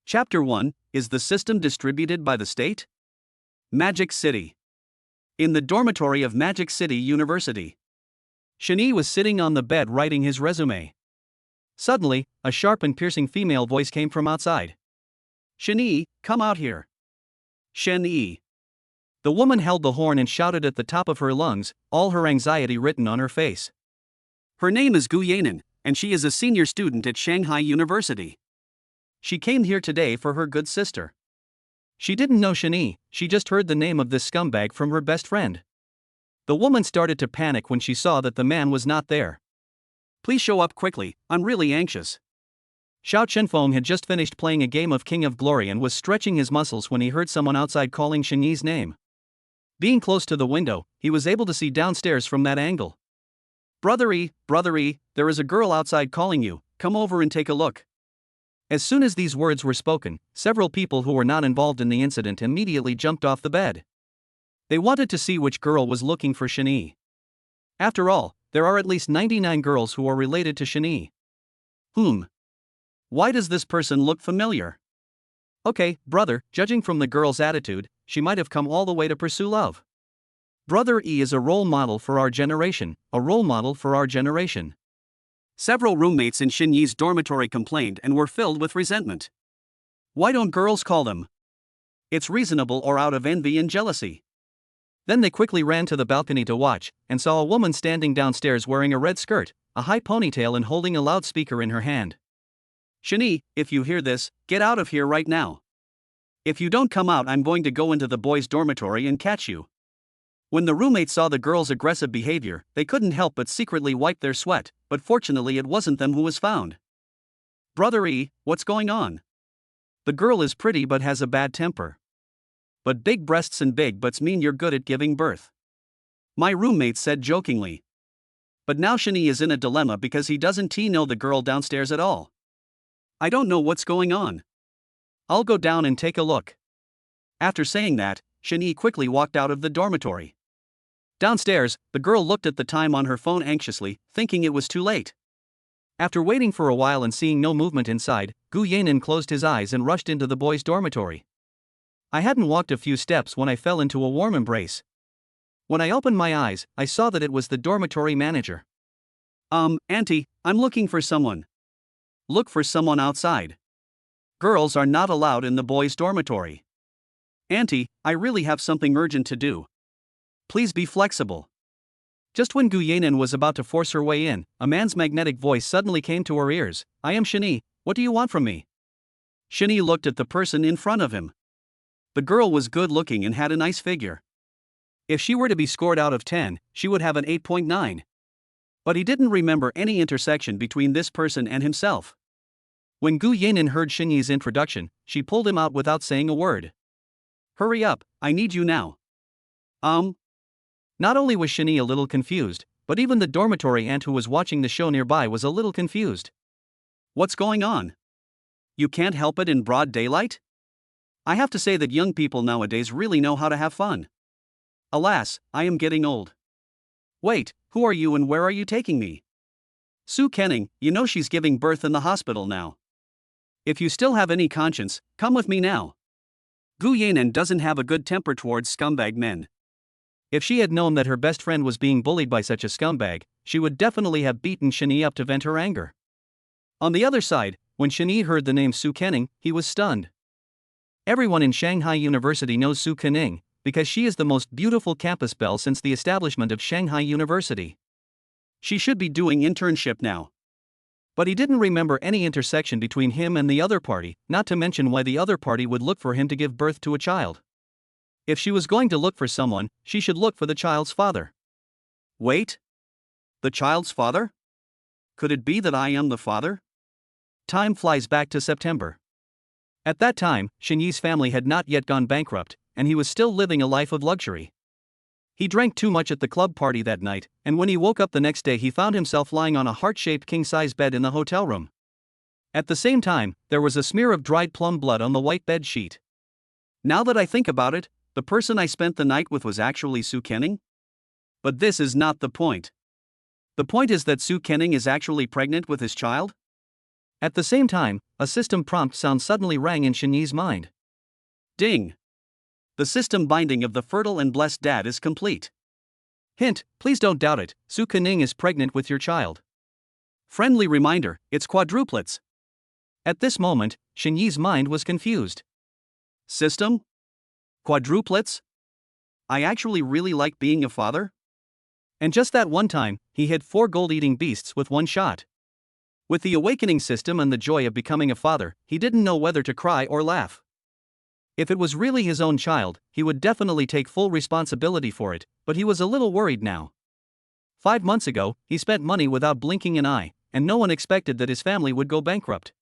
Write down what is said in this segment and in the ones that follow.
Chapter 1. Is the system distributed by the state? Magic City. In the dormitory of Magic City University, Shani was sitting on the bed writing his resume. Suddenly, a sharp and piercing female voice came from outside. "Shani, come out here." Shani. The woman held the horn and shouted at the top of her lungs, all her anxiety written on her face. Her name is Gu Yanan, and she is a senior student at Shanghai University. She came here today for her good sister. She didn't know Shani, she just heard the name of this scumbag from her best friend. The woman started to panic when she saw that the man was not there. "Please show up quickly, I'm really anxious." Xiao Chenfeng had just finished playing a game of King of Glory and was stretching his muscles when he heard someone outside calling Shani's name. Being close to the window, he was able to see downstairs from that angle. Brother E, there is a girl outside calling you, come over and take a look." As soon as these words were spoken, several people who were not involved in the incident immediately jumped off the bed. They wanted to see which girl was looking for Shani. After all, there are at least 99 girls who are related to Shani. Why does this person look familiar? Okay, brother, judging from the girl's attitude, she might have come all the way to pursue love. Brother E is a role model for our generation, a role model for our generation. Several roommates in Xinyi's dormitory complained and were filled with resentment. Why don't girls call them? It's reasonable or out of envy and jealousy. Then they quickly ran to the balcony to watch, and saw a woman standing downstairs wearing a red skirt, a high ponytail and holding a loudspeaker in her hand. "Shani, if you hear this, get out of here right now. If you don't come out, I'm going to go into the boys' dormitory and catch you." When the roommates saw the girl's aggressive behavior, they couldn't help but secretly wipe their sweat, but fortunately it wasn't them who was found. "Brother E, what's going on?" "The girl is pretty but has a bad temper." "But big breasts and big butts mean you're good at giving birth," my roommate said jokingly. But now Shani is in a dilemma because he doesn't know the girl downstairs at all. "I don't know what's going on. I'll go down and take a look." After saying that, Shani quickly walked out of the dormitory. Downstairs, the girl looked at the time on her phone anxiously, thinking it was too late. After waiting for a while and seeing no movement inside, Gu Yanan closed his eyes and rushed into the boys' dormitory. I hadn't walked a few steps when I fell into a warm embrace. When I opened my eyes, I saw that it was the dormitory manager. Auntie, I'm looking for someone." "Look for someone outside. Girls are not allowed in the boys' dormitory." "Auntie, I really have something urgent to do. Please be flexible." Just when Gu Yanan was about to force her way in, a man's magnetic voice suddenly came to her ears. "I am Shani, what do you want from me?" Shani looked at the person in front of him. The girl was good looking and had a nice figure. If she were to be scored out of 10, she would have an 8.9. But he didn't remember any intersection between this person and himself. When Gu Yanan heard Shani's introduction, she pulled him out without saying a word. "Hurry up, I need you now." Not only was Shani a little confused, but even the dormitory aunt who was watching the show nearby was a little confused. "What's going on? You can't help it in broad daylight?" I have to say that young people nowadays really know how to have fun. Alas, I am getting old. "Wait, who are you and where are you taking me?" "Su Kenning, you know she's giving birth in the hospital now. If you still have any conscience, come with me now." Gu Yanan doesn't have a good temper towards scumbag men. If she had known that her best friend was being bullied by such a scumbag, she would definitely have beaten Shani up to vent her anger. On the other side, when Shani heard the name Su Kenning, he was stunned. Everyone in Shanghai University knows Su Kenning, because she is the most beautiful campus belle since the establishment of Shanghai University. She should be doing internship now. But he didn't remember any intersection between him and the other party, not to mention why the other party would look for him to give birth to a child. If she was going to look for someone, she should look for the child's father. Wait? The child's father? Could it be that I am the father? Time flies back to September. At that time, Xinyi's family had not yet gone bankrupt, and he was still living a life of luxury. He drank too much at the club party that night, and when he woke up the next day he found himself lying on a heart-shaped king-size bed in the hotel room. At the same time, there was a smear of dried plum blood on the white bed sheet. Now that I think about it, the person I spent the night with was actually Su Kenning? But this is not the point. The point is that Su Kenning is actually pregnant with his child? At the same time, a system prompt sound suddenly rang in Shinyi's mind. Ding! The system binding of the fertile and blessed dad is complete. Hint, please don't doubt it, Su Kening is pregnant with your child. Friendly reminder, it's quadruplets. At this moment, Shinyi's mind was confused. System? Quadruplets? I actually really like being a father? And just that one time, he hit 4 gold-eating beasts with one shot. With the awakening system and the joy of becoming a father, he didn't know whether to cry or laugh. If it was really his own child, he would definitely take full responsibility for it, but he was a little worried now. 5 months ago, he spent money without blinking an eye, and no one expected that his family would go bankrupt.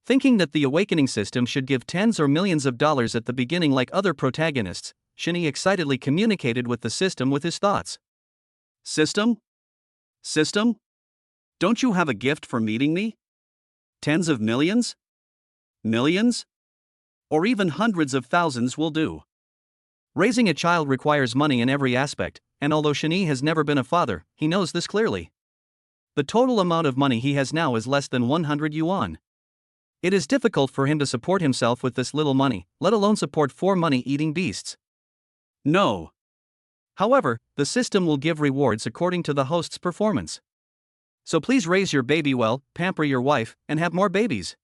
Thinking that the awakening system should give tens or millions of dollars at the beginning like other protagonists, Shinyi excitedly communicated with the system with his thoughts. System? System? Don't you have a gift for meeting me? Tens of millions? Millions? Or even hundreds of thousands will do. Raising a child requires money in every aspect, and although Shinyi has never been a father, he knows this clearly. The total amount of money he has now is less than 100 yuan. It is difficult for him to support himself with this little money, let alone support 4 money-eating beasts. No. However, the system will give rewards according to the host's performance. So please raise your baby well, pamper your wife, and have more babies.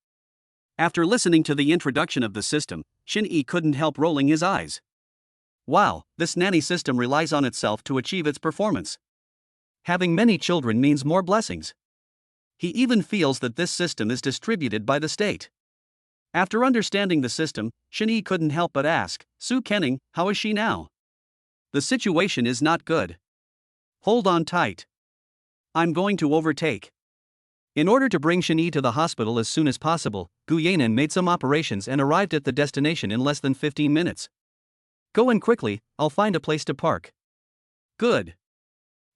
After listening to the introduction of the system, Shinyi couldn't help rolling his eyes. Wow, this nanny system relies on itself to achieve its performance. Having many children means more blessings. He even feels that this system is distributed by the state. After understanding the system, Shinyi couldn't help but ask, Su Kening, how is she now? The situation is not good. Hold on tight. I'm going to overtake. In order to bring Shinyi to the hospital as soon as possible, Gu Yanan made some operations and arrived at the destination in less than 15 minutes. Go in quickly, I'll find a place to park. Good.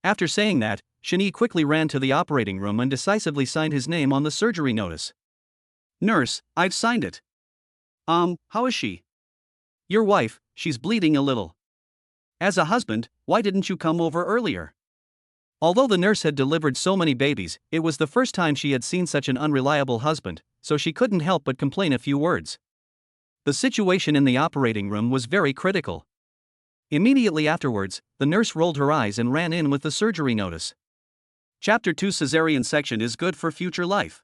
After saying that, Shinyi quickly ran to the operating room and decisively signed his name on the surgery notice. Nurse, I've signed it. How is she? Your wife, she's bleeding a little. As a husband, why didn't you come over earlier? Although the nurse had delivered so many babies, it was the first time she had seen such an unreliable husband, so she couldn't help but complain a few words. The situation in the operating room was very critical. Immediately afterwards, the nurse rolled her eyes and ran in with the surgery notice. Chapter 2 Caesarean section is good for future life.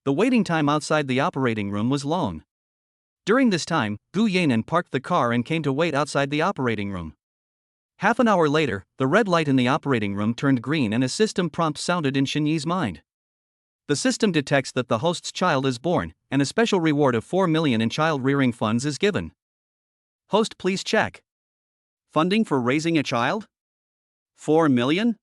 The waiting time outside the operating room was long. During this time, Gu Yanan parked the car and came to wait outside the operating room. Half an hour later, the red light in the operating room turned green and a system prompt sounded in Shinyi's mind. The system detects that the host's child is born, and a special reward of 4 million in child rearing funds is given. Host, please check. Funding for raising a child? 4 million?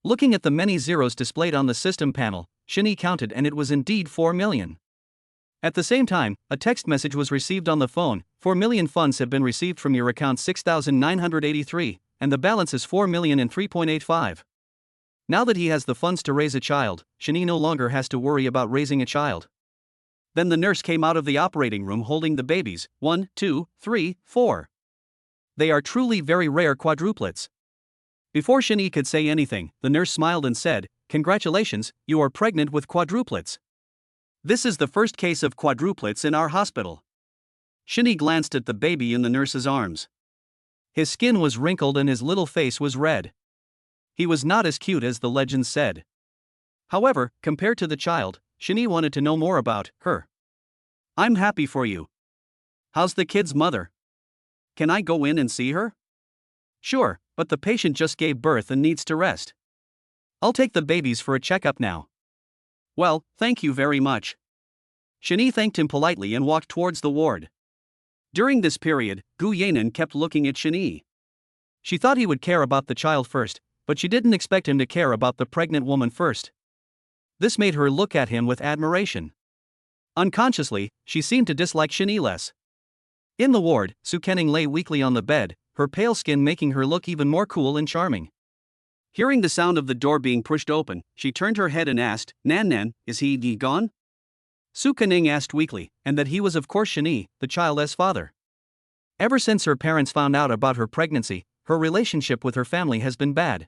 Looking at the many zeros displayed on the system panel, Shinyi counted and it was indeed 4 million. At the same time, a text message was received on the phone, 4 million funds have been received from your account 6,983, and the balance is 4 million and 3.85. Now that he has the funds to raise a child, Shinyi no longer has to worry about raising a child. Then the nurse came out of the operating room holding the babies, 1, 2, 3, 4. They are truly very rare quadruplets. Before Shinyi could say anything, the nurse smiled and said, Congratulations, you are pregnant with quadruplets. This is the first case of quadruplets in our hospital. Shinyi glanced at the baby in the nurse's arms. His skin was wrinkled and his little face was red. He was not as cute as the legends said. However, compared to the child, Shinyi wanted to know more about her. I'm happy for you. How's the kid's mother? Can I go in and see her? Sure, but the patient just gave birth and needs to rest. I'll take the babies for a checkup now. Well, thank you very much. Shinyi thanked him politely and walked towards the ward. During this period, Gu Yanan kept looking at Shinyi. She thought he would care about the child first, but she didn't expect him to care about the pregnant woman first. This made her look at him with admiration. Unconsciously, she seemed to dislike Shinyi less. In the ward, Su Kening lay weakly on the bed, her pale skin making her look even more cool and charming. Hearing the sound of the door being pushed open, she turned her head and asked, Nan, is he gone? Su Kening asked weakly, and that he was of course Shinyi, the child's father. Ever since her parents found out about her pregnancy, her relationship with her family has been bad.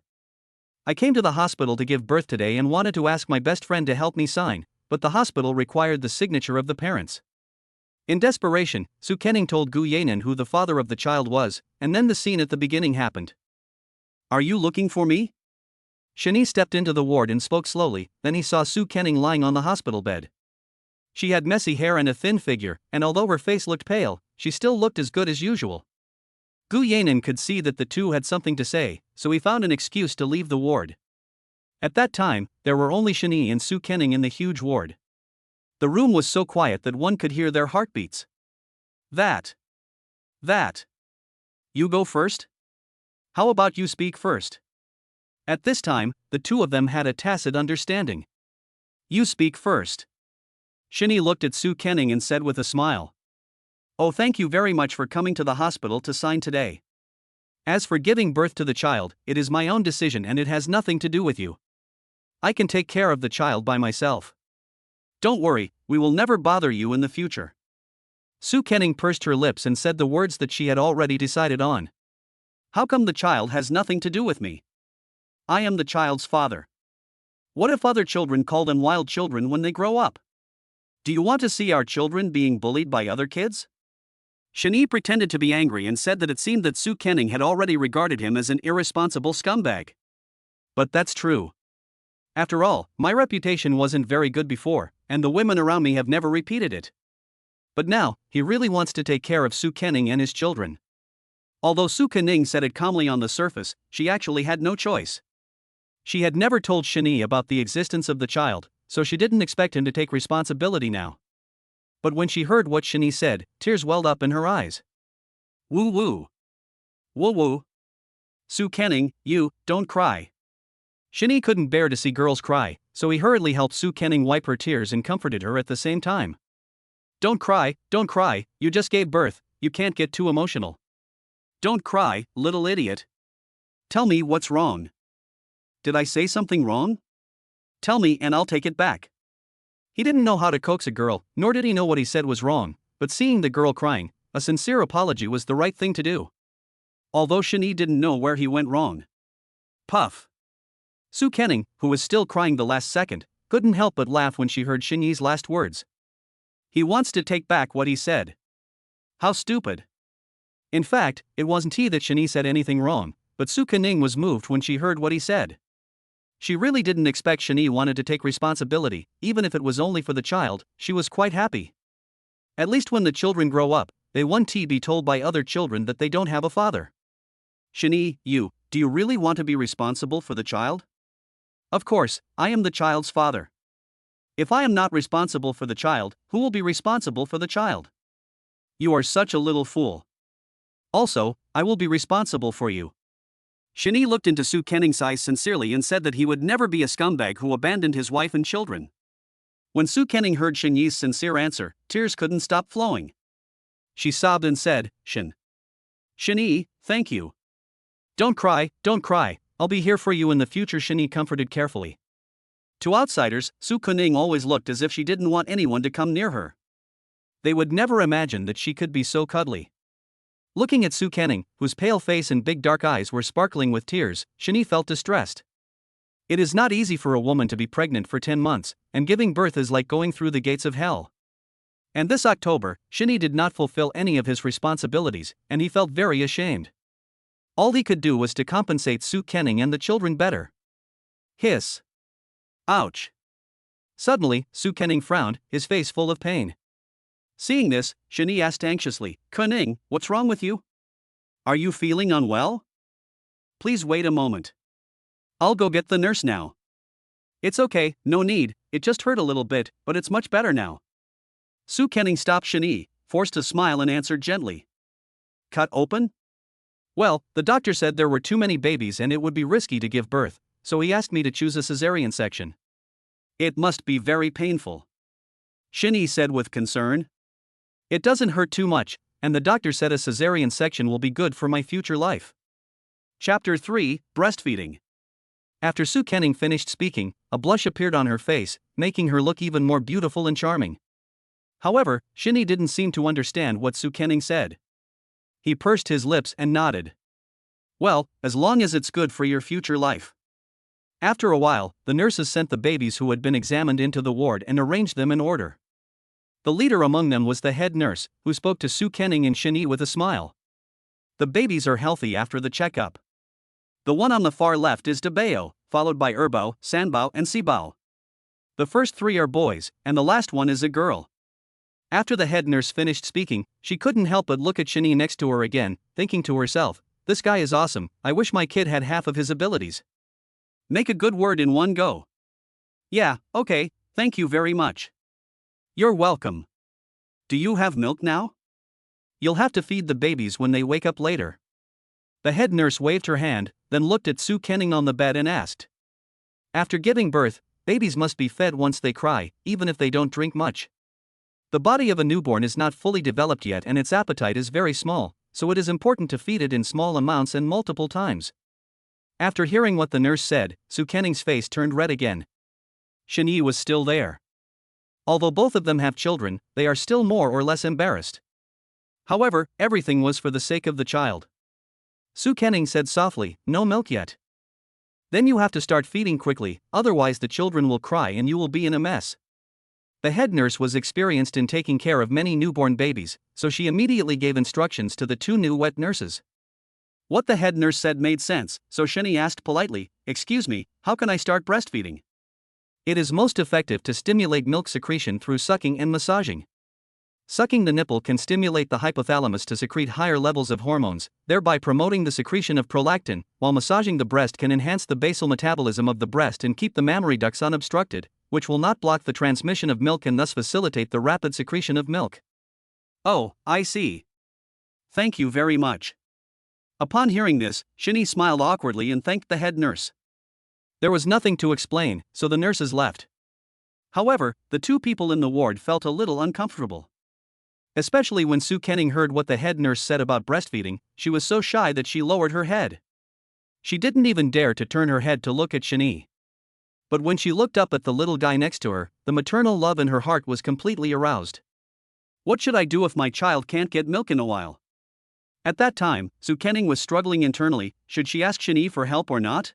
I came to the hospital to give birth today and wanted to ask my best friend to help me sign, but the hospital required the signature of the parents. In desperation, Su Kening told Gu Yanan who the father of the child was, and then the scene at the beginning happened. "Are you looking for me?" Shani stepped into the ward and spoke slowly, then he saw Su Kening lying on the hospital bed. She had messy hair and a thin figure, and although her face looked pale, she still looked as good as usual. Gu Yanan could see that the two had something to say, so he found an excuse to leave the ward. At that time, there were only Shani and Su Kening in the huge ward. The room was so quiet that one could hear their heartbeats. That. You go first? How about you speak first? At this time, the two of them had a tacit understanding. You speak first. Shani looked at Su Kening and said with a smile. Oh, thank you very much for coming to the hospital to sign today. As for giving birth to the child, it is my own decision and it has nothing to do with you. I can take care of the child by myself. Don't worry, we will never bother you in the future. Su Kening pursed her lips and said the words that she had already decided on. How come the child has nothing to do with me? I am the child's father. What if other children call them wild children when they grow up? Do you want to see our children being bullied by other kids? Shani pretended to be angry and said that it seemed that Su Kening had already regarded him as an irresponsible scumbag. But that's true. After all, my reputation wasn't very good before, and the women around me have never repeated it. But now, he really wants to take care of Su Kening and his children. Although Su Kening said it calmly on the surface, she actually had no choice. She had never told Shani about the existence of the child, so she didn't expect him to take responsibility now. But when she heard what Shani said, tears welled up in her eyes. Woo woo. Woo woo. Su Kening, you, don't cry. Shani couldn't bear to see girls cry, so he hurriedly helped Su Kening wipe her tears and comforted her at the same time. Don't cry, you just gave birth, you can't get too emotional. Don't cry, little idiot. Tell me what's wrong. Did I say something wrong? Tell me and I'll take it back. He didn't know how to coax a girl, nor did he know what he said was wrong, but seeing the girl crying, a sincere apology was the right thing to do. Although Shani didn't know where he went wrong. Puff. Su Kening, who was still crying the last second, couldn't help but laugh when she heard Shani's last words. He wants to take back what he said. How stupid. In fact, it wasn't he that Shani said anything wrong, but Su Kening was moved when she heard what he said. She really didn't expect Shani wanted to take responsibility, even if it was only for the child. She was quite happy. At least when the children grow up, they won't be told by other children that they don't have a father. Shani, do you really want to be responsible for the child? Of course, I am the child's father. If I am not responsible for the child, who will be responsible for the child? You are such a little fool. Also, I will be responsible for you. Shani looked into Su Kening's eyes sincerely and said that he would never be a scumbag who abandoned his wife and children. When Su Kening heard Shani's sincere answer, tears couldn't stop flowing. She sobbed and said, Shani, thank you. Don't cry, I'll be here for you in the future, Shani comforted carefully. To outsiders, Su Kening always looked as if she didn't want anyone to come near her. They would never imagine that she could be so cuddly. Looking at Su Kening, whose pale face and big dark eyes were sparkling with tears, Shani felt distressed. It is not easy for a woman to be pregnant for 10 months, and giving birth is like going through the gates of hell. And this October, Shani did not fulfill any of his responsibilities, and he felt very ashamed. All he could do was to compensate Su Kening and the children better. Hiss. Ouch. Suddenly, Su Kening frowned, his face full of pain. Seeing this, Shani asked anxiously, Kening, what's wrong with you? Are you feeling unwell? Please wait a moment. I'll go get the nurse now. It's okay, no need, it just hurt a little bit, but it's much better now. Su Kening stopped Shani, forced to smile and answered gently. Cut open? Well, the doctor said there were too many babies and it would be risky to give birth, so he asked me to choose a cesarean section. It must be very painful. Shani said with concern. It doesn't hurt too much, and the doctor said a cesarean section will be good for my future life. Chapter 3, Breastfeeding. After Su Kening finished speaking, a blush appeared on her face, making her look even more beautiful and charming. However, Shani didn't seem to understand what Su Kening said. He pursed his lips and nodded. Well, as long as it's good for your future life. After a while, the nurses sent the babies who had been examined into the ward and arranged them in order. The leader among them was the head nurse, who spoke to Su Kenning and Shinee with a smile. The babies are healthy after the checkup. The one on the far left is Debao, followed by Erbao, Sanbao, and Sibao. The first three are boys, and the last one is a girl. After the head nurse finished speaking, she couldn't help but look at Shinee next to her again, thinking to herself, "This guy is awesome, I wish my kid had half of his abilities. Make a good word in one go." "Yeah, okay, thank you very much." "You're welcome. Do you have milk now?" "You'll have to feed the babies when they wake up later." The head nurse waved her hand, then looked at Su Kenning on the bed and asked. "After giving birth, babies must be fed once they cry, even if they don't drink much. The body of a newborn is not fully developed yet and its appetite is very small, so it is important to feed it in small amounts and multiple times." After hearing what the nurse said, Su Kenning's face turned red again. Shinee was still there. Although both of them have children, they are still more or less embarrassed. However, everything was for the sake of the child. Su Kenning said softly, "No milk yet. Then you have to start feeding quickly, otherwise the children will cry and you will be in a mess." The head nurse was experienced in taking care of many newborn babies, so she immediately gave instructions to the two new wet nurses. What the head nurse said made sense, so Shinee asked politely, "Excuse me, how can I start breastfeeding?" It is most effective to stimulate milk secretion through sucking and massaging. Sucking the nipple can stimulate the hypothalamus to secrete higher levels of hormones, thereby promoting the secretion of prolactin, while massaging the breast can enhance the basal metabolism of the breast and keep the mammary ducts unobstructed, which will not block the transmission of milk and thus facilitate the rapid secretion of milk. "Oh, I see. Thank you very much." Upon hearing this, Shinee smiled awkwardly and thanked the head nurse. There was nothing to explain, so the nurses left. However, the two people in the ward felt a little uncomfortable. Especially when Su Kenning heard what the head nurse said about breastfeeding, she was so shy that she lowered her head. She didn't even dare to turn her head to look at Shinee. But when she looked up at the little guy next to her, the maternal love in her heart was completely aroused. What should I do if my child can't get milk in a while? At that time, Su Kenning was struggling internally. Should she ask Shinee for help or not?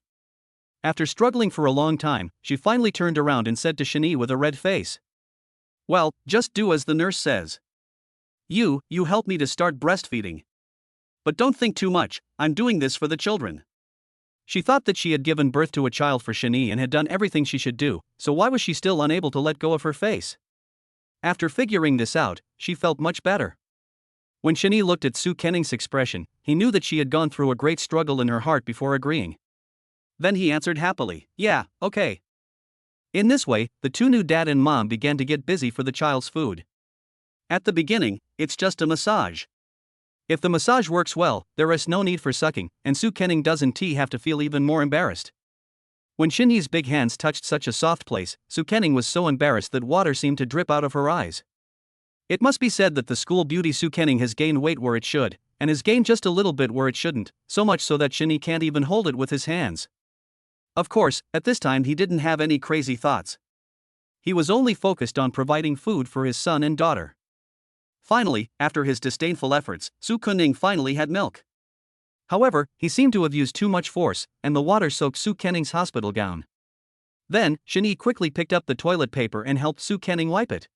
After struggling for a long time, she finally turned around and said to Shinee with a red face, "Well, just do as the nurse says. You help me to start breastfeeding. But don't think too much, I'm doing this for the children." She thought that she had given birth to a child for Shinee and had done everything she should do, so why was she still unable to let go of her face? After figuring this out, she felt much better. When Shinee looked at Su Kenning's expression, he knew that she had gone through a great struggle in her heart before agreeing. Then he answered happily, "Yeah, okay." In this way, the two new dad and mom began to get busy for the child's food. At the beginning, it's just a massage. If the massage works well, there is no need for sucking, and Su Kenning doesn't have to feel even more embarrassed. When Shinee's big hands touched such a soft place, Su Kenning was so embarrassed that water seemed to drip out of her eyes. It must be said that the school beauty Su Kenning has gained weight where it should, and has gained just a little bit where it shouldn't, so much so that Shinee can't even hold it with his hands. Of course, at this time he didn't have any crazy thoughts. He was only focused on providing food for his son and daughter. Finally, after his disdainful efforts, Su Kenning finally had milk. However, he seemed to have used too much force, and the water soaked Su Kenning's hospital gown. Then, Shinee quickly picked up the toilet paper and helped Su Kenning wipe it.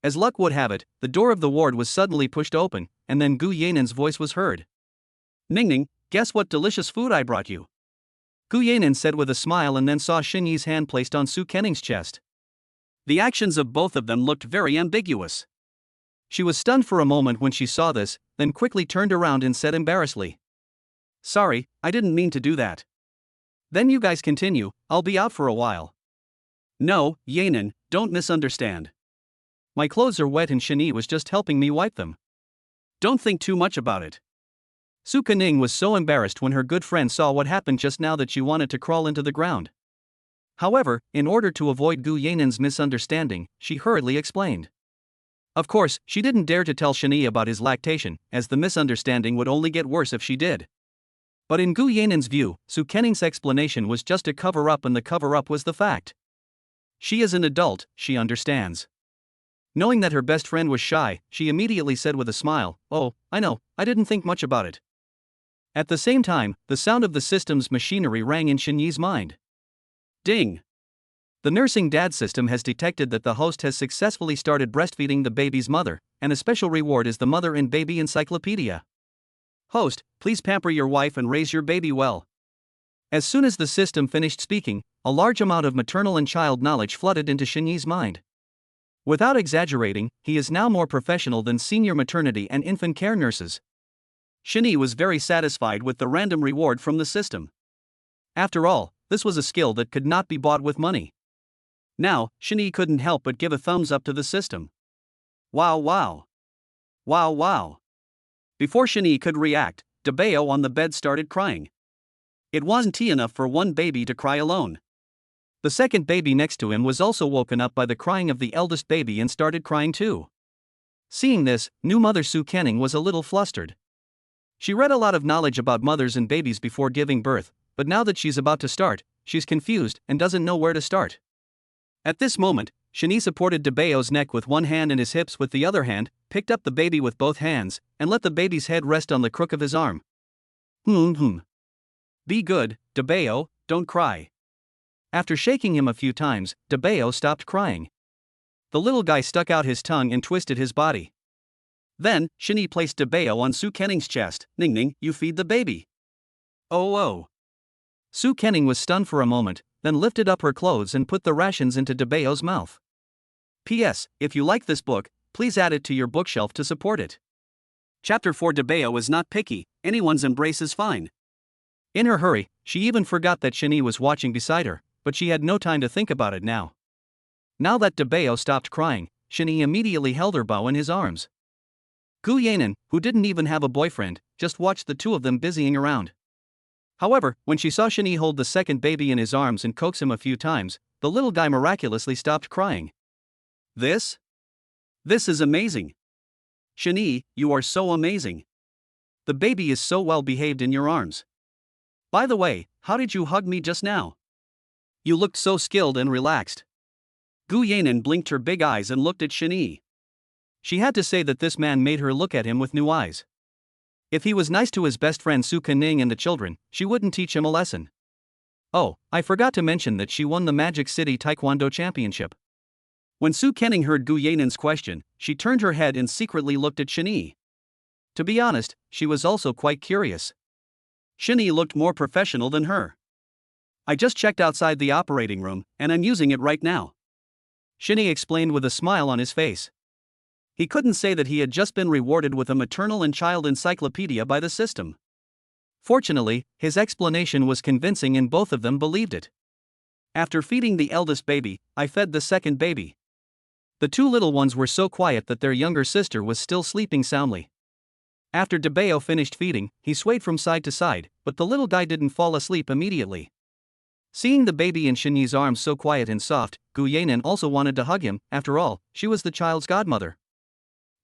As luck would have it, the door of the ward was suddenly pushed open, and then Gu Yanen's voice was heard. "Ningning, guess what delicious food I brought you?" Gu Yanen said with a smile and then saw Shinee's hand placed on Su Kenning's chest. The actions of both of them looked very ambiguous. She was stunned for a moment when she saw this, then quickly turned around and said embarrassedly, "Sorry, I didn't mean to do that." "Then you guys continue, I'll be out for a while." "No, Yanen, don't misunderstand. My clothes are wet and Shinee was just helping me wipe them. Don't think too much about it." Su Kenning was so embarrassed when her good friend saw what happened just now that she wanted to crawl into the ground. However, in order to avoid Gu Yanen's misunderstanding, she hurriedly explained. Of course, she didn't dare to tell Shinee about his lactation, as the misunderstanding would only get worse if she did. But in Gu Yanen's view, Su Kenning's explanation was just a cover-up, and the cover-up was the fact. She is an adult, she understands. Knowing that her best friend was shy, she immediately said with a smile, "Oh, I know, I didn't think much about it." At the same time, the sound of the system's machinery rang in Shinyee's mind. Ding! The nursing dad system has detected that the host has successfully started breastfeeding the baby's mother, and a special reward is the Mother and Baby Encyclopedia. Host, please pamper your wife and raise your baby well. As soon as the system finished speaking, a large amount of maternal and child knowledge flooded into Shinyi's mind. Without exaggerating, he is now more professional than senior maternity and infant care nurses. Shinyi was very satisfied with the random reward from the system. After all, this was a skill that could not be bought with money. Now, Shinyi couldn't help but give a thumbs up to the system. Wow wow. Wow wow. Before Shinyi could react, Dabeo on the bed started crying. It wasn't enough for one baby to cry alone. The second baby next to him was also woken up by the crying of the eldest baby and started crying too. Seeing this, new mother Su Kenning was a little flustered. She read a lot of knowledge about mothers and babies before giving birth, but now that she's about to start, she's confused and doesn't know where to start. At this moment, Shinyi supported Dabeo's neck with one hand and his hips with the other hand, picked up the baby with both hands, and let the baby's head rest on the crook of his arm. Be good, Dabeo, don't cry. After shaking him a few times, Dabeo stopped crying. The little guy stuck out his tongue and twisted his body. Then, Shinyi placed Dabeo on Su Kenning's chest. Ning Ning, you feed the baby. Oh oh. Su Kenning was stunned for a moment, then lifted up her clothes and put the rations into Dabeo's mouth. P.S. If you like this book, please add it to your bookshelf to support it. Chapter 4. Dabeo is not picky, anyone's embrace is fine. In her hurry, she even forgot that Shinyi was watching beside her, but she had no time to think about it now. Now that Dabeo stopped crying, Shinyi immediately held her bow in his arms. Gu Yanan, who didn't even have a boyfriend, just watched the two of them busying around. However, when she saw Shinyi hold the second baby in his arms and coax him a few times, the little guy miraculously stopped crying. This is amazing. Shinyi, you are so amazing. The baby is so well behaved in your arms. By the way, how did you hug me just now? You looked so skilled and relaxed. Gu Yanan blinked her big eyes and looked at Shinyi. She had to say that this man made her look at him with new eyes. If he was nice to his best friend Su Kenning and the children, she wouldn't teach him a lesson. Oh, I forgot to mention that she won the Magic City Taekwondo Championship. When Su Kenning heard Gu Yanan's question, she turned her head and secretly looked at Shinyi. To be honest, she was also quite curious. Shinyi looked more professional than her. I just checked outside the operating room, and I'm using it right now. Shinyi explained with a smile on his face. He couldn't say that he had just been rewarded with a maternal and child encyclopedia by the system. Fortunately, his explanation was convincing and both of them believed it. After feeding the eldest baby, I fed the second baby. The two little ones were so quiet that their younger sister was still sleeping soundly. After Dabeo finished feeding, he swayed from side to side, but the little guy didn't fall asleep immediately. Seeing the baby in Shinyi's arms so quiet and soft, Gu Yanan also wanted to hug him. After all, she was the child's godmother.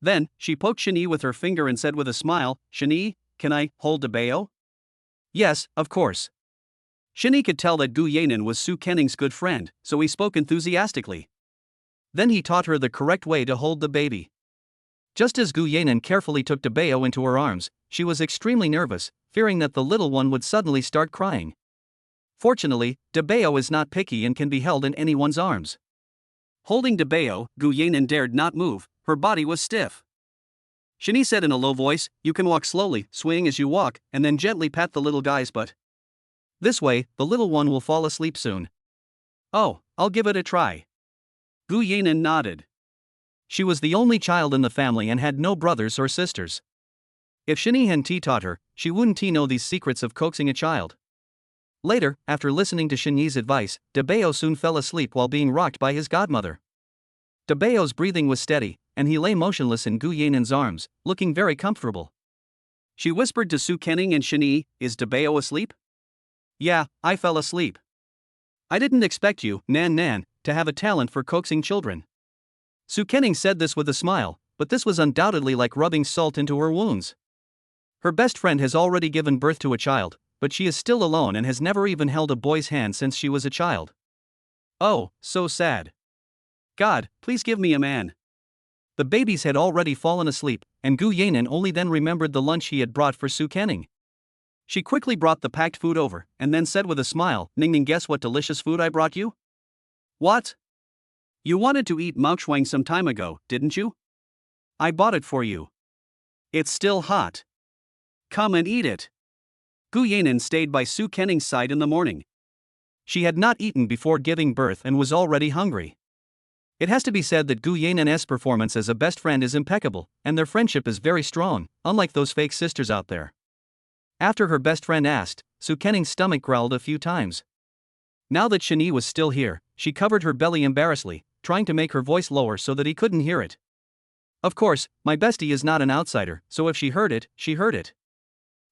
Then, she poked Shinyi with her finger and said with a smile, Shinyi, can I hold Dabeo? Yes, of course. Shinyi could tell that Gu Yanan was Su Kenning's good friend, so he spoke enthusiastically. Then he taught her the correct way to hold the baby. Just as Gu Yanan carefully took Dabeo into her arms, she was extremely nervous, fearing that the little one would suddenly start crying. Fortunately, Dabeo is not picky and can be held in anyone's arms. Holding Dabeo, Gu Yanan dared not move, her body was stiff. Shinyi said in a low voice, you can walk slowly, swing as you walk, and then gently pat the little guy's butt. This way, the little one will fall asleep soon. Oh, I'll give it a try. Gu Yanan nodded. She was the only child in the family and had no brothers or sisters. If Shinyi hadn't taught her, she wouldn't know these secrets of coaxing a child. Later, after listening to Shinyi's advice, Dabeo soon fell asleep while being rocked by his godmother. Dabeo's breathing was steady, and he lay motionless in Gu Yanan's arms, looking very comfortable. She whispered to Su Kenning and Shinyi, is Dabeo asleep? Yeah, I fell asleep. I didn't expect you, Nan, to have a talent for coaxing children. Su Kenning said this with a smile, but this was undoubtedly like rubbing salt into her wounds. Her best friend has already given birth to a child, but she is still alone and has never even held a boy's hand since she was a child. Oh, so sad. God, please give me a man. The babies had already fallen asleep, and Gu Yanan only then remembered the lunch he had brought for Su Kenning. She quickly brought the packed food over, and then said with a smile, Ningning, guess what delicious food I brought you? What? You wanted to eat mauchwang some time ago, didn't you? I bought it for you. It's still hot. Come and eat it. Gu Yanan stayed by Su Kenning's side in the morning. She had not eaten before giving birth and was already hungry. It has to be said that Gu Yanan's performance as a best friend is impeccable, and their friendship is very strong, unlike those fake sisters out there. After her best friend asked, Su Kenning's stomach growled a few times. Now that Shani was still here, she covered her belly embarrassedly, trying to make her voice lower so that he couldn't hear it. Of course, my bestie is not an outsider, so if she heard it, she heard it.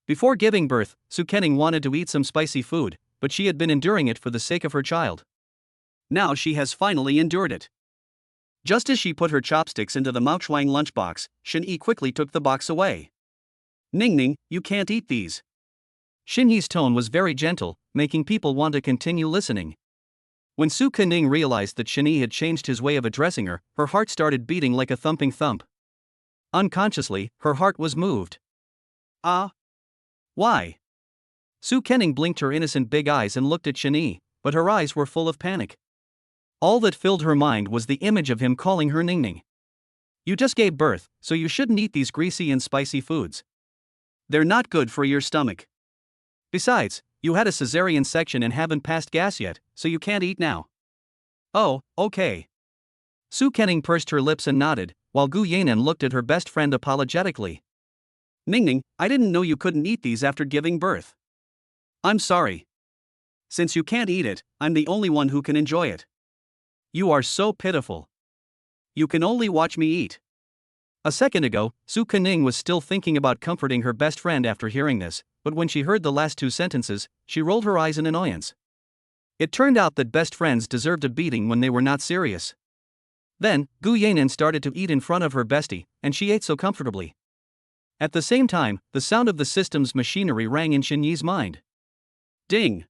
Before giving birth, Su Kenning wanted to eat some spicy food, but she had been enduring it for the sake of her child. Now she has finally endured it. Just as she put her chopsticks into the Mauchwang lunchbox, Shin Yi quickly took the box away. Ningning, you can't eat these. Shin Yi's tone was very gentle, making people want to continue listening. When Su Kenning realized that Shin Yi had changed his way of addressing her, her heart started beating like a thumping thump. Unconsciously, her heart was moved. Ah? Why? Su Kenning blinked her innocent big eyes and looked at Shin Yi, but her eyes were full of panic. All that filled her mind was the image of him calling her Ningning. You just gave birth, so you shouldn't eat these greasy and spicy foods. They're not good for your stomach. Besides, you had a cesarean section and haven't passed gas yet, so you can't eat now. Oh, okay. Su Kenning pursed her lips and nodded, while Gu Yanan looked at her best friend apologetically. Ningning, I didn't know you couldn't eat these after giving birth. I'm sorry. Since you can't eat it, I'm the only one who can enjoy it. You are so pitiful. You can only watch me eat. A second ago, Su Kenning was still thinking about comforting her best friend after hearing this, but when she heard the last two sentences, she rolled her eyes in annoyance. It turned out that best friends deserved a beating when they were not serious. Then, Gu Yanan started to eat in front of her bestie, and she ate so comfortably. At the same time, the sound of the system's machinery rang in Shin Yi's mind. Ding!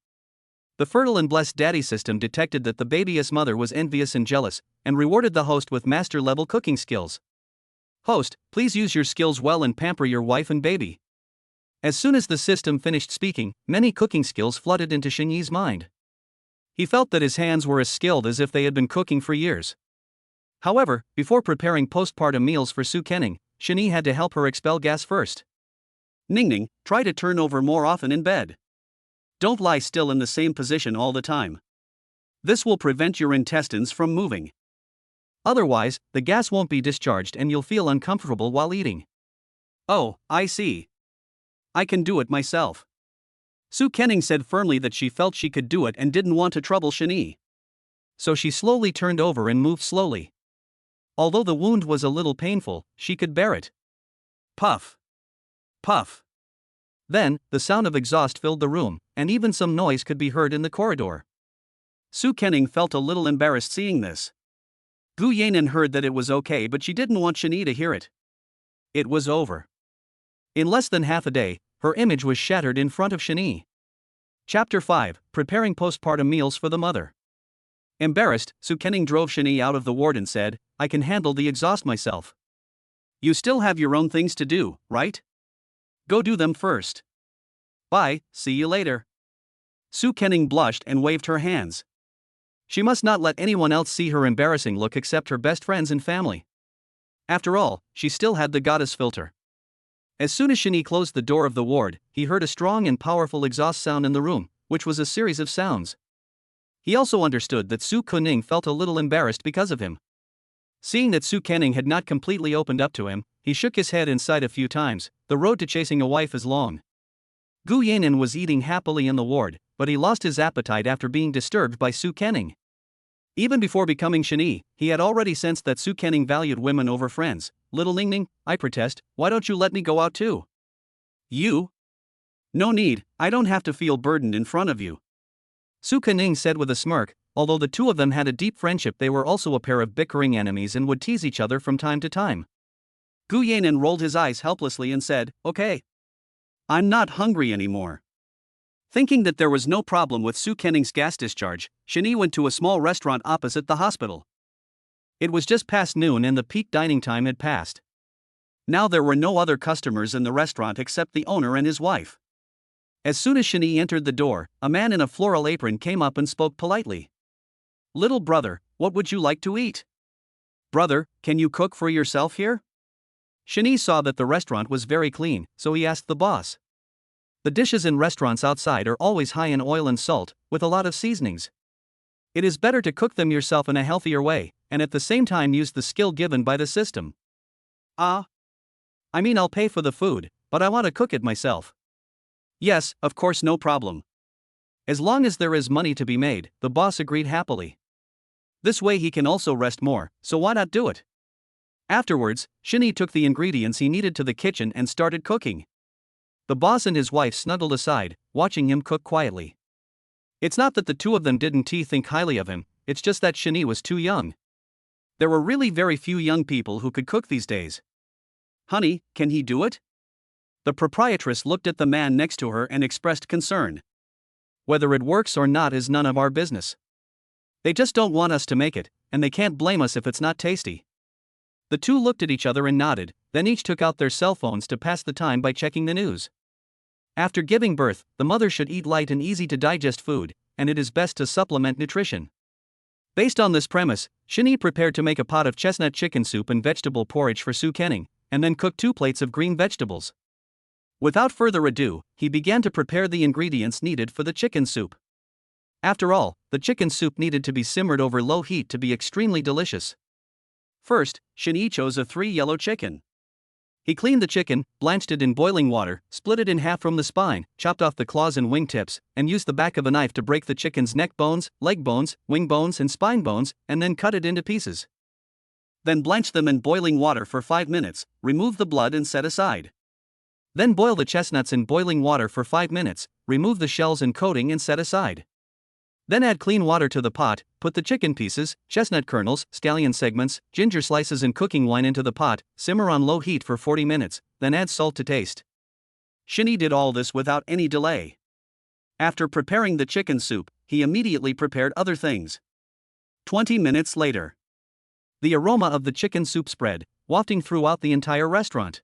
The fertile and blessed daddy system detected that the baby's mother was envious and jealous, and rewarded the host with master-level cooking skills. Host, please use your skills well and pamper your wife and baby. As soon as the system finished speaking, many cooking skills flooded into Shin Yi's mind. He felt that his hands were as skilled as if they had been cooking for years. However, before preparing postpartum meals for Su Kenning, Shin Yi had to help her expel gas first. Ningning, try to turn over more often in bed. Don't lie still in the same position all the time. This will prevent your intestines from moving. Otherwise, the gas won't be discharged and you'll feel uncomfortable while eating. Oh, I see. I can do it myself. Su Kenning said firmly that she felt she could do it and didn't want to trouble Shin Yi. So she slowly turned over and moved slowly. Although the wound was a little painful, she could bear it. Puff. Puff. Then, the sound of exhaust filled the room, and even some noise could be heard in the corridor. Su Kenning felt a little embarrassed seeing this. Gu Yanan heard that it was okay, but she didn't want Shin Yi to hear it. It was over. In less than half a day, her image was shattered in front of Shin Yi. Chapter 5, Preparing Postpartum Meals for the Mother. Embarrassed, Su Kenning drove Shin Yi out of the ward and said, I can handle the exhaust myself. You still have your own things to do, right? Go do them first. Bye, see you later. Su Kenning blushed and waved her hands. She must not let anyone else see her embarrassing look except her best friends and family. After all, she still had the goddess filter. As soon as Shin Yi closed the door of the ward, he heard a strong and powerful exhaust sound in the room, which was a series of sounds. He also understood that Su Kenning felt a little embarrassed because of him. Seeing that Su Kenning had not completely opened up to him, he shook his head and sighed a few times. The road to chasing a wife is long. Gu Yanan was eating happily in the ward, but he lost his appetite after being disturbed by Su Kenning. Even before becoming Shin Yi, he had already sensed that Su Kenning valued women over friends. Little Ningning, I protest, why don't you let me go out too? You? No need, I don't have to feel burdened in front of you. Su Kenning said with a smirk. Although the two of them had a deep friendship, they were also a pair of bickering enemies and would tease each other from time to time. Gu Yanan rolled his eyes helplessly and said, okay. I'm not hungry anymore. Thinking that there was no problem with Su Kenning's gas discharge, Shin Yi went to a small restaurant opposite the hospital. It was just past noon and the peak dining time had passed. Now there were no other customers in the restaurant except the owner and his wife. As soon as Shani entered the door, a man in a floral apron came up and spoke politely. "Little brother, what would you like to eat?" "Brother, can you cook for yourself here?" Shani saw that the restaurant was very clean, so he asked the boss. The dishes in restaurants outside are always high in oil and salt, with a lot of seasonings. It is better to cook them yourself in a healthier way, and at the same time use the skill given by the system. "Ah, I mean I'll pay for the food, but I want to cook it myself." "Yes, of course, no problem." As long as there is money to be made, the boss agreed happily. This way he can also rest more, so why not do it? Afterwards, Shani took the ingredients he needed to the kitchen and started cooking. The boss and his wife snuggled aside, watching him cook quietly. It's not that the two of them didn't think highly of him, it's just that Shani was too young. There were really very few young people who could cook these days. "Honey, can he do it?" The proprietress looked at the man next to her and expressed concern. "Whether it works or not is none of our business. They just don't want us to make it, and they can't blame us if it's not tasty." The two looked at each other and nodded, then each took out their cell phones to pass the time by checking the news. After giving birth, the mother should eat light and easy to digest food, and it is best to supplement nutrition. Based on this premise, Shani prepared to make a pot of chestnut chicken soup and vegetable porridge for Su Kenning, and then cook 2 plates of green vegetables. Without further ado, he began to prepare the ingredients needed for the chicken soup. After all, the chicken soup needed to be simmered over low heat to be extremely delicious. First, Shani chose a 3 yellow chicken. He cleaned the chicken, blanched it in boiling water, split it in half from the spine, chopped off the claws and wing tips, and used the back of a knife to break the chicken's neck bones, leg bones, wing bones, and spine bones, and then cut it into pieces. Then blanch them in boiling water for 5 minutes, remove the blood and set aside. Then boil the chestnuts in boiling water for 5 minutes, remove the shells and coating and set aside. Then add clean water to the pot, put the chicken pieces, chestnut kernels, scallion segments, ginger slices and cooking wine into the pot, simmer on low heat for 40 minutes, then add salt to taste. Shani did all this without any delay. After preparing the chicken soup, he immediately prepared other things. 20 minutes later, the aroma of the chicken soup spread, wafting throughout the entire restaurant.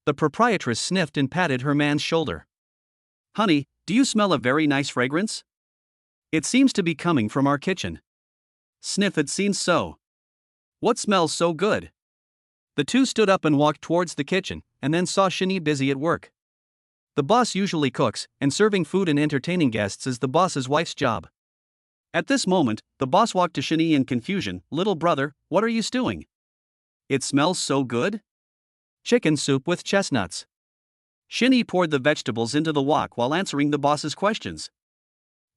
The proprietress sniffed and patted her man's shoulder. "Honey, do you smell a very nice fragrance? It seems to be coming from our kitchen." "Sniff, it seems so. What smells so good?" The two stood up and walked towards the kitchen, and then saw Shani busy at work. The boss usually cooks, and serving food and entertaining guests is the boss's wife's job. At this moment, the boss walked to Shani in confusion. "Little brother, what are you stewing? It smells so good." "Chicken soup with chestnuts." Shani poured the vegetables into the wok while answering the boss's questions.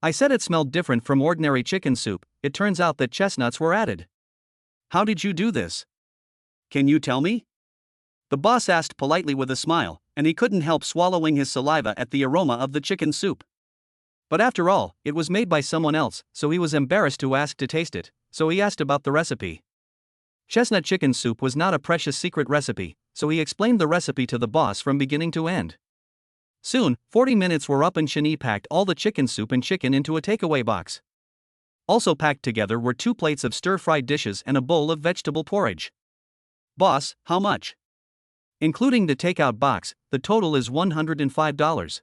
"I said it smelled different from ordinary chicken soup, it turns out that chestnuts were added." "How did you do this? Can you tell me?" The boss asked politely with a smile, and he couldn't help swallowing his saliva at the aroma of the chicken soup. But after all, it was made by someone else, so he was embarrassed to ask to taste it, so he asked about the recipe. Chestnut chicken soup was not a precious secret recipe, so he explained the recipe to the boss from beginning to end. Soon, 40 minutes were up and Shani packed all the chicken soup and chicken into a takeaway box. Also packed together were 2 plates of stir-fried dishes and a bowl of vegetable porridge. "Boss, how much?" "Including the takeout box, the total is $105.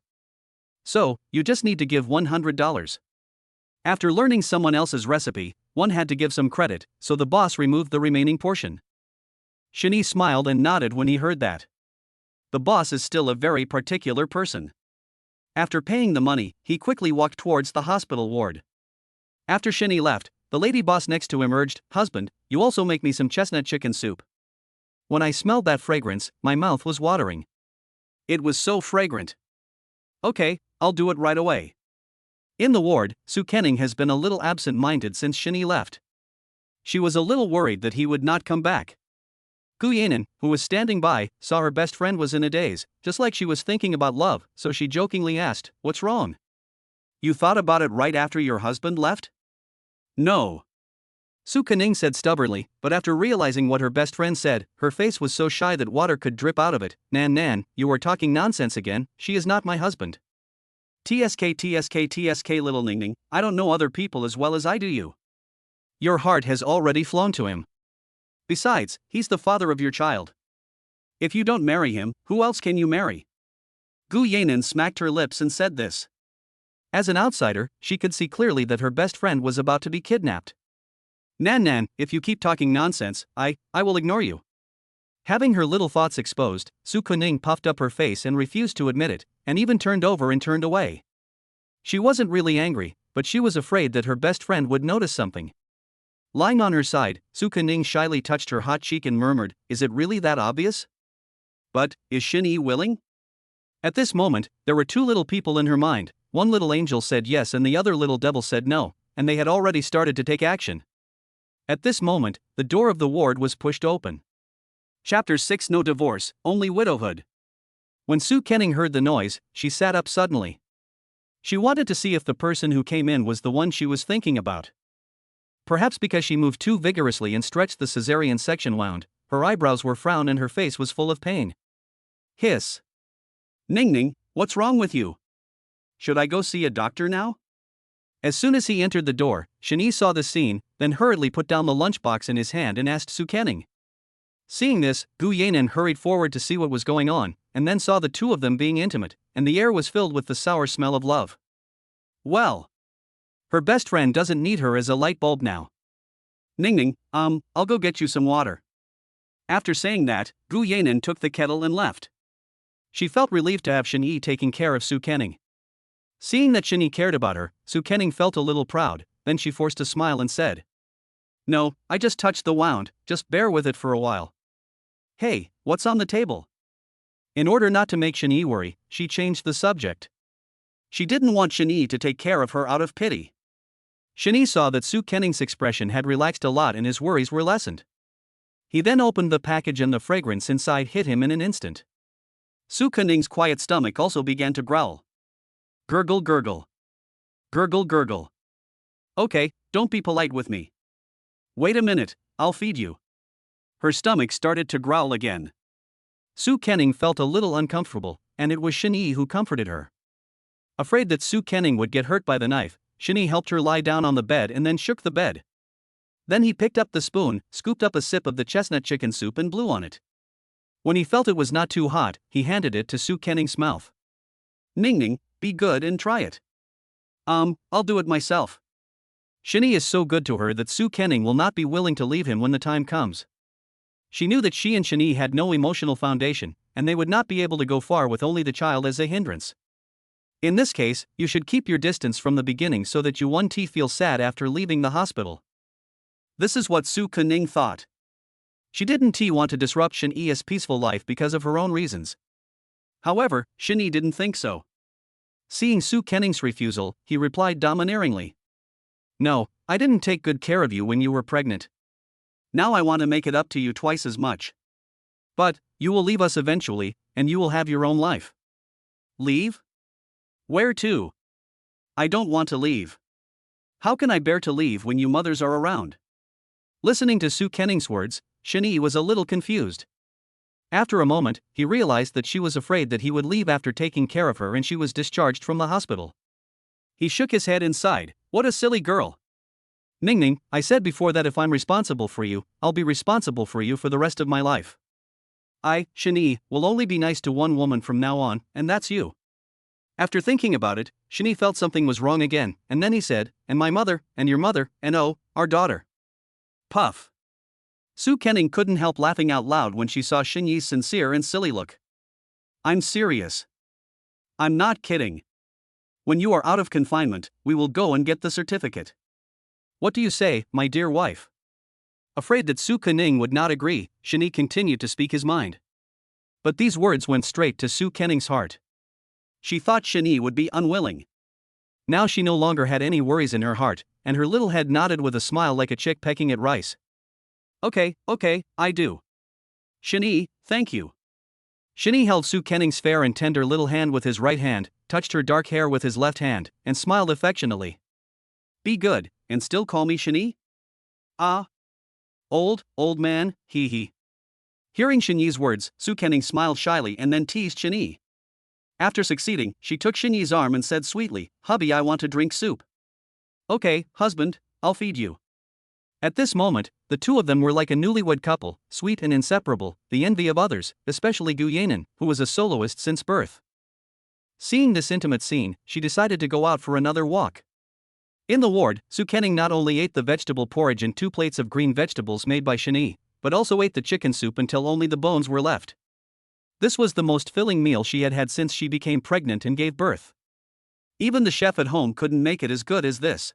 So, you just need to give $100. After learning someone else's recipe, one had to give some credit, so the boss removed the remaining portion. Shani smiled and nodded when he heard that. The boss is still a very particular person. After paying the money, he quickly walked towards the hospital ward. After Shani left, the lady boss next to him urged, "Husband, you also make me some chestnut chicken soup." When I smelled that fragrance, my mouth was watering. It was so fragrant. "Okay, I'll do it right away." In the ward, Su Kenning has been a little absent-minded since Shani left. She was a little worried that he would not come back. Gu Yanan, who was standing by, saw her best friend was in a daze, just like she was thinking about love, so she jokingly asked, "What's wrong? You thought about it right after your husband left?" "No." Su Kenning said stubbornly, but after realizing what her best friend said, her face was so shy that water could drip out of it. Nan, you are talking nonsense again, she is not my husband." TSK little Ning Ning, I don't know other people as well as I do you. Your heart has already flown to him. Besides, he's the father of your child. If you don't marry him, who else can you marry? Gu Yanin smacked her lips and said this. As an outsider, she could see clearly that her best friend was about to be kidnapped. Nan, if you keep talking nonsense, I will ignore you. Having her little thoughts exposed, Su Kuning puffed up her face and refused to admit it, and even turned over and turned away. She wasn't really angry, but she was afraid that her best friend would notice something. Lying on her side, Su Kuning shyly touched her hot cheek and murmured, "Is it really that obvious? But, is Xin-Yi willing?" At this moment, there were two little people in her mind. One little angel said yes and the other little devil said no, and they had already started to take action. At this moment, the door of the ward was pushed open. Chapter 6. No divorce, only widowhood. When Su Kenning heard the noise, she sat up suddenly. She wanted to see if the person who came in was the one she was thinking about. Perhaps because she moved too vigorously and stretched the cesarean section wound, her eyebrows were frowned and her face was full of pain. Hiss. Ning, what's wrong with you? Should I go see a doctor now? As soon as he entered the door, Xin-Yi saw the scene, then hurriedly put down the lunchbox in his hand and asked Su Kenning. Seeing this, Gu Yanin hurried forward to see what was going on, and then saw the two of them being intimate, and the air was filled with the sour smell of love. Well, her best friend doesn't need her as a light bulb now. Ning, I'll go get you some water. After saying that, Gu Yanin took the kettle and left. She felt relieved to have Xin-Yi taking care of Su Kenning. Seeing that Xin-Yi cared about her, Su Kenning felt a little proud, then she forced a smile and said, "No, I just touched the wound, just bear with it for a while." "Hey, what's on the table?" In order not to make Xin-Yi worry, she changed the subject. She didn't want Xin-Yi to take care of her out of pity. Xin-Yi saw that Su Kenning's expression had relaxed a lot and his worries were lessened. He then opened the package and the fragrance inside hit him in an instant. Su Kenning's quiet stomach also began to growl. Gurgle gurgle. Gurgle gurgle. Okay, don't be polite with me. Wait a minute, I'll feed you. Her stomach started to growl again. Su Kenning felt a little uncomfortable, and it was Xin-Yi who comforted her. Afraid that Su Kenning would get hurt by the knife, Xin-Yi helped her lie down on the bed and then shook the bed. Then he picked up the spoon, scooped up a sip of the chestnut chicken soup and blew on it. When he felt it was not too hot, he handed it to Su Kenning's mouth. Ning, be good and try it. I'll do it myself. Xin-Yi is so good to her that Su Kenning will not be willing to leave him when the time comes. She knew that she and Xin-Yi had no emotional foundation, and they would not be able to go far with only the child as a hindrance. In this case, you should keep your distance from the beginning so that you won't feel sad after leaving the hospital. This is what Su Kenning thought. She didn't want to disrupt Xin-Yi's peaceful life because of her own reasons. However, Xin-Yi didn't think so. Seeing Su Kenning's refusal, he replied domineeringly. No, I didn't take good care of you when you were pregnant. Now I want to make it up to you twice as much. But, you will leave us eventually, and you will have your own life. Leave? Where to? I don't want to leave. How can I bear to leave when you mothers are around? Listening to Su Kenning's words, Xin-Yi was a little confused. After a moment, he realized that she was afraid that he would leave after taking care of her and she was discharged from the hospital. He shook his head and sighed. What a silly girl. Ning, I said before that if I'm responsible for you, I'll be responsible for you for the rest of my life. I, Xin-Yi, will only be nice to one woman from now on, and that's you. After thinking about it, Xin-Yi felt something was wrong again, and then he said, and my mother, and your mother, and oh, our daughter. Puff. Su Kenning couldn't help laughing out loud when she saw Xin-Yi's sincere and silly look. I'm serious. I'm not kidding. When you are out of confinement, we will go and get the certificate. What do you say, my dear wife? Afraid that Su Kenning would not agree, Xin-Yi continued to speak his mind. But these words went straight to Su Kenning's heart. She thought Xin-Yi would be unwilling. Now she no longer had any worries in her heart, and her little head nodded with a smile like a chick pecking at rice. Okay, I do. Xin-Yi, thank you. Xin-Yi held Su Kenning's fair and tender little hand with his right hand, touched her dark hair with his left hand, and smiled affectionately. Be good, and still call me Xin-Yi? Ah. Old man, he. Hearing Xin-Yi's words, Su Kenning smiled shyly and then teased Xin-Yi. After succeeding, she took Xin-Yi's arm and said sweetly, Hubby, I want to drink soup. Okay, husband, I'll feed you. At this moment, the two of them were like a newlywed couple, sweet and inseparable, the envy of others, especially Gu Yanin, who was a soloist since birth. Seeing this intimate scene, she decided to go out for another walk. In the ward, Su Kenning not only ate the vegetable porridge and 2 plates of green vegetables made by Shani, but also ate the chicken soup until only the bones were left. This was the most filling meal she had had since she became pregnant and gave birth. Even the chef at home couldn't make it as good as this.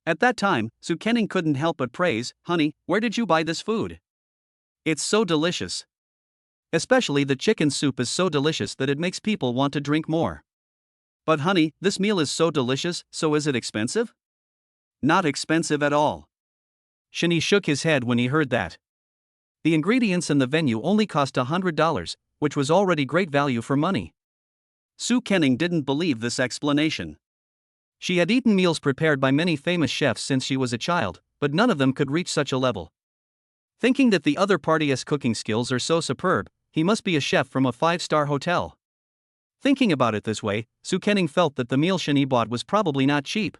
At that time, Su Kenning couldn't help but praise, "Honey, where did you buy this food? It's so delicious. Especially the chicken soup is so delicious that it makes people want to drink more." "But honey, this meal is so delicious, so is it expensive?" "Not expensive at all." Shani shook his head when he heard that. The ingredients and the venue only cost $100, which was already great value for money. Su Kenning didn't believe this explanation. She had eaten meals prepared by many famous chefs since she was a child, but none of them could reach such a level. Thinking that the other party's cooking skills are so superb, he must be a chef from a 5-star hotel. Thinking about it this way, Su Kenning felt that the meal Shani bought was probably not cheap.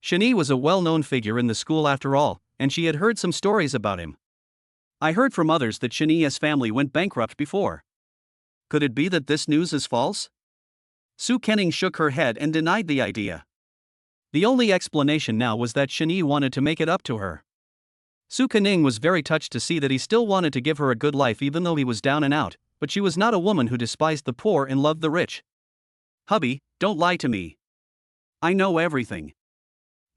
Shani was a well-known figure in the school after all, and she had heard some stories about him. "I heard from others that Shani's family went bankrupt before. Could it be that this news is false?" Su Kenning shook her head and denied the idea. The only explanation now was that Shani wanted to make it up to her. Su Kenning was very touched to see that he still wanted to give her a good life even though he was down and out, but she was not a woman who despised the poor and loved the rich. "Hubby, don't lie to me. I know everything.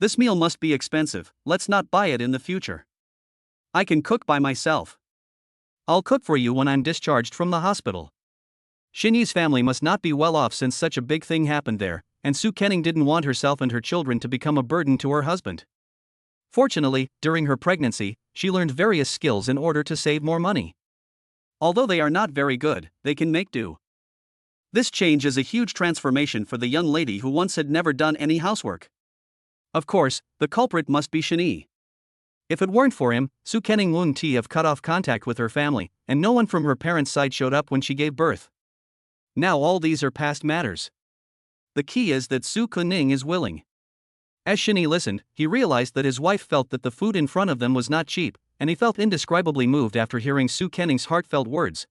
This meal must be expensive, let's not buy it in the future. I can cook by myself. I'll cook for you when I'm discharged from the hospital." Shani's family must not be well off since such a big thing happened there, and Su Kenning didn't want herself and her children to become a burden to her husband. Fortunately, during her pregnancy, she learned various skills in order to save more money. Although they are not very good, they can make do. This change is a huge transformation for the young lady who once had never done any housework. Of course, the culprit must be Shani. If it weren't for him, Su Kenning wouldn't have cut off contact with her family, and no one from her parents' side showed up when she gave birth. Now all these are past matters. The key is that Su Kenning is willing. As Shani listened, he realized that his wife felt that the food in front of them was not cheap, and he felt indescribably moved after hearing Su Kenning's heartfelt words.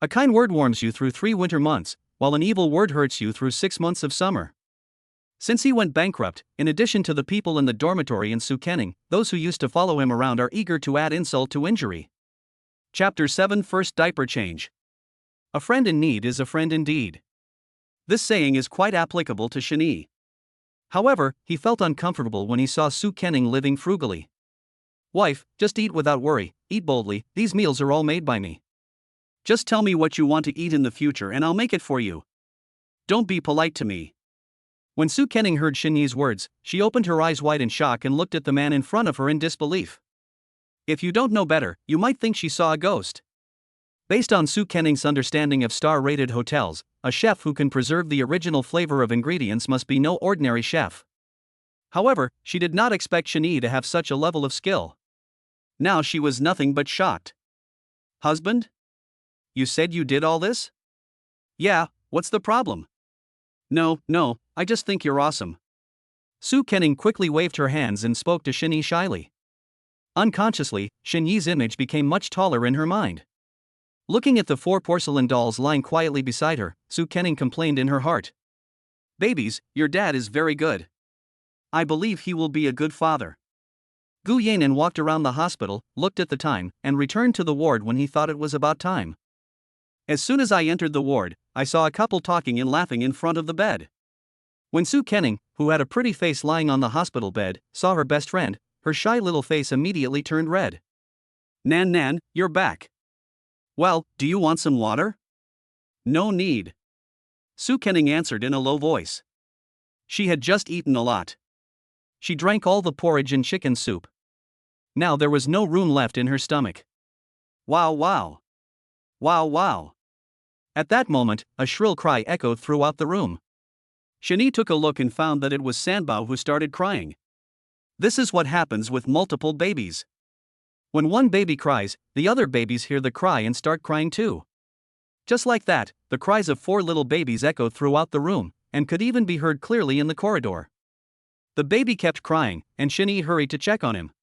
A kind word warms you through 3 winter months, while an evil word hurts you through 6 months of summer. Since he went bankrupt, in addition to the people in the dormitory and Su Kenning, those who used to follow him around are eager to add insult to injury. Chapter 7 First Diaper Change. A friend in need is a friend indeed. This saying is quite applicable to Shani. However, he felt uncomfortable when he saw Su Kenning living frugally. "Wife, just eat without worry, eat boldly, these meals are all made by me. Just tell me what you want to eat in the future and I'll make it for you. Don't be polite to me." When Su Kenning heard Shani's words, she opened her eyes wide in shock and looked at the man in front of her in disbelief. If you don't know better, you might think she saw a ghost. Based on Su Kenning's understanding of star-rated hotels, a chef who can preserve the original flavor of ingredients must be no ordinary chef. However, she did not expect Shani to have such a level of skill. Now she was nothing but shocked. "Husband? You said you did all this?" "Yeah, what's the problem?" No, I just think you're awesome." Su Kenning quickly waved her hands and spoke to Shani shyly. Unconsciously, Shani's image became much taller in her mind. Looking at the 4 porcelain dolls lying quietly beside her, Su Kenning complained in her heart. "Babies, your dad is very good. I believe he will be a good father." Gu Yanan walked around the hospital, looked at the time, and returned to the ward when he thought it was about time. "As soon as I entered the ward, I saw a couple talking and laughing in front of the bed." When Su Kenning, who had a pretty face lying on the hospital bed, saw her best friend, her shy little face immediately turned red. Nan, you're back. Well, do you want some water?" "No need." Su Kenning answered in a low voice. She had just eaten a lot. She drank all the porridge and chicken soup. Now there was no room left in her stomach. Wow wow. Wow wow. At that moment, a shrill cry echoed throughout the room. Shani took a look and found that it was Sanbao who started crying. This is what happens with multiple babies. When one baby cries, the other babies hear the cry and start crying too. Just like that, the cries of 4 little babies echoed throughout the room, and could even be heard clearly in the corridor. The baby kept crying, and Shani hurried to check on him.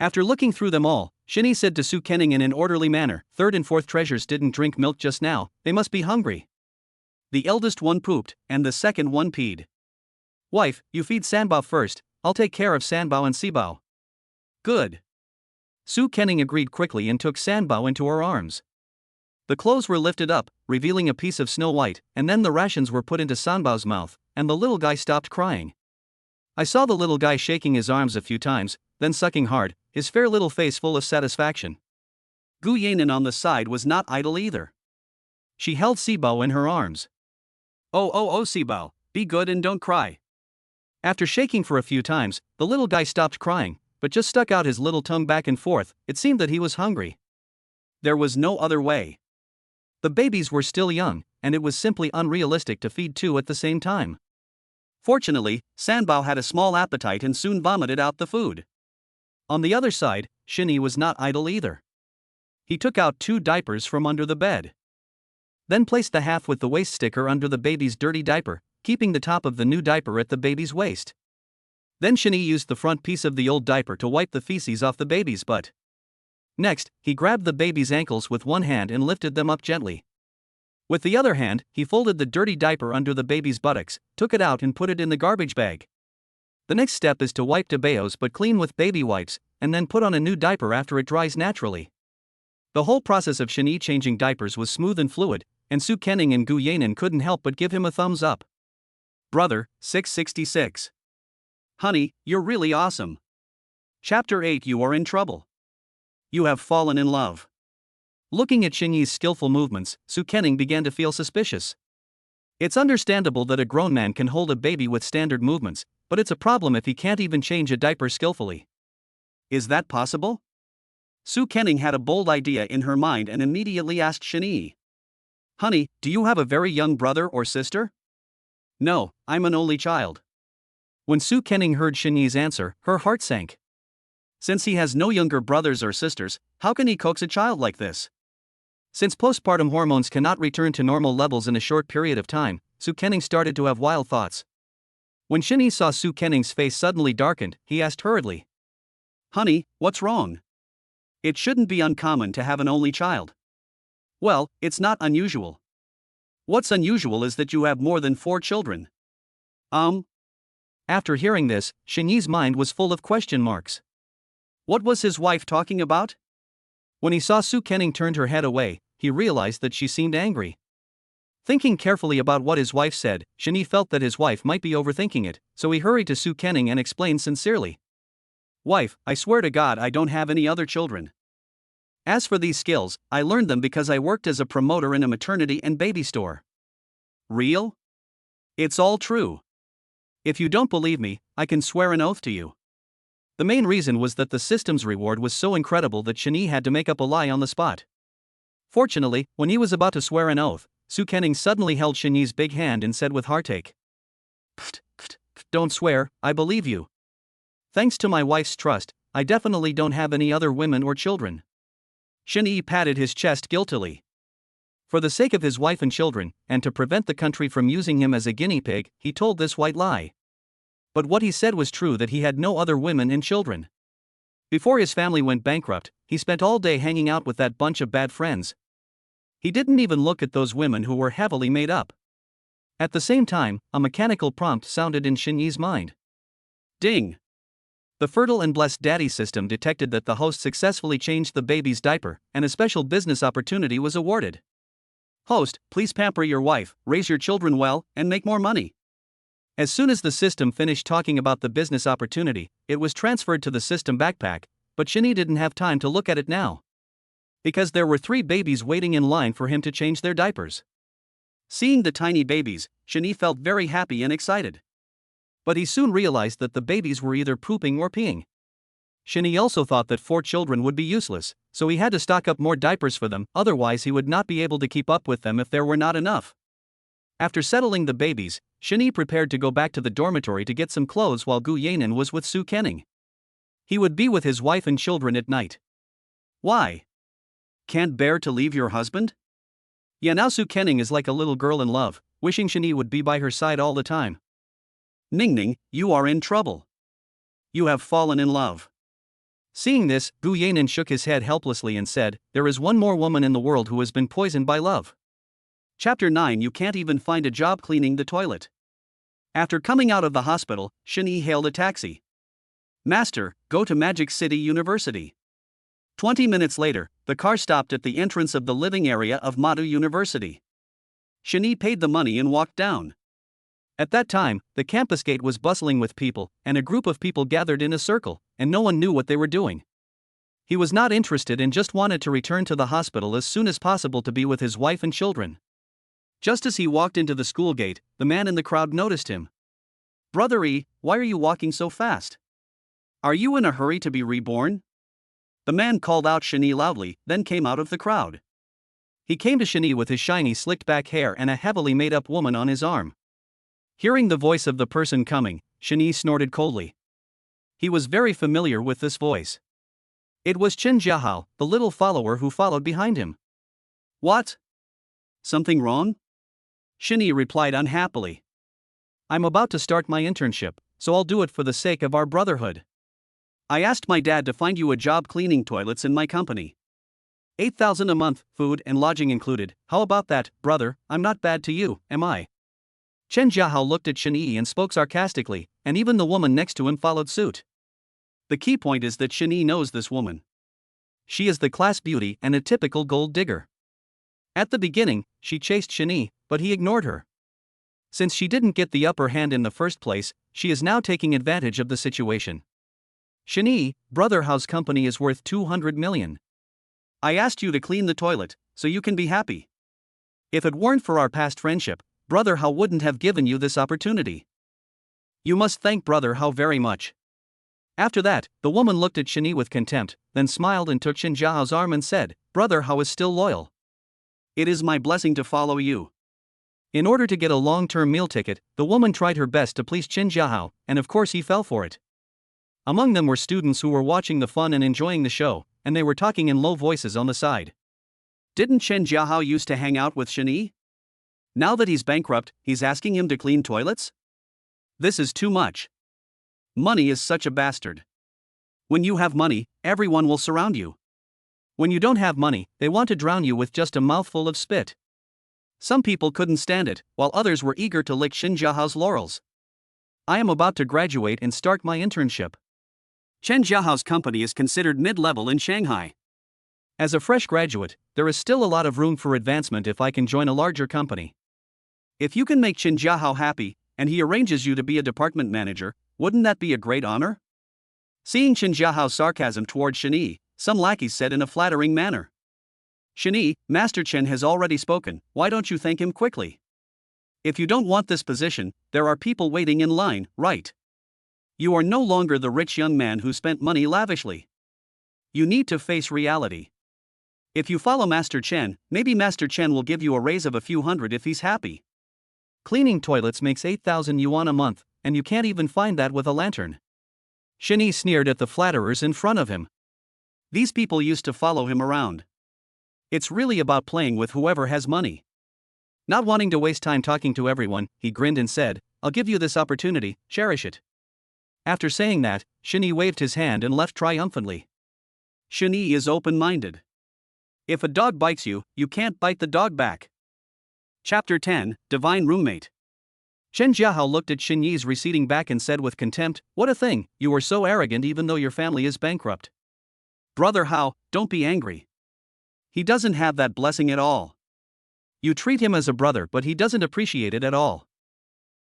After looking through them all, Shani said to Su Kenning in an orderly manner, "3rd and 4th treasures didn't drink milk just now, they must be hungry." The eldest one pooped, and the second one peed. Wife, you feed Sanbao first, I'll take care of Sanbao and Sibao. Good. Su Kenning agreed quickly and took Sanbao into her arms. The clothes were lifted up, revealing a piece of Snow White, and then the rations were put into Sanbao's mouth, and the little guy stopped crying. I saw the little guy shaking his arms a few times, then sucking hard, his fair little face full of satisfaction. Gu Yanin on the side was not idle either. She held Sibao in her arms. Oh, Sibao, be good and don't cry. After shaking for a few times, the little guy stopped crying, but just stuck out his little tongue back and forth. It seemed that he was hungry. There was no other way. The babies were still young, and it was simply unrealistic to feed two at the same time. Fortunately, Sanbao had a small appetite and soon vomited out the food. On the other side, Shinny was not idle either. He took out 2 diapers from under the bed. Then placed the half with the waist sticker under the baby's dirty diaper, keeping the top of the new diaper at the baby's waist. Then Shinny used the front piece of the old diaper to wipe the feces off the baby's butt. Next, he grabbed the baby's ankles with one hand and lifted them up gently. With the other hand, he folded the dirty diaper under the baby's buttocks, took it out and put it in the garbage bag. The next step is to wipe Tabeo's butt clean with baby wipes, and then put on a new diaper after it dries naturally. The whole process of Shinny changing diapers was smooth and fluid, and Su Kenning and Gu Yanin couldn't help but give him a thumbs up. Brother, 666. Honey, you're really awesome. Chapter 8. You are in trouble. You have fallen in love. Looking at Shinyi's skillful movements, Su Kenning began to feel suspicious. It's understandable that a grown man can hold a baby with standard movements, but it's a problem if he can't even change a diaper skillfully. Is that possible? Su Kenning had a bold idea in her mind and immediately asked Shinyi. Honey, do you have a very young brother or sister? No, I'm an only child. When Su Kenning heard Shinyi's answer, her heart sank. Since he has no younger brothers or sisters, how can he coax a child like this? Since postpartum hormones cannot return to normal levels in a short period of time, Su Kenning started to have wild thoughts. When Shinyi saw Su Kenning's face suddenly darkened, he asked hurriedly. Honey, what's wrong? It shouldn't be uncommon to have an only child. Well, it's not unusual. What's unusual is that you have more than 4 children. After hearing this, Shinyi's mind was full of question marks. What was his wife talking about? When he saw Su Kenning turned her head away, he realized that she seemed angry. Thinking carefully about what his wife said, Shinyi felt that his wife might be overthinking it, so he hurried to Su Kenning and explained sincerely. Wife, I swear to God I don't have any other children. As for these skills, I learned them because I worked as a promoter in a maternity and baby store. Real? It's all true. If you don't believe me, I can swear an oath to you. The main reason was that the system's reward was so incredible that Shinyi had to make up a lie on the spot. Fortunately, when he was about to swear an oath, Su Kenning suddenly held Shinyi's big hand and said with heartache. Don't swear, I believe you. Thanks to my wife's trust, I definitely don't have any other women or children. Shinyi patted his chest guiltily. For the sake of his wife and children, and to prevent the country from using him as a guinea pig, he told this white lie. But what he said was true, that he had no other women and children. Before his family went bankrupt, he spent all day hanging out with that bunch of bad friends. He didn't even look at those women who were heavily made up. At the same time, a mechanical prompt sounded in Shinyi's mind. Ding! The Fertile and Blessed Daddy system detected that the host successfully changed the baby's diaper, and a special business opportunity was awarded. Host, please pamper your wife, raise your children well, and make more money. As soon as the system finished talking about the business opportunity, it was transferred to the system backpack, but Shinyi didn't have time to look at it now. Because there were 3 babies waiting in line for him to change their diapers. Seeing the tiny babies, Shinyi felt very happy and excited. But he soon realized that the babies were either pooping or peeing. Shinyi also thought that 4 children would be useless, so he had to stock up more diapers for them, otherwise he would not be able to keep up with them if there were not enough. After settling the babies, Shinyi prepared to go back to the dormitory to get some clothes while Gu Yanin was with Su Kenning. He would be with his wife and children at night. Why? Can't bear to leave your husband? Yeah, now Su Kenning is like a little girl in love, wishing Shinyi would be by her side all the time. Ningning, you are in trouble. You have fallen in love. Seeing this, Gu Yanin shook his head helplessly and said, there is one more woman in the world who has been poisoned by love. Chapter 9. You can't even find a job cleaning the toilet. After coming out of the hospital, Shani hailed a taxi. Master, go to Magic City University. 20 minutes later, the car stopped at the entrance of the living area of Madhu University. Shani paid the money and walked down. At that time, the campus gate was bustling with people, and a group of people gathered in a circle, and no one knew what they were doing. He was not interested and just wanted to return to the hospital as soon as possible to be with his wife and children. Just as he walked into the school gate, the man in the crowd noticed him. Brother E, why are you walking so fast? Are you in a hurry to be reborn? The man called out Shani loudly, then came out of the crowd. He came to Shani with his shiny slicked back hair and a heavily made up woman on his arm. Hearing the voice of the person coming, Shani snorted coldly. He was very familiar with this voice. It was Chen Jiahao, the little follower who followed behind him. What? Something wrong? Shani replied unhappily. I'm about to start my internship, so I'll do it for the sake of our brotherhood. I asked my dad to find you a job cleaning toilets in my company. 8,000 a month, food and lodging included. How about that, brother? I'm not bad to you, am I? Chen Jiahao looked at Shani and spoke sarcastically, and even the woman next to him followed suit. The key point is that Shani knows this woman. She is the class beauty and a typical gold digger. At the beginning, she chased Shani, but he ignored her. Since she didn't get the upper hand in the first place, she is now taking advantage of the situation. Shani, Brother Hao's company is worth 200 million. I asked you to clean the toilet, so you can be happy. If it weren't for our past friendship, Brother Hao wouldn't have given you this opportunity. You must thank Brother Hao very much. After that, the woman looked at Shani with contempt, then smiled and took Chen Jiahao's arm and said, Brother Hao is still loyal. It is my blessing to follow you. In order to get a long-term meal ticket, the woman tried her best to please Chen Jiahao, and of course he fell for it. Among them were students who were watching the fun and enjoying the show, and they were talking in low voices on the side. Didn't Chen Jiahao used to hang out with Shani? Now that he's bankrupt, he's asking him to clean toilets? This is too much. Money is such a bastard. When you have money, everyone will surround you. When you don't have money, they want to drown you with just a mouthful of spit. Some people couldn't stand it, while others were eager to lick Chen Jiahao's laurels. I am about to graduate and start my internship. Chen Jiahao's company is considered mid-level in Shanghai. As a fresh graduate, there is still a lot of room for advancement if I can join a larger company. If you can make Chen Jiahao happy, and he arranges you to be a department manager, wouldn't that be a great honor? Seeing Chen Jiahao's sarcasm toward Shani, some lackeys said in a flattering manner. Shani, Master Chen has already spoken, why don't you thank him quickly? If you don't want this position, there are people waiting in line, right? You are no longer the rich young man who spent money lavishly. You need to face reality. If you follow Master Chen, maybe Master Chen will give you a raise of a few hundred if he's happy. Cleaning toilets makes 8,000 yuan a month, and you can't even find that with a lantern. Shani sneered at the flatterers in front of him. These people used to follow him around. It's really about playing with whoever has money. Not wanting to waste time talking to everyone, he grinned and said, I'll give you this opportunity, cherish it. After saying that, Shani waved his hand and left triumphantly. Shani is open-minded. If a dog bites you, you can't bite the dog back. Chapter 10, Divine Roommate. Chen Jiahao looked at Xin Yi's receding back and said with contempt, What a thing, you are so arrogant even though your family is bankrupt. Brother Hao, don't be angry. He doesn't have that blessing at all. You treat him as a brother but he doesn't appreciate it at all.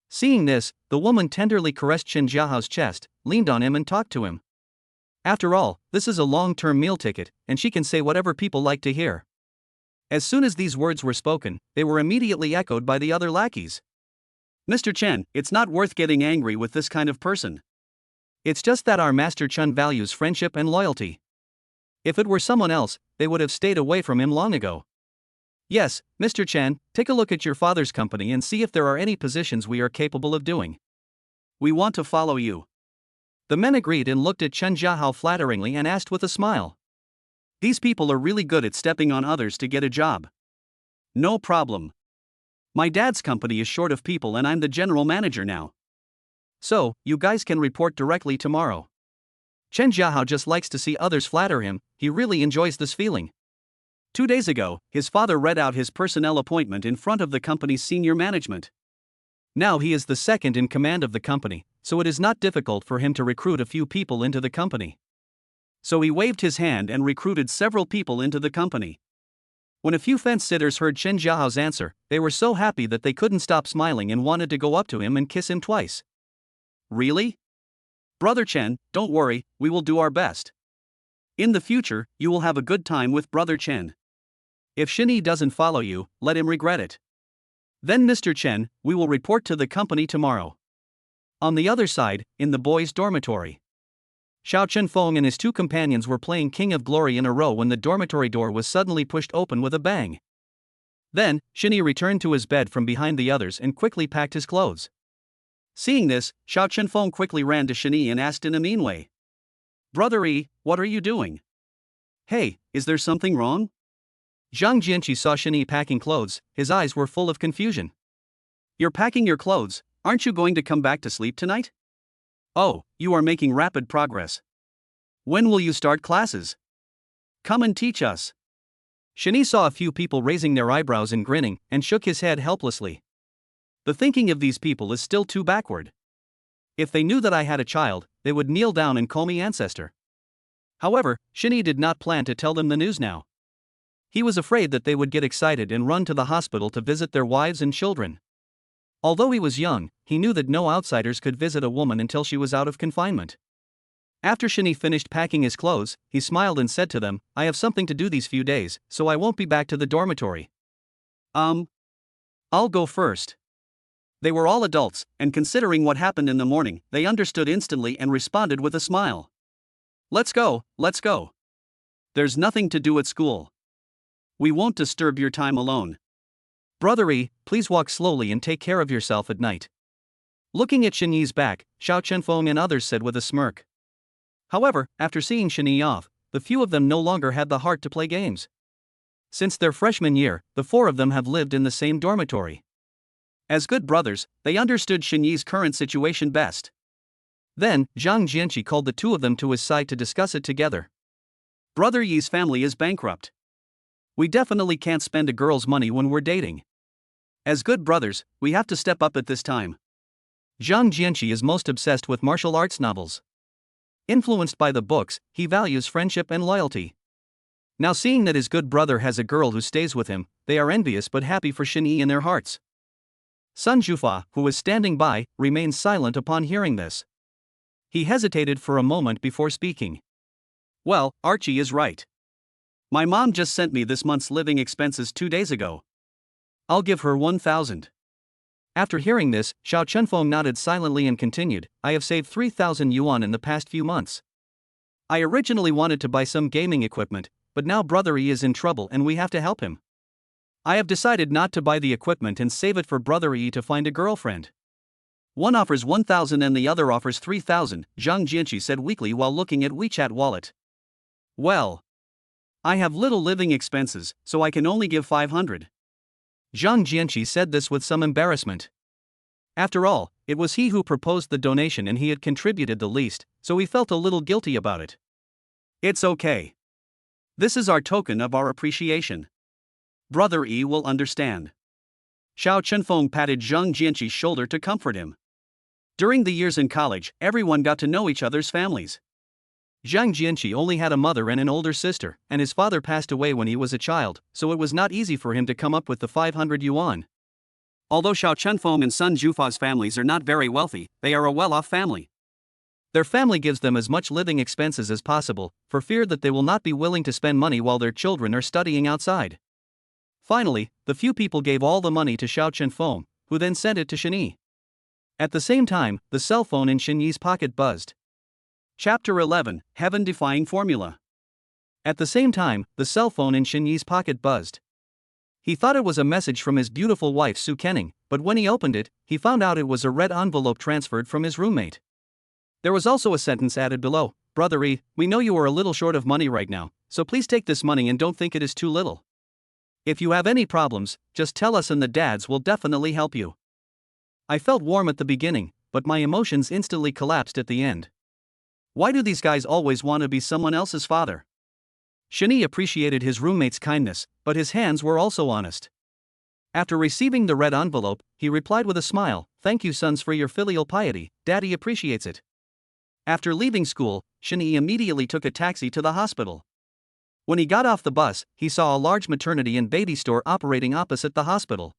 Seeing this, the woman tenderly caressed Chen Jiahao's chest, leaned on him and talked to him. After all, this is a long-term meal ticket, and she can say whatever people like to hear. As soon as these words were spoken, they were immediately echoed by the other lackeys. Mr. Chen, it's not worth getting angry with this kind of person. It's just that our Master Chen values friendship and loyalty. If it were someone else, they would have stayed away from him long ago. Yes, Mr. Chen, take a look at your father's company and see if there are any positions we are capable of doing. We want to follow you. The men agreed and looked at Chen Jiahao flatteringly and asked with a smile. These people are really good at stepping on others to get a job. No problem. My dad's company is short of people and I'm the general manager now. So, you guys can report directly tomorrow. Chen Jiahao just likes to see others flatter him, he really enjoys this feeling. 2 days ago, his father read out his personnel appointment in front of the company's senior management. Now he is the second in command of the company, so it is not difficult for him to recruit a few people into the company. So he waved his hand and recruited several people into the company. When a few fence sitters heard Chen Jiao's answer, they were so happy that they couldn't stop smiling and wanted to go up to him and kiss him twice. Really? Brother Chen, don't worry, we will do our best. In the future, you will have a good time with Brother Chen. If Shinyi doesn't follow you, let him regret it. Then Mr. Chen, we will report to the company tomorrow. On the other side, in the boys' dormitory, Xiao Chenfeng and his two companions were playing King of Glory in a row when the dormitory door was suddenly pushed open with a bang. Then, Shinyi returned to his bed from behind the others and quickly packed his clothes. Seeing this, Xiao Chenfeng quickly ran to Shinyi and asked in a mean way, "Brother Yi, what are you doing? Hey, is there something wrong?" Zhang Jianqi saw Shinyi packing clothes, his eyes were full of confusion. "You're packing your clothes, aren't you going to come back to sleep tonight? Oh, you are making rapid progress. When will you start classes? Come and teach us." Shinyi saw a few people raising their eyebrows and grinning, and shook his head helplessly. The thinking of these people is still too backward. If they knew that I had a child, they would kneel down and call me ancestor. However, Shinyi did not plan to tell them the news now. He was afraid that they would get excited and run to the hospital to visit their wives and children. Although he was young, he knew that no outsiders could visit a woman until she was out of confinement. After Shinyi finished packing his clothes, he smiled and said to them, "I have something to do these few days, so I won't be back to the dormitory." I'll go first. They were all adults, and considering what happened in the morning, they understood instantly and responded with a smile. Let's go, let's go. There's nothing to do at school. We won't disturb your time alone. Brother Yi, please walk slowly and take care of yourself at night. Looking at Shinyi's back, Xiao Chenfeng and others said with a smirk. However, after seeing Shinyi off, the few of them no longer had the heart to play games. Since their freshman year, the four of them have lived in the same dormitory. As good brothers, they understood Shinyi's current situation best. Then, Zhang Jianqi called the two of them to his side to discuss it together. Brother Yi's family is bankrupt. We definitely can't spend a girl's money when we're dating. As good brothers, we have to step up at this time. Zhang Jianqi is most obsessed with martial arts novels. Influenced by the books, he values friendship and loyalty. Now seeing that his good brother has a girl who stays with him, they are envious but happy for Shinyi in their hearts. Sun Jufa, who was standing by, remained silent upon hearing this. He hesitated for a moment before speaking. Well, Archie is right. My mom just sent me this month's living expenses 2 days ago. I'll give her 1,000. After hearing this, Xiao Chenfeng nodded silently and continued, I have saved 3,000 yuan in the past few months. I originally wanted to buy some gaming equipment, but now Brother Yi is in trouble and we have to help him. I have decided not to buy the equipment and save it for Brother Yi to find a girlfriend. One offers 1,000 and the other offers 3,000, Zhang Jianqi said weakly while looking at WeChat wallet. Well, I have little living expenses, so I can only give 500. Zhang Jianqi said this with some embarrassment. After all, it was he who proposed the donation and he had contributed the least, so he felt a little guilty about it. It's okay. This is our token of our appreciation. Brother Yi will understand. Xiao Chenfeng patted Zhang Jianqi's shoulder to comfort him. During the years in college, everyone got to know each other's families. Zhang Jianqi only had a mother and an older sister, and his father passed away when he was a child, so it was not easy for him to come up with the 500 yuan. Although Xiao Chenfeng and Sun Jufa's families are not very wealthy, they are a well-off family. Their family gives them as much living expenses as possible, for fear that they will not be willing to spend money while their children are studying outside. Finally, the few people gave all the money to Xiao Chenfeng, who then sent it to Shinyi. At the same time, the cell phone in Shinyi's pocket buzzed. Chapter 11, Heaven-Defying Formula. At the same time, the cell phone in Shinyi's pocket buzzed. He thought it was a message from his beautiful wife Su Kenning, but when he opened it, he found out it was a red envelope transferred from his roommate. There was also a sentence added below, Brother Yi, we know you are a little short of money right now, so please take this money and don't think it is too little. If you have any problems, just tell us and the dads will definitely help you. I felt warm at the beginning, but my emotions instantly collapsed at the end. Why do these guys always want to be someone else's father? Shani appreciated his roommate's kindness, but his hands were also honest. After receiving the red envelope, he replied with a smile, "Thank you, sons, for your filial piety. Daddy appreciates it." After leaving school, Shani immediately took a taxi to the hospital. When he got off the bus, he saw a large maternity and baby store operating opposite the hospital.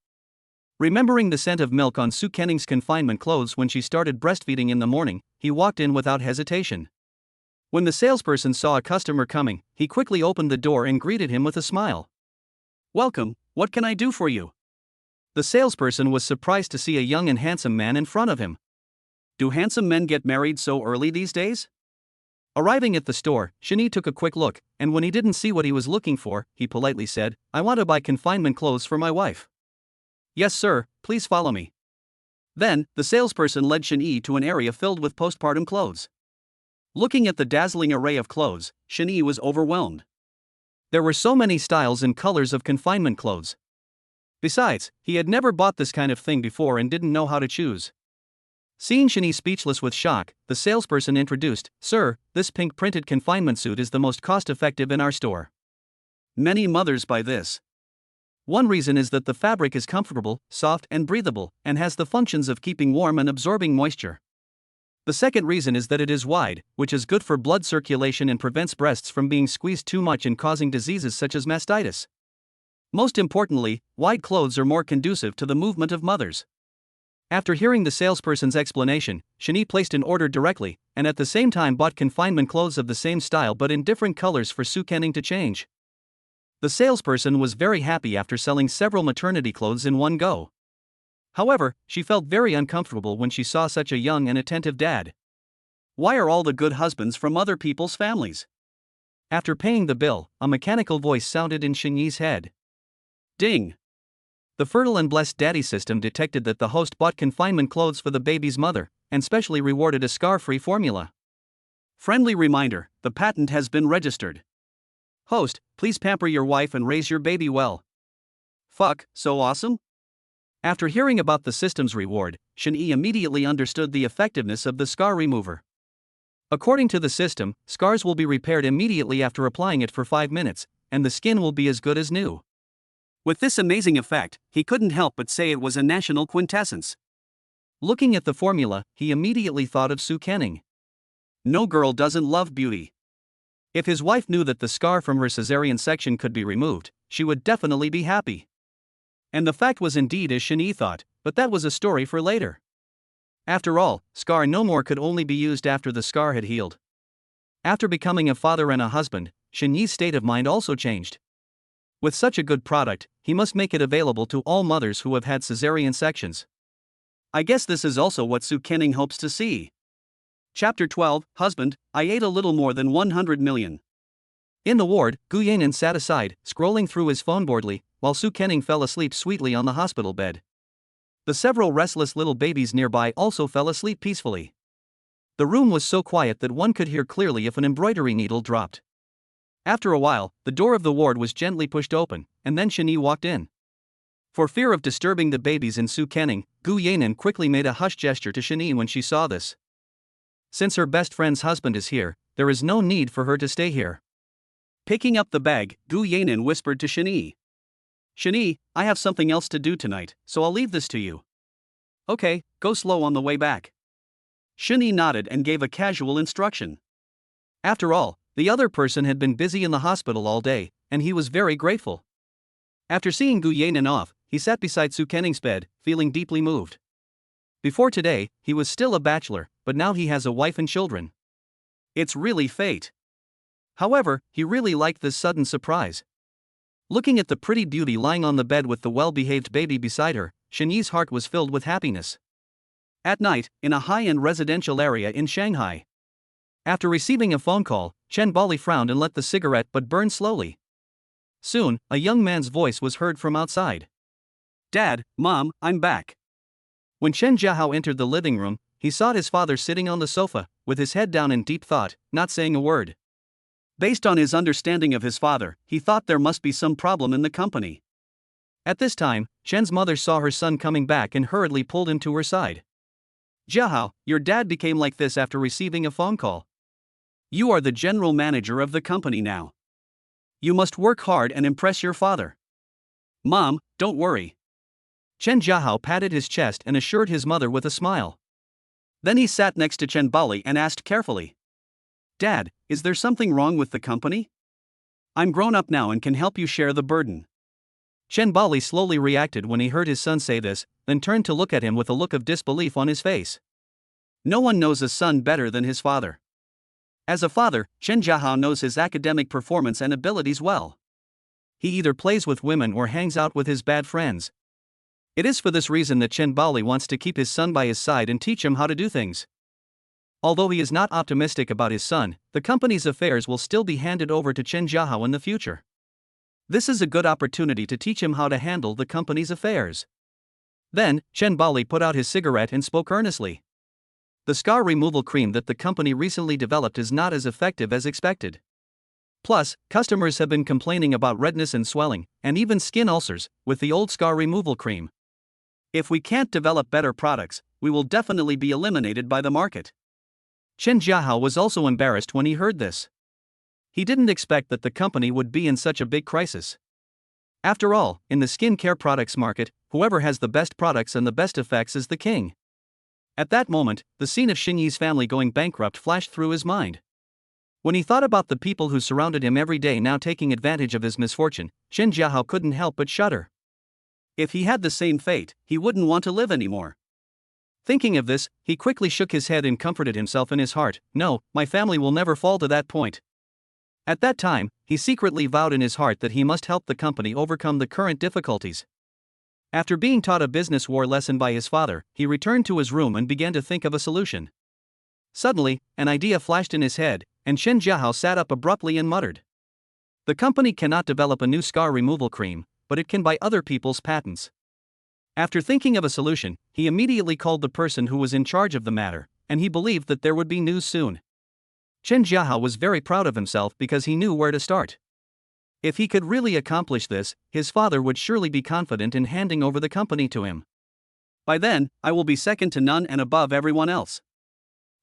Remembering the scent of milk on Soo Kenning's confinement clothes when she started breastfeeding in the morning, he walked in without hesitation. When the salesperson saw a customer coming, he quickly opened the door and greeted him with a smile. "Welcome, what can I do for you?" The salesperson was surprised to see a young and handsome man in front of him. Do handsome men get married so early these days? Arriving at the store, Shani took a quick look, and when he didn't see what he was looking for, he politely said, "I want to buy confinement clothes for my wife." "Yes, sir, please follow me." Then, the salesperson led Shani to an area filled with postpartum clothes. Looking at the dazzling array of clothes, Shani was overwhelmed. There were so many styles and colors of confinement clothes. Besides, he had never bought this kind of thing before and didn't know how to choose. Seeing Shani speechless with shock, the salesperson introduced, "Sir, this pink printed confinement suit is the most cost-effective in our store. Many mothers buy this. One reason is that the fabric is comfortable, soft and breathable, and has the functions of keeping warm and absorbing moisture. The second reason is that it is wide, which is good for blood circulation and prevents breasts from being squeezed too much and causing diseases such as mastitis. Most importantly, wide clothes are more conducive to the movement of mothers." After hearing the salesperson's explanation, Shani placed an order directly, and at the same time bought confinement clothes of the same style but in different colors for Soo Kenning to change. The salesperson was very happy after selling several maternity clothes in one go. However, she felt very uncomfortable when she saw such a young and attentive dad. Why are all the good husbands from other people's families? After paying the bill, a mechanical voice sounded in Shani's head. Ding! The Fertile and Blessed Daddy system detected that the host bought confinement clothes for the baby's mother, and specially rewarded a scar-free formula. Friendly reminder, the patent has been registered. Host, please pamper your wife and raise your baby well. Fuck, so awesome? After hearing about the system's reward, Shani immediately understood the effectiveness of the scar remover. According to the system, scars will be repaired immediately after applying it for 5 minutes, and the skin will be as good as new. With this amazing effect, he couldn't help but say it was a national quintessence. Looking at the formula, he immediately thought of Soo Kenning. No girl doesn't love beauty. If his wife knew that the scar from her cesarean section could be removed, she would definitely be happy. And the fact was indeed as Shani thought, but that was a story for later. After all, scar no more could only be used after the scar had healed. After becoming a father and a husband, Shani's state of mind also changed. With such a good product, he must make it available to all mothers who have had cesarean sections. I guess this is also what Soo Kenning hopes to see. Chapter 12, Husband, I ate a little more than 100 million. In the ward, Gu Yanin sat aside, scrolling through his phone boredly, while Soo Kenning fell asleep sweetly on the hospital bed. The several restless little babies nearby also fell asleep peacefully. The room was so quiet that one could hear clearly if an embroidery needle dropped. After a while, the door of the ward was gently pushed open, and then Shani walked in. For fear of disturbing the babies in Soo Kenning, Gu Yanin quickly made a hush gesture to Shani when she saw this. Since her best friend's husband is here, there is no need for her to stay here. Picking up the bag, Gu Yanin whispered to Shani. Shani, I have something else to do tonight, so I'll leave this to you. Okay, go slow on the way back. Shani nodded and gave a casual instruction. After all, the other person had been busy in the hospital all day, and he was very grateful. After seeing Gu Yanin off, he sat beside Soo Kenning's bed, feeling deeply moved. Before today, he was still a bachelor, but now he has a wife and children. It's really fate. However, he really liked this sudden surprise. Looking at the pretty beauty lying on the bed with the well-behaved baby beside her, Shani's heart was filled with happiness. At night, in a high-end residential area in Shanghai. After receiving a phone call, Chen Bali frowned and let the cigarette but burn slowly. Soon, a young man's voice was heard from outside. Dad, Mom, I'm back. When Chen Jiahao entered the living room, he saw his father sitting on the sofa, with his head down in deep thought, not saying a word. Based on his understanding of his father, he thought there must be some problem in the company. At this time, Chen's mother saw her son coming back and hurriedly pulled him to her side. Jiahao, your dad became like this after receiving a phone call. You are the general manager of the company now. You must work hard and impress your father. Mom, don't worry. Chen Jiahao patted his chest and assured his mother with a smile. Then he sat next to Chen Bali and asked carefully, Dad, is there something wrong with the company? I'm grown up now and can help you share the burden. Chen Bali slowly reacted when he heard his son say this, then turned to look at him with a look of disbelief on his face. No one knows a son better than his father. As a father, Chen Jiahao knows his academic performance and abilities well. He either plays with women or hangs out with his bad friends. It is for this reason that Chen Bali wants to keep his son by his side and teach him how to do things. Although he is not optimistic about his son, the company's affairs will still be handed over to Chen Jiahao in the future. This is a good opportunity to teach him how to handle the company's affairs. Then, Chen Bali put out his cigarette and spoke earnestly. The scar removal cream that the company recently developed is not as effective as expected. Plus, customers have been complaining about redness and swelling, and even skin ulcers, with the old scar removal cream. If we can't develop better products, we will definitely be eliminated by the market. Chen Jiahao was also embarrassed when he heard this. He didn't expect that the company would be in such a big crisis. After all, in the skincare products market, whoever has the best products and the best effects is the king. At that moment, the scene of Xinyi's family going bankrupt flashed through his mind. When he thought about the people who surrounded him every day now taking advantage of his misfortune, Chen Jiahao couldn't help but shudder. If he had the same fate, he wouldn't want to live anymore. Thinking of this, he quickly shook his head and comforted himself in his heart, no, my family will never fall to that point. At that time, he secretly vowed in his heart that he must help the company overcome the current difficulties. After being taught a business war lesson by his father, he returned to his room and began to think of a solution. Suddenly, an idea flashed in his head, and Chen Jiahao sat up abruptly and muttered. The company cannot develop a new scar removal cream, but it can buy other people's patents. After thinking of a solution, he immediately called the person who was in charge of the matter, and he believed that there would be news soon. Chen Jiahao was very proud of himself because he knew where to start. If he could really accomplish this, his father would surely be confident in handing over the company to him. By then, I will be second to none and above everyone else.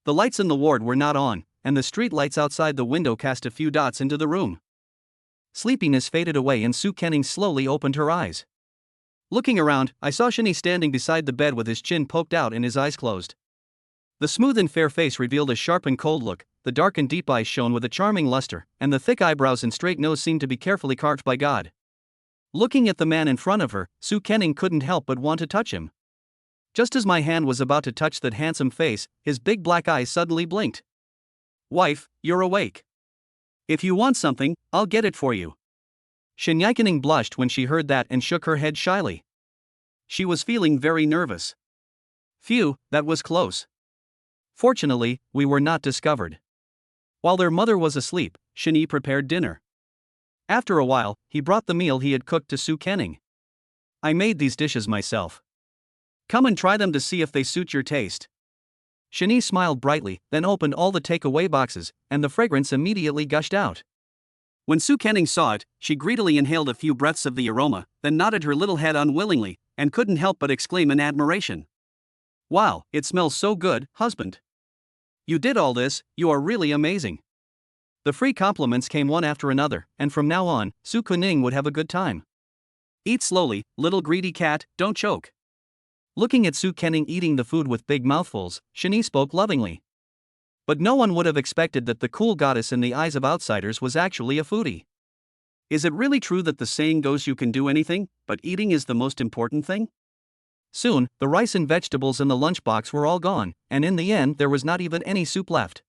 The lights in the ward were not on, and the street lights outside the window cast a few dots into the room. Sleepiness faded away and Su Kenning slowly opened her eyes. Looking around, I saw Xinyi standing beside the bed with his chin poked out and his eyes closed. The smooth and fair face revealed a sharp and cold look, the dark and deep eyes shone with a charming luster, and the thick eyebrows and straight nose seemed to be carefully carved by God. Looking at the man in front of her, Su Kenning couldn't help but want to touch him. Just as my hand was about to touch that handsome face, his big black eyes suddenly blinked. Wife, you're awake. If you want something, I'll get it for you. Xinyi Kenning blushed when she heard that and shook her head shyly. She was feeling very nervous. Phew, that was close. Fortunately, we were not discovered. While their mother was asleep, Xinyi prepared dinner. After a while, he brought the meal he had cooked to Su Kenning. I made these dishes myself. Come and try them to see if they suit your taste. Xinyi smiled brightly, then opened all the takeaway boxes, and the fragrance immediately gushed out. When Su Kenning saw it, she greedily inhaled a few breaths of the aroma, then nodded her little head unwillingly, and couldn't help but exclaim in admiration. Wow, it smells so good, husband. You did all this, you are really amazing. The free compliments came one after another, and from now on, Su Kenning would have a good time. Eat slowly, little greedy cat, don't choke. Looking at Su Kenning eating the food with big mouthfuls, Xinyi spoke lovingly. But no one would have expected that the cool goddess in the eyes of outsiders was actually a foodie. Is it really true that the saying goes you can do anything, but eating is the most important thing? Soon, the rice and vegetables in the lunchbox were all gone, and in the end there was not even any soup left.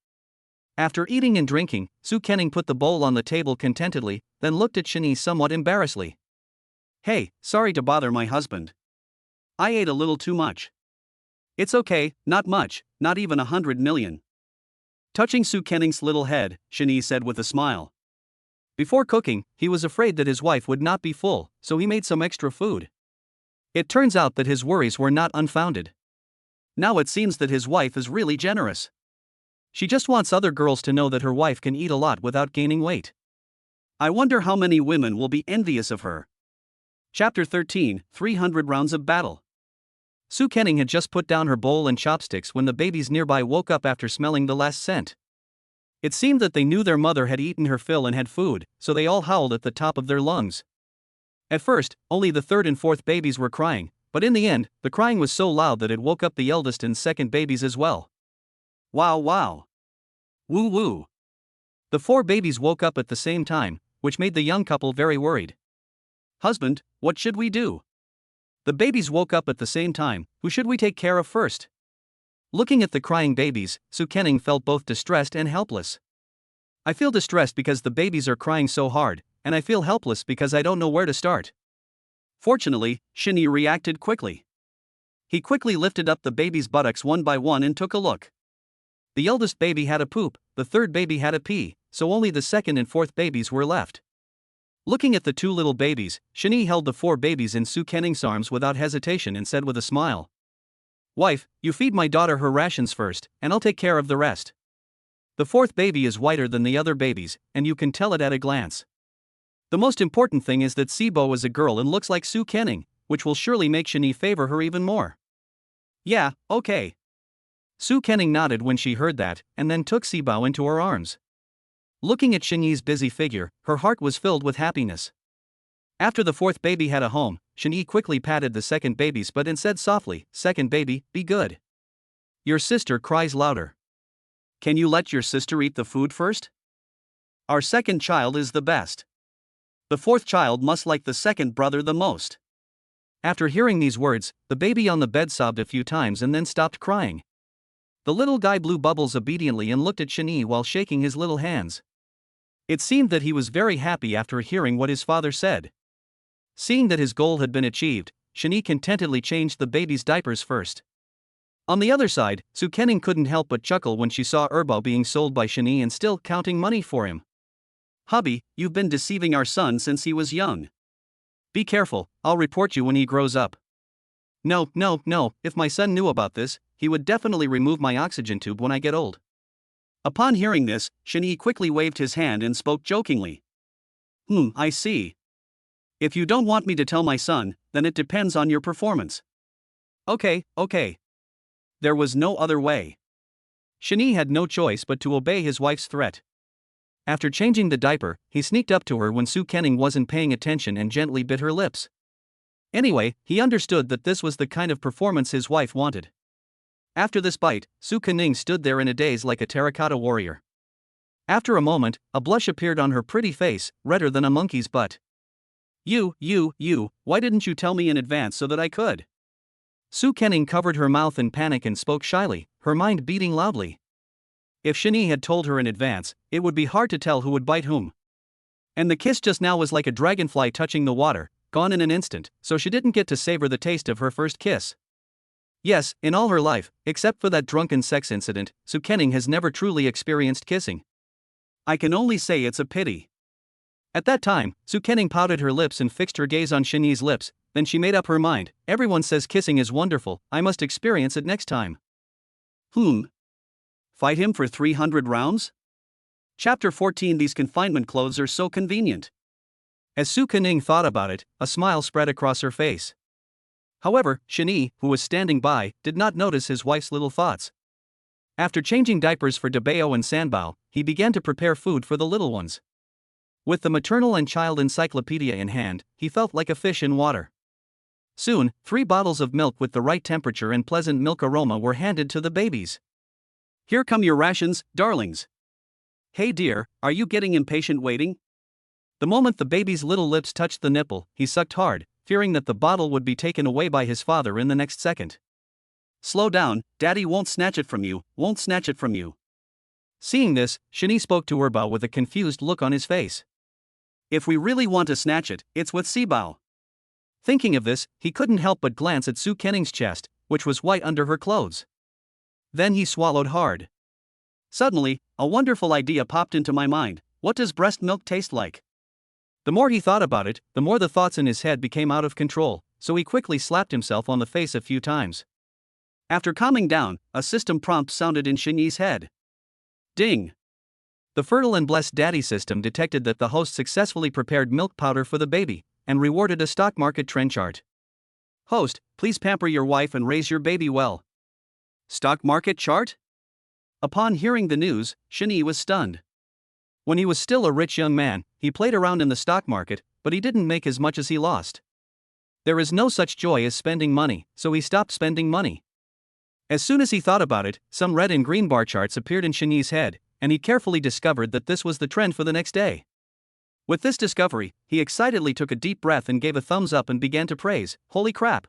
After eating and drinking, Su Kenning put the bowl on the table contentedly, then looked at Xinyi somewhat embarrassedly. Hey, sorry to bother my husband. I ate a little too much. It's okay, not much, not even 100 million. Touching Su Kenning's little head, Xinyi said with a smile. Before cooking, he was afraid that his wife would not be full, so he made some extra food. It turns out that his worries were not unfounded. Now it seems that his wife is really generous. She just wants other girls to know that her wife can eat a lot without gaining weight. I wonder how many women will be envious of her. Chapter 13, 300 Rounds of Battle. Su Kenning had just put down her bowl and chopsticks when the babies nearby woke up after smelling the last scent. It seemed that they knew their mother had eaten her fill and had food, so they all howled at the top of their lungs. At first, only the third and fourth babies were crying, but in the end, the crying was so loud that it woke up the eldest and second babies as well. Wow wow. Woo woo. The four babies woke up at the same time, which made the young couple very worried. Husband, what should we do? The babies woke up at the same time, who should we take care of first? Looking at the crying babies, Su Kening felt both distressed and helpless. I feel distressed because the babies are crying so hard, and I feel helpless because I don't know where to start. Fortunately, Shin Yi reacted quickly. He quickly lifted up the babies' buttocks one by one and took a look. The eldest baby had a poop, the third baby had a pee, so only the second and fourth babies were left. Looking at the two little babies, Shin Yi held the four babies in Su Kening's arms without hesitation and said with a smile, "Wife, you feed my daughter her rations first, and I'll take care of the rest." The fourth baby is whiter than the other babies, and you can tell it at a glance. The most important thing is that Sibo is a girl and looks like Su Kening, which will surely make Shin Yi favor her even more. Yeah, okay. Su Kening nodded when she heard that, and then took Sibo into her arms. Looking at Shin Yi's busy figure, her heart was filled with happiness. After the fourth baby had a home, Shin Yi quickly patted the second baby's butt and said softly, "Second baby, be good. Your sister cries louder. Can you let your sister eat the food first? Our second child is the best. The fourth child must like the second brother the most." After hearing these words, the baby on the bed sobbed a few times and then stopped crying. The little guy blew bubbles obediently and looked at Shin Yi while shaking his little hands. It seemed that he was very happy after hearing what his father said. Seeing that his goal had been achieved, Shin Yi contentedly changed the baby's diapers first. On the other side, Su Kening couldn't help but chuckle when she saw Erbo being sold by Shin Yi and still counting money for him. "Hubby, you've been deceiving our son since he was young. Be careful, I'll report you when he grows up." No, if my son knew about this, he would definitely remove my oxygen tube when I get old." Upon hearing this, Shin Yi quickly waved his hand and spoke jokingly. I see. If you don't want me to tell my son, then it depends on your performance." Okay. There was no other way. Shin Yi had no choice but to obey his wife's threat. After changing the diaper, he sneaked up to her when Su Kening wasn't paying attention and gently bit her lips. Anyway, he understood that this was the kind of performance his wife wanted. After this bite, Su Kening stood there in a daze like a terracotta warrior. After a moment, a blush appeared on her pretty face, redder than a monkey's butt. You, why didn't you tell me in advance so that I could?" Su Kening covered her mouth in panic and spoke shyly, her mind beating loudly. If Shin Yi had told her in advance, it would be hard to tell who would bite whom. And the kiss just now was like a dragonfly touching the water, gone in an instant, so she didn't get to savor the taste of her first kiss. Yes, in all her life, except for that drunken sex incident, Su Kening has never truly experienced kissing. I can only say it's a pity. At that time, Su Kening pouted her lips and fixed her gaze on Shin Yi's lips, then she made up her mind, everyone says kissing is wonderful, I must experience it next time. Fight him for 300 rounds? Chapter 14. These confinement clothes are so convenient. As Su Kening thought about it, a smile spread across her face. However, Shin Yi, who was standing by, did not notice his wife's little thoughts. After changing diapers for Dabeo and Sanbao, he began to prepare food for the little ones. With the maternal and child encyclopedia in hand, he felt like a fish in water. Soon, 3 bottles of milk with the right temperature and pleasant milk aroma were handed to the babies. "Here come your rations, darlings. Hey dear, are you getting impatient waiting?" The moment the baby's little lips touched the nipple, he sucked hard, fearing that the bottle would be taken away by his father in the next second. "Slow down, Daddy won't snatch it from you. Seeing this, Shin Yi spoke to Erbao with a confused look on his face. "If we really want to snatch it, it's with Sibao." Thinking of this, he couldn't help but glance at Su Kening's chest, which was white under her clothes. Then he swallowed hard. Suddenly, a wonderful idea popped into my mind. What does breast milk taste like? The more he thought about it, the more the thoughts in his head became out of control, so he quickly slapped himself on the face a few times. After calming down, a system prompt sounded in Shin Yi's head. Ding! The Fertile and Blessed Daddy system detected that the host successfully prepared milk powder for the baby, and rewarded a stock market trend chart. Host, please pamper your wife and raise your baby well. Stock market chart? Upon hearing the news, Shinee was stunned. When he was still a rich young man, he played around in the stock market, but he didn't make as much as he lost. There is no such joy as spending money, so he stopped spending money. As soon as he thought about it, some red and green bar charts appeared in Shinee's head, and he carefully discovered that this was the trend for the next day. With this discovery, he excitedly took a deep breath and gave a thumbs up and began to praise, "Holy crap!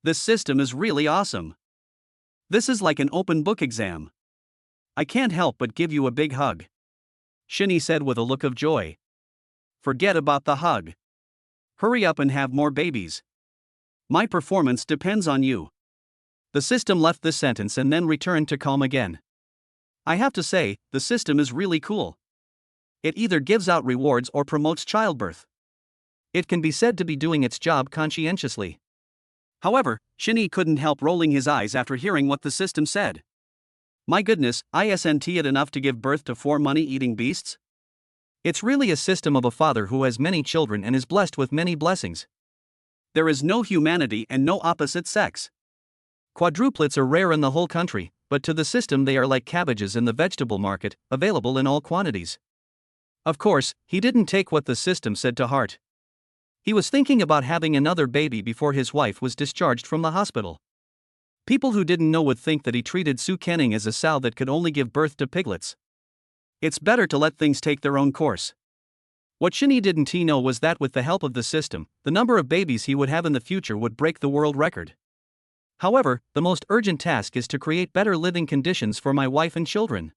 This system is really awesome. This is like an open book exam. I can't help but give you a big hug," Shinee said with a look of joy. "Forget about the hug. Hurry up and have more babies. My performance depends on you." The system left this sentence and then returned to calm again. I have to say, the system is really cool. It either gives out rewards or promotes childbirth. It can be said to be doing its job conscientiously. However, Shinee couldn't help rolling his eyes after hearing what the system said. My goodness, isn't it enough to give birth to 4 money-eating beasts? It's really a system of a father who has many children and is blessed with many blessings. There is no humanity and no opposite sex. Quadruplets are rare in the whole country, but to the system they are like cabbages in the vegetable market, available in all quantities. Of course, he didn't take what the system said to heart. He was thinking about having another baby before his wife was discharged from the hospital. People who didn't know would think that he treated Sue Kenning as a sow that could only give birth to piglets. It's better to let things take their own course. What Shinee didn't know was that with the help of the system, the number of babies he would have in the future would break the world record. However, the most urgent task is to create better living conditions for my wife and children.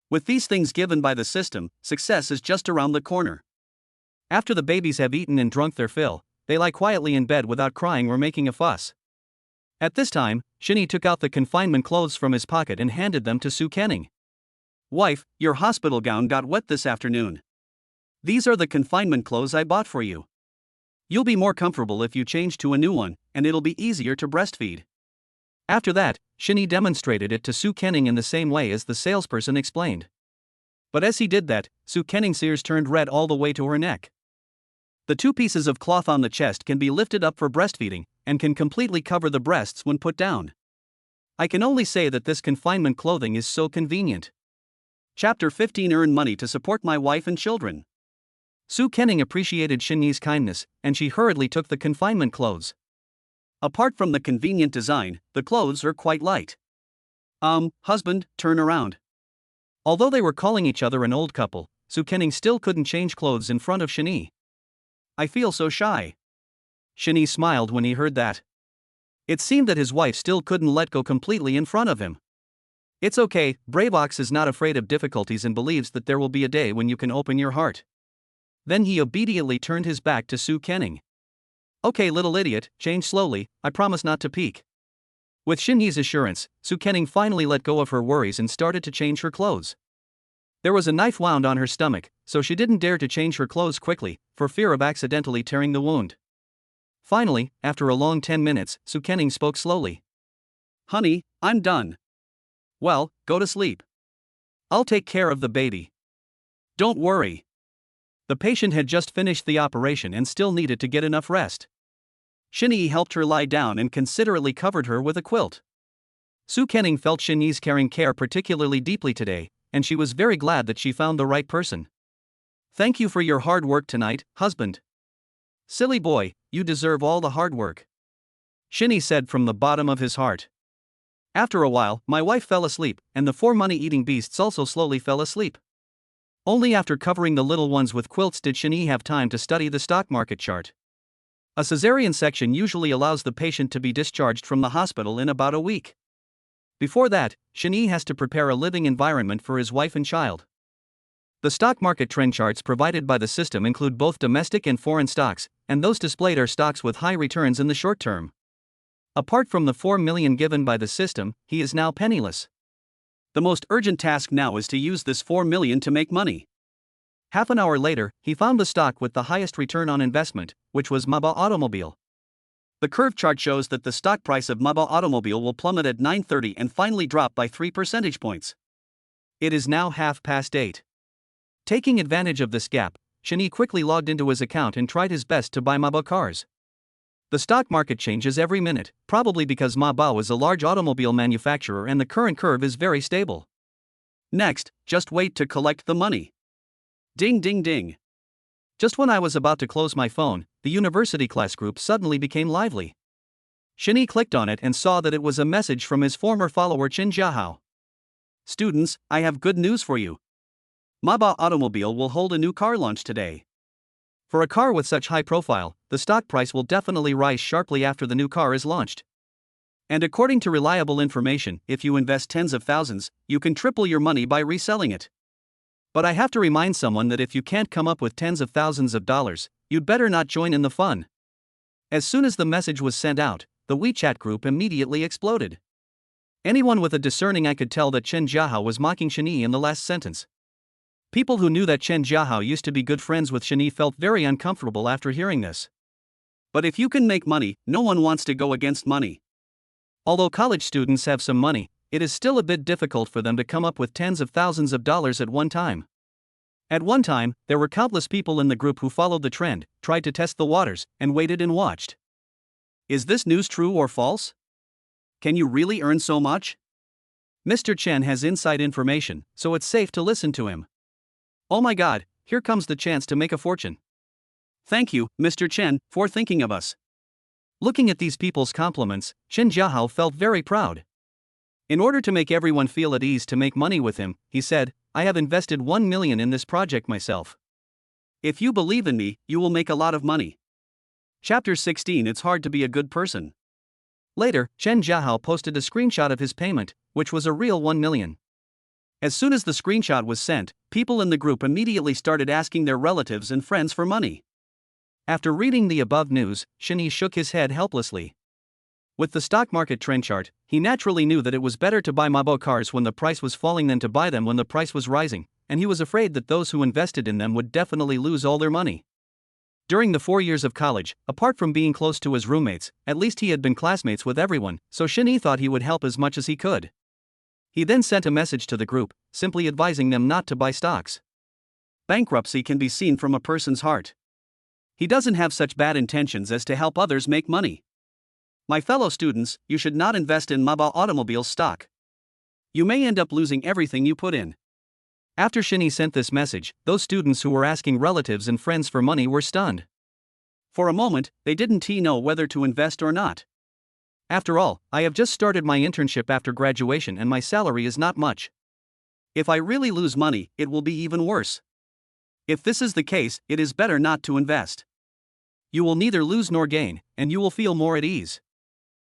With these things given by the system, success is just around the corner. After the babies have eaten and drunk their fill, they lie quietly in bed without crying or making a fuss. At this time, Shinee took out the confinement clothes from his pocket and handed them to Sue Kenning. "Wife, your hospital gown got wet this afternoon. These are the confinement clothes I bought for you. You'll be more comfortable if you change to a new one, and it'll be easier to breastfeed." After that, Shinee demonstrated it to Sue Kenning in the same way as the salesperson explained. But as he did that, Sue Kenning's ears turned red all the way to her neck. The 2 pieces of cloth on the chest can be lifted up for breastfeeding, and can completely cover the breasts when put down. I can only say that this confinement clothing is so convenient. Chapter 15. Earn money to support my wife and children. Sue Kenning appreciated Shinee's kindness, and she hurriedly took the confinement clothes. Apart from the convenient design, the clothes are quite light. Husband, turn around. Although they were calling each other an old couple, Sue Kenning still couldn't change clothes in front of Shinee. "I feel so shy." Shinee smiled when he heard that. It seemed that his wife still couldn't let go completely in front of him. It's okay, Bravox is not afraid of difficulties and believes that there will be a day when you can open your heart. Then he obediently turned his back to Sue Kenning. "Okay, little idiot, change slowly, I promise not to peek." With Shinee's assurance, Sue Kenning finally let go of her worries and started to change her clothes. There was a knife wound on her stomach, so she didn't dare to change her clothes quickly, for fear of accidentally tearing the wound. Finally, after a long 10 minutes, Sue Kenning spoke slowly. "Honey, I'm done. Well, go to sleep. I'll take care of the baby. Don't worry." The patient had just finished the operation and still needed to get enough rest. Shinee helped her lie down and considerately covered her with a quilt. Sue Kenning felt Shinee's caring care particularly deeply today, and she was very glad that she found the right person. "Thank you for your hard work tonight, husband." "Silly boy, you deserve all the hard work," Shinee said from the bottom of his heart. After a while, my wife fell asleep, and the 4 money-eating beasts also slowly fell asleep. Only after covering the little ones with quilts did Shinee have time to study the stock market chart. A cesarean section usually allows the patient to be discharged from the hospital in about a week. Before that, Shinee has to prepare a living environment for his wife and child. The stock market trend charts provided by the system include both domestic and foreign stocks, and those displayed are stocks with high returns in the short term. Apart from the 4 million given by the system, he is now penniless. The most urgent task now is to use this 4 million to make money. Half an hour later, he found the stock with the highest return on investment, which was Maba Automobile. The curve chart shows that the stock price of Maba Automobile will plummet at 9:30 and finally drop by 3 percentage points. It is now 8:30. Taking advantage of this gap, Shinee quickly logged into his account and tried his best to buy Maba cars. The stock market changes every minute, probably because Maba is a large automobile manufacturer and the current curve is very stable. Next, just wait to collect the money. Ding ding ding. Just when I was about to close my phone, the university class group suddenly became lively. Shani clicked on it and saw that it was a message from his former follower Chen Jiahao. Students, I have good news for you. Maba Automobile will hold a new car launch today. For a car with such high profile, the stock price will definitely rise sharply after the new car is launched. And according to reliable information, if you invest tens of thousands, you can triple your money by reselling it. But I have to remind someone that if you can't come up with tens of thousands of dollars, you'd better not join in the fun. As soon as the message was sent out, the WeChat group immediately exploded. Anyone with a discerning eye could tell that Chen Jiahao was mocking Shani in the last sentence. People who knew that Chen Jiahao used to be good friends with Shani felt very uncomfortable after hearing this. But if you can make money, no one wants to go against money. Although college students have some money, it is still a bit difficult for them to come up with tens of thousands of dollars at one time. At one time, there were countless people in the group who followed the trend, tried to test the waters, and waited and watched. Is this news true or false? Can you really earn so much? Mr. Chen has inside information, so it's safe to listen to him. Oh my god, here comes the chance to make a fortune. Thank you, Mr. Chen, for thinking of us. Looking at these people's compliments, Chen Jiahao felt very proud. In order to make everyone feel at ease to make money with him, he said, I have invested 1 million in this project myself. If you believe in me, you will make a lot of money. Chapter 16. It's hard to be a good person. Later, Chen Jiahao posted a screenshot of his payment, which was a real 1 million. As soon as the screenshot was sent, people in the group immediately started asking their relatives and friends for money. After reading the above news, Shani shook his head helplessly. With the stock market trend chart, he naturally knew that it was better to buy Mabo cars when the price was falling than to buy them when the price was rising, and he was afraid that those who invested in them would definitely lose all their money. During the 4 years of college, apart from being close to his roommates, at least he had been classmates with everyone, so Shani thought he would help as much as he could. He then sent a message to the group, simply advising them not to buy stocks. Bankruptcy can be seen from a person's heart. He doesn't have such bad intentions as to help others make money. My fellow students, you should not invest in Maba Automobile stock. You may end up losing everything you put in. After Shani sent this message, those students who were asking relatives and friends for money were stunned. For a moment, they didn't know whether to invest or not. After all, I have just started my internship after graduation and my salary is not much. If I really lose money, it will be even worse. If this is the case, it is better not to invest. You will neither lose nor gain, and you will feel more at ease.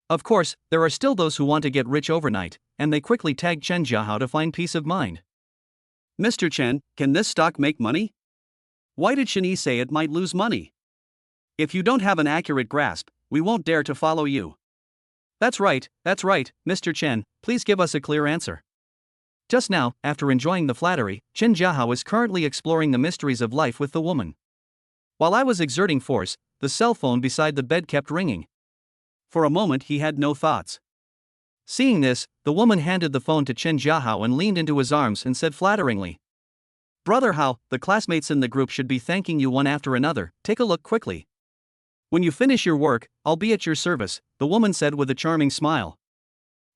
Of course, there are still those who want to get rich overnight, and they quickly tag Chen Jiahao to find peace of mind. Mr. Chen, can this stock make money? Why did Shani say it might lose money? If you don't have an accurate grasp, we won't dare to follow you. That's right, Mr. Chen, please give us a clear answer. Just now, after enjoying the flattery, Chen Jiahao is currently exploring the mysteries of life with the woman. While I was exerting force, the cell phone beside the bed kept ringing. For a moment he had no thoughts. Seeing this, the woman handed the phone to Chen Jiahao and leaned into his arms and said flatteringly, Brother Hao, the classmates in the group should be thanking you one after another, take a look quickly. When you finish your work, I'll be at your service, the woman said with a charming smile.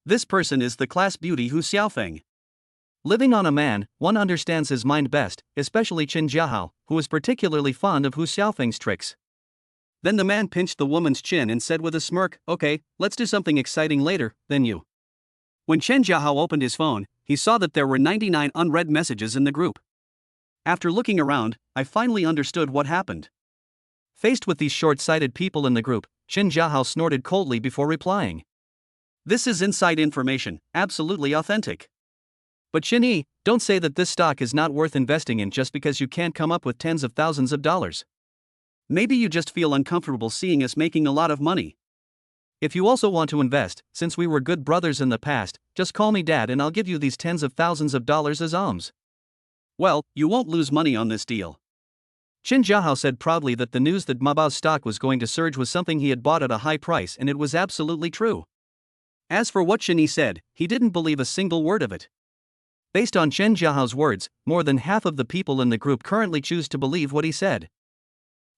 This person is the class beauty Hu Xiaofeng. Living on a man, one understands his mind best, especially Chen Jiahao, who is particularly fond of Hu Xiaofeng's tricks. Then the man pinched the woman's chin and said with a smirk, Okay, let's do something exciting later, then you. When Chen Jiahao opened his phone, he saw that there were 99 unread messages in the group. After looking around, I finally understood what happened. Faced with these short-sighted people in the group, Chen Jiahao snorted coldly before replying. This is inside information, absolutely authentic. But Shani, don't say that this stock is not worth investing in just because you can't come up with tens of thousands of dollars. Maybe you just feel uncomfortable seeing us making a lot of money. If you also want to invest, since we were good brothers in the past, just call me Dad and I'll give you these tens of thousands of dollars as alms. Well, you won't lose money on this deal. Chen Jiahao said proudly that the news that Mabao's stock was going to surge was something he had bought at a high price, and it was absolutely true. As for what Shani said, he didn't believe a single word of it. Based on Chen Jiahao's words, more than half of the people in the group currently choose to believe what he said.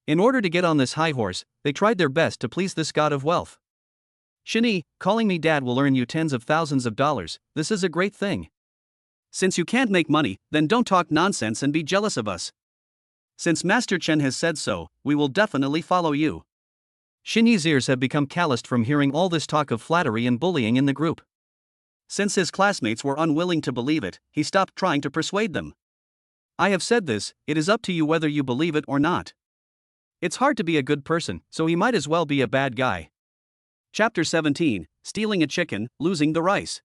In order to get on this high horse, they tried their best to please this god of wealth. Shani, calling me Dad will earn you tens of thousands of dollars, this is a great thing. Since you can't make money, then don't talk nonsense and be jealous of us. Since Master Chen has said so, we will definitely follow you. Xinyi's ears have become calloused from hearing all this talk of flattery and bullying in the group. Since his classmates were unwilling to believe it, he stopped trying to persuade them. I have said this, it is up to you whether you believe it or not. It's hard to be a good person, so he might as well be a bad guy. Chapter 17, Stealing a Chicken, Losing the Rice.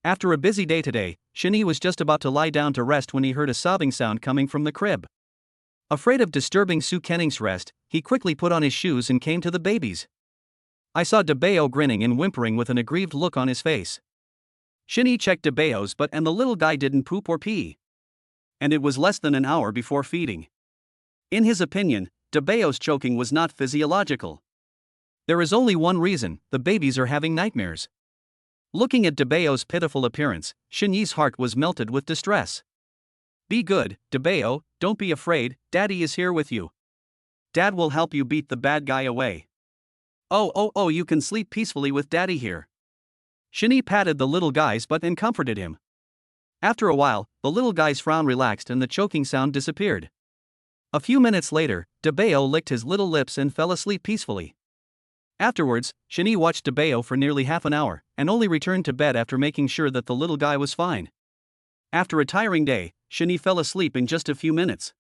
After a busy day today, Xinyi was just about to lie down to rest when he heard a sobbing sound coming from the crib. Afraid of disturbing Su Kenning's rest, he quickly put on his shoes and came to the babies. I saw DeBeo grinning and whimpering with an aggrieved look on his face. Xinyi checked DeBeo's butt and the little guy didn't poop or pee. And it was less than an hour before feeding. In his opinion, DeBeo's choking was not physiological. There is only one reason: the babies are having nightmares. Looking at DeBeo's pitiful appearance, Xinyi's heart was melted with distress. Be good, DeBeo, don't be afraid, Daddy is here with you. Dad will help you beat the bad guy away. Oh, you can sleep peacefully with Daddy here. Xinyi patted the little guy's butt and comforted him. After a while, the little guy's frown relaxed and the choking sound disappeared. A few minutes later, DeBeo licked his little lips and fell asleep peacefully. Afterwards, Xinyi watched DeBeo for nearly half an hour, and only returned to bed after making sure that the little guy was fine. After a tiring day, Xinyi fell asleep in just a few minutes.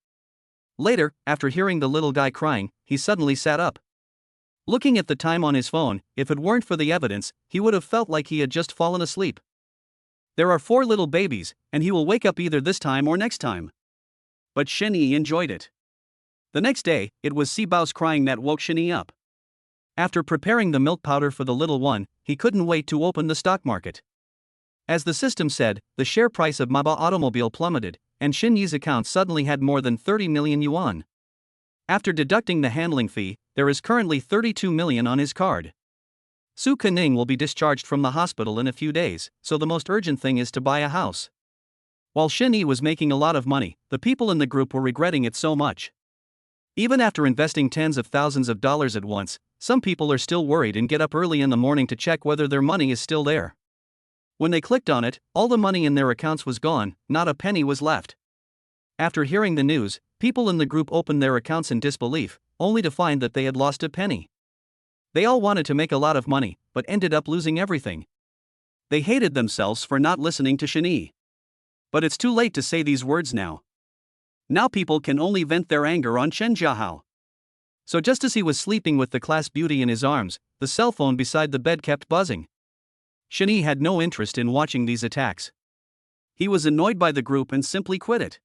Later, after hearing the little guy crying, he suddenly sat up. Looking at the time on his phone, if it weren't for the evidence, he would have felt like he had just fallen asleep. There are 4 little babies, and he will wake up either this time or next time. But Xinyi enjoyed it. The next day, it was Sibao's crying that woke Xinyi up. After preparing the milk powder for the little one, he couldn't wait to open the stock market. As the system said, the share price of Maba automobile plummeted, and Xinyi's account suddenly had more than 30 million yuan. After deducting the handling fee, there is currently 32 million on his card. Su Kening will be discharged from the hospital in a few days, so the most urgent thing is to buy a house. While Xinyi was making a lot of money, the people in the group were regretting it so much. Even after investing tens of thousands of dollars at once, some people are still worried and get up early in the morning to check whether their money is still there. When they clicked on it, all the money in their accounts was gone, not a penny was left. After hearing the news, people in the group opened their accounts in disbelief, only to find that they had lost a penny. They all wanted to make a lot of money, but ended up losing everything. They hated themselves for not listening to Xinyi. But it's too late to say these words now. Now people can only vent their anger on Chen Jiahao. So just as he was sleeping with the class beauty in his arms, the cell phone beside the bed kept buzzing. Xinyi had no interest in watching these attacks. He was annoyed by the group and simply quit it.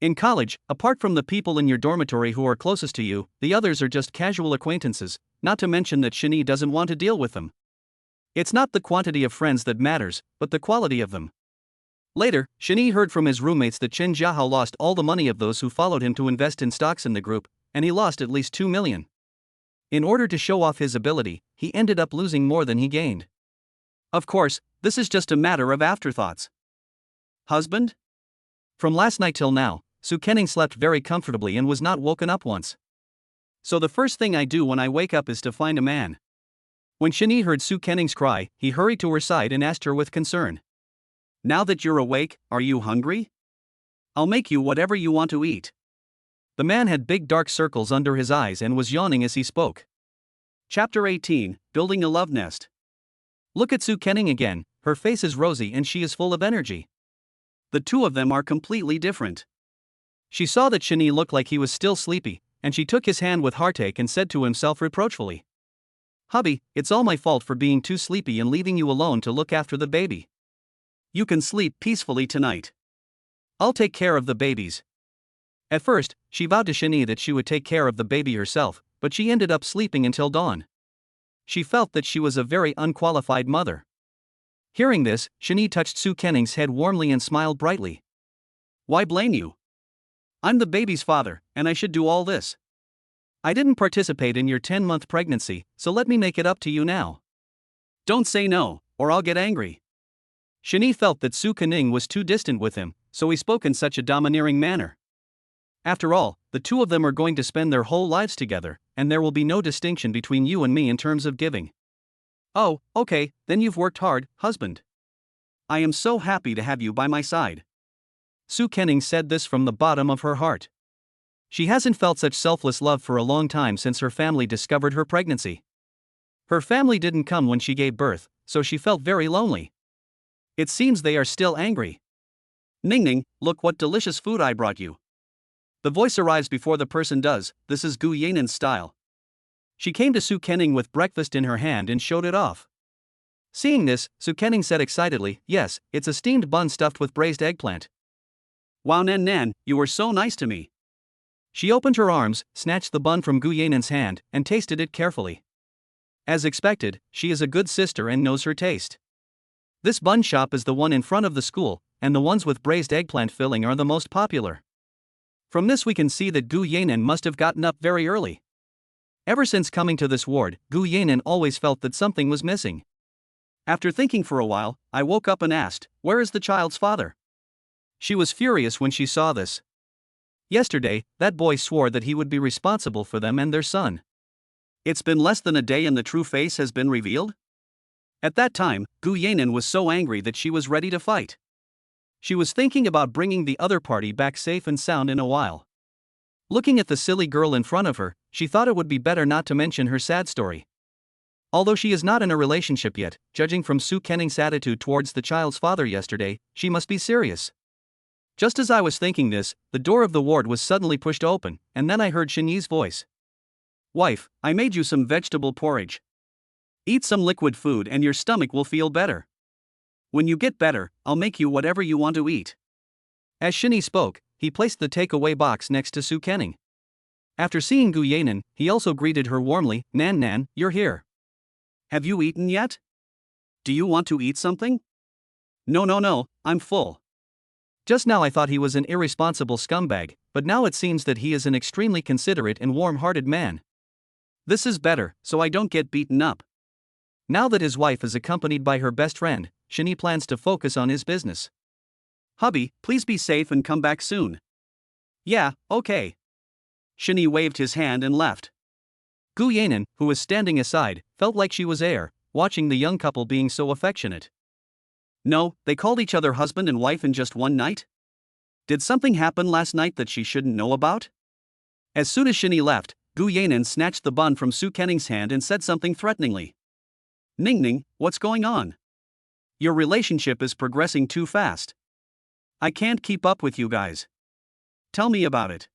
In college, apart from the people in your dormitory who are closest to you, the others are just casual acquaintances, not to mention that Xinyi doesn't want to deal with them. It's not the quantity of friends that matters, but the quality of them. Later, Xinyi heard from his roommates that Chen Jiahao lost all the money of those who followed him to invest in stocks in the group, and he lost at least 2 million. In order to show off his ability, he ended up losing more than he gained. Of course, this is just a matter of afterthoughts. Husband? From last night till now, Su Kening slept very comfortably and was not woken up once. So the first thing I do when I wake up is to find a man. When Xinyi heard Su Kening's cry, he hurried to her side and asked her with concern. Now that you're awake, are you hungry? I'll make you whatever you want to eat. The man had big dark circles under his eyes and was yawning as he spoke. Chapter 18, Building a Love Nest. Look at Su Kening again, her face is rosy and she is full of energy. The two of them are completely different. She saw that Xinyi looked like he was still sleepy, and she took his hand with heartache and said to himself reproachfully. Hubby, it's all my fault for being too sleepy and leaving you alone to look after the baby. You can sleep peacefully tonight. I'll take care of the babies. At first, she vowed to Xinyi that she would take care of the baby herself, but she ended up sleeping until dawn. She felt that she was a very unqualified mother. Hearing this, Xinyi touched Su Kening's head warmly and smiled brightly. Why blame you? I'm the baby's father, and I should do all this. I didn't participate in your 10-month pregnancy, so let me make it up to you now. Don't say no, or I'll get angry. Xinyi felt that Su Kening was too distant with him, so he spoke in such a domineering manner. After all, the two of them are going to spend their whole lives together, and there will be no distinction between you and me in terms of giving. Oh, okay, then you've worked hard, husband. I am so happy to have you by my side. Su Kening said this from the bottom of her heart. She hasn't felt such selfless love for a long time since her family discovered her pregnancy. Her family didn't come when she gave birth, so she felt very lonely. It seems they are still angry. Ning Ning, look what delicious food I brought you. The voice arrives before the person does. This is Gu Yanan's style. She came to Su Kening with breakfast in her hand and showed it off. Seeing this, Su Kening said excitedly, yes, it's a steamed bun stuffed with braised eggplant. Wow Nan Nan, you were so nice to me. She opened her arms, snatched the bun from Gu Yanan's hand, and tasted it carefully. As expected, she is a good sister and knows her taste. This bun shop is the one in front of the school, and the ones with braised eggplant filling are the most popular. From this we can see that Gu Yanan must have gotten up very early. Ever since coming to this ward, Gu Yanan always felt that something was missing. After thinking for a while, I woke up and asked, where is the child's father? She was furious when she saw this. Yesterday, that boy swore that he would be responsible for them and their son. It's been less than a day and the true face has been revealed? At that time, Gu Yanan was so angry that she was ready to fight. She was thinking about bringing the other party back safe and sound in a while. Looking at the silly girl in front of her, she thought it would be better not to mention her sad story. Although she is not in a relationship yet, judging from Su Kening's attitude towards the child's father yesterday, she must be serious. Just as I was thinking this, the door of the ward was suddenly pushed open, and then I heard Shinyi's voice. Wife, I made you some vegetable porridge. Eat some liquid food and your stomach will feel better. When you get better, I'll make you whatever you want to eat. As Shinyi spoke, he placed the takeaway box next to Su Kening. After seeing Gu Yanan, he also greeted her warmly, Nan Nan, you're here. Have you eaten yet? Do you want to eat something? No, I'm full. Just now I thought he was an irresponsible scumbag, but now it seems that he is an extremely considerate and warm-hearted man. This is better, so I don't get beaten up. Now that his wife is accompanied by her best friend, Shinyi plans to focus on his business. Hubby, please be safe and come back soon. Yeah, okay. Shinyi waved his hand and left. Gu Yanan, who was standing aside, felt like she was air, watching the young couple being so affectionate. No, they called each other husband and wife in just one night? Did something happen last night that she shouldn't know about? As soon as Shinyi left, Gu Yanan snatched the bun from Su Kening's hand and said something threateningly. Ning Ning, what's going on? Your relationship is progressing too fast. I can't keep up with you guys. Tell me about it.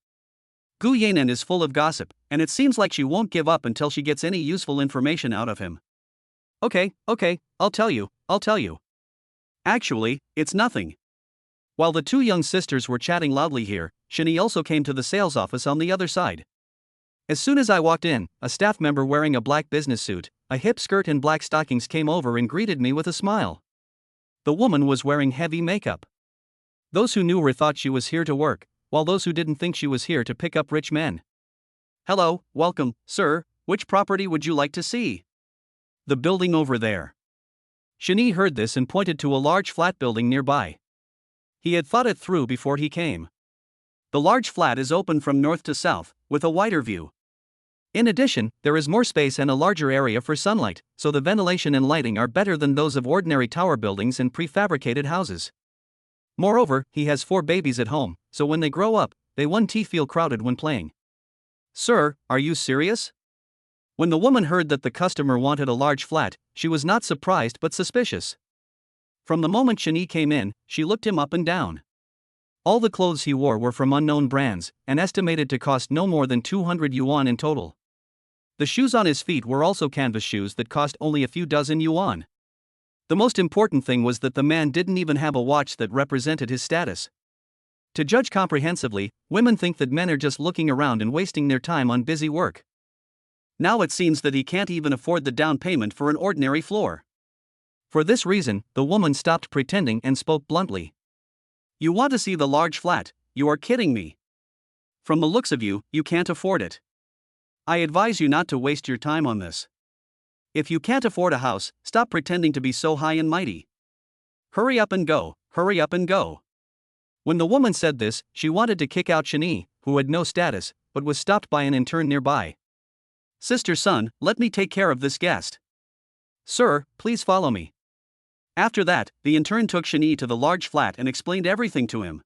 Gu Yanan is full of gossip, and it seems like she won't give up until she gets any useful information out of him. Okay, I'll tell you. Actually, it's nothing. While the two young sisters were chatting loudly here, Shinyi also came to the sales office on the other side. As soon as I walked in, a staff member wearing a black business suit, a hip skirt and black stockings came over and greeted me with a smile. The woman was wearing heavy makeup. Those who knew her thought she was here to work, while those who didn't think she was here to pick up rich men. Hello, welcome, sir, which property would you like to see? The building over there. Shinyi heard this and pointed to a large flat building nearby. He had thought it through before he came. The large flat is open from north to south, with a wider view. In addition, there is more space and a larger area for sunlight, so the ventilation and lighting are better than those of ordinary tower buildings and prefabricated houses. Moreover, he has 4 babies at home, so when they grow up, they won't feel crowded when playing. Sir, are you serious? When the woman heard that the customer wanted a large flat, she was not surprised but suspicious. From the moment Shinyi came in, she looked him up and down. All the clothes he wore were from unknown brands, and estimated to cost no more than 200 yuan in total. The shoes on his feet were also canvas shoes that cost only a few dozen yuan. The most important thing was that the man didn't even have a watch that represented his status. To judge comprehensively, women think that men are just looking around and wasting their time on busy work. Now it seems that he can't even afford the down payment for an ordinary floor. For this reason, the woman stopped pretending and spoke bluntly. You want to see the large flat? You are kidding me. From the looks of you, you can't afford it. I advise you not to waste your time on this. If you can't afford a house, stop pretending to be so high and mighty. Hurry up and go. When the woman said this, she wanted to kick out Shinyi, who had no status, but was stopped by an intern nearby. Sister Sun, let me take care of this guest. Sir, please follow me. After that, the intern took Shani to the large flat and explained everything to him.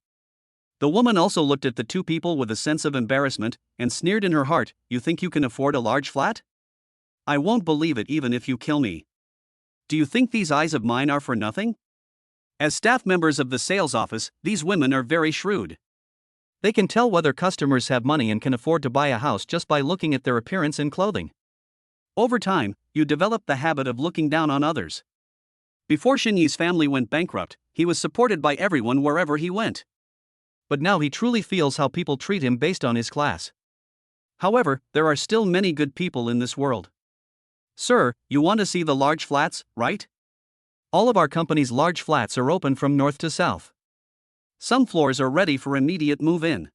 The woman also looked at the two people with a sense of embarrassment and sneered in her heart, "You think you can afford a large flat? I won't believe it even if you kill me. Do you think these eyes of mine are for nothing?" As staff members of the sales office, these women are very shrewd. They can tell whether customers have money and can afford to buy a house just by looking at their appearance and clothing. Over time, you develop the habit of looking down on others. Before Shinyi's family went bankrupt, he was supported by everyone wherever he went. But now he truly feels how people treat him based on his class. However, there are still many good people in this world. "Sir, you want to see the large flats, right? All of our company's large flats are open from north to south. Some floors are ready for immediate move-in.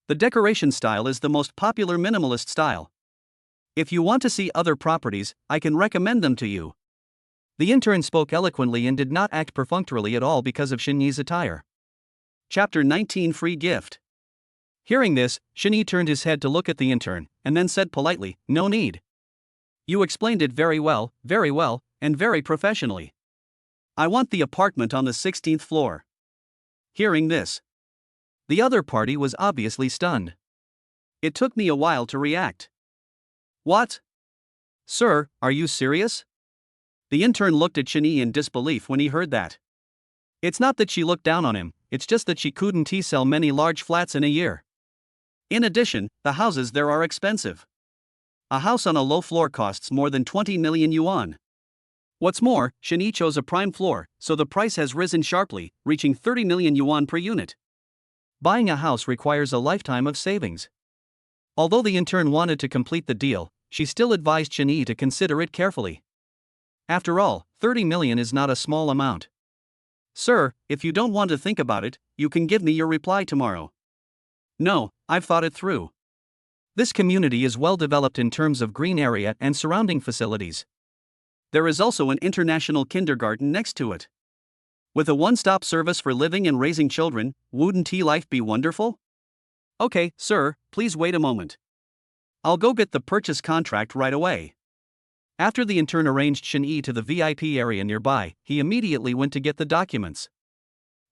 The decoration style is the most popular minimalist style. If you want to see other properties, I can recommend them to you." The intern spoke eloquently and did not act perfunctorily at all because of Shinyi's attire. Chapter 19 Free Gift. Hearing this, Shinyi turned his head to look at the intern, and then said politely, "No need. You explained it very well, and very professionally. I want the apartment on the 16th floor." Hearing this, the other party was obviously stunned. It took me a while to react. "What? Sir, are you serious?" The intern looked at Shinyi in disbelief when he heard that. It's not that she looked down on him, it's just that she couldn't sell many large flats in a year. In addition, the houses there are expensive. A house on a low floor costs more than 20 million yuan. What's more, Shinyi chose a prime floor, so the price has risen sharply, reaching 30 million yuan per unit. Buying a house requires a lifetime of savings. Although the intern wanted to complete the deal, she still advised Shinyi to consider it carefully. After all, 30 million is not a small amount. "Sir, if you don't want to think about it, you can give me your reply tomorrow." "No, I've thought it through. This community is well developed in terms of green area and surrounding facilities. There is also an international kindergarten next to it. With a one-stop service for living and raising children, wouldn't life be wonderful?" "Okay, sir, please wait a moment. I'll go get the purchase contract right away." After the intern arranged Shinyi to the VIP area nearby, he immediately went to get the documents.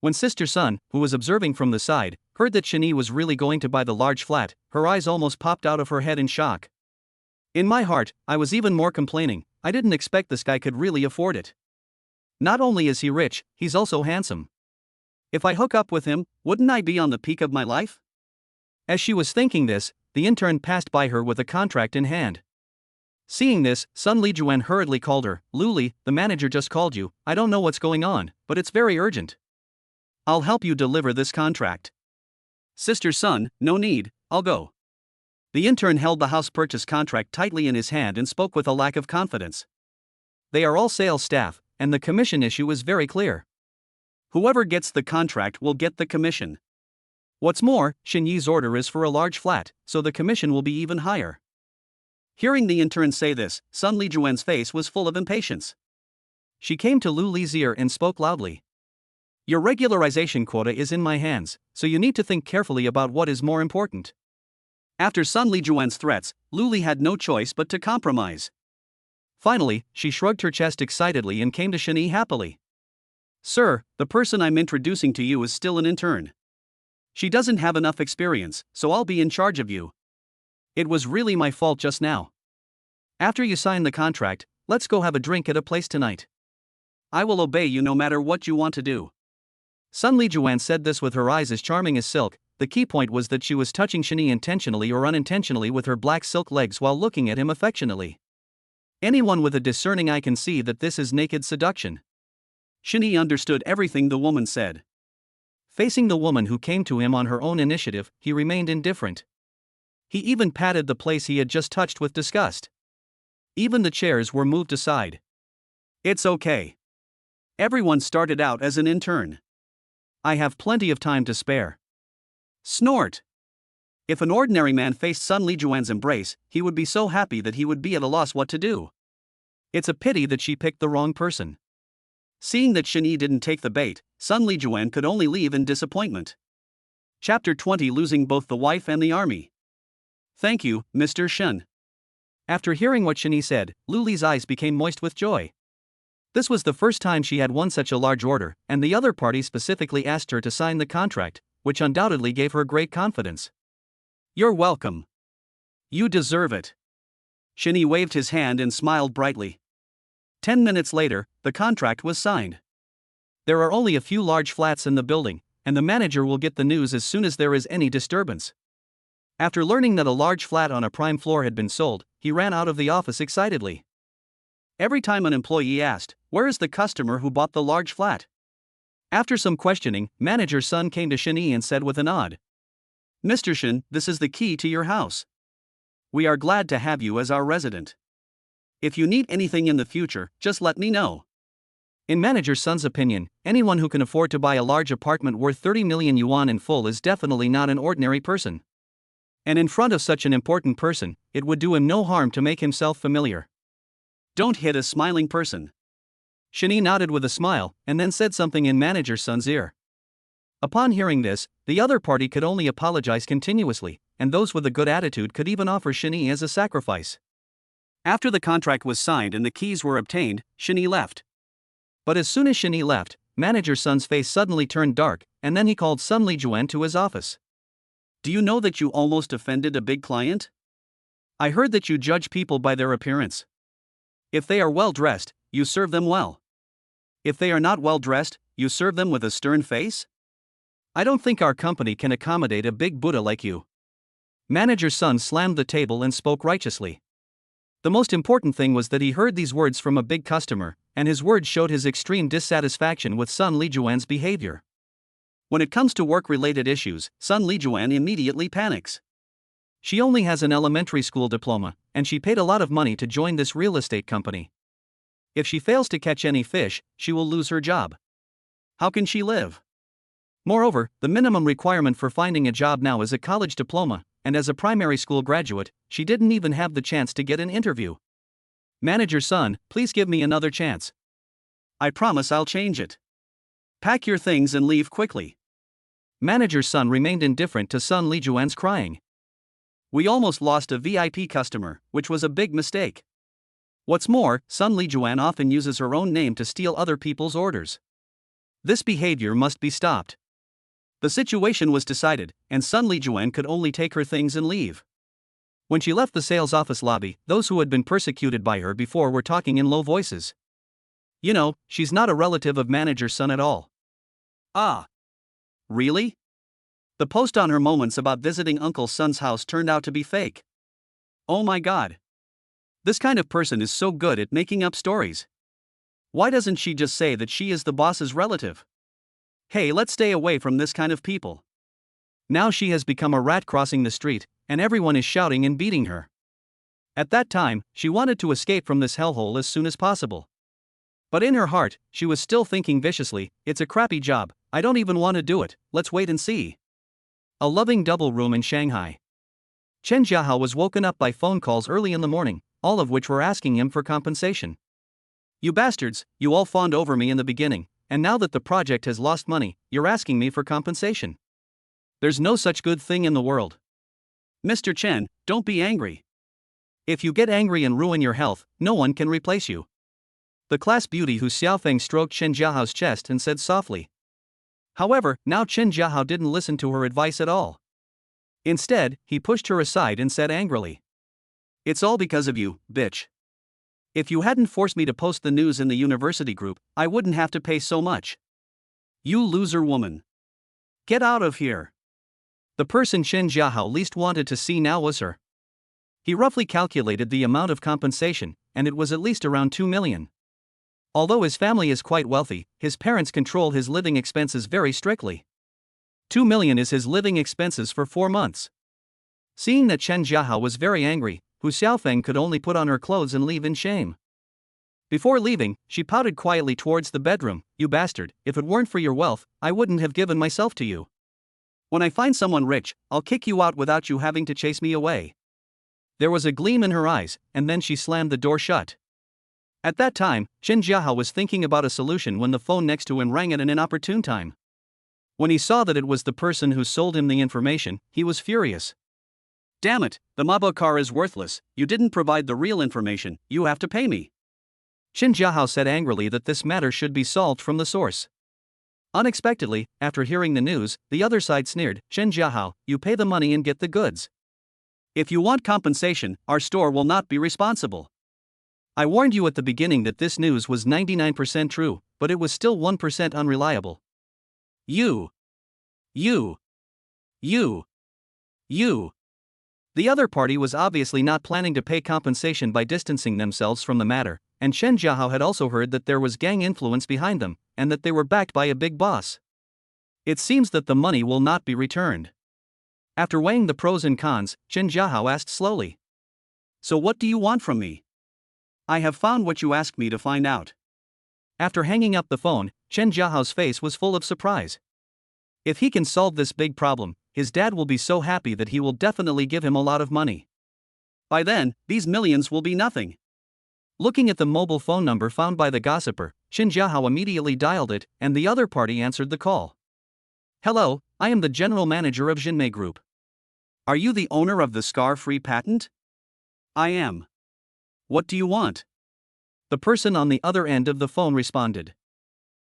When Sister Sun, who was observing from the side, heard that Shinyi was really going to buy the large flat, her eyes almost popped out of her head in shock. In my heart, I was even more complaining. I didn't expect this guy could really afford it. Not only is he rich, he's also handsome. If I hook up with him, wouldn't I be on the peak of my life? As she was thinking this, the intern passed by her with a contract in hand. Seeing this, Sun Lijuan hurriedly called her. "Luli, the manager just called you. I don't know what's going on, but it's very urgent. I'll help you deliver this contract." "Sister Sun, no need, I'll go." The intern held the house purchase contract tightly in his hand and spoke with a lack of confidence. They are all sales staff, and the commission issue is very clear. Whoever gets the contract will get the commission. What's more, Shinyi's order is for a large flat, so the commission will be even higher. Hearing the intern say this, Sun Lijuan's face was full of impatience. She came to Lu Li's ear and spoke loudly. "Your regularization quota is in my hands, so you need to think carefully about what is more important." After Sun Lijuan's threats, Lu Li had no choice but to compromise. Finally, she shrugged her chest excitedly and came to Shinyi happily. "Sir, the person I'm introducing to you is still an intern. She doesn't have enough experience, so I'll be in charge of you. It was really my fault just now. After you sign the contract, let's go have a drink at a place tonight. I will obey you no matter what you want to do." Sun Lijuan said this with her eyes as charming as silk. The key point was that she was touching Shinyi intentionally or unintentionally with her black silk legs while looking at him affectionately. Anyone with a discerning eye can see that this is naked seduction. Shinyi understood everything the woman said. Facing the woman who came to him on her own initiative, he remained indifferent. He even patted the place he had just touched with disgust. Even the chairs were moved aside. "It's okay. Everyone started out as an intern. I have plenty of time to spare." Snort. If an ordinary man faced Sun Lijuan's embrace, he would be so happy that he would be at a loss what to do. It's a pity that she picked the wrong person. Seeing that Shinyi didn't take the bait, Sun Lijuan could only leave in disappointment. Chapter 20 Losing both the wife and the army. "Thank you, Mr. Shen." After hearing what Shinyi said, Lu Li's eyes became moist with joy. This was the first time she had won such a large order, and the other party specifically asked her to sign the contract, which undoubtedly gave her great confidence. "You're welcome. You deserve it." Shinny waved his hand and smiled brightly. 10 minutes later, the contract was signed. There are only a few large flats in the building, and the manager will get the news as soon as there is any disturbance. After learning that a large flat on a prime floor had been sold, he ran out of the office excitedly. Every time an employee asked, "Where is the customer who bought the large flat?" After some questioning, manager Sun came to Shinny and said with a nod, "Mr. Shin, this is the key to your house. We are glad to have you as our resident. If you need anything in the future, just let me know." In manager Sun's opinion, anyone who can afford to buy a large apartment worth 30 million yuan in full is definitely not an ordinary person. And in front of such an important person, it would do him no harm to make himself familiar. "Don't hit a smiling person." Shinny nodded with a smile, and then said something in manager Sun's ear. Upon hearing this, the other party could only apologize continuously, and those with a good attitude could even offer Shinny as a sacrifice. After the contract was signed and the keys were obtained, Shinny left. But as soon as Shinny left, manager Sun's face suddenly turned dark, and then he called Sun Lijuan to his office. "Do you know that you almost offended a big client? I heard that you judge people by their appearance. If they are well dressed, you serve them well. If they are not well dressed, you serve them with a stern face? I don't think our company can accommodate a big Buddha like you." Manager Sun slammed the table and spoke righteously. The most important thing was that he heard these words from a big customer, and his words showed his extreme dissatisfaction with Sun Lijuan's behavior. When it comes to work-related issues, Sun Lijuan immediately panics. She only has an elementary school diploma, and she paid a lot of money to join this real estate company. If she fails to catch any fish, she will lose her job. How can she live? Moreover, the minimum requirement for finding a job now is a college diploma, and as a primary school graduate, she didn't even have the chance to get an interview. "Manager Sun, please give me another chance. I promise I'll change it. Pack your things and leave quickly." Manager Sun remained indifferent to Sun Lijuan's crying. "We almost lost a VIP customer, which was a big mistake. What's more, Sun Lijuan often uses her own name to steal other people's orders. This behavior must be stopped." The situation was decided, and Sun Lijuan could only take her things and leave. When she left the sales office lobby, those who had been persecuted by her before were talking in low voices. "You know, she's not a relative of manager Sun at all." "Ah. Really?" The post on her moments about visiting Uncle Sun's house turned out to be fake. "Oh my god. This kind of person is so good at making up stories. Why doesn't she just say that she is the boss's relative? Hey, let's stay away from this kind of people." Now she has become a rat crossing the street, and everyone is shouting and beating her. At that time, she wanted to escape from this hellhole as soon as possible. But in her heart, she was still thinking viciously, "It's a crappy job, I don't even want to do it, let's wait and see." A loving double room in Shanghai. Chen Jiahao was woken up by phone calls early in the morning, all of which were asking him for compensation. "You bastards, you all fawned over me in the beginning, and now that the project has lost money, you're asking me for compensation. There's no such good thing in the world. Mr. Chen, don't be angry. If you get angry and ruin your health, no one can replace you." The class beauty Hu Xiaofeng stroked Chen Jiahao's chest and said softly. However, now Chen Jiahao didn't listen to her advice at all. Instead, he pushed her aside and said angrily, "It's all because of you, bitch. If you hadn't forced me to post the news in the university group, I wouldn't have to pay so much. You loser woman. Get out of here." The person Chen Jiahao least wanted to see now was her. He roughly calculated the amount of compensation, and it was at least around 2 million. Although his family is quite wealthy, his parents control his living expenses very strictly. 2 million is his living expenses for 4 months. Seeing that Chen Jiahao was very angry, Hu Xiaofeng could only put on her clothes and leave in shame. Before leaving, she pouted quietly towards the bedroom. "You bastard, if it weren't for your wealth, I wouldn't have given myself to you. When I find someone rich, I'll kick you out without you having to chase me away." There was a gleam in her eyes, and then she slammed the door shut. At that time, Chen Jiahao was thinking about a solution when the phone next to him rang at an inopportune time. When he saw that it was the person who sold him the information, he was furious. "Damn it, the Mabo car is worthless, you didn't provide the real information, you have to pay me." Qin Jiahao said angrily that this matter should be solved from the source. Unexpectedly, after hearing the news, the other side sneered, "Qin Jiahao, you pay the money and get the goods. If you want compensation, our store will not be responsible. I warned you at the beginning that this news was 99% true, but it was still 1% unreliable. You. You. You. You." The other party was obviously not planning to pay compensation by distancing themselves from the matter, and Chen Jiahao had also heard that there was gang influence behind them, and that they were backed by a big boss. It seems that the money will not be returned. After weighing the pros and cons, Chen Jiahao asked slowly, "So what do you want from me?" "I have found what you asked me to find out." After hanging up the phone, Chen Jiahao's face was full of surprise. If he can solve this big problem, his dad will be so happy that he will definitely give him a lot of money. By then, these millions will be nothing. Looking at the mobile phone number found by the gossiper, Chen Jiahao immediately dialed it, and the other party answered the call. "Hello, I am the general manager of Jinmei Group. Are you the owner of the scar-free patent?" "I am. What do you want?" The person on the other end of the phone responded.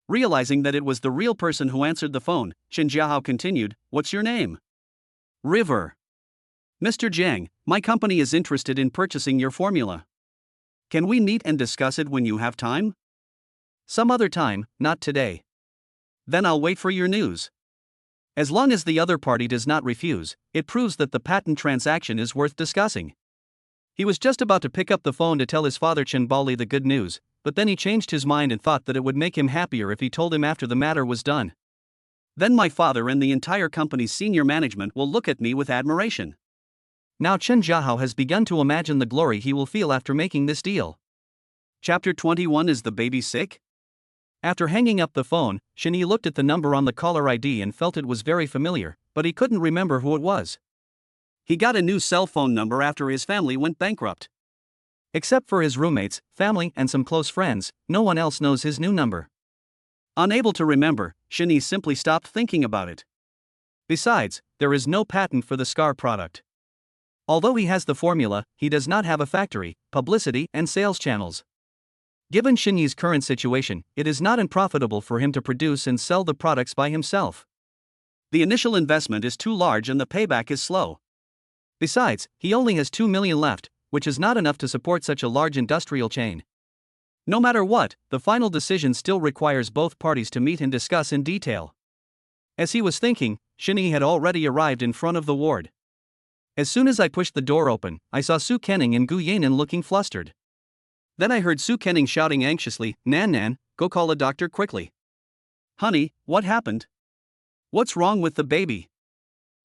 Realizing that it was the real person who answered the phone, Chen Jiahao continued, "What's your name?" "River." "Mr. Jiang, my company is interested in purchasing your formula. Can we meet and discuss it when you have time?" "Some other time, not today." "Then I'll wait for your news." As long as the other party does not refuse, it proves that the patent transaction is worth discussing. He was just about to pick up the phone to tell his father Chen Baoli the good news, but then he changed his mind and thought that it would make him happier if he told him after the matter was done. "Then my father and the entire company's senior management will look at me with admiration." Now Chen Jiahao has begun to imagine the glory he will feel after making this deal. Chapter 21. Is the baby sick? After hanging up the phone, Shen looked at the number on the caller ID and felt it was very familiar, but he couldn't remember who it was. He got a new cell phone number after his family went bankrupt. Except for his roommates, family, and some close friends, no one else knows his new number. Unable to remember, Shen simply stopped thinking about it. Besides, there is no patent for the SCAR product. Although he has the formula, he does not have a factory, publicity, and sales channels. Given Shen's current situation, it is not unprofitable for him to produce and sell the products by himself. The initial investment is too large and the payback is slow. Besides, he only has 2 million left, which is not enough to support such a large industrial chain. No matter what, the final decision still requires both parties to meet and discuss in detail. As he was thinking, Shen had already arrived in front of the ward. As soon as I pushed the door open, I saw Su Kenning and Gu Yanan looking flustered. Then I heard Su Kenning shouting anxiously, Nan, go call a doctor quickly." "Honey, what happened? What's wrong with the baby?"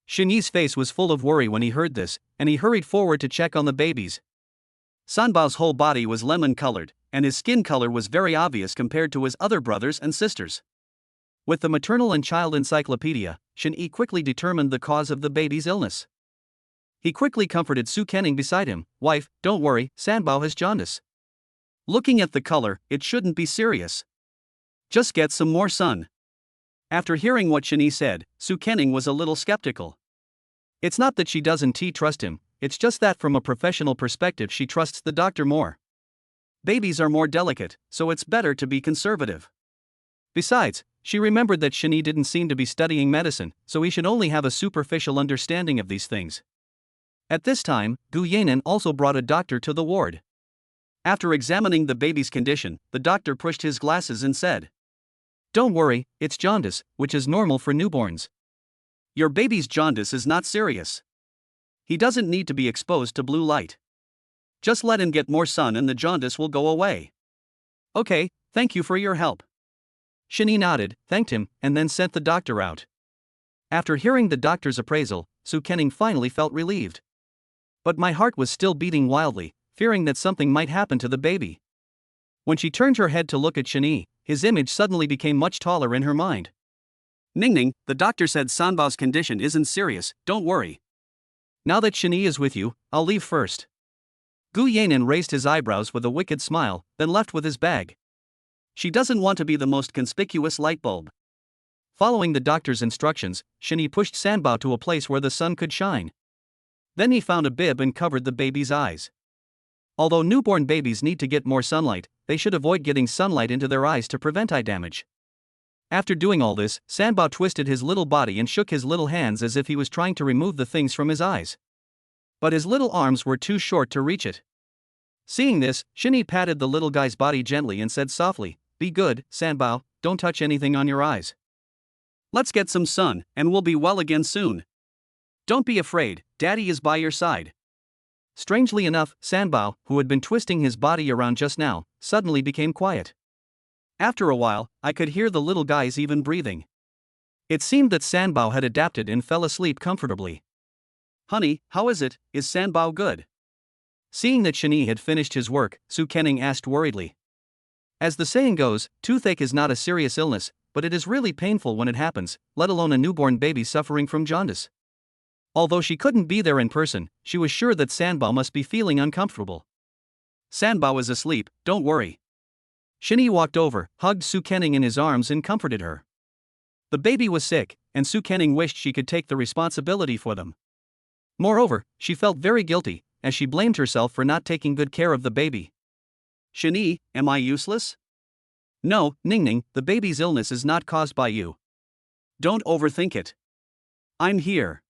Shen's face was full of worry when he heard this, and he hurried forward to check on the babies. Sanbao's whole body was lemon-colored, and his skin color was very obvious compared to his other brothers and sisters. With the maternal and child encyclopedia, Shen quickly determined the cause of the baby's illness. He quickly comforted Su Kenning beside him, "Wife, don't worry, Sanbao has jaundice. Looking at the color, it shouldn't be serious. Just get some more sun." After hearing what Shen said, Su Kenning was a little skeptical. It's not that she doesn't trust him, it's just that from a professional perspective she trusts the doctor more. Babies are more delicate, so it's better to be conservative. Besides, she remembered that Shen didn't seem to be studying medicine, so he should only have a superficial understanding of these things. At this time, Gu Yanan also brought a doctor to the ward. After examining the baby's condition, the doctor pushed his glasses and said, "Don't worry, it's jaundice, which is normal for newborns. Your baby's jaundice is not serious. He doesn't need to be exposed to blue light. Just let him get more sun and the jaundice will go away." "Okay, thank you for your help." Shen nodded, thanked him, and then sent the doctor out. After hearing the doctor's appraisal, Su Kenning finally felt relieved. But my heart was still beating wildly, fearing that something might happen to the baby. When she turned her head to look at Shen, his image suddenly became much taller in her mind. "Ningning, the doctor said Sanbao's condition isn't serious, don't worry. Now that Shen is with you, I'll leave first." Gu Yanan raised his eyebrows with a wicked smile, then left with his bag. She doesn't want to be the most conspicuous light bulb. Following the doctor's instructions, Shen pushed Sanbao to a place where the sun could shine. Then he found a bib and covered the baby's eyes. Although newborn babies need to get more sunlight, they should avoid getting sunlight into their eyes to prevent eye damage. After doing all this, Sanbao twisted his little body and shook his little hands as if he was trying to remove the things from his eyes. But his little arms were too short to reach it. Seeing this, Shinny patted the little guy's body gently and said softly, "Be good, Sanbao, don't touch anything on your eyes. Let's get some sun, and we'll be well again soon. Don't be afraid, Daddy is by your side." Strangely enough, Sanbao, who had been twisting his body around just now, suddenly became quiet. After a while, I could hear the little guys even breathing. It seemed that Sanbao had adapted and fell asleep comfortably. "Honey, how is it? Is Sanbao good?" Seeing that Shani had finished his work, Su Kening asked worriedly. As the saying goes, toothache is not a serious illness, but it is really painful when it happens, let alone a newborn baby suffering from jaundice. Although she couldn't be there in person, she was sure that Sanbao must be feeling uncomfortable. "Sanbao is asleep, don't worry." Shini walked over, hugged Su Kening in his arms and comforted her. The baby was sick, and Su Kening wished she could take the responsibility for them. Moreover, she felt very guilty, as she blamed herself for not taking good care of the baby. "Shini, am I useless?" "No, Ningning, the baby's illness is not caused by you. Don't overthink it. I'm here."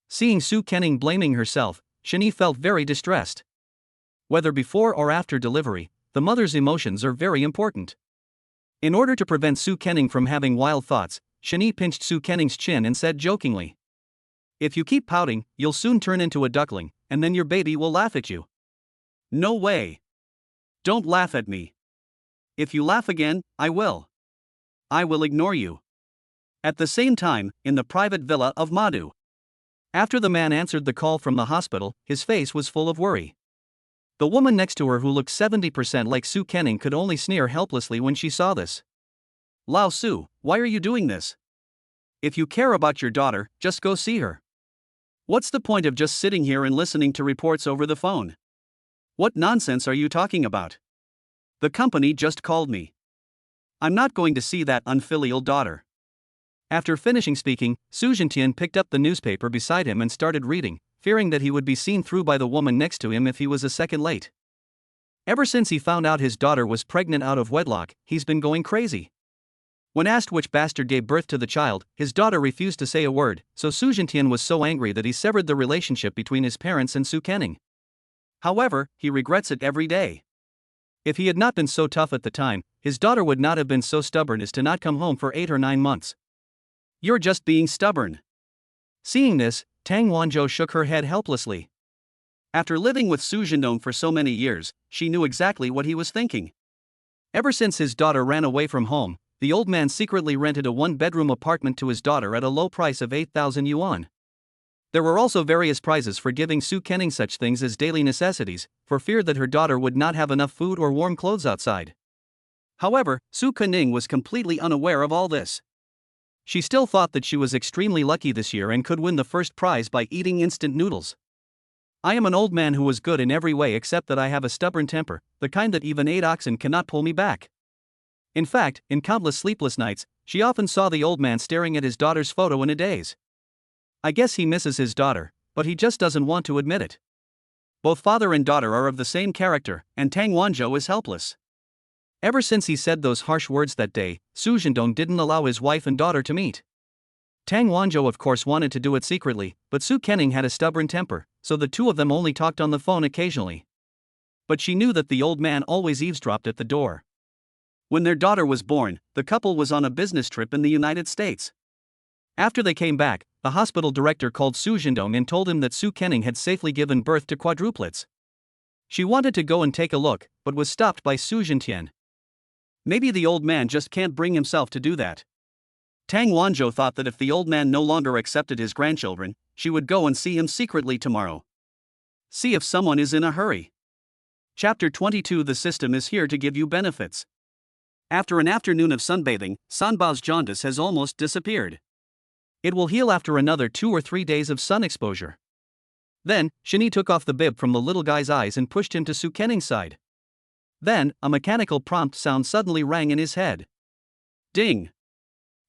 Seeing Su Kening blaming herself, Shani felt very distressed. Whether before or after delivery, the mother's emotions are very important. In order to prevent Su Kening from having wild thoughts, Shani pinched Su Kening's chin and said jokingly, "If you keep pouting, you'll soon turn into a duckling, and then your baby will laugh at you." "No way. Don't laugh at me. If you laugh again, I will. I will ignore you." At the same time, in the private villa of Madhu. After the man answered the call from the hospital, his face was full of worry. The woman next to her, who looked 70% like Su Kening, could only sneer helplessly when she saw this. "Lao Su, why are you doing this? If you care about your daughter, just go see her. What's the point of just sitting here and listening to reports over the phone? What nonsense are you talking about? The company just called me. I'm not going to see that unfilial daughter." After finishing speaking, Su Jintian picked up the newspaper beside him and started reading, fearing that he would be seen through by the woman next to him if he was a second late. Ever since he found out his daughter was pregnant out of wedlock, he's been going crazy. When asked which bastard gave birth to the child, his daughter refused to say a word, so Su Jintian was so angry that he severed the relationship between his parents and Su Kening. However, he regrets it every day. If he had not been so tough at the time, his daughter would not have been so stubborn as to not come home for 8 or 9 months. "You're just being stubborn." Seeing this, Tang Wanzhou shook her head helplessly. After living with Su Zhendong for so many years, she knew exactly what he was thinking. Ever since his daughter ran away from home, the old man secretly rented a 1-bedroom apartment to his daughter at a low price of 8,000 yuan. There were also various prizes for giving Su Kening such things as daily necessities, for fear that her daughter would not have enough food or warm clothes outside. However, Su Kening was completely unaware of all this. She still thought that she was extremely lucky this year and could win the first prize by eating instant noodles. "I am an old man who was good in every way except that I have a stubborn temper, the kind that even 8 oxen cannot pull me back." In fact, in countless sleepless nights, she often saw the old man staring at his daughter's photo in a daze. I guess he misses his daughter, but he just doesn't want to admit it. Both father and daughter are of the same character, and Tang Wanzhou is helpless. Ever since he said those harsh words that day, Su Zhendong didn't allow his wife and daughter to meet. Tang Wanzhou of course wanted to do it secretly, but Su Kening had a stubborn temper, so the two of them only talked on the phone occasionally. But she knew that the old man always eavesdropped at the door. When their daughter was born, the couple was on a business trip in the United States. After they came back, the hospital director called Su Zhendong and told him that Su Kening had safely given birth to quadruplets. She wanted to go and take a look, but was stopped by Su Jintian. Maybe the old man just can't bring himself to do that. Tang Wanzhou thought that if the old man no longer accepted his grandchildren, she would go and see him secretly tomorrow. See if someone is in a hurry. Chapter 22. The system is here to give you benefits. After an afternoon of sunbathing, Sanbao's jaundice has almost disappeared. It will heal after another 2 or 3 days of sun exposure. Then, Shini took off the bib from the little guy's eyes and pushed him to Su Kening's side. Then, a mechanical prompt sound suddenly rang in his head. Ding!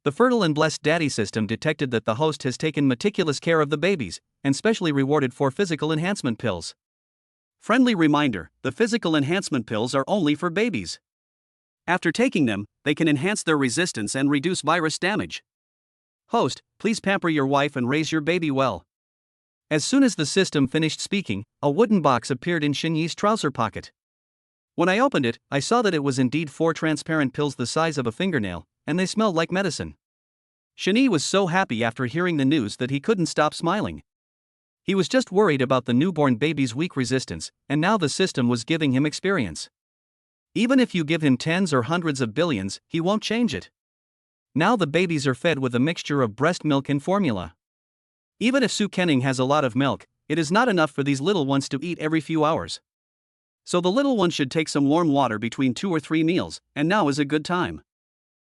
The Fertile and Blessed Daddy system detected that the host has taken meticulous care of the babies, and specially rewarded 4 physical enhancement pills. Friendly reminder, the physical enhancement pills are only for babies. After taking them, they can enhance their resistance and reduce virus damage. Host, please pamper your wife and raise your baby well. As soon as the system finished speaking, a wooden box appeared in Xinyi's trouser pocket. When I opened it, I saw that it was indeed 4 transparent pills the size of a fingernail, and they smelled like medicine. Xinyi was so happy after hearing the news that he couldn't stop smiling. He was just worried about the newborn baby's weak resistance, and now the system was giving him experience. Even if you give him tens or hundreds of billions, he won't change it. Now the babies are fed with a mixture of breast milk and formula. Even if Su Kenning has a lot of milk, it is not enough for these little ones to eat every few hours. So the little one should take some warm water between 2 or 3 meals, and now is a good time.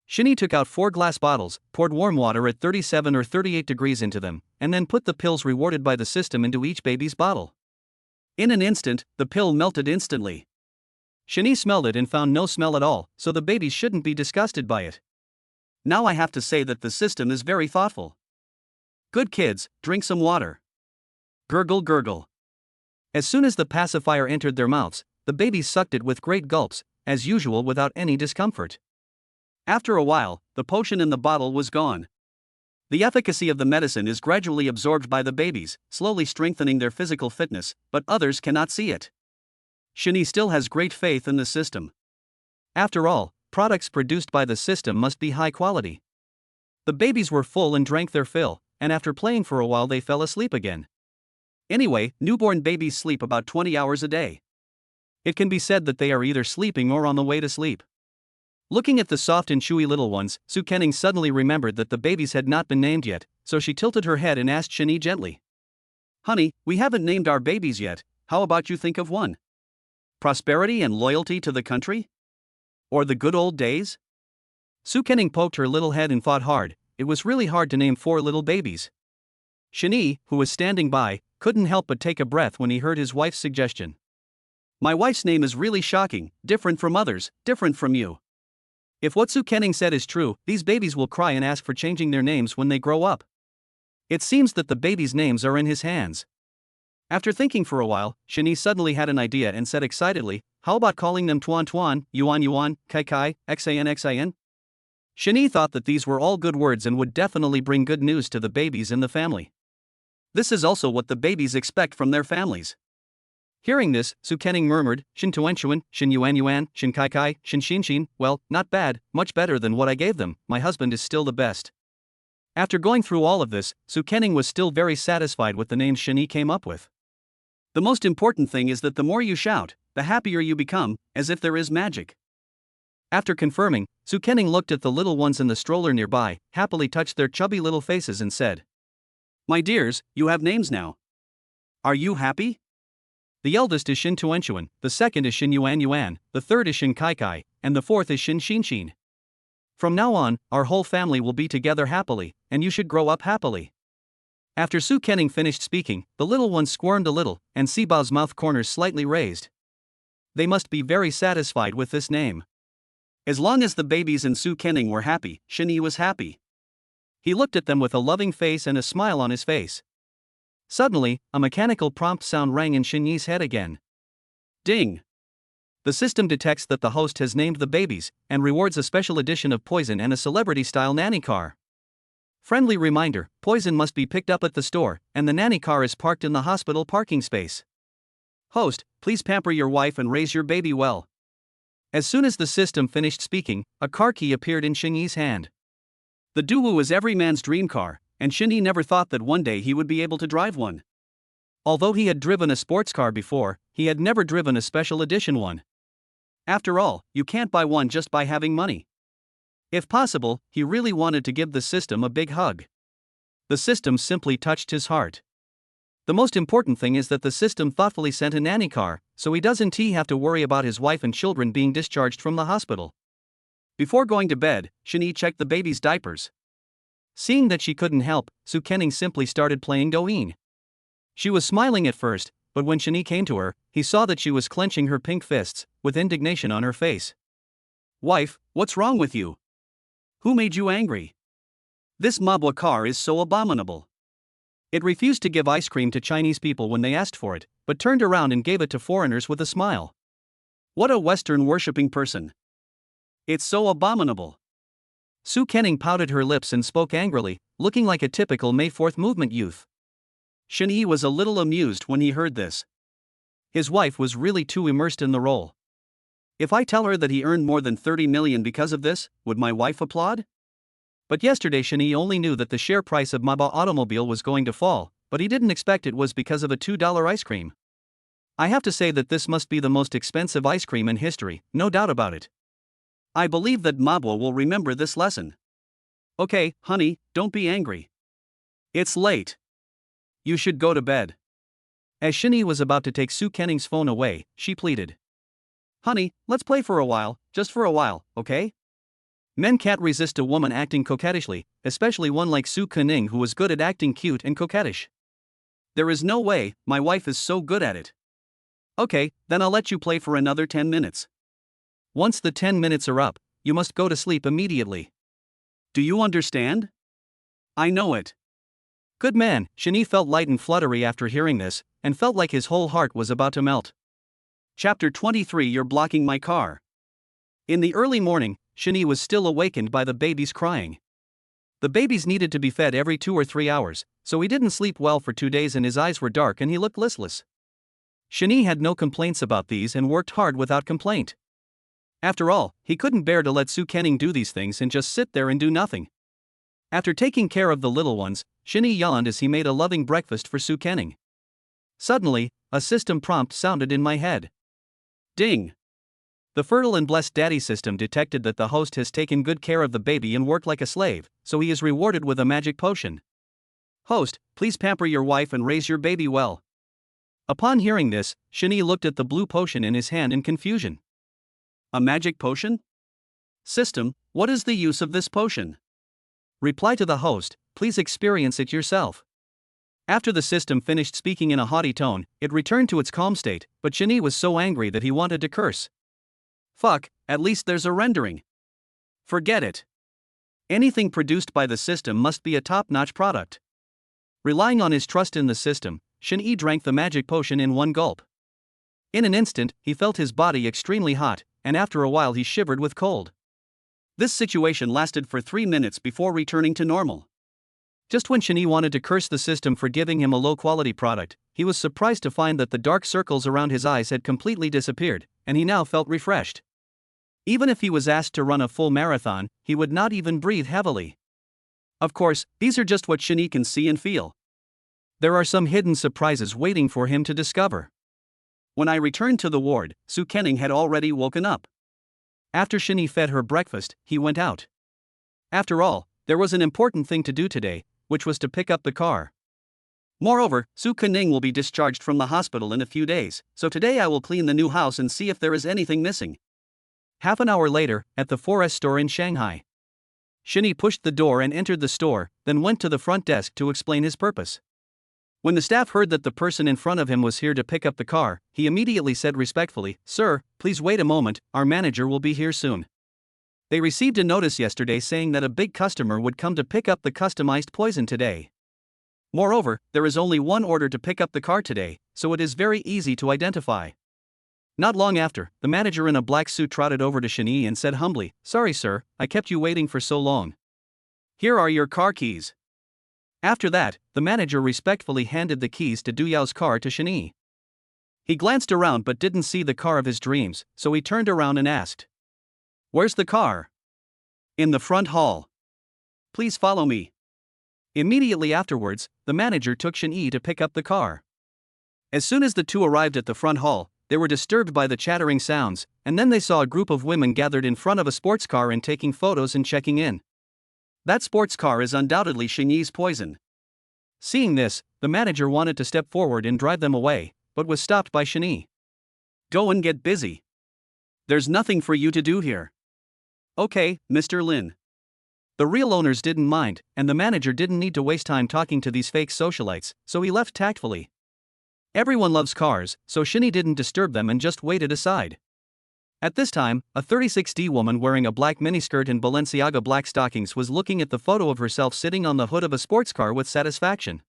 Xinyi took out 4 glass bottles, poured warm water at 37 or 38 degrees into them, and then put the pills rewarded by the system into each baby's bottle. In an instant, the pill melted instantly. Xinyi smelled it and found no smell at all, so the babies shouldn't be disgusted by it. Now I have to say that the system is very thoughtful. Good kids, drink some water. Gurgle gurgle. As soon as the pacifier entered their mouths, the babies sucked it with great gulps, as usual without any discomfort. After a while, the potion in the bottle was gone. The efficacy of the medicine is gradually absorbed by the babies, slowly strengthening their physical fitness, but others cannot see it. Xinyi still has great faith in the system. After all, products produced by the system must be high quality. The babies were full and drank their fill, and after playing for a while they fell asleep again. Anyway, newborn babies sleep about 20 hours a day. It can be said that they are either sleeping or on the way to sleep. Looking at the soft and chewy little ones, Su Kenning suddenly remembered that the babies had not been named yet, so she tilted her head and asked Xinyi gently. Honey, we haven't named our babies yet, how about you think of one? Prosperity and loyalty to the country? Or the good old days? Su Kenning poked her little head and thought hard. It was really hard to name 4 little babies. Xinyi, who was standing by, couldn't help but take a breath when he heard his wife's suggestion. My wife's name is really shocking, different from others, different from you. If what Su Kenning said is true, these babies will cry and ask for changing their names when they grow up. It seems that the babies' names are in his hands. After thinking for a while, Xinyi suddenly had an idea and said excitedly, how about calling them Tuan Tuan, Yuan Yuan, Kai Kai, Xin Xin? Xinyi thought that these were all good words and would definitely bring good news to the babies in the family. This is also what the babies expect from their families. Hearing this, Su Kenning murmured, Xin Tuan Xuan, Xin Yuan Yuan, Xin Kai Kai, Xin Xin Xin, well, not bad, much better than what I gave them, my husband is still the best. After going through all of this, Su Kenning was still very satisfied with the names Xinyi came up with. The most important thing is that the more you shout, the happier you become, as if there is magic. After confirming, Su Kenning looked at the little ones in the stroller nearby, happily touched their chubby little faces and said, My dears, you have names now. Are you happy? The eldest is Xin Tuan Xuan, the second is Xin Yuan Yuan, the third is Xin Kai Kai, and the fourth is Xin Xin Xin. From now on, our whole family will be together happily, and you should grow up happily. After Su Kenning finished speaking, the little one squirmed a little, and Sibao's mouth corners slightly raised. They must be very satisfied with this name. As long as the babies and Su Kenning were happy, Xinyi was happy. He looked at them with a loving face and a smile on his face. Suddenly, a mechanical prompt sound rang in Xinyi's head again. Ding! The system detects that the host has named the babies, and rewards a special edition of Poison and a celebrity-style nanny car. Friendly reminder, Poison must be picked up at the store, and the nanny car is parked in the hospital parking space. Host, please pamper your wife and raise your baby well. As soon as the system finished speaking, a car key appeared in Xinyi's hand. The Duwu is every man's dream car, and Xinyi never thought that one day he would be able to drive one. Although he had driven a sports car before, he had never driven a special edition one. After all, you can't buy one just by having money. If possible, he really wanted to give the system a big hug. The system simply touched his heart. The most important thing is that the system thoughtfully sent a nanny car, so he doesn't have to worry about his wife and children being discharged from the hospital. Before going to bed, Xinyi checked the baby's diapers. Seeing that she couldn't help, Su Kenning simply started playing Douyin. She was smiling at first, but when Xinyi came to her, he saw that she was clenching her pink fists, with indignation on her face. Wife, what's wrong with you? Who made you angry? This manhwa car is so abominable. It refused to give ice cream to Chinese people when they asked for it, but turned around and gave it to foreigners with a smile. What a Western worshipping person. It's so abominable. Su Kenning pouted her lips and spoke angrily, looking like a typical May 4th movement youth. Shen Yi was a little amused when he heard this. His wife was really too immersed in the role. If I tell her that he earned more than 30 million because of this, would my wife applaud? But yesterday Shen Yi only knew that the share price of Maba Automobile was going to fall, but he didn't expect it was because of a $2 ice cream. I have to say that this must be the most expensive ice cream in history, no doubt about it. I believe that Mabwa will remember this lesson. Okay, honey, don't be angry. It's late. You should go to bed. As Shen Yi was about to take Su Kenning's phone away, she pleaded. Honey, let's play for a while, just for a while, okay? Men can't resist a woman acting coquettishly, especially one like Su Kenning who was good at acting cute and coquettish. There is no way, my wife is so good at it. Okay, then I'll let you play for another 10 minutes. Once the 10 minutes are up, you must go to sleep immediately. Do you understand? I know it. Good man. Shen Yi felt light and fluttery after hearing this, and felt like his whole heart was about to melt. Chapter 23 You're blocking my car. In the early morning, Shen Yi was still awakened by the babies crying. The babies needed to be fed every 2 or 3 hours, so he didn't sleep well for 2 days and his eyes were dark and he looked listless. Shen Yi had no complaints about these and worked hard without complaint. After all, he couldn't bear to let Su Kenning do these things and just sit there and do nothing. After taking care of the little ones, Shen Yi yawned as he made a loving breakfast for Su Kenning. Suddenly, a system prompt sounded in my head. Ding! The fertile and blessed daddy system detected that the host has taken good care of the baby and worked like a slave, so he is rewarded with a magic potion. Host, please pamper your wife and raise your baby well. Upon hearing this, Shen Yi looked at the blue potion in his hand in confusion. A magic potion? System, what is the use of this potion? Reply to the host, please experience it yourself. After the system finished speaking in a haughty tone, it returned to its calm state, but Shen Yi was so angry that he wanted to curse. Fuck, at least there's a rendering. Forget it. Anything produced by the system must be a top-notch product. Relying on his trust in the system, Shen Yi drank the magic potion in one gulp. In an instant, he felt his body extremely hot, and after a while he shivered with cold. This situation lasted for 3 minutes before returning to normal. Just when Shen Yi wanted to curse the system for giving him a low-quality product, he was surprised to find that the dark circles around his eyes had completely disappeared, and he now felt refreshed. Even if he was asked to run a full marathon, he would not even breathe heavily. Of course, these are just what Shen Yi can see and feel. There are some hidden surprises waiting for him to discover. When I returned to the ward, Su Kenning had already woken up. After Shen Yi fed her breakfast, he went out. After all, there was an important thing to do today, which was to pick up the car. Moreover, Su Kenning will be discharged from the hospital in a few days, so today I will clean the new house and see if there is anything missing. Half an hour later, at the 4S store in Shanghai. Shen Yi pushed the door and entered the store, then went to the front desk to explain his purpose. When the staff heard that the person in front of him was here to pick up the car, he immediately said respectfully, "Sir, please wait a moment, our manager will be here soon." They received a notice yesterday saying that a big customer would come to pick up the customized poison today. Moreover, there is only one order to pick up the car today, so it is very easy to identify. Not long after, the manager in a black suit trotted over to Shen Yi and said humbly, "Sorry sir, I kept you waiting for so long. Here are your car keys." After that, the manager respectfully handed the keys to Du Yao's car to Shen Yi. He glanced around but didn't see the car of his dreams, so he turned around and asked, "Where's the car?" "In the front hall. Please follow me." Immediately afterwards, the manager took Shen Yi to pick up the car. As soon as the two arrived at the front hall, they were disturbed by the chattering sounds, and then they saw a group of women gathered in front of a sports car and taking photos and checking in. That sports car is undoubtedly Shen Yi's poison. Seeing this, the manager wanted to step forward and drive them away, but was stopped by Shen Yi. "Go and get busy. There's nothing for you to do here." "Okay, Mr. Lin." The real owners didn't mind, and the manager didn't need to waste time talking to these fake socialites, so he left tactfully. Everyone loves cars, so Shen Yi didn't disturb them and just waited aside. At this time, a 36D woman wearing a black miniskirt and Balenciaga black stockings was looking at the photo of herself sitting on the hood of a sports car with satisfaction.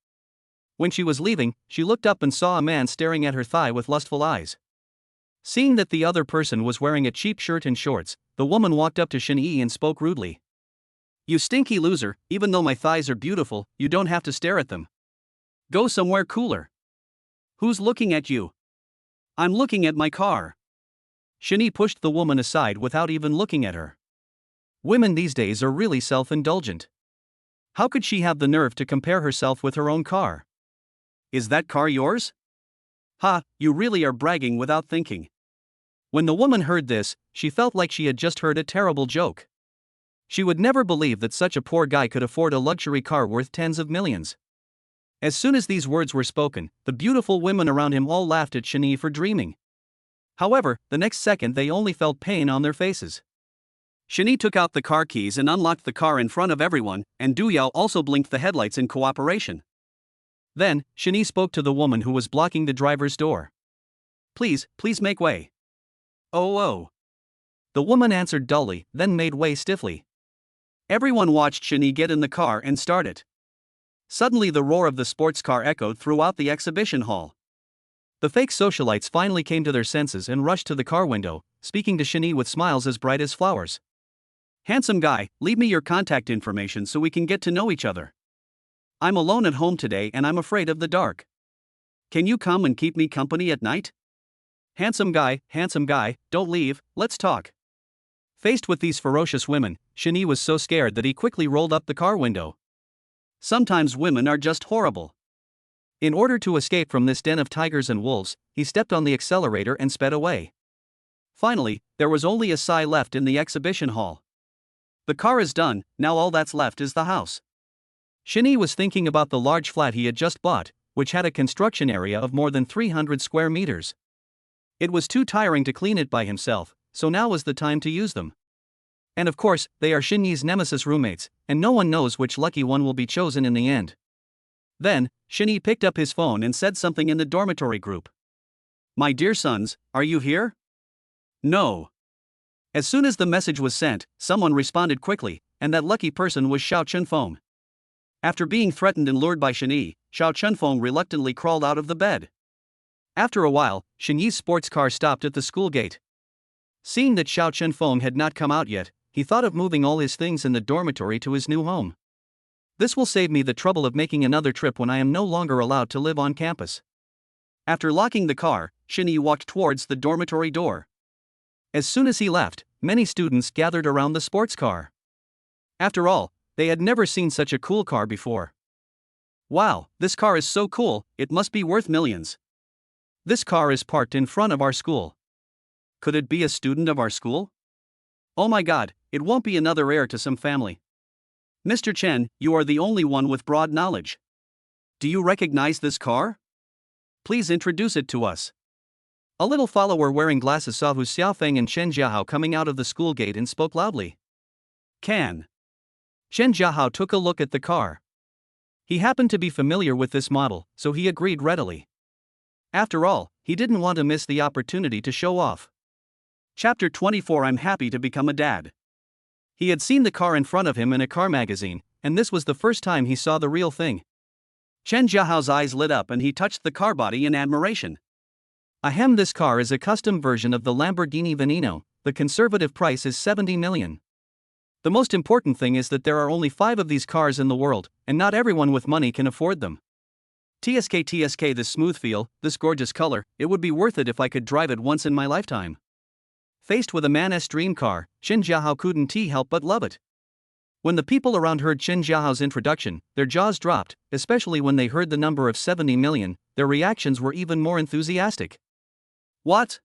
When she was leaving, she looked up and saw a man staring at her thigh with lustful eyes. Seeing that the other person was wearing a cheap shirt and shorts, the woman walked up to Shin Yi and spoke rudely. "You stinky loser, even though my thighs are beautiful, you don't have to stare at them. Go somewhere cooler." "Who's looking at you?" "I'm looking at my car." Shin Yi pushed the woman aside without even looking at her. Women these days are really self-indulgent. How could she have the nerve to compare herself with her own car? "Is that car yours?" "Ha, you really are bragging without thinking." When the woman heard this, she felt like she had just heard a terrible joke. She would never believe that such a poor guy could afford a luxury car worth tens of millions. As soon as these words were spoken, the beautiful women around him all laughed at Shin Yi for dreaming. However, the next second they only felt pain on their faces. Shin Yi took out the car keys and unlocked the car in front of everyone, and Du Yao also blinked the headlights in cooperation. Then, Shin Yi spoke to the woman who was blocking the driver's door. Please make way." "Oh. The woman answered dully, then made way stiffly. Everyone watched Shin Yi get in the car and start it. Suddenly the roar of the sports car echoed throughout the exhibition hall. The fake socialites finally came to their senses and rushed to the car window, speaking to Shin Yi with smiles as bright as flowers. "Handsome guy, leave me your contact information so we can get to know each other. I'm alone at home today and I'm afraid of the dark. Can you come and keep me company at night? Handsome guy, don't leave, let's talk." Faced with these ferocious women, Shin Yi was so scared that he quickly rolled up the car window. Sometimes women are just horrible. In order to escape from this den of tigers and wolves, he stepped on the accelerator and sped away. Finally, there was only a sigh left in the exhibition hall. The car is done, now all that's left is the house. Shin Yi was thinking about the large flat he had just bought, which had a construction area of more than 300 square meters. It was too tiring to clean it by himself, so now was the time to use them. And of course, they are Shin Yi's nemesis roommates, and no one knows which lucky one will be chosen in the end. Then, Shin Yi picked up his phone and said something in the dormitory group. "My dear sons, are you here?" "No." As soon as the message was sent, someone responded quickly, and that lucky person was Xiao Chunfeng. After being threatened and lured by Shin Yi, Xiao Chunfeng reluctantly crawled out of the bed. After a while, Shin Yi's sports car stopped at the school gate. Seeing that Xiao Chunfeng had not come out yet, he thought of moving all his things in the dormitory to his new home. This will save me the trouble of making another trip when I am no longer allowed to live on campus. After locking the car, Shin Yi walked towards the dormitory door. As soon as he left, many students gathered around the sports car. After all, they had never seen such a cool car before. "Wow, this car is so cool, it must be worth millions. This car is parked in front of our school. Could it be a student of our school? Oh my god, it won't be another heir to some family. Mr. Chen, you are the only one with broad knowledge. Do you recognize this car? Please introduce it to us." A little follower wearing glasses saw Hu Xiaofeng and Chen Jiahao coming out of the school gate and spoke loudly. "Can." Chen Jiahao took a look at the car. He happened to be familiar with this model, so he agreed readily. After all, he didn't want to miss the opportunity to show off. Chapter 24. I'm happy to become a dad. He had seen the car in front of him in a car magazine, and this was the first time he saw the real thing. Chen Jiahao's eyes lit up and he touched the car body in admiration. Ahem, this car is a custom version of the Lamborghini Veneno. The conservative price is 70 million. The most important thing is that there are only 5 of these cars in the world, and not everyone with money can afford them. TSK, this smooth feel, this gorgeous color, it would be worth it if I could drive it once in my lifetime. Faced with a man's dream car, Chen Jiahao couldn't help but love it. When the people around heard Chen Jiahao's introduction, their jaws dropped, especially when they heard the number of 70 million, their reactions were even more enthusiastic. What?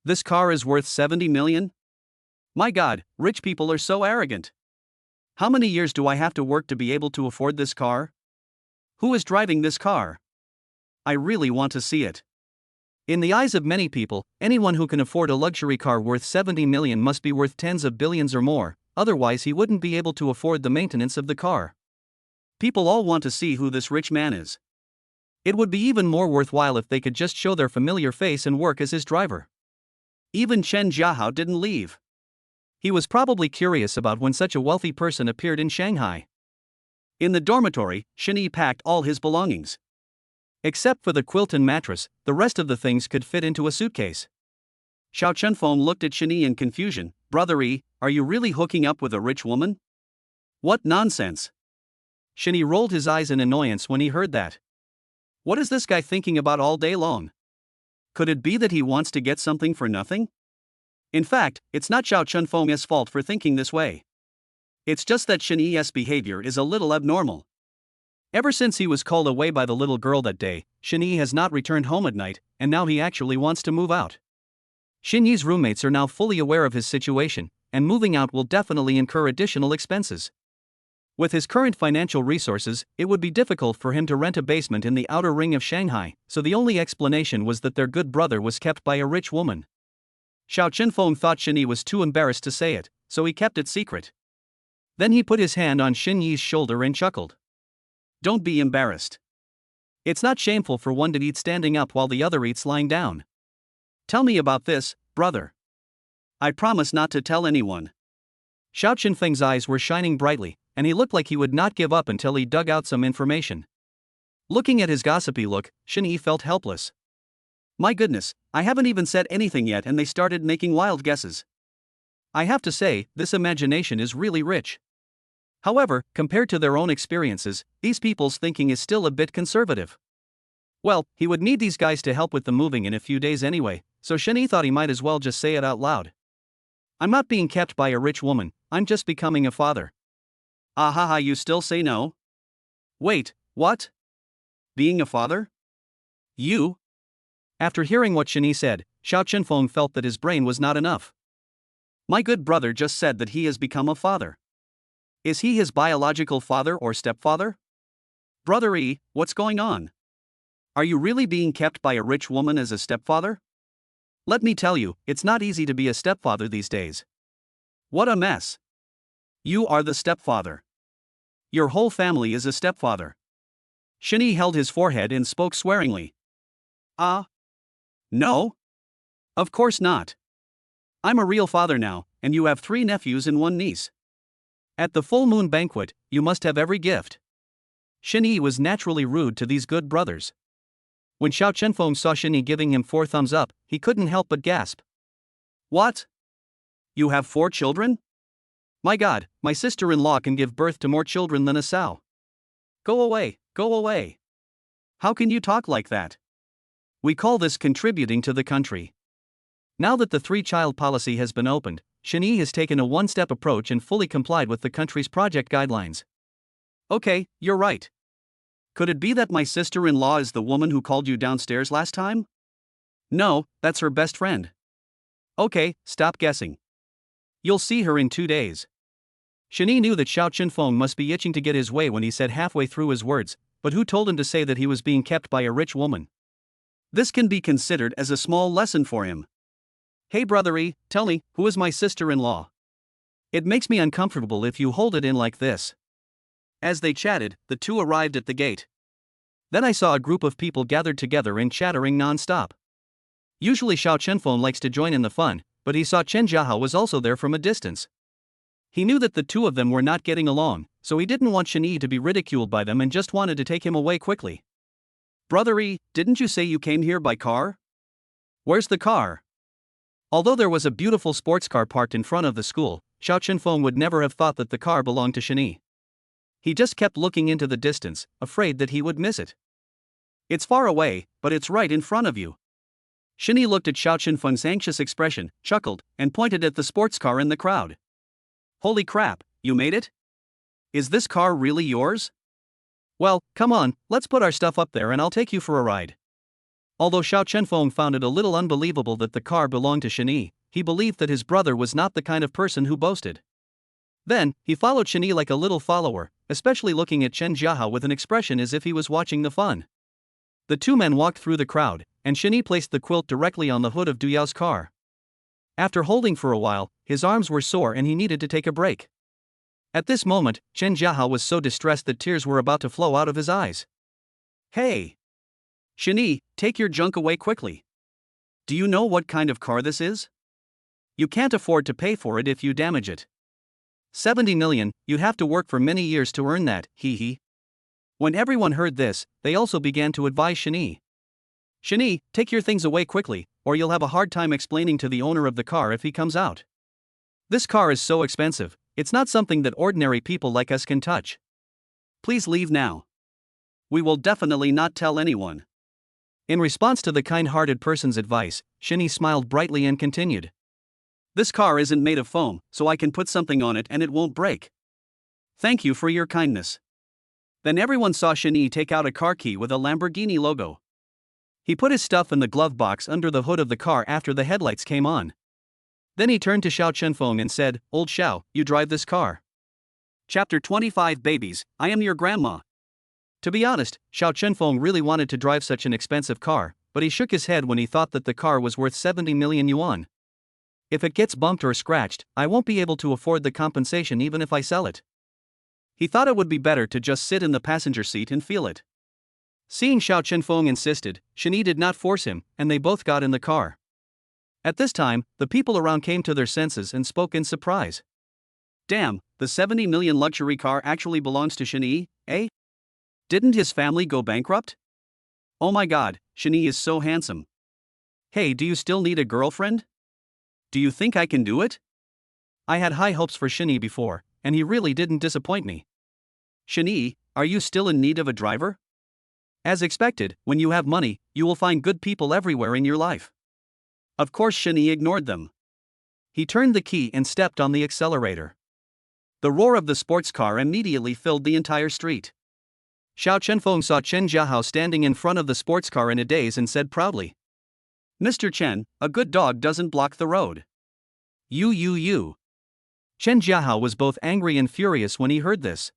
This car is worth 70 million? My god, rich people are so arrogant. How many years do I have to work to be able to afford this car? Who is driving this car? I really want to see it. In the eyes of many people, anyone who can afford a luxury car worth 70 million must be worth tens of billions or more, otherwise he wouldn't be able to afford the maintenance of the car. People all want to see who this rich man is. It would be even more worthwhile if they could just show their familiar face and work as his driver. Even Chen Jiahao didn't leave. He was probably curious about when such a wealthy person appeared in Shanghai. In the dormitory, Shin Yi packed all his belongings. Except for the quilt and mattress, the rest of the things could fit into a suitcase. Xiao Chunfeng looked at Shani in confusion. Brother E, are you really hooking up with a rich woman? What nonsense! Shani rolled his eyes in annoyance when he heard that. What is this guy thinking about all day long? Could it be that he wants to get something for nothing? In fact, it's not Xiao Chunfeng's fault for thinking this way. It's just that Shani's behavior is a little abnormal. Ever since he was called away by the little girl that day, Shani has not returned home at night, and now he actually wants to move out. Xinyi's roommates are now fully aware of his situation, and moving out will definitely incur additional expenses. With his current financial resources, it would be difficult for him to rent a basement in the outer ring of Shanghai, so the only explanation was that their good brother was kept by a rich woman. Xiao Chunfeng thought Xinyi was too embarrassed to say it, so he kept it secret. Then he put his hand on Xinyi's shoulder and chuckled. Don't be embarrassed. It's not shameful for one to eat standing up while the other eats lying down. Tell me about this, brother. I promise not to tell anyone. Xiao Chunfeng's eyes were shining brightly, and he looked like he would not give up until he dug out some information. Looking at his gossipy look, Xinyi felt helpless. My goodness, I haven't even said anything yet and they started making wild guesses. I have to say, this imagination is really rich. However, compared to their own experiences, these people's thinking is still a bit conservative. Well, he would need these guys to help with the moving in a few days anyway, so Shani thought he might as well just say it out loud. I'm not being kept by a rich woman, I'm just becoming a father. Ah ha ha, you still say no? Wait, what? Being a father? You? After hearing what Shani said, Xiao Chunfeng felt that his brain was not enough. My good brother just said that he has become a father. Is he his biological father or stepfather? Brother E, what's going on? Are you really being kept by a rich woman as a stepfather? Let me tell you, it's not easy to be a stepfather these days. What a mess. You are the stepfather. Your whole family is a stepfather. Shani held his forehead and spoke swearingly. No? Of course not. I'm a real father now, and you have 3 nephews and 1 niece. At the full moon banquet, you must have every gift. Shani was naturally rude to these good brothers. When Xiao Chunfeng saw Shani giving him 4 thumbs up, he couldn't help but gasp. What? You have 4 children? My God, my sister-in-law can give birth to more children than a sow. Go away, go away. How can you talk like that? We call this contributing to the country. Now that the 3-child policy has been opened, Shani has taken a one-step approach and fully complied with the country's project guidelines. Okay, you're right. Could it be that my sister-in-law is the woman who called you downstairs last time? No, that's her best friend. Okay, stop guessing. You'll see her in 2 days. Shani knew that Xiao Chunfeng must be itching to get his way when he said halfway through his words, but who told him to say that he was being kept by a rich woman? This can be considered as a small lesson for him. Hey brother E, tell me, who is my sister-in-law? It makes me uncomfortable if you hold it in like this. As they chatted, the two arrived at the gate. Then I saw a group of people gathered together and chattering non-stop. Usually Xiao Chunfeng likes to join in the fun, but he saw Chen Jiahao was also there from a distance. He knew that the two of them were not getting along, so he didn't want Shani to be ridiculed by them and just wanted to take him away quickly. Brother E, didn't you say you came here by car? Where's the car? Although there was a beautiful sports car parked in front of the school, Xiao Chunfeng would never have thought that the car belonged to Shani. He just kept looking into the distance, afraid that he would miss it. It's far away, but it's right in front of you. Shani looked at Xiao Chunfeng's anxious expression, chuckled, and pointed at the sports car in the crowd. Holy crap, you made it? Is this car really yours? Well, come on, let's put our stuff up there and I'll take you for a ride. Although Xiao Chunfeng found it a little unbelievable that the car belonged to Shani, he believed that his brother was not the kind of person who boasted. Then, he followed Shani like a little follower, especially looking at Chen Jiahao with an expression as if he was watching the fun. The two men walked through the crowd, and Shani placed the quilt directly on the hood of Duyao's car. After holding for a while, his arms were sore and he needed to take a break. At this moment, Chen Jiahao was so distressed that tears were about to flow out of his eyes. Hey! Shani, take your junk away quickly. Do you know what kind of car this is? You can't afford to pay for it if you damage it. 70 million, you'd have to work for many years to earn that, hee hee. When everyone heard this, they also began to advise Shani. Shani, take your things away quickly, or you'll have a hard time explaining to the owner of the car if he comes out. This car is so expensive, it's not something that ordinary people like us can touch. Please leave now. We will definitely not tell anyone. In response to the kind-hearted person's advice, Shani smiled brightly and continued. This car isn't made of foam, so I can put something on it and it won't break. Thank you for your kindness. Then everyone saw Shani take out a car key with a Lamborghini logo. He put his stuff in the glove box under the hood of the car after the headlights came on. Then he turned to Xiao Chenfeng and said, Old Xiao, you drive this car. Chapter 25 Babies, I am your grandma. To be honest, Xiao Chenfeng really wanted to drive such an expensive car, but he shook his head when he thought that the car was worth 70 million yuan. If it gets bumped or scratched, I won't be able to afford the compensation even if I sell it. He thought it would be better to just sit in the passenger seat and feel it. Seeing Xiao Chenfeng insisted, Shani did not force him, and they both got in the car. At this time, the people around came to their senses and spoke in surprise. Damn, the 70 million luxury car actually belongs to Shani, eh? Didn't his family go bankrupt? Oh my god, Shani is so handsome. Hey, do you still need a girlfriend? Do you think I can do it? I had high hopes for Shani before, and he really didn't disappoint me. Shani, are you still in need of a driver? As expected, when you have money, you will find good people everywhere in your life. Of course, Shani ignored them. He turned the key and stepped on the accelerator. The roar of the sports car immediately filled the entire street. Xiao Chenfeng saw Chen Jiahao standing in front of the sports car in a daze and said proudly, Mr. Chen, a good dog doesn't block the road. You. Chen Jiahao was both angry and furious when he heard this.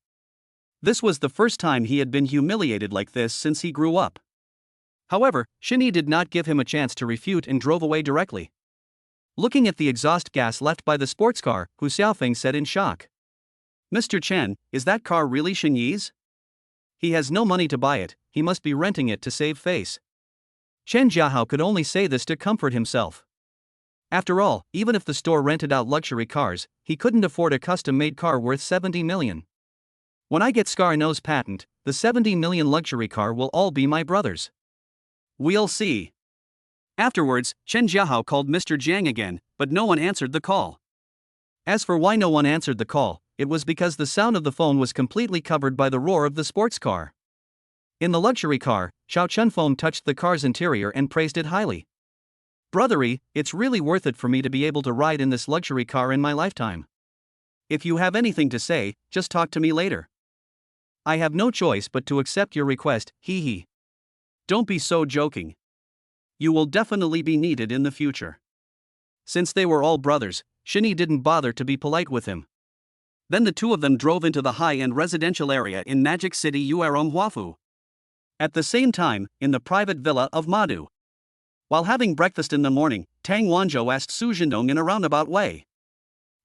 This was the first time he had been humiliated like this since he grew up. However, Shani did not give him a chance to refute and drove away directly. Looking at the exhaust gas left by the sports car, Hu Xiaofeng said in shock. Mr. Chen, is that car really Shenyi's? He has no money to buy it, he must be renting it to save face. Chen Jiahao could only say this to comfort himself. After all, even if the store rented out luxury cars, he couldn't afford a custom-made car worth 70 million. When I get Scar-No's patent, the 70 million luxury car will all be my brother's. We'll see. Afterwards, Chen Jiahao called Mr. Jiang again, but no one answered the call. As for why no one answered the call, it was because the sound of the phone was completely covered by the roar of the sports car. In the luxury car, Xiao Chenfeng touched the car's interior and praised it highly. Brothery, it's really worth it for me to be able to ride in this luxury car in my lifetime. If you have anything to say, just talk to me later. I have no choice but to accept your request, hee. Don't be so joking. You will definitely be needed in the future. Since they were all brothers, Shani didn't bother to be polite with him. Then the two of them drove into the high-end residential area in Magic City Yuerong Huafu. At the same time, in the private villa of Madu. While having breakfast in the morning, Tang Wanzhou asked Su Zhendong in a roundabout way.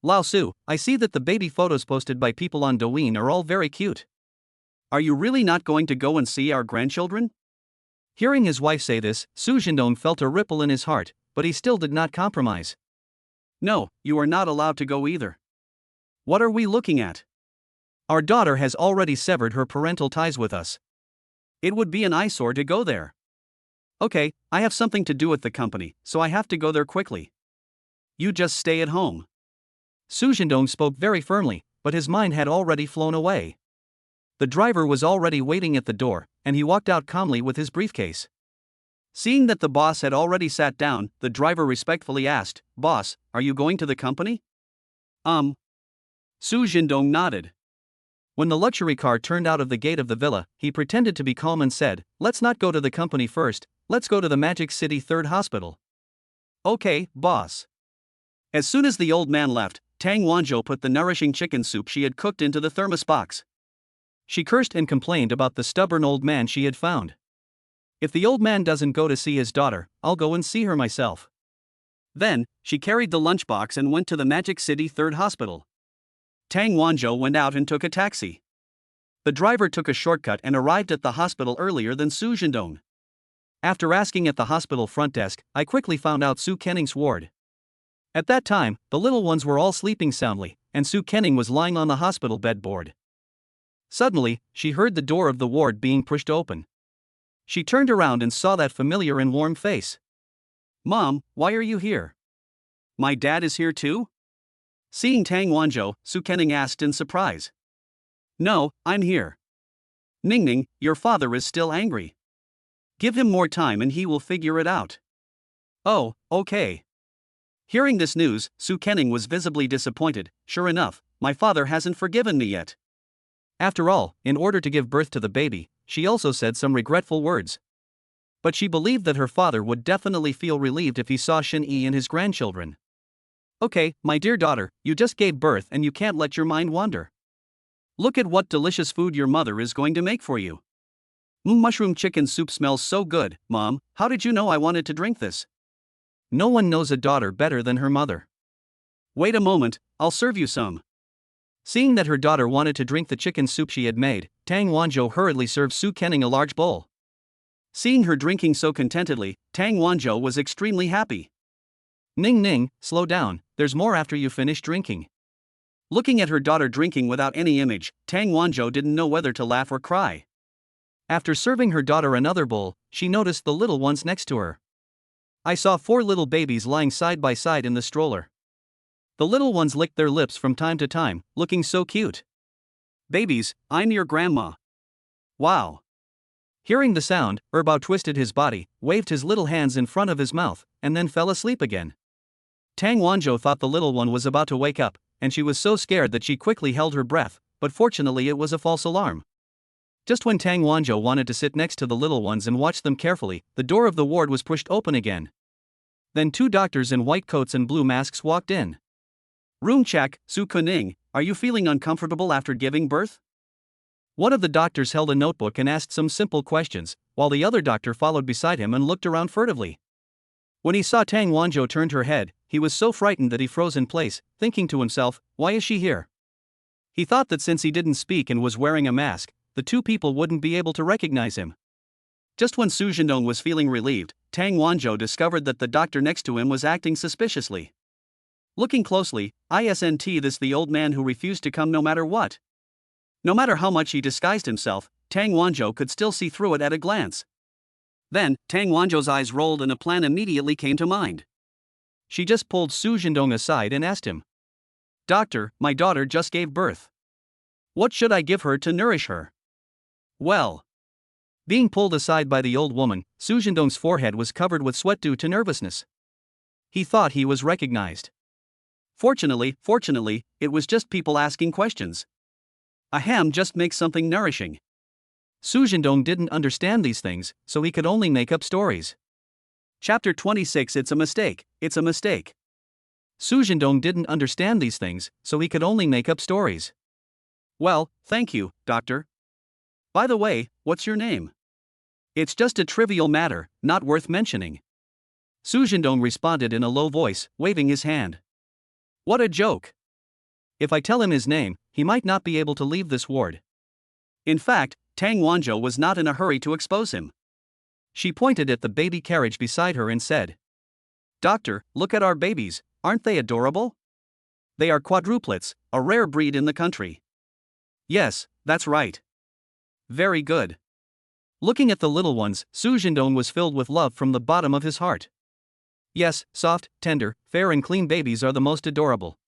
Lao Su, I see that the baby photos posted by people on Douyin are all very cute. Are you really not going to go and see our grandchildren? Hearing his wife say this, Su Zhendong felt a ripple in his heart, but he still did not compromise. No, you are not allowed to go either. What are we looking at? Our daughter has already severed her parental ties with us. It would be an eyesore to go there. Okay, I have something to do at the company, so I have to go there quickly. You just stay at home. Su Zhendong spoke very firmly, but his mind had already flown away. The driver was already waiting at the door, and he walked out calmly with his briefcase. Seeing that the boss had already sat down, the driver respectfully asked, Boss, are you going to the company? Su Zhendong nodded. When the luxury car turned out of the gate of the villa, he pretended to be calm and said, Let's not go to the company first, let's go to the Magic City 3rd Hospital. Okay, boss. As soon as the old man left, Tang Wanzhou put the nourishing chicken soup she had cooked into the thermos box. She cursed and complained about the stubborn old man she had found. If the old man doesn't go to see his daughter, I'll go and see her myself. Then, she carried the lunchbox and went to the Magic City 3rd Hospital. Tang Wanzhou went out and took a taxi. The driver took a shortcut and arrived at the hospital earlier than Su Zhendong. After asking at the hospital front desk, I quickly found out Su Kenning's ward. At that time, the little ones were all sleeping soundly, and Su Kenning was lying on the hospital bedboard. Suddenly, she heard the door of the ward being pushed open. She turned around and saw that familiar and warm face. "Mom, why are you here?" "My dad is here too?" Seeing Tang Wanzhou, Su Kening asked in surprise. "No, I'm here." "Ningning, your father is still angry. Give him more time and he will figure it out." "Oh, okay." Hearing this news, Su Kening was visibly disappointed. Sure enough, my father hasn't forgiven me yet. After all, in order to give birth to the baby, she also said some regretful words. But she believed that her father would definitely feel relieved if he saw Shin Yi and his grandchildren. "Okay, my dear daughter, you just gave birth and you can't let your mind wander. Look at what delicious food your mother is going to make for you." Mushroom chicken soup smells so good, Mom. How did you know I wanted to drink this?" No one knows a daughter better than her mother. "Wait a moment, I'll serve you some." Seeing that her daughter wanted to drink the chicken soup she had made, Tang Wanzhou hurriedly served Su Kening a large bowl. Seeing her drinking so contentedly, Tang Wanzhou was extremely happy. "Ning Ning, slow down, there's more after you finish drinking." Looking at her daughter drinking without any image, Tang Wanzhou didn't know whether to laugh or cry. After serving her daughter another bowl, she noticed the little ones next to her. "I saw 4 little babies lying side by side in the stroller. The little ones licked their lips from time to time, looking so cute." "Babies, I'm your grandma." "Wow." Hearing the sound, Erbao twisted his body, waved his little hands in front of his mouth, and then fell asleep again. Tang Wanzhou thought the little one was about to wake up, and she was so scared that she quickly held her breath, but fortunately it was a false alarm. Just when Tang Wanzhou wanted to sit next to the little ones and watch them carefully, the door of the ward was pushed open again. Then 2 doctors in white coats and blue masks walked in. "Room check, Su Kening, are you feeling uncomfortable after giving birth?" One of the doctors held a notebook and asked some simple questions, while the other doctor followed beside him and looked around furtively. When he saw Tang Wanzhou turned her head, he was so frightened that he froze in place, thinking to himself, "Why is she here?" He thought that since he didn't speak and was wearing a mask, the 2 people wouldn't be able to recognize him. Just when Su Zhendong was feeling relieved, Tang Wanzhou discovered that the doctor next to him was acting suspiciously. Looking closely, isn't this the old man who refused to come no matter what? No matter how much he disguised himself, Tang Wanzhou could still see through it at a glance. Then, Tang Wanzhou's eyes rolled and a plan immediately came to mind. She just pulled Su Zhendong aside and asked him, "Doctor, my daughter just gave birth. What should I give her to nourish her?" "Well." Being pulled aside by the old woman, Su Zhendong's forehead was covered with sweat due to nervousness. He thought he was recognized. Fortunately, it was just people asking questions. Ahem, just make something nourishing. Su Zhendong didn't understand these things, so he could only make up stories. Chapter 26. It's a mistake. Su Zhendong didn't understand these things, so he could only make up stories. "Well, thank you, doctor. By the way, what's your name?" "It's just a trivial matter, not worth mentioning." Su Zhendong responded in a low voice, waving his hand. What a joke. If I tell him his name, he might not be able to leave this ward. In fact, Tang Wanzhou was not in a hurry to expose him. She pointed at the baby carriage beside her and said, "Doctor, look at our babies, aren't they adorable? They are quadruplets, a rare breed in the country." "Yes, that's right." "Very good." Looking at the little ones, Su Zhendong was filled with love from the bottom of his heart. Yes, soft, tender, fair and clean babies are the most adorable.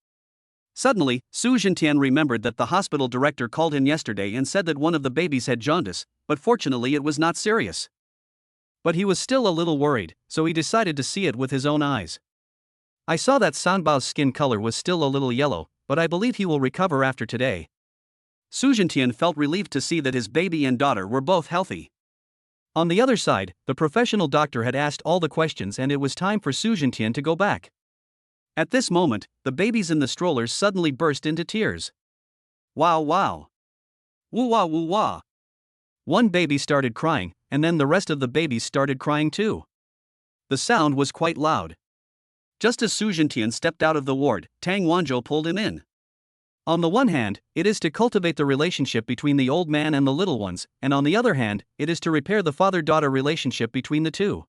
Suddenly, Su Zhentian remembered that the hospital director called in yesterday and said that one of the babies had jaundice, but fortunately it was not serious. But he was still a little worried, so he decided to see it with his own eyes. "I saw that Sanbao's skin color was still a little yellow, but I believe he will recover after today." Su Zhentian felt relieved to see that his baby and daughter were both healthy. On the other side, the professional doctor had asked all the questions and it was time for Su Zhentian to go back. At this moment, the babies in the strollers suddenly burst into tears. Wow wow. Woo wah woo wah. One baby started crying, and then the rest of the babies started crying too. The sound was quite loud. Just as Su Zhentian stepped out of the ward, Tang Wanzhou pulled him in. On the one hand, it is to cultivate the relationship between the old man and the little ones, and on the other hand, it is to repair the father-daughter relationship between the two.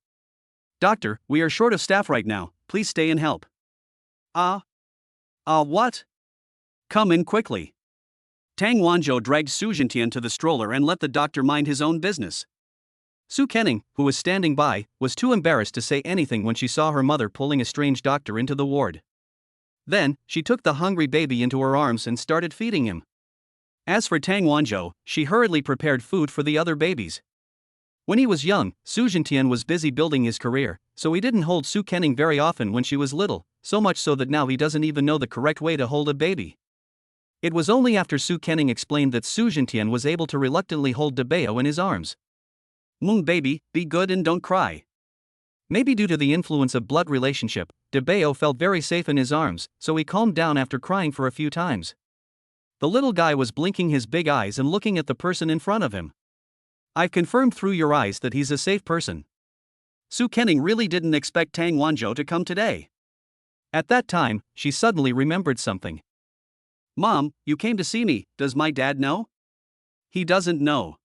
"Doctor, we are short of staff right now, please stay and help." What? Come in quickly." Tang Wanzhou dragged Su Jintian to the stroller and let the doctor mind his own business. Su Kenning, who was standing by, was too embarrassed to say anything when she saw her mother pulling a strange doctor into the ward. Then, she took the hungry baby into her arms and started feeding him. As for Tang Wanzhou, she hurriedly prepared food for the other babies. When he was young, Su Jintian was busy building his career, so he didn't hold Su Kenning very often when she was little, so much so that now he doesn't even know the correct way to hold a baby. It was only after Su Kenning explained that Su Jintian was able to reluctantly hold Debeo in his arms. Mung baby, be good and don't cry. Maybe due to the influence of blood relationship, Debeo felt very safe in his arms, so he calmed down after crying for a few times. The little guy was blinking his big eyes and looking at the person in front of him. I've confirmed through your eyes that he's a safe person. Su Kenning really didn't expect Tang Wanzhou to come today. At that time, she suddenly remembered something. Mom, you came to see me, does my dad know? He doesn't know.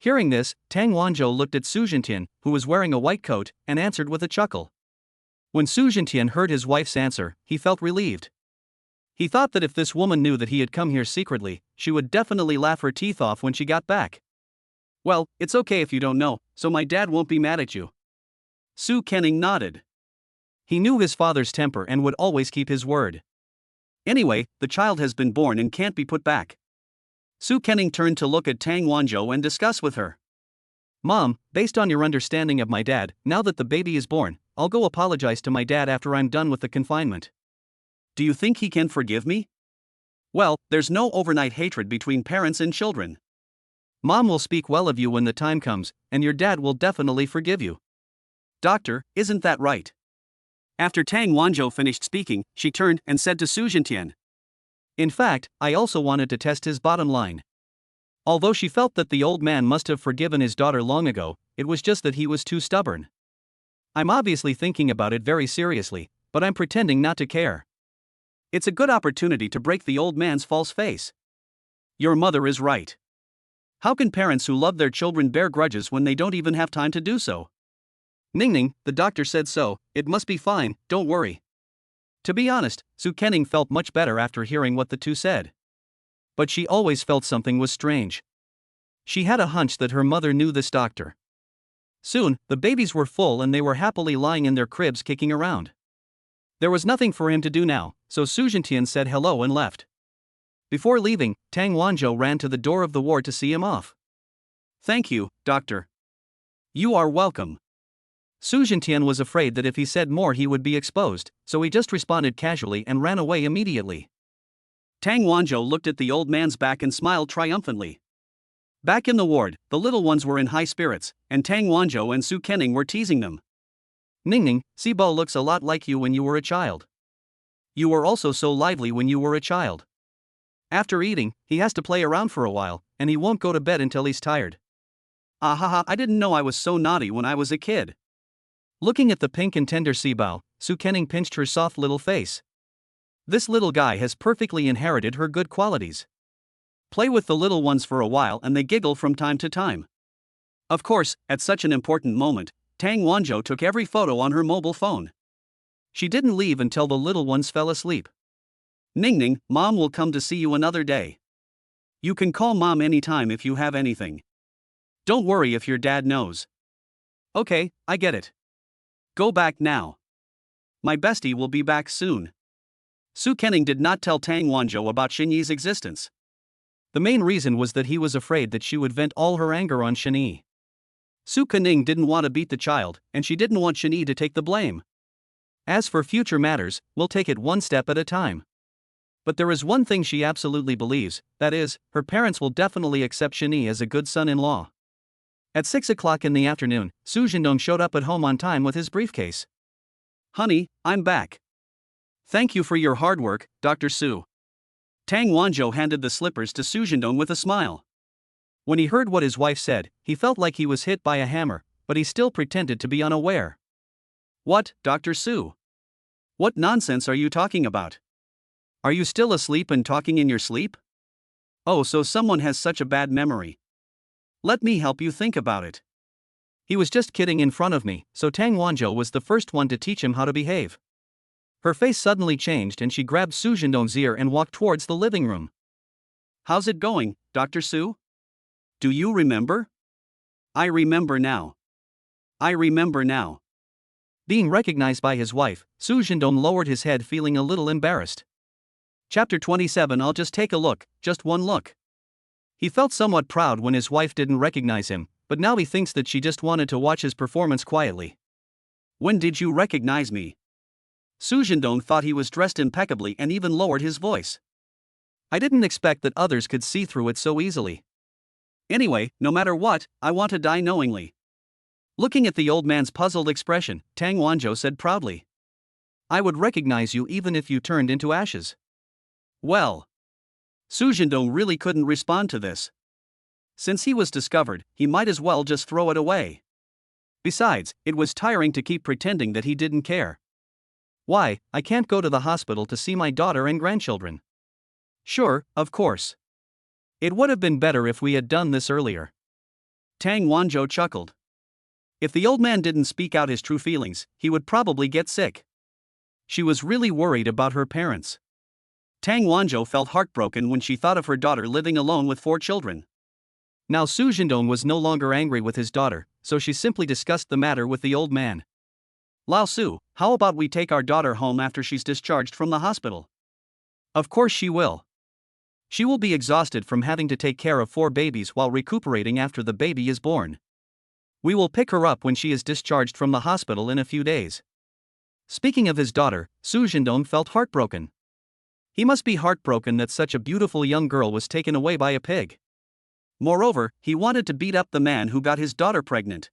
Hearing this, Tang Wanzhou looked at Su Jintian, who was wearing a white coat, and answered with a chuckle. When Su Jintian heard his wife's answer, he felt relieved. He thought that if this woman knew that he had come here secretly, she would definitely laugh her teeth off when she got back. Well, it's okay if you don't know, so my dad won't be mad at you. Su Kenning nodded. He knew his father's temper and would always keep his word. Anyway, the child has been born and can't be put back. Su Kenning turned to look at Tang Wanzhou and discuss with her. Mom, based on your understanding of my dad, now that the baby is born, I'll go apologize to my dad after I'm done with the confinement. Do you think he can forgive me? Well, there's no overnight hatred between parents and children. Mom will speak well of you when the time comes, and your dad will definitely forgive you. Doctor, isn't that right? After Tang Wanzhou finished speaking, she turned and said to Su Jintian. In fact, I also wanted to test his bottom line. Although she felt that the old man must have forgiven his daughter long ago, it was just that he was too stubborn. I'm obviously thinking about it very seriously, but I'm pretending not to care. It's a good opportunity to break the old man's false face. Your mother is right. How can parents who love their children bear grudges when they don't even have time to do so? Ning, the doctor said so, it must be fine, don't worry. To be honest, Su Kenning felt much better after hearing what the two said. But she always felt something was strange. She had a hunch that her mother knew this doctor. Soon, the babies were full and they were happily lying in their cribs kicking around. There was nothing for him to do now, so Su Jintian said hello and left. Before leaving, Tang Wanzhou ran to the door of the ward to see him off. Thank you, doctor. You are welcome. Su Jintian was afraid that if he said more he would be exposed, so he just responded casually and ran away immediately. Tang Wanzhou looked at the old man's back and smiled triumphantly. Back in the ward, the little ones were in high spirits, and Tang Wanzhou and Su Kenning were teasing them. Ning, Sibo looks a lot like you when you were a child. You were also so lively when you were a child. After eating, he has to play around for a while, and he won't go to bed until he's tired. Ahaha, I didn't know I was so naughty when I was a kid. Looking at the pink and tender Sibao, Su Kenning pinched her soft little face. This little guy has perfectly inherited her good qualities. Play with the little ones for a while and they giggle from time to time. Of course, at such an important moment, Tang Wanzhou took every photo on her mobile phone. She didn't leave until the little ones fell asleep. Ning, Mom will come to see you another day. You can call Mom anytime if you have anything. Don't worry if your dad knows. Okay, I get it. Go back now. My bestie will be back soon. Su Kenning did not tell Tang Wanzhou about Xinyi's existence. The main reason was that he was afraid that she would vent all her anger on Xinyi. Su Kenning didn't want to beat the child, and she didn't want Xinyi to take the blame. As for future matters, we'll take it one step at a time. But there is one thing she absolutely believes, that is, her parents will definitely accept Xinyi as a good son-in-law. At 6 o'clock in the afternoon, Su Jindong showed up at home on time with his briefcase. Honey, I'm back. Thank you for your hard work, Dr. Su. Tang Wanzhou handed the slippers to Su Jindong with a smile. When he heard what his wife said, he felt like he was hit by a hammer, but he still pretended to be unaware. What, Dr. Su? What nonsense are you talking about? Are you still asleep and talking in your sleep? Oh, so someone has such a bad memory. Let me help you think about it. He was just kidding in front of me, so Tang Wanzhou was the first one to teach him how to behave. Her face suddenly changed and she grabbed Su Jindong's ear and walked towards the living room. How's it going, Dr. Su? Do you remember? I remember now. I remember now. Being recognized by his wife, Su Jindong lowered his head, feeling a little embarrassed. Chapter 27. I'll just take a look, just one look. He felt somewhat proud when his wife didn't recognize him, but now he thinks that she just wanted to watch his performance quietly. When did you recognize me? Su Jindong thought he was dressed impeccably and even lowered his voice. I didn't expect that others could see through it so easily. Anyway, no matter what, I want to die knowingly. Looking at the old man's puzzled expression, Tang Wanzhou said proudly. I would recognize you even if you turned into ashes. Well, Su Jindong really couldn't respond to this. Since he was discovered, he might as well just throw it away. Besides, it was tiring to keep pretending that he didn't care. Why, I can't go to the hospital to see my daughter and grandchildren. Sure, of course. It would have been better if we had done this earlier. Tang Wanzhou chuckled. If the old man didn't speak out his true feelings, he would probably get sick. She was really worried about her parents. Tang Wanzhou felt heartbroken when she thought of her daughter living alone with 4 children. Now Su Jindong was no longer angry with his daughter, so she simply discussed the matter with the old man. Lao Su, how about we take our daughter home after she's discharged from the hospital? Of course she will. She will be exhausted from having to take care of 4 babies while recuperating after the baby is born. We will pick her up when she is discharged from the hospital in a few days. Speaking of his daughter, Su Jindong felt heartbroken. He must be heartbroken that such a beautiful young girl was taken away by a pig. Moreover, he wanted to beat up the man who got his daughter pregnant.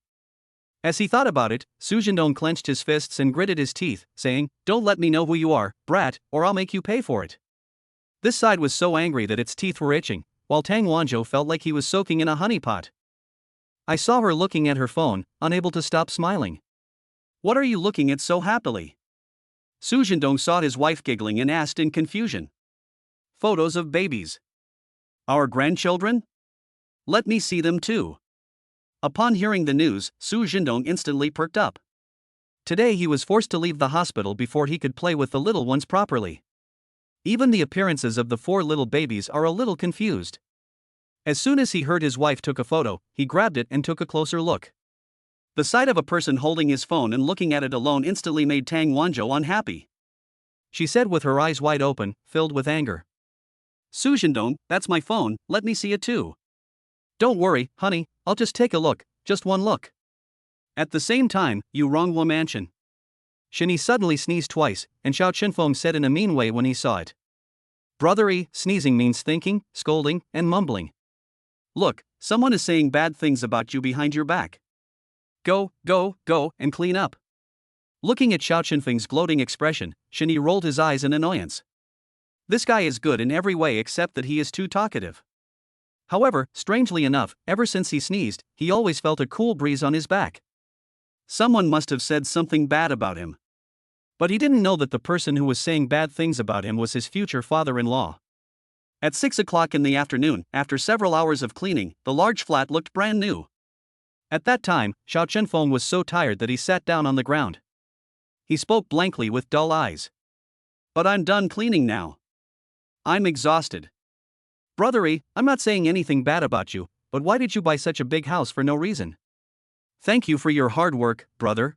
As he thought about it, Su Jindong clenched his fists and gritted his teeth, saying, "Don't let me know who you are, brat, or I'll make you pay for it." This side was so angry that its teeth were itching, while Tang Wanzhou felt like he was soaking in a honey pot. I saw her looking at her phone, unable to stop smiling. What are you looking at so happily? Su Jindong saw his wife giggling and asked in confusion. Photos of babies. Our grandchildren? Let me see them too. Upon hearing the news, Su Jindong instantly perked up. Today he was forced to leave the hospital before he could play with the little ones properly. Even the appearances of the 4 little babies are a little confused. As soon as he heard his wife took a photo, he grabbed it and took a closer look. The sight of a person holding his phone and looking at it alone instantly made Tang Wanzhou unhappy. She said with her eyes wide open, filled with anger. Su Jindong, that's my phone, let me see it too. Don't worry, honey, I'll just take a look, just one look. At the same time, you wrong womanchen. Shani suddenly sneezed twice, and Xiao Chenfeng said in a mean way when he saw it. Brother, sneezing means thinking, scolding, and mumbling. Look, someone is saying bad things about you behind your back. Go, and clean up. Looking at Xiao Chenfeng's gloating expression, Shani rolled his eyes in annoyance. This guy is good in every way except that he is too talkative. However, strangely enough, ever since he sneezed, he always felt a cool breeze on his back. Someone must have said something bad about him. But he didn't know that the person who was saying bad things about him was his future father-in-law. At 6 o'clock in the afternoon, after several hours of cleaning, the large flat looked brand new. At that time, Xiao Chenfeng was so tired that he sat down on the ground. He spoke blankly with dull eyes. But I'm done cleaning now. I'm exhausted. Brother, I'm not saying anything bad about you, but why did you buy such a big house for no reason? Thank you for your hard work, brother.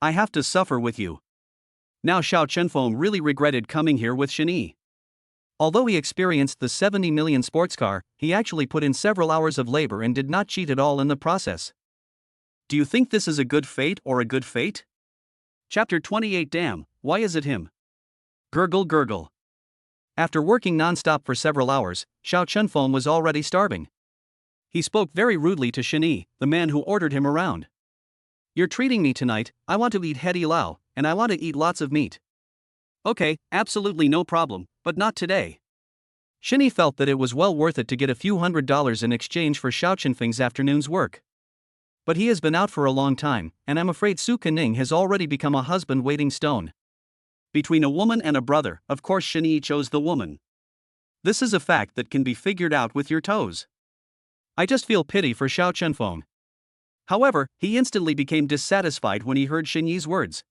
I have to suffer with you. Now Xiao Chenfeng really regretted coming here with Shani. Although he experienced the 70 million sports car, he actually put in several hours of labor and did not cheat at all in the process. Do you think this is a good fate or a good fate? Chapter 28. Damn, why is it him? Gurgle gurgle. After working non-stop for several hours, Xiao Chenfeng was already starving. He spoke very rudely to Shani, the man who ordered him around. You're treating me tonight, I want to eat heady lao, and I want to eat lots of meat. Okay, absolutely no problem, but not today. Shani felt that it was well worth it to get a few $100s in exchange for Xiao Chenfeng's afternoon's work. But he has been out for a long time, and I'm afraid Su Kening has already become a husband waiting stone. Between a woman and a brother, of course Shani chose the woman. This is a fact that can be figured out with your toes. I just feel pity for Xiao Chenfeng. However, he instantly became dissatisfied when he heard Shenyi's words.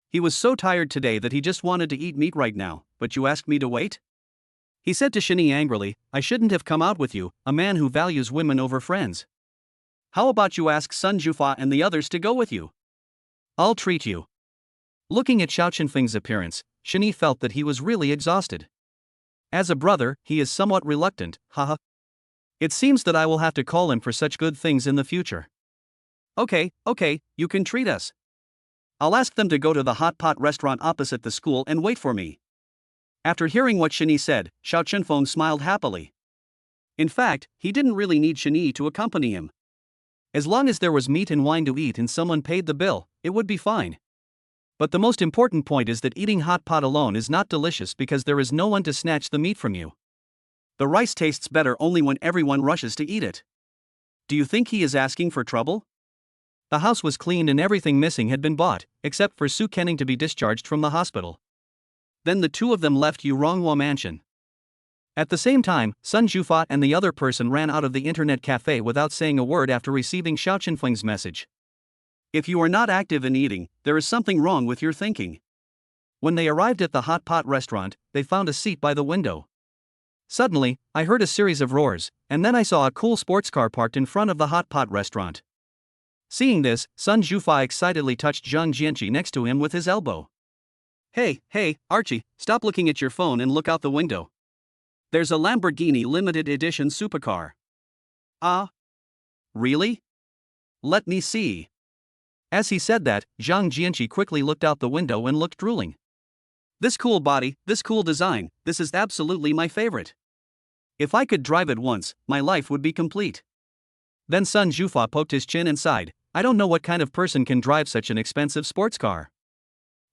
He was so tired today that he just wanted to eat meat right now, but you asked me to wait? He said to Shini angrily, I shouldn't have come out with you, a man who values women over friends. How about you ask Sun Jufa and the others to go with you? I'll treat you. Looking at Xiao Qinfeng's appearance, Shini felt that he was really exhausted. As a brother, he is somewhat reluctant, haha. It seems that I will have to call him for such good things in the future. Okay, you can treat us. I'll ask them to go to the hot pot restaurant opposite the school and wait for me. After hearing what Shini said, Xiao Qinfeng smiled happily. In fact, he didn't really need Shini to accompany him. As long as there was meat and wine to eat and someone paid the bill, it would be fine. But the most important point is that eating hot pot alone is not delicious because there is no one to snatch the meat from you. The rice tastes better only when everyone rushes to eat it. Do you think he is asking for trouble? The house was cleaned and everything missing had been bought, except for Su Kenning to be discharged from the hospital. Then the two of them left Yuronghua Mansion. At the same time, Sun Jufa and the other person ran out of the internet cafe without saying a word after receiving Xiao Qinfeng's message. If you are not active in eating, there is something wrong with your thinking. When they arrived at the hot pot restaurant, they found a seat by the window. Suddenly, I heard a series of roars, and then I saw a cool sports car parked in front of the hot pot restaurant. Seeing this, Sun Jufa excitedly touched Zhang Jianqi next to him with his elbow. Hey, Archie, stop looking at your phone and look out the window. There's a Lamborghini limited edition supercar. Ah? Really? Let me see. As he said that, Zhang Jianqi quickly looked out the window and looked drooling. This cool body, this cool design, this is absolutely my favorite. If I could drive it once, my life would be complete. Then Sun Jufa poked his chin and sighed, I don't know what kind of person can drive such an expensive sports car.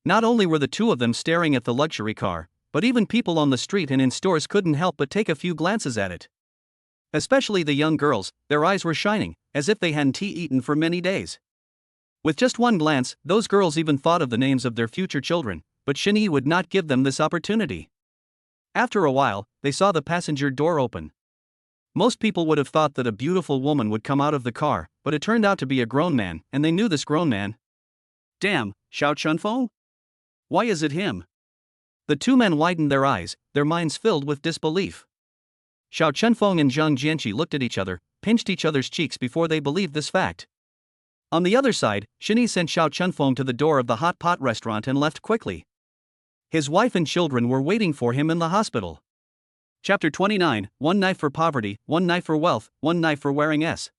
Not only were the two of them staring at the luxury car, but even people on the street and in stores couldn't help but take a few glances at it. Especially the young girls, their eyes were shining, as if they hadn't eaten for many days. With just one glance, those girls even thought of the names of their future children, but Shini would not give them this opportunity. After a while, they saw the passenger door open. Most people would have thought that a beautiful woman would come out of the car, but it turned out to be a grown man, and they knew this grown man. Damn, Xiao Qinfeng? Why is it him? The two men widened their eyes, their minds filled with disbelief. Xiao Qinfeng and Zhang Jianqi looked at each other, pinched each other's cheeks before they believed this fact. On the other side, Shini sent Xiao Qinfeng to the door of the hot pot restaurant and left quickly. His wife and children were waiting for him in the hospital. Chapter 29, One Knife for Poverty, One Knife for Wealth, One Knife for Wearing S.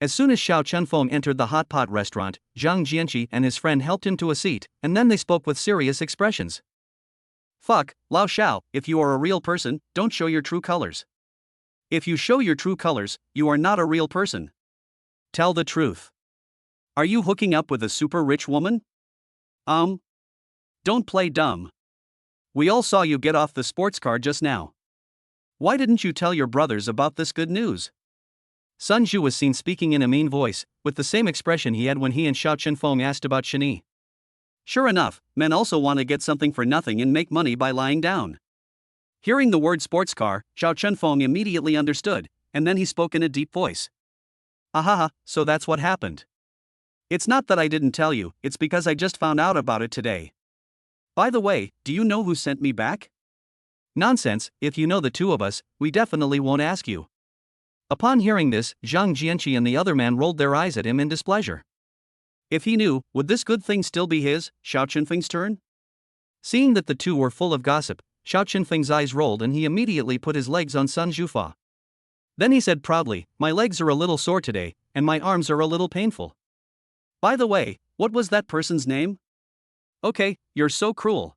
As soon as Xiao Qinfeng entered the hot pot restaurant, Zhang Jianqi and his friend helped him to a seat, and then they spoke with serious expressions. Fuck, Lao Xiao, if you are a real person, don't show your true colors. If you show your true colors, you are not a real person. Tell the truth. Are you hooking up with a super rich woman? Don't play dumb. We all saw you get off the sports car just now. Why didn't you tell your brothers about this good news? Sun Zhu was seen speaking in a mean voice, with the same expression he had when he and Xiao Qinfeng asked about Shini. Sure enough, men also want to get something for nothing and make money by lying down. Hearing the word sports car, Xiao Qinfeng immediately understood, and then he spoke in a deep voice. Ahaha, so that's what happened. It's not that I didn't tell you, it's because I just found out about it today. By the way, do you know who sent me back? Nonsense, if you know the two of us, we definitely won't ask you. Upon hearing this, Zhang Jianqi and the other man rolled their eyes at him in displeasure. If he knew, would this good thing still be his, Xiao Qinfeng's turn? Seeing that the two were full of gossip, Xiao Qinfeng's eyes rolled and he immediately put his legs on Sun Jufa. Then he said proudly, my legs are a little sore today, and my arms are a little painful. By the way, what was that person's name? Okay, you're so cruel.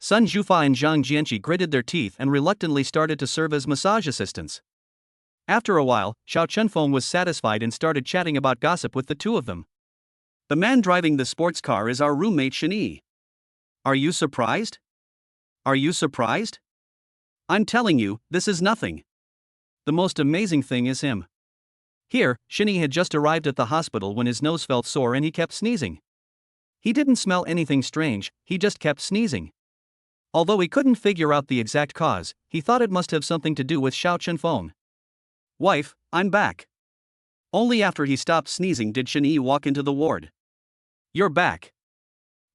Sun Jufa and Zhang Jianqi gritted their teeth and reluctantly started to serve as massage assistants. After a while, Xiao Qinfeng was satisfied and started chatting about gossip with the two of them. The man driving the sports car is our roommate Shini. Are you surprised? Are you surprised? I'm telling you, this is nothing. The most amazing thing is him. Here, Shini had just arrived at the hospital when his nose felt sore and he kept sneezing. He didn't smell anything strange, he just kept sneezing. Although he couldn't figure out the exact cause, he thought it must have something to do with Xiao Qinfeng. Wife, I'm back. Only after he stopped sneezing did Shini walk into the ward. You're back.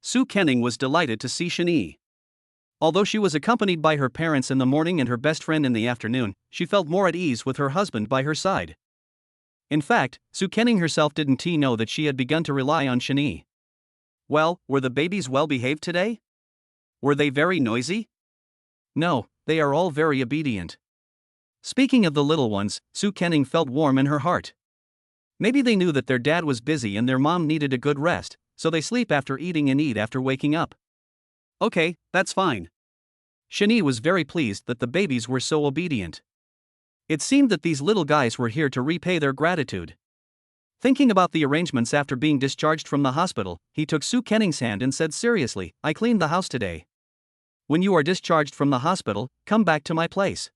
Su Kenning was delighted to see Shini. Although she was accompanied by her parents in the morning and her best friend in the afternoon, she felt more at ease with her husband by her side. In fact, Sue Kenning herself didn't know that she had begun to rely on Shani. Well, were the babies well behaved today? Were they very noisy? No, they are all very obedient. Speaking of the little ones, Sue Kenning felt warm in her heart. Maybe they knew that their dad was busy and their mom needed a good rest, so they sleep after eating and eat after waking up. Okay, that's fine. Shani was very pleased that the babies were so obedient. It seemed that these little guys were here to repay their gratitude. Thinking about the arrangements after being discharged from the hospital, he took Sue Kenning's hand and said seriously, "I cleaned the house today. When you are discharged from the hospital, come back to my place.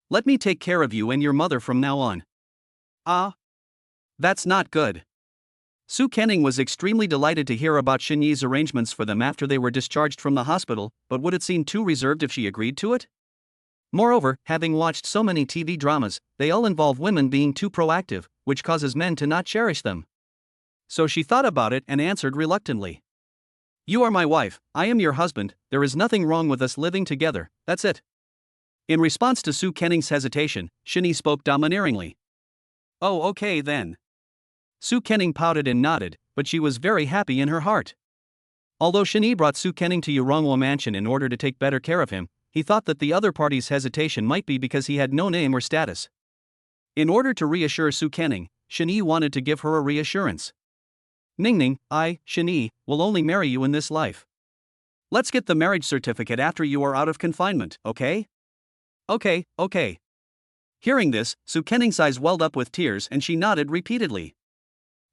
Let me take care of you and your mother from now on." Ah, that's not good. Sue Kenning was extremely delighted to hear about Shani's arrangements for them after they were discharged from the hospital, but would it seem too reserved if she agreed to it? Moreover, having watched so many TV dramas, they all involve women being too proactive, which causes men to not cherish them. So she thought about it and answered reluctantly. "You are my wife, I am your husband, there is nothing wrong with us living together, that's it." In response to Sue Kenning's hesitation, Shani spoke domineeringly. "Oh, okay then." Sue Kenning pouted and nodded, but she was very happy in her heart. Although Shani brought Sue Kenning to Urongwa Mansion in order to take better care of him, he thought that the other party's hesitation might be because he had no name or status. In order to reassure Sue Kenning, Shani wanted to give her a reassurance. "Ningning, I, Shani, will only marry you in this life. Let's get the marriage certificate after you are out of confinement, okay?" Okay. Hearing this, Sue Kenning's eyes welled up with tears and she nodded repeatedly.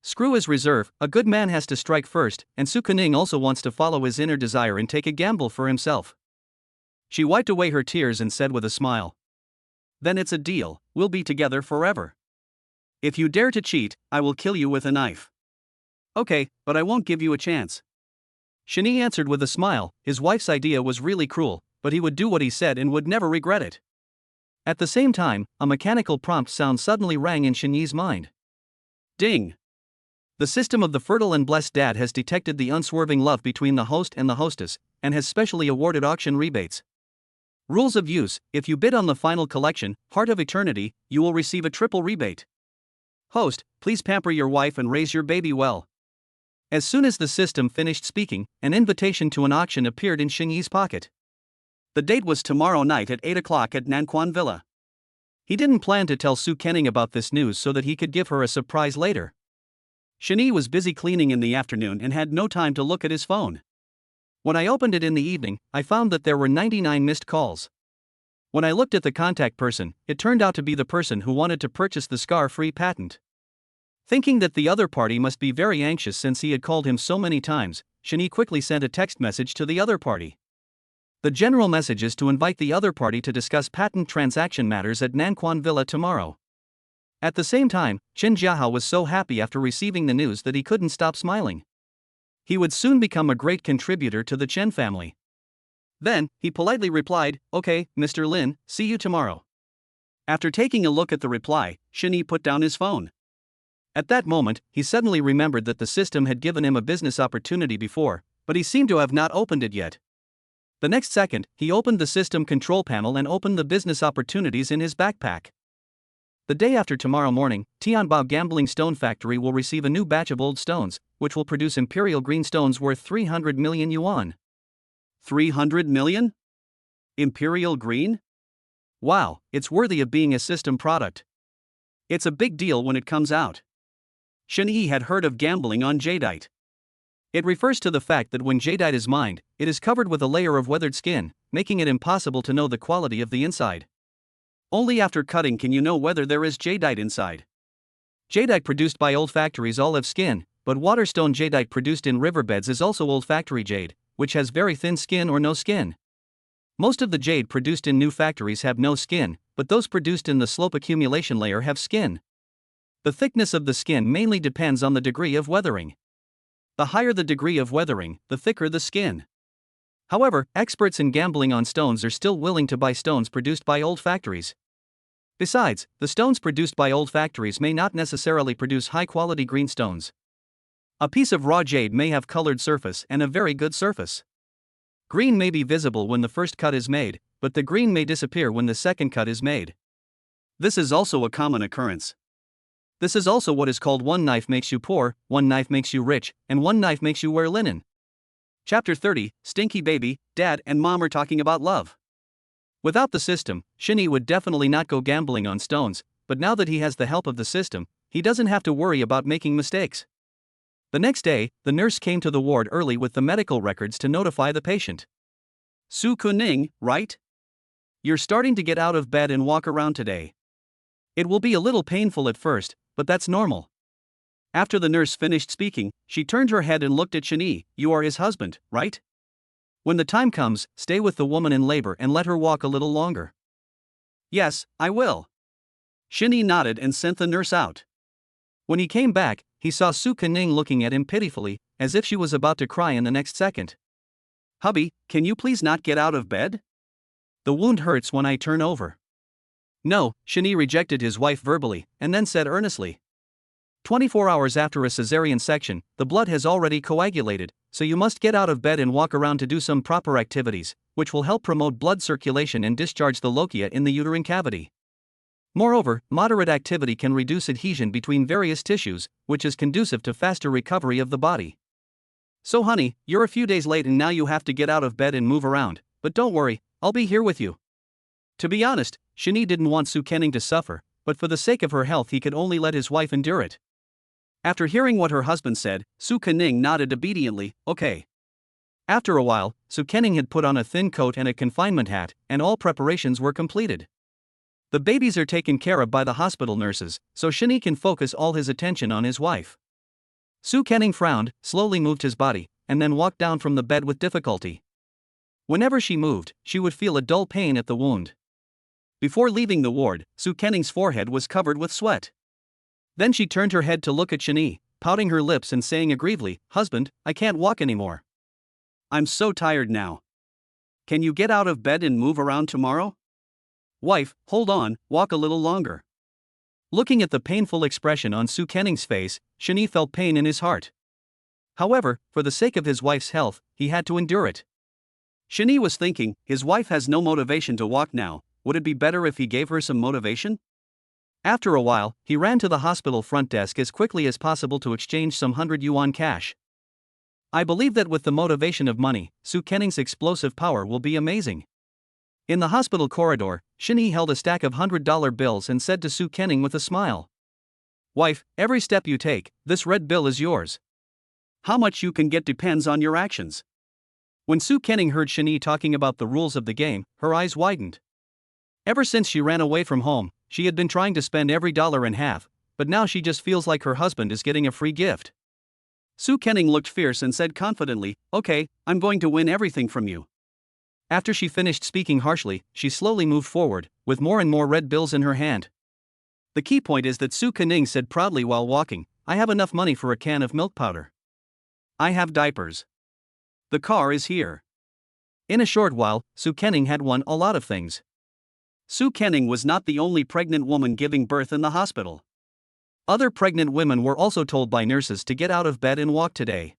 Screw his reserve, a good man has to strike first, and Sue Kenning also wants to follow his inner desire and take a gamble for himself. She wiped away her tears and said with a smile, "Then it's a deal, we'll be together forever. If you dare to cheat, I will kill you with a knife." "Okay, but I won't give you a chance." Shani answered with a smile. His wife's idea was really cruel, but he would do what he said and would never regret it. At the same time, a mechanical prompt sound suddenly rang in Shani's mind. Ding! The system of the fertile and blessed dad has detected the unswerving love between the host and the hostess, and has specially awarded auction rebates. Rules of use: if you bid on the final collection, Heart of Eternity, you will receive a triple rebate. Host, please pamper your wife and raise your baby well. As soon as the system finished speaking, an invitation to an auction appeared in Shini's pocket. The date was tomorrow night at 8 o'clock at Nanquan Villa. He didn't plan to tell Sue Kenning about this news so that he could give her a surprise later. Shani was busy cleaning in the afternoon and had no time to look at his phone. When I opened it in the evening, I found that there were 99 missed calls. When I looked at the contact person, it turned out to be the person who wanted to purchase the scar-free patent. Thinking that the other party must be very anxious since he had called him so many times, Shani quickly sent a text message to the other party. The general message is to invite the other party to discuss patent transaction matters at Nanquan Villa tomorrow. At the same time, Chin Jiahao was so happy after receiving the news that he couldn't stop smiling. He would soon become a great contributor to the Chen family. Then, he politely replied, "Okay, Mr. Lin, see you tomorrow." After taking a look at the reply, Shani put down his phone. At that moment, he suddenly remembered that the system had given him a business opportunity before, but he seemed to have not opened it yet. The next second, he opened the system control panel and opened the business opportunities in his backpack. The day after tomorrow morning, Tianbao Gambling Stone Factory will receive a new batch of old stones, which will produce imperial green stones worth 300 million yuan. 300 million? Imperial green? Wow, it's worthy of being a system product. It's a big deal when it comes out. Shani had heard of gambling on jadeite. It refers to the fact that when jadeite is mined, it is covered with a layer of weathered skin, making it impossible to know the quality of the inside. Only after cutting can you know whether there is jadeite inside. Jadeite produced by old factories all have skin, but waterstone jadeite produced in riverbeds is also old factory jade, which has very thin skin or no skin. Most of the jade produced in new factories have no skin, but those produced in the slope accumulation layer have skin. The thickness of the skin mainly depends on the degree of weathering. The higher the degree of weathering, the thicker the skin. However, experts in gambling on stones are still willing to buy stones produced by old factories. Besides, the stones produced by old factories may not necessarily produce high-quality green stones. A piece of raw jade may have colored surface and a very good surface. Green may be visible when the first cut is made, but the green may disappear when the second cut is made. This is also a common occurrence. This is also what is called one knife makes you poor, one knife makes you rich, and one knife makes you wear linen. Chapter 30, Stinky Baby, Dad and Mom are talking about love. Without the system, Shinny would definitely not go gambling on stones, but now that he has the help of the system, he doesn't have to worry about making mistakes. The next day, the nurse came to the ward early with the medical records to notify the patient. Su Kuning, right? You're starting to get out of bed and walk around today. It will be a little painful at first, but that's normal. After the nurse finished speaking, she turned her head and looked at Shinny. You are his husband, right? When the time comes, stay with the woman in labor and let her walk a little longer. Yes, I will. Shinny nodded and sent the nurse out. When he came back, he saw Su Kuning looking at him pitifully, as if she was about to cry in the next second. Hubby, can you please not get out of bed? The wound hurts when I turn over. No, Shinny rejected his wife verbally, and then said earnestly. 24 hours after a cesarean section, the blood has already coagulated, so you must get out of bed and walk around to do some proper activities, which will help promote blood circulation and discharge the lochia in the uterine cavity. Moreover, moderate activity can reduce adhesion between various tissues, which is conducive to faster recovery of the body. So honey, you're a few days late and now you have to get out of bed and move around, but don't worry, I'll be here with you. To be honest, Shinny didn't want Su Kening to suffer, but for the sake of her health he could only let his wife endure it. After hearing what her husband said, Su Kening nodded obediently, okay. After a while, Su Kening had put on a thin coat and a confinement hat, and all preparations were completed. The babies are taken care of by the hospital nurses, so Shinny can focus all his attention on his wife. Su Kening frowned, slowly moved his body, and then walked down from the bed with difficulty. Whenever she moved, she would feel a dull pain at the wound. Before leaving the ward, Su Kening's forehead was covered with sweat. Then she turned her head to look at Shinny, pouting her lips and saying aggrievedly, "Husband, I can't walk anymore. I'm so tired now. Can you get out of bed and move around tomorrow?" Wife, hold on, walk a little longer. Looking at the painful expression on Su Kening's face, Shinny felt pain in his heart. However, for the sake of his wife's health, he had to endure it. Shinny was thinking, his wife has no motivation to walk now, would it be better if he gave her some motivation? After a while, he ran to the hospital front desk as quickly as possible to exchange some 100 yuan cash. I believe that with the motivation of money, Su Kening's explosive power will be amazing. In the hospital corridor, Shinny held a stack of $100 bills and said to Su Kening with a smile. Wife, every step you take, this red bill is yours. How much you can get depends on your actions. When Su Kening heard Shinny talking about the rules of the game, her eyes widened. Ever since she ran away from home, she had been trying to spend every dollar in half, but now she just feels like her husband is getting a free gift. Su Kening looked fierce and said confidently, "Okay, I'm going to win everything from you." After she finished speaking harshly, she slowly moved forward, with more and more red bills in her hand. The key point is that Su Kening said proudly while walking, "I have enough money for a can of milk powder. I have diapers. The car is here." In a short while, Su Kening had won a lot of things. Su Kening was not the only pregnant woman giving birth in the hospital. Other pregnant women were also told by nurses to get out of bed and walk today.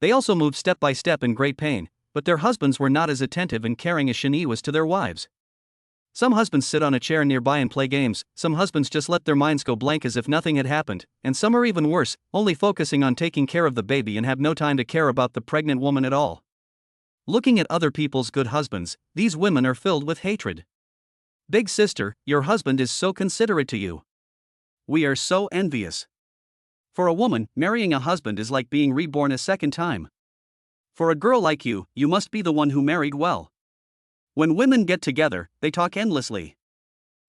They also moved step by step in great pain, but their husbands were not as attentive and caring as Shinny was to their wives. Some husbands sit on a chair nearby and play games, some husbands just let their minds go blank as if nothing had happened, and some are even worse, only focusing on taking care of the baby and have no time to care about the pregnant woman at all. Looking at other people's good husbands, these women are filled with hatred. Big sister, your husband is so considerate to you. We are so envious. For a woman, marrying a husband is like being reborn a second time. For a girl like you, you must be the one who married well. When women get together, they talk endlessly.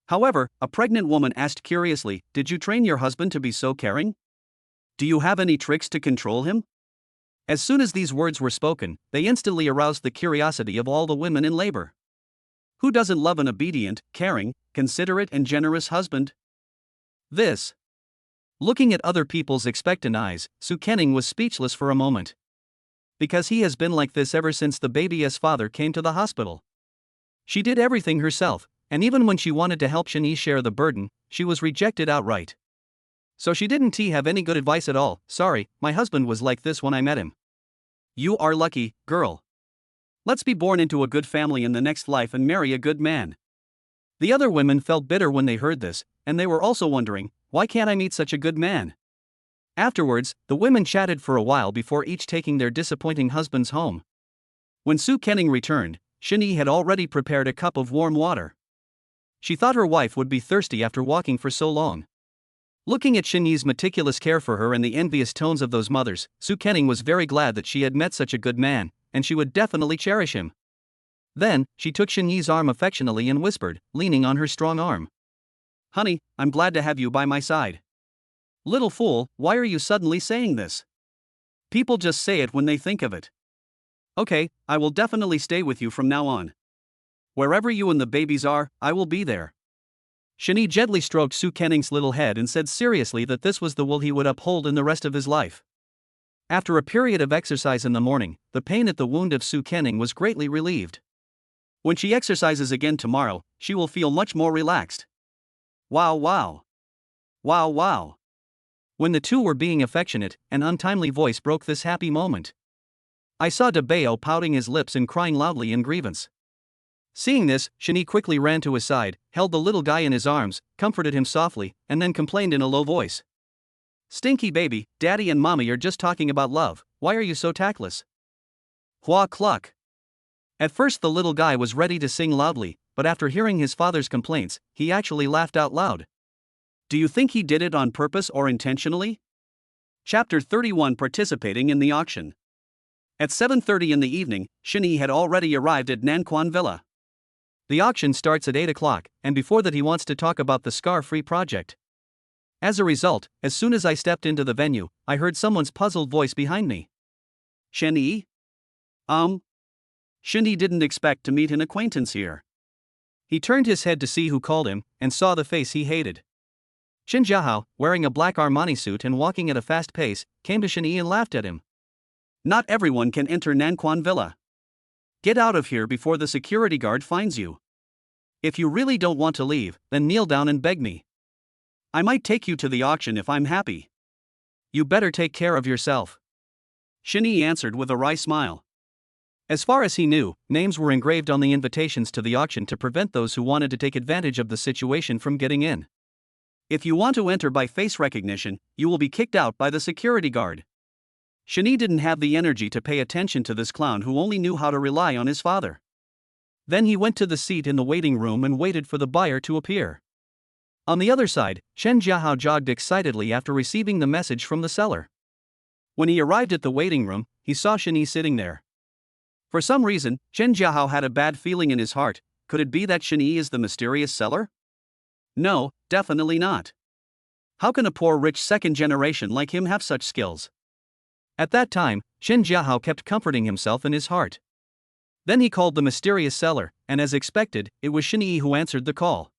However, a pregnant woman asked curiously, "Did you train your husband to be so caring? Do you have any tricks to control him?" As soon as these words were spoken, they instantly aroused the curiosity of all the women in labor. Who doesn't love an obedient, caring, considerate and generous husband? This. Looking at other people's expectant eyes, Su Kening was speechless for a moment. Because he has been like this ever since the baby's father came to the hospital. She did everything herself, and even when she wanted to help Shinny share the burden, she was rejected outright. So she didn't have any good advice at all. "Sorry, my husband was like this when I met him." "You are lucky, girl. Let's be born into a good family in the next life and marry a good man. The other women felt bitter when they heard this, and they were also wondering, why can't I meet such a good man? Afterwards, the women chatted for a while before each taking their disappointing husbands home. When Su Kenning returned, Shin-Yi had already prepared a cup of warm water. She thought her wife would be thirsty after walking for so long. Looking at Shin-Yi's meticulous care for her and the envious tones of those mothers, Su Kenning was very glad that she had met such a good man, and she would definitely cherish him. Then, she took Shin-Yi's arm affectionately and whispered, leaning on her strong arm. "Honey, I'm glad to have you by my side." "Little fool, why are you suddenly saying this? People just say it when they think of it." "Okay, I will definitely stay with you from now on. Wherever you and the babies are, I will be there." Shin-Yi gently stroked Su Kenning's little head and said seriously that this was the will he would uphold in the rest of his life. After a period of exercise in the morning, the pain at the wound of Su Kenning was greatly relieved. When she exercises again tomorrow, she will feel much more relaxed. Wow wow. Wow wow. When the two were being affectionate, an untimely voice broke this happy moment. I saw De Bao pouting his lips and crying loudly in grievance. Seeing this, Shin-Yi quickly ran to his side, held the little guy in his arms, comforted him softly, and then complained in a low voice. "Stinky baby, daddy and mommy are just talking about love, why are you so tactless?" Hua cluck. At first the little guy was ready to sing loudly, but after hearing his father's complaints, he actually laughed out loud. Do you think he did it on purpose or intentionally? Chapter 31 Participating in the Auction. At 7:30 in the evening, Shin-Yi had already arrived at Nanquan Villa. The auction starts at 8 o'clock, and before that he wants to talk about the Scar-Free project. As a result, as soon as I stepped into the venue, I heard someone's puzzled voice behind me. Shin-Yi? Shin-Yi didn't expect to meet an acquaintance here. He turned his head to see who called him, and saw the face he hated. Shin Jiahao, wearing a black Armani suit and walking at a fast pace, came to Shin-Yi and laughed at him. Not everyone can enter Nanquan Villa. Get out of here before the security guard finds you. If you really don't want to leave, then kneel down and beg me. I might take you to the auction if I'm happy. You better take care of yourself. Shin-Yi answered with a wry smile. As far as he knew, names were engraved on the invitations to the auction to prevent those who wanted to take advantage of the situation from getting in. If you want to enter by face recognition, you will be kicked out by the security guard. Shin-Yi didn't have the energy to pay attention to this clown who only knew how to rely on his father. Then he went to the seat in the waiting room and waited for the buyer to appear. On the other side, Chen Jiahao jogged excitedly after receiving the message from the seller. When he arrived at the waiting room, he saw Shin-Yi sitting there. For some reason, Chen Jiahao had a bad feeling in his heart. Could it be that Shin-Yi is the mysterious seller? No, definitely not. How can a poor rich second generation like him have such skills? At that time, Chen Jiahao kept comforting himself in his heart. Then he called the mysterious seller, and as expected, it was Shin-Yi who answered the call.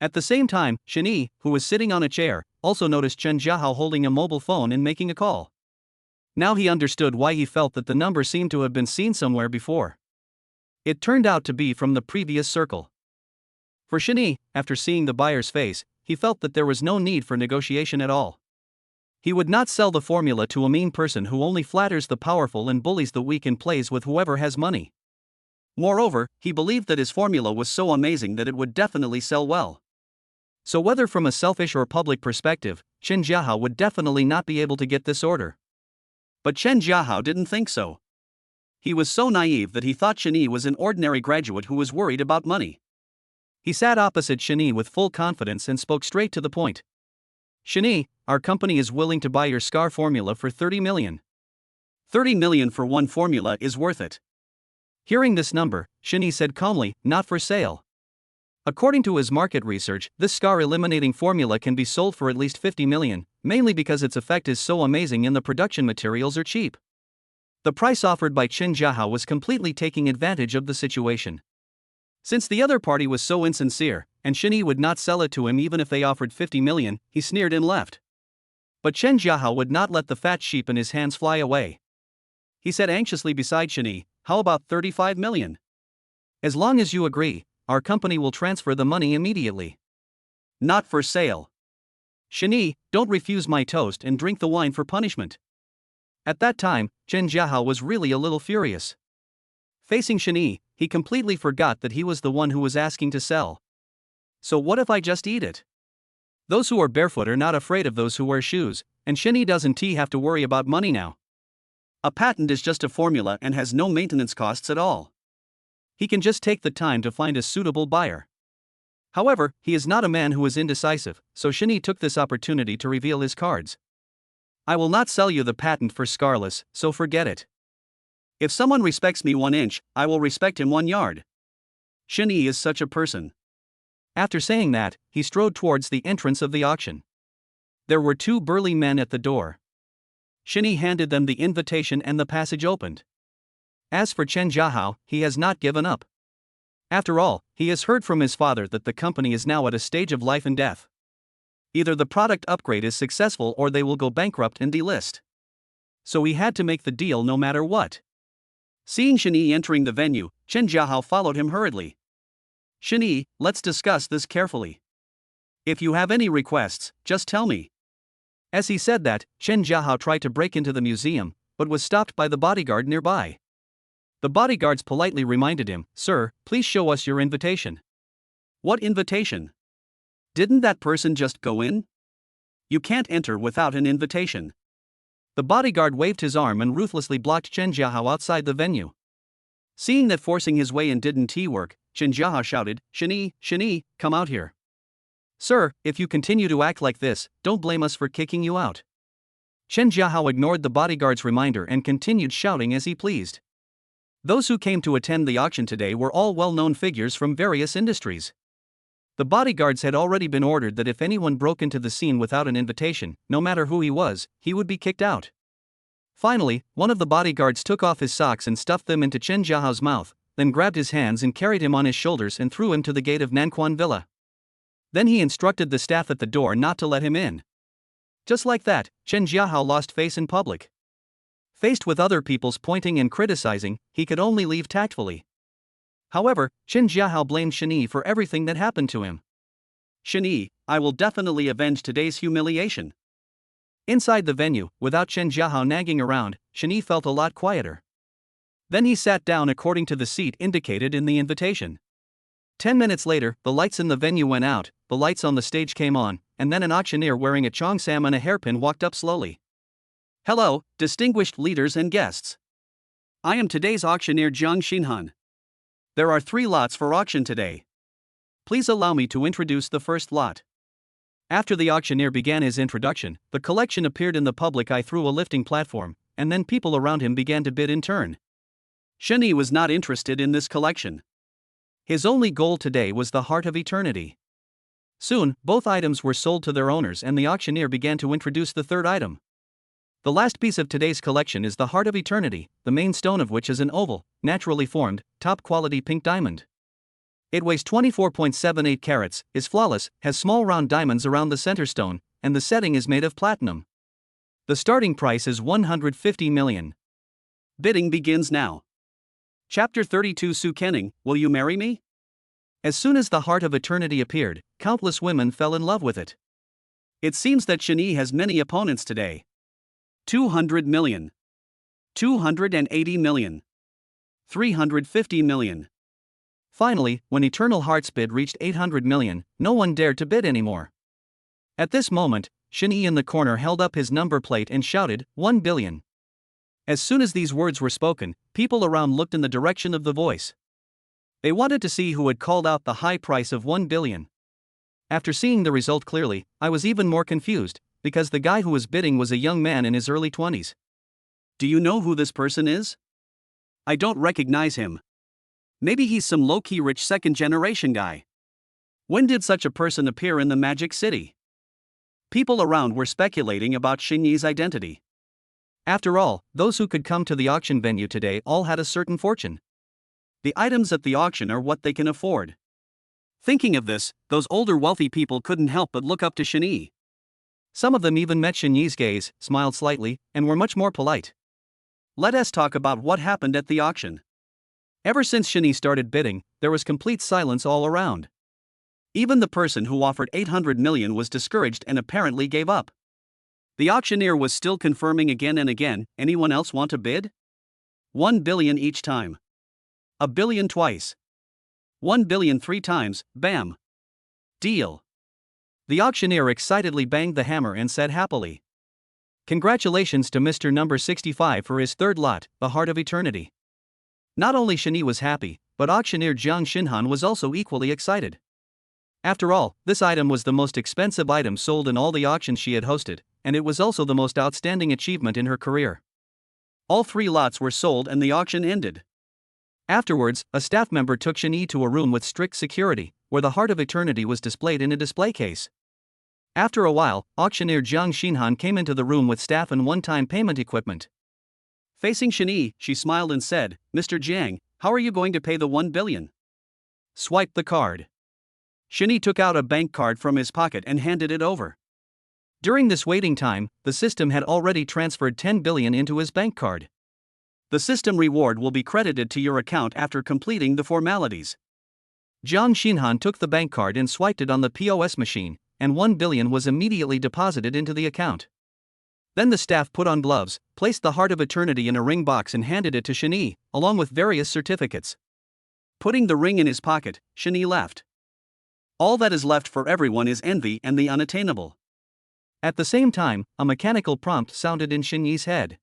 At the same time, Shin-Yi, who was sitting on a chair, also noticed Chen Jiahao holding a mobile phone and making a call. Now he understood why he felt that the number seemed to have been seen somewhere before. It turned out to be from the previous circle. For Shin-Yi, after seeing the buyer's face, he felt that there was no need for negotiation at all. He would not sell the formula to a mean person who only flatters the powerful and bullies the weak and plays with whoever has money. Moreover, he believed that his formula was so amazing that it would definitely sell well. So whether from a selfish or public perspective, Chen Jiahao would definitely not be able to get this order. But Chen Jiahao didn't think so. He was so naive that he thought Shin-Yi was an ordinary graduate who was worried about money. He sat opposite Shin-Yi with full confidence and spoke straight to the point. Shin-Yi, our company is willing to buy your Scar formula for 30 million. 30 million for one formula is worth it. Hearing this number, Shin-Yi said calmly, not for sale. According to his market research, this Scar eliminating formula can be sold for at least 50 million, mainly because its effect is so amazing and the production materials are cheap. The price offered by Chen Jiahao was completely taking advantage of the situation. Since the other party was so insincere, and Shin-Yi would not sell it to him even if they offered 50 million, he sneered and left. But Chen Jiahao would not let the fat sheep in his hands fly away. He said anxiously beside Shin-Yi, how about 35 million? As long as you agree, our company will transfer the money immediately. Not for sale. Shin-Yi, don't refuse my toast and drink the wine for punishment. At that time, Chen Jiahao was really a little furious. Facing Shani, he completely forgot that he was the one who was asking to sell. So what if I just eat it? Those who are barefoot are not afraid of those who wear shoes, and Shani doesn't have to worry about money now. A patent is just a formula and has no maintenance costs at all. He can just take the time to find a suitable buyer. However, he is not a man who is indecisive, so Shani took this opportunity to reveal his cards. I will not sell you the patent for Scarless, so forget it. If someone respects me 1 inch, I will respect him 1 yard. Shani is such a person. After saying that, he strode towards the entrance of the auction. There were 2 burly men at the door. Shani handed them the invitation and the passage opened. As for Chen Jiahao, he has not given up. After all, he has heard from his father that the company is now at a stage of life and death. Either the product upgrade is successful or they will go bankrupt and delist. So he had to make the deal no matter what. Seeing Shani entering the venue, Chen Jiahao followed him hurriedly. Shani, let's discuss this carefully. If you have any requests, just tell me. As he said that, Chen Jiahao tried to break into the museum, but was stopped by the bodyguard nearby. The bodyguards politely reminded him, "Sir, please show us your invitation." What invitation? Didn't that person just go in? You can't enter without an invitation. The bodyguard waved his arm and ruthlessly blocked Chen Jiahao outside the venue. Seeing that forcing his way in didn't work, Chen Jiahao shouted, Shani, Shani, come out here. Sir, if you continue to act like this, don't blame us for kicking you out. Chen Jiahao ignored the bodyguard's reminder and continued shouting as he pleased. Those who came to attend the auction today were all well-known figures from various industries. The bodyguards had already been ordered that if anyone broke into the scene without an invitation, no matter who he was, he would be kicked out. Finally, one of the bodyguards took off his socks and stuffed them into Chen Jiahao's mouth, then grabbed his hands and carried him on his shoulders and threw him to the gate of Nanquan Villa. Then he instructed the staff at the door not to let him in. Just like that, Chen Jiahao lost face in public. Faced with other people's pointing and criticizing, he could only leave tactfully. However, Chen Jiahao blamed Shani for everything that happened to him. Shani, I will definitely avenge today's humiliation. Inside the venue, without Chen Jiahao nagging around, Shani felt a lot quieter. Then he sat down according to the seat indicated in the invitation. 10 minutes later, the lights in the venue went out, the lights on the stage came on, and then an auctioneer wearing a cheongsam and a hairpin walked up slowly. Hello, distinguished leaders and guests. I am today's auctioneer Jiang Xinhan. There are 3 lots for auction today. Please allow me to introduce the first lot. After the auctioneer began his introduction, the collection appeared in the public eye through a lifting platform, and then people around him began to bid in turn. Shani was not interested in this collection. His only goal today was the Heart of Eternity. Soon, both items were sold to their owners and the auctioneer began to introduce the third item. The last piece of today's collection is the Heart of Eternity, the main stone of which is an oval, naturally formed, top-quality pink diamond. It weighs 24.78 carats, is flawless, has small round diamonds around the center stone, and the setting is made of platinum. The starting price is 150 million. Bidding begins now. Chapter 32 Su Kenning, will you marry me? As soon as the Heart of Eternity appeared, countless women fell in love with it. It seems that Shani has many opponents today. 200 million. 280 million. 350 million. Finally, when Eternal Heart's bid reached 800 million, no one dared to bid anymore. At this moment, Shani in the corner held up his number plate and shouted, 1 billion. As soon as these words were spoken, people around looked in the direction of the voice. They wanted to see who had called out the high price of 1 billion. After seeing the result clearly, I was even more confused, because the guy who was bidding was a young man in his early 20s. Do you know who this person is? I don't recognize him. Maybe he's some low-key rich second-generation guy. When did such a person appear in the Magic City? People around were speculating about Xinyi's identity. After all, those who could come to the auction venue today all had a certain fortune. The items at the auction are what they can afford. Thinking of this, those older wealthy people couldn't help but look up to Shani. Some of them even met Xinyi's gaze, smiled slightly, and were much more polite. Let us talk about what happened at the auction. Ever since Shani started bidding, there was complete silence all around. Even the person who offered 800 million was discouraged and apparently gave up. The auctioneer was still confirming again and again, anyone else want to bid? 1 billion each time. a billion twice. 1 billion 3 times, bam. Deal. The auctioneer excitedly banged the hammer and said happily, "Congratulations to Mr. Number 65 for his third lot, the Heart of Eternity." Not only Shani was happy, but auctioneer Jiang Xinhan was also equally excited. After all, this item was the most expensive item sold in all the auctions she had hosted, and it was also the most outstanding achievement in her career. All 3 lots were sold and the auction ended. Afterwards, a staff member took Shani to a room with strict security, where the Heart of Eternity was displayed in a display case. After a while, auctioneer Jiang Xinhan came into the room with staff and one-time payment equipment. Facing Shani, she smiled and said, "Mr. Jiang, how are you going to pay the 1 billion? Swipe the card." Shani took out a bank card from his pocket and handed it over. During this waiting time, the system had already transferred 10 billion into his bank card. The system reward will be credited to your account after completing the formalities. Jiang Xinhan took the bank card and swiped it on the POS machine, and 1 billion was immediately deposited into the account. Then the staff put on gloves, placed the Heart of Eternity in a ring box and handed it to Shani, along with various certificates. Putting the ring in his pocket, Shani left. All that is left for everyone is envy and the unattainable. At the same time, a mechanical prompt sounded in Shani's head.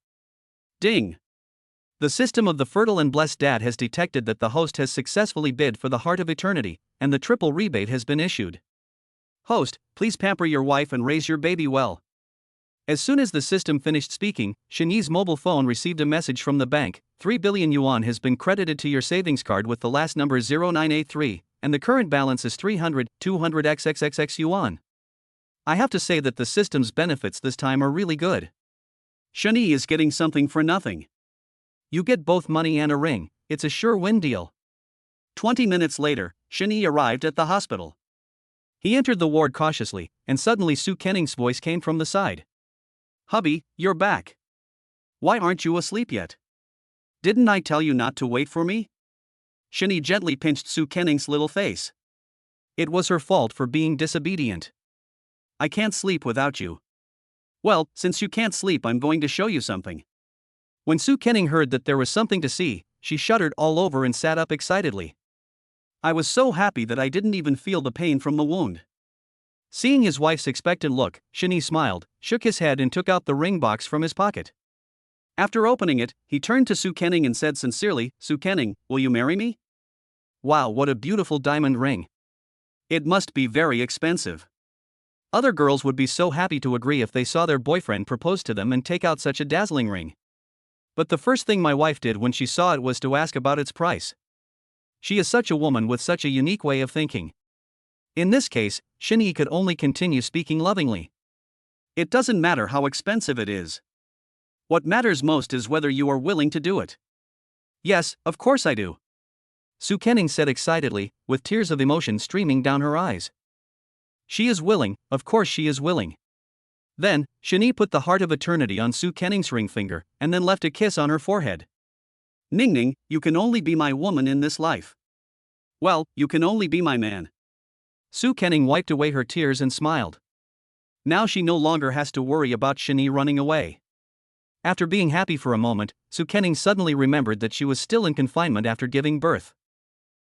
Ding! The system of the Fertile and Blessed Dad has detected that the host has successfully bid for the Heart of Eternity, and the triple rebate has been issued. Host, please pamper your wife and raise your baby well. As soon as the system finished speaking, Shani's mobile phone received a message from the bank. 3 billion yuan has been credited to your savings card with the last number 0983, and the current balance is 200 XXXX yuan. I have to say that the system's benefits this time are really good. Shani is getting something for nothing. You get both money and a ring, it's a sure win deal. 20 minutes later, Shani arrived at the hospital. He entered the ward cautiously, and suddenly Su Kenning's voice came from the side. "Hubby, you're back. Why aren't you asleep yet? Didn't I tell you not to wait for me?" Shani gently pinched Su Kenning's little face. It was her fault for being disobedient. "I can't sleep without you." "Well, since you can't sleep, I'm going to show you something." When Su Kenning heard that there was something to see, she shuddered all over and sat up excitedly. I was so happy that I didn't even feel the pain from the wound. Seeing his wife's expectant look, Shani smiled, shook his head and took out the ring box from his pocket. After opening it, he turned to Su Kenning and said sincerely, "Su Kenning, will you marry me?" Wow, what a beautiful diamond ring. It must be very expensive. Other girls would be so happy to agree if they saw their boyfriend propose to them and take out such a dazzling ring. But the first thing my wife did when she saw it was to ask about its price. She is such a woman with such a unique way of thinking. In this case, Shani could only continue speaking lovingly. It doesn't matter how expensive it is. What matters most is whether you are willing to do it. Yes, of course I do. Su Kenning said excitedly, with tears of emotion streaming down her eyes. She is willing, of course she is willing. Then, Shani put the Heart of Eternity on Su Kenning's ring finger, and then left a kiss on her forehead. Ning Ning, you can only be my woman in this life. Well, you can only be my man. Su Kenning wiped away her tears and smiled. Now she no longer has to worry about Shani running away. After being happy for a moment, Su Kenning suddenly remembered that she was still in confinement after giving birth.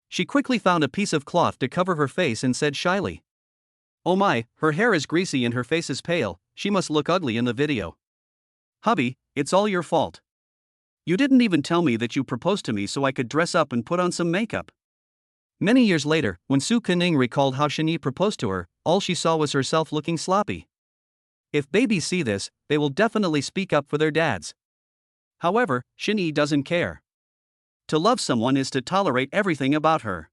She quickly found a piece of cloth to cover her face and said shyly, "Oh my, her hair is greasy and her face is pale, she must look ugly in the video." "Hubby, it's all your fault. You didn't even tell me that you proposed to me so I could dress up and put on some makeup." Many years later, when Su Kenning recalled how Shani proposed to her, all she saw was herself looking sloppy. If babies see this, they will definitely speak up for their dads. However, Shani doesn't care. To love someone is to tolerate everything about her.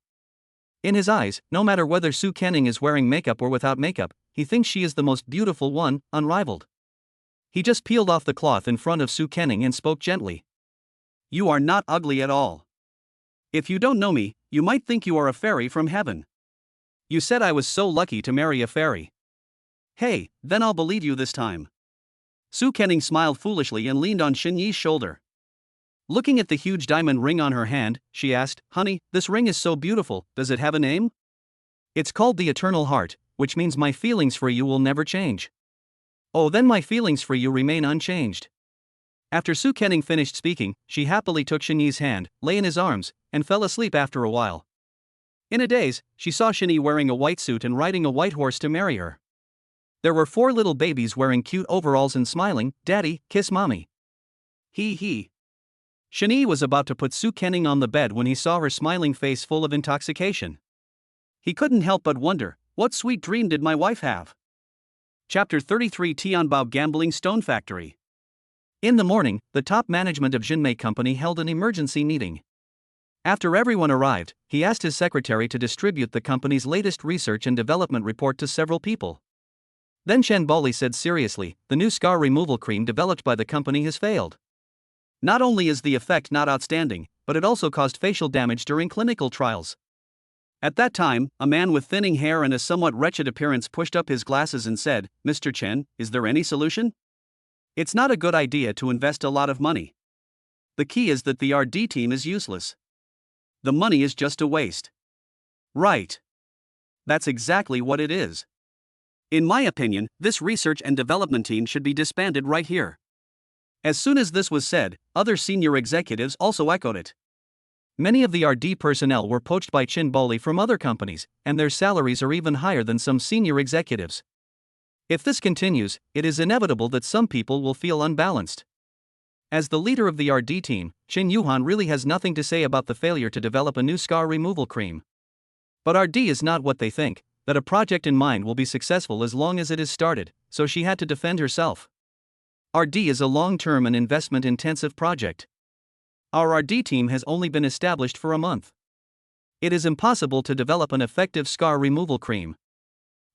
In his eyes, no matter whether Su Kenning is wearing makeup or without makeup, he thinks she is the most beautiful one, unrivaled. He just peeled off the cloth in front of Su Kenning and spoke gently. "You are not ugly at all. If you don't know me, you might think you are a fairy from heaven." You said I was so lucky to marry a fairy. Hey, then I'll believe you this time. Su Kenning smiled foolishly and leaned on Shinyi's shoulder. Looking at the huge diamond ring on her hand, she asked, "Honey, this ring is so beautiful, does it have a name?" "It's called the Eternal Heart, which means my feelings for you will never change." "Oh, then my feelings for you remain unchanged." After Su Kenning finished speaking, she happily took Shinyi's hand, lay in his arms, and fell asleep after a while. In a daze, she saw Shinyi wearing a white suit and riding a white horse to marry her. There were 4 little babies wearing cute overalls and smiling, "Daddy, kiss mommy." He. Shinyi was about to put Su Kenning on the bed when he saw her smiling face full of intoxication. He couldn't help but wonder, what sweet dream did my wife have? Chapter 33 Tianbao Gambling Stone Factory. In the morning, the top management of Jinmei Company held an emergency meeting. After everyone arrived, he asked his secretary to distribute the company's latest research and development report to several people. Then Chen Boli said seriously, the new scar removal cream developed by the company has failed. Not only is the effect not outstanding, but it also caused facial damage during clinical trials. At that time, a man with thinning hair and a somewhat wretched appearance pushed up his glasses and said, "Mr. Chen, is there any solution? It's not a good idea to invest a lot of money. The key is that the RD team is useless. The money is just a waste." Right. That's exactly what it is. In my opinion, this research and development team should be disbanded right here. As soon as this was said, other senior executives also echoed it. Many of the RD personnel were poached by Chen Boli from other companies, and their salaries are even higher than some senior executives. If this continues, it is inevitable that some people will feel unbalanced. As the leader of the RD team, Qin Yuhan really has nothing to say about the failure to develop a new scar removal cream. But RD is not what they think, that a project in mind will be successful as long as it is started, so she had to defend herself. RD is a long-term and investment-intensive project. Our RD team has only been established for a month. It is impossible to develop an effective scar removal cream.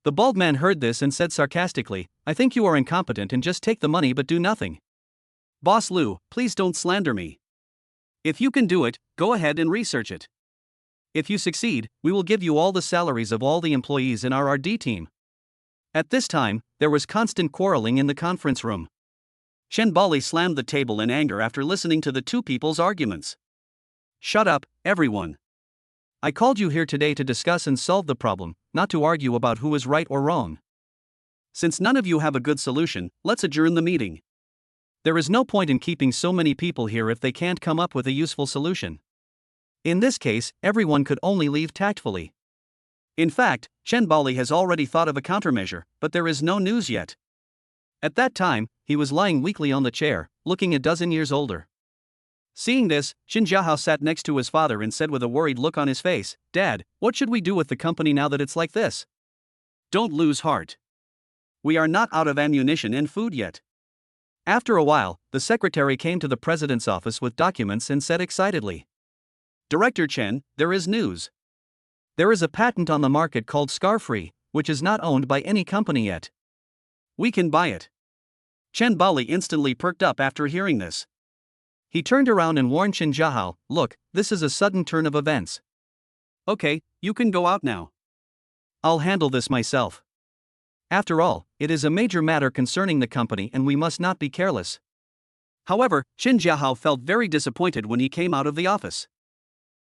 The bald man heard this and said sarcastically, "I think you are incompetent and just take the money but do nothing. Boss Liu, please don't slander me. If you can do it, go ahead and research it. If you succeed, we will give you all the salaries of all the employees in our RD team." At this time, there was constant quarreling in the conference room. Chen Bali slammed the table in anger after listening to the two people's arguments. "Shut up, everyone. I called you here today to discuss and solve the problem, not to argue about who is right or wrong. Since none of you have a good solution, let's adjourn the meeting. There is no point in keeping so many people here if they can't come up with a useful solution. In this case, everyone could only leave tactfully." In fact, Chen Bali has already thought of a countermeasure, but there is no news yet. At that time, he was lying weakly on the chair, looking a dozen years older. Seeing this, Xin Jiahao sat next to his father and said with a worried look on his face, "Dad, what should we do with the company now that it's like this?" "Don't lose heart. We are not out of ammunition and food yet." After a while, the secretary came to the president's office with documents and said excitedly, "Director Chen, there is news. There is a patent on the market called Scar-Free, which is not owned by any company yet. We can buy it." Chen Bali instantly perked up after hearing this. He turned around and warned Xin Jiahao, "Look, this is a sudden turn of events. Okay, you can go out now. I'll handle this myself. After all, it is a major matter concerning the company and we must not be careless." However, Xin Jiahao felt very disappointed when he came out of the office.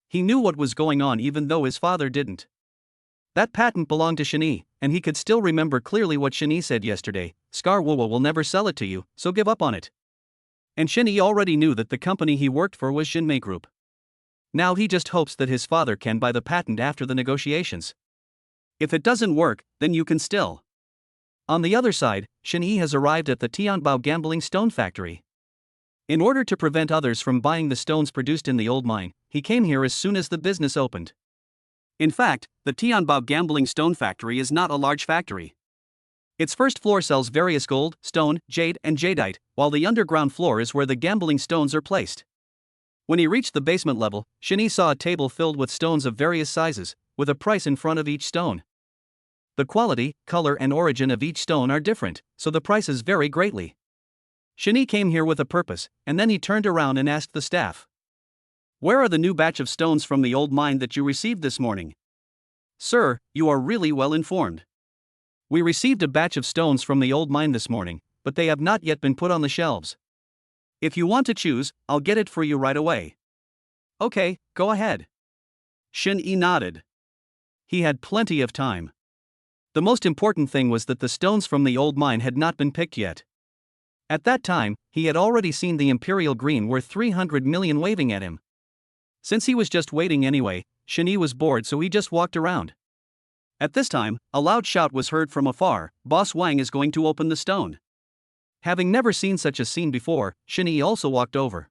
He knew what was going on even though his father didn't. That patent belonged to Shinyi, and he could still remember clearly what Shinyi said yesterday, "Scar Wuwa will never sell it to you, so give up on it." And Shinyi already knew that the company he worked for was Jinmei Group. Now he just hopes that his father can buy the patent after the negotiations. If it doesn't work, then you can still. On the other side, Shinyi has arrived at the Tianbao Gambling Stone Factory. In order to prevent others from buying the stones produced in the old mine, he came here as soon as the business opened. In fact, the Tianbao Gambling Stone Factory is not a large factory. Its first floor sells various gold, stone, jade, and jadeite, while the underground floor is where the gambling stones are placed. When he reached the basement level, Shinyi saw a table filled with stones of various sizes, with a price in front of each stone. The quality, color, and origin of each stone are different, so the prices vary greatly. Shinyi came here with a purpose, and then he turned around and asked the staff, "Where are the new batch of stones from the old mine that you received this morning?" "Sir, you are really well informed. We received a batch of stones from the old mine this morning, but they have not yet been put on the shelves. If you want to choose, I'll get it for you right away." "Okay, go ahead." Shin-Yi nodded. He had plenty of time. The most important thing was that the stones from the old mine had not been picked yet. At that time, he had already seen the imperial green worth 300 million waving at him. Since he was just waiting anyway, Shinee was bored, so he just walked around. At this time, a loud shout was heard from afar, "Boss Wang is going to open the stone." Having never seen such a scene before, Shinee also walked over.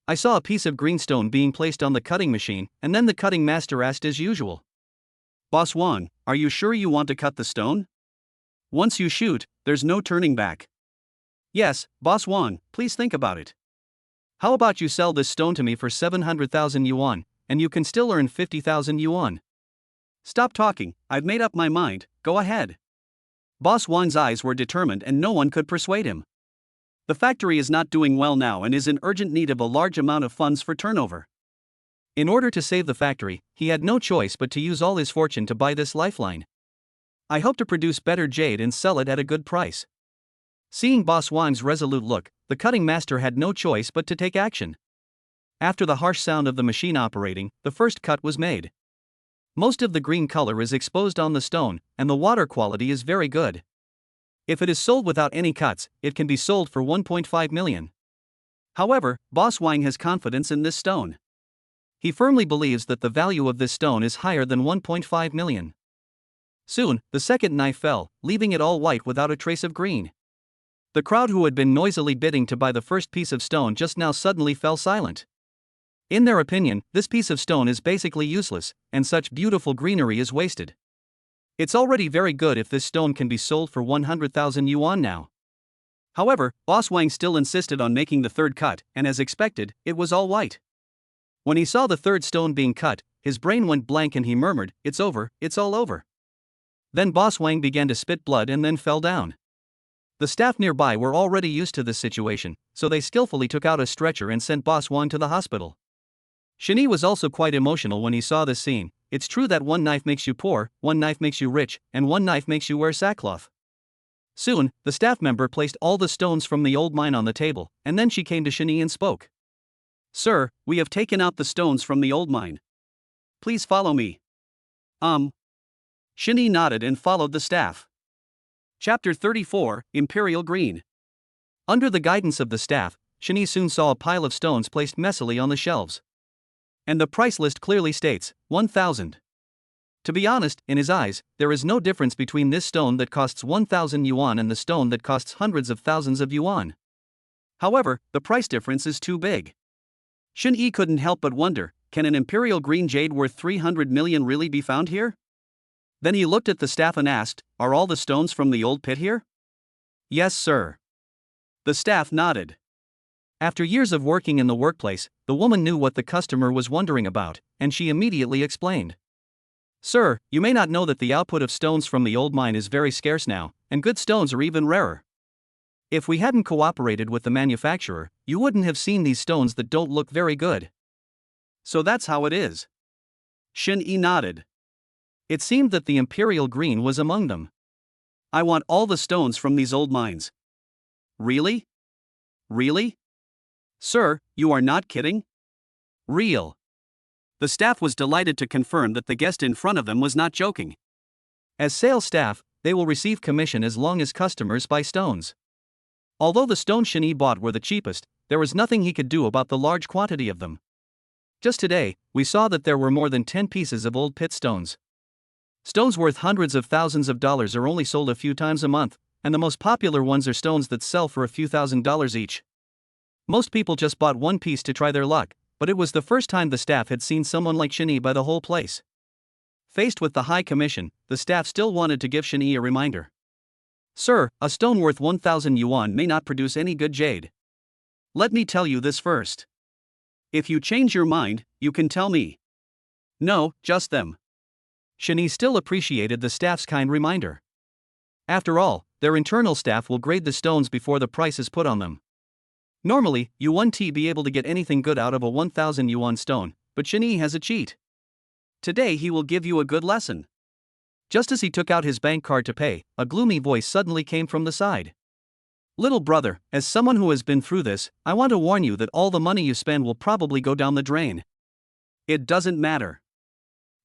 I saw a piece of green stone being placed on the cutting machine, and then the cutting master asked as usual, "Boss Wang, are you sure you want to cut the stone? Once you shoot, there's no turning back." "Yes, Boss Wang, please think about it. How about you sell this stone to me for 700,000 yuan, and you can still earn 50,000 yuan. Stop talking, I've made up my mind, go ahead." Boss Wang's eyes were determined and no one could persuade him. The factory is not doing well now and is in urgent need of a large amount of funds for turnover. In order to save the factory, he had no choice but to use all his fortune to buy this lifeline. I hope to produce better jade and sell it at a good price. Seeing Boss Wang's resolute look, the cutting master had no choice but to take action. After the harsh sound of the machine operating, the first cut was made. Most of the green color is exposed on the stone, and the water quality is very good. If it is sold without any cuts, it can be sold for 1.5 million. However, Boss Wang has confidence in this stone. He firmly believes that the value of this stone is higher than 1.5 million. Soon, the second knife fell, leaving it all white without a trace of green. The crowd who had been noisily bidding to buy the first piece of stone just now suddenly fell silent. In their opinion, this piece of stone is basically useless, and such beautiful greenery is wasted. It's already very good if this stone can be sold for 100,000 yuan now. However, Boss Wang still insisted on making the third cut, and as expected, it was all white. When he saw the third stone being cut, his brain went blank and he murmured, "It's over, it's all over." Then Boss Wang began to spit blood and then fell down. The staff nearby were already used to this situation, so they skillfully took out a stretcher and sent Boss Wang to the hospital. Shinee was also quite emotional when he saw this scene. It's true that one knife makes you poor, one knife makes you rich, and one knife makes you wear sackcloth. Soon, the staff member placed all the stones from the old mine on the table, and then she came to Shinee and spoke. "Sir, we have taken out the stones from the old mine. Please follow me." Shinee nodded and followed the staff. Chapter 34, Imperial Green. Under the guidance of the staff, Shinee soon saw a pile of stones placed messily on the shelves. And the price list clearly states, 1,000. To be honest, in his eyes, there is no difference between this stone that costs 1,000 yuan and the stone that costs hundreds of thousands of yuan. However, the price difference is too big. Shin-Yi couldn't help but wonder, can an imperial green jade worth 300 million really be found here? Then he looked at the staff and asked, "Are all the stones from the old pit here?" "Yes, sir." The staff nodded. After years of working in the workplace, the woman knew what the customer was wondering about, and she immediately explained. "Sir, you may not know that the output of stones from the old mine is very scarce now, and good stones are even rarer. If we hadn't cooperated with the manufacturer, you wouldn't have seen these stones that don't look very good." "So that's how it is." Shin-Yi nodded. It seemed that the imperial green was among them. "I want all the stones from these old mines." "Really? Really? Sir, you are not kidding?" "Real." The staff was delighted to confirm that the guest in front of them was not joking. As sales staff, they will receive commission as long as customers buy stones. Although the stones Shin-Yi bought were the cheapest, there was nothing he could do about the large quantity of them. Just today, we saw that there were more than 10 pieces of old pit stones. Stones worth hundreds of thousands of dollars are only sold a few times a month, and the most popular ones are stones that sell for a few $1,000s each. Most people just bought one piece to try their luck, but it was the first time the staff had seen someone like Shin-Yi buy the whole place. Faced with the high commission, the staff still wanted to give Shin-Yi a reminder. "Sir, a stone worth 1,000 yuan may not produce any good jade. Let me tell you this first. If you change your mind, you can tell me." "No, just them." Shin-Yi still appreciated the staff's kind reminder. After all, their internal staff will grade the stones before the price is put on them. Normally, you wouldn't be able to get anything good out of a 1,000 yuan stone, but Shin-Yi has a cheat. Today he will give you a good lesson. Just as he took out his bank card to pay, a gloomy voice suddenly came from the side. "Little brother, as someone who has been through this, I want to warn you that all the money you spend will probably go down the drain. It doesn't matter.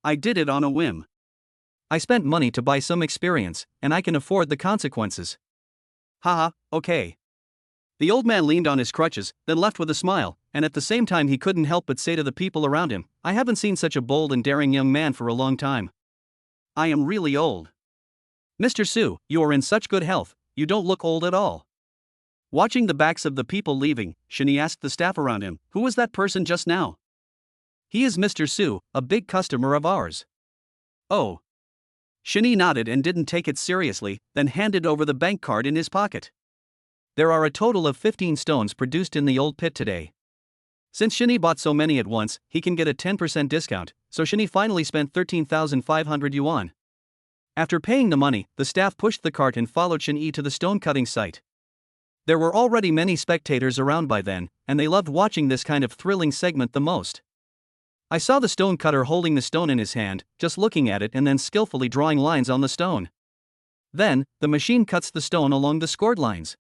I did it on a whim. I spent money to buy some experience, and I can afford the consequences." "Haha, okay. The old man leaned on his crutches, then left with a smile, and at the same time he couldn't help but say to the people around him, "I haven't seen such a bold and daring young man for a long time. I am really old." "Mr. Su, you are in such good health, you don't look old at all." Watching the backs of the people leaving, Shani asked the staff around him, "Who was that person just now?" "He is Mr. Su, a big customer of ours." "Oh." Shani nodded and didn't take it seriously, then handed over the bank card in his pocket. "There are a total of 15 stones produced in the old pit today. Since Shani bought so many at once, he can get a 10% discount, so Shani finally spent 13,500 yuan. After paying the money, the staff pushed the cart and followed Shani to the stone cutting site. There were already many spectators around by then, and they loved watching this kind of thrilling segment the most. I saw the stone cutter holding the stone in his hand, just looking at it and then skillfully drawing lines on the stone. Then, the machine cuts the stone along the scored lines.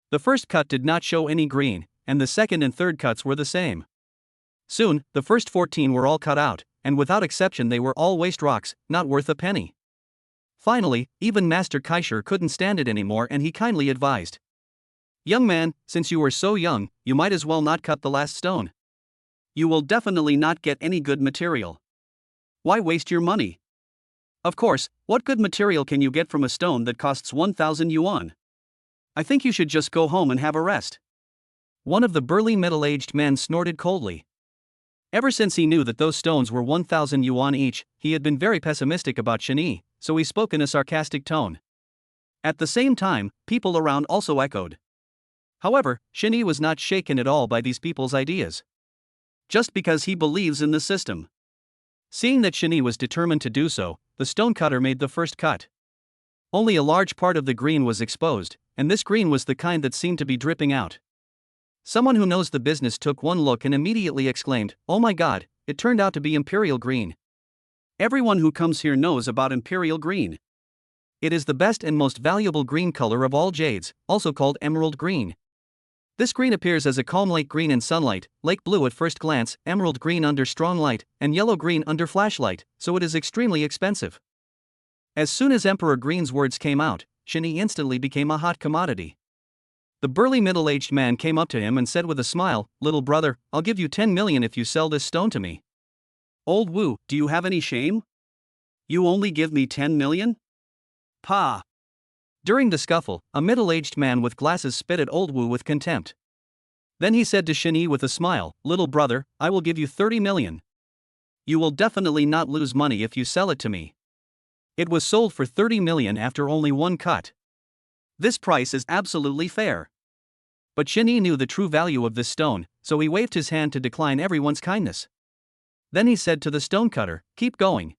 The first cut did not show any green, and the second and third cuts were the same. Soon, the first 14 were all cut out, and without exception they were all waste rocks, not worth a penny. Finally, even Master Kaisher couldn't stand it anymore and he kindly advised, "Young man, since you are so young, you might as well not cut the last stone. You will definitely not get any good material. Why waste your money? Of course, what good material can you get from a stone that costs 1,000 yuan? I think you should just go home and have a rest." One of the burly middle-aged men snorted coldly. Ever since he knew that those stones were 1,000 yuan each, he had been very pessimistic about Shani, so he spoke in a sarcastic tone. At the same time, people around also echoed. However, Shani was not shaken at all by these people's ideas. Just because he believes in the system. Seeing that Shani was determined to do so, the stone cutter made the first cut. Only a large part of the green was exposed, and this green was the kind that seemed to be dripping out. Someone who knows the business took one look and immediately exclaimed, "Oh my god, it turned out to be imperial green." Everyone who comes here knows about imperial green. It is the best and most valuable green color of all jades, also called emerald green. This green appears as a calm lake green in sunlight, lake blue at first glance, emerald green under strong light, and yellow green under flashlight, so it is extremely expensive. As soon as Emperor Green's words came out, Shani instantly became a hot commodity. The burly middle-aged man came up to him and said with a smile, "Little brother, I'll give you 10 million if you sell this stone to me." "Old Wu, do you have any shame? You only give me 10 million? Pa!" During the scuffle, a middle-aged man with glasses spit at Old Wu with contempt. Then he said to Shani with a smile, "Little brother, I will give you 30 million. You will definitely not lose money if you sell it to me." It was sold for 30 million after only one cut. This price is absolutely fair. But Shani knew the true value of this stone, so he waved his hand to decline everyone's kindness. Then he said to the stone cutter, "Keep going."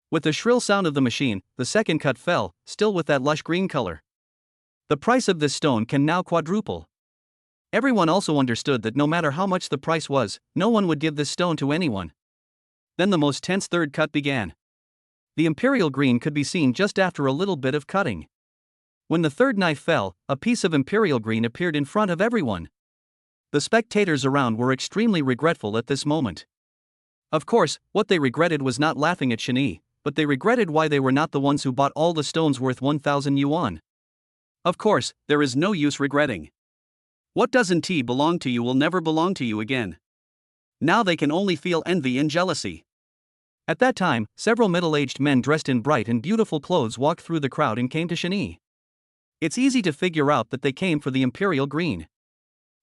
With the shrill sound of the machine, the second cut fell, still with that lush green color. The price of this stone can now quadruple. Everyone also understood that no matter how much the price was, no one would give this stone to anyone. Then the most tense third cut began. The imperial green could be seen just after a little bit of cutting. When the third knife fell, a piece of imperial green appeared in front of everyone. The spectators around were extremely regretful at this moment. Of course, what they regretted was not laughing at Shani, but they regretted why they were not the ones who bought all the stones worth 1,000 yuan. Of course, there is no use regretting. What doesn't belong to you will never belong to you again. Now they can only feel envy and jealousy. At that time, several middle-aged men dressed in bright and beautiful clothes walked through the crowd and came to Shani. It's easy to figure out that they came for the imperial green.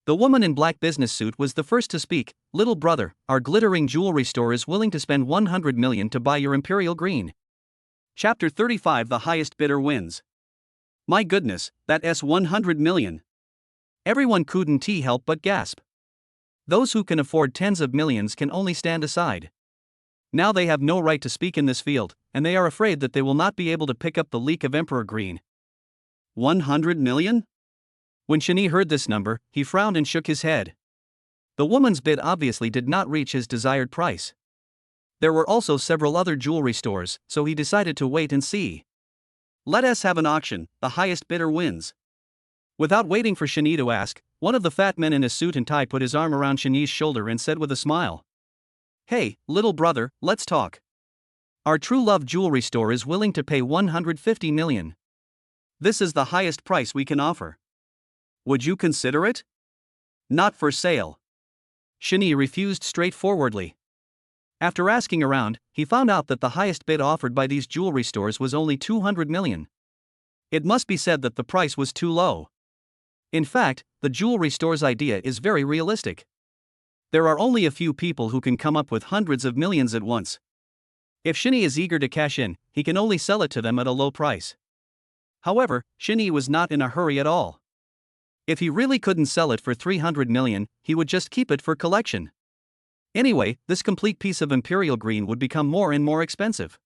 The woman in black business suit was the first to speak. "Little brother, our glittering jewelry store is willing to spend 100 million to buy your imperial green." Chapter 35. The highest bidder wins. My goodness, that's 100 million. Everyone couldn't help but gasp. Those who can afford tens of millions can only stand aside. Now they have no right to speak in this field, and they are afraid that they will not be able to pick up the leak of Emperor Green. 100 million? When Shani heard this number, he frowned and shook his head. The woman's bid obviously did not reach his desired price. There were also several other jewelry stores, so he decided to wait and see. Let us have an auction, the highest bidder wins. Without waiting for Shani to ask, one of the fat men in a suit and tie put his arm around Shani's shoulder and said with a smile, "Hey, little brother, let's talk. Our True Love jewelry store is willing to pay 150 million. This is the highest price we can offer." Would you consider it? Not for sale. Shinny refused straightforwardly. After asking around, he found out that the highest bid offered by these jewelry stores was only 200 million. It must be said that the price was too low. In fact, the jewelry store's idea is very realistic. There are only a few people who can come up with hundreds of millions at once. If Shinny is eager to cash in, he can only sell it to them at a low price. However, Shinny was not in a hurry at all. If he really couldn't sell it for 300 million, he would just keep it for collection. Anyway, this complete piece of imperial green would become more and more expensive.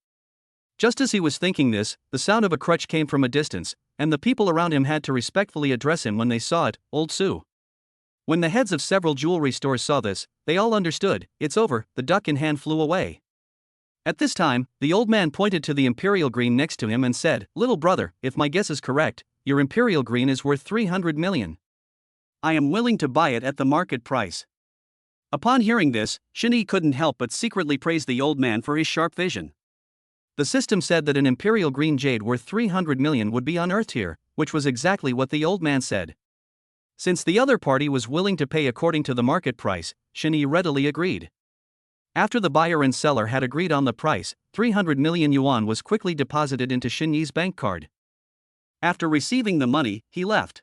Just as he was thinking this, the sound of a crutch came from a distance, and the people around him had to respectfully address him when they saw it, Old Sue. When the heads of several jewelry stores saw this, they all understood, it's over, the duck in hand flew away. At this time, the old man pointed to the imperial green next to him and said, "Little brother, if my guess is correct, your imperial green is worth 300 million. I am willing to buy it at the market price." Upon hearing this, Shinny couldn't help but secretly praise the old man for his sharp vision. The system said that an imperial green jade worth 300 million would be unearthed here, which was exactly what the old man said. Since the other party was willing to pay according to the market price, Shinny readily agreed. After the buyer and seller had agreed on the price, 300 million yuan was quickly deposited into Shinny's bank card. After receiving the money, he left.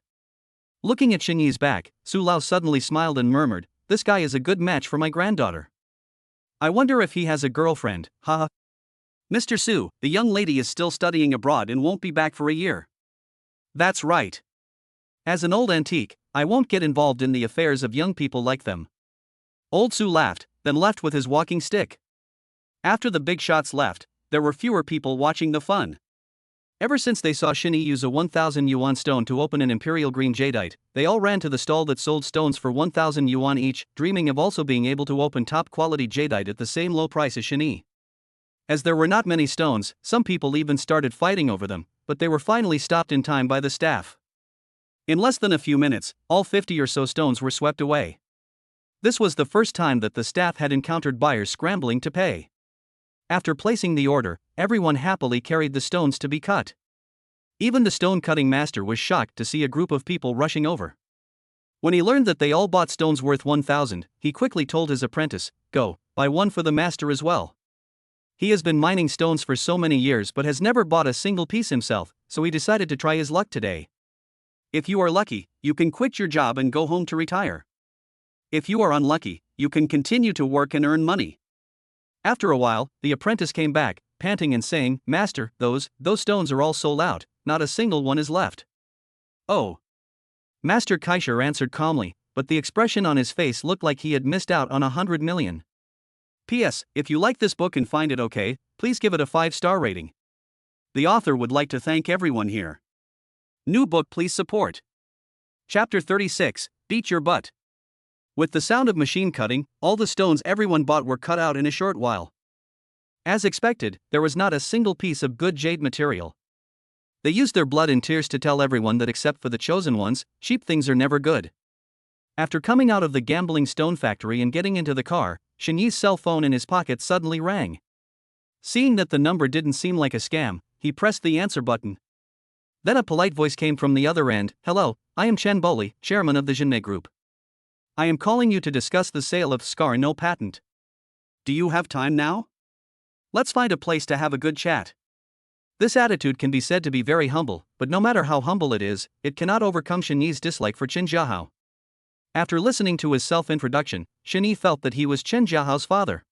Looking at Shinny's back, Su Lao suddenly smiled and murmured, "This guy is a good match for my granddaughter. I wonder if he has a girlfriend, haha." "Mr. Su, the young lady is still studying abroad and won't be back for a year." "That's right. As an old antique, I won't get involved in the affairs of young people like them." Old Su laughed, then left with his walking stick. After the big shots left, there were fewer people watching the fun. Ever since they saw Shinny use a 1,000 yuan stone to open an imperial green jadeite, they all ran to the stall that sold stones for 1,000 yuan each, dreaming of also being able to open top-quality jadeite at the same low price as Shinny. As there were not many stones, some people even started fighting over them, but they were finally stopped in time by the staff. In less than a few minutes, all 50 or so stones were swept away. This was the first time that the staff had encountered buyers scrambling to pay. After placing the order, everyone happily carried the stones to be cut. Even the stone-cutting master was shocked to see a group of people rushing over. When he learned that they all bought stones worth 1,000, he quickly told his apprentice, "Go, buy one for the master as well." He has been mining stones for so many years but has never bought a single piece himself, so he decided to try his luck today. If you are lucky, you can quit your job and go home to retire. If you are unlucky, you can continue to work and earn money. After a while, the apprentice came back, panting and saying, "Master, those stones are all sold out, not a single one is left." "Oh." Master Kaisher answered calmly, but the expression on his face looked like he had missed out on 100 million. P.S. If you like this book and find it okay, please give it a 5-star rating. The author would like to thank everyone here. New book please support. Chapter 36, Beat Your Butt. With the sound of machine cutting, all the stones everyone bought were cut out in a short while. As expected, there was not a single piece of good jade material. They used their blood and tears to tell everyone that except for the chosen ones, cheap things are never good. After coming out of the gambling stone factory and getting into the car, Shinyi's cell phone in his pocket suddenly rang. Seeing that the number didn't seem like a scam, he pressed the answer button. Then a polite voice came from the other end, "Hello, I am Chen Boli, chairman of the Jinmei Group. I am calling you to discuss the sale of Scar No Patent. Do you have time now? Let's find a place to have a good chat." This attitude can be said to be very humble, but no matter how humble it is, it cannot overcome Shinyi's dislike for Chen Jiahao. After listening to his self-introduction, Shinyi felt that he was Chen Jiahao's father.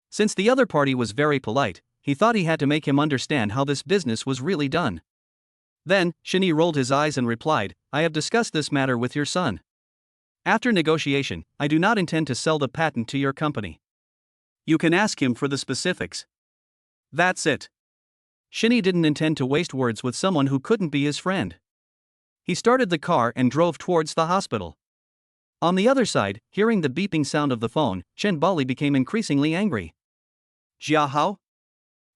Since the other party was very polite, he thought he had to make him understand how this business was really done. Then, Shinyi rolled his eyes and replied, "I have discussed this matter with your son. After negotiation, I do not intend to sell the patent to your company." You can ask him for the specifics. That's it. Shinyi didn't intend to waste words with someone who couldn't be his friend. He started the car and drove towards the hospital. On the other side, hearing the beeping sound of the phone, Chen Bali became increasingly angry. "Jiahao?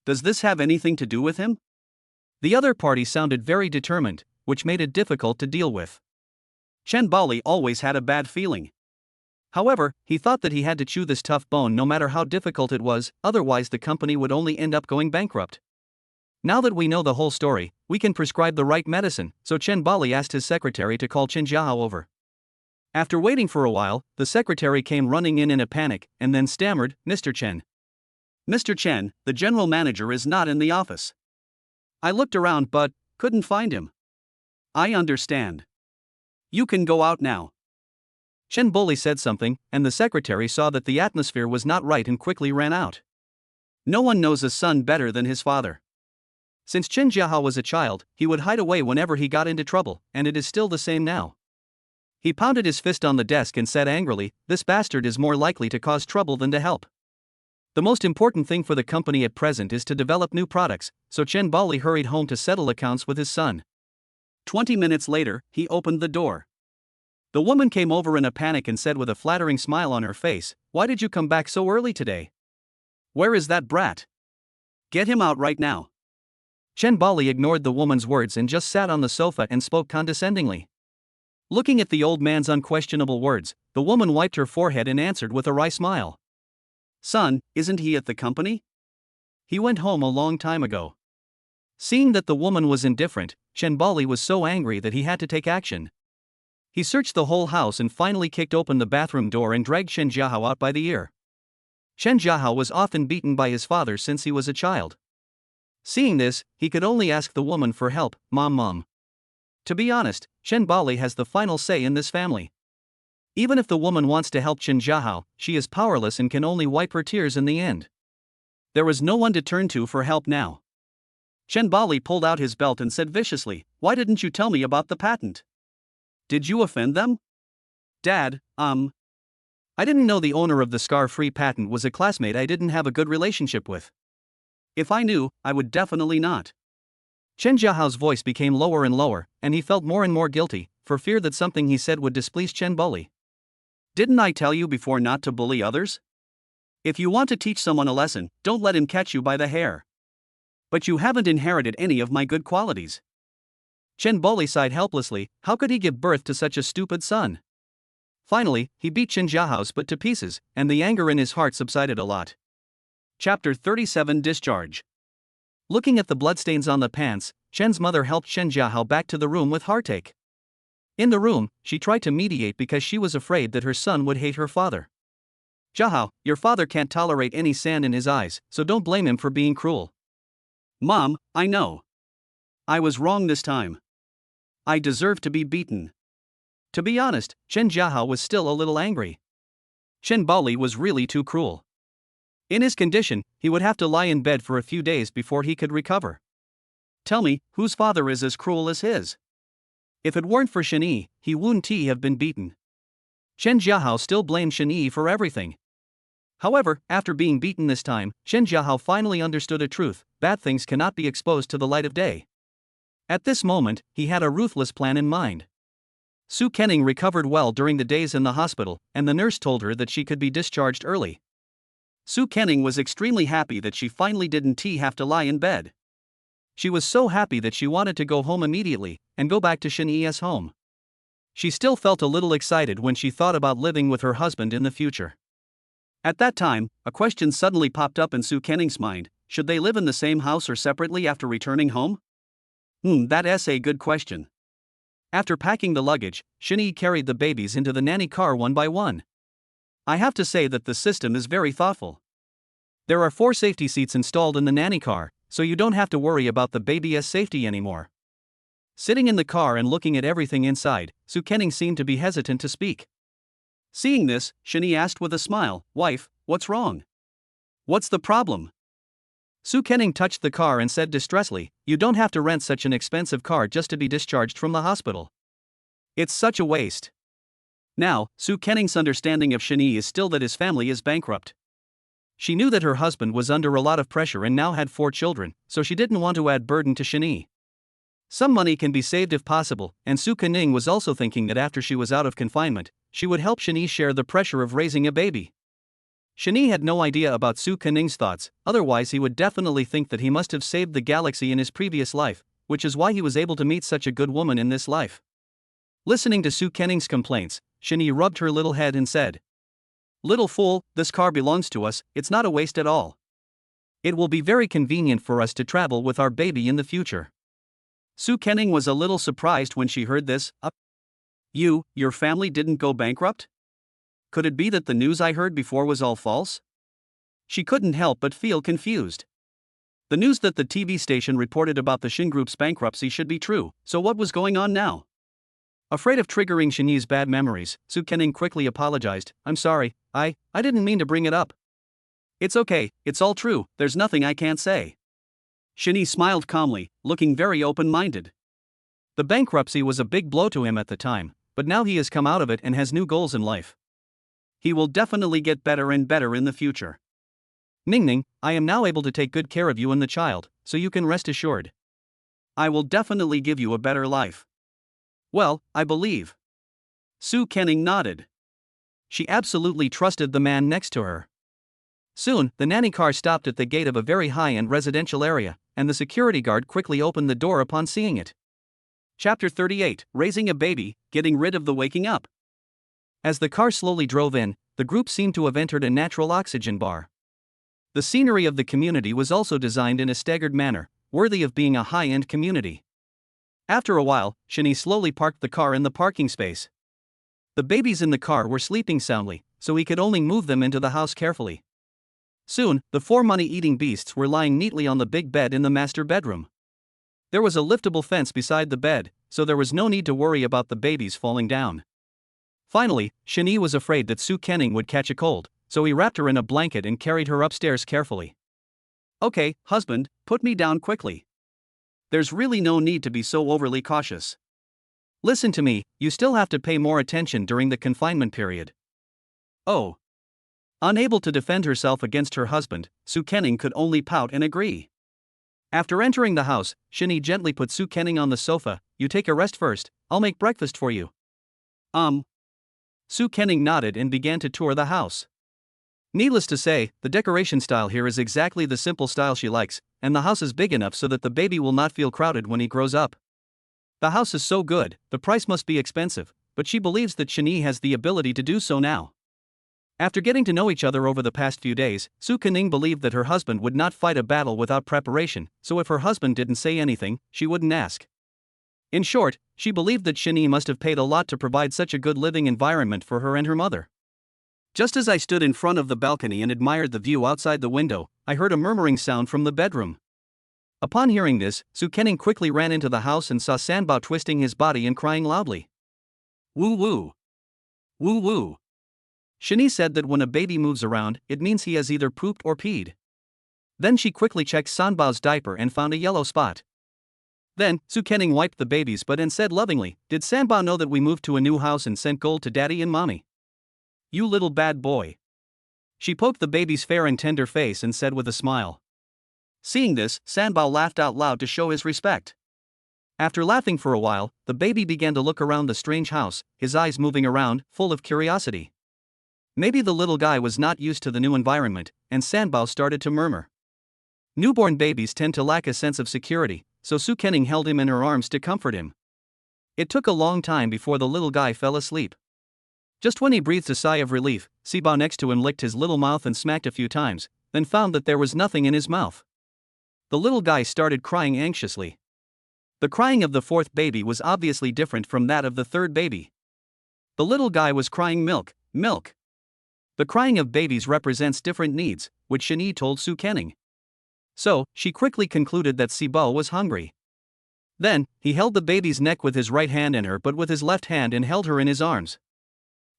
Does this have anything to do with him?" The other party sounded very determined, which made it difficult to deal with. Chen Bali always had a bad feeling. However, he thought that he had to chew this tough bone no matter how difficult it was, otherwise the company would only end up going bankrupt. Now that we know the whole story, we can prescribe the right medicine, so Chen Bali asked his secretary to call Chen Jiahao over. After waiting for a while, the secretary came running in a panic, and then stammered, "Mr. Chen. Mr. Chen, the general manager is not in the office. I looked around but couldn't find him." "I understand. You can go out now." Chen Boli said something, and the secretary saw that the atmosphere was not right and quickly ran out. No one knows a son better than his father. Since Chen Jiahao was a child, he would hide away whenever he got into trouble, and it is still the same now. He pounded his fist on the desk and said angrily, "This bastard is more likely to cause trouble than to help. The most important thing for the company at present is to develop new products," so Chen Bali hurried home to settle accounts with his son. 20 minutes later, he opened the door. The woman came over in a panic and said with a flattering smile on her face, "Why did you come back so early today? Where is that brat? Get him out right now." Chen Bali ignored the woman's words and just sat on the sofa and spoke condescendingly. Looking at the old man's unquestionable words, the woman wiped her forehead and answered with a wry smile. "Son, isn't he at the company? He went home a long time ago." Seeing that the woman was indifferent, Chen Bali was so angry that he had to take action. He searched the whole house and finally kicked open the bathroom door and dragged Chen Jiahao out by the ear. Chen Jiahao was often beaten by his father since he was a child. Seeing this, he could only ask the woman for help, Mom. To be honest, Chen Bali has the final say in this family. Even if the woman wants to help Chen Jiahao, she is powerless and can only wipe her tears in the end. There was no one to turn to for help now. Chen Bali pulled out his belt and said viciously, "Why didn't you tell me about the patent? Did you offend them?" "Dad, I didn't know the owner of the scar-free patent was a classmate I didn't have a good relationship with. If I knew, I would definitely not." Chen Jiahao's voice became lower and lower, and he felt more and more guilty, for fear that something he said would displease Chen Bali. "Didn't I tell you before not to bully others? If you want to teach someone a lesson, don't let him catch you by the hair. But you haven't inherited any of my good qualities." Chen Boli sighed helplessly. How could he give birth to such a stupid son? Finally, he beat Chen Jiahao's butt to pieces, and the anger in his heart subsided a lot. Chapter 37 Discharge. Looking at the bloodstains on the pants, Chen's mother helped Chen Jiahao back to the room with heartache. In the room, she tried to mediate because she was afraid that her son would hate her father. "Jiahao, your father can't tolerate any sand in his eyes, so don't blame him for being cruel." "Mom, I know. I was wrong this time. I deserve to be beaten." To be honest, Chen Jiahao was still a little angry. Chen Bali was really too cruel. In his condition, he would have to lie in bed for a few days before he could recover. Tell me, whose father is as cruel as his? If it weren't for Shen Yi, he wouldn't have been beaten. Chen Jiahao still blamed Shen Yi for everything. However, after being beaten this time, Chen Jiahao finally understood a truth: bad things cannot be exposed to the light of day. At this moment, he had a ruthless plan in mind. Su Kenning recovered well during the days in the hospital, and the nurse told her that she could be discharged early. Su Kenning was extremely happy that she finally didn't have to lie in bed. She was so happy that she wanted to go home immediately, and go back to Shen Yi's home. She still felt a little excited when she thought about living with her husband in the future. At that time, a question suddenly popped up in Su Kenning's mind: should they live in the same house or separately after returning home? That's a good question. After packing the luggage, Shen Yi carried the babies into the nanny car one by one. I have to say that the system is very thoughtful. There are 4 safety seats installed in the nanny car, so you don't have to worry about the baby's safety anymore. Sitting in the car and looking at everything inside, Su Kenning seemed to be hesitant to speak. Seeing this, Shen Yi asked with a smile, "Wife, what's wrong? What's the problem?" Su Kenning touched the car and said distressfully, "You don't have to rent such an expensive car just to be discharged from the hospital. It's such a waste." Now, Su Kenning's understanding of Shen Yi is still that his family is bankrupt. She knew that her husband was under a lot of pressure and now had 4 children, so she didn't want to add burden to Shen Yi. Some money can be saved if possible, and Su Kenning was also thinking that after she was out of confinement, she would help Shen Yi share the pressure of raising a baby. Shen Yi had no idea about Su Kenning's thoughts, otherwise he would definitely think that he must have saved the galaxy in his previous life, which is why he was able to meet such a good woman in this life. Listening to Su Kenning's complaints, Shen Yi rubbed her little head and said, "Little fool, this car belongs to us, it's not a waste at all. It will be very convenient for us to travel with our baby in the future. Su Kenning was a little surprised when she heard this. Your family didn't go bankrupt? Could it be that the news I heard before was all false? She couldn't help but feel confused. The news that the TV station reported about the Shin Group's bankruptcy should be true, so what was going on now? Afraid of triggering Shinyi's bad memories, Su Kenning quickly apologized. I'm sorry, I didn't mean to bring it up. It's okay, it's all true, there's nothing I can't say. Shinyi smiled calmly, looking very open-minded. The bankruptcy was a big blow to him at the time, but now he has come out of it and has new goals in life. He will definitely get better and better in the future. Ningning, I am now able to take good care of you and the child, so you can rest assured. I will definitely give you a better life. Well, I believe. Su Kenning nodded. She absolutely trusted the man next to her. Soon, the nanny car stopped at the gate of a very high-end residential area, and the security guard quickly opened the door upon seeing it. Chapter 38, Raising a Baby, Getting Rid of the Waking Up. As the car slowly drove in, the group seemed to have entered a natural oxygen bar. The scenery of the community was also designed in a staggered manner, worthy of being a high-end community. After a while, Shinyi slowly parked the car in the parking space. The babies in the car were sleeping soundly, so he could only move them into the house carefully. Soon, the 4 money-eating beasts were lying neatly on the big bed in the master bedroom. There was a liftable fence beside the bed, so there was no need to worry about the babies falling down. Finally, Shinyi was afraid that Su Kenning would catch a cold, so he wrapped her in a blanket and carried her upstairs carefully. Okay, husband, put me down quickly. There's really no need to be so overly cautious. Listen to me, you still have to pay more attention during the confinement period. Oh. Unable to defend herself against her husband, Su Kenning could only pout and agree. After entering the house, Shinyi gently put Su Kenning on the sofa. You take a rest first, I'll make breakfast for you. Su Kenning nodded and began to tour the house. Needless to say, the decoration style here is exactly the simple style she likes, and the house is big enough so that the baby will not feel crowded when he grows up. The house is so good, the price must be expensive, but she believes that Shinyi has the ability to do so now. After getting to know each other over the past few days, Su Kenning believed that her husband would not fight a battle without preparation, so if her husband didn't say anything, she wouldn't ask. In short, she believed that Shinyi must have paid a lot to provide such a good living environment for her and her mother. Just as I stood in front of the balcony and admired the view outside the window, I heard a murmuring sound from the bedroom. Upon hearing this, Su Kenning quickly ran into the house and saw Sanbao twisting his body and crying loudly. Woo woo. Woo woo. Shinyi said that when a baby moves around, it means he has either pooped or peed. Then she quickly checked Sanbao's diaper and found a yellow spot. Then, Su Kenning wiped the baby's butt and said lovingly, Did Sanbao know that we moved to a new house and sent gold to daddy and mommy? You little bad boy. She poked the baby's fair and tender face and said with a smile. Seeing this, Sanbao laughed out loud to show his respect. After laughing for a while, the baby began to look around the strange house, his eyes moving around, full of curiosity. Maybe the little guy was not used to the new environment, and Sanbao started to murmur. Newborn babies tend to lack a sense of security, so Su Kenning held him in her arms to comfort him. It took a long time before the little guy fell asleep. Just when he breathed a sigh of relief, Sanbao next to him licked his little mouth and smacked a few times, then found that there was nothing in his mouth. The little guy started crying anxiously. The crying of the 4th baby was obviously different from that of the 3rd baby. The little guy was crying milk, milk. The crying of babies represents different needs, which Shinyi told Su Kenning. So, she quickly concluded that Sanbao was hungry. Then, he held the baby's neck with his right hand in her but with his left hand and held her in his arms.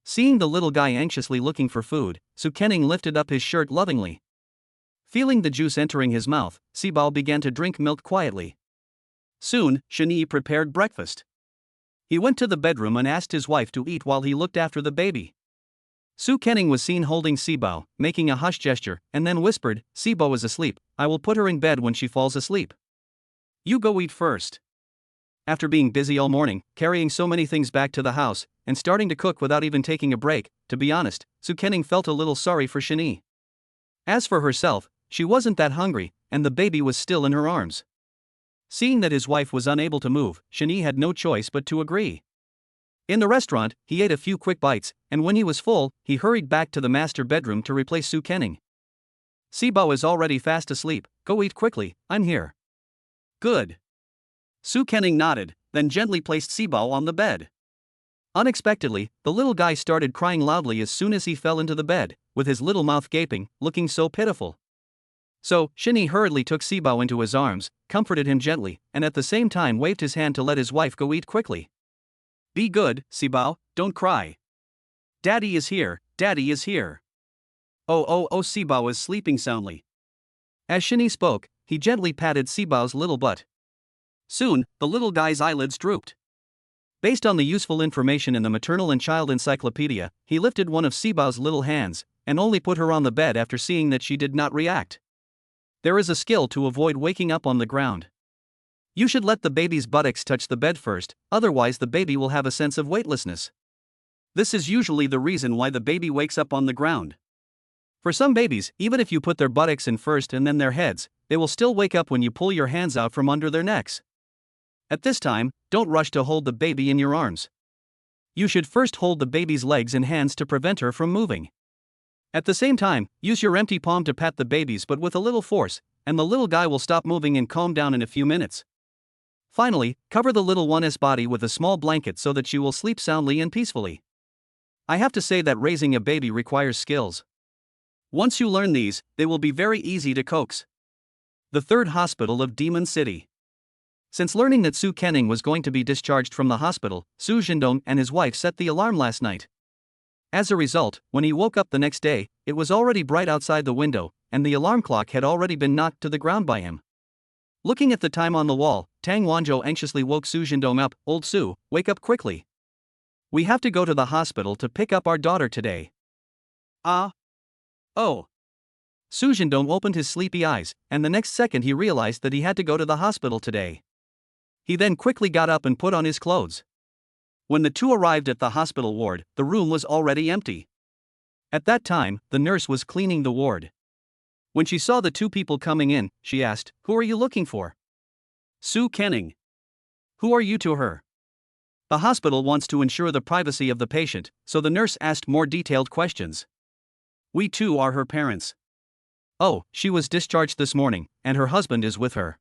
Seeing the little guy anxiously looking for food, Su Kenning lifted up his shirt lovingly. Feeling the juice entering his mouth, Sanbao began to drink milk quietly. Soon, Shinyi prepared breakfast. He went to the bedroom and asked his wife to eat while he looked after the baby. Su Kenning was seen holding Sanbao, making a hush gesture, and then whispered, Sanbao is asleep, I will put her in bed when she falls asleep. You go eat first. After being busy all morning, carrying so many things back to the house, and starting to cook without even taking a break, to be honest, Su Kenning felt a little sorry for Shinyi. As for herself, she wasn't that hungry, and the baby was still in her arms. Seeing that his wife was unable to move, Shinyi had no choice but to agree. In the restaurant, he ate a few quick bites, and when he was full, he hurried back to the master bedroom to replace Su Kenning. Sibao is already fast asleep, go eat quickly, I'm here. Good. Su Kening nodded, then gently placed Sibao on the bed. Unexpectedly, the little guy started crying loudly as soon as he fell into the bed, with his little mouth gaping, looking so pitiful. So, Shinny hurriedly took Sibao into his arms, comforted him gently, and at the same time waved his hand to let his wife go eat quickly. Be good, Sibao, don't cry. Daddy is here, Daddy is here. Oh, Sibao is sleeping soundly. As Shinny spoke, he gently patted Sibao's little butt. Soon, the little guy's eyelids drooped. Based on the useful information in the maternal and child encyclopedia, he lifted one of Sibao's little hands, and only put her on the bed after seeing that she did not react. There is a skill to avoid waking up on the ground. You should let the baby's buttocks touch the bed first, otherwise the baby will have a sense of weightlessness. This is usually the reason why the baby wakes up on the ground. For some babies, even if you put their buttocks in first and then their heads, they will still wake up when you pull your hands out from under their necks. At this time, don't rush to hold the baby in your arms. You should first hold the baby's legs and hands to prevent her from moving. At the same time, use your empty palm to pat the baby's butt with a little force, and the little guy will stop moving and calm down in a few minutes. Finally, cover the little one's body with a small blanket so that she will sleep soundly and peacefully. I have to say that raising a baby requires skills. Once you learn these, they will be very easy to coax. The third hospital of Demon City. Since learning that Su Kening was going to be discharged from the hospital, Su Jindong and his wife set the alarm last night. As a result, when he woke up the next day, it was already bright outside the window, and the alarm clock had already been knocked to the ground by him. Looking at the time on the wall, Tang Wanzhou anxiously woke Su Jindong up. Old Su, wake up quickly. We have to go to the hospital to pick up our daughter today. Oh. Su Jindong opened his sleepy eyes, and the next second he realized that he had to go to the hospital today. He then quickly got up and put on his clothes. When the two arrived at the hospital ward, the room was already empty. At that time, the nurse was cleaning the ward. When she saw the two people coming in, she asked, "Who are you looking for?" Su Kening. Who are you to her? The hospital wants to ensure the privacy of the patient, so the nurse asked more detailed questions. We too are her parents. Oh, she was discharged this morning, and her husband is with her.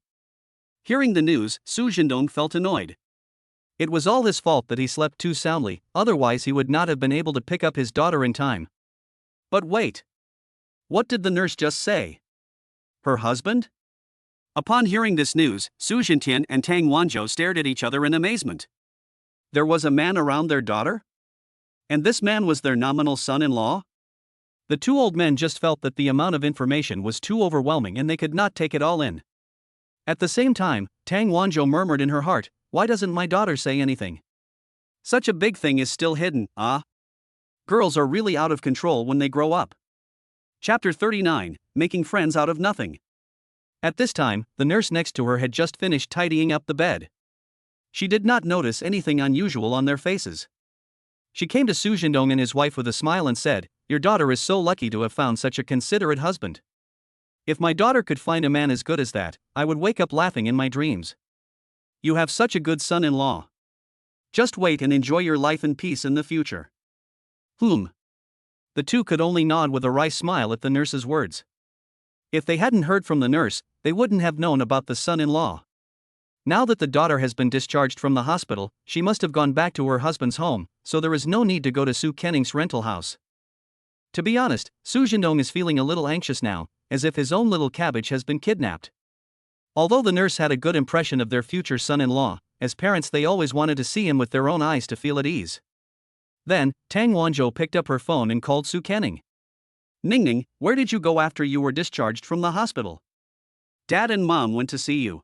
Hearing the news, Su Jindong felt annoyed. It was all his fault that he slept too soundly, otherwise he would not have been able to pick up his daughter in time. But wait. What did the nurse just say? Her husband? Upon hearing this news, Su Jintian and Tang Wanzhou stared at each other in amazement. There was a man around their daughter? And this man was their nominal son-in-law? The two old men just felt that the amount of information was too overwhelming and they could not take it all in. At the same time, Tang Wanzhou murmured in her heart, "Why doesn't my daughter say anything? Such a big thing is still hidden, Girls are really out of control when they grow up." Chapter 39, Making Friends Out of Nothing. At this time, the nurse next to her had just finished tidying up the bed. She did not notice anything unusual on their faces. She came to Su Jindong and his wife with a smile and said, "Your daughter is so lucky to have found such a considerate husband. If my daughter could find a man as good as that, I would wake up laughing in my dreams. You have such a good son-in-law. Just wait and enjoy your life in peace in the future." The two could only nod with a wry smile at the nurse's words. If they hadn't heard from the nurse, they wouldn't have known about the son-in-law. Now that the daughter has been discharged from the hospital, she must have gone back to her husband's home, so there is no need to go to Su Kening's rental house. To be honest, Su Jindong is feeling a little anxious now, as if his own little cabbage has been kidnapped. Although the nurse had a good impression of their future son-in-law, as parents they always wanted to see him with their own eyes to feel at ease. Then, Tang Wanzhou picked up her phone and called Su Kening. "Ningning, where did you go after you were discharged from the hospital? Dad and Mom went to see you."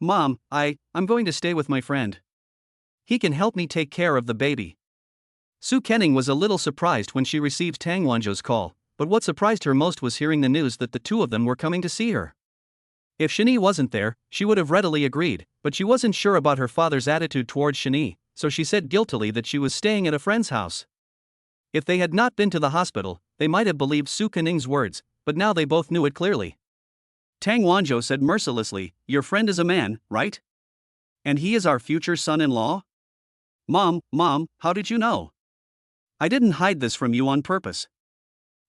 Mom, I'm going to stay with my friend. He can help me take care of the baby." Su Kening was a little surprised when she received Tang Wanzhou's call, but what surprised her most was hearing the news that the two of them were coming to see her. If Shani wasn't there, she would have readily agreed, but she wasn't sure about her father's attitude towards Shani, so she said guiltily that she was staying at a friend's house. If they had not been to the hospital, they might have believed Su Kening's words, but now they both knew it clearly. Tang Wanzhou said mercilessly, "Your friend is a man, right? And he is our future son-in-law? Mom, how did you know? I didn't hide this from you on purpose.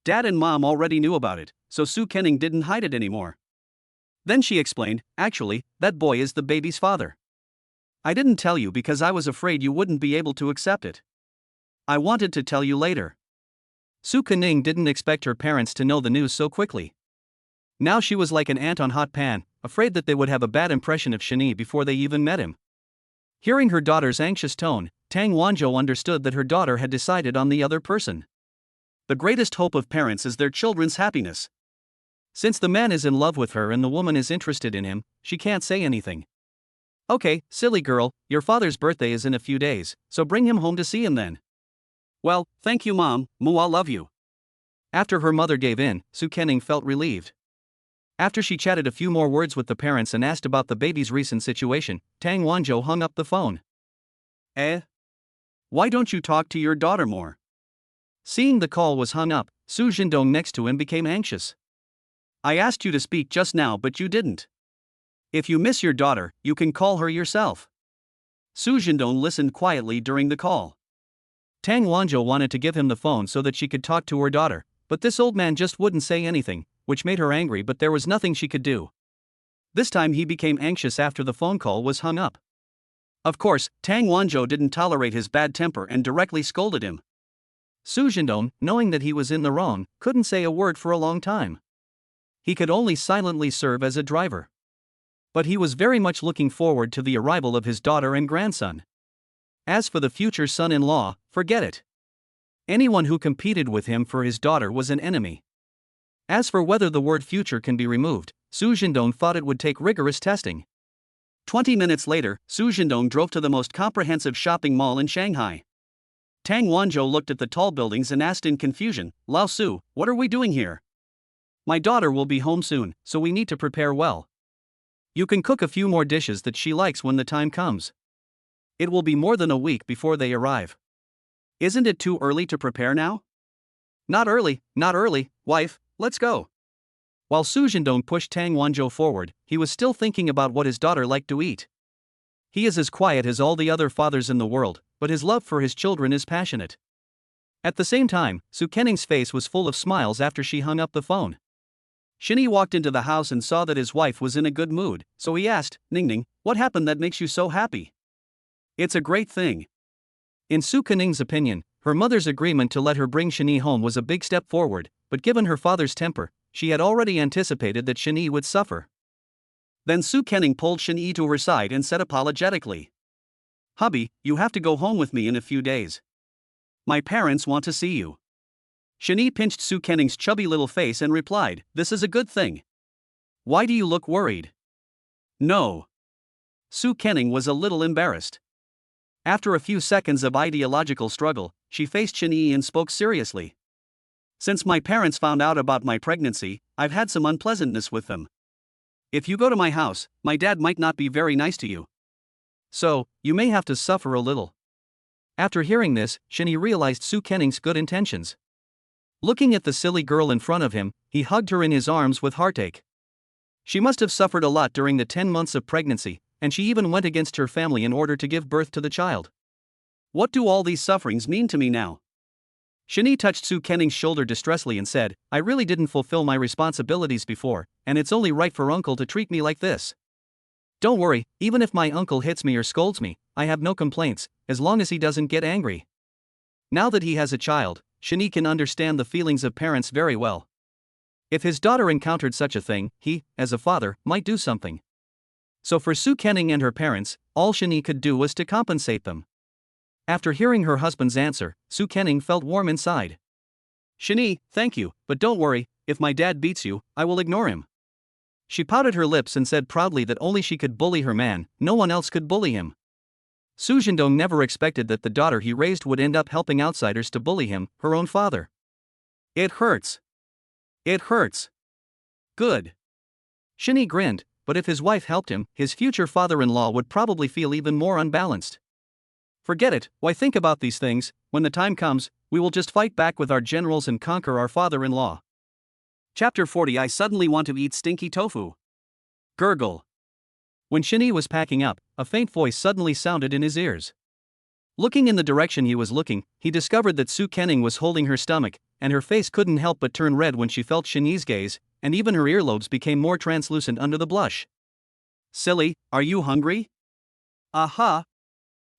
Dad and Mom already knew about it, so Su Kenning didn't hide it anymore. Then she explained, actually, that boy is the baby's father. I didn't tell you because I was afraid you wouldn't be able to accept it. I wanted to tell you later. Su Kening didn't expect her parents to know the news so quickly. Now she was like an ant on hot pan, afraid that they would have a bad impression of Shani before they even met him. Hearing her daughter's anxious tone, Tang Wanzhou understood that her daughter had decided on the other person. The greatest hope of parents is their children's happiness. Since the man is in love with her and the woman is interested in him, she can't say anything. Okay, silly girl, your father's birthday is in a few days, so bring him home to see him then. Well, thank you mom, Mua love you. After her mother gave in, Su Kenning felt relieved. After she chatted a few more words with the parents and asked about the baby's recent situation, Tang Wanzhou hung up the phone. Why don't you talk to your daughter more? Seeing the call was hung up, Su Jindong next to him became anxious. I asked you to speak just now but you didn't. If you miss your daughter, you can call her yourself. Su Jindong listened quietly during the call. Tang Wanzhou wanted to give him the phone so that she could talk to her daughter, but this old man just wouldn't say anything, which made her angry, but there was nothing she could do. This time he became anxious after the phone call was hung up. Of course, Tang Wanzhou didn't tolerate his bad temper and directly scolded him. Su Jindong, knowing that he was in the wrong, couldn't say a word for a long time. He could only silently serve as a driver. But he was very much looking forward to the arrival of his daughter and grandson. As for the future son-in-law, forget it. Anyone who competed with him for his daughter was an enemy. As for whether the word future can be removed, Su Jindong thought it would take rigorous testing. 20 minutes later, Su Jindong drove to the most comprehensive shopping mall in Shanghai. Tang Wanzhou looked at the tall buildings and asked in confusion, Lao Su, what are we doing here? My daughter will be home soon, so we need to prepare well. You can cook a few more dishes that she likes when the time comes. It will be more than a week before they arrive. Isn't it too early to prepare now? Not early, wife, let's go. While Su Jindong pushed Tang Wanzhou forward, he was still thinking about what his daughter liked to eat. He is as quiet as all the other fathers in the world, but his love for his children is passionate. At the same time, Su Kenning's face was full of smiles after she hung up the phone. Shini walked into the house and saw that his wife was in a good mood, so he asked, Ningning, what happened that makes you so happy? It's a great thing. In Su Kenning's opinion, her mother's agreement to let her bring Shani home was a big step forward, but given her father's temper, she had already anticipated that Shani would suffer. Then Su Kenning pulled Shani to her side and said apologetically, Hubby, you have to go home with me in a few days. My parents want to see you. Shani pinched Su Kenning's chubby little face and replied, This is a good thing. Why do you look worried? No. Su Kenning was a little embarrassed. After a few seconds of ideological struggle, she faced Shani and spoke seriously. Since my parents found out about my pregnancy, I've had some unpleasantness with them. If you go to my house, my dad might not be very nice to you. So, you may have to suffer a little. After hearing this, Shani realized Su Kenning's good intentions. Looking at the silly girl in front of him, he hugged her in his arms with heartache. She must have suffered a lot during the 10 months of pregnancy, and she even went against her family in order to give birth to the child. What do all these sufferings mean to me now? Shani touched Su Kenning's shoulder distressfully and said, I really didn't fulfill my responsibilities before, and it's only right for uncle to treat me like this. Don't worry, even if my uncle hits me or scolds me, I have no complaints, as long as he doesn't get angry. Now that he has a child, Shani can understand the feelings of parents very well. If his daughter encountered such a thing, he, as a father, might do something. So for Su Kenning and her parents, all Shani could do was to compensate them. After hearing her husband's answer, Su Kenning felt warm inside. Shani, thank you, but don't worry, if my dad beats you, I will ignore him. She pouted her lips and said proudly that only she could bully her man, no one else could bully him. Su Jindong never expected that the daughter he raised would end up helping outsiders to bully him, her own father. It hurts. It hurts. Good. Shani grinned, but if his wife helped him, his future father-in-law would probably feel even more unbalanced. Forget it, why think about these things? When the time comes, we will just fight back with our generals and conquer our father-in-law. Chapter 40 I suddenly want to eat stinky tofu. Gurgle. When Shani was packing up, a faint voice suddenly sounded in his ears. Looking in the direction he was looking, he discovered that Su Kenning was holding her stomach, and her face couldn't help but turn red when she felt Shin'i's gaze, and even her earlobes became more translucent under the blush. Silly, are you hungry? Aha!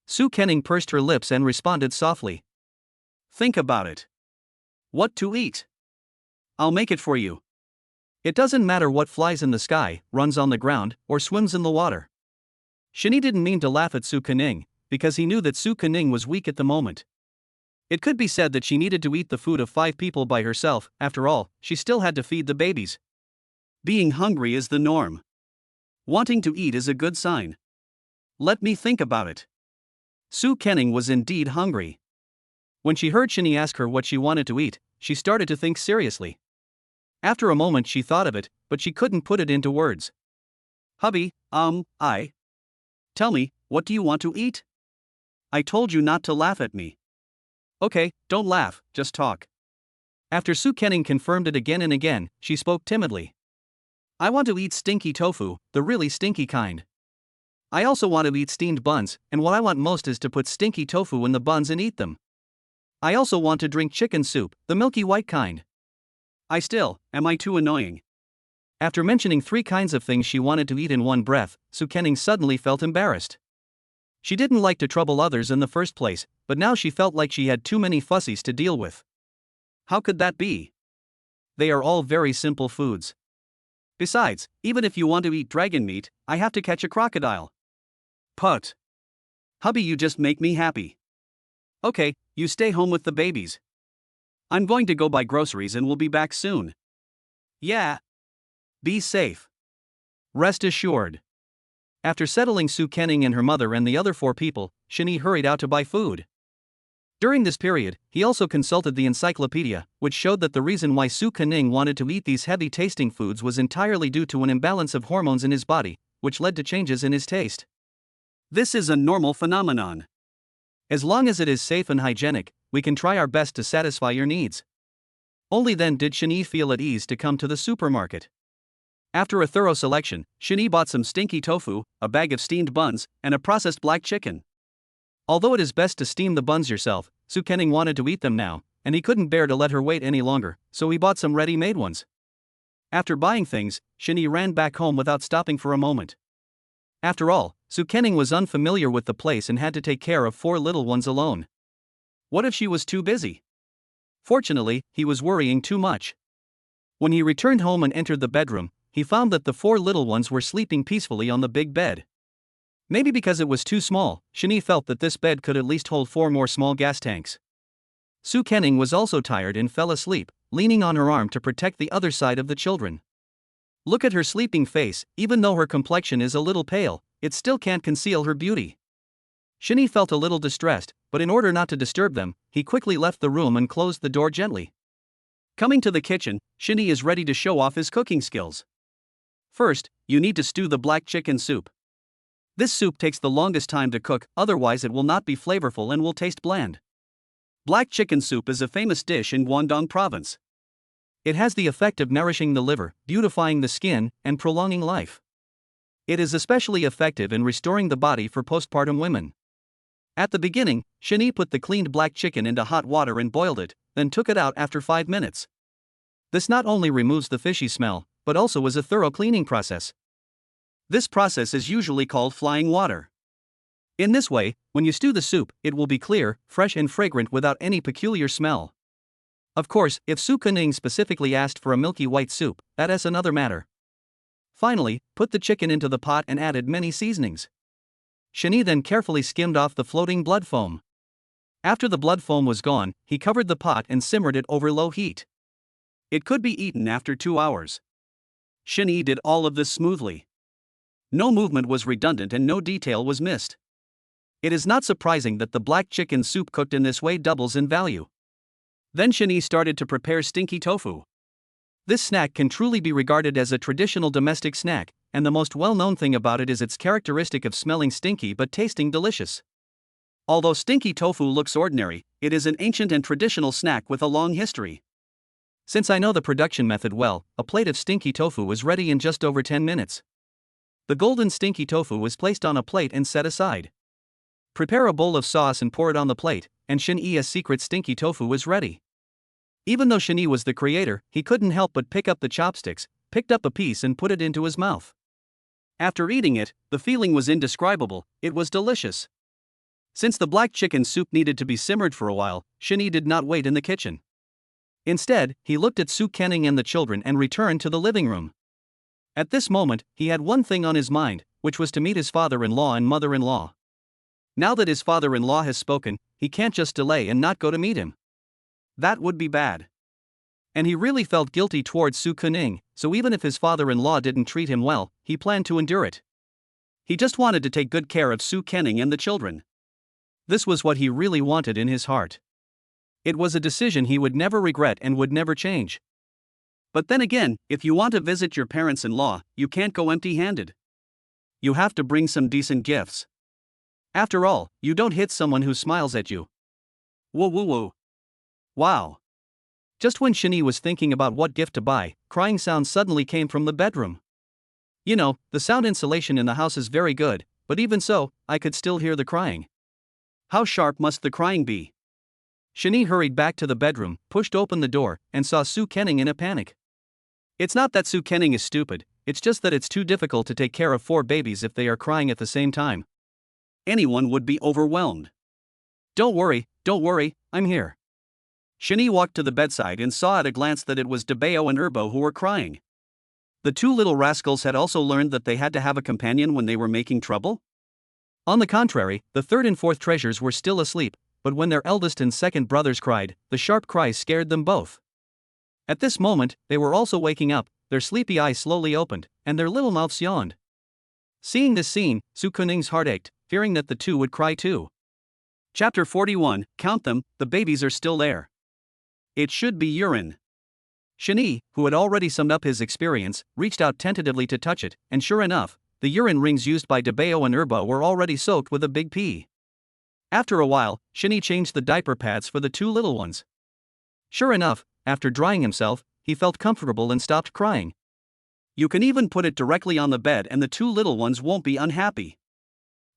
Su Kenning pursed her lips and responded softly. Think about it. What to eat? I'll make it for you. It doesn't matter what flies in the sky, runs on the ground, or swims in the water. Shin'i didn't mean to laugh at Su Kenning, because he knew that Su Kenning was weak at the moment. It could be said that she needed to eat the food of 5 people by herself. After all, she still had to feed the babies. Being hungry is the norm. Wanting to eat is a good sign. Let me think about it. Su Kenning was indeed hungry. When she heard Shin'i ask her what she wanted to eat, she started to think seriously. After a moment she thought of it, but she couldn't put it into words. Hubby, Tell me, what do you want to eat? I told you not to laugh at me. Okay, don't laugh, just talk. After Su Kenning confirmed it again and again, she spoke timidly. I want to eat stinky tofu, the really stinky kind. I also want to eat steamed buns, and what I want most is to put stinky tofu in the buns and eat them. I also want to drink chicken soup, the milky white kind. Am I too annoying? After mentioning 3 kinds of things she wanted to eat in one breath, Su Kenning suddenly felt embarrassed. She didn't like to trouble others in the first place, but now she felt like she had too many fussies to deal with. How could that be? They are all very simple foods. Besides, even if you want to eat dragon meat, I have to catch a crocodile. Put. Hubby, you just make me happy. Okay, you stay home with the babies. I'm going to go buy groceries and we'll be back soon. Yeah. Be safe. Rest assured. After settling Su Kenning and her mother and the other 4 people, Shin'i hurried out to buy food. During this period, he also consulted the encyclopedia, which showed that the reason why Su Kenning wanted to eat these heavy-tasting foods was entirely due to an imbalance of hormones in his body, which led to changes in his taste. This is a normal phenomenon. As long as it is safe and hygienic, we can try our best to satisfy your needs. Only then did Shin'i feel at ease to come to the supermarket. After a thorough selection, Shin'i bought some stinky tofu, a bag of steamed buns, and a processed black chicken. Although it is best to steam the buns yourself, Su Kenning wanted to eat them now, and he couldn't bear to let her wait any longer, so he bought some ready-made ones. After buying things, Shin'i ran back home without stopping for a moment. After all, Su Kenning was unfamiliar with the place and had to take care of 4 little ones alone. What if she was too busy? Fortunately, he was worrying too much. When he returned home and entered the bedroom, he found that the 4 little ones were sleeping peacefully on the big bed. Maybe because it was too small, Shin'i felt that this bed could at least hold 4 more small gas tanks. Su Kenning was also tired and fell asleep, leaning on her arm to protect the other side of the children. Look at her sleeping face. Even though her complexion is a little pale, it still can't conceal her beauty. Shin'i felt a little distressed, but in order not to disturb them, he quickly left the room and closed the door gently. Coming to the kitchen, Shin'i is ready to show off his cooking skills. First, you need to stew the black chicken soup. This soup takes the longest time to cook, otherwise it will not be flavorful and will taste bland. Black chicken soup is a famous dish in Guangdong province. It has the effect of nourishing the liver, beautifying the skin, and prolonging life. It is especially effective in restoring the body for postpartum women. At the beginning, Shin'i put the cleaned black chicken into hot water and boiled it, then took it out after 5 minutes. This not only removes the fishy smell, but also is a thorough cleaning process. This process is usually called flying water. In this way, when you stew the soup, it will be clear, fresh and fragrant without any peculiar smell. Of course, if Su Kenning specifically asked for a milky white soup, that is another matter. Finally, put the chicken into the pot and added many seasonings. Shin'i then carefully skimmed off the floating blood foam. After the blood foam was gone, he covered the pot and simmered it over low heat. It could be eaten after 2 hours. Shin'i did all of this smoothly. No movement was redundant and no detail was missed. It is not surprising that the black chicken soup cooked in this way doubles in value. Then Shin'i started to prepare stinky tofu. This snack can truly be regarded as a traditional domestic snack, and the most well-known thing about it is its characteristic of smelling stinky but tasting delicious. Although stinky tofu looks ordinary, it is an ancient and traditional snack with a long history. Since I know the production method well, a plate of stinky tofu was ready in just over 10 minutes. The golden stinky tofu was placed on a plate and set aside. Prepare a bowl of sauce and pour it on the plate, and Shin'i's secret stinky tofu was ready. Even though Shani was the creator, he couldn't help but pick up the chopsticks, picked up a piece and put it into his mouth. After eating it, the feeling was indescribable. It was delicious. Since the black chicken soup needed to be simmered for a while, Shani did not wait in the kitchen. Instead, he looked at Su Kenning and the children and returned to the living room. At this moment, he had one thing on his mind, which was to meet his father-in-law and mother-in-law. Now that his father-in-law has spoken, he can't just delay and not go to meet him. That would be bad. And he really felt guilty towards Su Kenning, so even if his father-in-law didn't treat him well, he planned to endure it. He just wanted to take good care of Su Kenning and the children. This was what he really wanted in his heart. It was a decision he would never regret and would never change. But then again, if you want to visit your parents-in-law, you can't go empty-handed. You have to bring some decent gifts. After all, you don't hit someone who smiles at you. Whoa whoa whoa. Wow. Just when Shani was thinking about what gift to buy, crying sounds suddenly came from the bedroom. You know, the sound insulation in the house is very good, but even so, I could still hear the crying. How sharp must the crying be? Shani hurried back to the bedroom, pushed open the door, and saw Su Kenning in a panic. It's not that Su Kenning is stupid, it's just that it's too difficult to take care of 4 babies if they are crying at the same time. Anyone would be overwhelmed. Don't worry, I'm here. Shani walked to the bedside and saw at a glance that it was Debeo and Erbo who were crying. The 2 little rascals had also learned that they had to have a companion when they were making trouble? On the contrary, the 3rd and 4th treasures were still asleep, but when their eldest and 2nd brothers cried, the sharp cries scared them both. At this moment, they were also waking up, their sleepy eyes slowly opened, and their little mouths yawned. Seeing this scene, Su Kenning's heart ached, fearing that the 2 would cry too. Chapter 41, Count them, the babies are still there. It should be urine. Shani, who had already summed up his experience, reached out tentatively to touch it, and sure enough, the urine rings used by Debeo and Erbo were already soaked with a big pee. After a while, Shani changed the diaper pads for the 2 little ones. Sure enough, after drying himself, he felt comfortable and stopped crying. You can even put it directly on the bed and the 2 little ones won't be unhappy.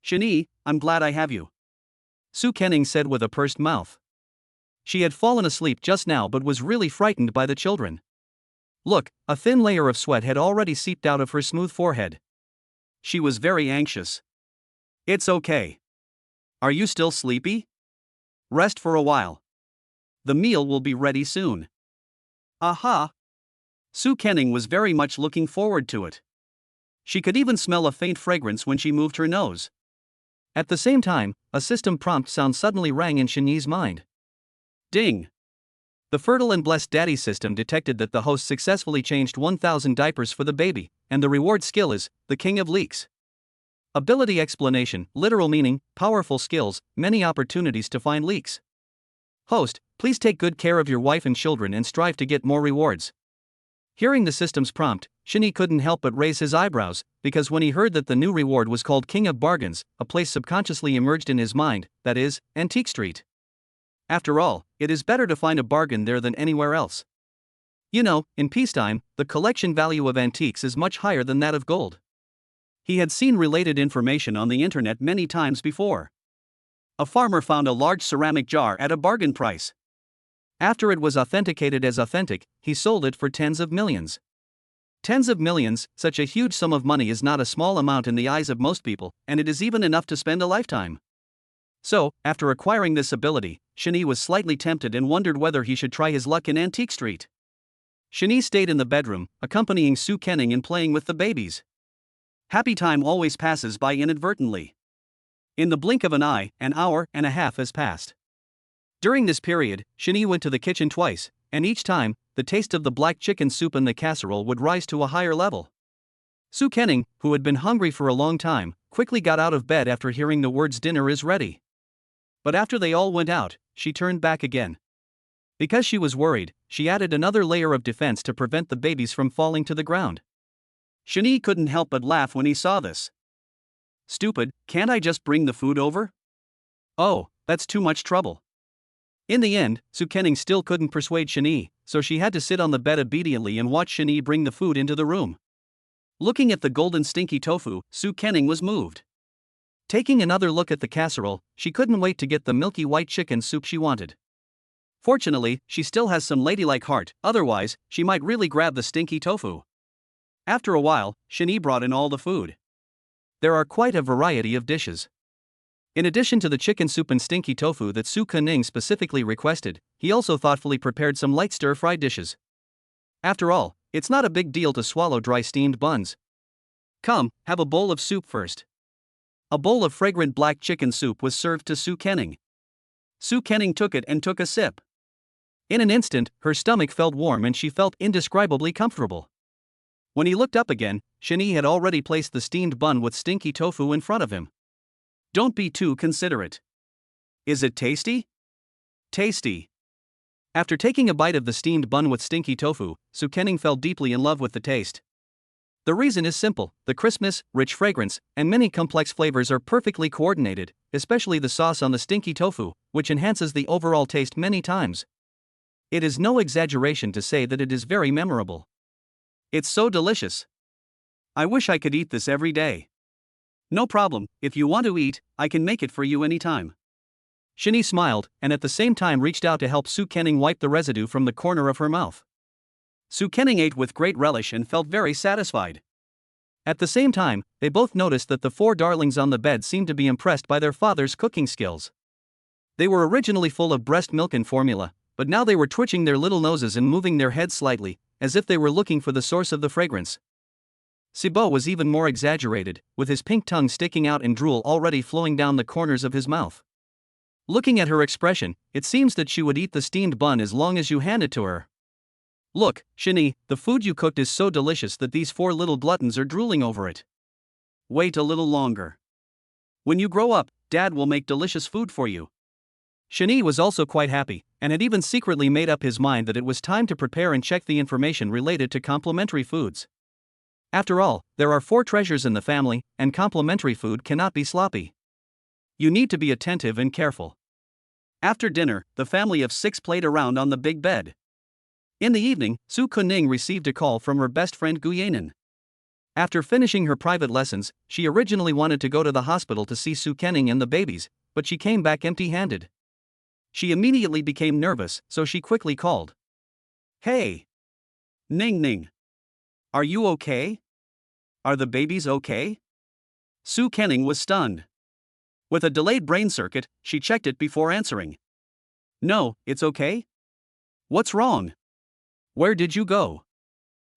Shani, I'm glad I have you. Su Kenning said with a pursed mouth. She had fallen asleep just now but was really frightened by the children. Look, a thin layer of sweat had already seeped out of her smooth forehead. She was very anxious. It's okay. Are you still sleepy? Rest for a while. The meal will be ready soon. Aha! Su Kenning was very much looking forward to it. She could even smell a faint fragrance when she moved her nose. At the same time, a system prompt sound suddenly rang in Shani's mind. Ding! The Fertile and Blessed Daddy system detected that the host successfully changed 1,000 diapers for the baby, and the reward skill is, the King of Leaks. Ability explanation, literal meaning, powerful skills, many opportunities to find leaks. Host, please take good care of your wife and children and strive to get more rewards. Hearing the system's prompt, Shani couldn't help but raise his eyebrows, because when he heard that the new reward was called King of Bargains, a place subconsciously emerged in his mind, that is, Antique Street. After all, it is better to find a bargain there than anywhere else. You know, in peacetime, the collection value of antiques is much higher than that of gold. He had seen related information on the internet many times before. A farmer found a large ceramic jar at a bargain price. After it was authenticated as authentic, he sold it for tens of millions. Tens of millions, such a huge sum of money is not a small amount in the eyes of most people, and it is even enough to spend a lifetime. So, after acquiring this ability, Shani was slightly tempted and wondered whether he should try his luck in Antique Street. Shani stayed in the bedroom, accompanying Su Kenning and playing with the babies. Happy time always passes by inadvertently. In the blink of an eye, an hour and a half has passed. During this period, Shani went to the kitchen twice, and each time, the taste of the black chicken soup in the casserole would rise to a higher level. Su Kenning, who had been hungry for a long time, quickly got out of bed after hearing the words "dinner is ready." But after they all went out, she turned back again. Because she was worried, she added another layer of defense to prevent the babies from falling to the ground. Shani couldn't help but laugh when he saw this. Stupid, can't I just bring the food over? Oh, that's too much trouble. In the end, Su Kenning still couldn't persuade Shani, so she had to sit on the bed obediently and watch Shani bring the food into the room. Looking at the golden stinky tofu, Su Kenning was moved. Taking another look at the casserole, she couldn't wait to get the milky white chicken soup she wanted. Fortunately, she still has some ladylike heart, otherwise, she might really grab the stinky tofu. After a while, Shani brought in all the food. There are quite a variety of dishes. In addition to the chicken soup and stinky tofu that Su Kening specifically requested, he also thoughtfully prepared some light stir-fried dishes. After all, it's not a big deal to swallow dry steamed buns. Come, have a bowl of soup first. A bowl of fragrant black chicken soup was served to Su Kening. Su Kening took it and took a sip. In an instant, her stomach felt warm and she felt indescribably comfortable. When he looked up again, Shani had already placed the steamed bun with stinky tofu in front of him. Don't be too considerate. Is it tasty? Tasty. After taking a bite of the steamed bun with stinky tofu, Su Kening fell deeply in love with the taste. The reason is simple: the crispness, rich fragrance, and many complex flavors are perfectly coordinated, especially the sauce on the stinky tofu, which enhances the overall taste many times. It is no exaggeration to say that it is very memorable. It's so delicious. I wish I could eat this every day. No problem, if you want to eat, I can make it for you anytime. Shani smiled, and at the same time reached out to help Su Kening wipe the residue from the corner of her mouth. Su Kening ate with great relish and felt very satisfied. At the same time, they both noticed that the four darlings on the bed seemed to be impressed by their father's cooking skills. They were originally full of breast milk and formula, but now they were twitching their little noses and moving their heads slightly, as if they were looking for the source of the fragrance. Sibo was even more exaggerated, with his pink tongue sticking out and drool already flowing down the corners of his mouth. Looking at her expression, it seems that she would eat the steamed bun as long as you hand it to her. Look, Shani, the food you cooked is so delicious that these four little gluttons are drooling over it. Wait a little longer. When you grow up, Dad will make delicious food for you. Shani was also quite happy, and had even secretly made up his mind that it was time to prepare and check the information related to complementary foods. After all, there are four treasures in the family, and complementary food cannot be sloppy. You need to be attentive and careful. After dinner, the family of six played around on the big bed. In the evening, Su Kening received a call from her best friend Gu Yanan. After finishing her private lessons, she originally wanted to go to the hospital to see Su Kening and the babies, but she came back empty-handed. She immediately became nervous, so she quickly called. Hey! Ning Ning! Are you okay? Are the babies okay? Su Kening was stunned. With a delayed brain circuit, she checked it before answering. No, it's okay. What's wrong? Where did you go?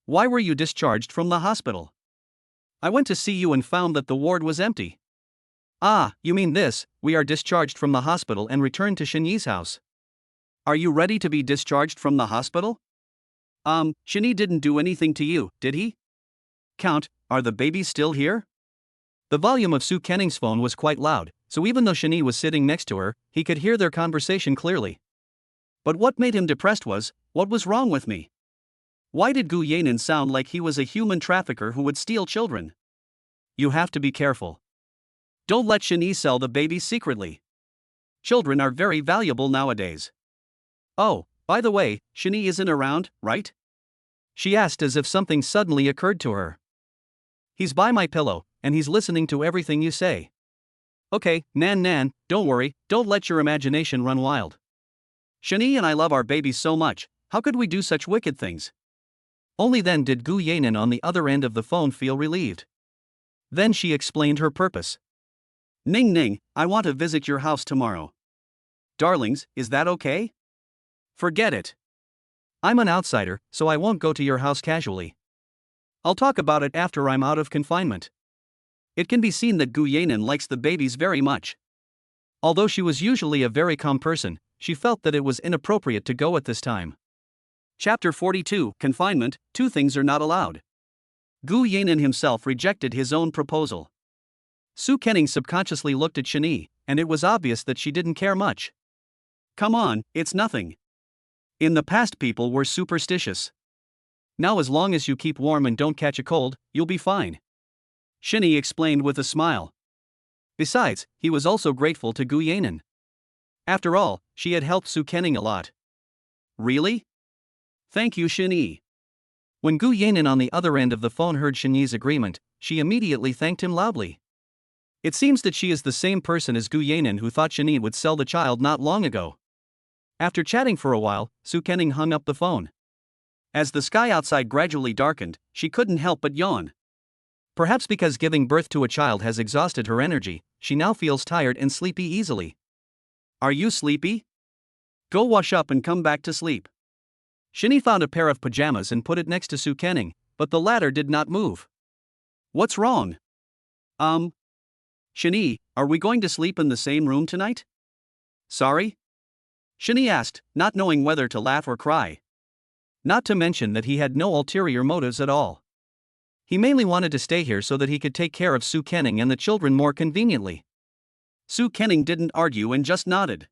Why were you discharged from the hospital? I went to see you and found that the ward was empty. Ah, you mean this: we are discharged from the hospital and returned to Shani's house. Are you ready to be discharged from the hospital? Shani didn't do anything to you, did he? Count, are the babies still here? The volume of Su Kening's phone was quite loud, so even though Shani was sitting next to her, he could hear their conversation clearly. But what made him depressed was, what was wrong with me? Why did Gu Yanan sound like he was a human trafficker who would steal children? You have to be careful. Don't let Shani sell the babies secretly. Children are very valuable nowadays. Oh, by the way, Shani isn't around, right? She asked as if something suddenly occurred to her. He's by my pillow, and he's listening to everything you say. Okay, Nan, don't worry, don't let your imagination run wild. Shani and I love our babies so much, how could we do such wicked things? Only then did Gu Yanan on the other end of the phone feel relieved. Then she explained her purpose. Ning Ning, I want to visit your house tomorrow. Darlings, is that okay? Forget it. I'm an outsider, so I won't go to your house casually. I'll talk about it after I'm out of confinement. It can be seen that Gu Yanan likes the babies very much. Although she was usually a very calm person, she felt that it was inappropriate to go at this time. Chapter 42, Confinement, Two Things Are Not Allowed. Gu Yanan himself rejected his own proposal. Su Kening subconsciously looked at Shani, and it was obvious that she didn't care much. Come on, it's nothing. In the past people were superstitious. Now as long as you keep warm and don't catch a cold, you'll be fine. Shani explained with a smile. Besides, he was also grateful to Gu Yanan. After all, she had helped Su Kening a lot. Really? Thank you, Shani. When Gu Yanan on the other end of the phone heard Shani's agreement, she immediately thanked him loudly. It seems that she is the same person as Gu Yanan who thought Shani would sell the child not long ago. After chatting for a while, Su Kening hung up the phone. As the sky outside gradually darkened, she couldn't help but yawn. Perhaps because giving birth to a child has exhausted her energy, she now feels tired and sleepy easily. Are you sleepy? Go wash up and come back to sleep. Shinny found a pair of pajamas and put it next to Su Kening, but the latter did not move. What's wrong? Shinny, are we going to sleep in the same room tonight? Sorry? Shinny asked, not knowing whether to laugh or cry. Not to mention that he had no ulterior motives at all. He mainly wanted to stay here so that he could take care of Su Kening and the children more conveniently. Su Kening didn't argue and just nodded.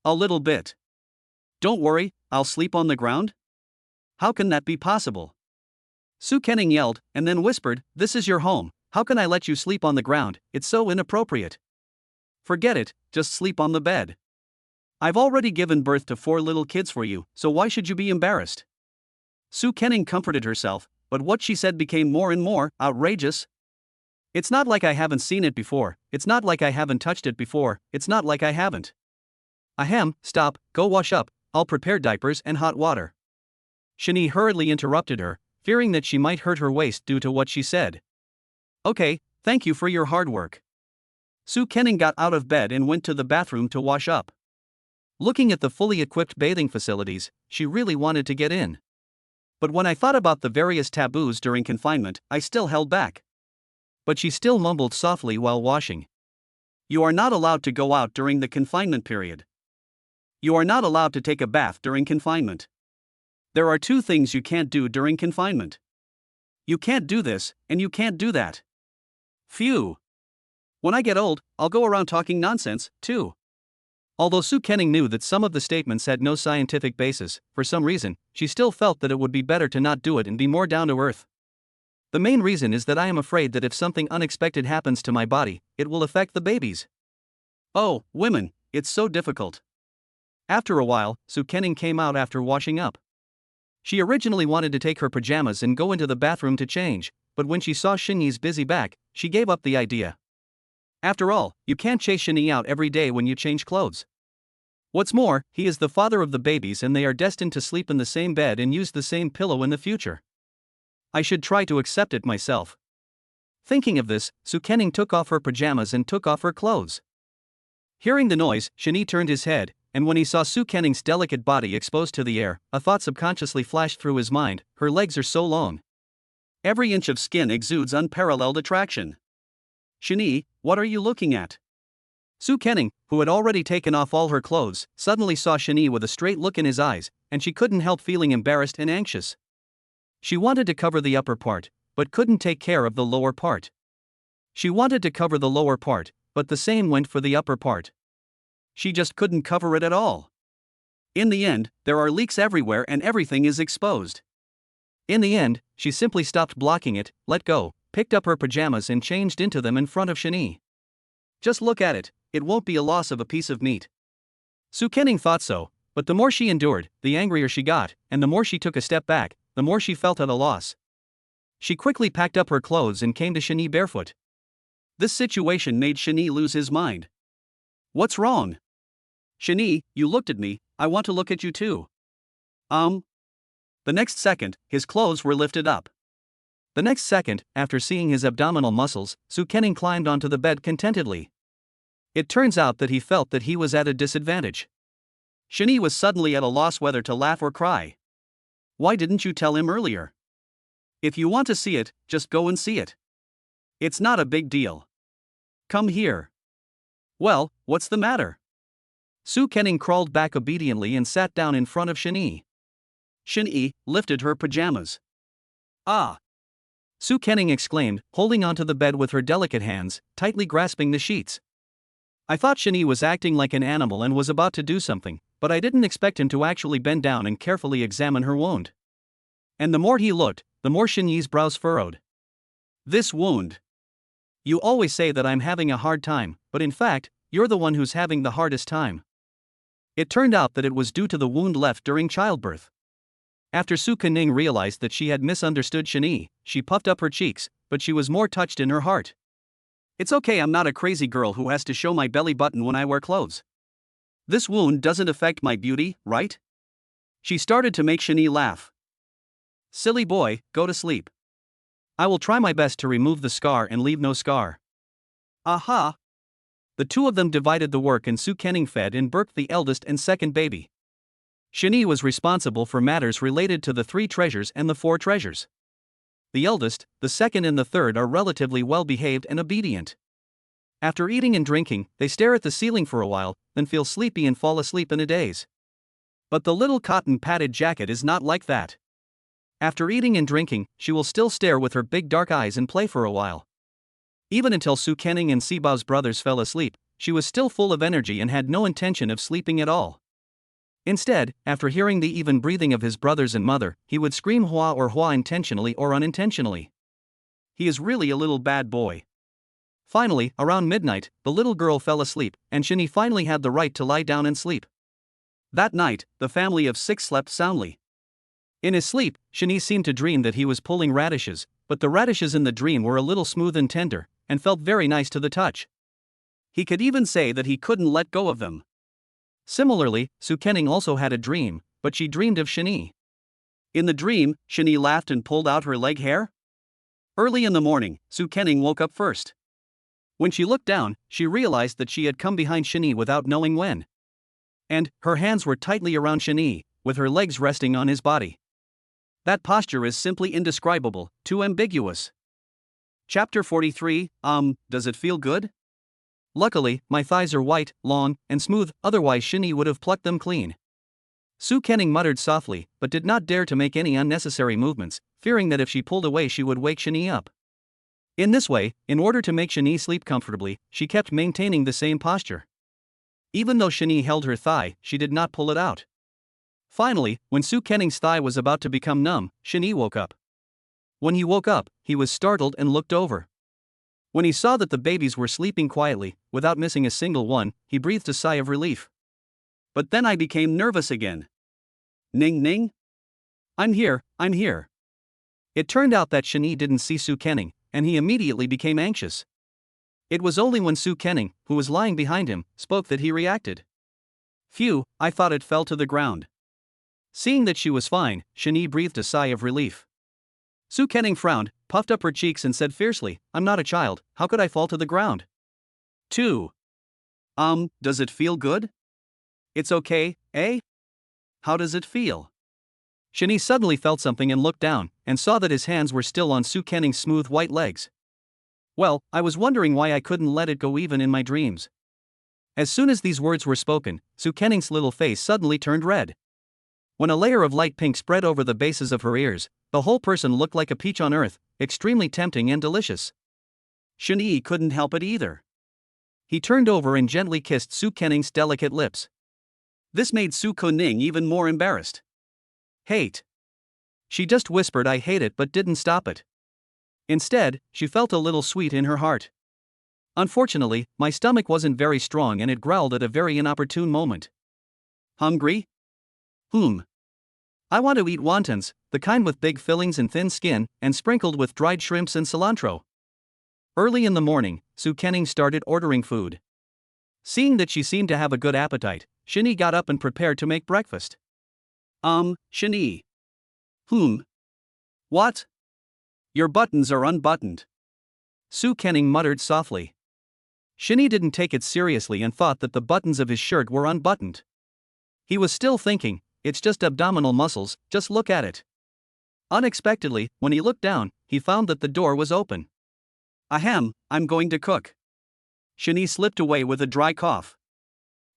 A little bit. Don't worry, I'll sleep on the ground? How can that be possible? Su Kening yelled, and then whispered, "This is your home, how can I let you sleep on the ground, it's so inappropriate." Forget it, just sleep on the bed. I've already given birth to 4 little kids for you, so why should you be embarrassed? Su Kening comforted herself, but what she said became more and more outrageous. It's not like I haven't seen it before, it's not like I haven't touched it before, it's not like I haven't. Ahem, stop, go wash up, I'll prepare diapers and hot water. Shinny hurriedly interrupted her, fearing that she might hurt her waist due to what she said. Okay, thank you for your hard work. Su Kening got out of bed and went to the bathroom to wash up. Looking at the fully equipped bathing facilities, she really wanted to get in. But when I thought about the various taboos during confinement, I still held back. But she still mumbled softly while washing. You are not allowed to go out during the confinement period. You are not allowed to take a bath during confinement. There are 2 things you can't do during confinement. You can't do this, and you can't do that. Phew. When I get old, I'll go around talking nonsense, too. Although Su Kening knew that some of the statements had no scientific basis, for some reason, she still felt that it would be better to not do it and be more down to earth. The main reason is that I am afraid that if something unexpected happens to my body, it will affect the babies. Oh, women, it's so difficult. After a while, Su Kening came out after washing up. She originally wanted to take her pajamas and go into the bathroom to change, but when she saw Shinny's busy back, she gave up the idea. After all, you can't chase Shinny out every day when you change clothes. What's more, he is the father of the babies and they are destined to sleep in the same bed and use the same pillow in the future. I should try to accept it myself. Thinking of this, Su Kening took off her pajamas and took off her clothes. Hearing the noise, Shinny turned his head, and when he saw Su Kening's delicate body exposed to the air, a thought subconsciously flashed through his mind: her legs are so long. Every inch of skin exudes unparalleled attraction. Shinny, what are you looking at? Su Kening, who had already taken off all her clothes, suddenly saw Shinny with a straight look in his eyes, and she couldn't help feeling embarrassed and anxious. She wanted to cover the upper part, but couldn't take care of the lower part. She wanted to cover the lower part, but the same went for the upper part. She just couldn't cover it at all. In the end, there are leaks everywhere and everything is exposed. In the end, she simply stopped blocking it, let go, picked up her pajamas and changed into them in front of Shinny. Just look at it, it won't be a loss of a piece of meat. Su Kening thought so, but the more she endured, the angrier she got, and the more she took a step back, the more she felt at a loss. She quickly packed up her clothes and came to Shinny barefoot. This situation made Shinny lose his mind. What's wrong? Shinny, you looked at me, I want to look at you too. The next second, his clothes were lifted up. The next second, after seeing his abdominal muscles, Su Kening climbed onto the bed contentedly. It turns out that he felt that he was at a disadvantage. Shinny was suddenly at a loss whether to laugh or cry. Why didn't you tell him earlier? If you want to see it, just go and see it. It's not a big deal. Come here. Well, what's the matter? Su Kening crawled back obediently and sat down in front of Shinny. Shinny lifted her pajamas. Ah! Su Kening exclaimed, holding onto the bed with her delicate hands, tightly grasping the sheets. I thought Shinny was acting like an animal and was about to do something, but I didn't expect him to actually bend down and carefully examine her wound. And the more he looked, the more Shinny's brows furrowed. This wound. You always say that I'm having a hard time, but in fact, you're the one who's having the hardest time. It turned out that it was due to the wound left during childbirth. After Su Kening realized that she had misunderstood Shinny, she puffed up her cheeks, but she was more touched in her heart. It's okay, I'm not a crazy girl who has to show my belly button when I wear clothes. This wound doesn't affect my beauty, right? She started to make Shani laugh. Silly boy, go to sleep. I will try my best to remove the scar and leave no scar. Aha! The two of them divided the work and Su Kenning fed and Burke the eldest and second baby. Shani was responsible for matters related to the 3 treasures and the 4 treasures. The eldest, the second and the third are relatively well behaved and obedient. After eating and drinking, they stare at the ceiling for a while, then feel sleepy and fall asleep in a daze. But the little cotton padded jacket is not like that. After eating and drinking, she will still stare with her big dark eyes and play for a while. Even until Su Kenning and Sibao's brothers fell asleep, she was still full of energy and had no intention of sleeping at all. Instead, after hearing the even breathing of his brothers and mother, he would scream hua or hua intentionally or unintentionally. He is really a little bad boy. Finally, around midnight, the little girl fell asleep, and Shani finally had the right to lie down and sleep. That night, the family of 6 slept soundly. In his sleep, Shani seemed to dream that he was pulling radishes, but the radishes in the dream were a little smooth and tender, and felt very nice to the touch. He could even say that he couldn't let go of them. Similarly, Su Kenning also had a dream, but she dreamed of Shani. In the dream, Shani laughed and pulled out her leg hair. Early in the morning, Su Kenning woke up first. When she looked down, she realized that she had come behind Shani without knowing when. And her hands were tightly around Shani, with her legs resting on his body. That posture is simply indescribable, too ambiguous. Chapter 43, does it feel good? Luckily, my thighs are white, long, and smooth, otherwise Shani would have plucked them clean. Su Kenning muttered softly, but did not dare to make any unnecessary movements, fearing that if she pulled away she would wake Shani up. In this way, in order to make Shani sleep comfortably, she kept maintaining the same posture. Even though Shani held her thigh, she did not pull it out. Finally, when Su Kenning's thigh was about to become numb, Shani woke up. When he woke up, he was startled and looked over. When he saw that the babies were sleeping quietly, without missing a single one, he breathed a sigh of relief. But then I became nervous again. Ning ning? I'm here, I'm here. It turned out that Shani didn't see Su Kenning, and he immediately became anxious. It was only when Su Kenning, who was lying behind him, spoke that he reacted. Phew, I thought it fell to the ground. Seeing that she was fine, Shani breathed a sigh of relief. Su Kenning frowned, puffed up her cheeks and said fiercely, I'm not a child, how could I fall to the ground? 2. Does it feel good? It's okay, eh? How does it feel? Shani suddenly felt something and looked down, and saw that his hands were still on Su Kenning's smooth white legs. Well, I was wondering why I couldn't let it go even in my dreams. As soon as these words were spoken, Su Kenning's little face suddenly turned red. When a layer of light pink spread over the bases of her ears, the whole person looked like a peach on earth, extremely tempting and delicious. Shani couldn't help it either. He turned over and gently kissed Su Kenning's delicate lips. This made Su Kenning even more embarrassed. Hate. She just whispered I hate it but didn't stop it. Instead, she felt a little sweet in her heart. Unfortunately, my stomach wasn't very strong and it growled at a very inopportune moment. Hungry? I want to eat wontons, the kind with big fillings and thin skin, and sprinkled with dried shrimps and cilantro. Early in the morning, Su Kenning started ordering food. Seeing that she seemed to have a good appetite, Shani got up and prepared to make breakfast. Shani. What? Your buttons are unbuttoned. Su Kenning muttered softly. Shani didn't take it seriously and thought that the buttons of his shirt were unbuttoned. He was still thinking, it's just abdominal muscles, just look at it. Unexpectedly, when he looked down, he found that the door was open. Ahem, I'm going to cook. Shani slipped away with a dry cough.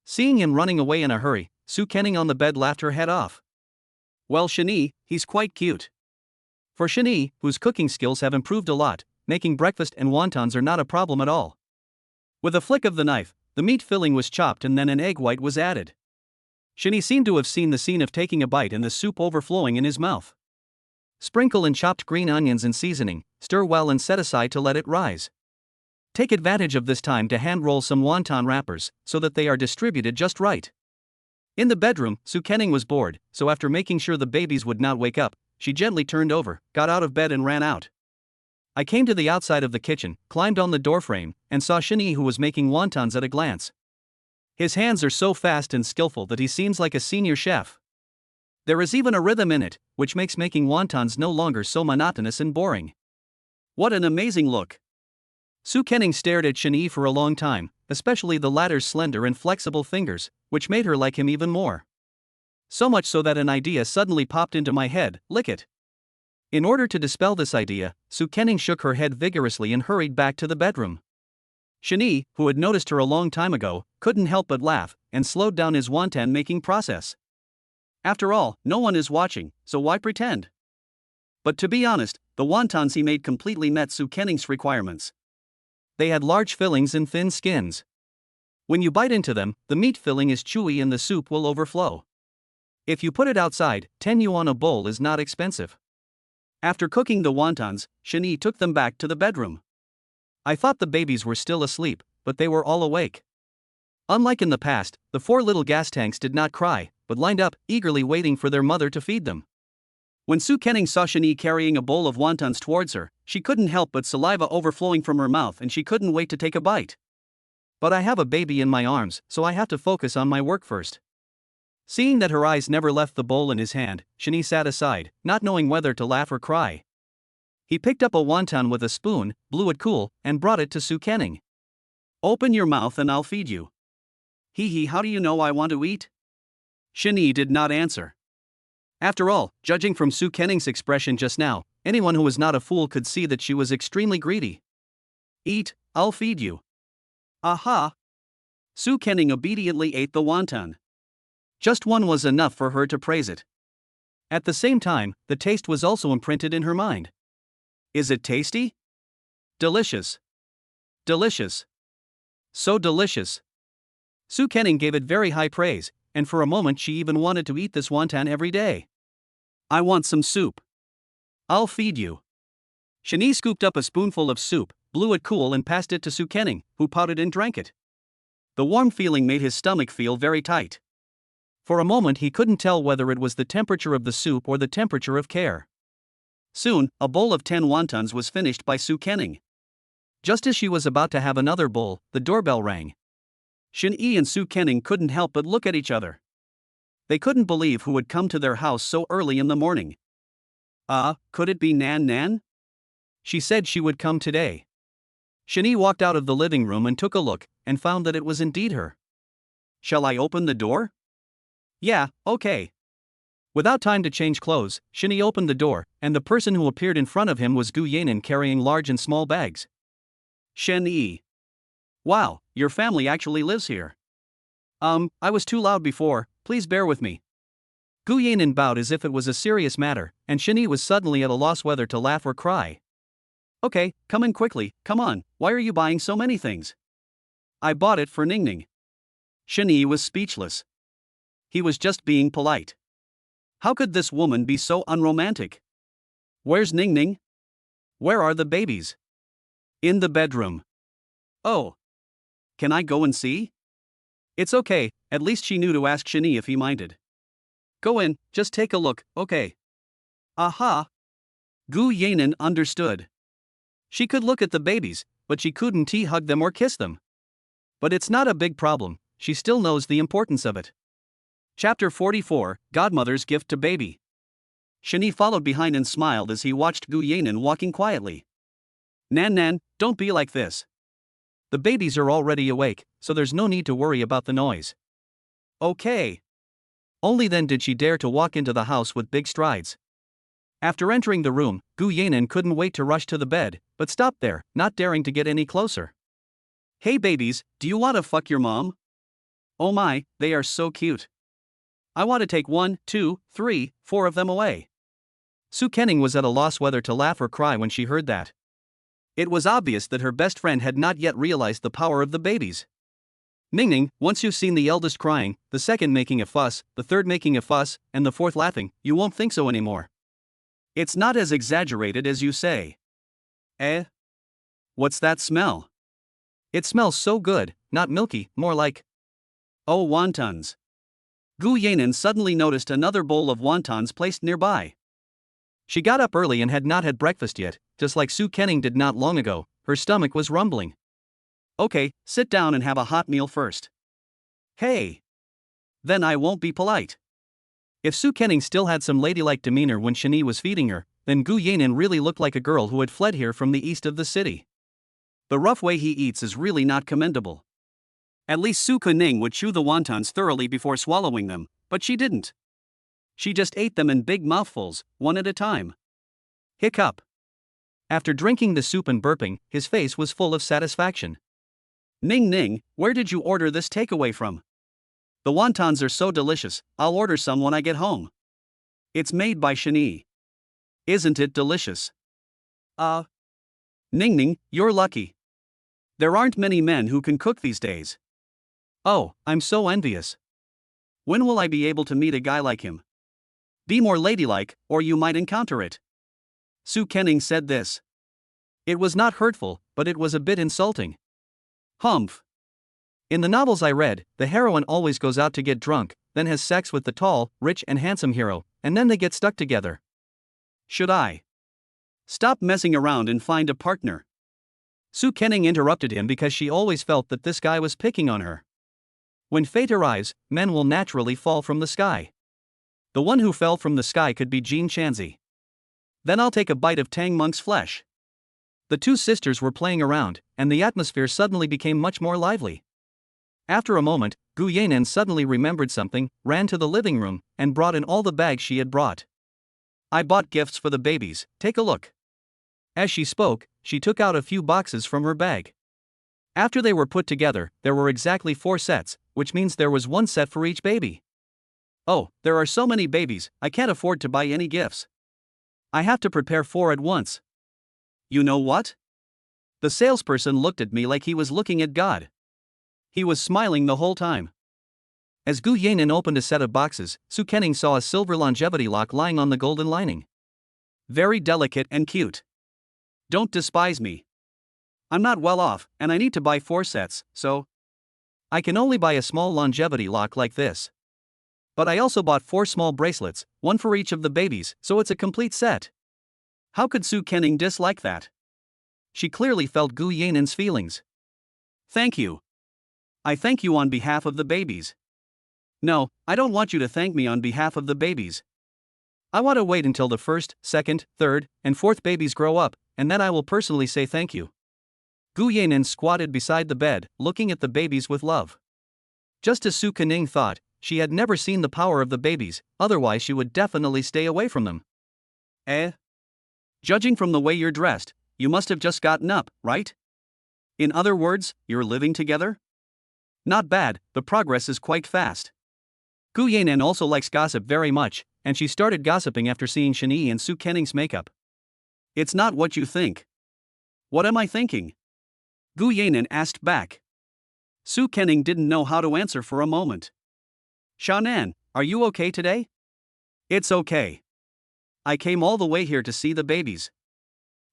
Seeing him running away in a hurry, Su Kenning on the bed laughed her head off. Well, Shani, he's quite cute. For Shani, whose cooking skills have improved a lot, making breakfast and wontons are not a problem at all. With a flick of the knife, the meat filling was chopped and then an egg white was added. Shani seemed to have seen the scene of taking a bite and the soup overflowing in his mouth. Sprinkle in chopped green onions and seasoning, stir well and set aside to let it rise. Take advantage of this time to hand roll some wonton wrappers, so that they are distributed just right. In the bedroom, Su Kenning was bored, so after making sure the babies would not wake up, she gently turned over, got out of bed and ran out. I came to the outside of the kitchen, climbed on the doorframe, and saw Shani who was making wontons at a glance. His hands are so fast and skillful that he seems like a senior chef. There is even a rhythm in it, which makes making wontons no longer so monotonous and boring. What an amazing look. Su Kenning stared at Shin-Yi for a long time, especially the latter's slender and flexible fingers, which made her like him even more. So much so that an idea suddenly popped into my head: lick it. In order to dispel this idea, Su Kenning shook her head vigorously and hurried back to the bedroom. Shin-Yi, who had noticed her a long time ago, couldn't help but laugh, and slowed down his wonton making process. After all, no one is watching, so why pretend? But to be honest, the wontons he made completely met Su Kenning's requirements. They had large fillings and thin skins. When you bite into them, the meat filling is chewy and the soup will overflow. If you put it outside, 10 yuan a bowl is not expensive. After cooking the wontons, Shin-Yi took them back to the bedroom. I thought the babies were still asleep, but they were all awake. Unlike in the past, the 4 little gas tanks did not cry, but lined up, eagerly waiting for their mother to feed them. When Su Kenning saw Shin-Yi carrying a bowl of wontons towards her, she couldn't help but saliva overflowing from her mouth and she couldn't wait to take a bite. But I have a baby in my arms, so I have to focus on my work first. Seeing that her eyes never left the bowl in his hand, Shin-Yi sat aside, not knowing whether to laugh or cry. He picked up a wonton with a spoon, blew it cool, and brought it to Su Kenning. Open your mouth and I'll feed you. Hee, how do you know I want to eat? Shin-Yi did not answer. After all, judging from Su Kenning's expression just now, anyone who was not a fool could see that she was extremely greedy. Eat, I'll feed you. Aha! Su Kenning obediently ate the wonton. Just one was enough for her to praise it. At the same time, the taste was also imprinted in her mind. Is it tasty? Delicious. Delicious. So delicious. Su Kenning gave it very high praise, and for a moment she even wanted to eat this wonton every day. I want some soup. I'll feed you. Shin-Yi scooped up a spoonful of soup, blew it cool and passed it to Su Kenning, who pouted and drank it. The warm feeling made his stomach feel very tight. For a moment he couldn't tell whether it was the temperature of the soup or the temperature of care. Soon, a bowl of 10 wontons was finished by Su Kenning. Just as she was about to have another bowl, the doorbell rang. Shin-Yi and Su Kenning couldn't help but look at each other. They couldn't believe who had come to their house so early in the morning. Could it be Nan Nan? She said she would come today. Shin-Yi walked out of the living room and took a look, and found that it was indeed her. Shall I open the door? Yeah, okay. Without time to change clothes, Shin-Yi opened the door, and the person who appeared in front of him was Gu Yanin carrying large and small bags. Shin-Yi. Wow, your family actually lives here. I was too loud before, please bear with me. Gu Yanin bowed as if it was a serious matter, and Shin-Yi was suddenly at a loss whether to laugh or cry. Okay, come in quickly, come on, why are you buying so many things? I bought it for Ningning. Shin-Yi was speechless. He was just being polite. How could this woman be so unromantic? Where's Ningning? Where are the babies? In the bedroom. Oh. Can I go and see? It's okay, at least she knew to ask Shin-Yi if he minded. Go in, just take a look, okay. Aha! Gu Yanin understood. She could look at the babies, but she couldn't hug them or kiss them. But it's not a big problem, she still knows the importance of it. Chapter 44, Godmother's Gift to Baby. Shin-Yi followed behind and smiled as he watched Gu Yanin walking quietly. Nan Nan, don't be like this. The babies are already awake, so there's no need to worry about the noise. Okay. Only then did she dare to walk into the house with big strides. After entering the room, Gu Yanin couldn't wait to rush to the bed, but stopped there, not daring to get any closer. Hey babies, do you want to fuck your mom? Oh my, they are so cute. I want to take 1, 2, 3, 4 of them away. Su Kenning was at a loss whether to laugh or cry when she heard that. It was obvious that her best friend had not yet realized the power of the babies. Ningning, once you've seen the eldest crying, the second making a fuss, the third making a fuss, and the fourth laughing, you won't think so anymore. It's not as exaggerated as you say. Eh? What's that smell? It smells so good, not milky, more like... Oh, wontons. Gu Yanin suddenly noticed another bowl of wontons placed nearby. She got up early and had not had breakfast yet, just like Su Kenning did not long ago. Her stomach was rumbling. Okay, sit down and have a hot meal first. Hey! Then I won't be polite. If Su Kenning still had some ladylike demeanor when Shani was feeding her, then Gu Yanin really looked like a girl who had fled here from the east of the city. The rough way he eats is really not commendable. At least Su Kenning would chew the wontons thoroughly before swallowing them, but she didn't. She just ate them in big mouthfuls, one at a time. Hiccup. After drinking the soup and burping, his face was full of satisfaction. Ning Ning, where did you order this takeaway from? The wontons are so delicious, I'll order some when I get home. It's made by Shani. Isn't it delicious? Ning Ning, you're lucky. There aren't many men who can cook these days. Oh, I'm so envious. When will I be able to meet a guy like him? Be more ladylike, or you might encounter it. Su Kenning said this. It was not hurtful, but it was a bit insulting. Humph. In the novels I read, the heroine always goes out to get drunk, then has sex with the tall, rich and handsome hero, and then they get stuck together. Should I stop messing around and find a partner? Su Kenning interrupted him because she always felt that this guy was picking on her. When fate arrives, men will naturally fall from the sky. The one who fell from the sky could be Jean Chanzi. Then I'll take a bite of Tang Monk's flesh. The two sisters were playing around, and the atmosphere suddenly became much more lively. After a moment, Gu Yanin suddenly remembered something, ran to the living room, and brought in all the bags she had brought. I bought gifts for the babies, take a look. As she spoke, she took out a few boxes from her bag. After they were put together, there were exactly 4 sets, which means there was 1 set for each baby. Oh, there are so many babies, I can't afford to buy any gifts. I have to prepare 4 at once. You know what? The salesperson looked at me like he was looking at God. He was smiling the whole time. As Gu Yanin opened a set of boxes, Su Kenning saw a silver longevity lock lying on the golden lining. Very delicate and cute. Don't despise me. I'm not well off, and I need to buy 4 sets, so I can only buy a small longevity lock like this. But I also bought 4 small bracelets, 1 for each of the babies, so it's a complete set. How could Su Kenning dislike that? She clearly felt Gu Yanin's feelings. Thank you. I thank you on behalf of the babies. No, I don't want you to thank me on behalf of the babies. I want to wait until the 1st, 2nd, 3rd, and 4th babies grow up, and then I will personally say thank you. Gu Yanin squatted beside the bed, looking at the babies with love. Just as Su Kenning thought, she had never seen the power of the babies, otherwise she would definitely stay away from them. Judging from the way you're dressed, you must have just gotten up, right? In other words, you're living together? Not bad, the progress is quite fast. Gu Yanin also likes gossip very much, and she started gossiping after seeing Shani and Su Kenning's makeup. It's not what you think. What am I thinking? Gu Yanin asked back. Su Kenning didn't know how to answer for a moment. Shannan, are you okay today? It's okay. I came all the way here to see the babies.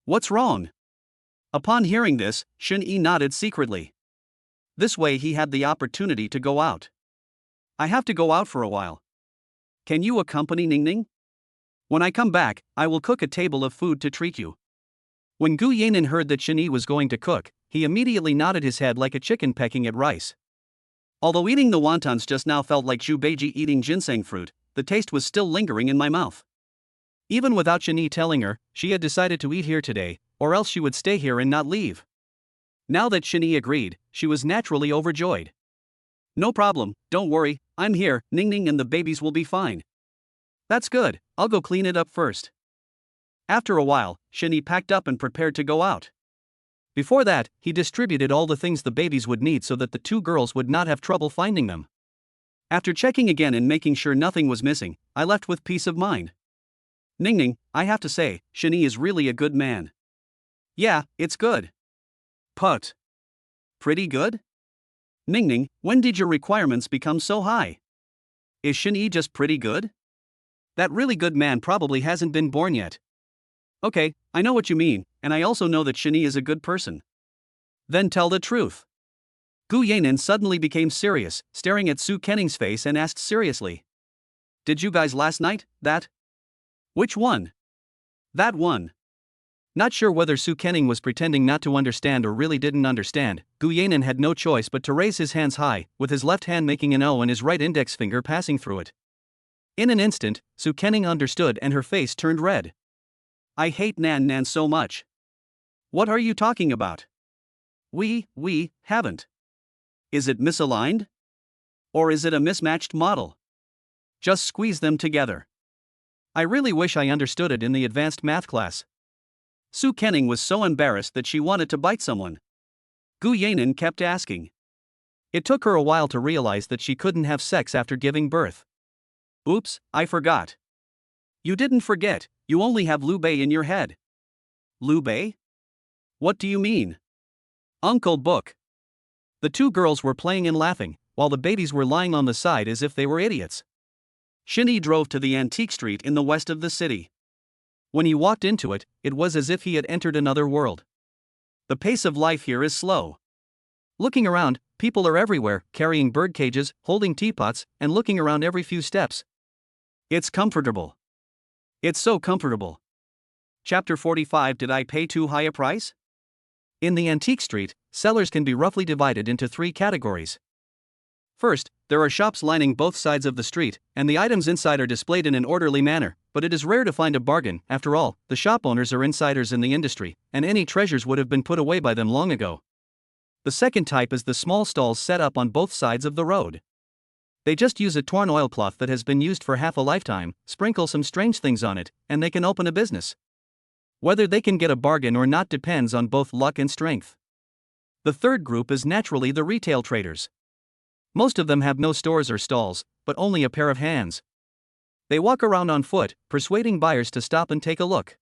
What's wrong? Upon hearing this, Shin-Yi nodded secretly. This way he had the opportunity to go out. I have to go out for a while. Can you accompany Ning Ning? When I come back, I will cook a table of food to treat you. When Gu Yanin heard that Shin-Yi was going to cook, he immediately nodded his head like a chicken pecking at rice. Although eating the wontons just now felt like Zhu Beiji eating ginseng fruit, the taste was still lingering in my mouth. Even without Shin-Yi telling her, she had decided to eat here today, or else she would stay here and not leave. Now that Shin-Yi agreed, she was naturally overjoyed. No problem, don't worry, I'm here, Ning Ning and the babies will be fine. That's good, I'll go clean it up first. After a while, Shin-Yi packed up and prepared to go out. Before that, he distributed all the things the babies would need so that the 2 girls would not have trouble finding them. After checking again and making sure nothing was missing, I left with peace of mind. Ning Ning, I have to say, Shin-Yi is really a good man. Yeah, it's good. Put. Pretty good? Ning Ning, when did your requirements become so high? Is Shin-Yi just pretty good? That really good man probably hasn't been born yet. Okay, I know what you mean, and I also know that Shin-Yi is a good person. Then tell the truth. Gu Yanin suddenly became serious, staring at Su Kenning's face and asked seriously. Did you guys last night, that? Which one? That one. Not sure whether Su Kenning was pretending not to understand or really didn't understand, Gu Yanan had no choice but to raise his hands high, with his left hand making an O and his right index finger passing through it. In an instant, Su Kenning understood and her face turned red. I hate Nan Nan so much. What are you talking about? We haven't. Is it misaligned? Or is it a mismatched model? Just squeeze them together. I really wish I understood it in the advanced math class. Su Kenning was so embarrassed that she wanted to bite someone. Gu Yanan kept asking. It took her a while to realize that she couldn't have sex after giving birth. Oops, I forgot. You didn't forget, you only have Liu Bei in your head. Liu Bei? What do you mean? Uncle Book. The two girls were playing and laughing, while the babies were lying on the side as if they were idiots. Shinny drove to the antique street in the west of the city. When he walked into it, it was as if he had entered another world. The pace of life here is slow. Looking around, people are everywhere, carrying bird cages, holding teapots, and looking around every few steps. It's comfortable. It's so comfortable. Chapter 45. Did I pay too high a price? In the antique street, sellers can be roughly divided into three categories. First, there are shops lining both sides of the street, and the items inside are displayed in an orderly manner, but it is rare to find a bargain. After all, the shop owners are insiders in the industry, and any treasures would have been put away by them long ago. The second type is the small stalls set up on both sides of the road. They just use a torn oilcloth that has been used for half a lifetime, sprinkle some strange things on it, and they can open a business. Whether they can get a bargain or not depends on both luck and strength. The third group is naturally the retail traders. Most of them have no stores or stalls, but only a pair of hands. They walk around on foot, persuading buyers to stop and take a look.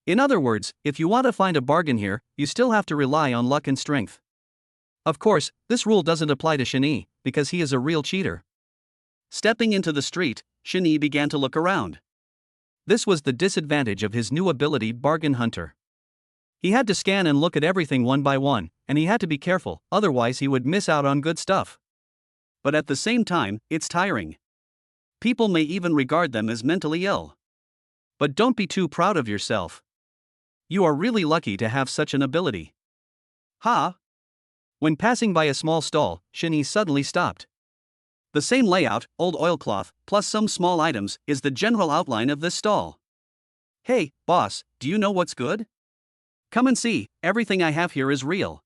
In other words, if you want to find a bargain here, you still have to rely on luck and strength. Of course, this rule doesn't apply to Shinny, because he is a real cheater. Stepping into the street, Shinny began to look around. This was the disadvantage of his new ability, Bargain Hunter. He had to scan and look at everything one by one, and he had to be careful, otherwise he would miss out on good stuff. But at the same time, it's tiring. People may even regard them as mentally ill. But don't be too proud of yourself. You are really lucky to have such an ability. Huh? When passing by a small stall, Shinny suddenly stopped. The same layout, old oilcloth, plus some small items, is the general outline of this stall. Hey, boss, do you know what's good? Come and see, everything I have here is real.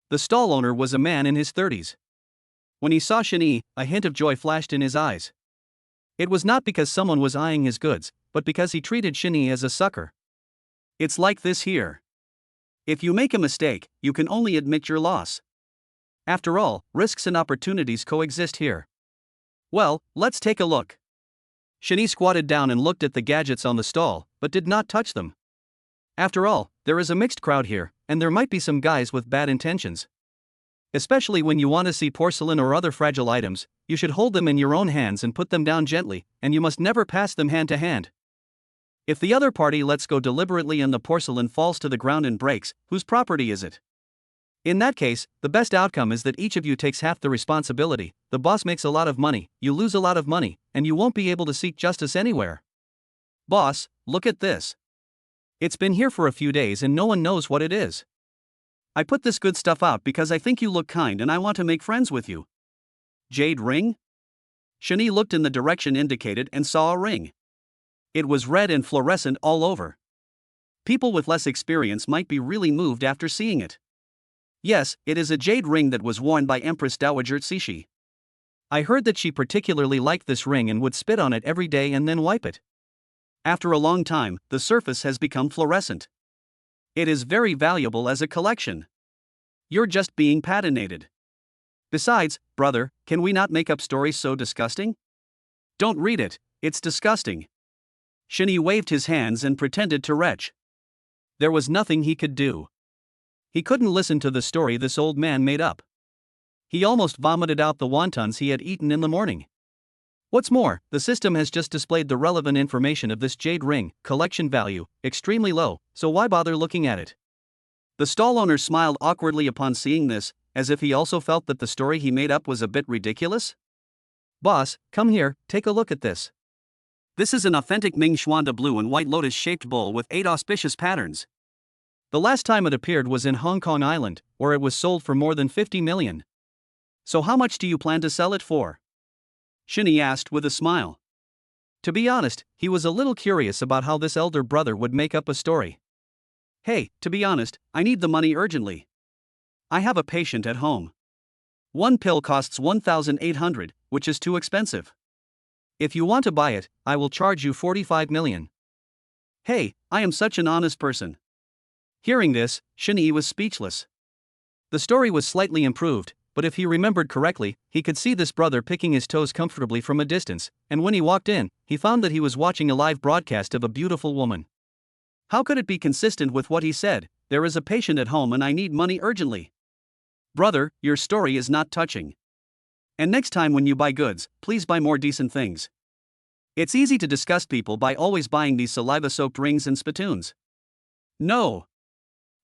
The stall owner was a man in his 30s. When he saw Shinny, a hint of joy flashed in his eyes. It was not because someone was eyeing his goods, but because he treated Shinny as a sucker. It's like this here. If you make a mistake, you can only admit your loss. After all, risks and opportunities coexist here. Well, let's take a look. Shinny squatted down and looked at the gadgets on the stall, but did not touch them. After all, there is a mixed crowd here, and there might be some guys with bad intentions. Especially when you want to see porcelain or other fragile items, you should hold them in your own hands and put them down gently, and you must never pass them hand to hand. If the other party lets go deliberately and the porcelain falls to the ground and breaks, whose property is it? In that case, the best outcome is that each of you takes half the responsibility. The boss makes a lot of money, you lose a lot of money, and you won't be able to seek justice anywhere. Boss, look at this. It's been here for a few days and no one knows what it is. I put this good stuff out because I think you look kind and I want to make friends with you. Jade ring? Shani looked in the direction indicated and saw a ring. It was red and fluorescent all over. People with less experience might be really moved after seeing it. Yes, it is a jade ring that was worn by Empress Dowager Cixi. I heard that she particularly liked this ring and would spit on it every day and then wipe it. After a long time, the surface has become fluorescent. It is very valuable as a collection. You're just being patinated. Besides, brother, can we not make up stories so disgusting? Don't read it, it's disgusting. Shinny waved his hands and pretended to retch. There was nothing he could do. He couldn't listen to the story this old man made up. He almost vomited out the wontons he had eaten in the morning. What's more, the system has just displayed the relevant information of this jade ring, collection value, extremely low, so why bother looking at it? The stall owner smiled awkwardly upon seeing this, as if he also felt that the story he made up was a bit ridiculous. Boss, come here, take a look at this. This is an authentic Ming Xuanda blue and white lotus shaped bowl with 8 auspicious patterns. The last time it appeared was in Hong Kong Island, where it was sold for more than 50 million. So how much do you plan to sell it for? Shinny asked with a smile. To be honest, he was a little curious about how this elder brother would make up a story. Hey, to be honest, I need the money urgently. I have a patient at home. One pill costs 1,800, which is too expensive. If you want to buy it, I will charge you 45 million. Hey, I am such an honest person. Hearing this, Shinyi was speechless. The story was slightly improved, but if he remembered correctly, he could see this brother picking his toes comfortably from a distance, and when he walked in, he found that he was watching a live broadcast of a beautiful woman. How could it be consistent with what he said? There is a patient at home and I need money urgently. Brother, your story is not touching. And next time when you buy goods, please buy more decent things. It's easy to disgust people by always buying these saliva-soaked rings and spittoons. No.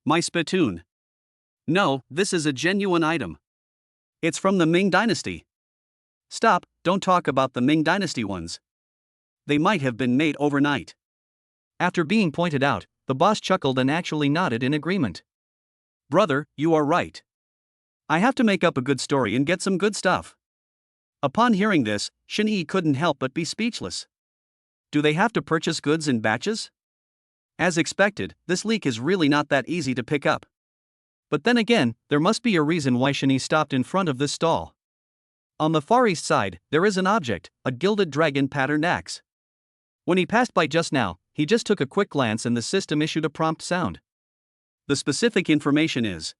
My spittoon. No, this is a genuine item. It's from the Ming Dynasty. Stop, don't talk about the Ming Dynasty ones. They might have been made overnight. After being pointed out, the boss chuckled and actually nodded in agreement. Brother, you are right. I have to make up a good story and get some good stuff. Upon hearing this, Shin-Yi couldn't help but be speechless. Do they have to purchase goods in batches? As expected, this leak is really not that easy to pick up. But then again, there must be a reason why Shin-Yi stopped in front of this stall. On the far east side, there is an object, a gilded dragon patterned axe. When he passed by just now, he just took a quick glance and the system issued a prompt sound. The specific information is: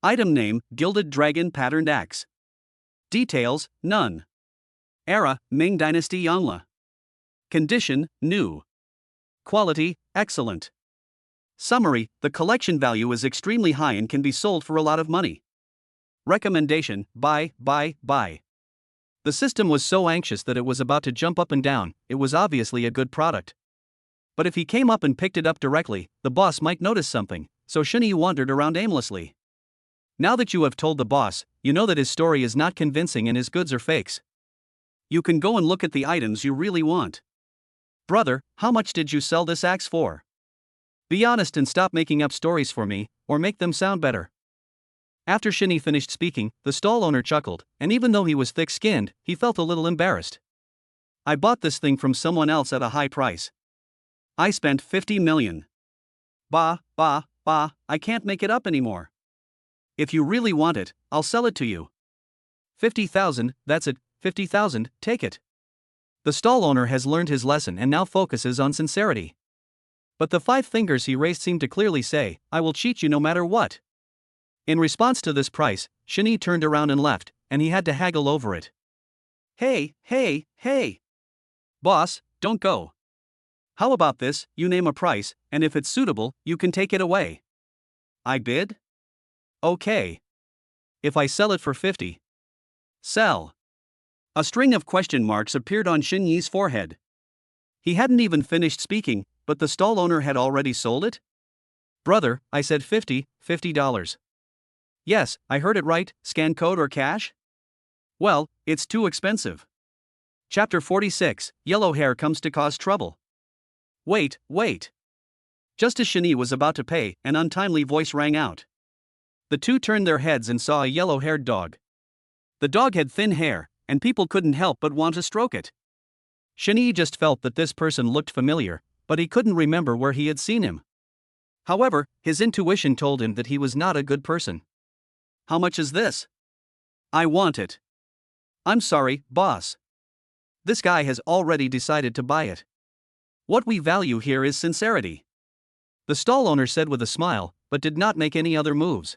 item name, gilded dragon patterned axe. Details, none. Era, Ming Dynasty Yongle. Condition, new. Quality, excellent. Summary, the collection value is extremely high and can be sold for a lot of money. Recommendation, buy. The system was so anxious that it was about to jump up and down. It was obviously a good product. But if he came up and picked it up directly, the boss might notice something, so Shin-Yi wandered around aimlessly. Now that you have told the boss, you know that his story is not convincing and his goods are fakes. You can go and look at the items you really want. Brother, how much did you sell this axe for? Be honest and stop making up stories for me, or make them sound better. After Shin-Yi finished speaking, the stall owner chuckled, and even though he was thick-skinned, he felt a little embarrassed. I bought this thing from someone else at a high price. I spent 50 million. Bah, I can't make it up anymore. If you really want it, I'll sell it to you. 50,000, that's it, 50,000, take it. The stall owner has learned his lesson and now focuses on sincerity. But the 5 fingers he raised seemed to clearly say, I will cheat you no matter what. In response to this price, Shin-Yi turned around and left, and he had to haggle over it. Hey. Boss, don't go. How about this, you name a price, and if it's suitable, you can take it away. I bid? Okay. If I sell it for 50. Sell. A string of question marks appeared on Shin-Yi's forehead. He hadn't even finished speaking, but the stall owner had already sold it? Brother, I said $50. Yes, I heard it right, scan code or cash? Well, it's too expensive. Chapter 46, Yellow Hair Comes to Cause Trouble. Wait. Just as Shin-Yi was about to pay, an untimely voice rang out. The two turned their heads and saw a yellow-haired dog. The dog had thin hair, and people couldn't help but want to stroke it. Shin-Yi just felt that this person looked familiar, but he couldn't remember where he had seen him. However, his intuition told him that he was not a good person. How much is this? I want it. I'm sorry, boss. This guy has already decided to buy it. What we value here is sincerity. The stall owner said with a smile, but did not make any other moves.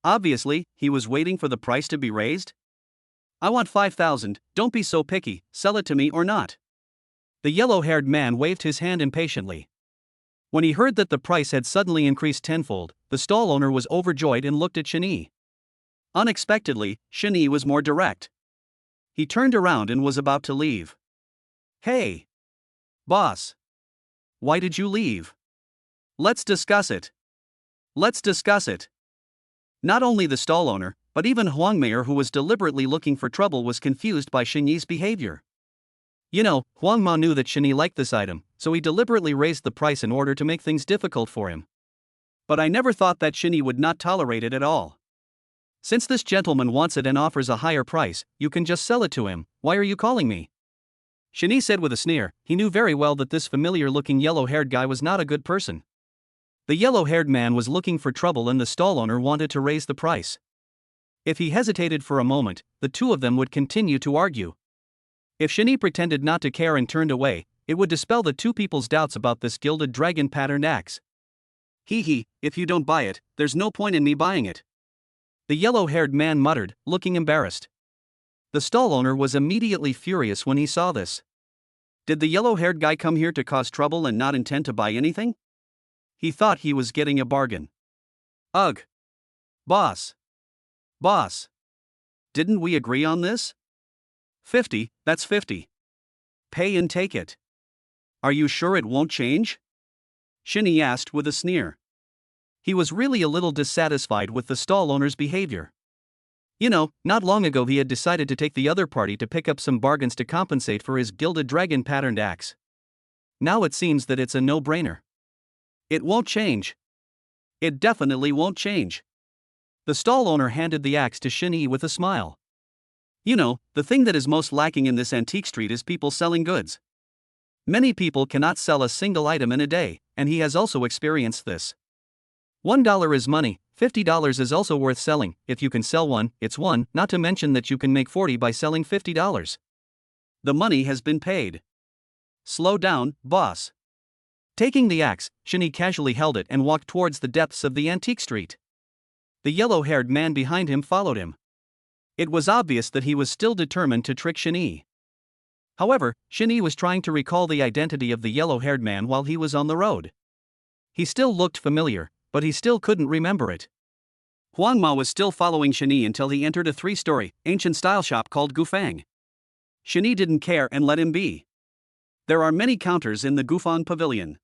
Obviously, he was waiting for the price to be raised. I want 5,000, don't be so picky, sell it to me or not. The yellow-haired man waved his hand impatiently. When he heard that the price had suddenly increased tenfold, the stall owner was overjoyed and looked at Shin-Yi. Unexpectedly, Shin-Yi was more direct. He turned around and was about to leave. Hey! Boss! Why did you leave? Let's discuss it. Not only the stall owner, but even Huang Mayer, who was deliberately looking for trouble, was confused by Shin-Yi's behavior. Huang Ma knew that Shani liked this item, so he deliberately raised the price in order to make things difficult for him. But I never thought that Shani would not tolerate it at all. Since this gentleman wants it and offers a higher price, you can just sell it to him. Why are you calling me? Shani said with a sneer. He knew very well that this familiar-looking yellow-haired guy was not a good person. The yellow-haired man was looking for trouble and the stall owner wanted to raise the price. If he hesitated for a moment, the two of them would continue to argue. If Shani pretended not to care and turned away, it would dispel the two people's doubts about this gilded dragon-patterned axe. Hee, if you don't buy it, there's no point in me buying it. The yellow-haired man muttered, looking embarrassed. The stall owner was immediately furious when he saw this. Did the yellow-haired guy come here to cause trouble and not intend to buy anything? He thought he was getting a bargain. Ugh. Boss. Didn't we agree on this? 50, that's 50. Pay and take it. Are you sure it won't change? Shani asked with a sneer. He was really a little dissatisfied with the stall owner's behavior. Not long ago he had decided to take the other party to pick up some bargains to compensate for his gilded dragon-patterned axe. Now it seems that it's a no-brainer. It won't change. It definitely won't change. The stall owner handed the axe to Shani with a smile. The thing that is most lacking in this antique street is people selling goods. Many people cannot sell a single item in a day, and he has also experienced this. $1 is money, $50 is also worth selling. If you can sell one, it's one, not to mention that you can make 40 by selling $50. The money has been paid. Slow down, boss. Taking the axe, Shani casually held it and walked towards the depths of the antique street. The yellow-haired man behind him followed him. It was obvious that he was still determined to trick Shani. However, Shani was trying to recall the identity of the yellow-haired man while he was on the road. He still looked familiar, but he still couldn't remember it. Huang Ma was still following Shani until he entered a 3-story, ancient-style shop called Gufang. Shani didn't care and let him be. There are many counters in the Gufang pavilion.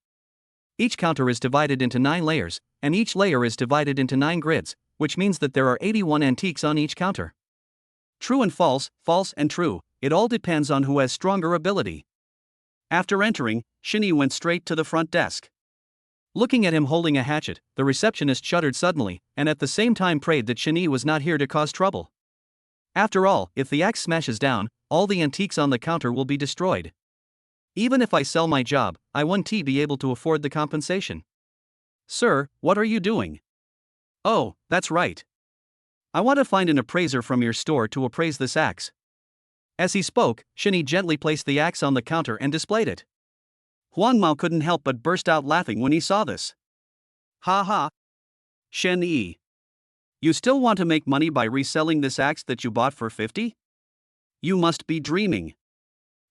Each counter is divided into 9 layers, and each layer is divided into 9 grids, which means that there are 81 antiques on each counter. True and false, false and true, it all depends on who has stronger ability. After entering, Shani went straight to the front desk. Looking at him holding a hatchet, the receptionist shuddered suddenly, and at the same time prayed that Shani was not here to cause trouble. After all, if the axe smashes down, all the antiques on the counter will be destroyed. Even if I sell my job, I won't be able to afford the compensation. Sir, what are you doing? Oh, that's right. I want to find an appraiser from your store to appraise this axe. As he spoke, Shani gently placed the axe on the counter and displayed it. Huang Mao couldn't help but burst out laughing when he saw this. Ha. Shen Yi. You still want to make money by reselling this axe that you bought for 50? You must be dreaming.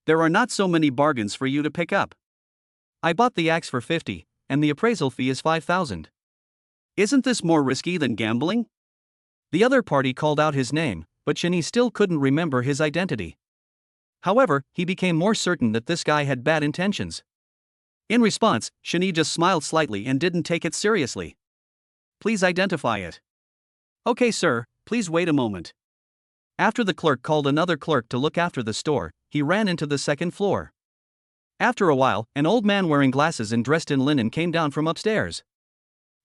There are not so many bargains for you to pick up. I bought the axe for 50, and the appraisal fee is 5,000. Isn't this more risky than gambling? The other party called out his name, but Shani still couldn't remember his identity. However, he became more certain that this guy had bad intentions. In response, Shani just smiled slightly and didn't take it seriously. Please identify it. Okay, sir, please wait a moment. After the clerk called another clerk to look after the store, he ran into the second floor. After a while, an old man wearing glasses and dressed in linen came down from upstairs.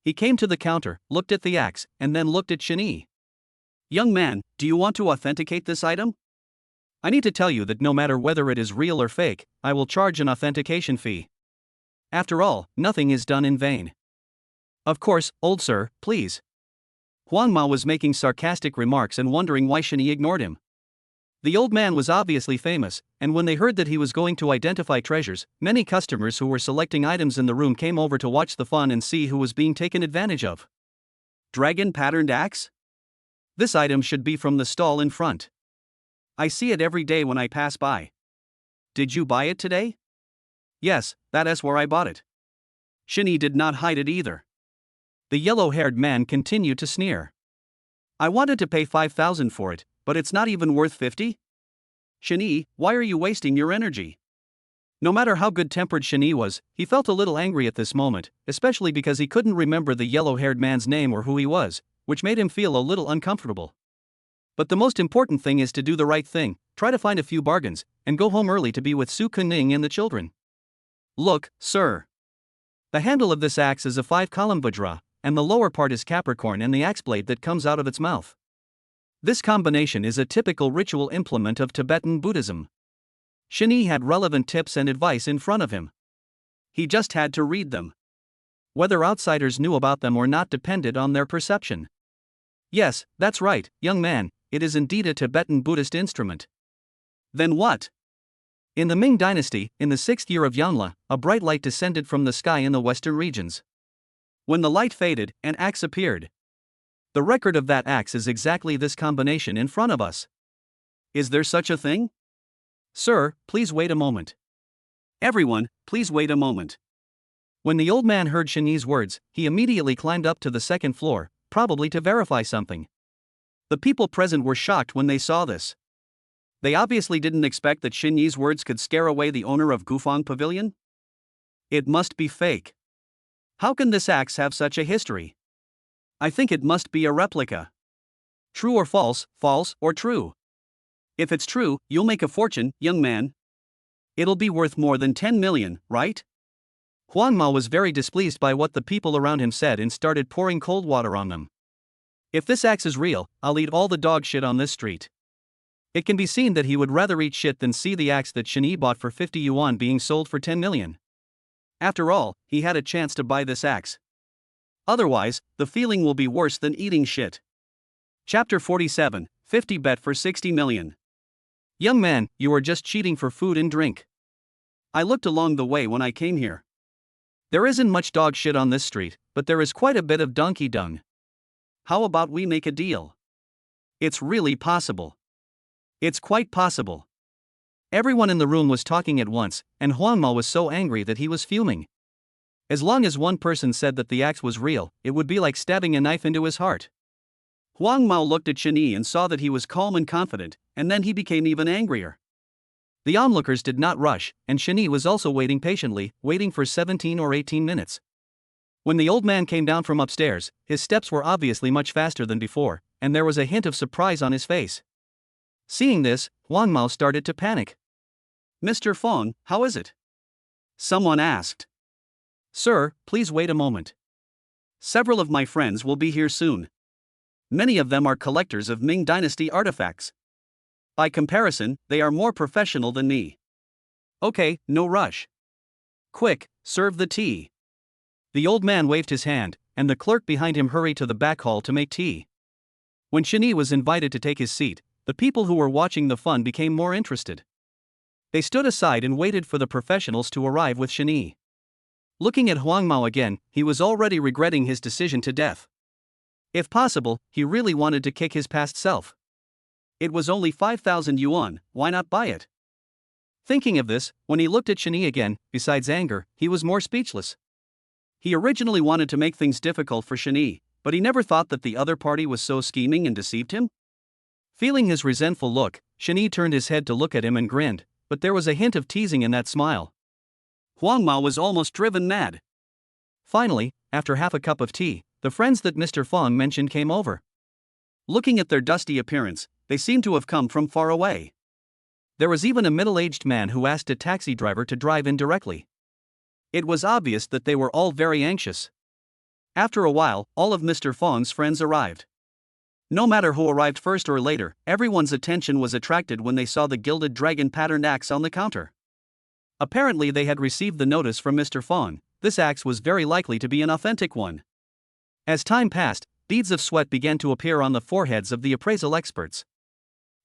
He came to the counter, looked at the axe, and then looked at Shani. Young man, do you want to authenticate this item? I need to tell you that no matter whether it is real or fake, I will charge an authentication fee. After all, nothing is done in vain. Of course, old sir, please. Huang Ma was making sarcastic remarks and wondering why Shani ignored him. The old man was obviously famous, and when they heard that he was going to identify treasures, many customers who were selecting items in the room came over to watch the fun and see who was being taken advantage of. Dragon-patterned axe? This item should be from the stall in front. I see it every day when I pass by. Did you buy it today? Yes, that is where I bought it. Shani did not hide it either. The yellow-haired man continued to sneer. I wanted to pay 5,000 for it, but it's not even worth 50? Shani, why are you wasting your energy? No matter how good-tempered Shani was, he felt a little angry at this moment, especially because he couldn't remember the yellow-haired man's name or who he was, which made him feel a little uncomfortable. But the most important thing is to do the right thing, try to find a few bargains, and go home early to be with Su Kuning and the children. Look, sir. The handle of this axe is a 5-column Vajra, and the lower part is Capricorn and the axe blade that comes out of its mouth. This combination is a typical ritual implement of Tibetan Buddhism. Shen had relevant tips and advice in front of him. He just had to read them. Whether outsiders knew about them or not depended on their perception. Yes, that's right, young man, it is indeed a Tibetan Buddhist instrument. Then what? In the Ming dynasty, in the 6th year of Yanla, a bright light descended from the sky in the western regions. When the light faded, an axe appeared. The record of that axe is exactly this combination in front of us. Is there such a thing? Sir, please wait a moment. Everyone, please wait a moment. When the old man heard Shenyi's words, he immediately climbed up to the 2nd floor, probably to verify something. The people present were shocked when they saw this. They obviously didn't expect that Shenyi's words could scare away the owner of Gufang Pavilion. It must be fake. How can this axe have such a history? I think it must be a replica. True or false, false or true? If it's true, you'll make a fortune, young man. It'll be worth more than 10 million, right? Huang Mao was very displeased by what the people around him said and started pouring cold water on them. If this axe is real, I'll eat all the dog shit on this street. It can be seen that he would rather eat shit than see the axe that Shenyi bought for 50 yuan being sold for 10 million. After all, he had a chance to buy this axe. Otherwise, the feeling will be worse than eating shit. Chapter 47, 50 bet for 60 million. Young man, you are just cheating for food and drink. I looked along the way when I came here. There isn't much dog shit on this street, but there is quite a bit of donkey dung. How about we make a deal? It's really possible. It's quite possible. Everyone in the room was talking at once, and Huang Mao was so angry that he was fuming. As long as one person said that the axe was real, it would be like stabbing a knife into his heart. Huang Mao looked at Shenyi and saw that he was calm and confident, and then he became even angrier. The onlookers did not rush, and Shenyi was also waiting patiently, waiting for 17 or 18 minutes. When the old man came down from upstairs, his steps were obviously much faster than before, and there was a hint of surprise on his face. Seeing this, Huang Mao started to panic. Mr. Fong, how is it? Someone asked. Sir, please wait a moment. Several of my friends will be here soon. Many of them are collectors of Ming Dynasty artifacts. By comparison, they are more professional than me. Okay, no rush. Quick, serve the tea. The old man waved his hand, and the clerk behind him hurried to the back hall to make tea. When Shenyi was invited to take his seat, the people who were watching the fun became more interested. They stood aside and waited for the professionals to arrive with Shenyi. Looking at Huang Mao again, he was already regretting his decision to death. If possible, he really wanted to kick his past self. It was only 5,000 yuan, why not buy it? Thinking of this, when he looked at Shenyi again, besides anger, he was more speechless. He originally wanted to make things difficult for Shenyi, but he never thought that the other party was so scheming and deceived him. Feeling his resentful look, Shenyi turned his head to look at him and grinned, but there was a hint of teasing in that smile. Huang Mao was almost driven mad. Finally, after half a cup of tea, the friends that Mr. Fong mentioned came over. Looking at their dusty appearance, they seemed to have come from far away. There was even a middle-aged man who asked a taxi driver to drive in directly. It was obvious that they were all very anxious. After a while, all of Mr. Fong's friends arrived. No matter who arrived first or later, everyone's attention was attracted when they saw the gilded dragon-patterned axe on the counter. Apparently they had received the notice from Mr. Fong. This axe was very likely to be an authentic one. As time passed, beads of sweat began to appear on the foreheads of the appraisal experts.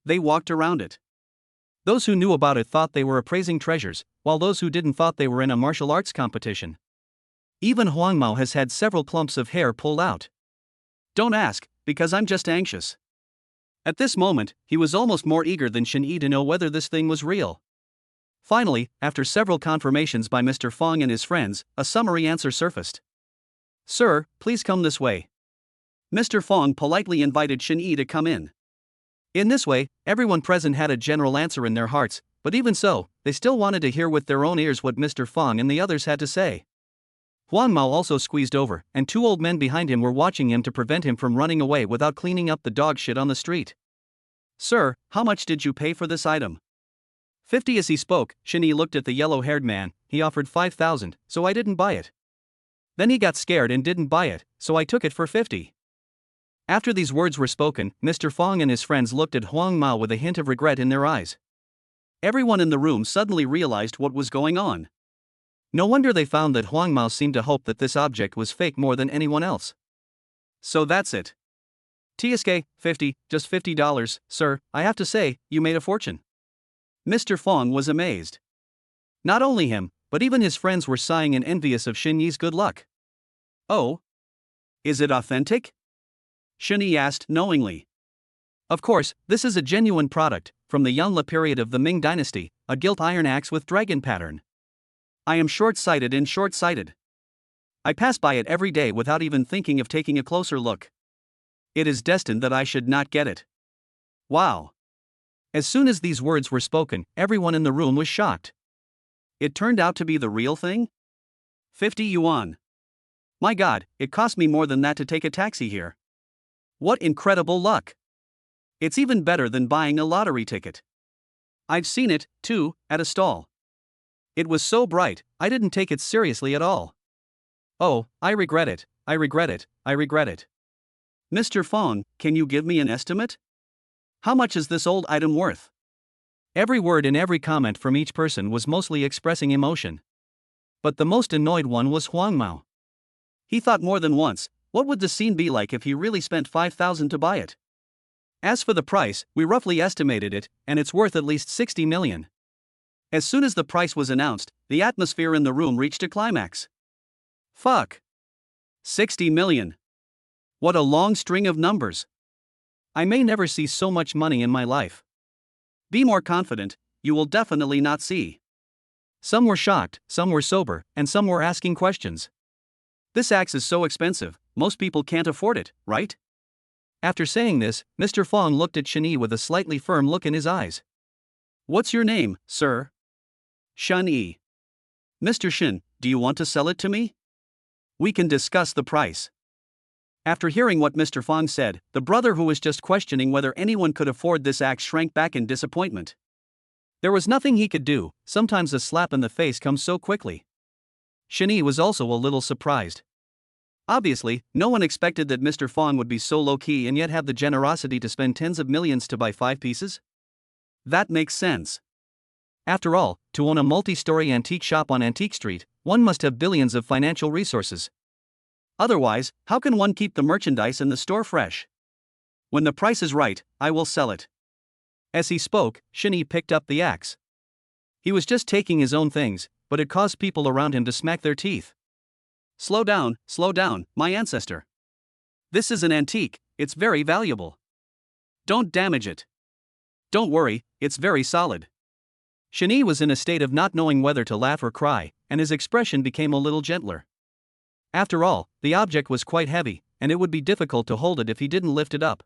They walked around it. Those who knew about it thought they were appraising treasures, while those who didn't thought they were in a martial arts competition. Even Huang Mao has had several clumps of hair pulled out. Don't ask, because I'm just anxious. At this moment, he was almost more eager than Shenyi to know whether this thing was real. Finally, after several confirmations by Mr. Fong and his friends, a summary answer surfaced. Sir, please come this way. Mr. Fong politely invited Shenyi to come in. In this way, everyone present had a general answer in their hearts, but even so, they still wanted to hear with their own ears what Mr. Fong and the others had to say. Huang Mao also squeezed over, and two old men behind him were watching him to prevent him from running away without cleaning up the dog shit on the street. Sir, how much did you pay for this item? 50. As he spoke, Shinny looked at the yellow-haired man. He offered 5,000, so I didn't buy it. Then he got scared and didn't buy it, so I took it for 50. After these words were spoken, Mr. Fong and his friends looked at Huang Mao with a hint of regret in their eyes. Everyone in the room suddenly realized what was going on. No wonder they found that Huang Mao seemed to hope that this object was fake more than anyone else. So that's it. TSK, 50, just $50, sir, I have to say, you made a fortune. Mr. Fong was amazed. Not only him, but even his friends were sighing and envious of Shin Yi's good luck. Oh? Is it authentic? Shin Yi asked knowingly. Of course, this is a genuine product, from the Yunla period of the Ming dynasty, a gilt iron axe with dragon pattern. I am short-sighted and short-sighted. I pass by it every day without even thinking of taking a closer look. It is destined that I should not get it. Wow. As soon as these words were spoken, everyone in the room was shocked. It turned out to be the real thing? 50 yuan. My God, it cost me more than that to take a taxi here. What incredible luck! It's even better than buying a lottery ticket. I've seen it, too, at a stall. It was so bright, I didn't take it seriously at all. Oh, I regret it, I regret it, I regret it. Mr. Fong, can you give me an estimate? How much is this old item worth? Every word and every comment from each person was mostly expressing emotion. But the most annoyed one was Huang Mao. He thought more than once, what would the scene be like if he really spent 5,000 to buy it? As for the price, we roughly estimated it, and it's worth at least 60 million. As soon as the price was announced, the atmosphere in the room reached a climax. Fuck. 60 million. What a long string of numbers. I may never see so much money in my life. Be more confident, you will definitely not see. Some were shocked, some were sober, and some were asking questions. This axe is so expensive, most people can't afford it, right? After saying this, Mr. Fong looked at Shin Yi with a slightly firm look in his eyes. What's your name, sir? Shin Yi. Mr. Shin, do you want to sell it to me? We can discuss the price. After hearing what Mr. Fong said, the brother who was just questioning whether anyone could afford this axe shrank back in disappointment. There was nothing he could do, sometimes a slap in the face comes so quickly. Shin Yi was also a little surprised. Obviously, no one expected that Mr. Fong would be so low-key and yet have the generosity to spend tens of millions to buy 5 pieces? That makes sense. After all, to own a multi-story antique shop on Antique Street, one must have billions of financial resources. Otherwise, how can one keep the merchandise in the store fresh? When the price is right, I will sell it. As he spoke, Shin Yi picked up the axe. He was just taking his own things, but it caused people around him to smack their teeth. Slow down, my ancestor. This is an antique, it's very valuable. Don't damage it. Don't worry, it's very solid. Shin Yi was in a state of not knowing whether to laugh or cry, and his expression became a little gentler. After all, the object was quite heavy, and it would be difficult to hold it if he didn't lift it up.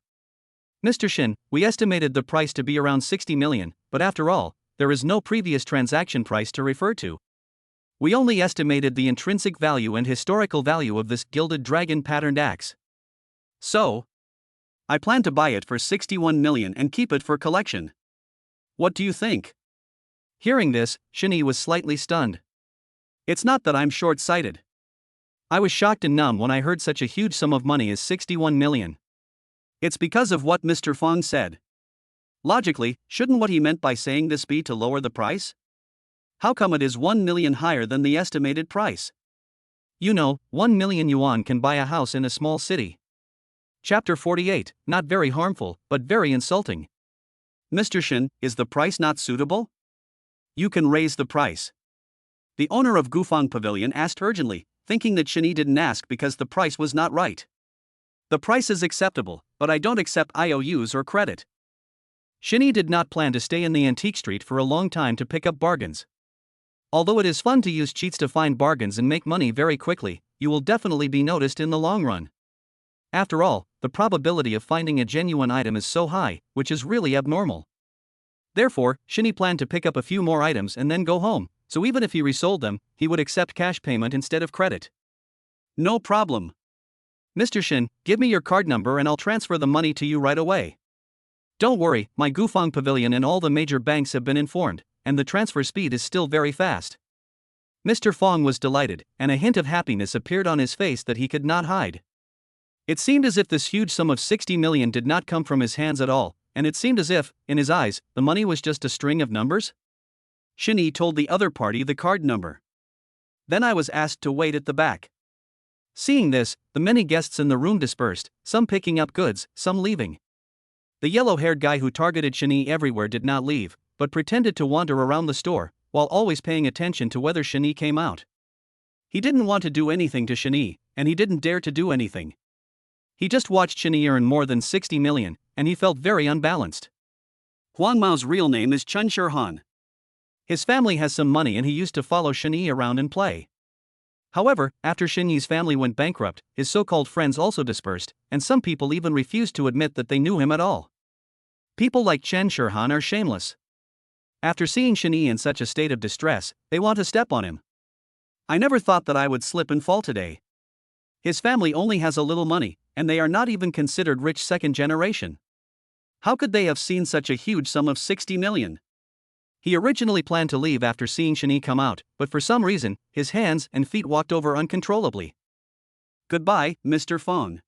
Mr. Shin, we estimated the price to be around 60 million, but after all, there is no previous transaction price to refer to. We only estimated the intrinsic value and historical value of this gilded dragon-patterned axe. So, I plan to buy it for 61 million and keep it for collection. What do you think? Hearing this, Shin Yi was slightly stunned. It's not that I'm short-sighted. I was shocked and numb when I heard such a huge sum of money as 61 million. It's because of what Mr. Fong said. Logically, shouldn't what he meant by saying this be to lower the price? How come it is 1 million higher than the estimated price? You know, 1 million yuan can buy a house in a small city. Chapter 48, not very harmful, but very insulting. Mr. Shin, is the price not suitable? You can raise the price. The owner of Gufang Pavilion asked urgently, thinking that Shin Yi didn't ask because the price was not right. The price is acceptable, but I don't accept IOUs or credit. Shin Yi did not plan to stay in the antique street for a long time to pick up bargains. Although it is fun to use cheats to find bargains and make money very quickly, you will definitely be noticed in the long run. After all, the probability of finding a genuine item is so high, which is really abnormal. Therefore, Shin Yi planned to pick up a few more items and then go home, so even if he resold them, he would accept cash payment instead of credit. No problem. Mr. Shin, give me your card number and I'll transfer the money to you right away. Don't worry, my Gufang Pavilion and all the major banks have been informed, and the transfer speed is still very fast. Mr. Fong was delighted, and a hint of happiness appeared on his face that he could not hide. It seemed as if this huge sum of 60 million did not come from his hands at all, and it seemed as if, in his eyes, the money was just a string of numbers. Shinny told the other party the card number. Then I was asked to wait at the back. Seeing this, the many guests in the room dispersed, some picking up goods, some leaving. The yellow-haired guy who targeted Shinny everywhere did not leave, but pretended to wander around the store, while always paying attention to whether Shinny came out. He didn't want to do anything to Shinny, and he didn't dare to do anything. He just watched Shinny earn more than 60 million, and he felt very unbalanced. Huang Mao's real name is Chen Shirhan. His family has some money and he used to follow Shinny around and play. However, after Shinny's family went bankrupt, his so-called friends also dispersed, and some people even refused to admit that they knew him at all. People like Chen Shirhan are shameless. After seeing Shinny in such a state of distress, they want to step on him. I never thought that I would slip and fall today. His family only has a little money, and they are not even considered rich second generation. How could they have seen such a huge sum of 60 million? He originally planned to leave after seeing Shinny come out, but for some reason, his hands and feet walked over uncontrollably. Goodbye, Mr. Fong.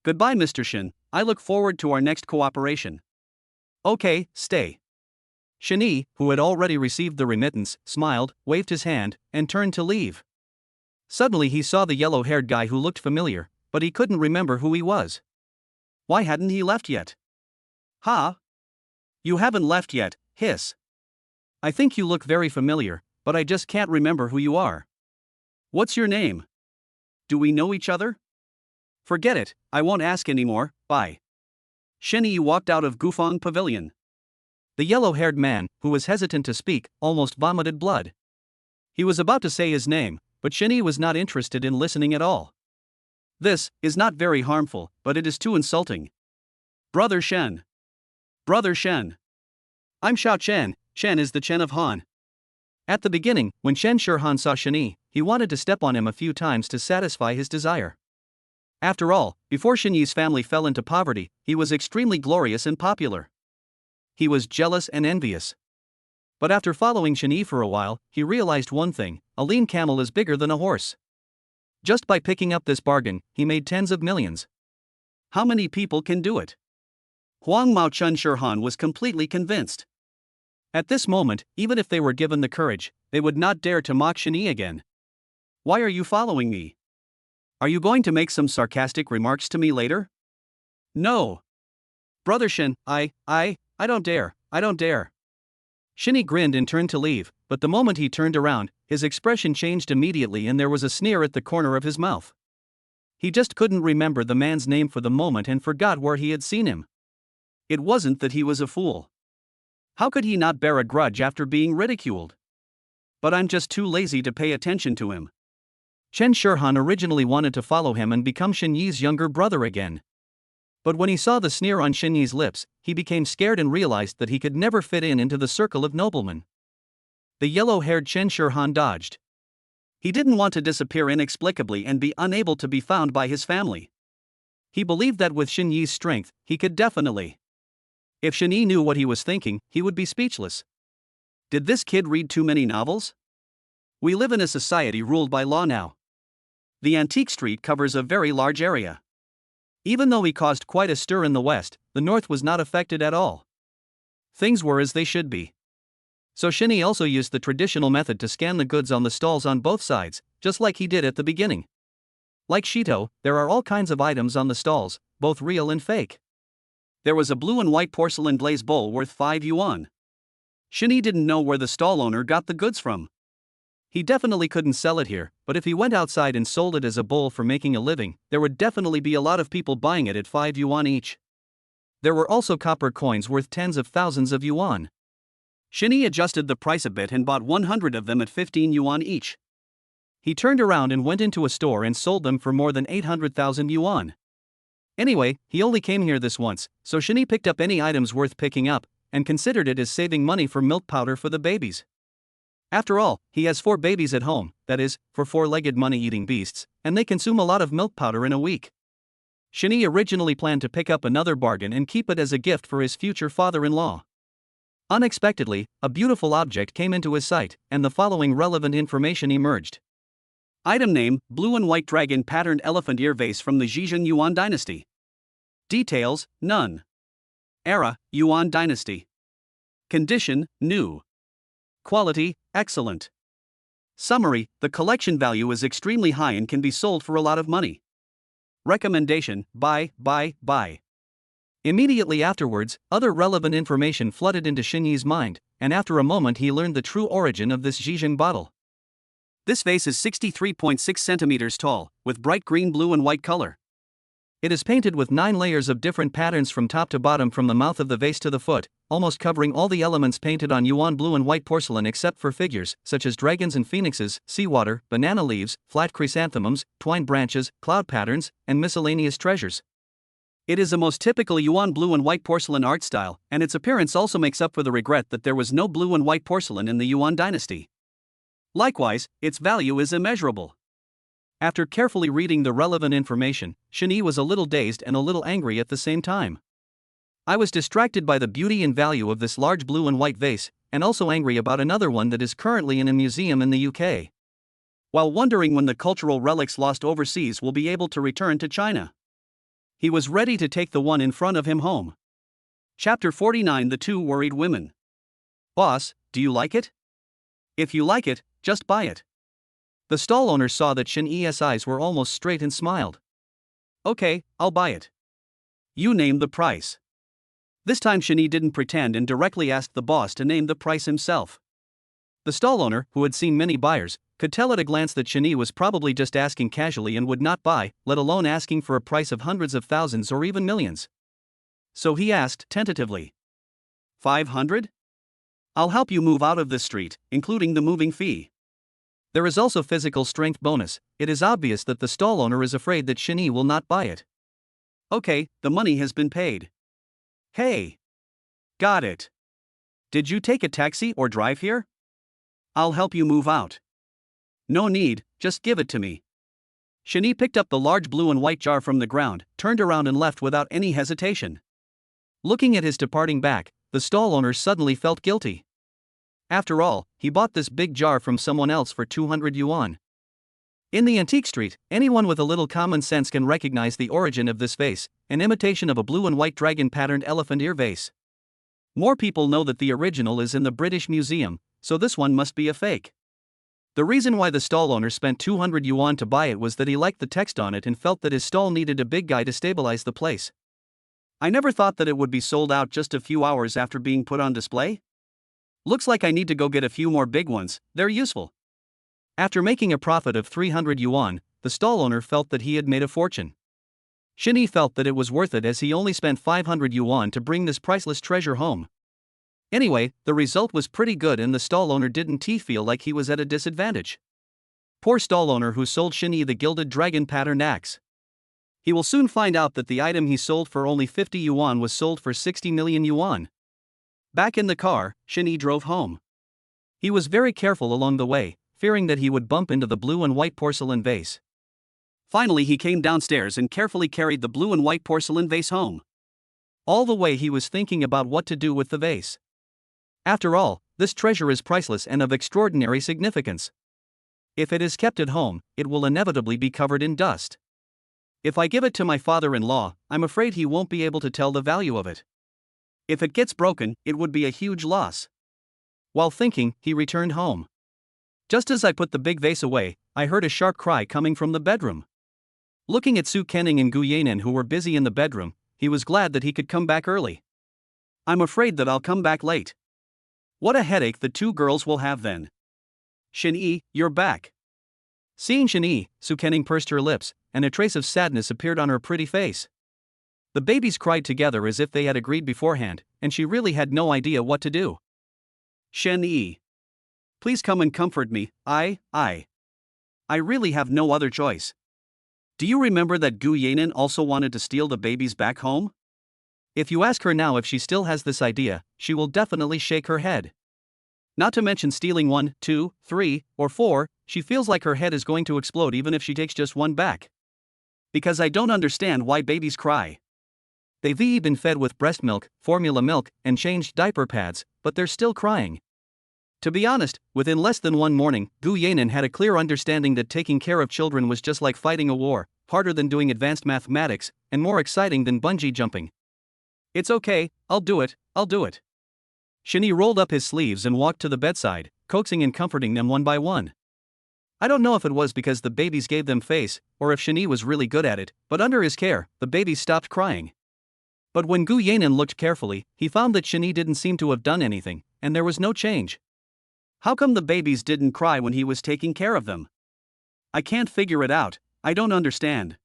Goodbye, Mr. Shin, I look forward to our next cooperation. Okay, stay. Shinny, who had already received the remittance, smiled, waved his hand, and turned to leave. Suddenly he saw the yellow-haired guy who looked familiar, but he couldn't remember who he was. Why hadn't he left yet? Ha! You haven't left yet, hiss. I think you look very familiar, but I just can't remember who you are. What's your name? Do we know each other? Forget it, I won't ask anymore, bye. Shinny walked out of Gufang Pavilion. The yellow-haired man, who was hesitant to speak, almost vomited blood. He was about to say his name, but Shinny was not interested in listening at all. This is not very harmful, but it is too insulting. Brother Shen. Brother Shen. I'm Xiao Chen, Chen is the Chen of Han. At the beginning, when Chen Shirhan saw Shinny, he wanted to step on him a few times to satisfy his desire. After all, before Shinyi's family fell into poverty, he was extremely glorious and popular. He was jealous and envious. But after following Shinyi for a while, he realized one thing: a lean camel is bigger than a horse. Just by picking up this bargain, he made tens of millions. How many people can do it? Huang Mao Chen Shirhan was completely convinced. At this moment, even if they were given the courage, they would not dare to mock Shinyi again. Why are you following me? Are you going to make some sarcastic remarks to me later? No. Brother Shin, I don't dare. Shinny grinned and turned to leave, but the moment he turned around, his expression changed immediately and there was a sneer at the corner of his mouth. He just couldn't remember the man's name for the moment and forgot where he had seen him. It wasn't that he was a fool. How could he not bear a grudge after being ridiculed? But I'm just too lazy to pay attention to him. Chen Shirhan originally wanted to follow him and become Shinyi's younger brother again. But when he saw the sneer on Shinyi's lips, he became scared and realized that he could never fit into the circle of noblemen. The yellow-haired Chen Shirhan dodged. He didn't want to disappear inexplicably and be unable to be found by his family. He believed that with Shinyi's strength, he could definitely. If Shinyi knew what he was thinking, he would be speechless. Did this kid read too many novels? We live in a society ruled by law now. The antique street covers a very large area. Even though he caused quite a stir in the West, the North was not affected at all. Things were as they should be. So Shinyi also used the traditional method to scan the goods on the stalls on both sides, just like he did at the beginning. Like Shito, there are all kinds of items on the stalls, both real and fake. There was a blue and white porcelain glaze bowl worth 5 yuan. Shinyi didn't know where the stall owner got the goods from. He definitely couldn't sell it here, but if he went outside and sold it as a bowl for making a living, there would definitely be a lot of people buying it at 5 yuan each. There were also copper coins worth tens of thousands of yuan. Shinyi adjusted the price a bit and bought 100 of them at 15 yuan each. He turned around and went into a store and sold them for more than 800,000 yuan. Anyway, he only came here this once, so Shinyi picked up any items worth picking up, and considered it as saving money for milk powder for the babies. After all, he has 4 babies at home, that is, for 4-legged money-eating beasts, and they consume a lot of milk powder in a week. Shinee originally planned to pick up another bargain and keep it as a gift for his future father-in-law. Unexpectedly, a beautiful object came into his sight, and the following relevant information emerged. Item name: blue and white dragon patterned elephant ear vase from the Zhejiang Yuan dynasty. Details: none. Era: Yuan dynasty. Condition: new. Quality: excellent. Summary: the collection value is extremely high and can be sold for a lot of money. Recommendation: buy. Immediately afterwards, other relevant information flooded into Shinee's mind, and after a moment he learned the true origin of this Zhejiang bottle. This vase is 63.6 centimeters tall, with bright green, blue and white color. It is painted with 9 layers of different patterns from top to bottom, from the mouth of the vase to the foot, almost covering all the elements painted on Yuan blue and white porcelain except for figures, such as dragons and phoenixes, seawater, banana leaves, flat chrysanthemums, twine branches, cloud patterns, and miscellaneous treasures. It is a most typical Yuan blue and white porcelain art style, and its appearance also makes up for the regret that there was no blue and white porcelain in the Yuan dynasty. Likewise, its value is immeasurable. After carefully reading the relevant information, Shinee was a little dazed and a little angry at the same time. I was distracted by the beauty and value of this large blue and white vase, and also angry about another one that is currently in a museum in the UK. While wondering when the cultural relics lost overseas will be able to return to China, he was ready to take the one in front of him home. Chapter 49: The Two Worried Women. Boss, do you like it? If you like it, just buy it. The stall owner saw that Shinee's eyes were almost straight and smiled. Okay, I'll buy it. You name the price. This time Shinee didn't pretend and directly asked the boss to name the price himself. The stall owner, who had seen many buyers, could tell at a glance that Shinee was probably just asking casually and would not buy, let alone asking for a price of hundreds of thousands or even millions. So he asked tentatively, 500? I'll help you move out of this street, including the moving fee. There is also physical strength bonus. It is obvious that the stall owner is afraid that Shinee will not buy it. Okay, the money has been paid. Hey. Got it. Did you take a taxi or drive here? I'll help you move out. No need, just give it to me. Shinee picked up the large blue and white jar from the ground, turned around and left without any hesitation. Looking at his departing back, the stall owner suddenly felt guilty. After all, he bought this big jar from someone else for 200 yuan. In the antique street, anyone with a little common sense can recognize the origin of this vase, an imitation of a blue and white dragon patterned elephant ear vase. More people know that the original is in the British Museum, so this one must be a fake. The reason why the stall owner spent 200 yuan to buy it was that he liked the text on it and felt that his stall needed a big guy to stabilize the place. I never thought that it would be sold out just a few hours after being put on display. Looks like I need to go get a few more big ones, they're useful. After making a profit of 300 yuan, the stall owner felt that he had made a fortune. Shinee felt that it was worth it as he only spent 500 yuan to bring this priceless treasure home. Anyway, the result was pretty good and the stall owner didn't feel like he was at a disadvantage. Poor stall owner who sold Shinee the gilded dragon pattern axe. He will soon find out that the item he sold for only 50 yuan was sold for 60 million yuan. Back in the car, Shinee drove home. He was very careful along the way, fearing that he would bump into the blue and white porcelain vase. Finally, he came downstairs and carefully carried the blue and white porcelain vase home. All the way he was thinking about what to do with the vase. After all, this treasure is priceless and of extraordinary significance. If it is kept at home, it will inevitably be covered in dust. If I give it to my father-in-law, I'm afraid he won't be able to tell the value of it. If it gets broken, it would be a huge loss. While thinking, he returned home. Just as I put the big vase away, I heard a sharp cry coming from the bedroom. Looking at Su Kenning and Gu Yanan who were busy in the bedroom, he was glad that he could come back early. I'm afraid that I'll come back late. What a headache the two girls will have then. Shinee, you're back. Seeing Shinee, Su Kenning pursed her lips, and a trace of sadness appeared on her pretty face. The babies cried together as if they had agreed beforehand, and she really had no idea what to do. Shinee. Please come and comfort me, I really have no other choice. Do you remember that Gu Yanan also wanted to steal the babies back home? If you ask her now if she still has this idea, she will definitely shake her head. Not to mention stealing 1, 2, 3, or 4, she feels like her head is going to explode even if she takes just one back. Because I don't understand why babies cry. They've been fed with breast milk, formula milk, and changed diaper pads, but they're still crying. To be honest, within less than one morning, Gu Yanan had a clear understanding that taking care of children was just like fighting a war, harder than doing advanced mathematics, and more exciting than bungee jumping. It's okay, I'll do it. Shani rolled up his sleeves and walked to the bedside, coaxing and comforting them one by one. I don't know if it was because the babies gave them face, or if Shani was really good at it, but under his care, the babies stopped crying. But when Gu Yanan looked carefully, he found that Shani didn't seem to have done anything, and there was no change. How come the babies didn't cry when he was taking care of them? I can't figure it out, I don't understand.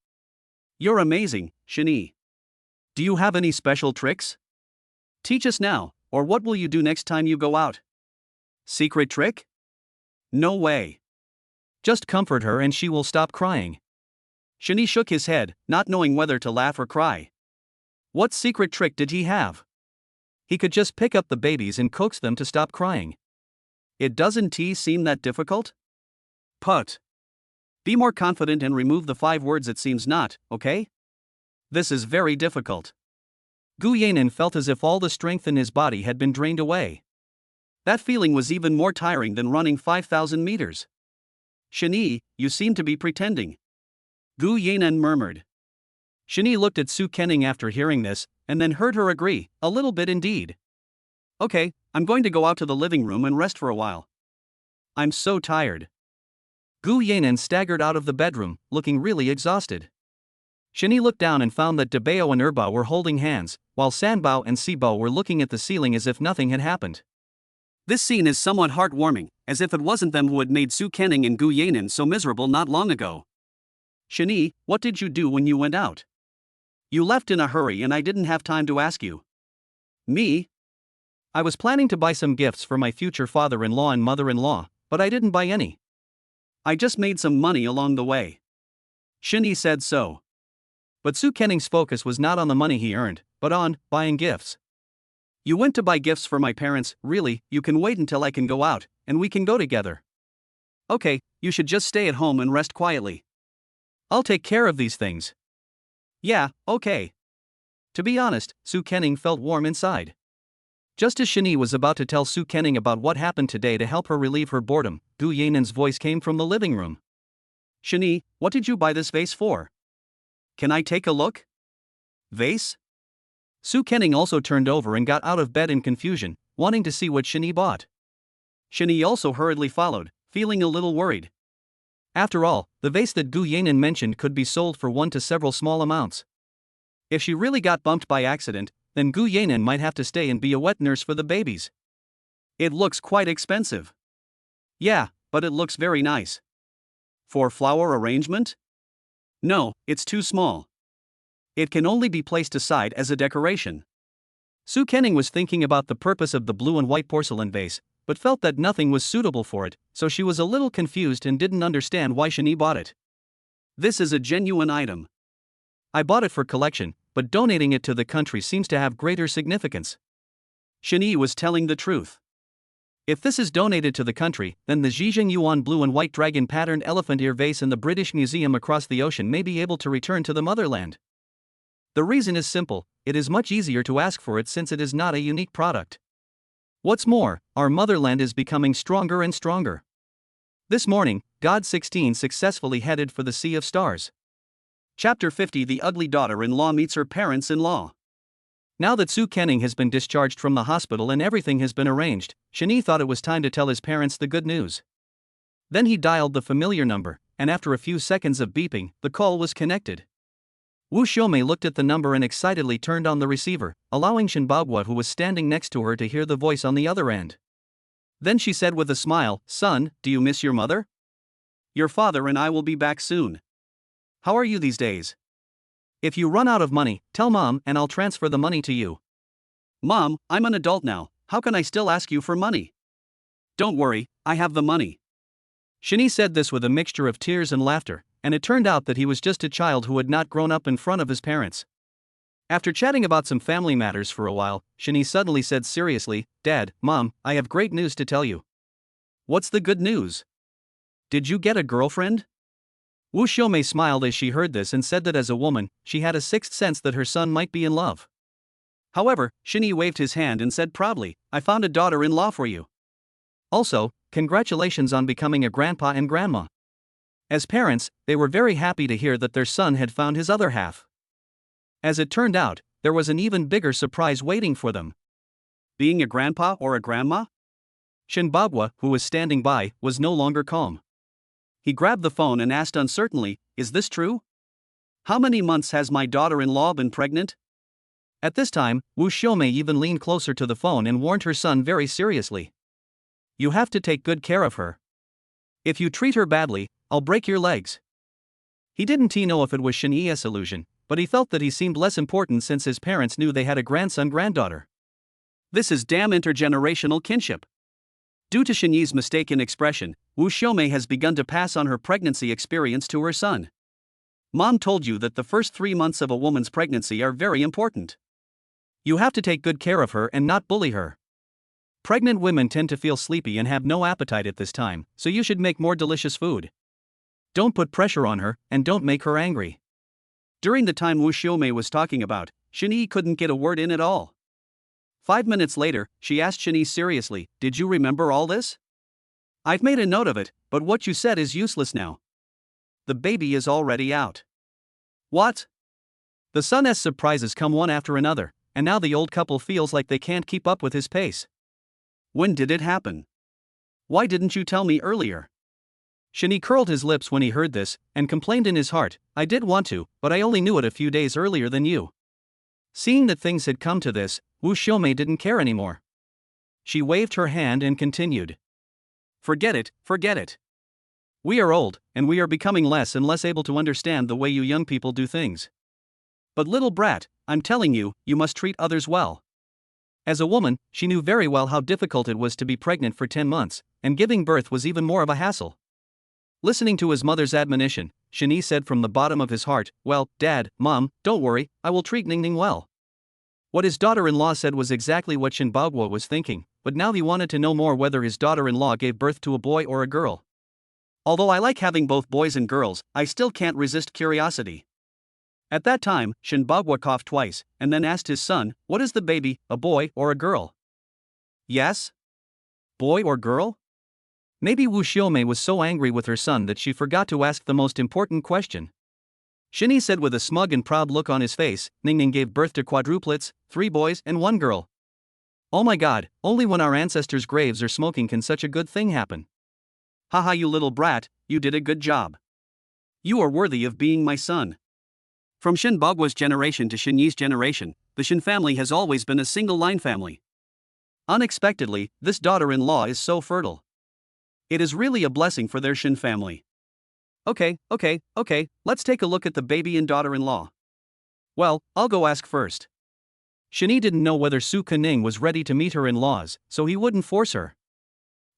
You're amazing, Shani. Do you have any special tricks? Teach us now, or what will you do next time you go out? Secret trick? No way. Just comfort her and she will stop crying. Shani shook his head, not knowing whether to laugh or cry. What secret trick did he have? He could just pick up the babies and coax them to stop crying. It doesn't seem that difficult? Put. Be more confident and remove the 5 words it seems not, okay? This is very difficult. Gu Yanan felt as if all the strength in his body had been drained away. That feeling was even more tiring than running 5,000 meters. Shani, you seem to be pretending. Gu Yanan murmured. Shani looked at Su Kenning after hearing this, and then heard her agree, a little bit indeed. Okay, I'm going to go out to the living room and rest for a while. I'm so tired. Gu Yanan staggered out of the bedroom, looking really exhausted. Shani looked down and found that Debao and Erbao were holding hands, while Sanbao and Sibao were looking at the ceiling as if nothing had happened. This scene is somewhat heartwarming, as if it wasn't them who had made Su Kenning and Gu Yanan so miserable not long ago. Shani, what did you do when you went out? You left in a hurry and I didn't have time to ask you. Me? I was planning to buy some gifts for my future father-in-law and mother-in-law, but I didn't buy any. I just made some money along the way. Shani said so. But Su Kenning's focus was not on the money he earned, but on buying gifts. You went to buy gifts for my parents, really? You can wait until I can go out, and we can go together. Okay, you should just stay at home and rest quietly. I'll take care of these things. Yeah, okay. To be honest, Su Kenning felt warm inside. Just as Shani was about to tell Su Kenning about what happened today to help her relieve her boredom, Gu Yanan's voice came from the living room. Shani, what did you buy this vase for? Can I take a look? Vase? Su Kenning also turned over and got out of bed in confusion, wanting to see what Shani bought. Shani also hurriedly followed, feeling a little worried. After all, the vase that Gu Yanan mentioned could be sold for 1 to several small amounts. If she really got bumped by accident, then Gu Yanan might have to stay and be a wet nurse for the babies. It looks quite expensive. Yeah, but it looks very nice. For flower arrangement? No, it's too small. It can only be placed aside as a decoration. Su Kenning was thinking about the purpose of the blue and white porcelain vase, but felt that nothing was suitable for it, so she was a little confused and didn't understand why Shani bought it. This is a genuine item. I bought it for collection, but donating it to the country seems to have greater significance. Shani was telling the truth. If this is donated to the country, then the Zhejiang Yuan blue and white dragon patterned elephant ear vase in the British Museum across the ocean may be able to return to the motherland. The reason is simple: it is much easier to ask for it since it is not a unique product. What's more, our motherland is becoming stronger and stronger. This morning, God 16 successfully headed for the Sea of Stars. Chapter 50: The ugly daughter-in-law meets her parents-in-law. Now that Su Kenning has been discharged from the hospital and everything has been arranged, Shani thought it was time to tell his parents the good news. Then he dialed the familiar number, and after a few seconds of beeping, the call was connected. Wu Xiaomei looked at the number and excitedly turned on the receiver, allowing Shenbaogua, who was standing next to her, to hear the voice on the other end. Then she said with a smile, "Son, do you miss your mother? Your father and I will be back soon. How are you these days? If you run out of money, tell Mom and I'll transfer the money to you." Mom, I'm an adult now, how can I still ask you for money? Don't worry, I have the money. Shani said this with a mixture of tears and laughter, and it turned out that he was just a child who had not grown up in front of his parents. After chatting about some family matters for a while, Shani suddenly said seriously, "Dad, Mom, I have great news to tell you." What's the good news? Did you get a girlfriend? Wu Xiaomei smiled as she heard this and said that as a woman, she had a sixth sense that her son might be in love. However, Shinyi waved his hand and said proudly, "I found a daughter-in-law for you. Also, congratulations on becoming a grandpa and grandma." As parents, they were very happy to hear that their son had found his other half. As it turned out, there was an even bigger surprise waiting for them. Being a grandpa or a grandma? Shinbagua, who was standing by, was no longer calm. He grabbed the phone and asked uncertainly, "Is this true? How many months has my daughter-in-law been pregnant?" At this time, Wu Xiaomei even leaned closer to the phone and warned her son very seriously. "You have to take good care of her. If you treat her badly, I'll break your legs." He didn't know if it was Shinyi's illusion, but he felt that he seemed less important since his parents knew they had a grandson-granddaughter. This is damn intergenerational kinship. Due to Shinyi's mistaken expression, Wu Xiaomei has begun to pass on her pregnancy experience to her son. Mom told you that the first 3 months of a woman's pregnancy are very important. You have to take good care of her and not bully her. Pregnant women tend to feel sleepy and have no appetite at this time, so you should make more delicious food. Don't put pressure on her, and don't make her angry. During the time Wu Xiaomei was talking about, Shinyi couldn't get a word in at all. 5 minutes later, she asked Shinyi seriously, "Did you remember all this?" "I've made a note of it, but what you said is useless now. The baby is already out." "What?" The son's surprises come one after another, and now the old couple feels like they can't keep up with his pace. "When did it happen? Why didn't you tell me earlier?" Shinyi curled his lips when he heard this, and complained in his heart, "I did want to, but I only knew it a few days earlier than you." Seeing that things had come to this, Wu Xiaomei didn't care anymore. She waved her hand and continued. Forget it, forget it. We are old, and we are becoming less and less able to understand the way you young people do things. But little brat, I'm telling you, you must treat others well." As a woman, she knew very well how difficult it was to be pregnant for 10 months, and giving birth was even more of a hassle. Listening to his mother's admonition, Shinyi said from the bottom of his heart, "Well, Dad, Mom, don't worry, I will treat Ningning well." What his daughter-in-law said was exactly what Shinbagua was thinking, but now he wanted to know more whether his daughter-in-law gave birth to a boy or a girl. "Although I like having both boys and girls, I still can't resist curiosity." At that time, Shinbagua coughed twice, and then asked his son, "What is the baby, a boy or a girl?" "Yes? Boy or girl?" Maybe Wu Xiaomei was so angry with her son that she forgot to ask the most important question. Shinyi said with a smug and proud look on his face, "Ningning gave birth to quadruplets, 3 boys and 1 girl. Oh my god, only when our ancestors' graves are smoking can such a good thing happen." "Haha, you little brat, you did a good job. You are worthy of being my son." From Shinbagua's generation to Shinyi's generation, the Shin family has always been a single-line family. Unexpectedly, this daughter-in-law is so fertile. It is really a blessing for their Shin family. Okay, let's take a look at the baby and daughter-in-law. Well, I'll go ask first. Shinyi didn't know whether Su Kening was ready to meet her in-laws, so he wouldn't force her.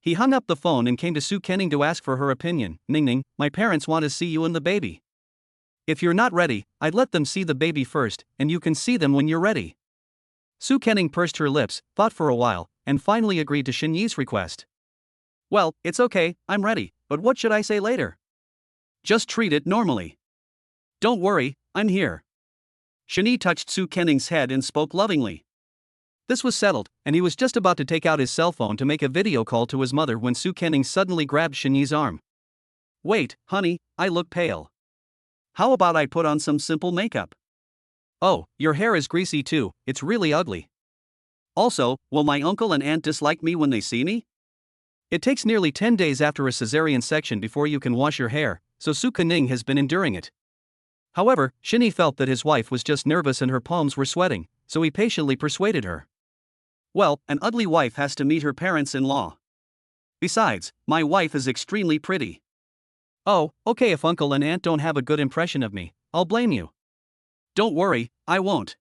He hung up the phone and came to Su Kening to ask for her opinion. "Ningning, my parents want to see you and the baby. If you're not ready, I'd let them see the baby first, and you can see them when you're ready." Su Kening pursed her lips, thought for a while, and finally agreed to Shinyi's request. "Well, it's okay, I'm ready, but what should I say later?" "Just treat it normally. Don't worry, I'm here." Shinyi touched Su Kening's head and spoke lovingly. This was settled, and he was just about to take out his cell phone to make a video call to his mother when Su Kening suddenly grabbed Shinyi's arm. "Wait, honey, I look pale. How about I put on some simple makeup?" "Oh, your hair is greasy too, it's really ugly. Also, will my uncle and aunt dislike me when they see me?" It takes nearly 10 days after a cesarean section before you can wash your hair, so Su Kening has been enduring it. However, Shinyi felt that his wife was just nervous and her palms were sweating, so he patiently persuaded her. "Well, an ugly wife has to meet her parents-in-law. Besides, my wife is extremely pretty." "Oh, okay, if uncle and aunt don't have a good impression of me, I'll blame you." "Don't worry, I won't."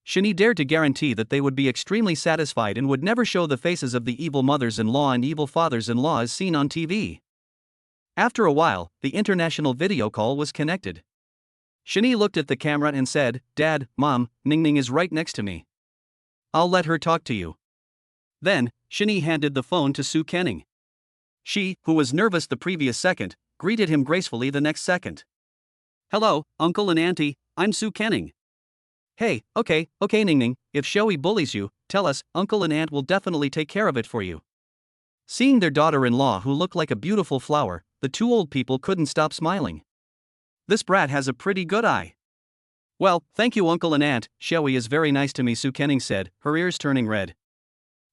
Shinyi dared to guarantee that they would be extremely satisfied and would never show the faces of the evil mothers-in-law and evil fathers-in-law as seen on TV. After a while, the international video call was connected. Shinyi looked at the camera and said, "Dad, Mom, Ningning is right next to me. I'll let her talk to you." Then, Shinyi handed the phone to Su Kening. She, who was nervous the previous second, greeted him gracefully the next second. "Hello, Uncle and Auntie, I'm Su Kenning." Hey, okay, Ning, if Shoei bullies you, tell us, Uncle and Aunt will definitely take care of it for you. Seeing their daughter-in-law who looked like a beautiful flower, the two old people couldn't stop smiling. "This brat has a pretty good eye." "Well, thank you Uncle and Aunt, Shoei is very nice to me," Su Kenning said, her ears turning red.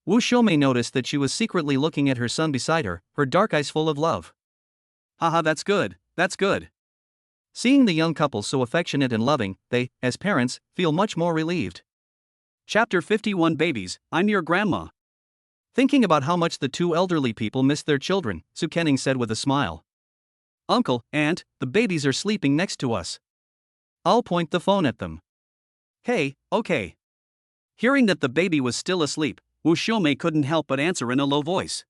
Wu Shomei noticed that she was secretly looking at her son beside her, her dark eyes full of love. "Haha, that's good, that's good." Seeing the young couple so affectionate and loving, they, as parents, feel much more relieved. Chapter 51 Babies, I'm your grandma. Thinking about how much the two elderly people missed their children, Su Kenning said with a smile. "Uncle, Aunt, the babies are sleeping next to us. I'll point the phone at them." "Hey, okay." Hearing that the baby was still asleep, Wu Shomei couldn't help but answer in a low voice.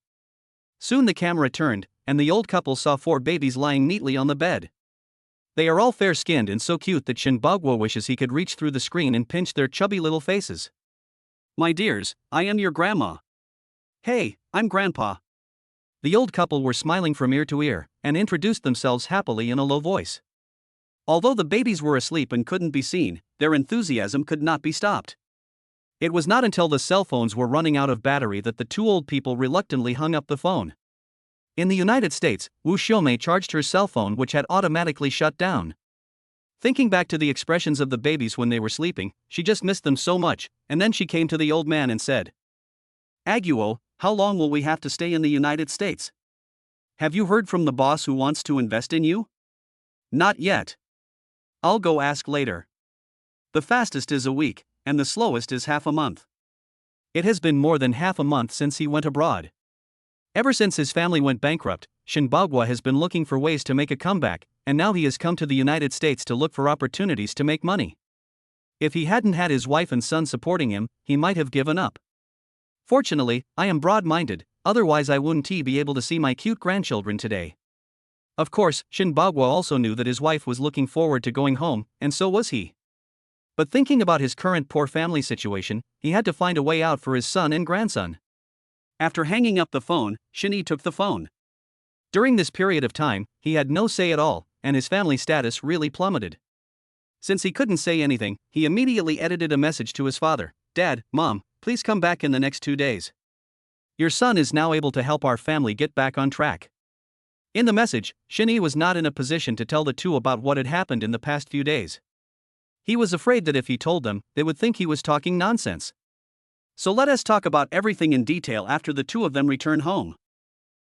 Soon the camera turned, and the old couple saw 4 babies lying neatly on the bed. They are all fair-skinned and so cute that Shinbagwo wishes he could reach through the screen and pinch their chubby little faces. "My dears, I am your grandma." "Hey, I'm Grandpa." The old couple were smiling from ear to ear, and introduced themselves happily in a low voice. Although the babies were asleep and couldn't be seen, their enthusiasm could not be stopped. It was not until the cell phones were running out of battery that the two old people reluctantly hung up the phone. In the United States, Wu Shomei charged her cell phone which had automatically shut down. Thinking back to the expressions of the babies when they were sleeping, she just missed them so much, and then she came to the old man and said, "Aguo, how long will we have to stay in the United States? Have you heard from the boss who wants to invest in you?" "Not yet. I'll go ask later. The fastest is a week, and the slowest is half a month." It has been more than half a month since he went abroad. Ever since his family went bankrupt, Shinbagwa has been looking for ways to make a comeback, and now he has come to the United States to look for opportunities to make money. If he hadn't had his wife and son supporting him, he might have given up. "Fortunately, I am broad-minded, otherwise I wouldn't be able to see my cute grandchildren today." Of course, Shinbagwa also knew that his wife was looking forward to going home, and so was he. But thinking about his current poor family situation, he had to find a way out for his son and grandson. After hanging up the phone, Shinny took the phone. During this period of time, he had no say at all, and his family status really plummeted. Since he couldn't say anything, he immediately edited a message to his father. "Dad, Mom, please come back in the next 2 days. Your son is now able to help our family get back on track." In the message, Shinny was not in a position to tell the two about what had happened in the past few days. He was afraid that if he told them, they would think he was talking nonsense. "So let us talk about everything in detail after the two of them return home."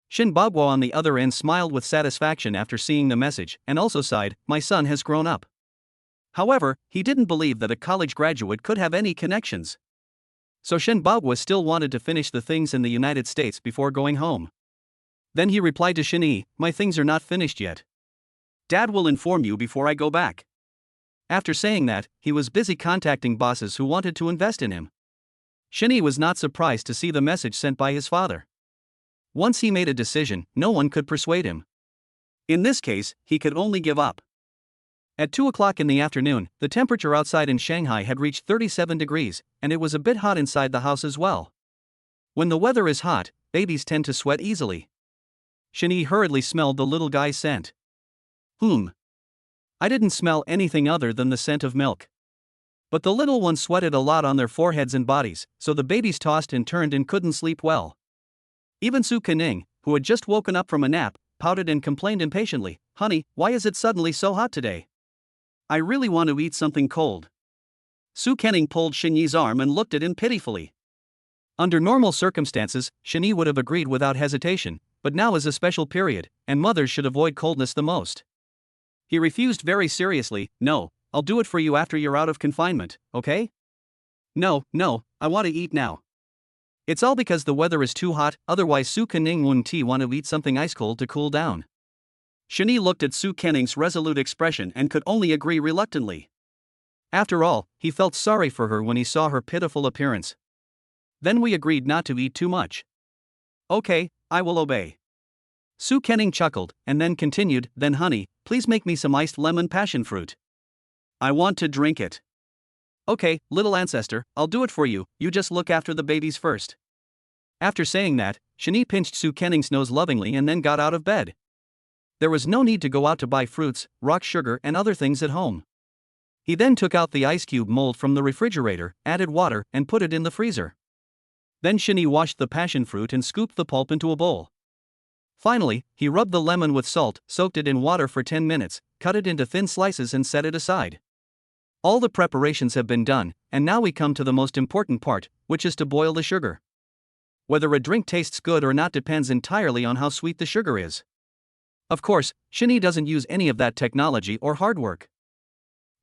Shinbagwa on the other end smiled with satisfaction after seeing the message, and also sighed, "My son has grown up." However, he didn't believe that a college graduate could have any connections. So Shinbagwa still wanted to finish the things in the United States before going home. Then he replied to Shinny, "My things are not finished yet. Dad will inform you before I go back." After saying that, he was busy contacting bosses who wanted to invest in him. Shinny was not surprised to see the message sent by his father. Once he made a decision, no one could persuade him. In this case, he could only give up. At 2 o'clock in the afternoon, the temperature outside in Shanghai had reached 37 degrees, and it was a bit hot inside the house as well. When the weather is hot, babies tend to sweat easily. Shinny hurriedly smelled the little guy's scent. I didn't smell anything other than the scent of milk. But the little ones sweated a lot on their foreheads and bodies, so the babies tossed and turned and couldn't sleep well. Even Su Kening, who had just woken up from a nap, pouted and complained impatiently, "Honey, why is it suddenly so hot today? I really want to eat something cold." Su Kening pulled Shinyi's arm and looked at him pitifully. Under normal circumstances, Shinyi would have agreed without hesitation, but now is a special period, and mothers should avoid coldness the most. He refused very seriously, "No, I'll do it for you after you're out of confinement, okay?" No, I want to eat now." It's all because the weather is too hot, otherwise Su Kening wouldn't want to eat something ice cold to cool down. Shinyi looked at Su Kening's resolute expression and could only agree reluctantly. After all, he felt sorry for her when he saw her pitiful appearance. Then we agreed not to eat too much. "Okay, I will obey." Su Kening chuckled, and then continued, "Then honey, please make me some iced lemon passion fruit. I want to drink it." "Okay, little ancestor, I'll do it for you, you just look after the babies first." After saying that, Shinyi pinched Su Kening's nose lovingly and then got out of bed. There was no need to go out to buy fruits, rock sugar, and other things at home. He then took out the ice cube mold from the refrigerator, added water, and put it in the freezer. Then Shinny washed the passion fruit and scooped the pulp into a bowl. Finally, he rubbed the lemon with salt, soaked it in water for 10 minutes, cut it into thin slices and set it aside. All the preparations have been done, and now we come to the most important part, which is to boil the sugar. Whether a drink tastes good or not depends entirely on how sweet the sugar is. Of course, Shinny doesn't use any of that technology or hard work.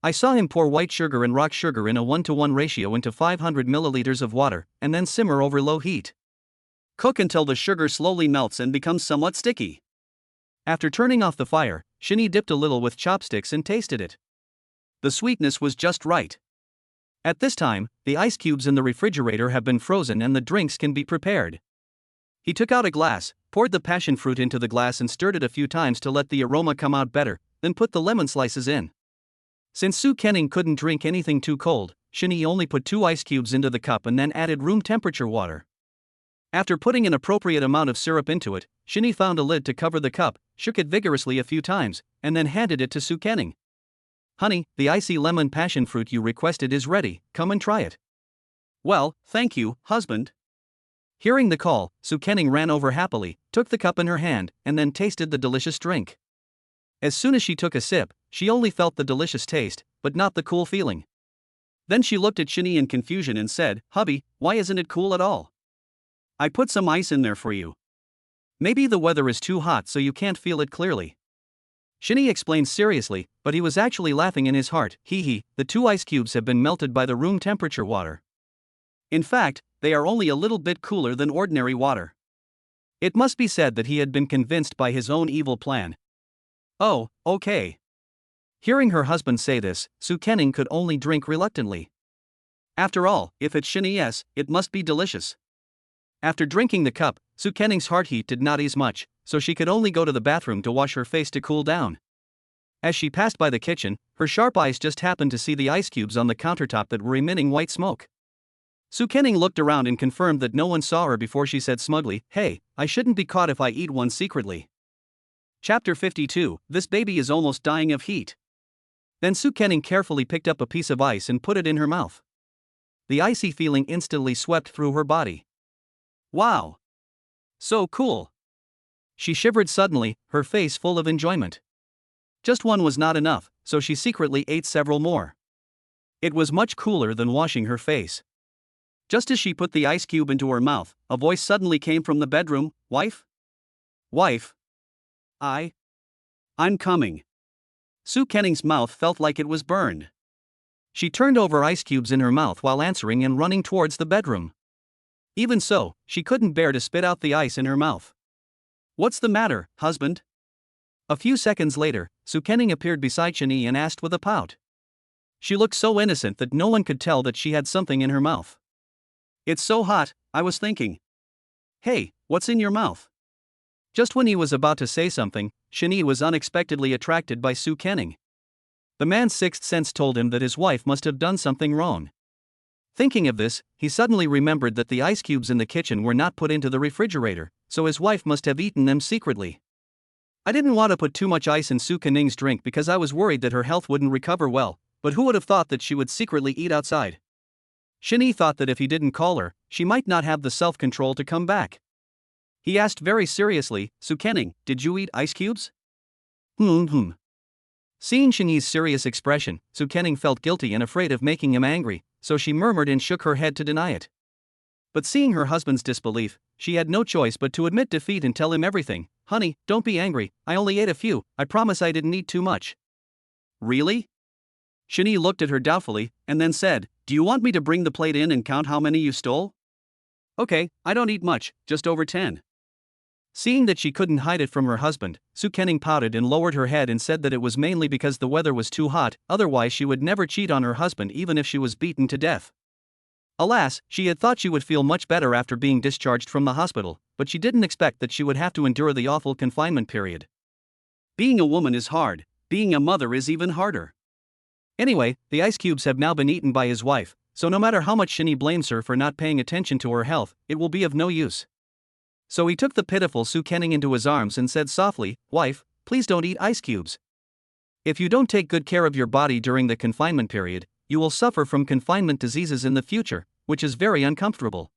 I saw him pour white sugar and rock sugar in a 1-to-1 ratio into 500 milliliters of water, and then simmer over low heat. Cook until the sugar slowly melts and becomes somewhat sticky. After turning off the fire, Shinny dipped a little with chopsticks and tasted it. The sweetness was just right. At this time, the ice cubes in the refrigerator have been frozen and the drinks can be prepared. He took out a glass, poured the passion fruit into the glass and stirred it a few times to let the aroma come out better, then put the lemon slices in. Since Su Kenning couldn't drink anything too cold, Shinny only put 2 ice cubes into the cup and then added room temperature water. After putting an appropriate amount of syrup into it, Shinny found a lid to cover the cup, shook it vigorously a few times, and then handed it to Su Kenning. "Honey, the icy lemon passion fruit you requested is ready, come and try it." "Well, thank you, husband." Hearing the call, Su Kenning ran over happily, took the cup in her hand, and then tasted the delicious drink. As soon as she took a sip, she only felt the delicious taste, but not the cool feeling. Then she looked at Shinny in confusion and said, "Hubby, why isn't it cool at all? I put some ice in there for you." "Maybe the weather is too hot so you can't feel it clearly." Shinny explained seriously, but he was actually laughing in his heart. The 2 ice cubes have been melted by the room temperature water. In fact, they are only a little bit cooler than ordinary water. It must be said that he had been convinced by his own evil plan. "Oh, okay." Hearing her husband say this, Su Kenning could only drink reluctantly. After all, if it's Shinny, it must be delicious. After drinking the cup, Su Kenning's heart heat did not ease much, so she could only go to the bathroom to wash her face to cool down. As she passed by the kitchen, her sharp eyes just happened to see the ice cubes on the countertop that were emitting white smoke. Su Kenning looked around and confirmed that no one saw her before she said smugly, "Hey, I shouldn't be caught if I eat one secretly." Chapter 52, This baby is almost dying of heat. Then Su Kenning carefully picked up a piece of ice and put it in her mouth. The icy feeling instantly swept through her body. "Wow! So cool." She shivered suddenly, her face full of enjoyment. Just one was not enough, so she secretly ate several more. It was much cooler than washing her face. Just as she put the ice cube into her mouth, a voice suddenly came from the bedroom. "Wife? Wife? I'm coming." Su Kenning's mouth felt like it was burned. She turned over ice cubes in her mouth while answering and running towards the bedroom. Even so, she couldn't bear to spit out the ice in her mouth. "What's the matter, husband?" A few seconds later, Su Kenning appeared beside Shinny and asked with a pout. She looked so innocent that no one could tell that she had something in her mouth. "It's so hot, I was thinking." "Hey, what's in your mouth?" Just when he was about to say something, Shinny was unexpectedly attracted by Su Kenning. The man's sixth sense told him that his wife must have done something wrong. Thinking of this, he suddenly remembered that the ice cubes in the kitchen were not put into the refrigerator, so his wife must have eaten them secretly. "I didn't want to put too much ice in Su Kenning's drink because I was worried that her health wouldn't recover well, but who would have thought that she would secretly eat outside?" Shinny thought that if he didn't call her, she might not have the self-control to come back. He asked very seriously, "Su Kenning, did you eat ice cubes?" Seeing Shinny's serious expression, Su Kenning felt guilty and afraid of making him angry, so she murmured and shook her head to deny it. But seeing her husband's disbelief, she had no choice but to admit defeat and tell him everything. "Honey, don't be angry, I only ate a few, I promise I didn't eat too much." "Really?" Shinny looked at her doubtfully, and then said, "Do you want me to bring the plate in and count how many you stole?" "Okay, I don't eat much, just over 10. Seeing that she couldn't hide it from her husband, Su Kenning pouted and lowered her head and said that it was mainly because the weather was too hot, otherwise she would never cheat on her husband even if she was beaten to death. Alas, she had thought she would feel much better after being discharged from the hospital, but she didn't expect that she would have to endure the awful confinement period. Being a woman is hard, being a mother is even harder. Anyway, the ice cubes have now been eaten by his wife, so no matter how much Shinny blames her for not paying attention to her health, it will be of no use. So he took the pitiful Su Kenning into his arms and said softly, "Wife, please don't eat ice cubes. If you don't take good care of your body during the confinement period, you will suffer from confinement diseases in the future, which is very uncomfortable.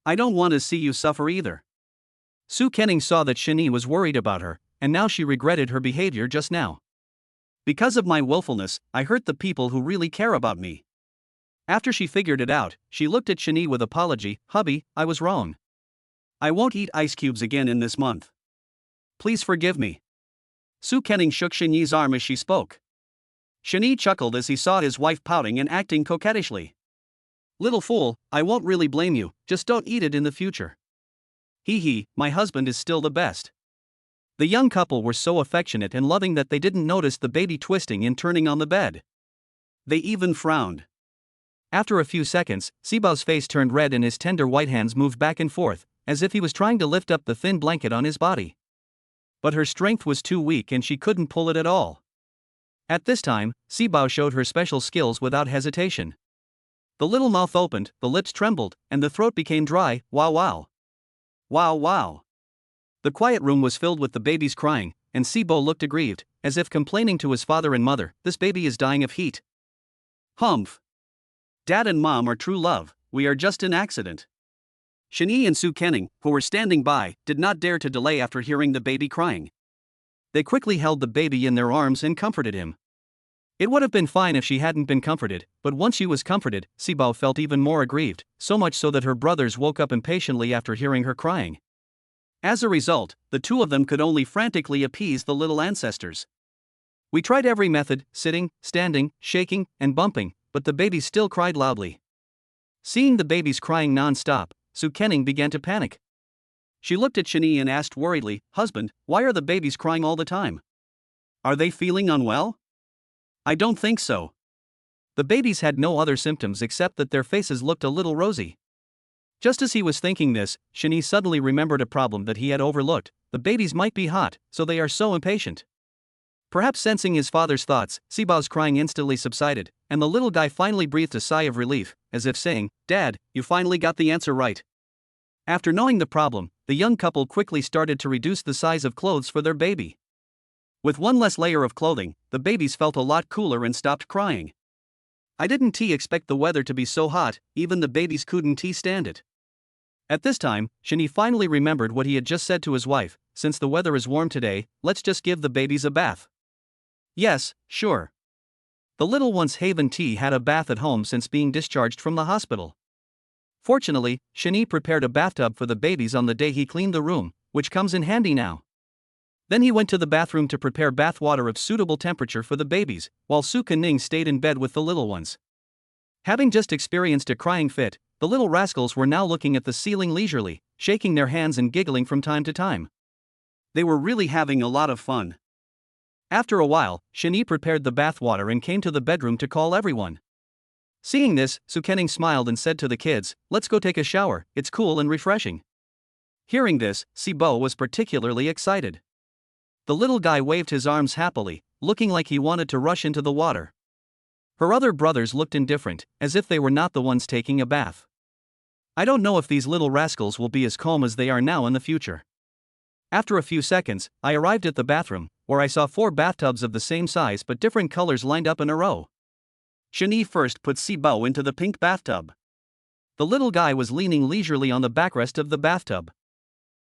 I don't want to see you suffer either. Su Kenning saw that Shani was worried about her, and now she regretted her behavior just now. Because of my willfulness, I hurt the people who really care about me. After she figured it out, she looked at Shani with apology. Hubby, I was wrong. I won't eat ice cubes again in this month. Please forgive me. Su Kenning shook Shani's arm as she spoke. Shani chuckled as he saw his wife pouting and acting coquettishly. Little fool, I won't really blame you, just don't eat it in the future. Hee, my husband is still the best. The young couple were so affectionate and loving that they didn't notice the baby twisting and turning on the bed. They even frowned. After a few seconds, Sibao's face turned red and his tender white hands moved back and forth, as if he was trying to lift up the thin blanket on his body. But her strength was too weak and she couldn't pull it at all. At this time, Sibao showed her special skills without hesitation. The little mouth opened, the lips trembled, and the throat became dry. Wow wow. Wow wow. The quiet room was filled with the babies crying, and Sibo looked aggrieved, as if complaining to his father and mother, this baby is dying of heat. Humph. Dad and Mom are true love, we are just an accident. Shani and Su Kenning, who were standing by, did not dare to delay after hearing the baby crying. They quickly held the baby in their arms and comforted him. It would have been fine if she hadn't been comforted, but once she was comforted, Sibao felt even more aggrieved, so much so that her brothers woke up impatiently after hearing her crying. As a result, the two of them could only frantically appease the little ancestors. We tried every method, sitting, standing, shaking, and bumping, but the baby still cried loudly. Seeing the babies crying non-stop, Su Kenning began to panic. She looked at Shani and asked worriedly, "Husband, why are the babies crying all the time? Are they feeling unwell?" "I don't think so." The babies had no other symptoms except that their faces looked a little rosy. Just as he was thinking this, Shani suddenly remembered a problem that he had overlooked. The babies might be hot, so they are so impatient. Perhaps sensing his father's thoughts, Sibao's crying instantly subsided, and the little guy finally breathed a sigh of relief, as if saying, "Dad, you finally got the answer right." After knowing the problem, the young couple quickly started to reduce the size of clothes for their baby. With one less layer of clothing, the babies felt a lot cooler and stopped crying. I didn't expect the weather to be so hot, even the babies couldn't stand it. At this time, Shani finally remembered what he had just said to his wife, since the weather is warm today, let's just give the babies a bath. Yes, sure. The little one's Haven Tea had a bath at home since being discharged from the hospital. Fortunately, Shani prepared a bathtub for the babies on the day he cleaned the room, which comes in handy now. Then he went to the bathroom to prepare bath water of suitable temperature for the babies, while Su Kenning stayed in bed with the little ones. Having just experienced a crying fit, the little rascals were now looking at the ceiling leisurely, shaking their hands and giggling from time to time. They were really having a lot of fun. After a while, Shani prepared the bath water and came to the bedroom to call everyone. Seeing this, Su Kenning smiled and said to the kids, "Let's go take a shower, it's cool and refreshing." Hearing this, Sibo was particularly excited. The little guy waved his arms happily, looking like he wanted to rush into the water. Her other brothers looked indifferent, as if they were not the ones taking a bath. I don't know if these little rascals will be as calm as they are now in the future. After a few seconds, I arrived at the bathroom, where I saw 4 bathtubs of the same size but different colors lined up in a row. Shani first put Sibao into the pink bathtub. The little guy was leaning leisurely on the backrest of the bathtub.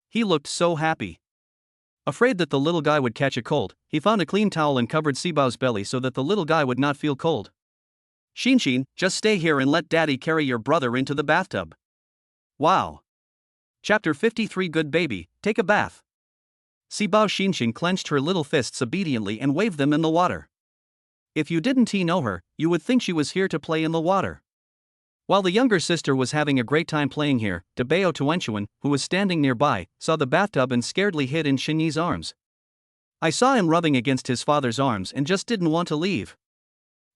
He looked so happy. Afraid that the little guy would catch a cold, he found a clean towel and covered Sibao's belly so that the little guy would not feel cold. Shinshin, just stay here and let daddy carry your brother into the bathtub. Wow. Chapter 53 Good baby, take a bath. Sibao Shinshin clenched her little fists obediently and waved them in the water. If you didn't know her, you would think she was here to play in the water. While the younger sister was having a great time playing here, Debeo Tuenchuan, who was standing nearby, saw the bathtub and scaredly hid in Shinyi's arms. I saw him rubbing against his father's arms and just didn't want to leave.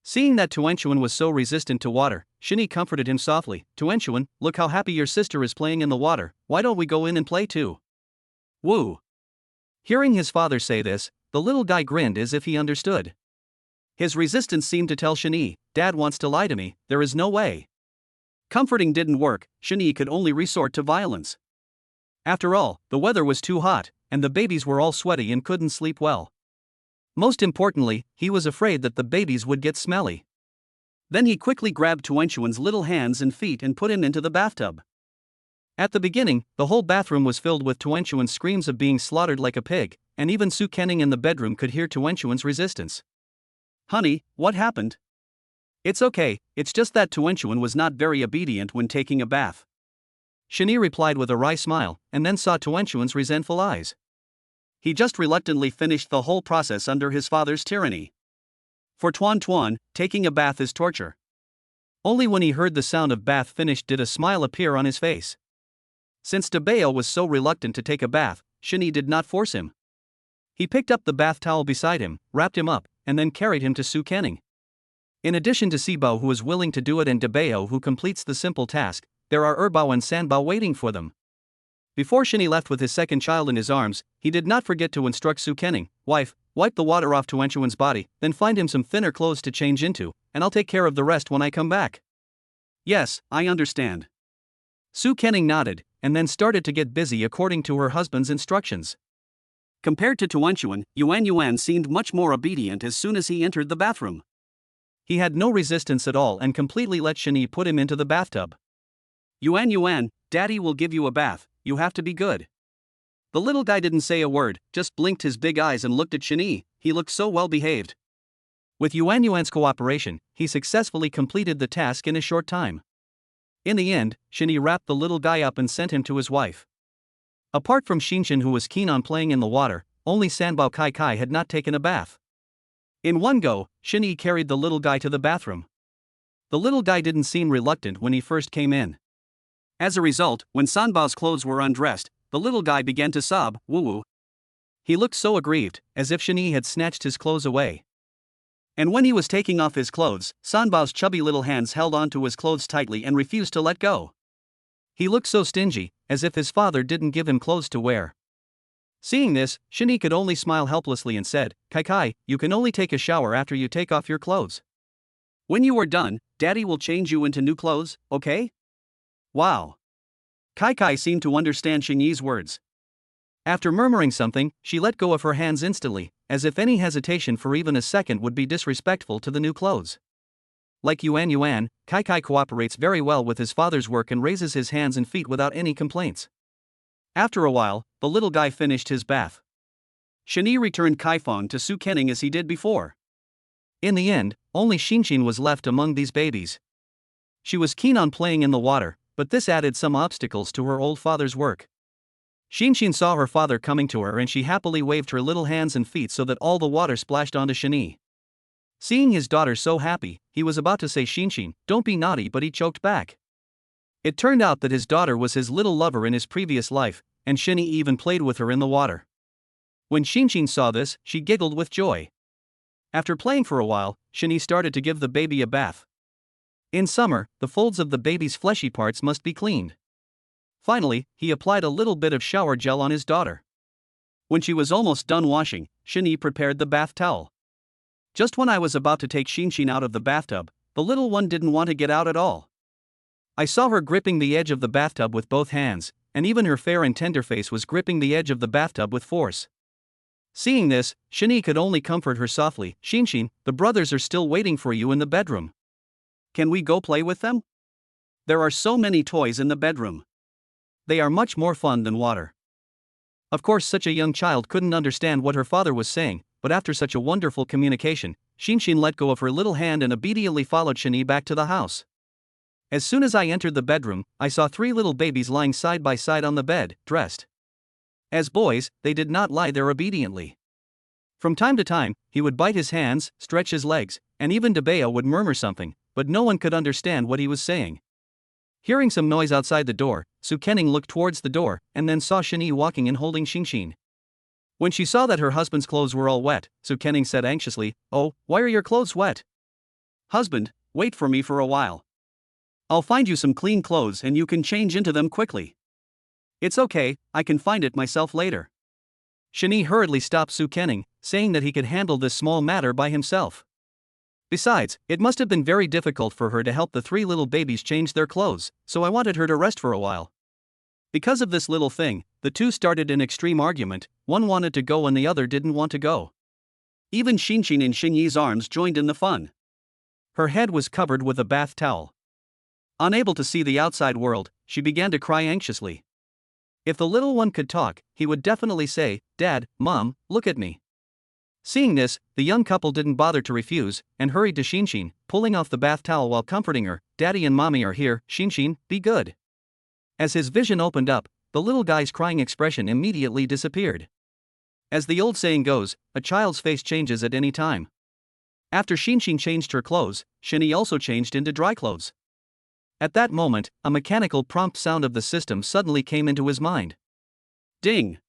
Seeing that Tuenchuan was so resistant to water, Shinyi comforted him softly. "Tuenchuan, look how happy your sister is playing in the water, why don't we go in and play too?" Woo! Hearing his father say this, the little guy grinned as if he understood. His resistance seemed to tell Shinyi, "Dad wants to lie to me, there is no way." Comforting didn't work, Shani could only resort to violence. After all, the weather was too hot, and the babies were all sweaty and couldn't sleep well. Most importantly, he was afraid that the babies would get smelly. Then he quickly grabbed Tuanchuan's little hands and feet and put him into the bathtub. At the beginning, the whole bathroom was filled with Tuanchuan's screams of being slaughtered like a pig, and even Su Kenning in the bedroom could hear Tuanchuan's resistance. Honey, what happened? It's okay, it's just that Tuanchuan was not very obedient when taking a bath. Shani replied with a wry smile, and then saw Tuanchuan's resentful eyes. He just reluctantly finished the whole process under his father's tyranny. For Tuan Tuan, taking a bath is torture. Only when he heard the sound of bath finished did a smile appear on his face. Since Debeo was so reluctant to take a bath, Shani did not force him. He picked up the bath towel beside him, wrapped him up, and then carried him to Su Kenning. In addition to Sibao who is willing to do it and Debeo who completes the simple task, there are Erbao and Sanbao waiting for them. Before Shani left with his second child in his arms, he did not forget to instruct Su Kenning, wife, wipe the water off Tuanchuan's body, then find him some thinner clothes to change into, and I'll take care of the rest when I come back. Yes, I understand. Su Kenning nodded, and then started to get busy according to her husband's instructions. Compared to Tuanchuan, Yuan Yuan seemed much more obedient as soon as he entered the bathroom. He had no resistance at all and completely let Shani put him into the bathtub. Yuan Yuan, Daddy will give you a bath, you have to be good. The little guy didn't say a word, just blinked his big eyes and looked at Shani. He looked so well behaved. With Yuan Yuan's cooperation, he successfully completed the task in a short time. In the end, Shani wrapped the little guy up and sent him to his wife. Apart from Xinshin who was keen on playing in the water, only Sanbao Kai Kai had not taken a bath. In one go, Shani carried the little guy to the bathroom. The little guy didn't seem reluctant when he first came in. As a result, when Sanbao's clothes were undressed, the little guy began to sob, woo-woo. He looked so aggrieved, as if Shani had snatched his clothes away. And when he was taking off his clothes, Sanbao's chubby little hands held onto his clothes tightly and refused to let go. He looked so stingy, as if his father didn't give him clothes to wear. Seeing this, Shani could only smile helplessly and said, Kai Kai, you can only take a shower after you take off your clothes. When you are done, Daddy will change you into new clothes, okay? Wow. Kai Kai seemed to understand Xingyi's words. After murmuring something, she let go of her hands instantly, as if any hesitation for even a second would be disrespectful to the new clothes. Like Yuan Yuan, Kai Kai cooperates very well with his father's work and raises his hands and feet without any complaints. After a while, the little guy finished his bath. Shani returned Kaifeng to Su Kenning as he did before. In the end, only Xinshin was left among these babies. She was keen on playing in the water, but this added some obstacles to her old father's work. Xinshin saw her father coming to her and she happily waved her little hands and feet so that all the water splashed onto Shani. Seeing his daughter so happy, he was about to say Xinshin, don't be naughty, but he choked back. It turned out that his daughter was his little lover in his previous life, and Shani even played with her in the water. When Xinshin saw this, she giggled with joy. After playing for a while, Shani started to give the baby a bath. In summer, the folds of the baby's fleshy parts must be cleaned. Finally, he applied a little bit of shower gel on his daughter. When she was almost done washing, Shani prepared the bath towel. Just when I was about to take Xinshin out of the bathtub, the little one didn't want to get out at all. I saw her gripping the edge of the bathtub with both hands, and even her fair and tender face was gripping the edge of the bathtub with force. Seeing this, Shani could only comfort her softly, Xinshin, the brothers are still waiting for you in the bedroom. Can we go play with them? There are so many toys in the bedroom. They are much more fun than water. Of course, such a young child couldn't understand what her father was saying, but after such a wonderful communication, Xinshin let go of her little hand and obediently followed Shani back to the house. As soon as I entered the bedroom, I saw 3 little babies lying side by side on the bed, dressed. As boys, they did not lie there obediently. From time to time, he would bite his hands, stretch his legs, and even Debeo would murmur something, but no one could understand what he was saying. Hearing some noise outside the door, Su Kenning looked towards the door, and then saw Shani walking and holding Xinshin. When she saw that her husband's clothes were all wet, Su Kenning said anxiously, "Oh, why are your clothes wet?" "Husband, wait for me for a while. I'll find you some clean clothes and you can change into them quickly." "It's okay, I can find it myself later." Shani hurriedly stopped Su Kenning, saying that he could handle this small matter by himself. Besides, it must have been very difficult for her to help the 3 little babies change their clothes, so I wanted her to rest for a while. Because of this little thing, the two started an extreme argument, one wanted to go and the other didn't want to go. Even Xinshin in Xinyi's arms joined in the fun. Her head was covered with a bath towel. Unable to see the outside world, she began to cry anxiously. If the little one could talk, he would definitely say, "Dad, Mom, look at me." Seeing this, the young couple didn't bother to refuse, and hurried to Xinshin, pulling off the bath towel while comforting her. "Daddy and Mommy are here, Xinshin, be good." As his vision opened up, the little guy's crying expression immediately disappeared. As the old saying goes, a child's face changes at any time. After Xinshin changed her clothes, Shinny also changed into dry clothes. At that moment, a mechanical prompt sound of the system suddenly came into his mind. Ding!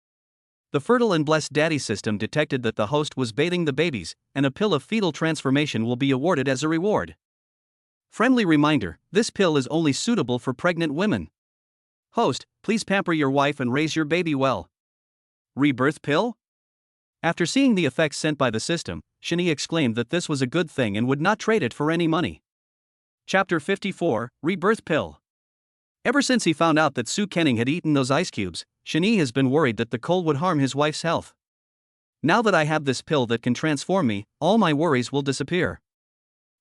The Fertile and Blessed Daddy system detected that the host was bathing the babies, and a pill of fetal transformation will be awarded as a reward. Friendly reminder, this pill is only suitable for pregnant women. Host, please pamper your wife and raise your baby well. Rebirth pill? After seeing the effects sent by the system, Shinny exclaimed that this was a good thing and would not trade it for any money. Chapter 54, Rebirth Pill. Ever since he found out that Su Kenning had eaten those ice cubes, Shinny has been worried that the cold would harm his wife's health. Now that I have this pill that can transform me, all my worries will disappear.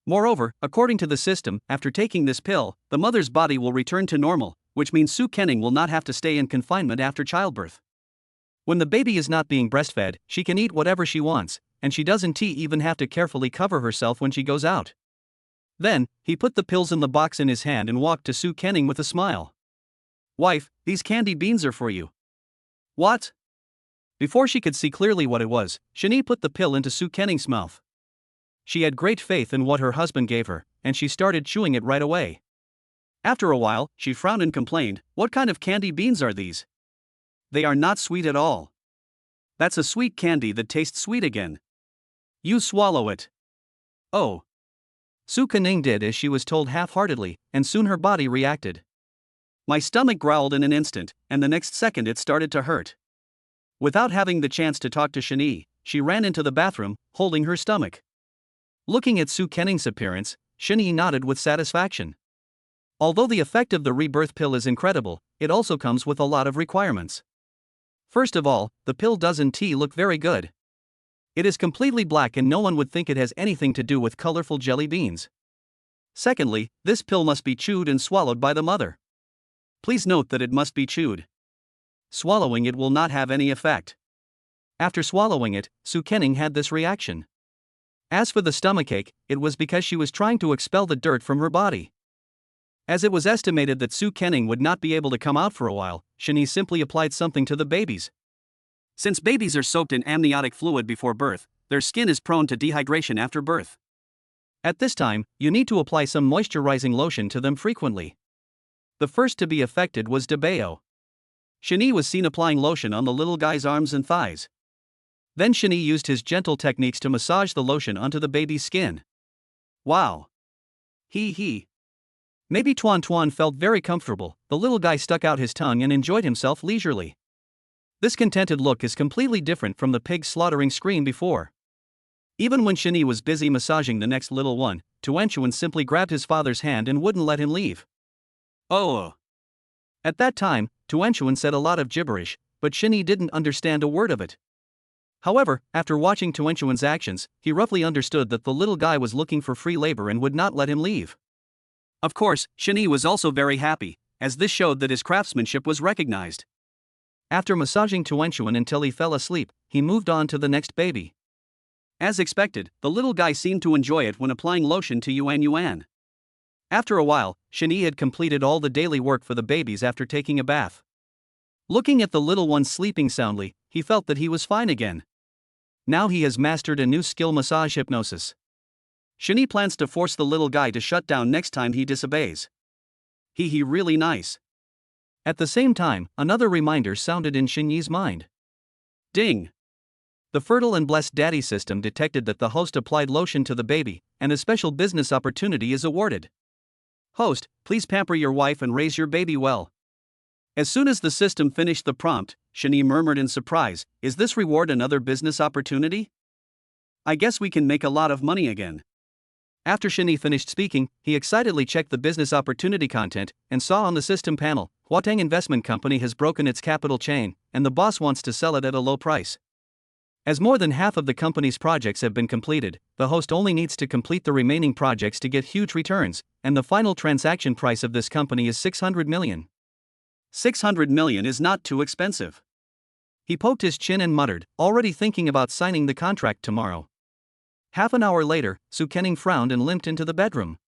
Moreover, according to the system, after taking this pill, the mother's body will return to normal, which means Su Kenning will not have to stay in confinement after childbirth. When the baby is not being breastfed, she can eat whatever she wants, and she doesn't even have to carefully cover herself when she goes out. Then, he put the pills in the box in his hand and walked to Su Kenning with a smile. "Wife, these candy beans are for you." "What?" Before she could see clearly what it was, Shinny put the pill into Su Kenning's mouth. She had great faith in what her husband gave her, and she started chewing it right away. After a while, she frowned and complained, "What kind of candy beans are these? They are not sweet at all. That's a sweet candy that tastes sweet again. You swallow it." "Oh." Su Kenning did as she was told half-heartedly, and soon her body reacted. My stomach growled in an instant, and the next second it started to hurt. Without having the chance to talk to Shinny, she ran into the bathroom, holding her stomach. Looking at Su Kenning's appearance, Shinny nodded with satisfaction. Although the effect of the rebirth pill is incredible, it also comes with a lot of requirements. First of all, the pill doesn't look very good. It is completely black and no one would think it has anything to do with colorful jelly beans. Secondly, this pill must be chewed and swallowed by the mother. Please note that it must be chewed. Swallowing it will not have any effect. After swallowing it, Su Kenning had this reaction. As for the stomachache, it was because she was trying to expel the dirt from her body. As it was estimated that Su Kenning would not be able to come out for a while, Shinny simply applied something to the babies. Since babies are soaked in amniotic fluid before birth, their skin is prone to dehydration after birth. At this time, you need to apply some moisturizing lotion to them frequently. The first to be affected was Debeo. Shinny was seen applying lotion on the little guy's arms and thighs. Then Shinny used his gentle techniques to massage the lotion onto the baby's skin. Wow! Maybe Tuan Tuan felt very comfortable. The little guy stuck out his tongue and enjoyed himself leisurely. This contented look is completely different from the pig slaughtering scream before. Even when Shinny was busy massaging the next little one, Tuan Tuan simply grabbed his father's hand and wouldn't let him leave. Oh! At that time, Tuan Tuan said a lot of gibberish, but Shinny didn't understand a word of it. However, after watching Tuan Tuan's actions, he roughly understood that the little guy was looking for free labor and would not let him leave. Of course, Shinny was also very happy, as this showed that his craftsmanship was recognized. After massaging Tuan Tuan until he fell asleep, he moved on to the next baby. As expected, the little guy seemed to enjoy it when applying lotion to Yuan Yuan. After a while, Shinny had completed all the daily work for the babies after taking a bath. Looking at the little one sleeping soundly, he felt that he was fine again. Now he has mastered a new skill, massage hypnosis. Shinny plans to force the little guy to shut down next time he disobeys. He really nice. At the same time, another reminder sounded in Shinyi's mind. Ding! The Fertile and Blessed Daddy system detected that the host applied lotion to the baby, and a special business opportunity is awarded. Host, please pamper your wife and raise your baby well. As soon as the system finished the prompt, Shinny murmured in surprise, "Is this reward another business opportunity? I guess we can make a lot of money again." After Shinny finished speaking, he excitedly checked the business opportunity content and saw on the system panel, Huatang Investment Company has broken its capital chain, and the boss wants to sell it at a low price. As more than half of the company's projects have been completed, the host only needs to complete the remaining projects to get huge returns, and the final transaction price of this company is 600 million. 600 million is not too expensive. He poked his chin and muttered, already thinking about signing the contract tomorrow. Half an hour later, Su Kening frowned and limped into the bedroom.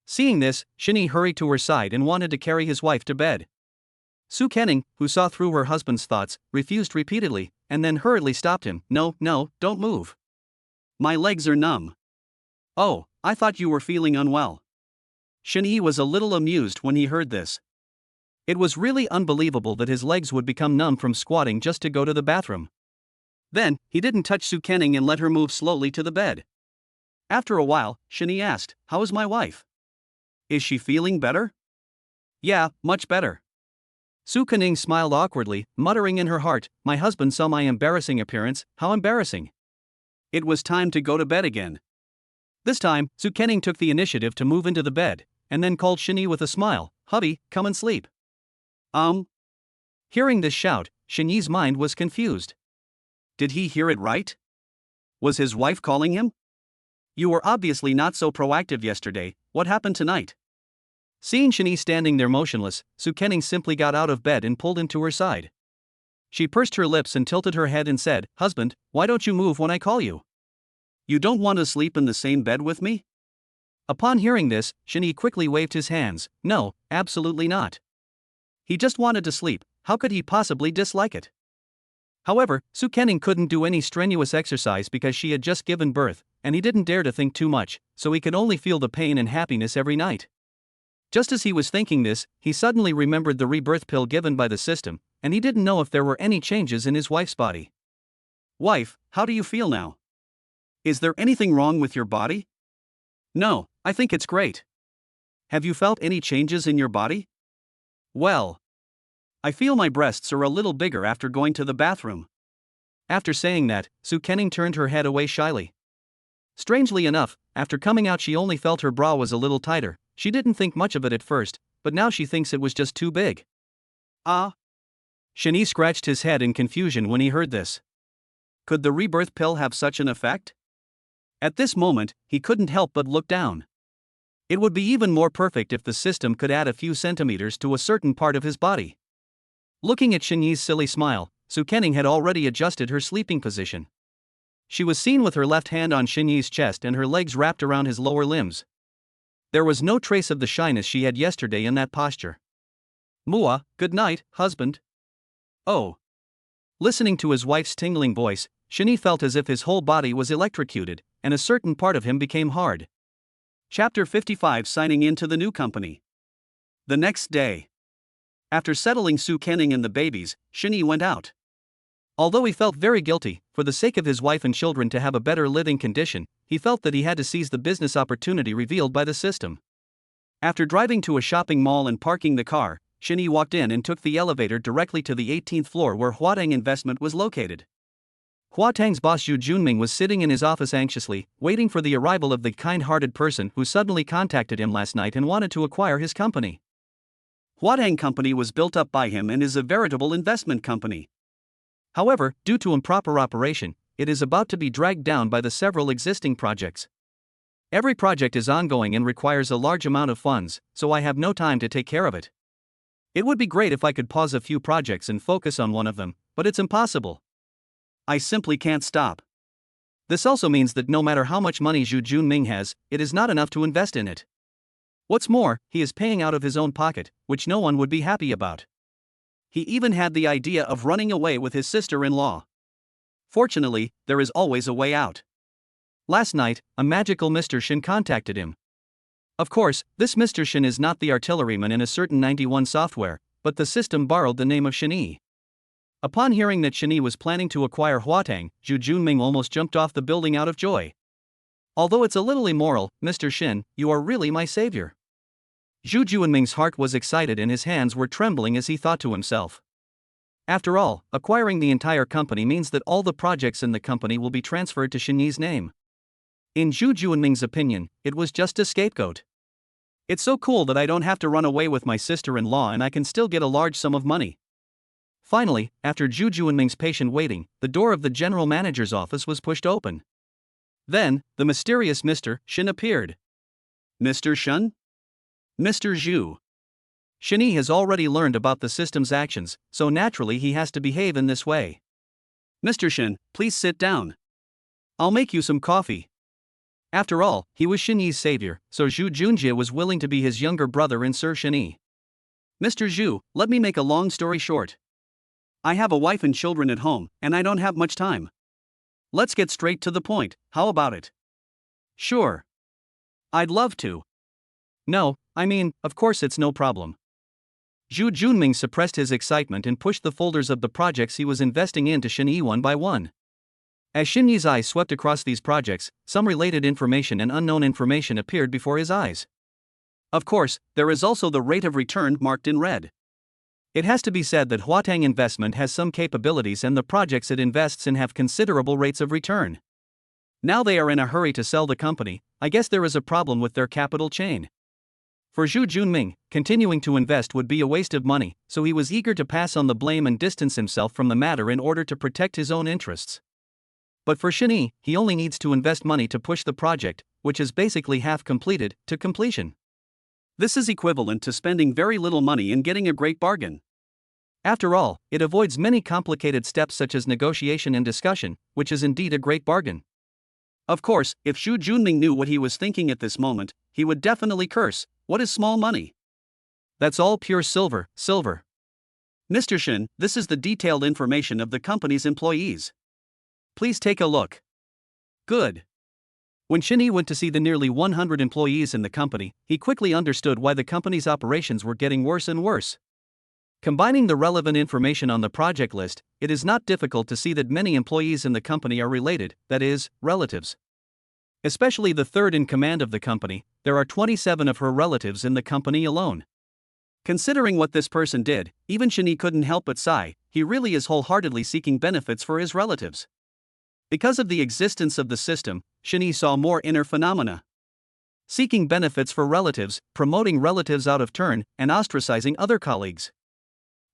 Seeing this, Shinny hurried to her side and wanted to carry his wife to bed. Su Kening, who saw through her husband's thoughts, refused repeatedly, and then hurriedly stopped him. No, don't move. My legs are numb. Oh, I thought you were feeling unwell. Shinny was a little amused when he heard this. It was really unbelievable that his legs would become numb from squatting just to go to the bathroom. Then, he didn't touch Su Kening and let her move slowly to the bed. After a while, Shinny asked, "How is my wife? Is she feeling better?" Yeah, much better. Su Kening smiled awkwardly, muttering in her heart, my husband saw my embarrassing appearance, how embarrassing. It was time to go to bed again. This time, Su Kening took the initiative to move into the bed, and then called Shinny with a smile, "Hubby, come and sleep." Hearing this shout, Shinny's mind was confused. Did he hear it right? Was his wife calling him? You were obviously not so proactive yesterday, what happened tonight? Seeing Shinny standing there motionless, Su Kening simply got out of bed and pulled him to her side. She pursed her lips and tilted her head and said, "Husband, why don't you move when I call you? You don't want to sleep in the same bed with me?" Upon hearing this, Shinny quickly waved his hands. No, absolutely not. He just wanted to sleep, how could he possibly dislike it? However, Su Kening couldn't do any strenuous exercise because she had just given birth, and he didn't dare to think too much, so he could only feel the pain and happiness every night. Just as he was thinking this, he suddenly remembered the rebirth pill given by the system, and he didn't know if there were any changes in his wife's body. "Wife, how do you feel now? Is there anything wrong with your body?" "No, I think it's great." "Have you felt any changes in your body?" "Well, I feel my breasts are a little bigger after going to the bathroom." After saying that, Su Kening turned her head away shyly. Strangely enough, after coming out she only felt her bra was a little tighter. She didn't think much of it at first, but now she thinks it was just too big. Shinny scratched his head in confusion when he heard this. Could the rebirth pill have such an effect? At this moment, he couldn't help but look down. It would be even more perfect if the system could add a few centimeters to a certain part of his body. Looking at Shinny's silly smile, Su Kening had already adjusted her sleeping position. She was seen with her left hand on Shinny's chest and her legs wrapped around his lower limbs. There was no trace of the shyness she had yesterday in that posture. "Mua, good night, husband." Oh. Listening to his wife's tingling voice, Shinny felt as if his whole body was electrocuted, and a certain part of him became hard. Chapter 55 Signing into the new company. The next day. After settling Su Kening and the babies, Shinny went out. Although he felt very guilty, for the sake of his wife and children to have a better living condition, he felt that he had to seize the business opportunity revealed by the system. After driving to a shopping mall and parking the car, Shinny walked in and took the elevator directly to the 18th floor where Huatang Investment was located. Huatang's boss Zhu Junming was sitting in his office anxiously, waiting for the arrival of the kind-hearted person who suddenly contacted him last night and wanted to acquire his company. Huatang Company was built up by him and is a veritable investment company. However, due to improper operation, it is about to be dragged down by the several existing projects. Every project is ongoing and requires a large amount of funds, so I have no time to take care of it. It would be great if I could pause a few projects and focus on one of them, but it's impossible. I simply can't stop. This also means that no matter how much money Zhu Junming has, it is not enough to invest in it. What's more, he is paying out of his own pocket, which no one would be happy about. He even had the idea of running away with his sister-in-law. Fortunately, there is always a way out. Last night, a magical Mr. Shin contacted him. Of course, this Mr. Shin is not the artilleryman in a certain 91 software, but the system borrowed the name of Shinny. Upon hearing that Shinny was planning to acquire Huatang, Zhu Junming almost jumped off the building out of joy. Although it's a little immoral, Mr. Shin, you are really my savior. Zhu Junming's heart was excited and his hands were trembling as he thought to himself. After all, acquiring the entire company means that all the projects in the company will be transferred to Shinny's name. In Zhu Junming's opinion, it was just a scapegoat. It's so cool that I don't have to run away with my sister-in-law and I can still get a large sum of money. Finally, after Zhu Juanming's patient waiting, the door of the general manager's office was pushed open. Then, the mysterious Mr. Shen appeared. Mr. Shen? Mr. Zhu. Shen has already learned about the system's actions, so naturally he has to behave in this way. Mr. Shen, please sit down. I'll make you some coffee. After all, he was Shen's savior, so Zhu Junjie was willing to be his younger brother and serve Shen. Mr. Zhu, let me make a long story short. I have a wife and children at home, and I don't have much time. Let's get straight to the point, how about it? Sure. I'd love to. No, I mean, of course it's no problem. Zhu Junming suppressed his excitement and pushed the folders of the projects he was investing into Shen one by one. As Shen's eyes swept across these projects, some related information and unknown information appeared before his eyes. Of course, there is also the rate of return marked in red. It has to be said that Huatang Investment has some capabilities and the projects it invests in have considerable rates of return. Now they are in a hurry to sell the company. I guess there is a problem with their capital chain. For Zhu Junming, continuing to invest would be a waste of money, so he was eager to pass on the blame and distance himself from the matter in order to protect his own interests. But for Shen, he only needs to invest money to push the project, which is basically half completed, to completion. This is equivalent to spending very little money and getting a great bargain. After all, it avoids many complicated steps such as negotiation and discussion, which is indeed a great bargain. Of course, if Zhu Junming knew what he was thinking at this moment, he would definitely curse. What is small money? That's all pure silver. Mr. Shen, this is the detailed information of the company's employees. Please take a look. Good. When Shen went to see the nearly 100 employees in the company, he quickly understood why the company's operations were getting worse and worse. Combining the relevant information on the project list, it is not difficult to see that many employees in the company are related, that is, relatives. Especially the third in command of the company, there are 27 of her relatives in the company alone. Considering what this person did, even Shen couldn't help but sigh. He really is wholeheartedly seeking benefits for his relatives. Because of the existence of the system, Shen saw more inner phenomena. Seeking benefits for relatives, promoting relatives out of turn, and ostracizing other colleagues.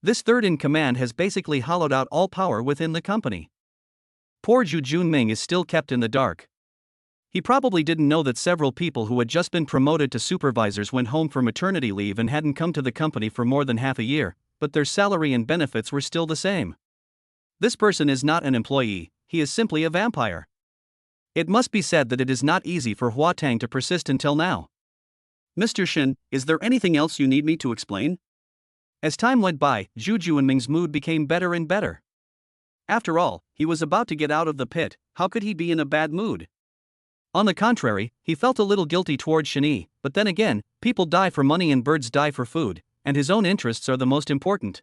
This third in command has basically hollowed out all power within the company. Poor Zhu Junming is still kept in the dark. He probably didn't know that several people who had just been promoted to supervisors went home for maternity leave and hadn't come to the company for more than half a year, but their salary and benefits were still the same. This person is not an employee, he is simply a vampire. It must be said that it is not easy for Huatang to persist until now. Mr. Shen, is there anything else you need me to explain? As time went by, Zhu Junming's mood became better and better. After all, he was about to get out of the pit, how could he be in a bad mood? On the contrary, he felt a little guilty towards Shen, but then again, people die for money and birds die for food, and his own interests are the most important.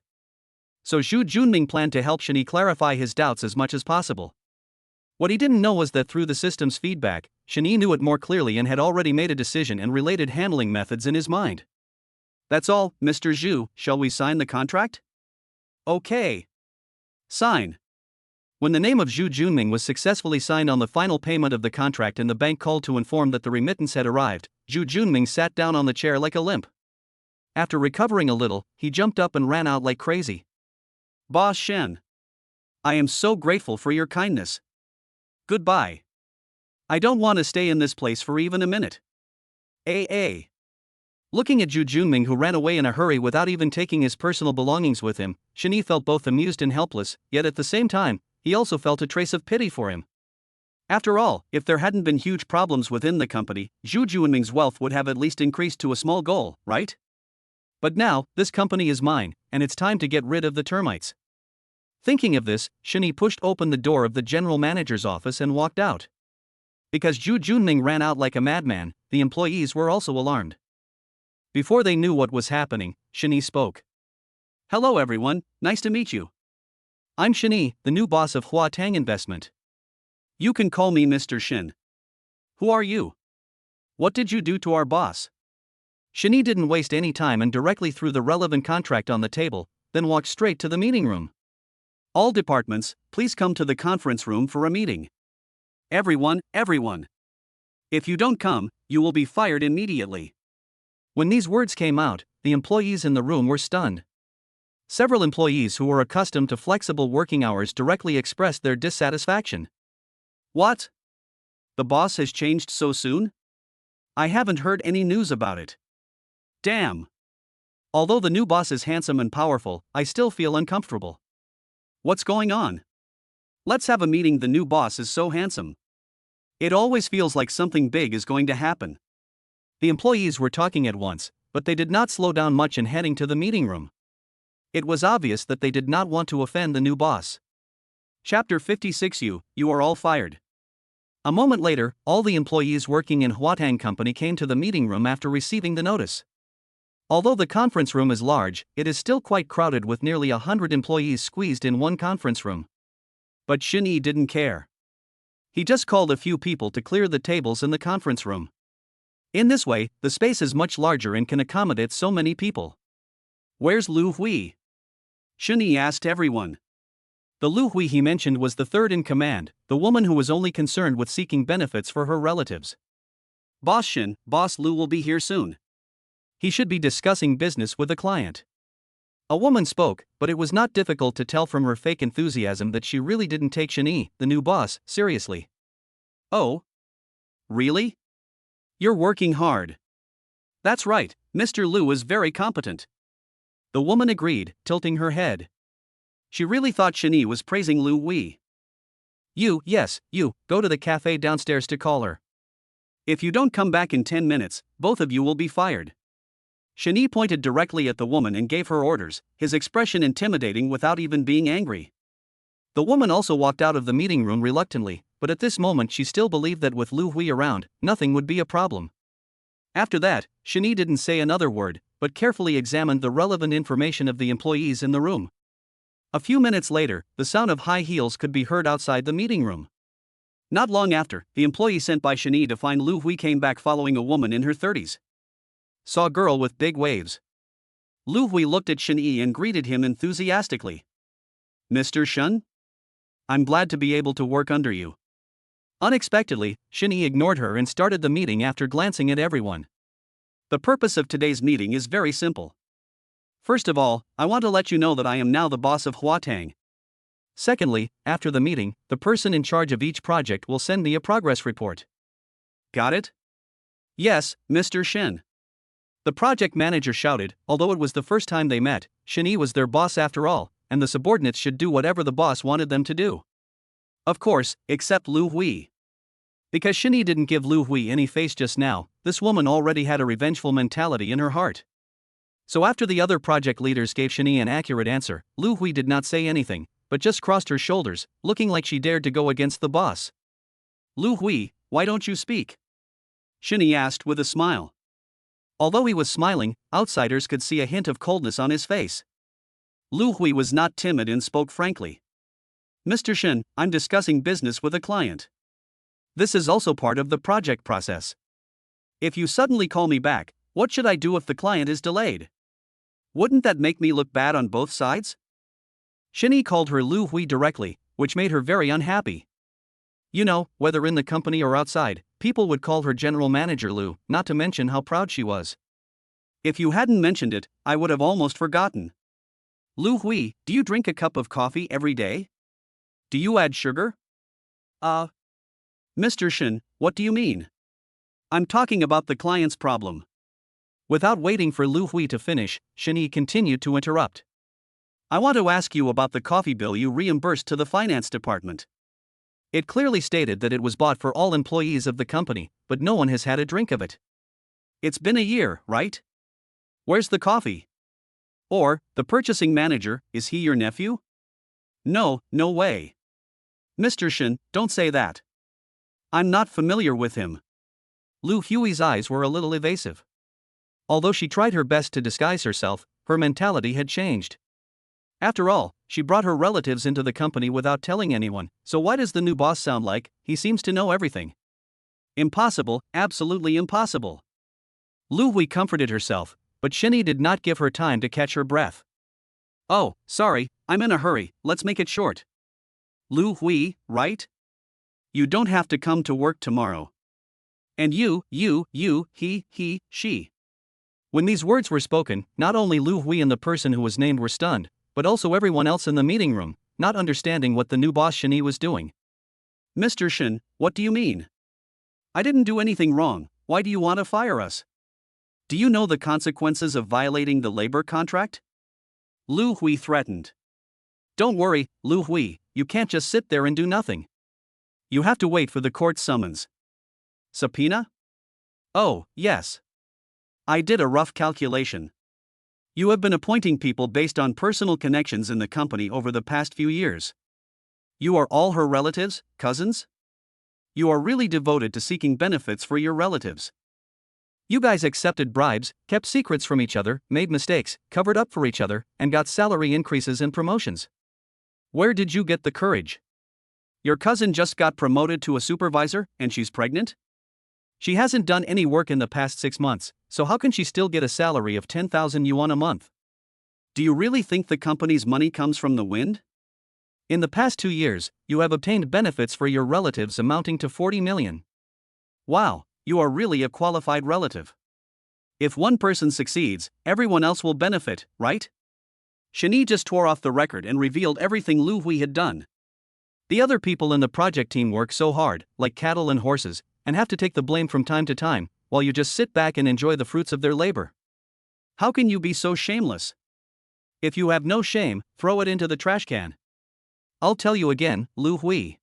So Zhu Junming planned to help Shen clarify his doubts as much as possible. What he didn't know was that through the system's feedback, Shen knew it more clearly and had already made a decision and related handling methods in his mind. That's all, Mr. Zhu, shall we sign the contract? Okay. Sign. When the name of Zhu Junming was successfully signed on the final payment of the contract and the bank called to inform that the remittance had arrived, Zhu Junming sat down on the chair like a limp. After recovering a little, he jumped up and ran out like crazy. Boss Shen. I am so grateful for your kindness. Goodbye. I don't want to stay in this place for even a minute. AA. Looking at Zhu Junming, who ran away in a hurry without even taking his personal belongings with him, Shen felt both amused and helpless, yet at the same time, he also felt a trace of pity for him. After all, if there hadn't been huge problems within the company, Zhu Junming's wealth would have at least increased to a small goal, right? But now, this company is mine, and it's time to get rid of the termites. Thinking of this, Shen pushed open the door of the general manager's office and walked out. Because Zhu Junming ran out like a madman, the employees were also alarmed. Before they knew what was happening, Shen spoke. Hello everyone, nice to meet you. I'm Shen, the new boss of Huatang Investment. You can call me Mr. Shen. Who are you? What did you do to our boss? Shen didn't waste any time and directly threw the relevant contract on the table, then walked straight to the meeting room. All departments, please come to the conference room for a meeting. Everyone. If you don't come, you will be fired immediately. When these words came out, the employees in the room were stunned. Several employees who were accustomed to flexible working hours directly expressed their dissatisfaction. What? The boss has changed so soon? I haven't heard any news about it. Damn. Although the new boss is handsome and powerful, I still feel uncomfortable. What's going on? Let's have a meeting. The new boss is so handsome. It always feels like something big is going to happen. The employees were talking at once, but they did not slow down much in heading to the meeting room. It was obvious that they did not want to offend the new boss. Chapter 56. You are all fired. A moment later, all the employees working in Huatang Company came to the meeting room after receiving the notice. Although the conference room is large, it is still quite crowded with nearly 100 employees squeezed in one conference room. But Shin Yi didn't care. He just called a few people to clear the tables in the conference room. In this way, the space is much larger and can accommodate so many people. Where's Lu Hui? Shin Yi asked everyone. The Lu Hui he mentioned was the third in command, the woman who was only concerned with seeking benefits for her relatives. Boss Shin, Boss Lu will be here soon. He should be discussing business with a client. A woman spoke, but it was not difficult to tell from her fake enthusiasm that she really didn't take Shin Yi, the new boss, seriously. Oh? Really? You're working hard. That's right, Mr. Lu is very competent. The woman agreed, tilting her head. She really thought Shin Yi was praising Lu Hui. You, go to the cafe downstairs to call her. If you don't come back in 10 minutes, both of you will be fired. Shin Yi pointed directly at the woman and gave her orders, his expression intimidating without even being angry. The woman also walked out of the meeting room reluctantly, but at this moment she still believed that with Lu Hui around, nothing would be a problem. After that, Shin Yi didn't say another word, but carefully examined the relevant information of the employees in the room. A few minutes later, the sound of high heels could be heard outside the meeting room. Not long after, the employee sent by Shin Yi to find Lu Hui came back following a woman in her 30s. Saw a girl with big waves. Lu Hui looked at Shin Yi and greeted him enthusiastically. Mr. Shun? I'm glad to be able to work under you. Unexpectedly, Shin Yi ignored her and started the meeting after glancing at everyone. The purpose of today's meeting is very simple. First of all, I want to let you know that I am now the boss of Huatang. Secondly, after the meeting, the person in charge of each project will send me a progress report. Got it? Yes, Mr. Shin. The project manager shouted, although it was the first time they met, Shin Yi was their boss after all, and the subordinates should do whatever the boss wanted them to do. Of course, except Lu Hui. Because Shin Yi didn't give Lu Hui any face just now, this woman already had a revengeful mentality in her heart. So after the other project leaders gave Shin Yi an accurate answer, Lu Hui did not say anything, but just crossed her shoulders, looking like she dared to go against the boss. Lu Hui, why don't you speak? Shin Yi asked with a smile. Although he was smiling, outsiders could see a hint of coldness on his face. Lu Hui was not timid and spoke frankly. Mr. Shin, I'm discussing business with a client. This is also part of the project process. If you suddenly call me back, what should I do if the client is delayed? Wouldn't that make me look bad on both sides? Shin Yi called her Lu Hui directly, which made her very unhappy. You know, whether in the company or outside, people would call her General Manager Lu, not to mention how proud she was. If you hadn't mentioned it, I would have almost forgotten. Lu Hui, do you drink a cup of coffee every day? Do you add sugar? Mr. Shin, what do you mean? I'm talking about the client's problem. Without waiting for Lu Hui to finish, Shin Yi continued to interrupt. I want to ask you about the coffee bill you reimbursed to the finance department. It clearly stated that it was bought for all employees of the company, but no one has had a drink of it. It's been a year, right? Where's the coffee? Or, the purchasing manager, is he your nephew? No, no way. Mr. Shin, don't say that. I'm not familiar with him. Lu Hui's eyes were a little evasive. Although she tried her best to disguise herself, her mentality had changed. After all, she brought her relatives into the company without telling anyone, so why does the new boss sound like he seems to know everything? Impossible, absolutely impossible. Lu Hui comforted herself, but Shin Yi did not give her time to catch her breath. Oh, sorry, I'm in a hurry, let's make it short. Lu Hui, right? You don't have to come to work tomorrow. And you, he, she. When these words were spoken, not only Lu Hui and the person who was named were stunned, but also everyone else in the meeting room, not understanding what the new boss Shani was doing. Mr. Shen, what do you mean? I didn't do anything wrong, why do you want to fire us? Do you know the consequences of violating the labor contract? Lu Hui threatened. Don't worry, Lu Hui, you can't just sit there and do nothing. You have to wait for the court summons. Subpoena? Oh, yes. I did a rough calculation. You have been appointing people based on personal connections in the company over the past few years. You are all her relatives, cousins? You are really devoted to seeking benefits for your relatives. You guys accepted bribes, kept secrets from each other, made mistakes, covered up for each other, and got salary increases and promotions. Where did you get the courage? Your cousin just got promoted to a supervisor, and she's pregnant? She hasn't done any work in the past 6 months, so how can she still get a salary of 10,000 yuan a month? Do you really think the company's money comes from the wind? In the past 2 years, you have obtained benefits for your relatives amounting to 40 million. Wow, you are really a qualified relative. If one person succeeds, everyone else will benefit, right? Shani just tore off the record and revealed everything Lu Hui had done. The other people in the project team work so hard, like cattle and horses, and have to take the blame from time to time, while you just sit back and enjoy the fruits of their labor. How can you be so shameless? If you have no shame, throw it into the trash can. I'll tell you again, Lu Hui.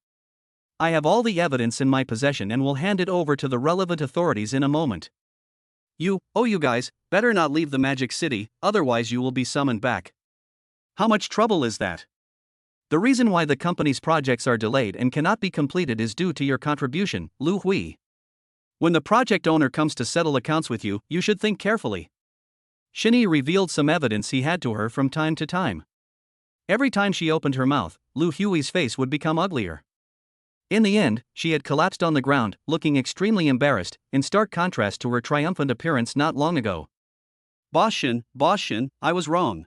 I have all the evidence in my possession and will hand it over to the relevant authorities in a moment. You guys, better not leave the Magic City, otherwise you will be summoned back. How much trouble is that? The reason why the company's projects are delayed and cannot be completed is due to your contribution, Lu Hui. When the project owner comes to settle accounts with you, you should think carefully. Shani revealed some evidence he had to her from time to time. Every time she opened her mouth, Lu Hui's face would become uglier. In the end, she had collapsed on the ground, looking extremely embarrassed, in stark contrast to her triumphant appearance not long ago. Boss Shen, I was wrong.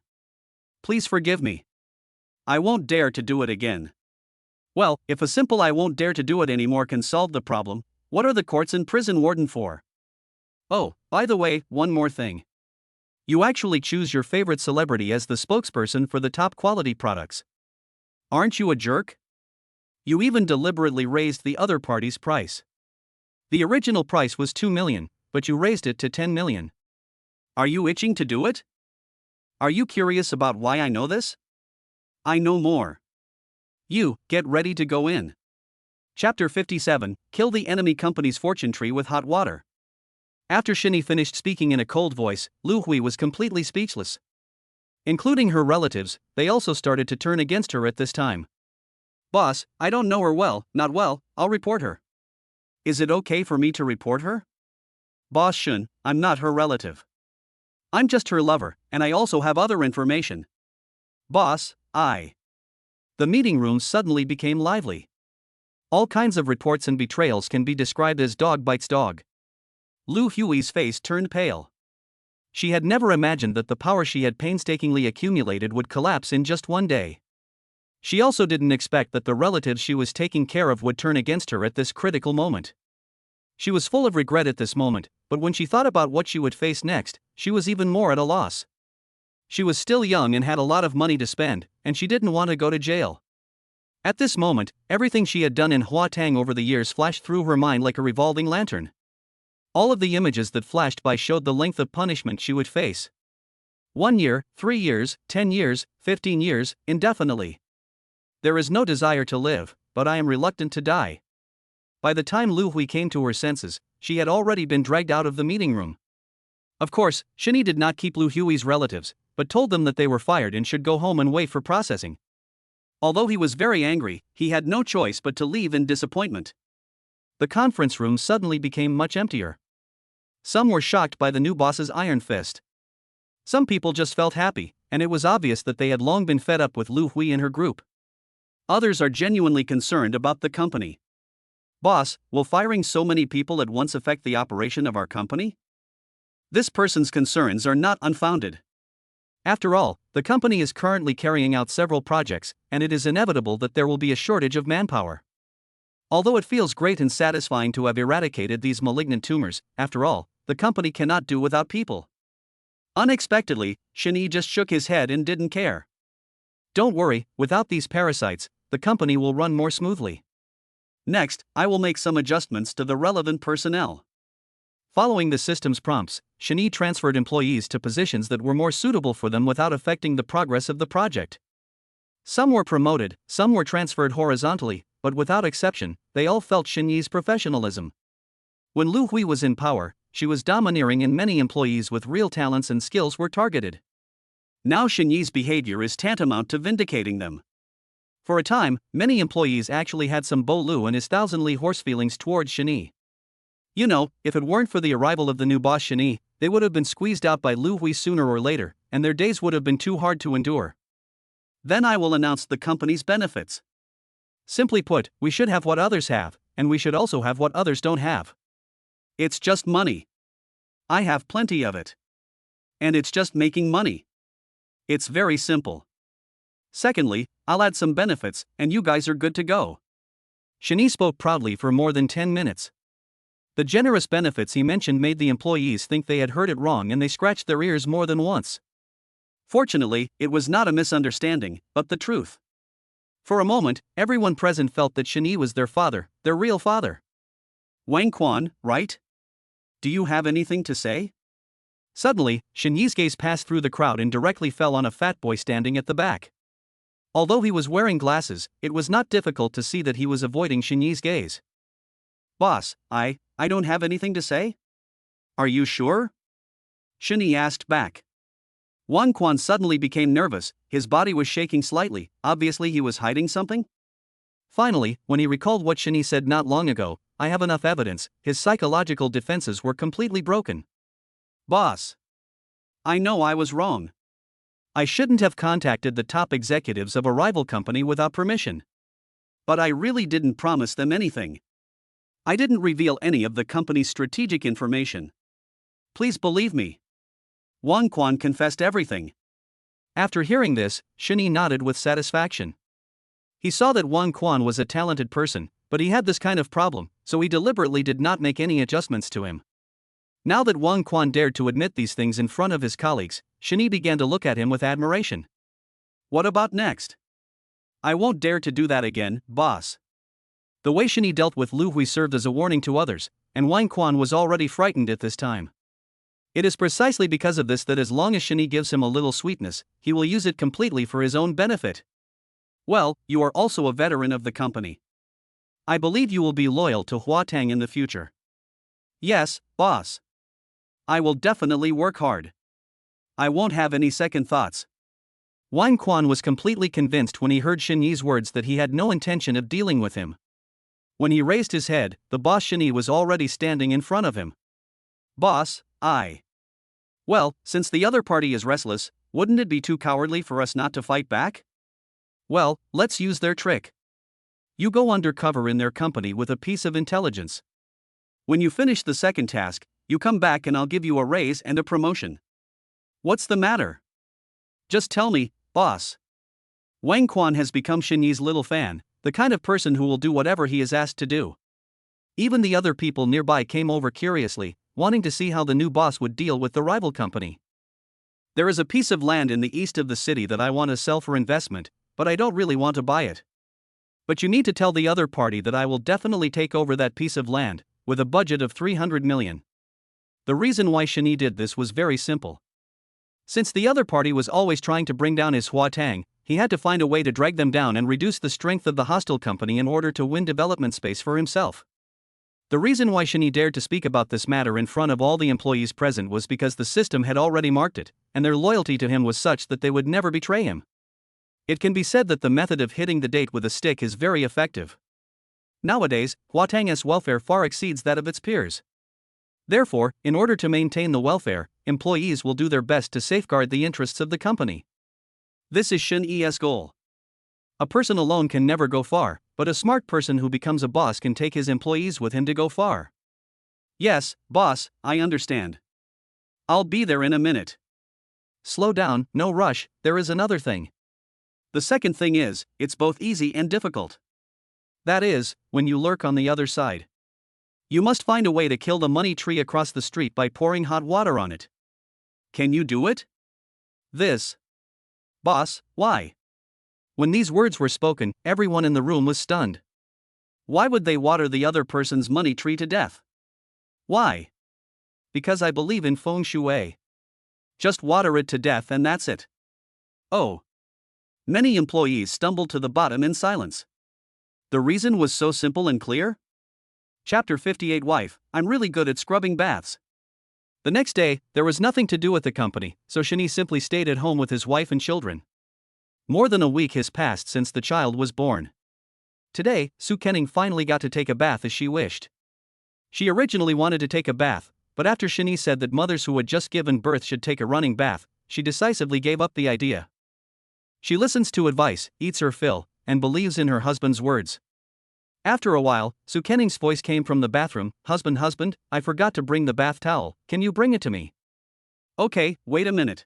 Please forgive me. I won't dare to do it again. Well, if a simple I won't dare to do it anymore can solve the problem, what are the courts and prison warden for? Oh, by the way, one more thing. You actually choose your favorite celebrity as the spokesperson for the top quality products. Aren't you a jerk? You even deliberately raised the other party's price. The original price was 2 million, but you raised it to 10 million. Are you itching to do it? Are you curious about why I know this? I know more. You, get ready to go in. Chapter 57, Kill the enemy company's fortune tree with hot water. After Shani finished speaking in a cold voice, Lu Hui was completely speechless. Including her relatives, they also started to turn against her at this time. Boss, I don't know her well, not well, I'll report her. Is it okay for me to report her? Boss Shun, I'm not her relative. I'm just her lover, and I also have other information. Boss, The meeting room suddenly became lively. All kinds of reports and betrayals can be described as dog bites dog. Lu Hui's face turned pale. She had never imagined that the power she had painstakingly accumulated would collapse in just one day. She also didn't expect that the relatives she was taking care of would turn against her at this critical moment. She was full of regret at this moment, but when she thought about what she would face next, she was even more at a loss. She was still young and had a lot of money to spend, and she didn't want to go to jail. At this moment, everything she had done in Huatang over the years flashed through her mind like a revolving lantern. All of the images that flashed by showed the length of punishment she would face. 1 year, 3 years, 10 years, 15 years, indefinitely. There is no desire to live, but I am reluctant to die. By the time Lu Hui came to her senses, she had already been dragged out of the meeting room. Of course, Shani did not keep Lu Hui's relatives, but told them that they were fired and should go home and wait for processing. Although he was very angry, he had no choice but to leave in disappointment. The conference room suddenly became much emptier. Some were shocked by the new boss's iron fist. Some people just felt happy, and it was obvious that they had long been fed up with Lu Hui and her group. Others are genuinely concerned about the company. Boss, will firing so many people at once affect the operation of our company? This person's concerns are not unfounded. After all, the company is currently carrying out several projects, and it is inevitable that there will be a shortage of manpower. Although it feels great and satisfying to have eradicated these malignant tumors, after all, the company cannot do without people. Unexpectedly, Shin-yi just shook his head and didn't care. Don't worry, without these parasites, the company will run more smoothly. Next, I will make some adjustments to the relevant personnel. Following the system's prompts, Shin-yi transferred employees to positions that were more suitable for them without affecting the progress of the project. Some were promoted, some were transferred horizontally, but without exception, they all felt Shin-yi's professionalism. When Lu Hui was in power, she was domineering and many employees with real talents and skills were targeted. Now Shin-yi's behavior is tantamount to vindicating them. For a time, many employees actually had some Bo Lu and his thousandly horse feelings towards Shin-yi. You know, if it weren't for the arrival of the new boss Shin-yi, they would have been squeezed out by Lu Hui sooner or later, and their days would have been too hard to endure. Then I will announce the company's benefits. Simply put, we should have what others have, and we should also have what others don't have. It's just money. I have plenty of it. And it's just making money. It's very simple. Secondly, I'll add some benefits, and you guys are good to go. Shin-yi spoke proudly for more than 10 minutes. The generous benefits he mentioned made the employees think they had heard it wrong and they scratched their ears more than once. Fortunately, it was not a misunderstanding, but the truth. For a moment, everyone present felt that Shin-yi was their father, their real father. Wang Quan, right? Do you have anything to say? Suddenly, Shin-yi's gaze passed through the crowd and directly fell on a fat boy standing at the back. Although he was wearing glasses, it was not difficult to see that he was avoiding Shin-yi's gaze. Boss, I don't have anything to say? Are you sure? Shin-yi asked back. Wang Quan suddenly became nervous, his body was shaking slightly, obviously he was hiding something? Finally, when he recalled what Shin-yi said not long ago, I have enough evidence, his psychological defenses were completely broken. Boss. I know I was wrong. I shouldn't have contacted the top executives of a rival company without permission. But I really didn't promise them anything. I didn't reveal any of the company's strategic information. Please believe me. Wang Quan confessed everything. After hearing this, Shin-yi nodded with satisfaction. He saw that Wang Quan was a talented person, but he had this kind of problem, so he deliberately did not make any adjustments to him. Now that Wang Quan dared to admit these things in front of his colleagues, Shin-yi began to look at him with admiration. What about next? I won't dare to do that again, boss. The way Shin-yi dealt with Lu Hui served as a warning to others, and Wang Quan was already frightened at this time. It is precisely because of this that as long as Shin-yi gives him a little sweetness, he will use it completely for his own benefit. Well, you are also a veteran of the company. I believe you will be loyal to Hua Tang in the future. Yes, boss. I will definitely work hard. I won't have any second thoughts. Wang Quan was completely convinced when he heard Shin-yi's words that he had no intention of dealing with him. When he raised his head, the boss Shin-yi was already standing in front of him. Boss, Well, since the other party is restless, wouldn't it be too cowardly for us not to fight back? Well, let's use their trick. You go undercover in their company with a piece of intelligence. When you finish the second task, you come back and I'll give you a raise and a promotion. What's the matter? Just tell me, boss. Wang Quan has become Shin-yi's little fan, the kind of person who will do whatever he is asked to do. Even the other people nearby came over curiously, wanting to see how the new boss would deal with the rival company. There is a piece of land in the east of the city that I want to sell for investment, but I don't really want to buy it. But you need to tell the other party that I will definitely take over that piece of land, with a budget of 300 million. The reason why Shin-yi did this was very simple. Since the other party was always trying to bring down his Hua Tang, he had to find a way to drag them down and reduce the strength of the hostile company in order to win development space for himself. The reason why Shin-yi dared to speak about this matter in front of all the employees present was because the system had already marked it, and their loyalty to him was such that they would never betray him. It can be said that the method of hitting the date with a stick is very effective. Nowadays, Hua Tang's welfare far exceeds that of its peers. Therefore, in order to maintain the welfare, employees will do their best to safeguard the interests of the company. This is Shin-yi's goal. A person alone can never go far, but a smart person who becomes a boss can take his employees with him to go far. Yes, boss, I understand. I'll be there in a minute. Slow down, no rush, there is another thing. The second thing is, it's both easy and difficult. That is, when you lurk on the other side. You must find a way to kill the money tree across the street by pouring hot water on it. Can you do it? This. Boss, why? When these words were spoken, everyone in the room was stunned. Why would they water the other person's money tree to death? Why? Because I believe in feng shui. Just water it to death and that's it. Oh. Many employees stumbled to the bottom in silence. The reason was so simple and clear? Chapter 58 Wife, I'm really good at scrubbing baths. The next day, there was nothing to do at the company, so Shani simply stayed at home with his wife and children. More than a week has passed since the child was born. Today, Su Kenning finally got to take a bath as she wished. She originally wanted to take a bath, but after Shani said that mothers who had just given birth should take a running bath, she decisively gave up the idea. She listens to advice, eats her fill, and believes in her husband's words. After a while, Su Kenning's voice came from the bathroom. Husband, I forgot to bring the bath towel, can you bring it to me? Okay, wait a minute.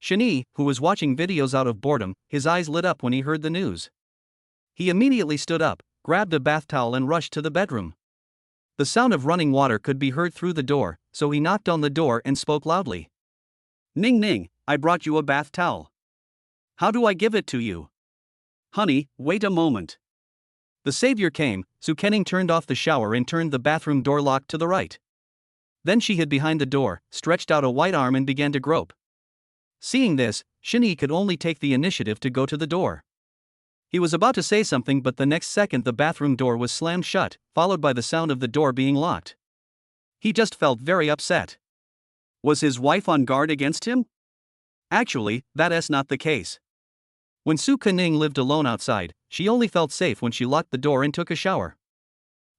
Shani, who was watching videos out of boredom, his eyes lit up when he heard the news. He immediately stood up, grabbed a bath towel and rushed to the bedroom. The sound of running water could be heard through the door, so he knocked on the door and spoke loudly. Ning Ning, I brought you a bath towel. How do I give it to you? Honey, wait a moment. The savior came. Su Kenning turned off the shower and turned the bathroom door lock to the right. Then she hid behind the door, stretched out a white arm and began to grope. Seeing this, Shani could only take the initiative to go to the door. He was about to say something, but the next second the bathroom door was slammed shut, followed by the sound of the door being locked. He just felt very upset. Was his wife on guard against him? Actually, that's not the case. When Su Kenning lived alone outside, she only felt safe when she locked the door and took a shower.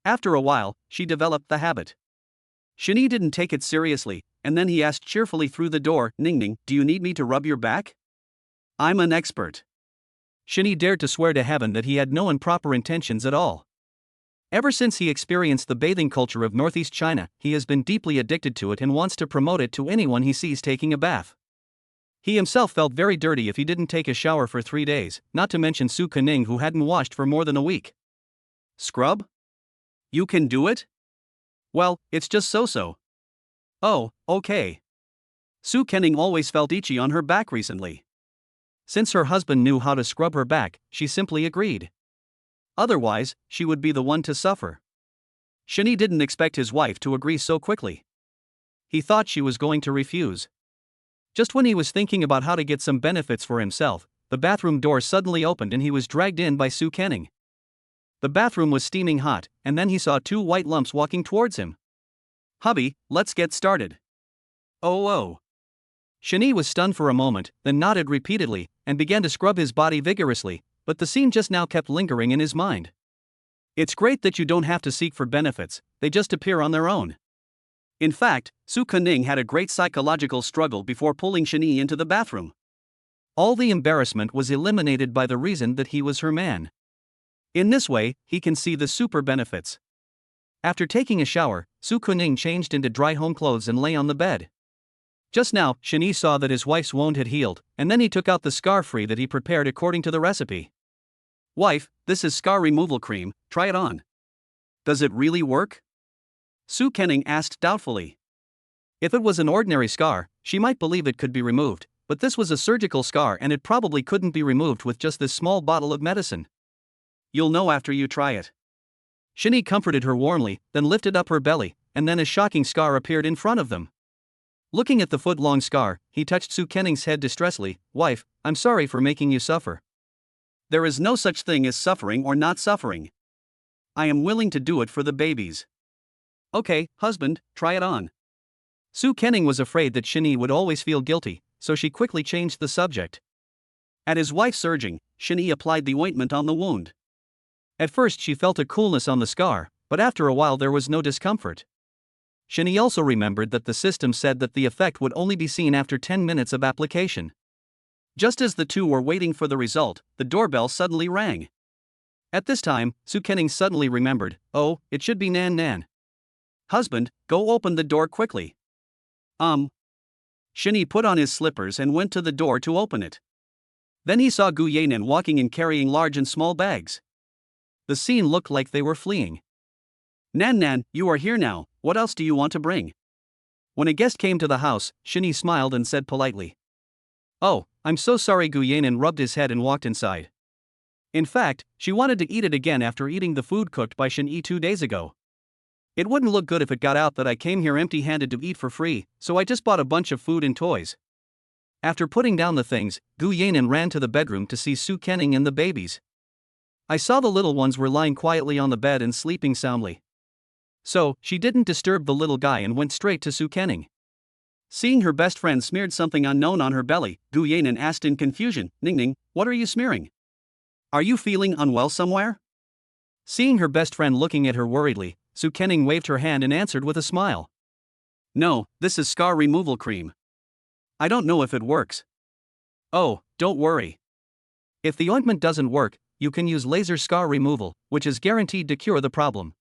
After a while, she developed the habit. Shani didn't take it seriously, and then he asked cheerfully through the door, Ning Ning, do you need me to rub your back? I'm an expert. Shani dared to swear to heaven that he had no improper intentions at all. Ever since he experienced the bathing culture of Northeast China, he has been deeply addicted to it and wants to promote it to anyone he sees taking a bath. He himself felt very dirty if he didn't take a shower for 3 days, not to mention Su Kenning who hadn't washed for more than a week. Scrub? You can do it? Well, it's just so-so. Oh, okay. Su Kenning always felt itchy on her back recently. Since her husband knew how to scrub her back, she simply agreed. Otherwise, she would be the one to suffer. Shani didn't expect his wife to agree so quickly. He thought she was going to refuse. Just when he was thinking about how to get some benefits for himself, the bathroom door suddenly opened and he was dragged in by Su Kenning. The bathroom was steaming hot, and then he saw 2 white lumps walking towards him. Hubby, let's get started. Oh. Shani was stunned for a moment, then nodded repeatedly, and began to scrub his body vigorously, but the scene just now kept lingering in his mind. It's great that you don't have to seek for benefits, they just appear on their own. In fact, Su Kenning had a great psychological struggle before pulling Shani into the bathroom. All the embarrassment was eliminated by the reason that he was her man. In this way, he can see the super benefits. After taking a shower, Su Kenning changed into dry home clothes and lay on the bed. Just now, Shani saw that his wife's wound had healed, and then he took out the scar-free that he prepared according to the recipe. Wife, this is scar removal cream, try it on. Does it really work? Su Kenning asked doubtfully. If it was an ordinary scar, she might believe it could be removed, but this was a surgical scar and it probably couldn't be removed with just this small bottle of medicine. You'll know after you try it. Shani comforted her warmly, then lifted up her belly, and then a shocking scar appeared in front of them. Looking at the foot-long scar, he touched Su Kenning's head distressfully. Wife, I'm sorry for making you suffer. There is no such thing as suffering or not suffering. I am willing to do it for the babies. Okay, husband, try it on. Su Kenning was afraid that Shani would always feel guilty, so she quickly changed the subject. At his wife's urging, Shani applied the ointment on the wound. At first she felt a coolness on the scar, but after a while there was no discomfort. Shani also remembered that the system said that the effect would only be seen after 10 minutes of application. Just as the two were waiting for the result, the doorbell suddenly rang. At this time, Su Kenning suddenly remembered, oh, it should be Nan Nan. Husband, go open the door quickly. Shani put on his slippers and went to the door to open it. Then he saw Gu Yanan walking and carrying large and small bags. The scene looked like they were fleeing. Nan Nan, you are here now, what else do you want to bring? When a guest came to the house, Shini smiled and said politely, "Oh, I'm so sorry." Gu Yanin rubbed his head and walked inside. In fact, she wanted to eat it again after eating the food cooked by Shin Yi 2 days ago. It wouldn't look good if it got out that I came here empty-handed to eat for free, so I just bought a bunch of food and toys. After putting down the things, Gu Yanin ran to the bedroom to see Su Kenning and the babies. I saw the little ones were lying quietly on the bed and sleeping soundly. So, she didn't disturb the little guy and went straight to Su Kenning. Seeing her best friend smeared something unknown on her belly, Gu Yanin asked in confusion, "Ningning, what are you smearing? Are you feeling unwell somewhere?" Seeing her best friend looking at her worriedly, Su Kenning waved her hand and answered with a smile. "No, this is scar removal cream. I don't know if it works." "Oh, don't worry. If the ointment doesn't work, you can use laser scar removal, which is guaranteed to cure the problem."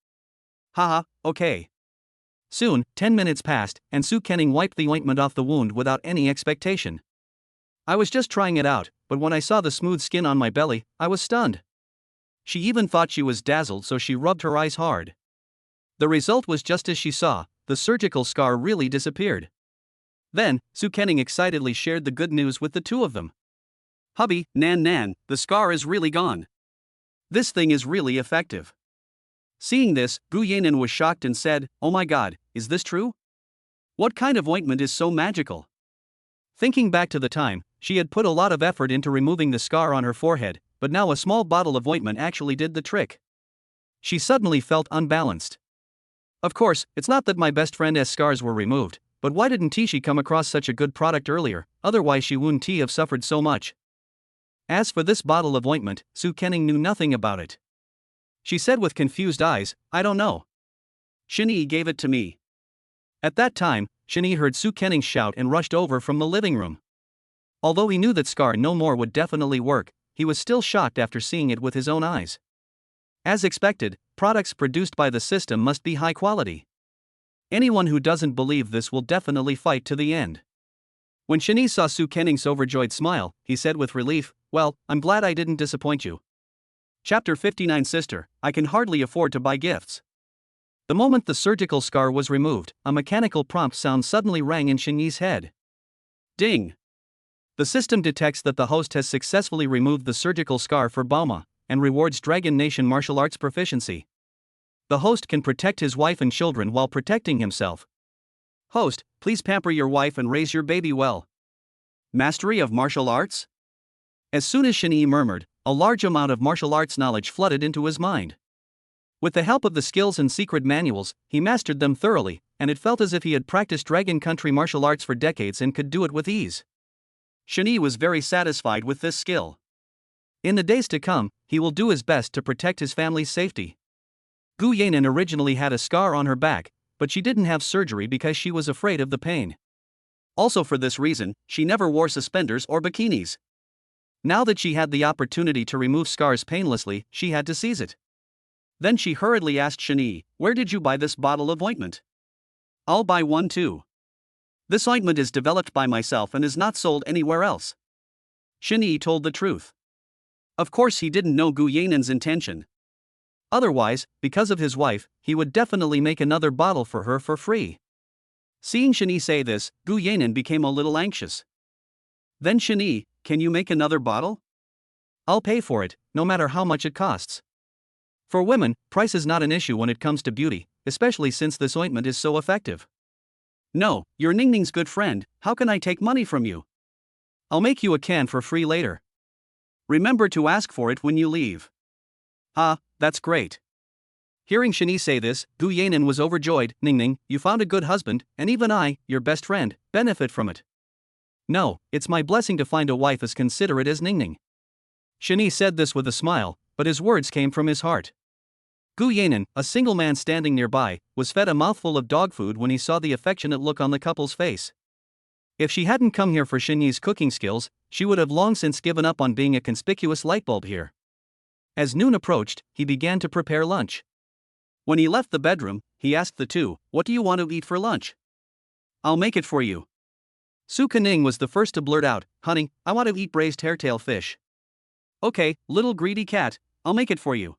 "Haha, okay." Soon, 10 minutes passed, and Su Kenning wiped the ointment off the wound without any expectation. "I was just trying it out, but when I saw the smooth skin on my belly, I was stunned." She even thought she was dazzled, so she rubbed her eyes hard. The result was just as she saw, the surgical scar really disappeared. Then, Su Kenning excitedly shared the good news with the two of them. "Hubby, Nan, the scar is really gone. This thing is really effective." Seeing this, Gu Yanin was shocked and said, "Oh my god, is this true? What kind of ointment is so magical?" Thinking back to the time, she had put a lot of effort into removing the scar on her forehead, but now a small bottle of ointment actually did the trick. She suddenly felt unbalanced. Of course, it's not that my best friend's scars were removed, but why didn't she come across such a good product earlier, otherwise she wouldn't have suffered so much. As for this bottle of ointment, Su Kenning knew nothing about it. She said with confused eyes, "I don't know. Shin-Yi gave it to me." At that time, Shin-Yi heard Su Kenning shout and rushed over from the living room. Although he knew that scar no more would definitely work, he was still shocked after seeing it with his own eyes. As expected, products produced by the system must be high quality. Anyone who doesn't believe this will definitely fight to the end. When Shin-Yi saw Su Kenning's overjoyed smile, he said with relief, "Well, I'm glad I didn't disappoint you." Chapter 59. Sister, I can hardly afford to buy gifts. The moment the surgical scar was removed, a mechanical prompt sound suddenly rang in Shin-Yi's head. Ding! The system detects that the host has successfully removed the surgical scar for Bauma, and rewards Dragon Nation martial arts proficiency. The host can protect his wife and children while protecting himself. Host, please pamper your wife and raise your baby well. Mastery of martial arts? As soon as Shin-Yi murmured, a large amount of martial arts knowledge flooded into his mind. With the help of the skills and secret manuals, he mastered them thoroughly, and it felt as if he had practiced Dragon Country martial arts for decades and could do it with ease. Shin-Yi was very satisfied with this skill. In the days to come, he will do his best to protect his family's safety. Gu Yanin originally had a scar on her back, but she didn't have surgery because she was afraid of the pain. Also for this reason, she never wore suspenders or bikinis. Now that she had the opportunity to remove scars painlessly, she had to seize it. Then she hurriedly asked Shin-Yi, "Where did you buy this bottle of ointment?" "I'll buy one too. This ointment is developed by myself and is not sold anywhere else." Shin-Yi told the truth. Of course he didn't know Gu Yanin's intention. Otherwise, because of his wife, he would definitely make another bottle for her for free. Seeing Shin-Yi say this, Gu Yanin became a little anxious. Then Shin-Yi, can you make another bottle? I'll pay for it, no matter how much it costs. For women, price is not an issue when it comes to beauty, especially since this ointment is so effective. No, you're Ningning's good friend, how can I take money from you? I'll make you a can for free later. Remember to ask for it when you leave. Ah, that's great. Hearing Shin-Yi say this, Gu Yanin was overjoyed. Ningning, you found a good husband, and even I, your best friend, benefit from it. No, it's my blessing to find a wife as considerate as Ningning. Shin-Yi said this with a smile, but his words came from his heart. Gu Yanin, a single man standing nearby, was fed a mouthful of dog food when he saw the affectionate look on the couple's face. If she hadn't come here for Shin-Yi's cooking skills, she would have long since given up on being a conspicuous lightbulb here. As noon approached, he began to prepare lunch. When he left the bedroom, he asked the two, "What do you want to eat for lunch?" "I'll make it for you." Su Kening was the first to blurt out, "Honey, I want to eat braised hairtail fish." "Okay, little greedy cat, I'll make it for you."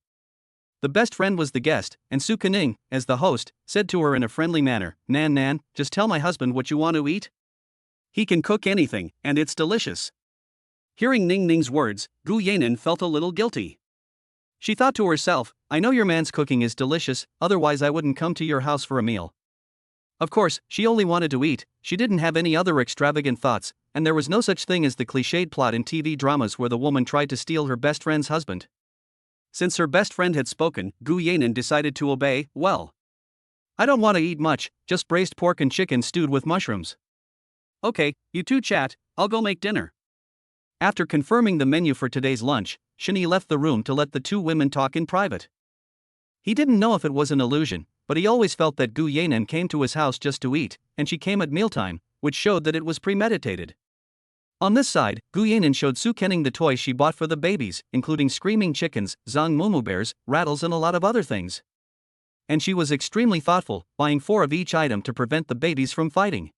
The best friend was the guest, and Su Kening, as the host, said to her in a friendly manner, "Nan Nan, just tell my husband what you want to eat. He can cook anything, and it's delicious." Hearing Ning Ning's words, Gu Yanin felt a little guilty. She thought to herself, "I know your man's cooking is delicious, otherwise I wouldn't come to your house for a meal." Of course, she only wanted to eat, she didn't have any other extravagant thoughts, and there was no such thing as the cliched plot in TV dramas where the woman tried to steal her best friend's husband. Since her best friend had spoken, Gu Yanin decided to obey. "Well, I don't want to eat much, just braised pork and chicken stewed with mushrooms." "Okay, you two chat, I'll go make dinner." After confirming the menu for today's lunch, Shani left the room to let the two women talk in private. He didn't know if it was an illusion, but he always felt that Gu Yanin came to his house just to eat, and she came at mealtime, which showed that it was premeditated. On this side, Gu Yanin showed Su Kening the toys she bought for the babies, including screaming chickens, zong mumu bears, rattles and a lot of other things. And she was extremely thoughtful, buying 4 of each item to prevent the babies from fighting.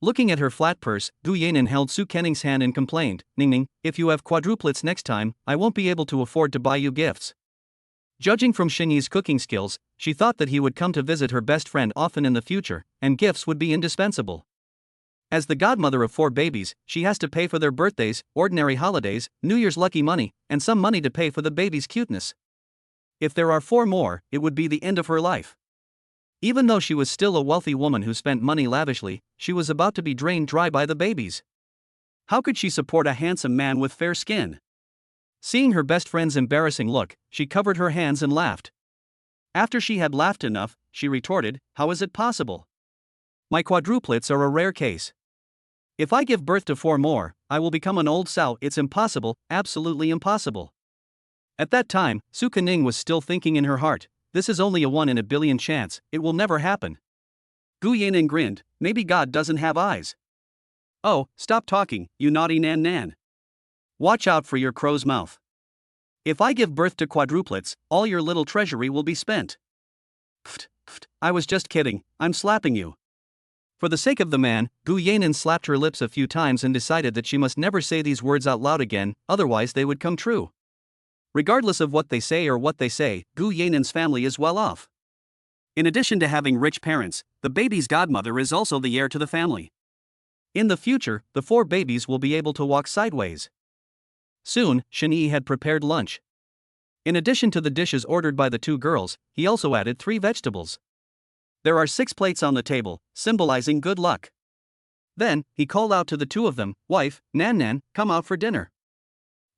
Looking at her flat purse, Gu Yanin held Su Kening's hand and complained, "Ning Ning, if you have quadruplets next time, I won't be able to afford to buy you gifts." Judging from Xingyi's cooking skills, she thought that he would come to visit her best friend often in the future, and gifts would be indispensable. As the godmother of 4 babies, she has to pay for their birthdays, ordinary holidays, New Year's lucky money, and some money to pay for the baby's cuteness. If there are 4 more, it would be the end of her life. Even though she was still a wealthy woman who spent money lavishly, she was about to be drained dry by the babies. How could she support a handsome man with fair skin? Seeing her best friend's embarrassing look, she covered her hands and laughed. After she had laughed enough, she retorted, "How is it possible? My quadruplets are a rare case. If I give birth to 4 more, I will become an old sow. It's impossible, absolutely impossible." At that time, Su Kening was still thinking in her heart, "This is only a 1 in a billion chance, it will never happen." Gu Yanin grinned, "Maybe God doesn't have eyes." "Oh, stop talking, you naughty Nan Nan. Watch out for your crow's mouth. If I give birth to quadruplets, all your little treasury will be spent." "Pft, pft, I was just kidding, I'm slapping you." For the sake of the man, Gu Yanin slapped her lips a few times and decided that she must never say these words out loud again, otherwise they would come true. Regardless of what they say, Gu Yanin's family is well off. In addition to having rich parents, the baby's godmother is also the heir to the family. In the future, the 4 babies will be able to walk sideways. Soon, Shani had prepared lunch. In addition to the dishes ordered by the 2 girls, he also added 3 vegetables. There are 6 plates on the table, symbolizing good luck. Then, he called out to the 2 of them, "Wife, Nan Nan, come out for dinner."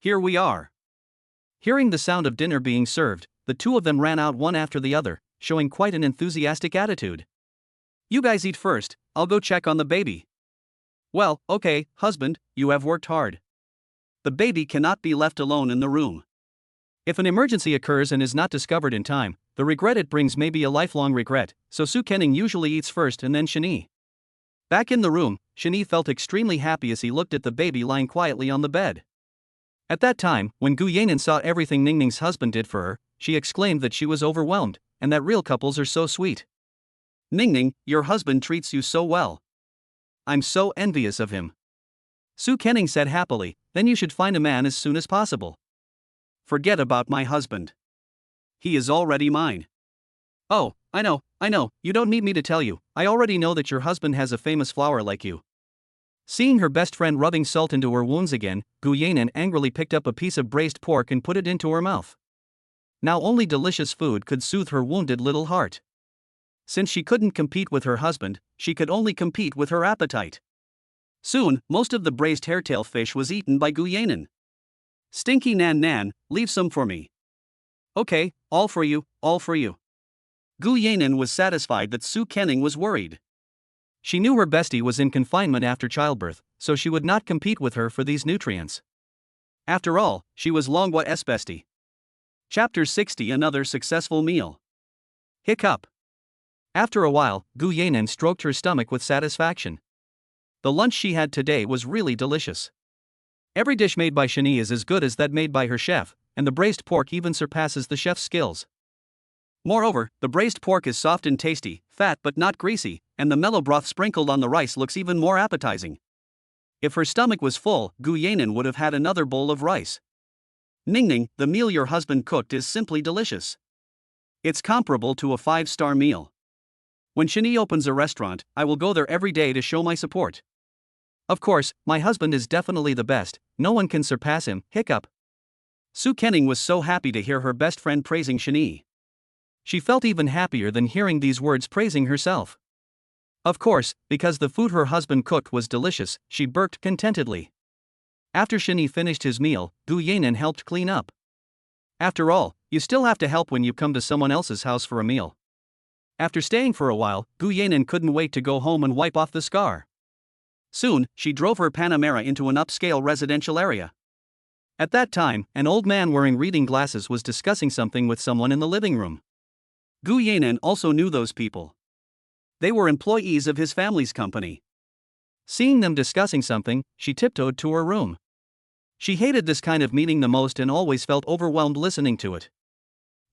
"Here we are." Hearing the sound of dinner being served, the 2 of them ran out one after the other, showing quite an enthusiastic attitude. "You guys eat first, I'll go check on the baby." "Well, okay, husband, you have worked hard. The baby cannot be left alone in the room. If an emergency occurs and is not discovered in time, the regret it brings may be a lifelong regret, so Su Kening usually eats first and then Shani." Back in the room, Shani felt extremely happy as he looked at the baby lying quietly on the bed. At that time, when Gu Yanin saw everything Ning Ning's husband did for her, she exclaimed that she was overwhelmed, and that real couples are so sweet. "Ning Ning, your husband treats you so well. I'm so envious of him." Su Kening said happily, "Then you should find a man as soon as possible." "Forget about my husband. He is already mine." "Oh, I know, you don't need me to tell you, I already know that your husband has a famous flower like you." Seeing her best friend rubbing salt into her wounds again, Gu Yanin angrily picked up a piece of braised pork and put it into her mouth. Now only delicious food could soothe her wounded little heart. Since she couldn't compete with her husband, she could only compete with her appetite. Soon, most of the braised hairtail fish was eaten by Gu Yanin. "Stinky Nan Nan, leave some for me." "Okay, all for you, all for you." Gu Yanin was satisfied that Su Kening was worried. She knew her bestie was in confinement after childbirth, so she would not compete with her for these nutrients. After all, she was Longwa's bestie. Chapter 60. Another successful meal. Hiccup. After a while, Gu Yanin stroked her stomach with satisfaction. The lunch she had today was really delicious. Every dish made by Shani is as good as that made by her chef, and the braised pork even surpasses the chef's skills. Moreover, the braised pork is soft and tasty, fat but not greasy, and the mellow broth sprinkled on the rice looks even more appetizing. If her stomach was full, Gu Yanin would have had another bowl of rice. "Ning Ning, the meal your husband cooked is simply delicious. It's comparable to a 5-star meal. When Shani opens a restaurant, I will go there every day to show my support. Of course, my husband is definitely the best, no one can surpass him, hiccup. Sue Kenning was so happy to hear her best friend praising Shani. She felt even happier than hearing these words praising herself. Of course, because the food her husband cooked was delicious, she burped contentedly. After Shani finished his meal, Gu Yanan helped clean up. After all, you still have to help when you come to someone else's house for a meal. After staying for a while, Gu Yanan couldn't wait to go home and wipe off the scar. Soon, she drove her Panamera into an upscale residential area. At that time, an old man wearing reading glasses was discussing something with someone in the living room. Gu Yanan also knew those people. They were employees of his family's company. Seeing them discussing something, she tiptoed to her room. She hated this kind of meeting the most and always felt overwhelmed listening to it.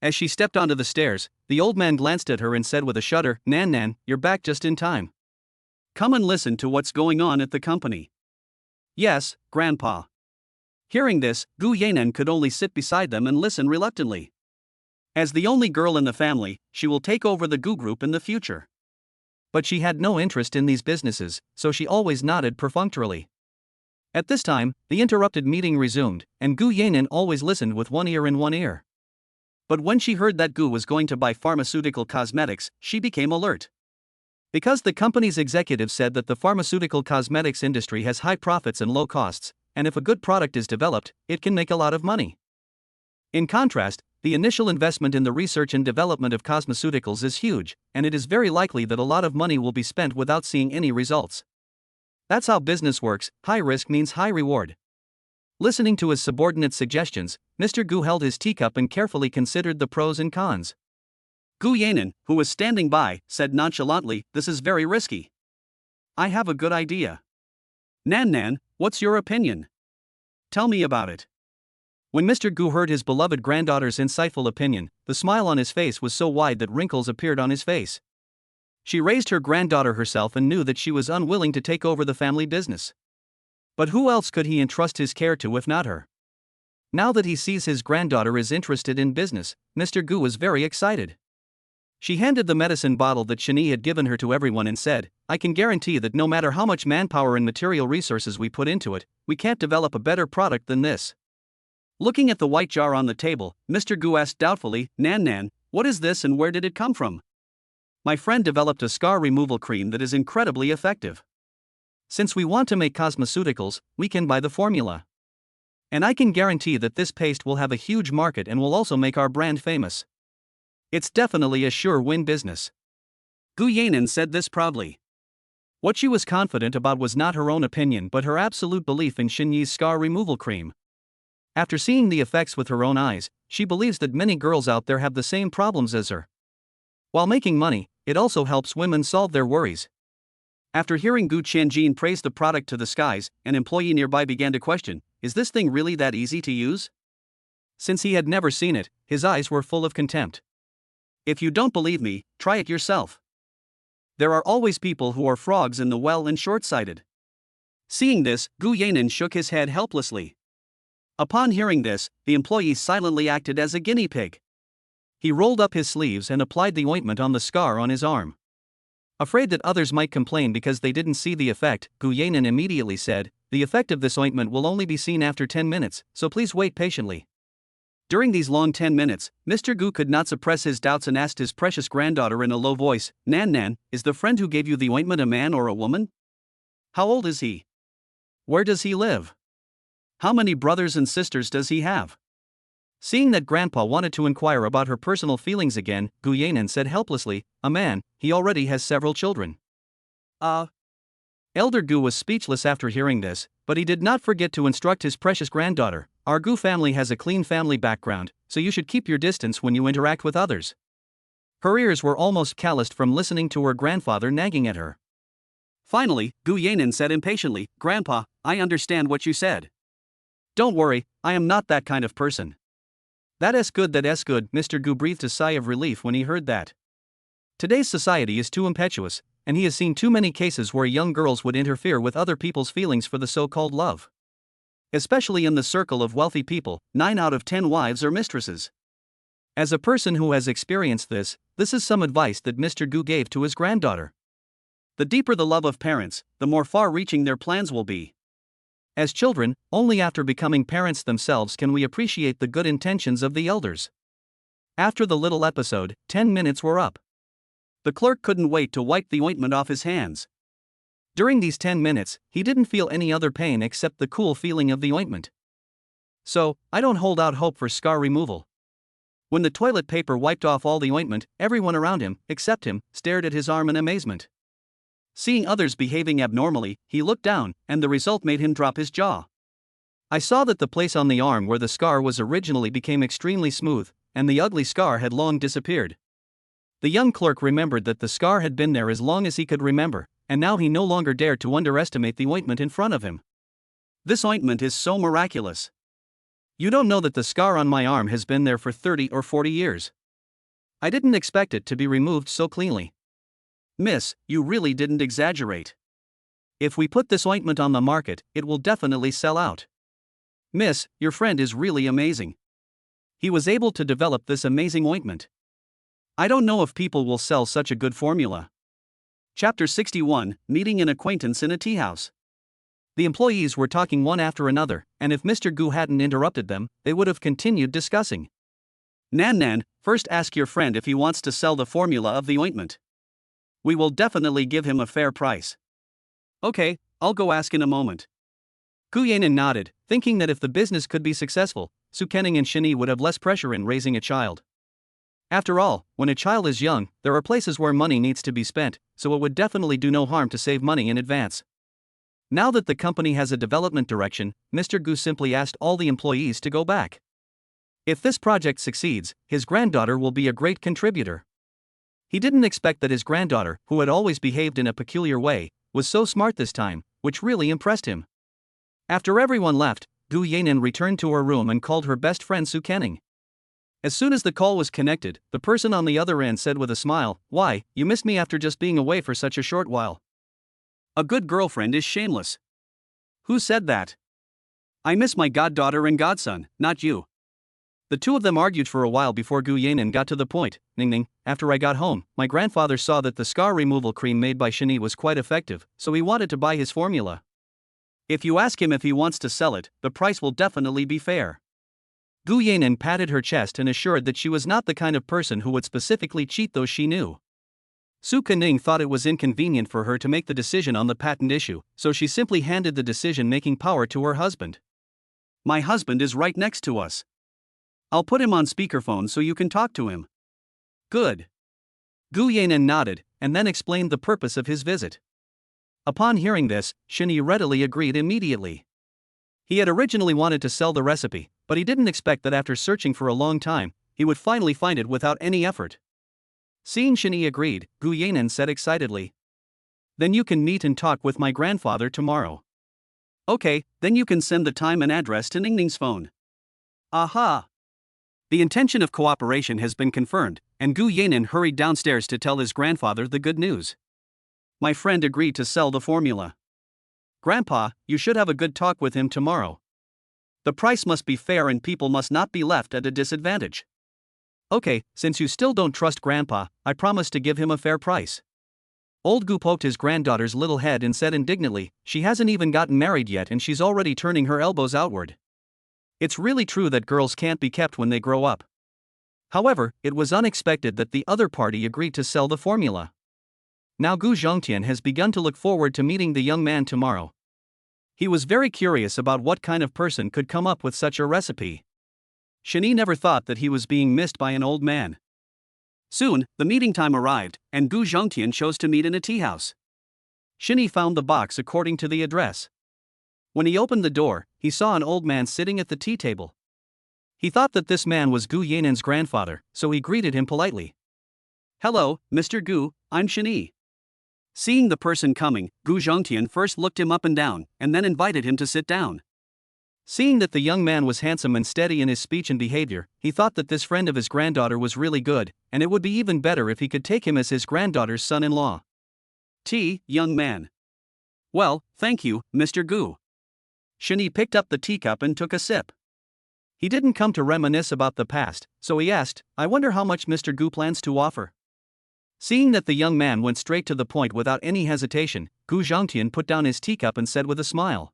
As she stepped onto the stairs, the old man glanced at her and said with a shudder, Nan, you're back just in time. Come and listen to what's going on at the company. Yes, Grandpa. Hearing this, Gu Yanan could only sit beside them and listen reluctantly. As the only girl in the family, she will take over the Gu group in the future. But she had no interest in these businesses, so she always nodded perfunctorily. At this time, the interrupted meeting resumed, and Gu Yanan always listened with one ear in one ear. But when she heard that Gu was going to buy pharmaceutical cosmetics, she became alert. Because the company's executives said that the pharmaceutical cosmetics industry has high profits and low costs, and if a good product is developed, it can make a lot of money. In contrast, the initial investment in the research and development of cosmeceuticals is huge, and it is very likely that a lot of money will be spent without seeing any results. That's how business works, high risk means high reward. Listening to his subordinate's suggestions, Mr. Gu held his teacup and carefully considered the pros and cons. Gu Yanan, who was standing by, said nonchalantly, this is very risky. I have a good idea. Nan, what's your opinion? Tell me about it. When Mr. Gu heard his beloved granddaughter's insightful opinion, the smile on his face was so wide that wrinkles appeared on his face. She raised her granddaughter herself and knew that she was unwilling to take over the family business. But who else could he entrust his care to if not her? Now that he sees his granddaughter is interested in business, Mr. Gu was very excited. She handed the medicine bottle that Shani had given her to everyone and said, I can guarantee that no matter how much manpower and material resources we put into it, we can't develop a better product than this. Looking at the white jar on the table, Mr. Gu asked doubtfully, Nan, what is this and where did it come from? My friend developed a scar removal cream that is incredibly effective. Since we want to make cosmeceuticals, we can buy the formula. And I can guarantee that this paste will have a huge market and will also make our brand famous. It's definitely a sure win business. Gu Yanan said this proudly. What she was confident about was not her own opinion but her absolute belief in Xinyi's scar removal cream. After seeing the effects with her own eyes, she believes that many girls out there have the same problems as her. While making money, it also helps women solve their worries. After hearing Gu Qianjin praise the product to the skies, an employee nearby began to question, is this thing really that easy to use? Since he had never seen it, his eyes were full of contempt. If you don't believe me, try it yourself. There are always people who are frogs in the well and short-sighted. Seeing this, Gu Yanan shook his head helplessly. Upon hearing this, the employee silently acted as a guinea pig. He rolled up his sleeves and applied the ointment on the scar on his arm. Afraid that others might complain because they didn't see the effect, Gu Yanan immediately said, the effect of this ointment will only be seen after 10 minutes, so please wait patiently. During these long 10 minutes, Mr. Gu could not suppress his doubts and asked his precious granddaughter in a low voice, Nan, is the friend who gave you the ointment a man or a woman? How old is he? Where does he live? How many brothers and sisters does he have? Seeing that Grandpa wanted to inquire about her personal feelings again, Gu Yanan said helplessly, a man, he already has several children. Elder Gu was speechless after hearing this, but he did not forget to instruct his precious granddaughter, our Gu family has a clean family background, so you should keep your distance when you interact with others. Her ears were almost calloused from listening to her grandfather nagging at her. Finally, Gu Yanan said impatiently, Grandpa, I understand what you said. Don't worry, I am not that kind of person. That's good, Mr. Gu breathed a sigh of relief when he heard that. Today's society is too impetuous, and he has seen too many cases where young girls would interfere with other people's feelings for the so-called love. Especially in the circle of wealthy people, 9 out of 10 wives are mistresses. As a person who has experienced this is some advice that Mr. Gu gave to his granddaughter. The deeper the love of parents, the more far-reaching their plans will be. As children, only after becoming parents themselves can we appreciate the good intentions of the elders. After the little episode, 10 minutes were up. The clerk couldn't wait to wipe the ointment off his hands. During these 10 minutes, he didn't feel any other pain except the cool feeling of the ointment. So, I don't hold out hope for scar removal. When the toilet paper wiped off all the ointment, everyone around him, except him, stared at his arm in amazement. Seeing others behaving abnormally, he looked down, and the result made him drop his jaw. I saw that the place on the arm where the scar was originally became extremely smooth, and the ugly scar had long disappeared. The young clerk remembered that the scar had been there as long as he could remember, and now he no longer dared to underestimate the ointment in front of him. This ointment is so miraculous. You don't know that the scar on my arm has been there for 30 or 40 years. I didn't expect it to be removed so cleanly. Miss, you really didn't exaggerate. If we put this ointment on the market, it will definitely sell out. Miss, your friend is really amazing. He was able to develop this amazing ointment. I don't know if people will sell such a good formula. Chapter 61, Meeting an Acquaintance in a Tea House. The employees were talking one after another, and if Mr. Gu hadn't interrupted them, they would have continued discussing. Nan, first ask your friend if he wants to sell the formula of the ointment. We will definitely give him a fair price. Okay, I'll go ask in a moment. Gu Yanan nodded, thinking that if the business could be successful, Su Kening and Shini would have less pressure in raising a child. After all, when a child is young, there are places where money needs to be spent, so it would definitely do no harm to save money in advance. Now that the company has a development direction, Mr. Gu simply asked all the employees to go back. If this project succeeds, his granddaughter will be a great contributor. He didn't expect that his granddaughter, who had always behaved in a peculiar way, was so smart this time, which really impressed him. After everyone left, Gu Yanan returned to her room and called her best friend Su Kening. As soon as the call was connected, the person on the other end said with a smile, "Why, you missed me after just being away for such a short while." A good girlfriend is shameless. Who said that? I miss my goddaughter and godson, not you. The two of them argued for a while before Gu Yanan got to the point. Ning, after I got home, my grandfather saw that the scar removal cream made by Shini was quite effective, so he wanted to buy his formula. If you ask him if he wants to sell it, the price will definitely be fair. Gu Yanan patted her chest and assured that she was not the kind of person who would specifically cheat those she knew. Su Kening thought it was inconvenient for her to make the decision on the patent issue, so she simply handed the decision-making power to her husband. My husband is right next to us. I'll put him on speakerphone so you can talk to him. Good. Gu Yanan nodded, and then explained the purpose of his visit. Upon hearing this, Shini readily agreed immediately. He had originally wanted to sell the recipe, but he didn't expect that after searching for a long time, he would finally find it without any effort. Seeing Shini agreed, Gu Yanan said excitedly, "Then you can meet and talk with my grandfather tomorrow." Okay, then you can send the time and address to Ningning's phone. Aha! The intention of cooperation has been confirmed, and Gu Yanan hurried downstairs to tell his grandfather the good news. My friend agreed to sell the formula. Grandpa, you should have a good talk with him tomorrow. The price must be fair and people must not be left at a disadvantage. Okay, since you still don't trust Grandpa, I promise to give him a fair price. Old Gu poked his granddaughter's little head and said indignantly, "She hasn't even gotten married yet and she's already turning her elbows outward. It's really true that girls can't be kept when they grow up." However, it was unexpected that the other party agreed to sell the formula. Now Gu Zhongtian has begun to look forward to meeting the young man tomorrow. He was very curious about what kind of person could come up with such a recipe. Shini never thought that he was being missed by an old man. Soon, the meeting time arrived, and Gu Zhongtian chose to meet in a tea house. Shini found the box according to the address. When he opened the door, he saw an old man sitting at the tea table. He thought that this man was Gu Yanan's grandfather, so he greeted him politely. "Hello, Mr. Gu, I'm Shini." Seeing the person coming, Gu Zhongtian first looked him up and down, and then invited him to sit down. Seeing that the young man was handsome and steady in his speech and behavior, he thought that this friend of his granddaughter was really good, and it would be even better if he could take him as his granddaughter's son-in-law. Tea, young man. Well, thank you, Mr. Gu. Shini picked up the teacup and took a sip. He didn't come to reminisce about the past, so he asked, I wonder how much Mr. Gu plans to offer. Seeing that the young man went straight to the point without any hesitation, Gu Zhongtian put down his teacup and said with a smile.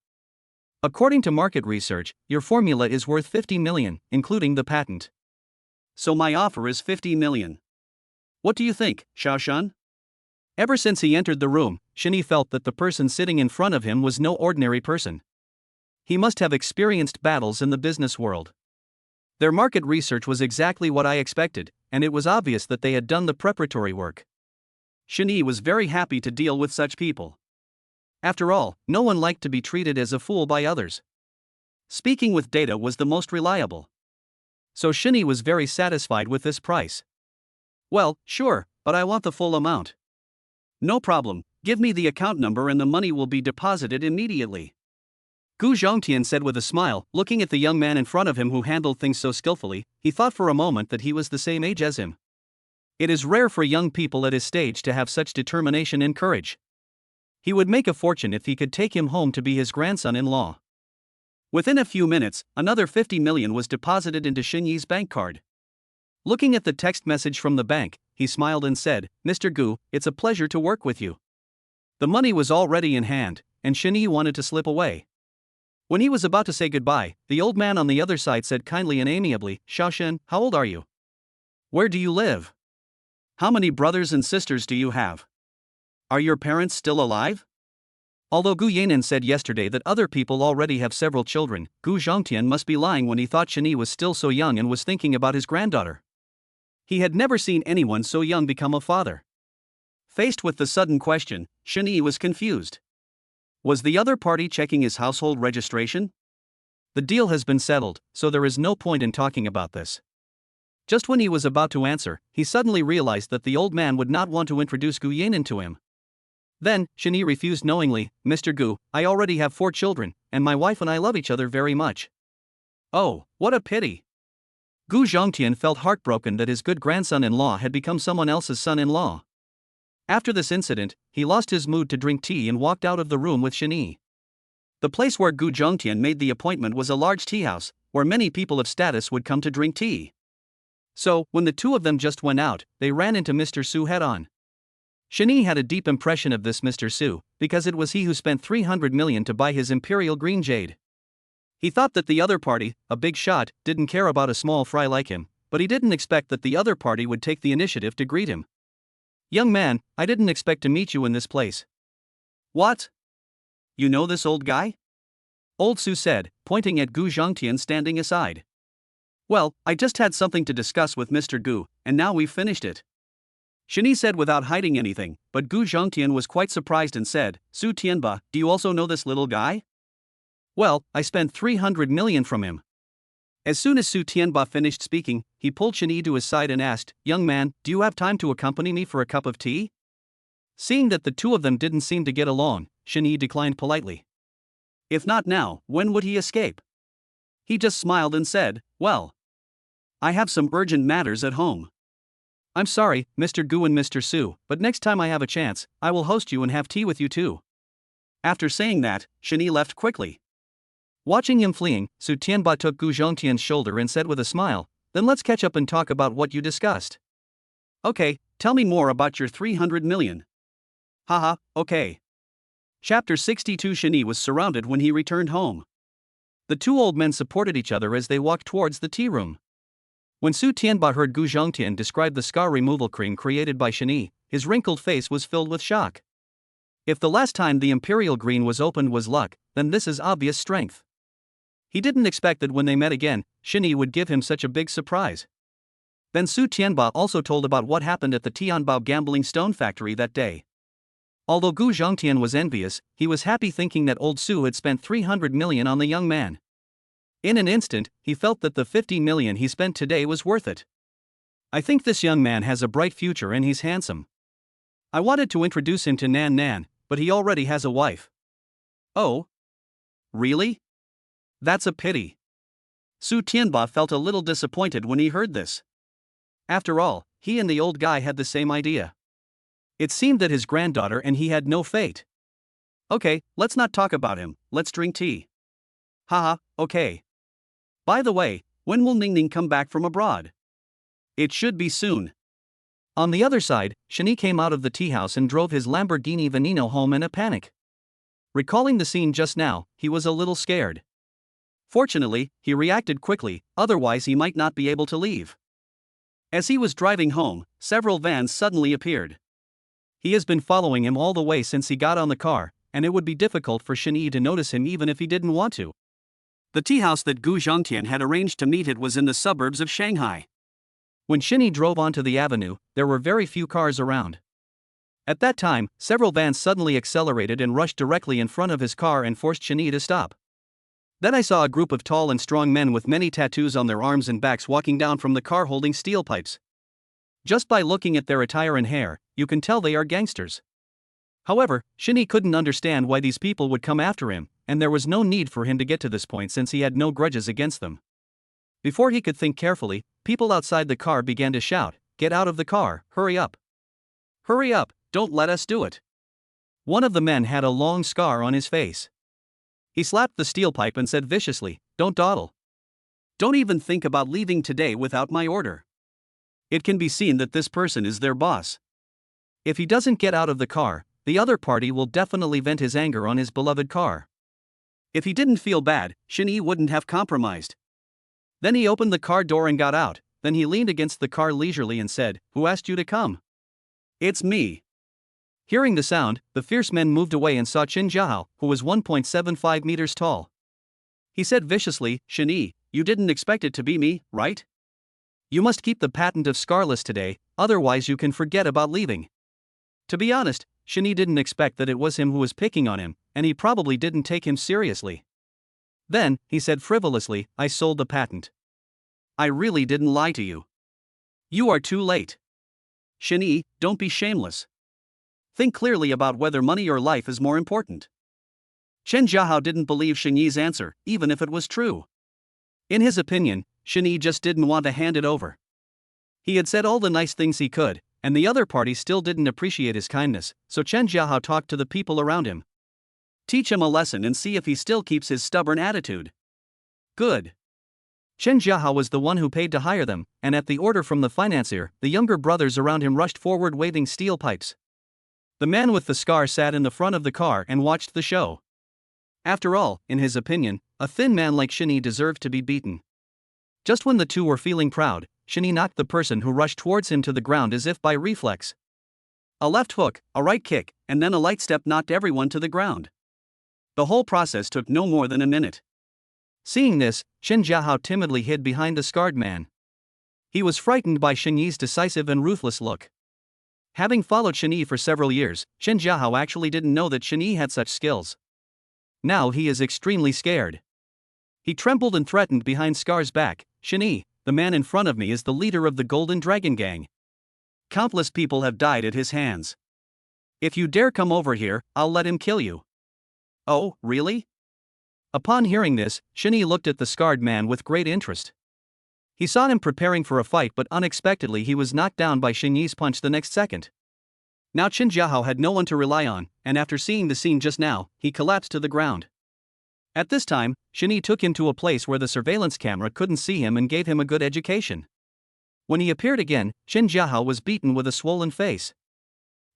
According to market research, your formula is worth 50 million, including the patent. So my offer is 50 million. What do you think, Xiaoshan? Ever since he entered the room, Shinyi felt that the person sitting in front of him was no ordinary person. He must have experienced battles in the business world. Their market research was exactly what I expected, and it was obvious that they had done the preparatory work. Shinyi was very happy to deal with such people. After all, no one liked to be treated as a fool by others. Speaking with data was the most reliable. So Shinyi was very satisfied with this price. Well, sure, but I want the full amount. No problem, give me the account number and the money will be deposited immediately. Gu Zhongtian said with a smile, looking at the young man in front of him who handled things so skillfully. He thought for a moment that he was the same age as him. It is rare for young people at his stage to have such determination and courage. He would make a fortune if he could take him home to be his grandson-in-law. Within a few minutes, another 50 million was deposited into Shinyi's bank card. Looking at the text message from the bank, he smiled and said, Mr. Gu, it's a pleasure to work with you. The money was already in hand, and Shinyi wanted to slip away. When he was about to say goodbye, the old man on the other side said kindly and amiably, Xiaoshan, how old are you? Where do you live? How many brothers and sisters do you have? Are your parents still alive? Although Gu Yanan said yesterday that other people already have several children, Gu Zhongtian must be lying when he thought Shinyi was still so young and was thinking about his granddaughter. He had never seen anyone so young become a father. Faced with the sudden question, Shinyi was confused. Was the other party checking his household registration? The deal has been settled, so there is no point in talking about this. Just when he was about to answer, he suddenly realized that the old man would not want to introduce Gu Yanan to him. Then, Shinyi refused knowingly, Mr. Gu, I already have 4 children, and my wife and I love each other very much. Oh, what a pity. Gu Zhongtian felt heartbroken that his good grandson-in-law had become someone else's son-in-law. After this incident, he lost his mood to drink tea and walked out of the room with Shinyi. The place where Gu Zhongtian made the appointment was a large tea house, where many people of status would come to drink tea. So, when the two of them just went out, they ran into Mr. Su head-on. Shinyi had a deep impression of this Mr. Su, because it was he who spent 300 million to buy his imperial green jade. He thought that the other party, a big shot, didn't care about a small fry like him, but he didn't expect that the other party would take the initiative to greet him. Young man, I didn't expect to meet you in this place. What? You know this old guy? Old Su said, pointing at Gu Zhongtian standing aside. Well, I just had something to discuss with Mr. Gu, and now we've finished it. Shinyi said without hiding anything, but Gu Zhongtian was quite surprised and said, Su Tianba, do you also know this little guy? Well, I spent 300 million from him. As soon as Su Tianba finished speaking, he pulled Shinyi to his side and asked, Young man, do you have time to accompany me for a cup of tea? Seeing that the two of them didn't seem to get along, Shinyi declined politely. If not now, when would he escape? He just smiled and said, Well, I have some urgent matters at home. I'm sorry, Mr. Gu and Mr. Su, but next time I have a chance, I will host you and have tea with you too. After saying that, Shinyi left quickly. Watching him fleeing, Su Tianba took Gu Zhongtian's shoulder and said with a smile, Then let's catch up and talk about what you discussed. Okay, tell me more about your 300 million. Haha, okay. Chapter 62. Shinyi was surrounded when he returned home. The two old men supported each other as they walked towards the tea room. When Su Tianba heard Gu Zhongtian describe the scar removal cream created by Shinyi, his wrinkled face was filled with shock. If the last time the Imperial Green was opened was luck, then this is obvious strength. He didn't expect that when they met again, Shinyi would give him such a big surprise. Then Su Tianba also told about what happened at the Tianbao gambling stone factory that day. Although Gu Zhongtian was envious, he was happy thinking that old Su had spent 300 million on the young man. In an instant, he felt that the 50 million he spent today was worth it. I think this young man has a bright future and he's handsome. I wanted to introduce him to Nan Nan, but he already has a wife. Oh? Really? That's a pity. Su Tianba felt a little disappointed when he heard this. After all, he and the old guy had the same idea. It seemed that his granddaughter and he had no fate. Okay, let's not talk about him, let's drink tea. Haha, okay. By the way, When will Ningning come back from abroad? It should be soon. On the other side, Shani came out of the tea house and drove his Lamborghini Veneno home in a panic. Recalling the scene just now, he was a little scared. Fortunately, he reacted quickly, otherwise he might not be able to leave. As he was driving home, several vans suddenly appeared. He has been following him all the way since he got on the car, and it would be difficult for Shin-yi to notice him even if he didn't want to. The tea house that Gu Zhongtian had arranged to meet at was in the suburbs of Shanghai. When Shin-yi drove onto the avenue, there were very few cars around. At that time, several vans suddenly accelerated and rushed directly in front of his car and forced Shin-yi to stop. Then I saw a group of tall and strong men with many tattoos on their arms and backs walking down from the car holding steel pipes. Just by looking at their attire and hair, you can tell they are gangsters. However, Shin-yi couldn't understand why these people would come after him, and there was no need for him to get to this point since he had no grudges against them. Before he could think carefully, people outside the car began to shout, "Get out of the car, hurry up! Hurry up, don't let us do it!" One of the men had a long scar on his face. He slapped the steel pipe and said viciously, "Don't dawdle. Don't even think about leaving today without my order." It can be seen that this person is their boss. If he doesn't get out of the car, the other party will definitely vent his anger on his beloved car. If he didn't feel bad, Shin-yi wouldn't have compromised. Then he opened the car door and got out, then he leaned against the car leisurely and said, "Who asked you to come?" "It's me." Hearing the sound, the fierce men moved away and saw Qin Jiahao, who was 1.75 meters tall. He said viciously, "Shin-yi, you didn't expect it to be me, right? You must keep the patent of Scarless today, otherwise you can forget about leaving." To be honest, Shin-yi didn't expect that it was him who was picking on him, and he probably didn't take him seriously. Then, he said frivolously, "I sold the patent. I really didn't lie to you. You are too late. Shin-yi, don't be shameless. Think clearly about whether money or life is more important." Chen Jiahao didn't believe Shin-yi's answer, even if it was true. In his opinion, Shin-yi just didn't want to hand it over. He had said all the nice things he could, and the other party still didn't appreciate his kindness, so Chen Jiahao talked to the people around him. Teach him a lesson and see if he still keeps his stubborn attitude. Good. Chen Jiahao was the one who paid to hire them, and at the order from the financier, the younger brothers around him rushed forward waving steel pipes. The man with the scar sat in the front of the car and watched the show. After all, in his opinion, a thin man like Shin-yi deserved to be beaten. Just when the two were feeling proud, Shin-yi knocked the person who rushed towards him to the ground as if by reflex. A left hook, a right kick, and then a light step knocked everyone to the ground. The whole process took no more than a minute. Seeing this, Chen Jiahao timidly hid behind the scarred man. He was frightened by Shin-yi's decisive and ruthless look. Having followed Shin-yi for several years, Chen Jiahao actually didn't know that Shin-yi had such skills. Now he is extremely scared. He trembled and threatened behind Scar's back, "Shin-yi, the man in front of me is the leader of the Golden Dragon Gang. Countless people have died at his hands. If you dare come over here, I'll let him kill you." "Oh, really?" Upon hearing this, Shin-yi looked at the scarred man with great interest. He saw him preparing for a fight, but unexpectedly he was knocked down by Shin-yi's punch the next second. Now Qin Jiahao had no one to rely on, and after seeing the scene just now, he collapsed to the ground. At this time, Shin-yi took him to a place where the surveillance camera couldn't see him and gave him a good education. When he appeared again, Qin Jiahao was beaten with a swollen face.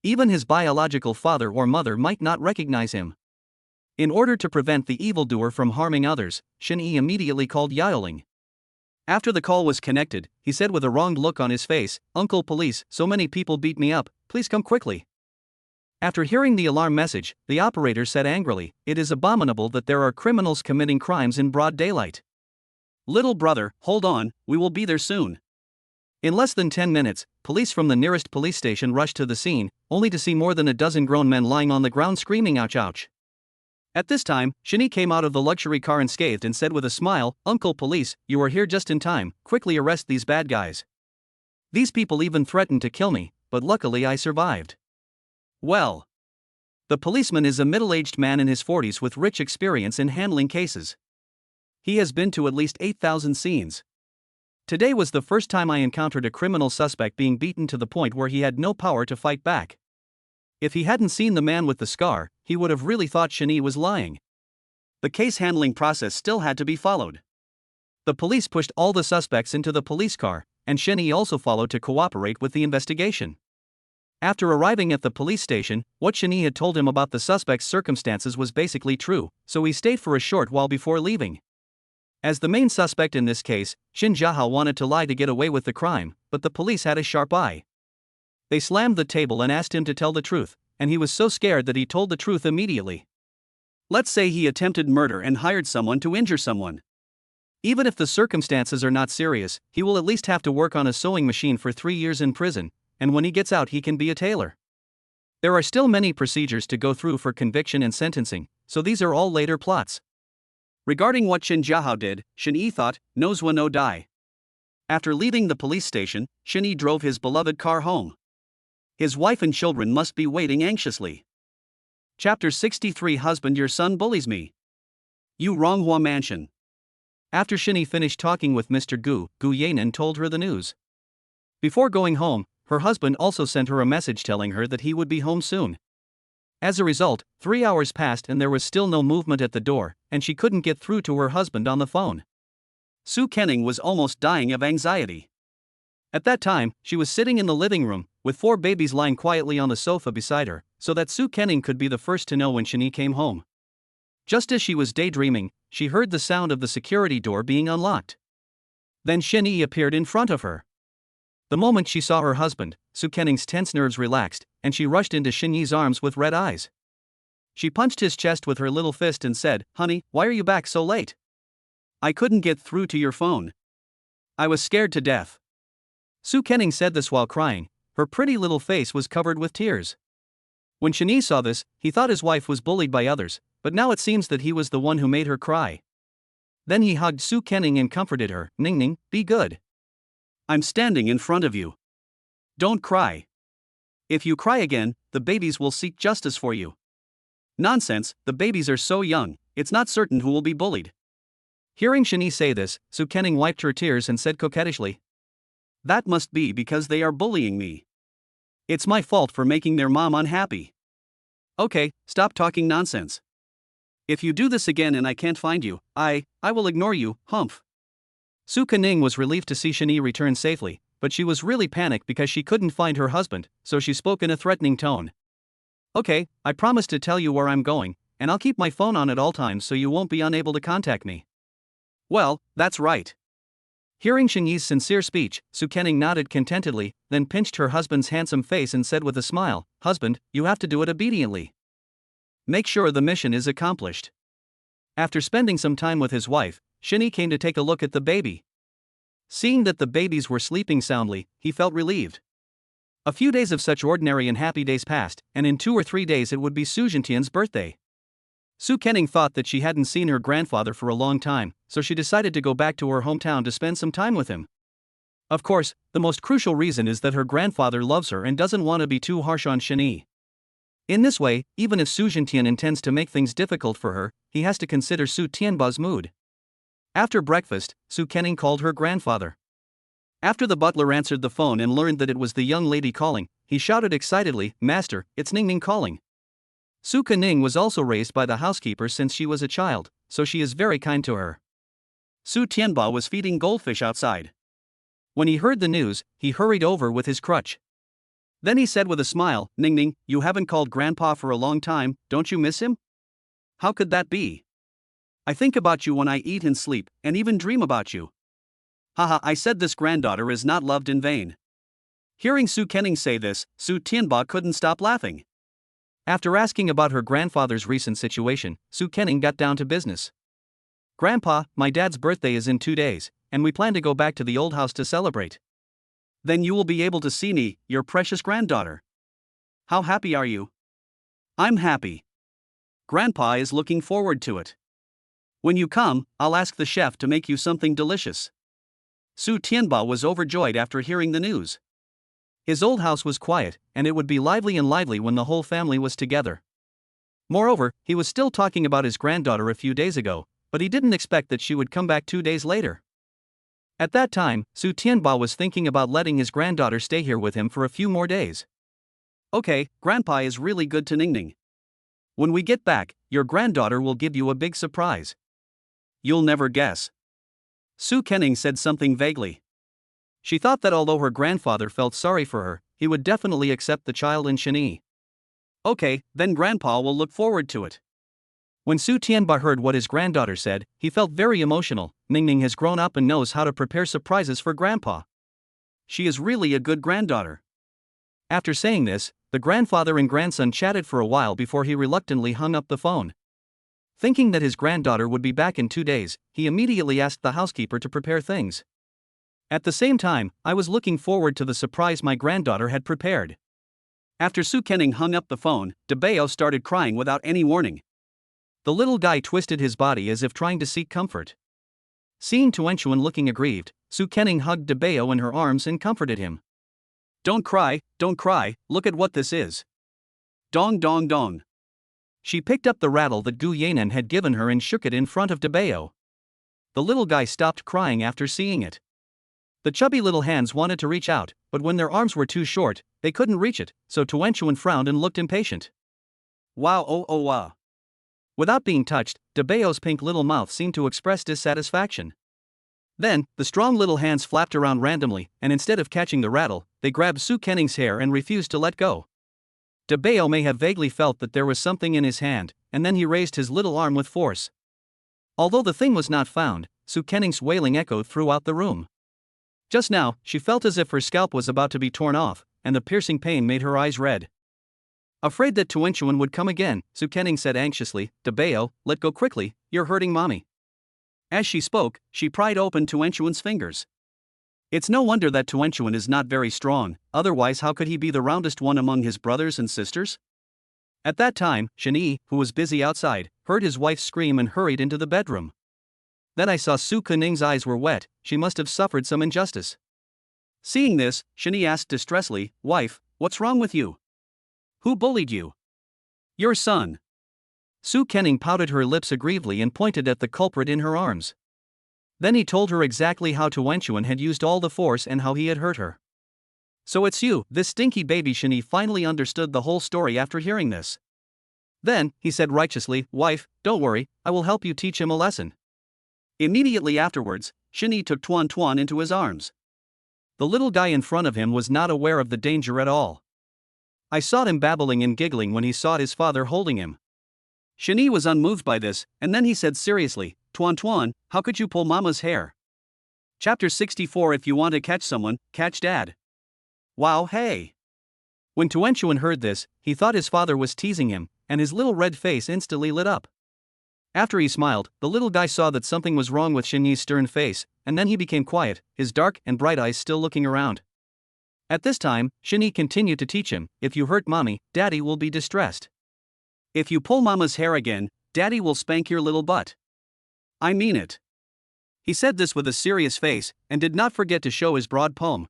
Even his biological father or mother might not recognize him. In order to prevent the evildoer from harming others, Shin-yi immediately called Yaoling. After the call was connected, he said with a wronged look on his face, "Uncle Police, so many people beat me up, please come quickly." After hearing the alarm message, the operator said angrily, "It is abominable that there are criminals committing crimes in broad daylight. Little brother, hold on, we will be there soon." In less than 10 minutes, police from the nearest police station rushed to the scene, only to see more than a dozen grown men lying on the ground screaming ouch ouch. At this time, Shin-yi came out of the luxury car unscathed and said with a smile, "Uncle Police, you are here just in time, quickly arrest these bad guys. These people even threatened to kill me, but luckily I survived." Well. The policeman is a middle-aged man in his 40s with rich experience in handling cases. He has been to at least 8,000 scenes. Today was the first time I encountered a criminal suspect being beaten to the point where he had no power to fight back. If he hadn't seen the man with the scar, he would have really thought Shin-yi was lying. The case handling process still had to be followed. The police pushed all the suspects into the police car, and Shen-yi also followed to cooperate with the investigation. After arriving at the police station, what Shen-yi had told him about the suspect's circumstances was basically true, so he stayed for a short while before leaving. As the main suspect in this case, Shin Jiahao wanted to lie to get away with the crime, but the police had a sharp eye. They slammed the table and asked him to tell the truth, and he was so scared that he told the truth immediately. Let's say he attempted murder and hired someone to injure someone. Even if the circumstances are not serious, he will at least have to work on a sewing machine for 3 years in prison, and when he gets out he can be a tailor. There are still many procedures to go through for conviction and sentencing, so these are all later plots. Regarding what Shin Jiahao did, Shen-yi thought, "Nozwa no die." After leaving the police station, Shen-yi drove his beloved car home. His wife and children must be waiting anxiously. Chapter 63 Husband, your son bullies me. Yu Ronghua Mansion. After Shen-yi finished talking with Mr. Gu Yanan told her the news. Before going home, her husband also sent her a message telling her that he would be home soon. As a result, 3 hours passed and there was still no movement at the door, and she couldn't get through to her husband on the phone. Su Kenning was almost dying of anxiety. At that time, she was sitting in the living room, with 4 babies lying quietly on the sofa beside her, so that Su Kenning could be the first to know when Shen-yi came home. Just as she was daydreaming, she heard the sound of the security door being unlocked. Then Shen-yi appeared in front of her. The moment she saw her husband, Su Kenning's tense nerves relaxed, and she rushed into Shen-yi's arms with red eyes. She punched his chest with her little fist and said, "Honey, why are you back so late? I couldn't get through to your phone. I was scared to death." Su Kenning said this while crying. Her pretty little face was covered with tears. When Shen-yi saw this, he thought his wife was bullied by others, but now it seems that he was the one who made her cry. Then he hugged Su Kenning and comforted her. "Ning, be good. I'm standing in front of you. Don't cry. If you cry again, the babies will seek justice for you." "Nonsense, the babies are so young, it's not certain who will be bullied." Hearing Shen-yi say this, Su Kenning wiped her tears and said coquettishly, "That must be because they are bullying me. It's my fault for making their mom unhappy." "Okay, stop talking nonsense. If you do this again and I can't find you, I will ignore you, humph." Su Kenning was relieved to see Shen-yi return safely, but she was really panicked because she couldn't find her husband, so she spoke in a threatening tone. "Okay, I promise to tell you where I'm going, and I'll keep my phone on at all times so you won't be unable to contact me." "Well, that's right." Hearing Shen-yi's sincere speech, Su Kenning nodded contentedly, then pinched her husband's handsome face and said with a smile, "Husband, you have to do it obediently. Make sure the mission is accomplished." After spending some time with his wife, Shen-yi came to take a look at the baby. Seeing that the babies were sleeping soundly, he felt relieved. A few days of such ordinary and happy days passed, and in 2 or 3 days it would be Su Jintian's birthday. Su Kenning thought that she hadn't seen her grandfather for a long time, so she decided to go back to her hometown to spend some time with him. Of course, the most crucial reason is that her grandfather loves her and doesn't want to be too harsh on Shen-yi. In this way, even if Su Jintian intends to make things difficult for her, he has to consider Su Tianba's mood. After breakfast, Su Kenning called her grandfather. After the butler answered the phone and learned that it was the young lady calling, he shouted excitedly, "Master, it's Ning calling." Su Kenning was also raised by the housekeeper since she was a child, so she is very kind to her. Su Tianba was feeding goldfish outside. When he heard the news, he hurried over with his crutch. Then he said with a smile, "Ning, you haven't called Grandpa for a long time, don't you miss him?" "How could that be? I think about you when I eat and sleep, and even dream about you." "Haha, I said this granddaughter is not loved in vain." Hearing Su Kenning say this, Su Tianba couldn't stop laughing. After asking about her grandfather's recent situation, Su Kenning got down to business. "Grandpa, my dad's birthday is in 2 days, and we plan to go back to the old house to celebrate." "Then you will be able to see me, your precious granddaughter. How happy are you?" "I'm happy. Grandpa is looking forward to it. When you come, I'll ask the chef to make you something delicious." Su Tianba was overjoyed after hearing the news. His old house was quiet, and it would be lively when the whole family was together. Moreover, he was still talking about his granddaughter a few days ago, but he didn't expect that she would come back 2 days later. At that time, Su Tianba was thinking about letting his granddaughter stay here with him for a few more days. "Okay, Grandpa is really good to Ning. When we get back, your granddaughter will give you a big surprise. You'll never guess." Su Kenning said something vaguely. She thought that although her grandfather felt sorry for her, he would definitely accept the child in Shani. Okay, then Grandpa will look forward to it. When Su Tianba heard what his granddaughter said, he felt very emotional. Ningning has grown up and knows how to prepare surprises for Grandpa. She is really a good granddaughter. After saying this, the grandfather and grandson chatted for a while before he reluctantly hung up the phone. Thinking that his granddaughter would be back in 2 days, he immediately asked the housekeeper to prepare things. At the same time, I was looking forward to the surprise my granddaughter had prepared. After Su Kenning hung up the phone, DeBeo started crying without any warning. The little guy twisted his body as if trying to seek comfort. Seeing Tuanchuan looking aggrieved, Su Kenning hugged DeBeo in her arms and comforted him. Don't cry, look at what this is. Dong dong dong. She picked up the rattle that Gu Yanan had given her and shook it in front of DeBeo. The little guy stopped crying after seeing it. The chubby little hands wanted to reach out, but when their arms were too short, they couldn't reach it, so Tuanchuan frowned and looked impatient. Wow oh wow. Without being touched, DeBeo's pink little mouth seemed to express dissatisfaction. Then, the strong little hands flapped around randomly, and instead of catching the rattle, they grabbed Su Kenning's hair and refused to let go. DeBeo may have vaguely felt that there was something in his hand, and then he raised his little arm with force. Although the thing was not found, Su Kenning's wailing echoed throughout the room. Just now, she felt as if her scalp was about to be torn off, and the piercing pain made her eyes red. Afraid that Tuanchuan would come again, Su Kenning said anxiously, DeBeo, let go quickly, you're hurting mommy. As she spoke, she pried open Tuanchuan's fingers. It's no wonder that Tuanchuan is not very strong, otherwise how could he be the roundest one among his brothers and sisters? At that time, Shani, who was busy outside, heard his wife scream and hurried into the bedroom. Then I saw Su Kenning's eyes were wet, she must have suffered some injustice. Seeing this, Shani asked distressfully, wife, what's wrong with you? Who bullied you? Your son. Su Kenning pouted her lips aggrievedly and pointed at the culprit in her arms. Then he told her exactly how Tuanchuan had used all the force and how he had hurt her. So it's you, this stinky baby. Shani finally understood the whole story after hearing this. Then, he said righteously, wife, don't worry, I will help you teach him a lesson. Immediately afterwards, Shani took Tuan into his arms. The little guy in front of him was not aware of the danger at all. I saw him babbling and giggling when he saw his father holding him. Shani was unmoved by this, and then he said seriously, Tuan, how could you pull mama's hair? Chapter 64. If you want to catch someone, catch dad. Wow, hey. When Tuanchuan heard this, he thought his father was teasing him, and his little red face instantly lit up. After he smiled, the little guy saw that something was wrong with Shani's stern face, and then he became quiet, his dark and bright eyes still looking around. At this time, Shani continued to teach him, if you hurt mommy, daddy will be distressed. If you pull mama's hair again, daddy will spank your little butt. I mean it. He said this with a serious face, and did not forget to show his broad palm.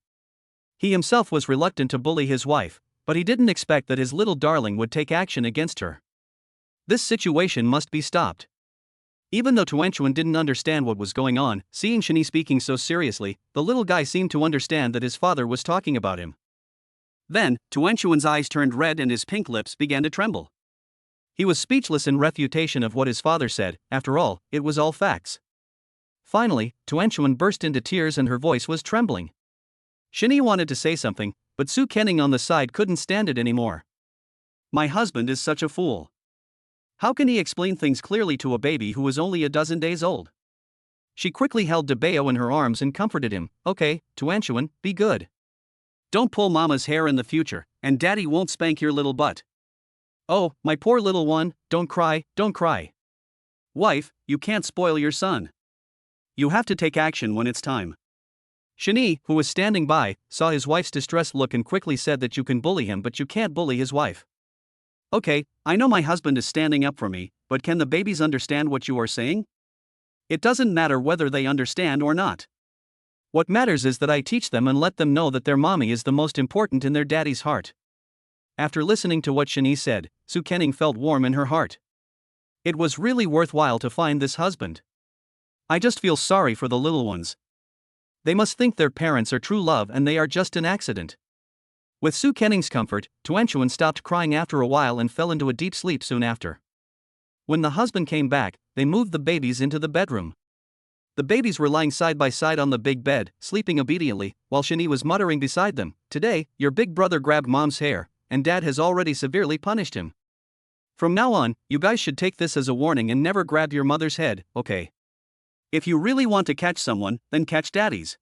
He himself was reluctant to bully his wife, but he didn't expect that his little darling would take action against her. This situation must be stopped. Even though Tuanchuan didn't understand what was going on, seeing Shani speaking so seriously, the little guy seemed to understand that his father was talking about him. Then, Tuanchuan's eyes turned red and his pink lips began to tremble. He was speechless in refutation of what his father said. After all, it was all facts. Finally, Tuanchuan burst into tears and her voice was trembling. Shani wanted to say something, but Su Kenning on the side couldn't stand it anymore. My husband is such a fool. How can he explain things clearly to a baby who was only a dozen days old? She quickly held DeBeo in her arms and comforted him. Okay, Tuanchuan, be good. Don't pull mama's hair in the future, and daddy won't spank your little butt. Oh, my poor little one, don't cry, don't cry. Wife, you can't spoil your son. You have to take action when it's time. Shani, who was standing by, saw his wife's distressed look and quickly said that you can bully him but you can't bully his wife. Okay, I know my husband is standing up for me, but can the babies understand what you are saying? It doesn't matter whether they understand or not. What matters is that I teach them and let them know that their mommy is the most important in their daddy's heart. After listening to what Shani said, Su Kenning felt warm in her heart. It was really worthwhile to find this husband. I just feel sorry for the little ones. They must think their parents are true love and they are just an accident. With Su Kenning's comfort, Tuanchuan stopped crying after a while and fell into a deep sleep soon after. When the husband came back, they moved the babies into the bedroom. The babies were lying side by side on the big bed, sleeping obediently, while Shani was muttering beside them, "Today, your big brother grabbed mom's hair, and dad has already severely punished him. From now on, you guys should take this as a warning and never grab your mother's head, okay? If you really want to catch someone, then catch daddy's.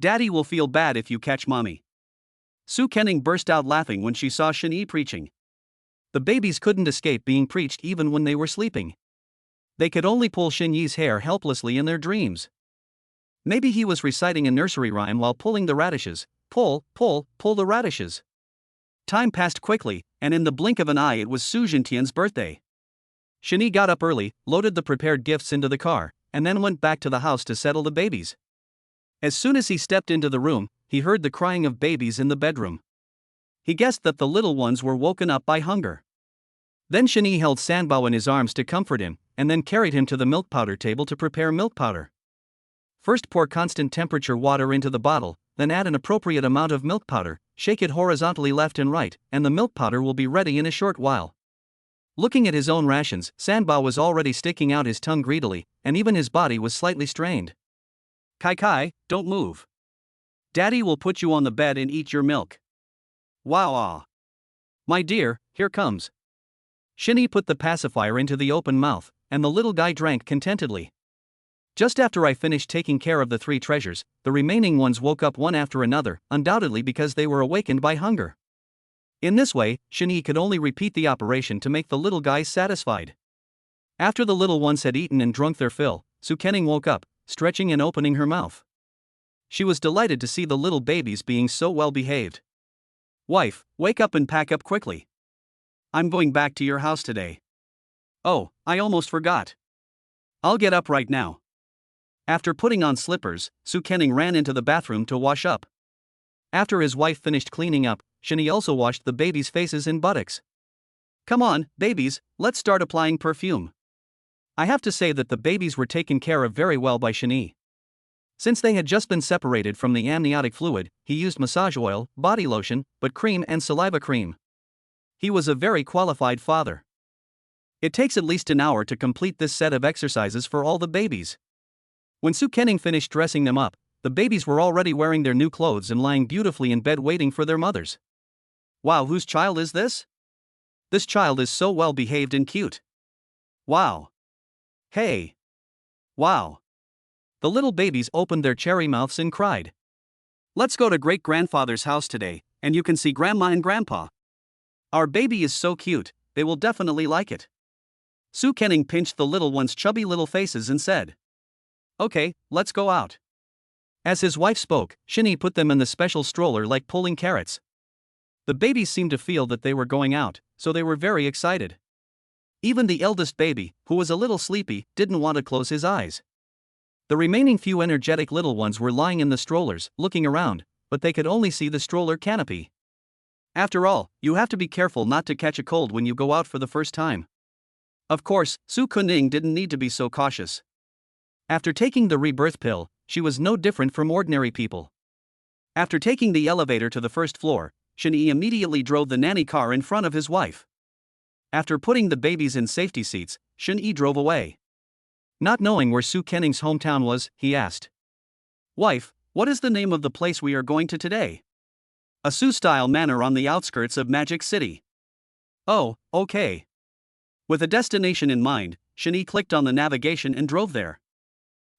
Daddy will feel bad if you catch mommy." Su Kenning burst out laughing when she saw Shani preaching. The babies couldn't escape being preached even when they were sleeping. They could only pull Shinyi's hair helplessly in their dreams. Maybe he was reciting a nursery rhyme while pulling the radishes. Pull, pull, pull the radishes. Time passed quickly, and in the blink of an eye it was Su Jintian's birthday. Shani got up early, loaded the prepared gifts into the car, and then went back to the house to settle the babies. As soon as he stepped into the room, he heard the crying of babies in the bedroom. He guessed that the little ones were woken up by hunger. Then Shani held Sanbao in his arms to comfort him, and then carried him to the milk powder table to prepare milk powder. First pour constant temperature water into the bottle, then add an appropriate amount of milk powder, shake it horizontally left and right, and the milk powder will be ready in a short while. Looking at his own rations, Sanbao was already sticking out his tongue greedily, and even his body was slightly strained. "Kai Kai, don't move. Daddy will put you on the bed and eat your milk." "Wow. My dear, here comes." Shani put the pacifier into the open mouth, and the little guy drank contentedly. "Just after I finished taking care of the 3 treasures, the remaining ones woke up one after another, undoubtedly because they were awakened by hunger." In this way, Shani could only repeat the operation to make the little guys satisfied. After the little ones had eaten and drunk their fill, Su Kenning woke up, stretching and opening her mouth. She was delighted to see the little babies being so well behaved. "Wife, wake up and pack up quickly. I'm going back to your house today." "Oh, I almost forgot. I'll get up right now." After putting on slippers, Su Kenning ran into the bathroom to wash up. After his wife finished cleaning up, Shani also washed the babies' faces and buttocks. "Come on, babies, let's start applying perfume." I have to say that the babies were taken care of very well by Shani. Since they had just been separated from the amniotic fluid, he used massage oil, body lotion, butt cream and saliva cream. He was a very qualified father. It takes at least an hour to complete this set of exercises for all the babies. When Su Kenning finished dressing them up, the babies were already wearing their new clothes and lying beautifully in bed waiting for their mothers. "Wow, whose child is this? This child is so well behaved and cute. Wow. Hey. Wow." The little babies opened their cherry mouths and cried. "Let's go to great-grandfather's house today, and you can see grandma and grandpa. Our baby is so cute, they will definitely like it." Su Kenning pinched the little ones' chubby little faces and said, "Okay, let's go out." As his wife spoke, Shani put them in the special stroller like pulling carrots. The babies seemed to feel that they were going out, so they were very excited. Even the eldest baby, who was a little sleepy, didn't want to close his eyes. The remaining few energetic little ones were lying in the strollers, looking around, but they could only see the stroller canopy. After all, you have to be careful not to catch a cold when you go out for the first time. Of course, Su Kuning didn't need to be so cautious. After taking the rebirth pill, she was no different from ordinary people. After taking the elevator to the first floor, Shani immediately drove the nanny car in front of his wife. After putting the babies in safety seats, Shani drove away. Not knowing where Su Kenning's hometown was, he asked, "Wife, what is the name of the place we are going to today?" "A Su-style manor on the outskirts of Magic City." "Oh, okay." With a destination in mind, Shani clicked on the navigation and drove there.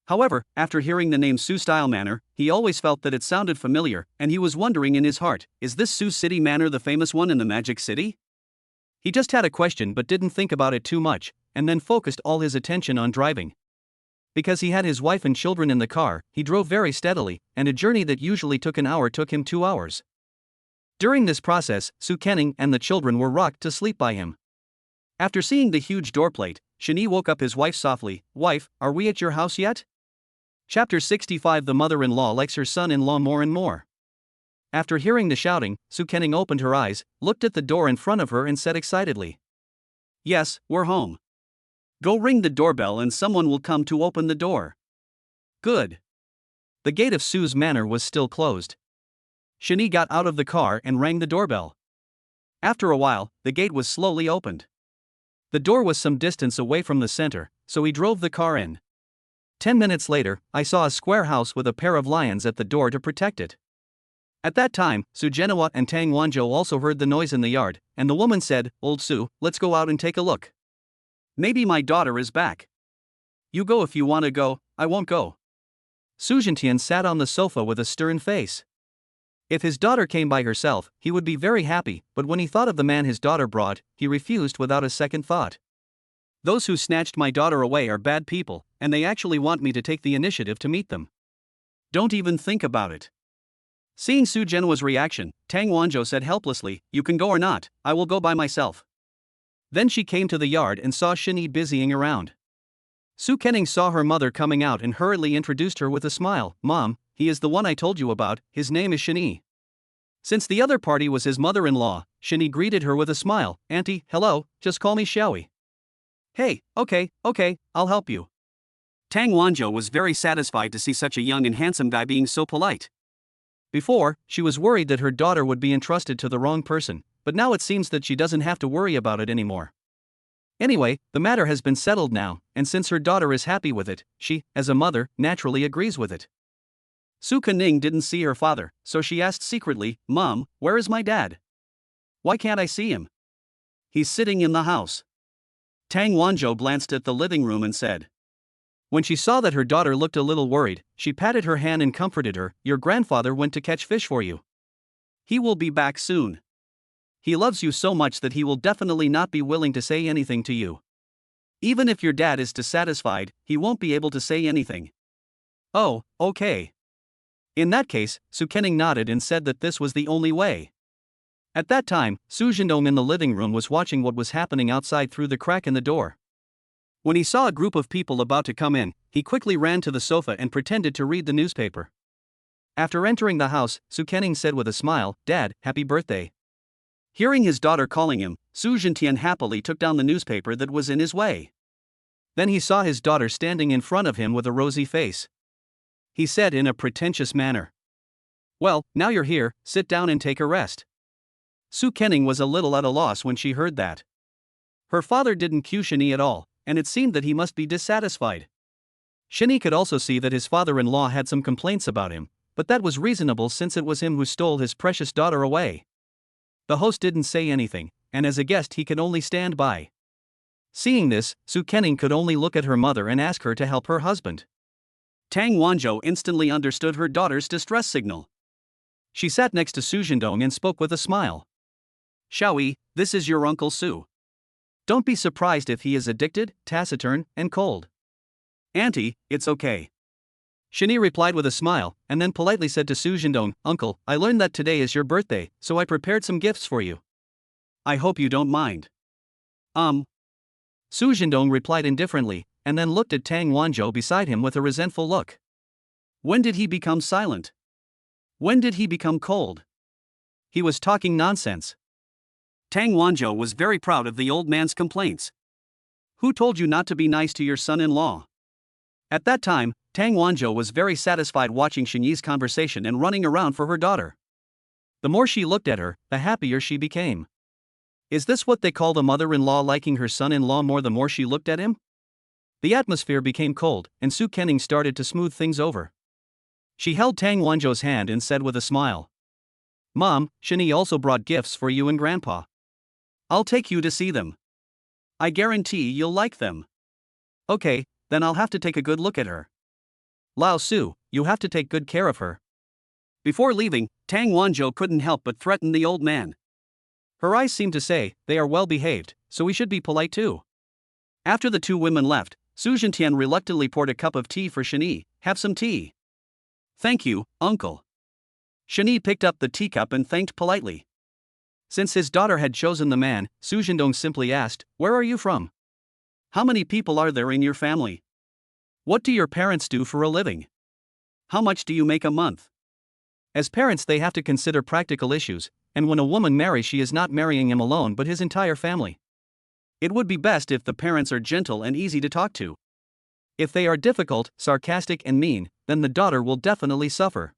However, after hearing the name Su-style manor, he always felt that it sounded familiar, and he was wondering in his heart, is this Su City manor the famous one in the Magic City? He just had a question but didn't think about it too much, and then focused all his attention on driving. Because he had his wife and children in the car, he drove very steadily, and a journey that usually took an hour took him 2 hours. During this process, Su Kenning and the children were rocked to sleep by him. After seeing the huge door plate, Shani woke up his wife softly. "Wife, are we at your house yet?" Chapter 65. The mother-in-law likes her son-in-law more and more. After hearing the shouting, Su Kenning opened her eyes, looked at the door in front of her and said excitedly, "Yes, we're home. Go ring the doorbell and someone will come to open the door." "Good." The gate of Su's manor was still closed. Shani got out of the car and rang the doorbell. After a while, the gate was slowly opened. The door was some distance away from the center, so he drove the car in. 10 minutes later, I saw a square house with a pair of lions at the door to protect it. At that time, Su Genoa and Tang Wanzhou also heard the noise in the yard, and the woman said, "Old Su, let's go out and take a look. Maybe my daughter is back." "You go if you want to go, I won't go." Su Zhentian sat on the sofa with a stern face. If his daughter came by herself, he would be very happy, but when he thought of the man his daughter brought, he refused without a second thought. "Those who snatched my daughter away are bad people, and they actually want me to take the initiative to meet them. Don't even think about it." Seeing Su Genoa's reaction, Tang Wanzhou said helplessly, "You can go or not, I will go by myself." Then she came to the yard and saw Shinyi busying around. Su Kening saw her mother coming out and hurriedly introduced her with a smile. "Mom, he is the one I told you about, his name is Shinyi." Since the other party was his mother-in-law, Shinyi greeted her with a smile. "Auntie, hello, just call me Xiaoyi." "Hey, okay, I'll help you." Tang Wanzhou was very satisfied to see such a young and handsome guy being so polite. Before, she was worried that her daughter would be entrusted to the wrong person, but now it seems that she doesn't have to worry about it anymore. Anyway, the matter has been settled now, and since her daughter is happy with it, she, as a mother, naturally agrees with it. Su Kening didn't see her father, so she asked secretly, "Mom, where is my dad? Why can't I see him? He's sitting in the house." Tang Wanzhou glanced at the living room and said. When she saw that her daughter looked a little worried, she patted her hand and comforted her. "Your grandfather went to catch fish for you. He will be back soon. He loves you so much that he will definitely not be willing to say anything to you. Even if your dad is dissatisfied, he won't be able to say anything." "Oh, okay." In that case, Su Kening nodded and said that this was the only way. At that time, Su Zhendong in the living room was watching what was happening outside through the crack in the door. When he saw a group of people about to come in, he quickly ran to the sofa and pretended to read the newspaper. After entering the house, Su Kening said with a smile, "Dad, happy birthday." Hearing his daughter calling him, Su Zhentian happily took down the newspaper that was in his way. Then he saw his daughter standing in front of him with a rosy face. He said in a pretentious manner, "Well, now you're here, sit down and take a rest." Su Kening was a little at a loss when she heard that. Her father didn't cue Shinyi at all, and it seemed that he must be dissatisfied. Shinyi could also see that his father-in-law had some complaints about him, but that was reasonable since it was him who stole his precious daughter away. The host didn't say anything, and as a guest he could only stand by. Seeing this, Su Kening could only look at her mother and ask her to help her husband. Tang Wanzhou instantly understood her daughter's distress signal. She sat next to Su Zhendong and spoke with a smile. "Xiaoyi, this is your Uncle Su. Don't be surprised if he is addicted, taciturn, and cold." "Auntie, it's okay." Shinyi replied with a smile, and then politely said to Su Zhendong, "Uncle, I learned that today is your birthday, so I prepared some gifts for you. I hope you don't mind." Su Zhendong replied indifferently, and then looked at Tang Wanzhou beside him with a resentful look. When did he become silent? When did he become cold? He was talking nonsense. Tang Wanzhou was very proud of the old man's complaints. "Who told you not to be nice to your son-in-law?" At that time, Tang Wanzhou was very satisfied watching Shinyi's conversation and running around for her daughter. The more she looked at her, the happier she became. Is this what they call the mother-in-law liking her son-in-law more the more she looked at him? The atmosphere became cold, and Su Kening started to smooth things over. She held Tang Wanzhou's hand and said with a smile, "Mom, Shinyi also brought gifts for you and Grandpa. I'll take you to see them. I guarantee you'll like them." "Okay, then I'll have to take a good look at her. Lao Su, you have to take good care of her." Before leaving, Tang Wanzhou couldn't help but threaten the old man. Her eyes seemed to say, "They are well behaved, so we should be polite too." After the two women left, Su Zhentian reluctantly poured a cup of tea for Shinyi. "Have some tea." "Thank you, uncle." Shinyi picked up the teacup and thanked politely. Since his daughter had chosen the man, Su Zhendong simply asked, "Where are you from? How many people are there in your family? What do your parents do for a living? How much do you make a month?" As parents, they have to consider practical issues, and when a woman marries, she is not marrying him alone but his entire family. It would be best if the parents are gentle and easy to talk to. If they are difficult, sarcastic, and mean, then the daughter will definitely suffer.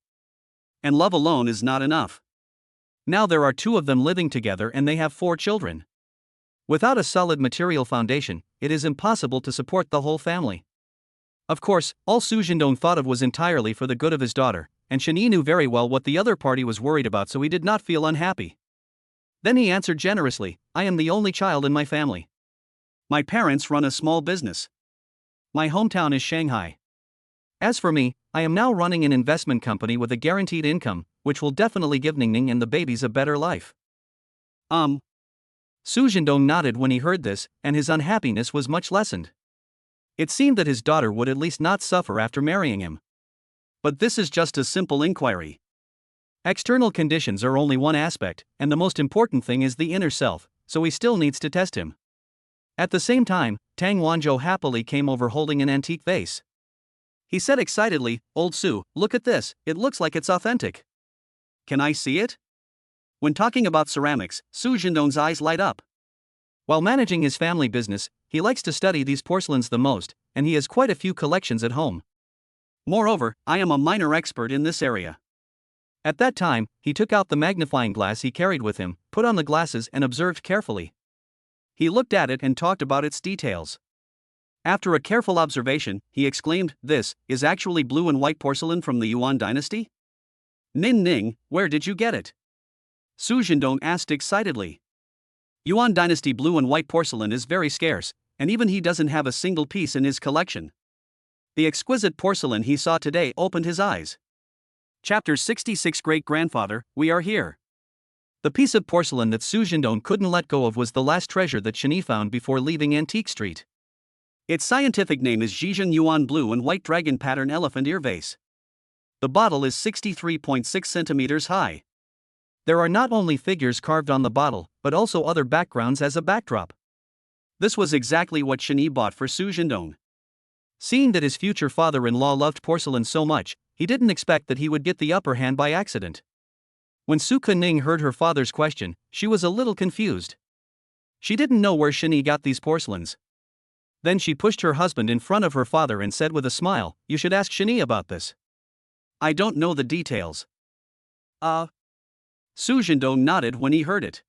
And love alone is not enough. Now there are two of them living together and they have 4 children. Without a solid material foundation, it is impossible to support the whole family. Of course, all Su Jindong thought of was entirely for the good of his daughter, and Shen Yi knew very well what the other party was worried about, so he did not feel unhappy. Then he answered generously, I am the only child in my family. My parents run a small business. My hometown is Shanghai. As for me, I am now running an investment company with a guaranteed income, which will definitely give Ningning and the babies a better life. Su Jindong nodded when he heard this, and his unhappiness was much lessened. It seemed that his daughter would at least not suffer after marrying him. But this is just a simple inquiry. External conditions are only one aspect, and the most important thing is the inner self, so he still needs to test him. At the same time, Tang Wanzhou happily came over holding an antique vase. He said excitedly, Old Su, look at this, it looks like it's authentic. Can I see it? When talking about ceramics, Su Jindong's eyes light up. While managing his family business, he likes to study these porcelains the most, and he has quite a few collections at home. Moreover, I am a minor expert in this area. At that time, he took out the magnifying glass he carried with him, put on the glasses and observed carefully. He looked at it and talked about its details. After a careful observation, he exclaimed, This is actually blue and white porcelain from the Yuan dynasty? Ning, where did you get it? Su Jindong asked excitedly. Yuan dynasty blue and white porcelain is very scarce, and even he doesn't have a single piece in his collection. The exquisite porcelain he saw today opened his eyes. Chapter 66 Great-grandfather, we are here. The piece of porcelain that Su Jindong couldn't let go of was the last treasure that Shen Yi found before leaving Antique Street. Its scientific name is Zhejiang Yuan Blue and White Dragon Pattern Elephant Ear Vase. The bottle is 63.6 centimeters high. There are not only figures carved on the bottle, but also other backgrounds as a backdrop. This was exactly what Shen Yi bought for Su Jindong. Seeing that his future father-in-law loved porcelain so much, he didn't expect that he would get the upper hand by accident. When Su Kening heard her father's question, she was a little confused. She didn't know where Shen Yi got these porcelains. Then she pushed her husband in front of her father and said with a smile, You should ask Shen Yi about this. I don't know the details. Su Jindong nodded when he heard it.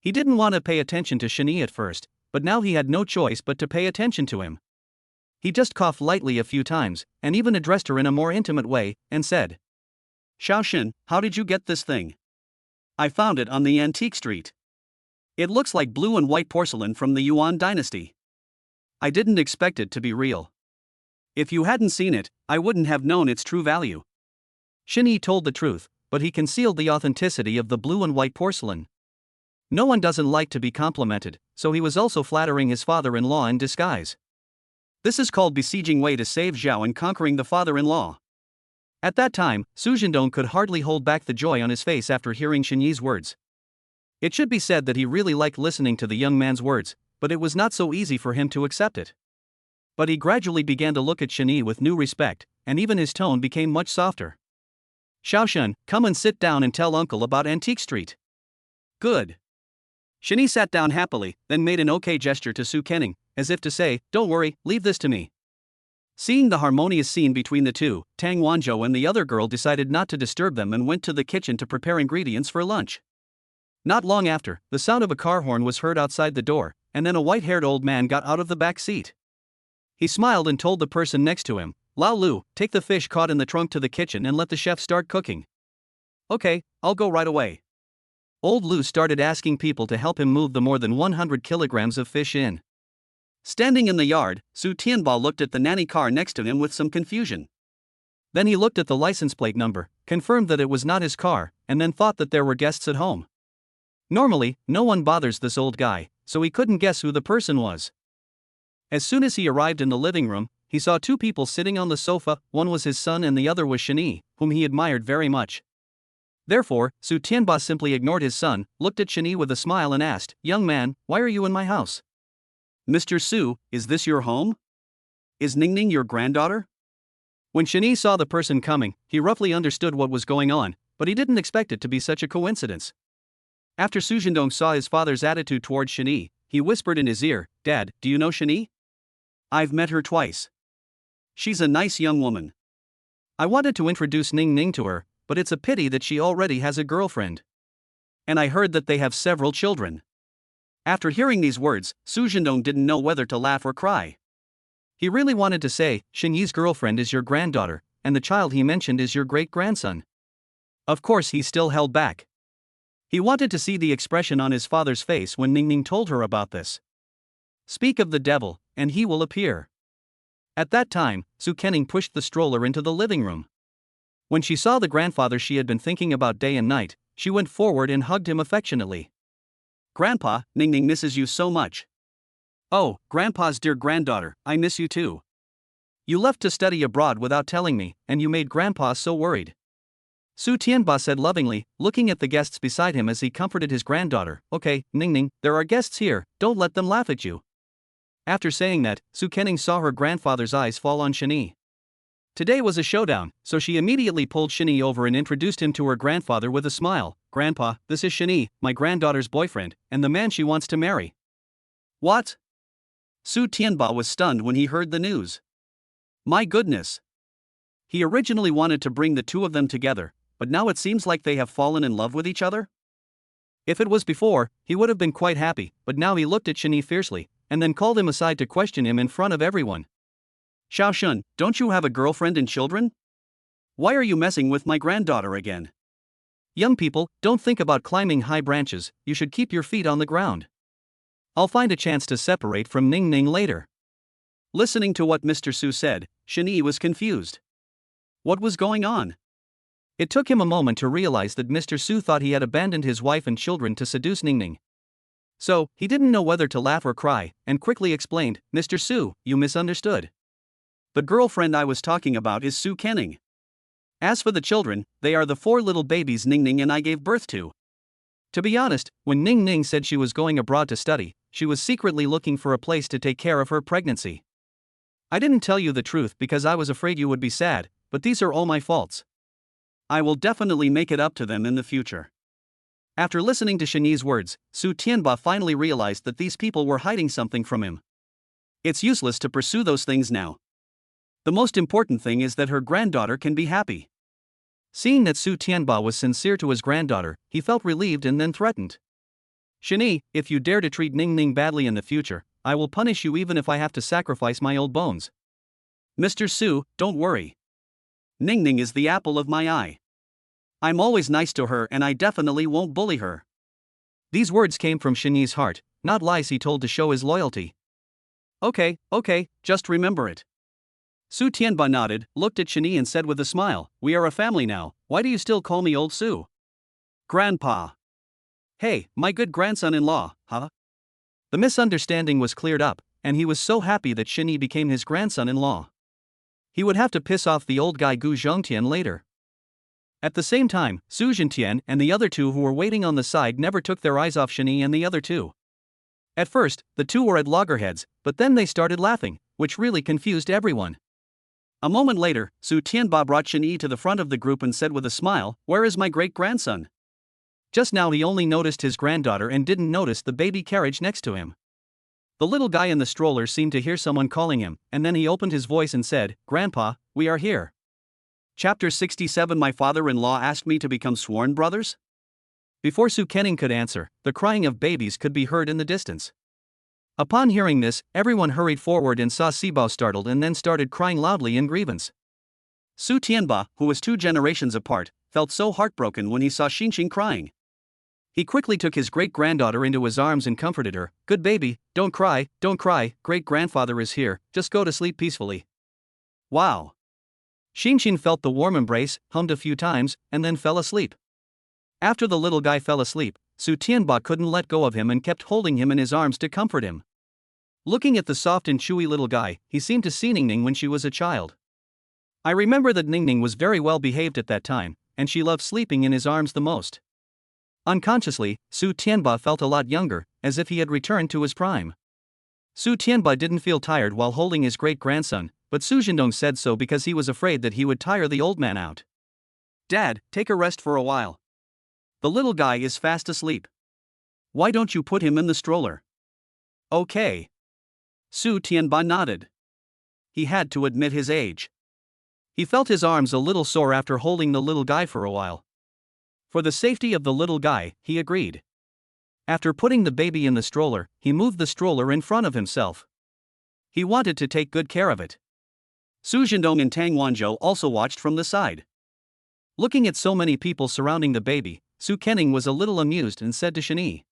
He didn't want to pay attention to Shen Yi at first, but now he had no choice but to pay attention to him. He just coughed lightly a few times, and even addressed her in a more intimate way, and said, Xiaoxin, how did you get this thing? I found it on the antique street. It looks like blue and white porcelain from the Yuan dynasty. I didn't expect it to be real. If you hadn't seen it, I wouldn't have known its true value. Shen Yi told the truth, but he concealed the authenticity of the blue and white porcelain. No one doesn't like to be complimented, so he was also flattering his father-in-law in disguise. This is called besieging Wei to save Zhao and conquering the father-in-law. At that time, Su Jindong could hardly hold back the joy on his face after hearing Shen Yi's words. It should be said that he really liked listening to the young man's words, but it was not so easy for him to accept it. But he gradually began to look at Shen Yi with new respect, and even his tone became much softer. Xiaoxun, come and sit down and tell uncle about Antique Street. Good. Shen Yi sat down happily, then made an okay gesture to Su Kening, as if to say, Don't worry, leave this to me. Seeing the harmonious scene between the two, Tang Wanzhou and the other girl decided not to disturb them and went to the kitchen to prepare ingredients for lunch. Not long after, the sound of a car horn was heard outside the door, and then a white-haired old man got out of the back seat. He smiled and told the person next to him, Lao Lu, take the fish caught in the trunk to the kitchen and let the chef start cooking. Okay, I'll go right away. Old Lu started asking people to help him move the more than 100 kilograms of fish in. Standing in the yard, Su Tianba looked at the nanny car next to him with some confusion. Then he looked at the license plate number, confirmed that it was not his car, and then thought that there were guests at home. Normally, no one bothers this old guy, so he couldn't guess who the person was. As soon as he arrived in the living room, he saw two people sitting on the sofa, one was his son and the other was Shen Yi, whom he admired very much. Therefore, Su Tianba simply ignored his son, looked at Shen Yi with a smile and asked, Young man, why are you in my house? Mr. Su, is this your home? Is Ningning your granddaughter? When Shen Yi saw the person coming, he roughly understood what was going on, but he didn't expect it to be such a coincidence. After Su Jindong saw his father's attitude towards Shen Yi, he whispered in his ear, Dad, do you know Shen Yi? I've met her twice. She's a nice young woman. I wanted to introduce Ningning to her, but it's a pity that she already has a girlfriend. And I heard that they have several children. After hearing these words, Su Jindong didn't know whether to laugh or cry. He really wanted to say, Shinyi's girlfriend is your granddaughter, and the child he mentioned is your great-grandson. Of course he still held back. He wanted to see the expression on his father's face when Ningning told her about this. Speak of the devil, and he will appear. At that time, Su Kening pushed the stroller into the living room. When she saw the grandfather she had been thinking about day and night, she went forward and hugged him affectionately. Grandpa, Ningning misses you so much. Oh, Grandpa's dear granddaughter, I miss you too. You left to study abroad without telling me, and you made Grandpa so worried. Su Tianba said lovingly, looking at the guests beside him as he comforted his granddaughter. Okay, Ningning, there are guests here, don't let them laugh at you. After saying that, Su Kening saw her grandfather's eyes fall on Shani. Today was a showdown, so she immediately pulled Shani over and introduced him to her grandfather with a smile. Grandpa, this is Shani, my granddaughter's boyfriend, and the man she wants to marry. What? Su Tianba was stunned when he heard the news. My goodness. He originally wanted to bring the two of them together, but now it seems like they have fallen in love with each other? If it was before, he would have been quite happy, but now he looked at Shani fiercely, and then called him aside to question him in front of everyone. Xiaoshun, don't you have a girlfriend and children? Why are you messing with my granddaughter again? Young people, don't think about climbing high branches, you should keep your feet on the ground. I'll find a chance to separate from Ning Ning later. Listening to what Mr. Su said, Shani was confused. What was going on? It took him a moment to realize that Mr. Su thought he had abandoned his wife and children to seduce Ning Ning. So, he didn't know whether to laugh or cry, and quickly explained, Mr. Su, you misunderstood. The girlfriend I was talking about is Su Kening. As for the children, they are the 4 little babies Ning Ning and I gave birth to. To be honest, when Ning Ning said she was going abroad to study, she was secretly looking for a place to take care of her pregnancy. I didn't tell you the truth because I was afraid you would be sad, but these are all my faults. I will definitely make it up to them in the future. After listening to Shani's words, Su Tianba finally realized that these people were hiding something from him. It's useless to pursue those things now. The most important thing is that her granddaughter can be happy. Seeing that Su Tianba was sincere to his granddaughter, he felt relieved and then threatened. Shani, if you dare to treat Ning Ning badly in the future, I will punish you even if I have to sacrifice my old bones. Mr. Su, don't worry. Ning Ning is the apple of my eye. I'm always nice to her and I definitely won't bully her. These words came from Shani's heart, not lies he told to show his loyalty. Okay, just remember it. Su Tianba nodded, looked at Shani and said with a smile, we are a family now, why do you still call me Old Su? Grandpa. Hey, my good grandson-in-law, huh? The misunderstanding was cleared up, and he was so happy that Shani became his grandson-in-law. He would have to piss off the old guy Gu Zhongtian later. At the same time, Su Zhentian and the other two who were waiting on the side never took their eyes off Shani and the other two. At first, the two were at loggerheads, but then they started laughing, which really confused everyone. A moment later, Su Tianba brought Shani to the front of the group and said with a smile, where is my great-grandson? Just now he only noticed his granddaughter and didn't notice the baby carriage next to him. The little guy in the stroller seemed to hear someone calling him, and then he opened his voice and said, Grandpa, we are here. Chapter 67 My father-in-law asked me to become sworn brothers? Before Su Kening could answer, the crying of babies could be heard in the distance. Upon hearing this, everyone hurried forward and saw Sibao startled and then started crying loudly in grievance. Su Tianba, who was 2 generations apart, felt so heartbroken when he saw Xinxin crying. He quickly took his great-granddaughter into his arms and comforted her. Good baby, don't cry, great-grandfather is here, just go to sleep peacefully. Wow. Xinxin felt the warm embrace, hummed a few times, and then fell asleep. After the little guy fell asleep, Su Tianba couldn't let go of him and kept holding him in his arms to comfort him. Looking at the soft and chewy little guy, he seemed to see Ningning when she was a child. I remember that Ningning was very well behaved at that time, and she loved sleeping in his arms the most. Unconsciously, Su Tianba felt a lot younger, as if he had returned to his prime. Su Tianba didn't feel tired while holding his great-grandson, but Su Zhendong said so because he was afraid that he would tire the old man out. Dad, take a rest for a while. The little guy is fast asleep. Why don't you put him in the stroller? Okay. Su Tianba nodded. He had to admit his age. He felt his arms a little sore after holding the little guy for a while. For the safety of the little guy, he agreed. After putting the baby in the stroller, he moved the stroller in front of himself. He wanted to take good care of it. Su Jindong and Tang Wanzhou also watched from the side. Looking at so many people surrounding the baby, Su Kenning was a little amused and said to Shani,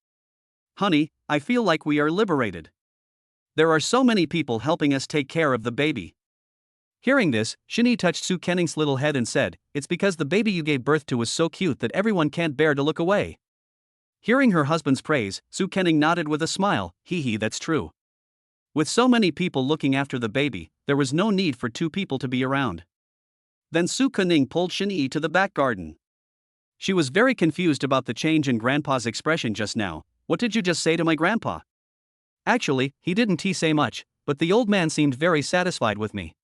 "Honey, I feel like we are liberated. There are so many people helping us take care of the baby." Hearing this, Shani touched Su Kenning's little head and said, "It's because the baby you gave birth to was so cute that everyone can't bear to look away." Hearing her husband's praise, Su Kenning nodded with a smile, "Hee, that's true. With so many people looking after the baby, there was no need for two people to be around." Then Su Kenning pulled Shani to the back garden. She was very confused about the change in Grandpa's expression just now. "What did you just say to my grandpa?" "Actually, he didn't say much, but the old man seemed very satisfied with me."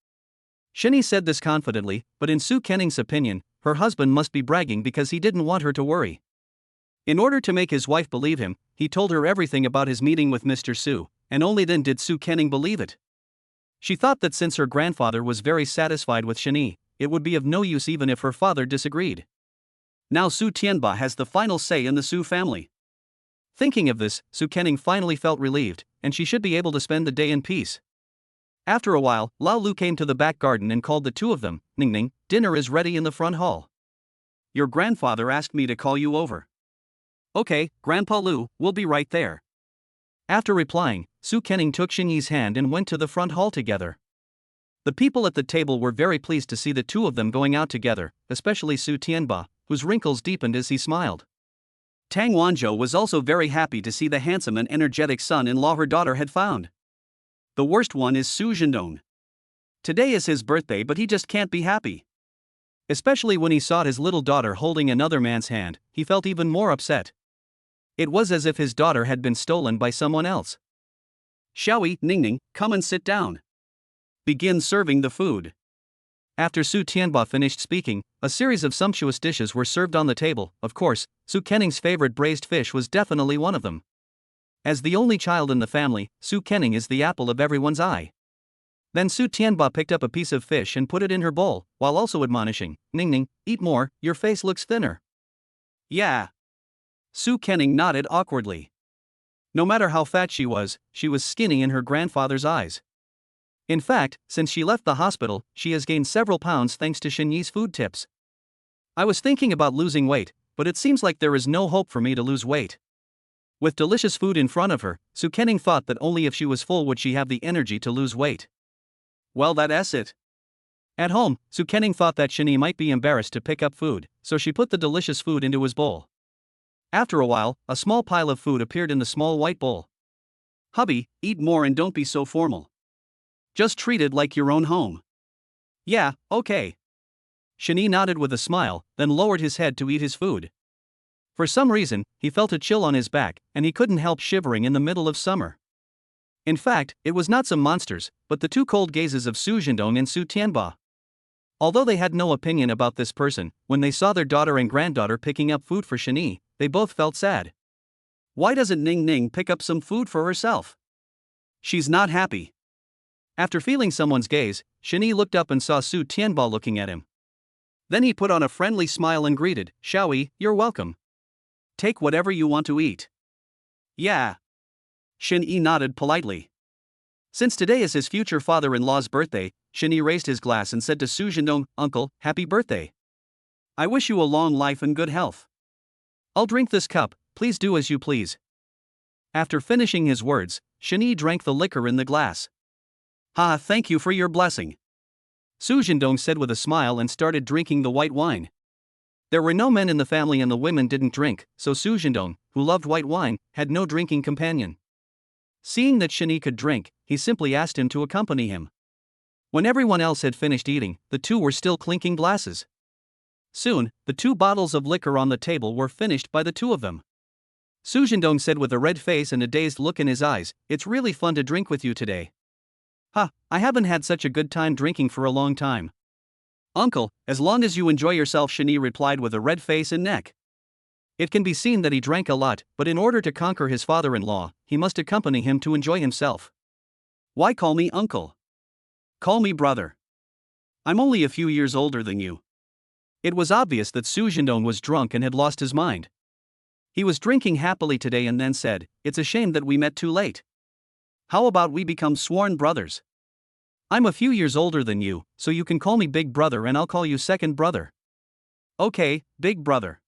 Shani said this confidently, but in Su Kenning's opinion, her husband must be bragging because he didn't want her to worry. In order to make his wife believe him, he told her everything about his meeting with Mr. Su, and only then did Su Kenning believe it. She thought that since her grandfather was very satisfied with Shani, it would be of no use even if her father disagreed. Now Su Tianba has the final say in the Su family. Thinking of this, Su Kenning finally felt relieved, and she should be able to spend the day in peace. After a while, Lao Lu came to the back garden and called the two of them. "Ning, dinner is ready in the front hall. Your grandfather asked me to call you over." "Okay, Grandpa Lu, we'll be right there." After replying, Su Kenning took Xinyi's hand and went to the front hall together. The people at the table were very pleased to see the two of them going out together, especially Su Tianba, whose wrinkles deepened as he smiled. Tang Wanzhou was also very happy to see the handsome and energetic son-in-law her daughter had found. The worst one is Su Jindong. Today is his birthday, but he just can't be happy. Especially when he saw his little daughter holding another man's hand, he felt even more upset. It was as if his daughter had been stolen by someone else. "Shall we, Ning, come and sit down? Begin serving the food." After Su Tianba finished speaking, a series of sumptuous dishes were served on the table. Of course, Su Kenning's favorite braised fish was definitely one of them. As the only child in the family, Su Kenning is the apple of everyone's eye. Then Su Tianba picked up a piece of fish and put it in her bowl, while also admonishing, "Ning, eat more, your face looks thinner." "Yeah." Su Kenning nodded awkwardly. No matter how fat she was skinny in her grandfather's eyes. In fact, since she left the hospital, she has gained several pounds thanks to Xinyi's food tips. "I was thinking about losing weight, but it seems like there is no hope for me to lose weight." With delicious food in front of her, Su Kenning thought that only if she was full would she have the energy to lose weight. Well, that's it. At home, Su Kenning thought that Xinyi might be embarrassed to pick up food, so she put the delicious food into his bowl. After a while, a small pile of food appeared in the small white bowl. "Hubby, eat more and don't be so formal. Just treat it like your own home." "Yeah, okay." Xinyi nodded with a smile, then lowered his head to eat his food. For some reason, he felt a chill on his back, and he couldn't help shivering in the middle of summer. In fact, it was not some monsters, but the two cold gazes of Su Jindong and Su Tianba. Although they had no opinion about this person, when they saw their daughter and granddaughter picking up food for Xinyi, they both felt sad. Why doesn't Ning pick up some food for herself? She's not happy. After feeling someone's gaze, Xinyi looked up and saw Su Tianba looking at him. Then he put on a friendly smile and greeted, "Shall we, you're welcome. Take whatever you want to eat." "Yeah." Xinyi nodded politely. Since today is his future father-in-law's birthday, Xinyi raised his glass and said to Su Jindong, "Uncle, happy birthday. I wish you a long life and good health. I'll drink this cup, please do as you please." After finishing his words, Xinyi drank the liquor in the glass. "Ha, thank you for your blessing," Su Jindong said with a smile and started drinking the white wine. There were no men in the family and the women didn't drink, so Su Jindong, who loved white wine, had no drinking companion. Seeing that Xinyi could drink, he simply asked him to accompany him. When everyone else had finished eating, the two were still clinking glasses. Soon, the 2 bottles of liquor on the table were finished by the two of them. Su Jindong said with a red face and a dazed look in his eyes, "It's really fun to drink with you today." "Ha, I haven't had such a good time drinking for a long time." "Uncle, as long as you enjoy yourself," Xinyi replied with a red face and neck. It can be seen that he drank a lot, but in order to conquer his father-in-law, he must accompany him to enjoy himself. "Why call me uncle? Call me brother. I'm only a few years older than you." It was obvious that Su Jindong was drunk and had lost his mind. He was drinking happily today and then said, "It's a shame that we met too late." How about we become sworn brothers? I'm a few years older than you, so you can call me Big Brother and I'll call you Second Brother. Okay, Big Brother.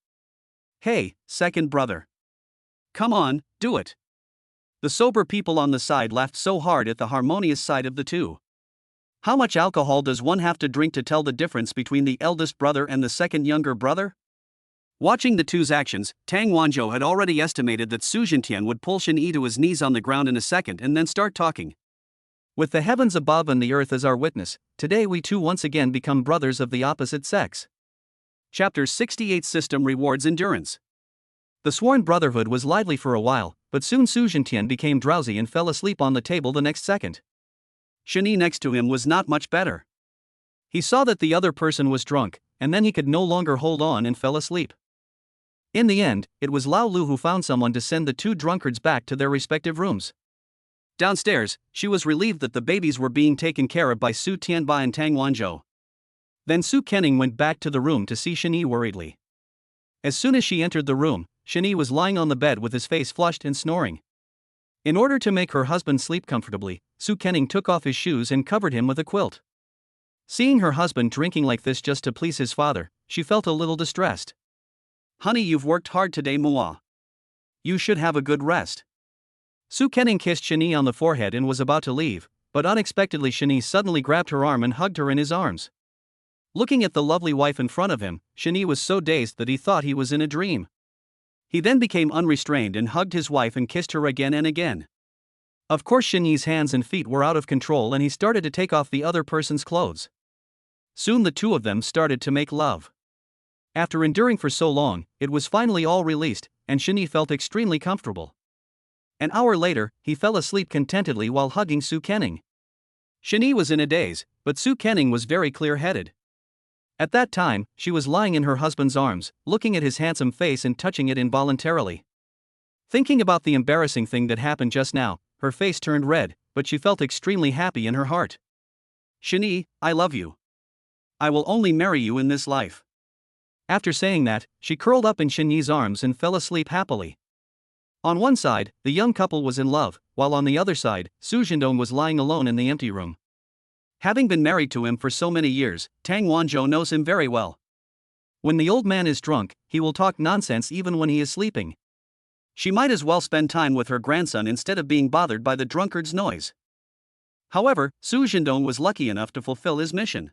Hey, Second Brother. Come on, do it. The sober people on the side laughed so hard at the harmonious side of the two. How much alcohol does one have to drink to tell the difference between the eldest brother and the second younger brother? Watching the two's actions, Tang Wanzhou had already estimated that Su Jintian would pull Shen Yi to his knees on the ground in a second and then start talking. With the heavens above and the earth as our witness, today we two once again become brothers of the opposite sex. Chapter 68 System Rewards Endurance. The sworn brotherhood was lively for a while, but soon Su Jintian became drowsy and fell asleep on the table the next second. Shen Yi next to him was not much better. He saw that the other person was drunk, and then he could no longer hold on and fell asleep. In the end, it was Lao Lu who found someone to send the two drunkards back to their respective rooms. Downstairs, she was relieved that the babies were being taken care of by Su Tianbai and Tang Wanzhou. Then Su Kenning went back to the room to see Shen Yi worriedly. As soon as she entered the room, Shen Yi was lying on the bed with his face flushed and snoring. In order to make her husband sleep comfortably, Su Kenning took off his shoes and covered him with a quilt. Seeing her husband drinking like this just to please his father, she felt a little distressed. Honey, you've worked hard today, manhwa. You should have a good rest. Su Kenning kissed Shen Yi on the forehead and was about to leave, but unexpectedly Shen Yi suddenly grabbed her arm and hugged her in his arms. Looking at the lovely wife in front of him, Shen Yi was so dazed that he thought he was in a dream. He then became unrestrained and hugged his wife and kissed her again and again. Of course Shen Yi's hands and feet were out of control and he started to take off the other person's clothes. Soon the two of them started to make love. After enduring for so long, it was finally all released, and Shen Yi felt extremely comfortable. An hour later, he fell asleep contentedly while hugging Su Kenning. Shen Yi was in a daze, but Su Kenning was very clear-headed. At that time, she was lying in her husband's arms, looking at his handsome face and touching it involuntarily. Thinking about the embarrassing thing that happened just now, her face turned red, but she felt extremely happy in her heart. Shen Yi, I love you. I will only marry you in this life. After saying that, she curled up in Shen Yi's arms and fell asleep happily. On one side, the young couple was in love, while on the other side, Su Jindong was lying alone in the empty room. Having been married to him for so many years, Tang Wanzhou knows him very well. When the old man is drunk, he will talk nonsense even when he is sleeping. She might as well spend time with her grandson instead of being bothered by the drunkard's noise. However, Su Jindong was lucky enough to fulfill his mission.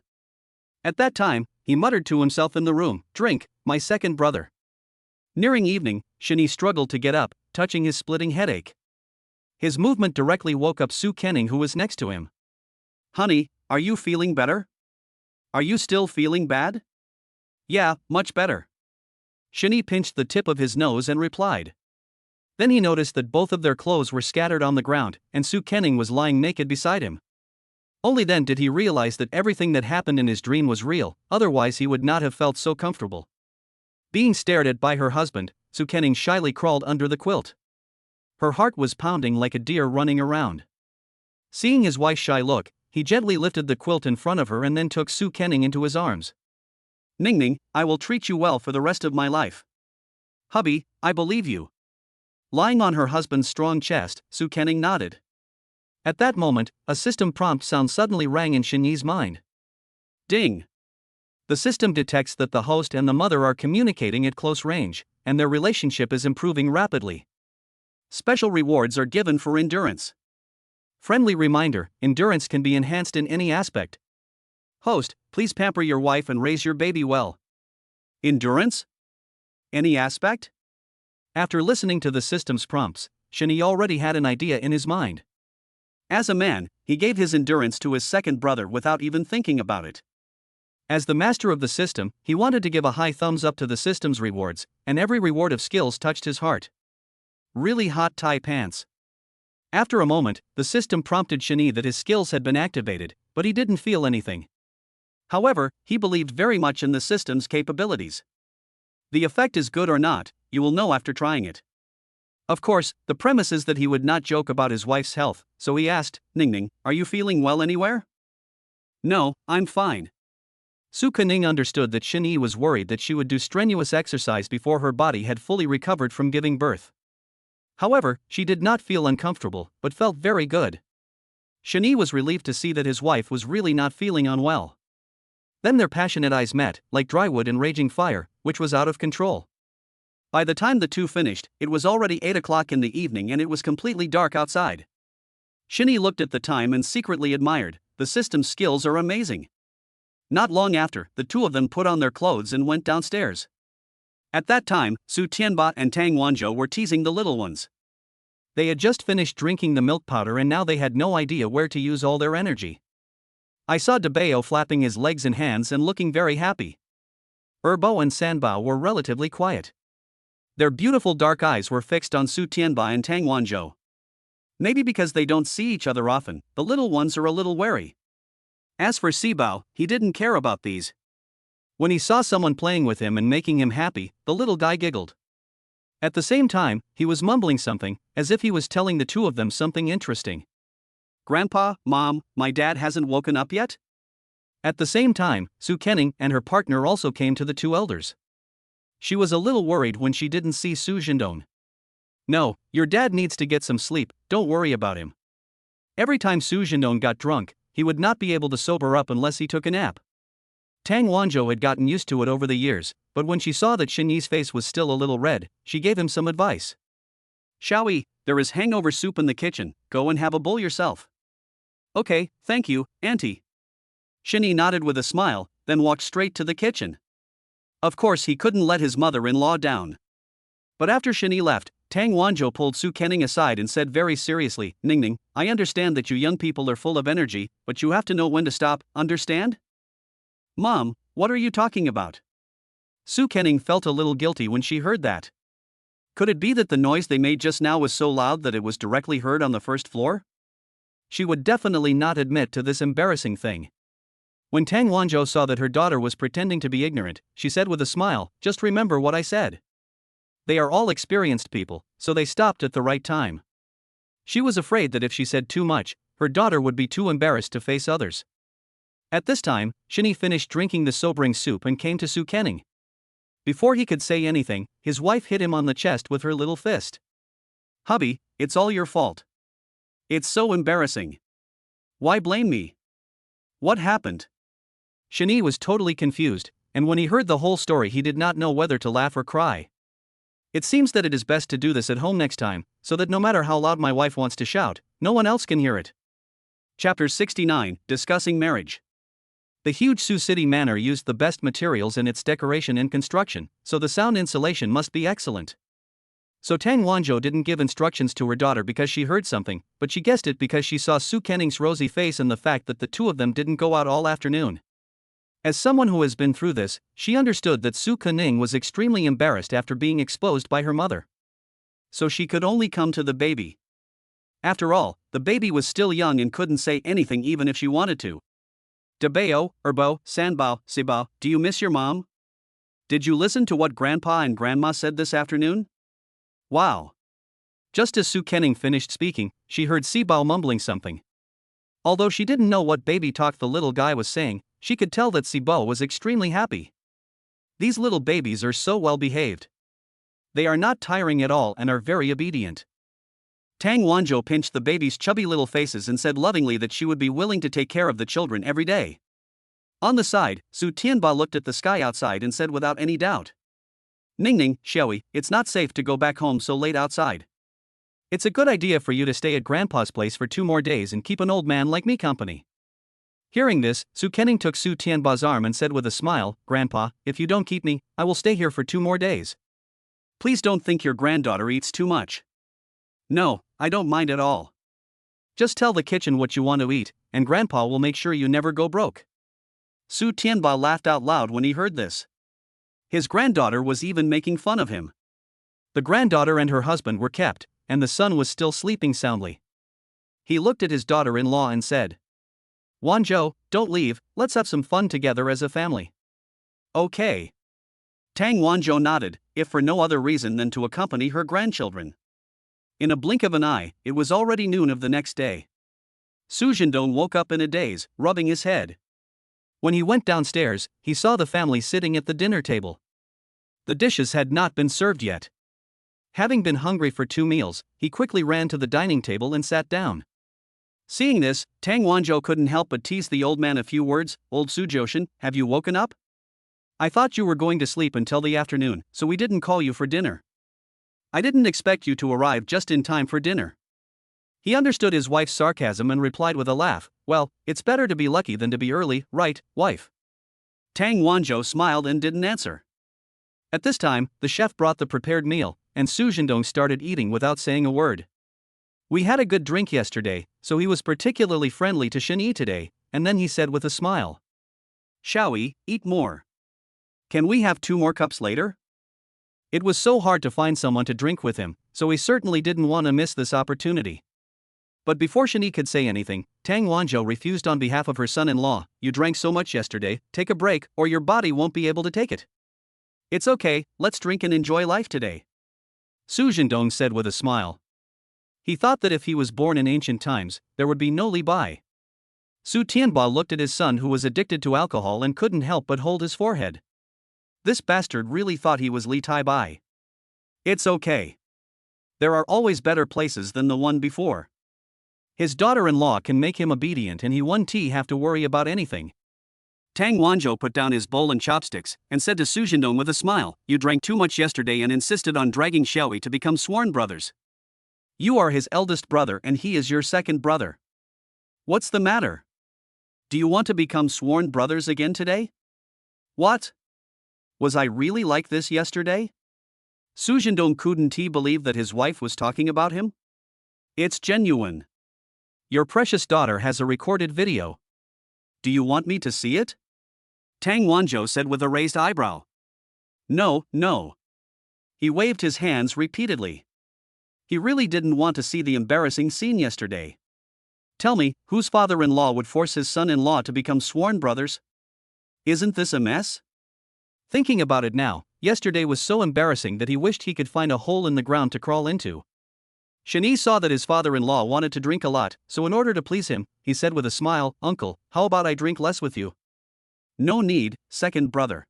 At that time, he muttered to himself in the room, "Drink, my second brother." Nearing evening, Shen Yi struggled to get up, touching his splitting headache. His movement directly woke up Su Kenning, who was next to him. Honey, are you feeling better? Are you still feeling bad? Yeah, much better. Shen Yi pinched the tip of his nose and replied. Then he noticed that both of their clothes were scattered on the ground, and Su Kenning was lying naked beside him. Only then did he realize that everything that happened in his dream was real, otherwise he would not have felt so comfortable. Being stared at by her husband, Su Kenning shyly crawled under the quilt. Her heart was pounding like a deer running around. Seeing his wife's shy look, he gently lifted the quilt in front of her and then took Su Kenning into his arms. Ning Ning, I will treat you well for the rest of my life. Hubby, I believe you. Lying on her husband's strong chest, Su Kenning nodded. At that moment, a system prompt sound suddenly rang in Shen Yi's mind. Ding! The system detects that the host and the mother are communicating at close range, and their relationship is improving rapidly. Special rewards are given for endurance. Friendly reminder, endurance can be enhanced in any aspect. Host, please pamper your wife and raise your baby well. Endurance? Any aspect? After listening to the system's prompts, Shen Yi already had an idea in his mind. As a man, he gave his endurance to his second brother without even thinking about it. As the master of the system, he wanted to give a high thumbs up to the system's rewards, and every reward of skills touched his heart. Really hot tie pants. After a moment, the system prompted Shen Yi that his skills had been activated, but he didn't feel anything. However, he believed very much in the system's capabilities. The effect is good or not, you will know after trying it. Of course, the premise is that he would not joke about his wife's health, so he asked, Ning Ning, are you feeling well anywhere? No, I'm fine. Su Kenning understood that Shen Yi was worried that she would do strenuous exercise before her body had fully recovered from giving birth. However, she did not feel uncomfortable, but felt very good. Shani was relieved to see that his wife was really not feeling unwell. Then their passionate eyes met, like dry wood and raging fire, which was out of control. By the time the two finished, it was already 8 o'clock in the evening and it was completely dark outside. Shani looked at the time and secretly admired, the system's skills are amazing. Not long after, the two of them put on their clothes and went downstairs. At that time, Su Tianba and Tang Wanzhou were teasing the little ones. They had just finished drinking the milk powder and now they had no idea where to use all their energy. I saw Debao flapping his legs and hands and looking very happy. Erbo and Sanbao were relatively quiet. Their beautiful dark eyes were fixed on Su Tianba and Tang Wanzhou. Maybe because they don't see each other often, the little ones are a little wary. As for Sibao, he didn't care about these. When he saw someone playing with him and making him happy, the little guy giggled. At the same time, he was mumbling something, as if he was telling the two of them something interesting. Grandpa, Mom, my dad hasn't woken up yet? At the same time, Su Kenning and her partner also came to the two elders. She was a little worried when she didn't see Su Jindong. No, your dad needs to get some sleep, don't worry about him. Every time Su Jindong got drunk, he would not be able to sober up unless he took a nap. Tang Wanzhou had gotten used to it over the years, but when she saw that Shinyi's face was still a little red, she gave him some advice. Xiaoyi, there is hangover soup in the kitchen, go and have a bowl yourself. Okay, thank you, Auntie. Shinyi nodded with a smile, then walked straight to the kitchen. Of course he couldn't let his mother-in-law down. But after Shinyi left, Tang Wanzhou pulled Su Kenning aside and said very seriously, Ningning, I understand that you young people are full of energy, but you have to know when to stop, understand? Mom, what are you talking about? Su Kenning felt a little guilty when she heard that. Could it be that the noise they made just now was so loud that it was directly heard on the first floor? She would definitely not admit to this embarrassing thing. When Tang Wanzhou saw that her daughter was pretending to be ignorant, she said with a smile, just remember what I said. They are all experienced people, so they stopped at the right time. She was afraid that if she said too much, her daughter would be too embarrassed to face others. At this time, Shinyi finished drinking the sobering soup and came to Su Kenning. Before he could say anything, his wife hit him on the chest with her little fist. Hubby, it's all your fault. It's so embarrassing. Why blame me? What happened? Shinyi was totally confused, and when he heard the whole story he did not know whether to laugh or cry. It seems that it is best to do this at home next time, so that no matter how loud my wife wants to shout, no one else can hear it. Chapter 69, Discussing Marriage. The huge Sioux City Manor used the best materials in its decoration and construction, so the sound insulation must be excellent. So Tang Wanzhou didn't give instructions to her daughter because she heard something, but she guessed it because she saw Su Kenning's rosy face and the fact that the two of them didn't go out all afternoon. As someone who has been through this, she understood that Su Kenning was extremely embarrassed after being exposed by her mother. So she could only come to the baby. After all, the baby was still young and couldn't say anything even if she wanted to. Debao, Erbo, Sanbao, Sibao, do you miss your mom? Did you listen to what Grandpa and Grandma said this afternoon? Wow. Just as Su Kenning finished speaking, she heard Sibao mumbling something. Although she didn't know what baby talk the little guy was saying, she could tell that Sibao was extremely happy. These little babies are so well behaved. They are not tiring at all and are very obedient. Tang Wanzhou pinched the baby's chubby little faces and said lovingly that she would be willing to take care of the children every day. On the side, Su Tianba looked at the sky outside and said without any doubt. Ningning, Xiaoyi, it's not safe to go back home so late outside. It's a good idea for you to stay at Grandpa's place for 2 more days and keep an old man like me company. Hearing this, Su Kenning took Su Tianba's arm and said with a smile, Grandpa, if you don't keep me, I will stay here for 2 more days. Please don't think your granddaughter eats too much. No, I don't mind at all. Just tell the kitchen what you want to eat, and Grandpa will make sure you never go broke. Su Tianba laughed out loud when he heard this. His granddaughter was even making fun of him. The granddaughter and her husband were kept, and the son was still sleeping soundly. He looked at his daughter-in-law and said, Wanzhou, don't leave, let's have some fun together as a family. Okay. Tang Wanzhou nodded, if for no other reason than to accompany her grandchildren. In a blink of an eye, it was already noon of the next day. Su Jindong woke up in a daze, rubbing his head. When he went downstairs, he saw the family sitting at the dinner table. The dishes had not been served yet. Having been hungry for 2 meals, he quickly ran to the dining table and sat down. Seeing this, Tang Wanzhou couldn't help but tease the old man a few words. Old Sujoshin, have you woken up? I thought you were going to sleep until the afternoon, so we didn't call you for dinner. I didn't expect you to arrive just in time for dinner. He understood his wife's sarcasm and replied with a laugh, well, it's better to be lucky than to be early, right, wife? Tang Wanzhou smiled and didn't answer. At this time, the chef brought the prepared meal, and Su Jindong started eating without saying a word. We had a good drink yesterday, so he was particularly friendly to Shen Yi today, and then he said with a smile. Shall we eat more? Can we have 2 more cups later? It was so hard to find someone to drink with him, so he certainly didn't want to miss this opportunity. But before Shen Yi could say anything, Tang Wanzhou refused on behalf of her son-in-law. You drank so much yesterday, take a break, or your body won't be able to take it. It's okay, let's drink and enjoy life today. Su Jindong said with a smile. He thought that if he was born in ancient times, there would be no Li Bai. Su Tianba looked at his son who was addicted to alcohol and couldn't help but hold his forehead. This bastard really thought he was Li Tai Bai. It's okay. There are always better places than the one before. His daughter-in-law can make him obedient and he won't have to worry about anything. Tang Wanzhou put down his bowl and chopsticks and said to Su Jindong with a smile, you drank too much yesterday and insisted on dragging Xiaoyi to become sworn brothers. You are his eldest brother and he is your second brother. What's the matter? Do you want to become sworn brothers again today? What? Was I really like this yesterday? Su Jindong couldn't believe that his wife was talking about him. It's genuine. Your precious daughter has a recorded video. Do you want me to see it? Tang Wanzhou said with a raised eyebrow. No, no. He waved his hands repeatedly. He really didn't want to see the embarrassing scene yesterday. Tell me, whose father-in-law would force his son-in-law to become sworn brothers? Isn't this a mess? Thinking about it now, yesterday was so embarrassing that he wished he could find a hole in the ground to crawl into. Shen Yi saw that his father-in-law wanted to drink a lot, so in order to please him, he said with a smile, Uncle, how about I drink less with you? No need, second brother.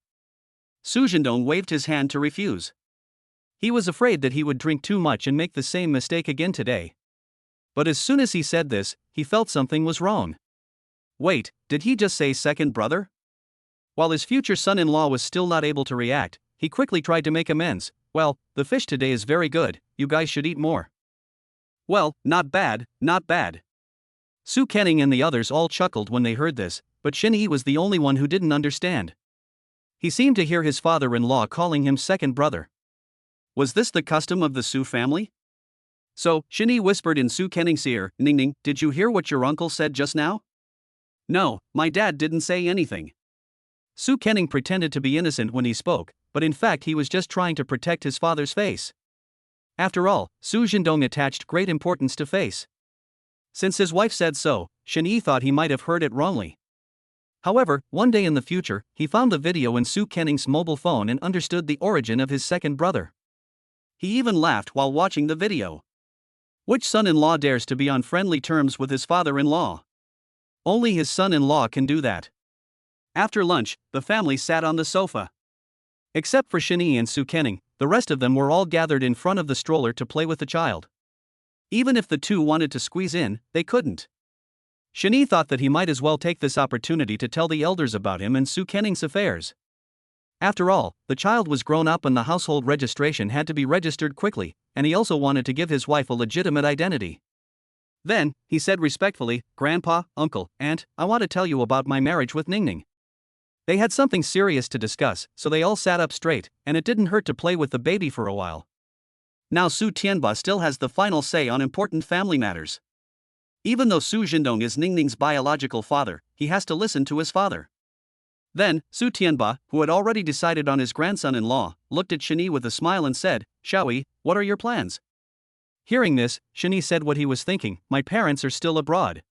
Su Jindong waved his hand to refuse. He was afraid that he would drink too much and make the same mistake again today. But as soon as he said this, he felt something was wrong. Wait, did he just say second brother? While his future son-in-law was still not able to react, he quickly tried to make amends. Well, the fish today is very good, you guys should eat more. Well, not bad, not bad. Su Kenning and the others all chuckled when they heard this, but Shen Yi was the only one who didn't understand. He seemed to hear his father-in-law calling him second brother. Was this the custom of the Su family? So, Shen Yi whispered in Su Kenning's ear, Ningning, did you hear what your uncle said just now? No, my dad didn't say anything. Su Kenning pretended to be innocent when he spoke, but in fact he was just trying to protect his father's face. After all, Su Jindong attached great importance to face. Since his wife said so, Shen Yi thought he might have heard it wrongly. However, one day in the future, he found the video in Su Kenning's mobile phone and understood the origin of his second brother. He even laughed while watching the video. Which son-in-law dares to be on friendly terms with his father-in-law? Only his son-in-law can do that. After lunch, the family sat on the sofa. Except for Shen Yi and Su Kenning, the rest of them were all gathered in front of the stroller to play with the child. Even if the two wanted to squeeze in, they couldn't. Shen Yi thought that he might as well take this opportunity to tell the elders about him and Su Kenning's affairs. After all, the child was grown up and the household registration had to be registered quickly, and he also wanted to give his wife a legitimate identity. Then, he said respectfully, Grandpa, Uncle, Aunt, I want to tell you about my marriage with Ningning. They had something serious to discuss, so they all sat up straight, and it didn't hurt to play with the baby for a while. Now Su Tianba still has the final say on important family matters. Even though Su Jindong is Ningning's biological father, he has to listen to his father. Then, Su Tianba, who had already decided on his grandson-in-law, looked at Shen Yi with a smile and said, Xiaoyi, what are your plans? Hearing this, Shen Yi said what he was thinking, my parents are still abroad.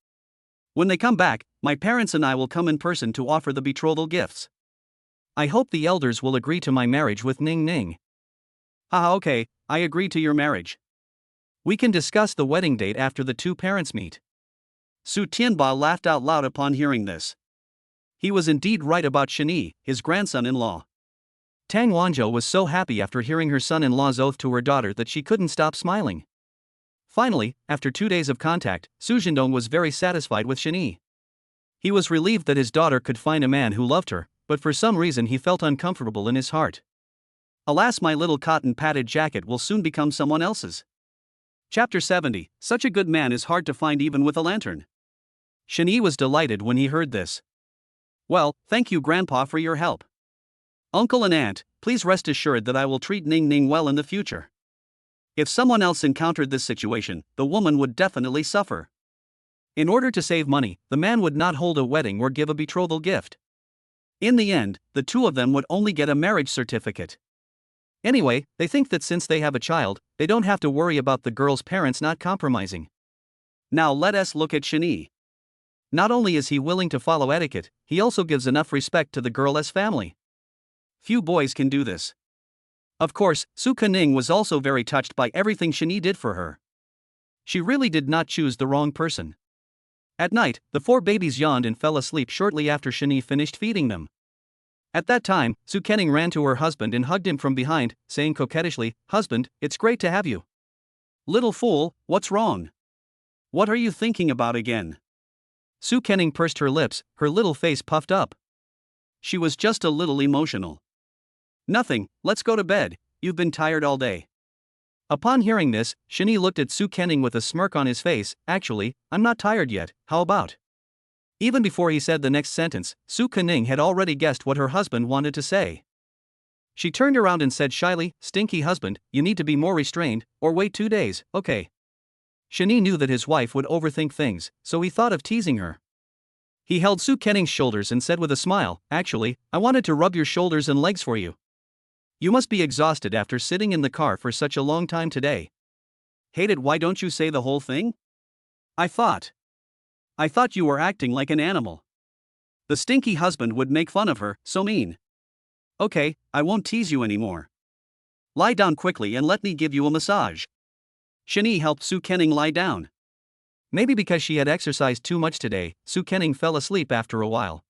When they come back, my parents and I will come in person to offer the betrothal gifts. I hope the elders will agree to my marriage with Ningning. Ah, okay, I agree to your marriage. We can discuss the wedding date after the two parents meet. Su Tianba laughed out loud upon hearing this. He was indeed right about Shen Yi, his grandson-in-law. Tang Wanzhou was so happy after hearing her son-in-law's oath to her daughter that she couldn't stop smiling. Finally, after 2 days of contact, Su Zhendong was very satisfied with Shen. He was relieved that his daughter could find a man who loved her, but for some reason he felt uncomfortable in his heart. Alas, my little cotton padded jacket will soon become someone else's. Chapter 70. Such a good man is hard to find even with a lantern. Shen was delighted when he heard this. Well, thank you Grandpa for your help. Uncle and Aunt, please rest assured that I will treat Ning Ning well in the future. If someone else encountered this situation, the woman would definitely suffer. In order to save money, the man would not hold a wedding or give a betrothal gift. In the end, the two of them would only get a marriage certificate. Anyway, they think that since they have a child, they don't have to worry about the girl's parents not compromising. Now let us look at Shen. Not only is he willing to follow etiquette, he also gives enough respect to the girl's family. Few boys can do this. Of course, Su Kening was also very touched by everything Shen did for her. She really did not choose the wrong person. At night, the 4 babies yawned and fell asleep shortly after Shen finished feeding them. At that time, Su Kening ran to her husband and hugged him from behind, saying coquettishly, "Husband, it's great to have you." "Little fool, what's wrong? What are you thinking about again?" Su Kening pursed her lips, her little face puffed up. She was just a little emotional. "Nothing, let's go to bed, you've been tired all day." Upon hearing this, Shen looked at Su Kening with a smirk on his face. "Actually, I'm not tired yet, how about?" Even before he said the next sentence, Su Kening had already guessed what her husband wanted to say. She turned around and said shyly, "Stinky husband, you need to be more restrained, or wait 2 days, okay?" Shen knew that his wife would overthink things, so he thought of teasing her. He held Su Kening's shoulders and said with a smile, "Actually, I wanted to rub your shoulders and legs for you. You must be exhausted after sitting in the car for such a long time today." "Hate it, why don't you say the whole thing? I thought you were acting like an animal." The stinky husband would make fun of her, so mean. "Okay, I won't tease you anymore. Lie down quickly and let me give you a massage." Shen helped Su Kening lie down. Maybe because she had exercised too much today, Su Kening fell asleep after a while.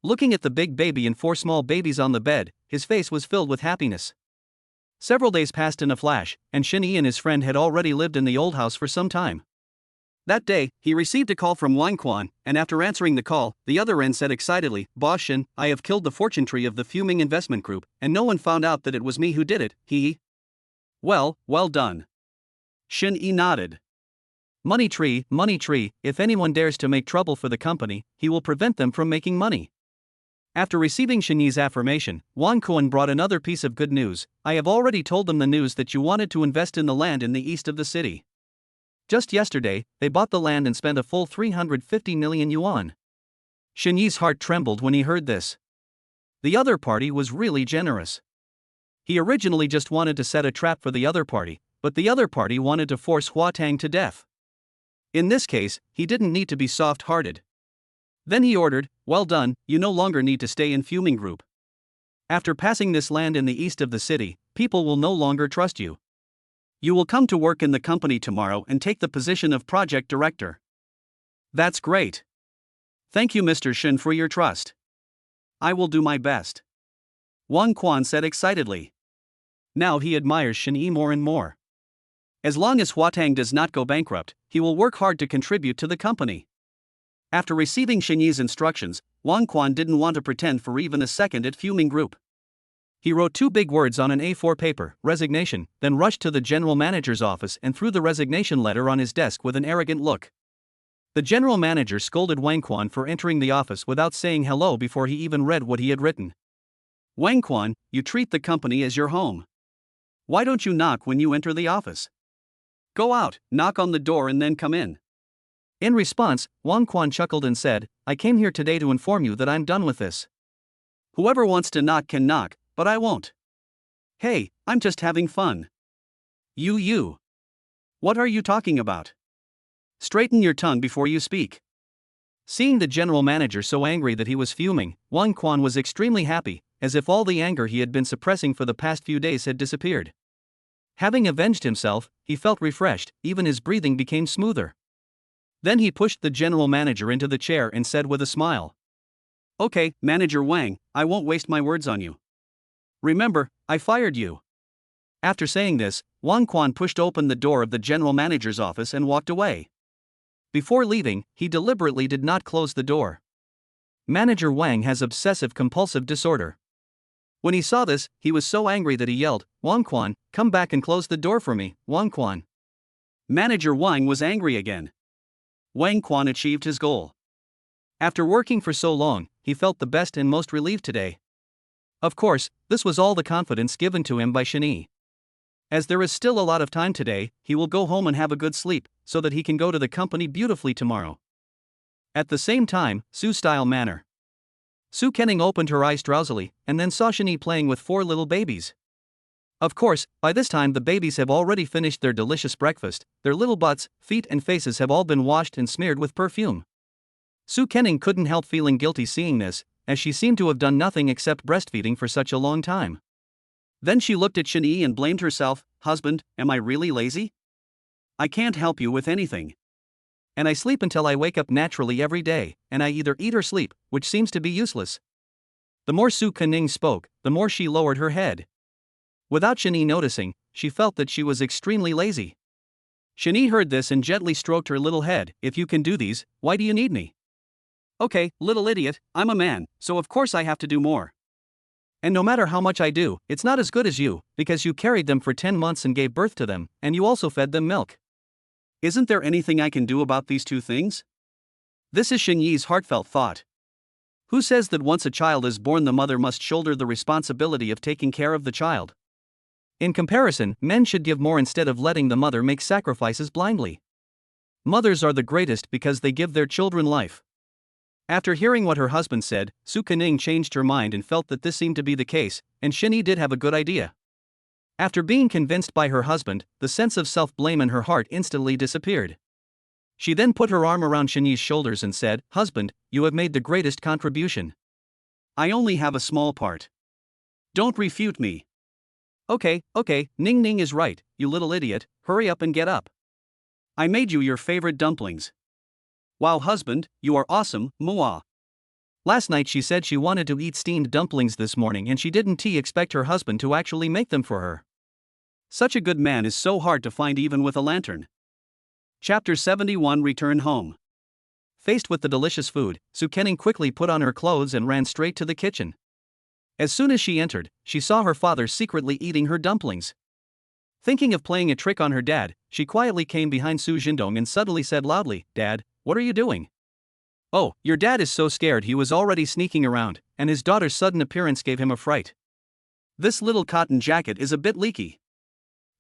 Looking at the big baby and 4 small babies on the bed, his face was filled with happiness. Several days passed in a flash, and Shen and his friend had already lived in the old house for some time. That day, he received a call from Wang Quan, and after answering the call, the other end said excitedly, "Boss Shen, I have killed the fortune tree of the Fuming Investment Group, and no one found out that it was me who did it, Well done." Shen nodded. Money tree, if anyone dares to make trouble for the company, he will prevent them from making money." After receiving Shen's affirmation, Wang Quan brought another piece of good news. "I have already told them the news that you wanted to invest in the land in the east of the city. Just yesterday, they bought the land and spent a full 350 million yuan. Shen's heart trembled when he heard this. The other party was really generous. He originally just wanted to set a trap for the other party, but the other party wanted to force Huatang to death. In this case, he didn't need to be soft-hearted. Then he ordered, "Well done, you no longer need to stay in Fuming Group. After passing this land in the east of the city, people will no longer trust you. You will come to work in the company tomorrow and take the position of project director." "That's great. Thank you Mr. Shen for your trust. I will do my best," Wang Quan said excitedly. Now he admires Shen more and more. As long as Huatang does not go bankrupt, he will work hard to contribute to the company. After receiving Shen's instructions, Wang Quan didn't want to pretend for even a second at Fuming Group. He wrote 2 big words on an A4 paper, "Resignation," then rushed to the general manager's office and threw the resignation letter on his desk with an arrogant look. The general manager scolded Wang Quan for entering the office without saying hello before he even read what he had written. "Wang Quan, you treat the company as your home. Why don't you knock when you enter the office? Go out, knock on the door and then come in." In response, Wang Quan chuckled and said, "I came here today to inform you that I'm done with this. Whoever wants to knock can knock, but I won't. Hey, I'm just having fun." You. What are you talking about? Straighten your tongue before you speak." Seeing the general manager so angry that he was fuming, Wang Quan was extremely happy, as if all the anger he had been suppressing for the past few days had disappeared. Having avenged himself, he felt refreshed, even his breathing became smoother. Then he pushed the general manager into the chair and said with a smile, "Okay, Manager Wang, I won't waste my words on you. Remember, I fired you. After saying this, Wang Quan pushed open the door of the general manager's office and walked away. Before leaving, he deliberately did not close the door. Manager Wang has obsessive-compulsive disorder. When he saw this, he was so angry that he yelled, "Wang Quan, come back and close the door for me, Wang Quan." Manager Wang was angry again. Wang Quan achieved his goal. After working for so long, he felt the best and most relieved today. Of course, this was all the confidence given to him by Shani. As there is still a lot of time today, he will go home and have a good sleep, so that he can go to the company beautifully tomorrow. At the same time, Su-style manner. Su Kenning opened her eyes drowsily, and then saw Shani playing with 4 little babies. Of course, by this time the babies have already finished their delicious breakfast, their little butts, feet and faces have all been washed and smeared with perfume. Su Kenning couldn't help feeling guilty seeing this, as she seemed to have done nothing except breastfeeding for such a long time. Then she looked at Shani and blamed herself, "Husband, am I really lazy? I can't help you with anything. And I sleep until I wake up naturally every day, and I either eat or sleep, which seems to be useless." The more Su Kenning spoke, the more she lowered her head. Without Shani noticing, she felt that she was extremely lazy. Shani heard this and gently stroked her little head. "If you can do these, why do you need me?" "Okay, little idiot, I'm a man, so of course I have to do more. And no matter how much I do, it's not as good as you, because you carried them for 10 months and gave birth to them, and you also fed them milk. Isn't there anything I can do about these 2 things?" This is Shen Yi's heartfelt thought. Who says that once a child is born the mother must shoulder the responsibility of taking care of the child? In comparison, men should give more instead of letting the mother make sacrifices blindly. Mothers are the greatest because they give their children life. After hearing what her husband said, Su Kenning changed her mind and felt that this seemed to be the case, and Shani did have a good idea. After being convinced by her husband, the sense of self-blame in her heart instantly disappeared. She then put her arm around Shani's shoulders and said, "Husband, you have made the greatest contribution. I only have a small part. Don't refute me." Okay, Ning Ning is right, you little idiot, hurry up and get up. I made you your favorite dumplings. Wow, husband, you are awesome, Mua. Last night she said she wanted to eat steamed dumplings this morning and she didn't expect her husband to actually make them for her. Such a good man is so hard to find even with a lantern. Chapter 71 Return Home. Faced with the delicious food, Su Kenning quickly put on her clothes and ran straight to the kitchen. As soon as she entered, she saw her father secretly eating her dumplings. Thinking of playing a trick on her dad, she quietly came behind Su Jindong and suddenly said loudly, "Dad, what are you doing?" "Oh, your dad is so scared he was already sneaking around, and his daughter's sudden appearance gave him a fright. This little cotton jacket is a bit leaky."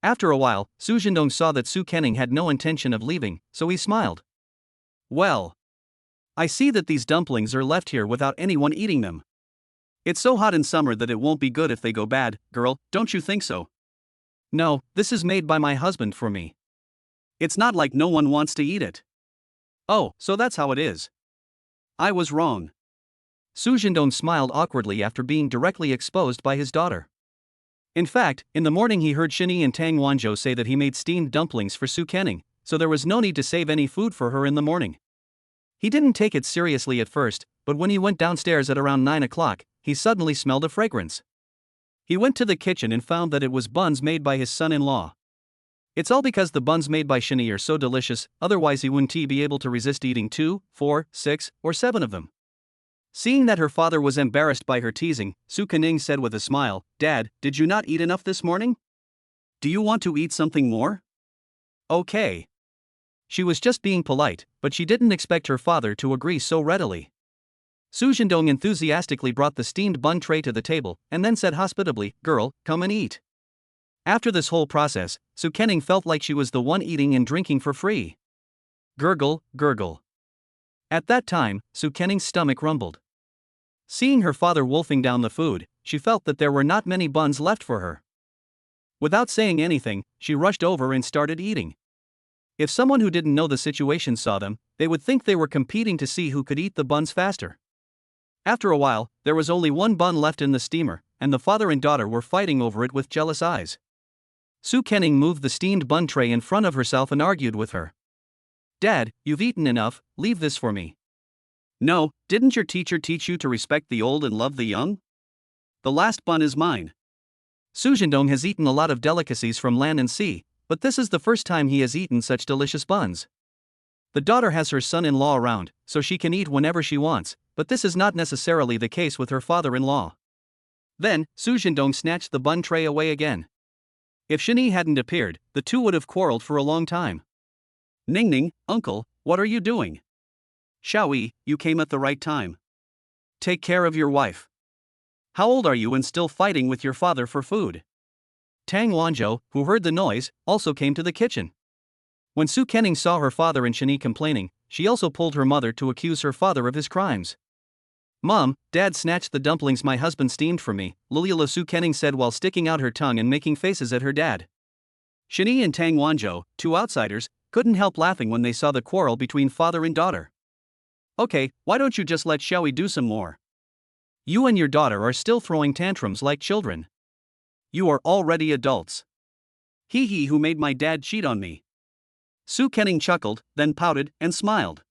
After a while, Su Jindong saw that Su Kenning had no intention of leaving, so he smiled. "Well, I see that these dumplings are left here without anyone eating them. It's so hot in summer that it won't be good if they go bad, girl, don't you think so?" "No, this is made by my husband for me. It's not like no one wants to eat it." "Oh, so that's how it is. I was wrong." Su Jindong smiled awkwardly after being directly exposed by his daughter. In fact, in the morning he heard Shini and Tang Wanzhou say that he made steamed dumplings for Su Kenning, so there was no need to save any food for her in the morning. He didn't take it seriously at first, but when he went downstairs at around 9 o'clock, he suddenly smelled a fragrance. He went to the kitchen and found that it was buns made by his son-in-law. It's all because the buns made by Shini are so delicious, otherwise he wouldn't be able to resist eating 2, 4, 6, or 7 of them. Seeing that her father was embarrassed by her teasing, Su Kenning said with a smile, "Dad, did you not eat enough this morning? Do you want to eat something more?" "Okay." She was just being polite, but she didn't expect her father to agree so readily. Su Jindong enthusiastically brought the steamed bun tray to the table, and then said hospitably, "Girl, come and eat." After this whole process, Su Kenning felt like she was the one eating and drinking for free. Gurgle, gurgle. At that time, Su Kenning's stomach rumbled. Seeing her father wolfing down the food, she felt that there were not many buns left for her. Without saying anything, she rushed over and started eating. If someone who didn't know the situation saw them, they would think they were competing to see who could eat the buns faster. After a while, there was only one bun left in the steamer, and the father and daughter were fighting over it with jealous eyes. Su Kenning moved the steamed bun tray in front of herself and argued with her. "Dad, you've eaten enough, leave this for me." "No, didn't your teacher teach you to respect the old and love the young? The last bun is mine." Su Jindong has eaten a lot of delicacies from land and sea, but this is the first time he has eaten such delicious buns. The daughter has her son-in-law around, so she can eat whenever she wants, but this is not necessarily the case with her father-in-law. Then, Su Jindong snatched the bun tray away again. If Shani hadn't appeared, the two would have quarreled for a long time. Ning Ning, uncle, what are you doing? Xiaoyi, you came at the right time. Take care of your wife. How old are you and still fighting with your father for food? Tang Wanzhou, who heard the noise, also came to the kitchen. When Su Kenning saw her father and Shani complaining, she also pulled her mother to accuse her father of his crimes. Mom, Dad snatched the dumplings my husband steamed for me, Lulila Su Kenning said while sticking out her tongue and making faces at her dad. Shani and Tang Wanzhou, two outsiders, couldn't help laughing when they saw the quarrel between father and daughter. Okay, why don't you just let Xiaoyi do some more? You and your daughter are still throwing tantrums like children. You are already adults. He who made my dad cheat on me. Su Kenning chuckled, then pouted and smiled.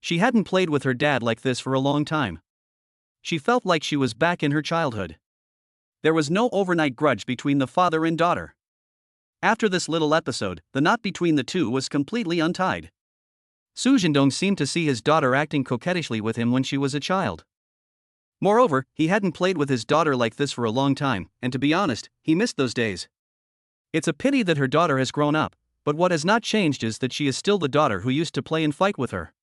She hadn't played with her dad like this for a long time. She felt like she was back in her childhood. There was no overnight grudge between the father and daughter. After this little episode, the knot between the two was completely untied. Su Jindong seemed to see his daughter acting coquettishly with him when she was a child. Moreover, he hadn't played with his daughter like this for a long time, and to be honest, he missed those days. It's a pity that her daughter has grown up, but what has not changed is that she is still the daughter who used to play and fight with her.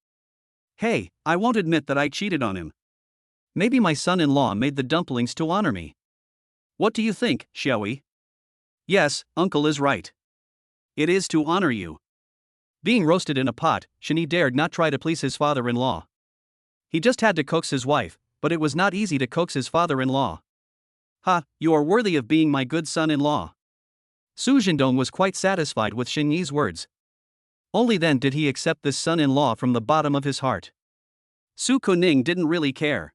Hey, I won't admit that I cheated on him. Maybe my son-in-law made the dumplings to honor me. What do you think, Xiaoyi? Yes, uncle is right. It is to honor you. Being roasted in a pot, Shani dared not try to please his father-in-law. He just had to coax his wife, but it was not easy to coax his father-in-law. Ha, you are worthy of being my good son-in-law. Su Jindong was quite satisfied with Shen Yi's words. Only then did he accept this son-in-law from the bottom of his heart. Su Kuning didn't really care.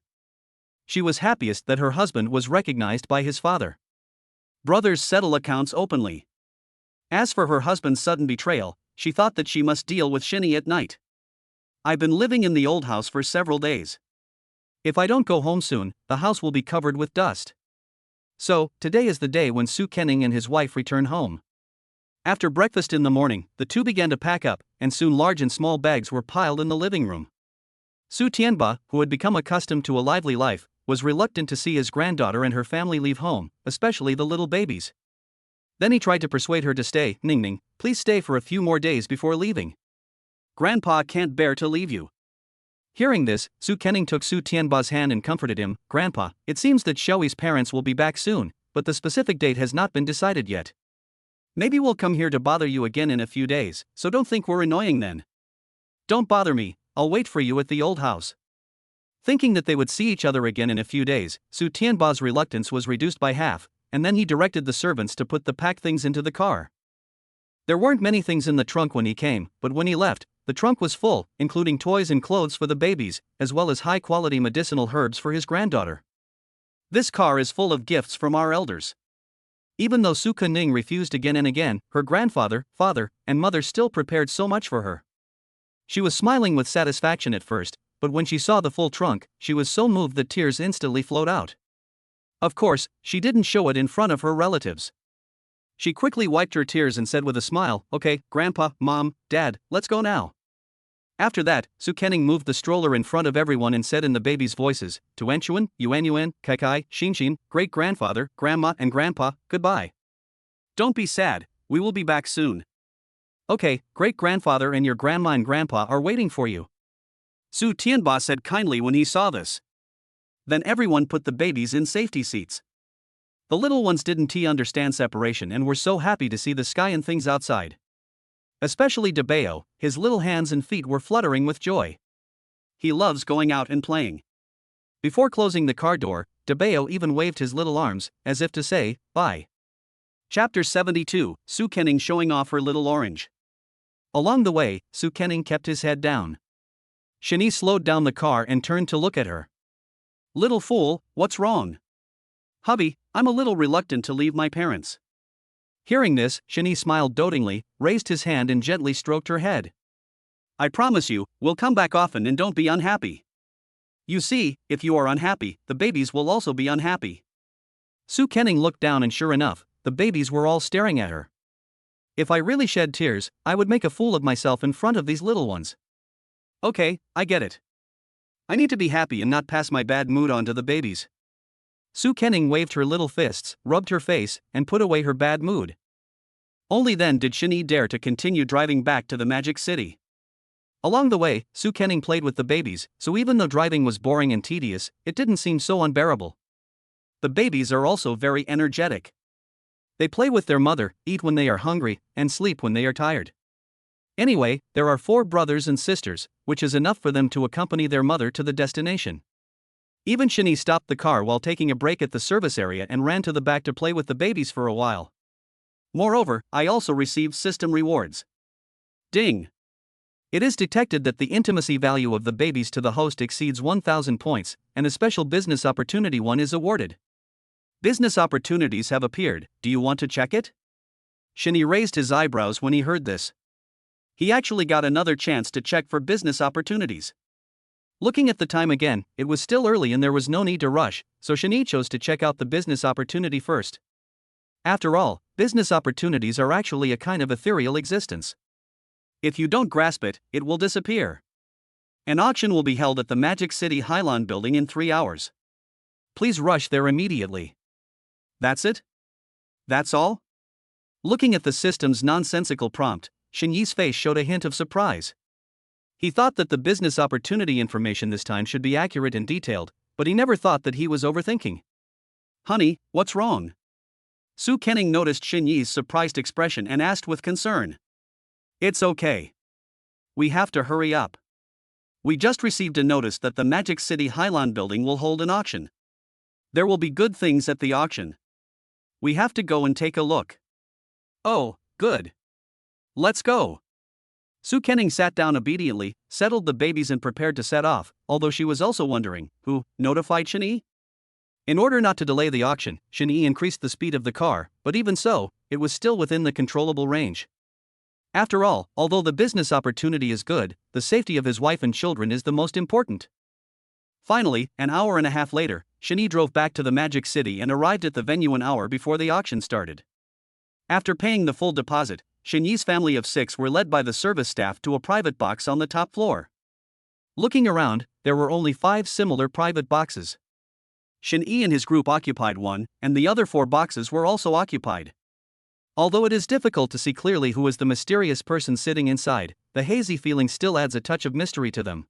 She was happiest that her husband was recognized by his father. Brothers settle accounts openly. As for her husband's sudden betrayal, she thought that she must deal with Shani at night. I've been living in the old house for several days. If I don't go home soon, the house will be covered with dust. So, today is the day when Su Kenning and his wife return home. After breakfast in the morning, the two began to pack up, and soon large and small bags were piled in the living room. Su Tianba, who had become accustomed to a lively life, was reluctant to see his granddaughter and her family leave home, especially the little babies. Then he tried to persuade her to stay. Ning Ning, please stay for a few more days before leaving. Grandpa can't bear to leave you. Hearing this, Su Kenning took Su Tianba's hand and comforted him. Grandpa, it seems that Xiaoyi's parents will be back soon, but the specific date has not been decided yet. Maybe we'll come here to bother you again in a few days, so don't think we're annoying then. Don't bother me, I'll wait for you at the old house. Thinking that they would see each other again in a few days, Su Tianba's reluctance was reduced by half, and then he directed the servants to put the packed things into the car. There weren't many things in the trunk when he came, but when he left, the trunk was full, including toys and clothes for the babies, as well as high-quality medicinal herbs for his granddaughter. This car is full of gifts from our elders. Even though Su Kuning refused again and again, her grandfather, father, and mother still prepared so much for her. She was smiling with satisfaction at first, but when she saw the full trunk, she was so moved that tears instantly flowed out. Of course, she didn't show it in front of her relatives. She quickly wiped her tears and said with a smile, "Okay, Grandpa, Mom, Dad, let's go now." After that, Su Kenning moved the stroller in front of everyone and said in the babies' voices, to Enchuan, Yuanyuan, Kaikai, Xinshin, great-grandfather, Grandma and Grandpa, goodbye. Don't be sad, we will be back soon. Okay, great-grandfather and your grandma and grandpa are waiting for you. Su Tianba said kindly when he saw this. Then everyone put the babies in safety seats. The little ones didn't understand separation and were so happy to see the sky and things outside. Especially Debeo, his little hands and feet were fluttering with joy. He loves going out and playing. Before closing the car door, Debeo even waved his little arms, as if to say, bye. Chapter 72, Su Kenning showing off her little orange. Along the way, Su Kenning kept his head down. Shani slowed down the car and turned to look at her. Little fool, what's wrong? Hubby, I'm a little reluctant to leave my parents. Hearing this, Shani smiled dotingly, raised his hand and gently stroked her head. I promise you, we'll come back often and don't be unhappy. You see, if you are unhappy, the babies will also be unhappy. Su Kenning looked down and sure enough, the babies were all staring at her. If I really shed tears, I would make a fool of myself in front of these little ones. Okay, I get it. I need to be happy and not pass my bad mood on to the babies. Su Kenning waved her little fists, rubbed her face, and put away her bad mood. Only then did Shinee dare to continue driving back to the Magic City. Along the way, Su Kenning played with the babies, so even though driving was boring and tedious, it didn't seem so unbearable. The babies are also very energetic. They play with their mother, eat when they are hungry, and sleep when they are tired. Anyway, there are 4 brothers and sisters, which is enough for them to accompany their mother to the destination. Even Shinee stopped the car while taking a break at the service area and ran to the back to play with the babies for a while. Moreover, I also received system rewards. Ding! It is detected that the intimacy value of the babies to the host exceeds 1,000 points, and a special business opportunity one is awarded. Business opportunities have appeared, do you want to check it? Shinee raised his eyebrows when he heard this. He actually got another chance to check for business opportunities. Looking at the time again, it was still early and there was no need to rush, so Shinee chose to check out the business opportunity first. After all, business opportunities are actually a kind of ethereal existence. If you don't grasp it, it will disappear. An auction will be held at the Magic City Highland building in 3 hours. Please rush there immediately. That's it? That's all? Looking at the system's nonsensical prompt, Shinyee's face showed a hint of surprise. He thought that the business opportunity information this time should be accurate and detailed, but he never thought that he was overthinking. Honey, what's wrong? Su Kenning noticed Shinyee's surprised expression and asked with concern. It's okay. We have to hurry up. We just received a notice that the Magic City Highland building will hold an auction. There will be good things at the auction. We have to go and take a look. Oh, good. Let's go. Su Kenning sat down obediently, settled the babies and prepared to set off, although she was also wondering, who notified Shinee? In order not to delay the auction, Shinee increased the speed of the car, but even so, it was still within the controllable range. After all, although the business opportunity is good, the safety of his wife and children is the most important. Finally, an hour and a half later, Shinee drove back to the Magic City and arrived at the venue an hour before the auction started. After paying the full deposit, Shinyee's family of 6 were led by the service staff to a private box on the top floor. Looking around, there were only 5 similar private boxes. Shinee and his group occupied one, and the other 4 boxes were also occupied. Although it is difficult to see clearly who is the mysterious person sitting inside, the hazy feeling still adds a touch of mystery to them.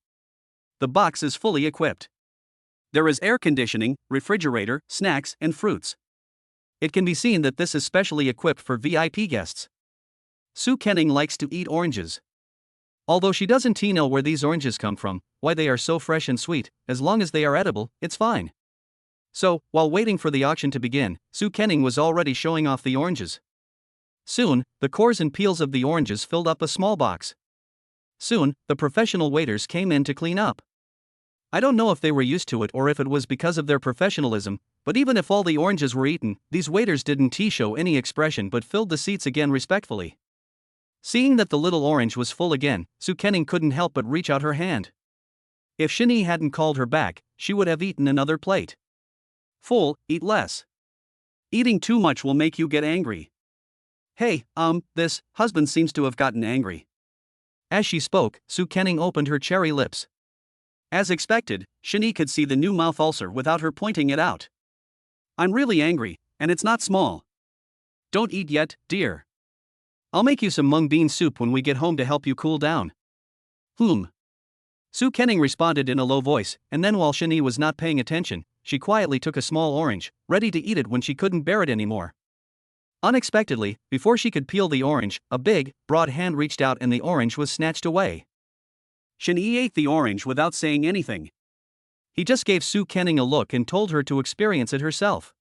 The box is fully equipped. There is air conditioning, refrigerator, snacks, and fruits. It can be seen that this is specially equipped for VIP guests. Su Kenning likes to eat oranges. Although she doesn't know where these oranges come from, why they are so fresh and sweet, as long as they are edible, it's fine. So, while waiting for the auction to begin, Su Kenning was already showing off the oranges. Soon, the cores and peels of the oranges filled up a small box. Soon, the professional waiters came in to clean up. I don't know if they were used to it or if it was because of their professionalism, but even if all the oranges were eaten, these waiters didn't show any expression but filled the seats again respectfully. Seeing that the little orange was full again, Su Kenning couldn't help but reach out her hand. If Shinee hadn't called her back, she would have eaten another plate. Full, eat less. Eating too much will make you get angry. Hey, this husband seems to have gotten angry. As she spoke, Su Kenning opened her cherry lips. As expected, Shinee could see the new mouth ulcer without her pointing it out. I'm really angry, and it's not small. Don't eat yet, dear. I'll make you some mung bean soup when we get home to help you cool down. Su Kenning responded in a low voice, and then while Shinee was not paying attention, she quietly took a small orange, ready to eat it when she couldn't bear it anymore. Unexpectedly, before she could peel the orange, a big, broad hand reached out and the orange was snatched away. Shinee ate the orange without saying anything. He just gave Su Kenning a look and told her to experience it herself.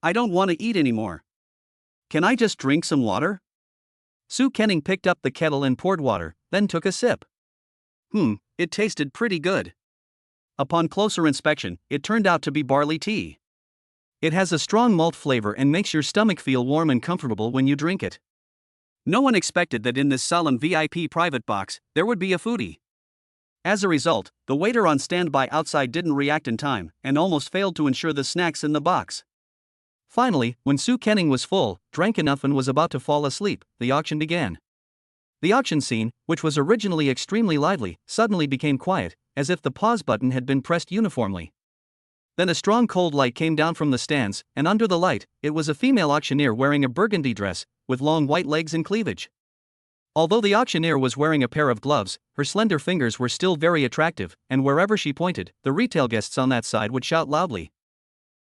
I don't want to eat anymore. Can I just drink some water? Su Kenning picked up the kettle and poured water, then took a sip. It tasted pretty good. Upon closer inspection, it turned out to be barley tea. It has a strong malt flavor and makes your stomach feel warm and comfortable when you drink it. No one expected that in this solemn VIP private box, there would be a foodie. As a result, the waiter on standby outside didn't react in time and almost failed to ensure the snacks in the box. Finally, when Su Kenning was full, drank enough and was about to fall asleep, the auction began. The auction scene, which was originally extremely lively, suddenly became quiet, as if the pause button had been pressed uniformly. Then a strong cold light came down from the stands, and under the light, it was a female auctioneer wearing a burgundy dress, with long white legs and cleavage. Although the auctioneer was wearing a pair of gloves, her slender fingers were still very attractive, and wherever she pointed, the retail guests on that side would shout loudly.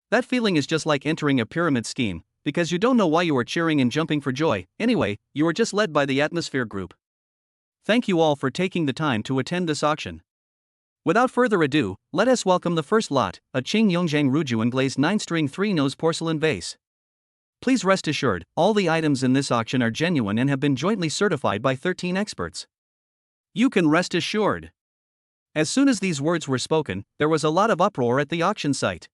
That feeling is just like entering a pyramid scheme, because you don't know why you are cheering and jumping for joy. Anyway, you are just led by the atmosphere group. Thank you all for taking the time to attend this auction. Without further ado, let us welcome the first lot, a Qing Yongzhang Ruju glazed 9-string 3-nose porcelain vase. Please rest assured, all the items in this auction are genuine and have been jointly certified by 13 experts. You can rest assured. As soon as these words were spoken, there was a lot of uproar at the auction site.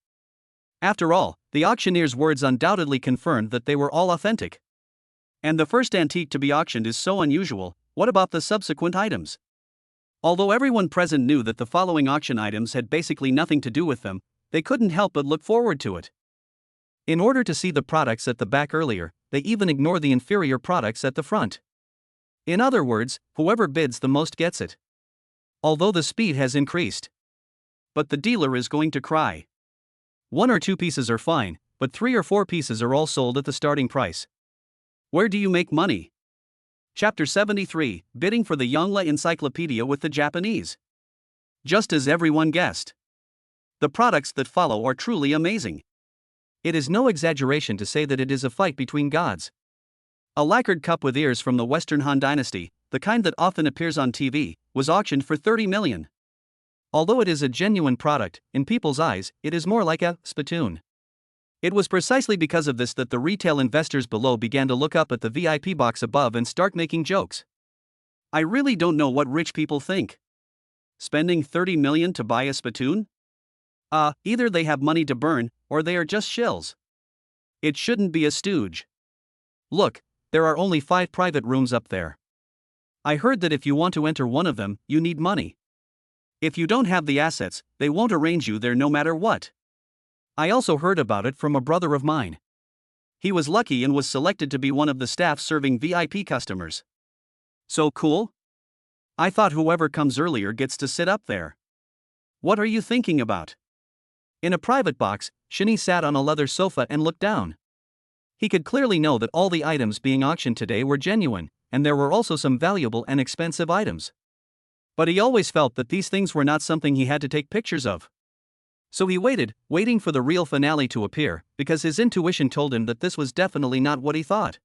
After all, the auctioneer's words undoubtedly confirmed that they were all authentic. And the first antique to be auctioned is so unusual, what about the subsequent items? Although everyone present knew that the following auction items had basically nothing to do with them, they couldn't help but look forward to it. In order to see the products at the back earlier, they even ignore the inferior products at the front. In other words, whoever bids the most gets it. Although the speed has increased. But the dealer is going to cry. 1 or 2 pieces are fine, but 3 or 4 pieces are all sold at the starting price. Where do you make money? Chapter 73, Bidding for the Yongle Encyclopedia with the Japanese. Just as everyone guessed. The products that follow are truly amazing. It is no exaggeration to say that it is a fight between gods. A lacquered cup with ears from the Western Han Dynasty, the kind that often appears on TV, was auctioned for 30 million. Although it is a genuine product, in people's eyes, it is more like a spittoon. It was precisely because of this that the retail investors below began to look up at the VIP box above and start making jokes. I really don't know what rich people think. Spending 30 million to buy a spittoon? Either they have money to burn, or they are just shills. It shouldn't be a stooge. Look, there are only 5 private rooms up there. I heard that if you want to enter one of them, you need money. If you don't have the assets, they won't arrange you there no matter what. I also heard about it from a brother of mine. He was lucky and was selected to be one of the staff serving VIP customers. So cool? I thought whoever comes earlier gets to sit up there. What are you thinking about? In a private box, Shinny sat on a leather sofa and looked down. He could clearly know that all the items being auctioned today were genuine, and there were also some valuable and expensive items. But he always felt that these things were not something he had to take pictures of. So he waiting for the real finale to appear, because his intuition told him that this was definitely not what he thought.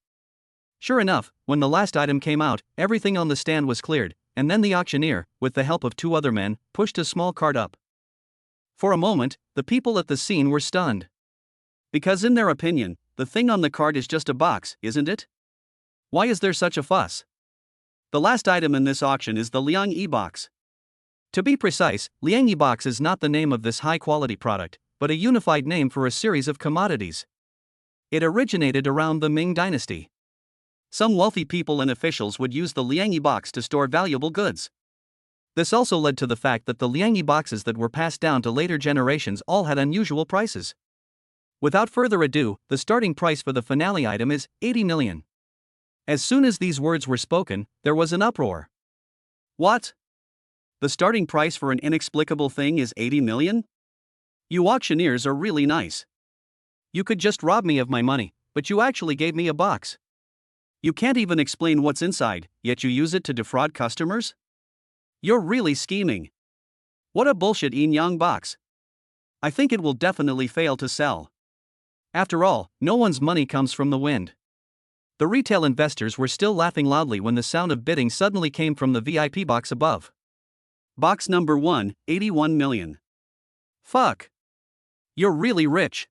Sure enough, when the last item came out, everything on the stand was cleared, and then the auctioneer, with the help of 2 other men, pushed a small cart up. For a moment, the people at the scene were stunned. Because in their opinion, the thing on the cart is just a box, isn't it? Why is there such a fuss? The last item in this auction is the Liang Yi box. To be precise, Liang Yi box is not the name of this high-quality product, but a unified name for a series of commodities. It originated around the Ming Dynasty. Some wealthy people and officials would use the Liang Yi box to store valuable goods. This also led to the fact that the Liang Yi boxes that were passed down to later generations all had unusual prices. Without further ado, the starting price for the finale item is 80 million. As soon as these words were spoken, there was an uproar. What? The starting price for an inexplicable thing is 80 million? You auctioneers are really nice. You could just rob me of my money, but you actually gave me a box. You can't even explain what's inside, yet you use it to defraud customers? You're really scheming. What a bullshit yin-yang box. I think it will definitely fail to sell. After all, no one's money comes from the wind. The retail investors were still laughing loudly when the sound of bidding suddenly came from the VIP box above. Box number 1, 81 million. Fuck. You're really rich.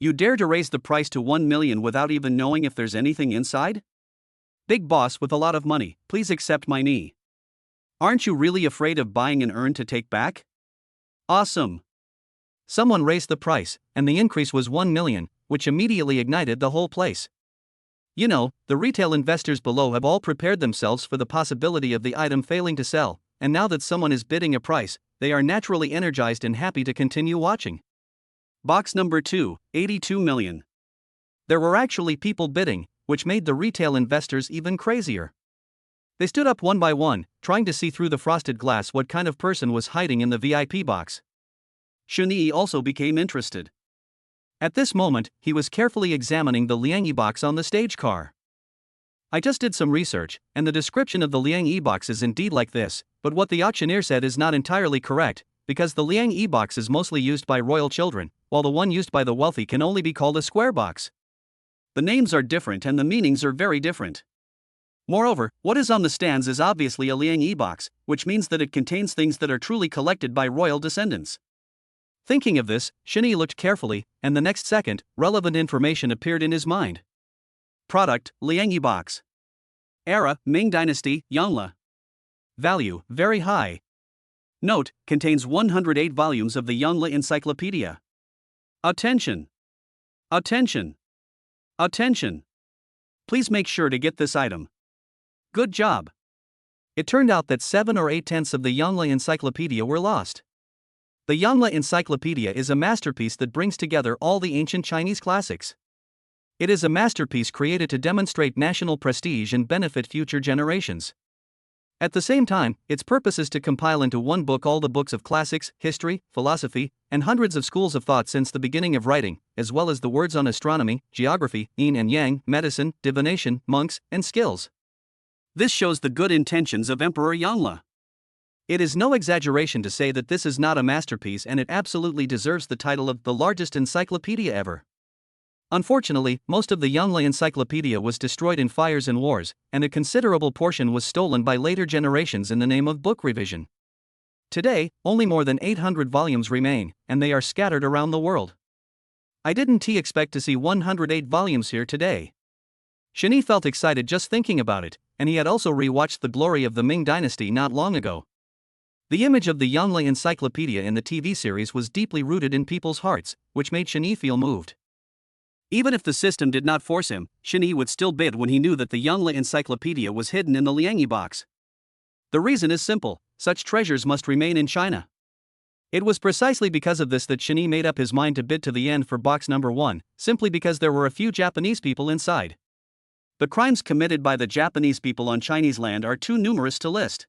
You dare to raise the price to 1 million without even knowing if there's anything inside? Big boss with a lot of money, please accept my knee. Aren't you really afraid of buying an urn to take back? Awesome. Someone raised the price, and the increase was 1 million, which immediately ignited the whole place. You know, the retail investors below have all prepared themselves for the possibility of the item failing to sell, and now that someone is bidding a price, they are naturally energized and happy to continue watching. Box number 2, 82 million. There were actually people bidding, which made the retail investors even crazier. They stood up one by one, trying to see through the frosted glass what kind of person was hiding in the VIP box. Shunyi also became interested. At this moment, he was carefully examining the Liang Yi box on the stage car. I just did some research, and the description of the Liang Yi box is indeed like this, but what the auctioneer said is not entirely correct, because the Liang Yi box is mostly used by royal children, while the one used by the wealthy can only be called a square box. The names are different and the meanings are very different. Moreover, what is on the stands is obviously a Liang Yi box, which means that it contains things that are truly collected by royal descendants. Thinking of this, Shunyi looked carefully, and the next second, relevant information appeared in his mind. Product, Liang Yi box. Era, Ming Dynasty, Yongle. Value, very high. Note, contains 108 volumes of the Yongle Encyclopedia. Attention! Attention! Attention! Please make sure to get this item. Good job! It turned out that 7 or 8/10 of the Yongle Encyclopedia were lost. The Yongle Encyclopedia is a masterpiece that brings together all the ancient Chinese classics. It is a masterpiece created to demonstrate national prestige and benefit future generations. At the same time, its purpose is to compile into one book all the books of classics, history, philosophy, and hundreds of schools of thought since the beginning of writing, as well as the words on astronomy, geography, yin and yang, medicine, divination, monks, and skills. This shows the good intentions of Emperor Yongle. It is no exaggeration to say that this is not a masterpiece, and it absolutely deserves the title of the largest encyclopedia ever. Unfortunately, most of the Yongle Encyclopedia was destroyed in fires and wars, and a considerable portion was stolen by later generations in the name of book revision. Today, only more than 800 volumes remain, and they are scattered around the world. I didn't expect to see 108 volumes here today. Shunyi felt excited just thinking about it, and he had also re-watched The Glory of the Ming Dynasty not long ago. The image of the Yongle Encyclopedia in the TV series was deeply rooted in people's hearts, which made Shunyi feel moved. Even if the system did not force him, Shunyi would still bid when he knew that the Yongle Encyclopedia was hidden in the Liang Yi box. The reason is simple: such treasures must remain in China. It was precisely because of this that Shunyi made up his mind to bid to the end for box number 1, simply because there were a few Japanese people inside. The crimes committed by the Japanese people on Chinese land are too numerous to list.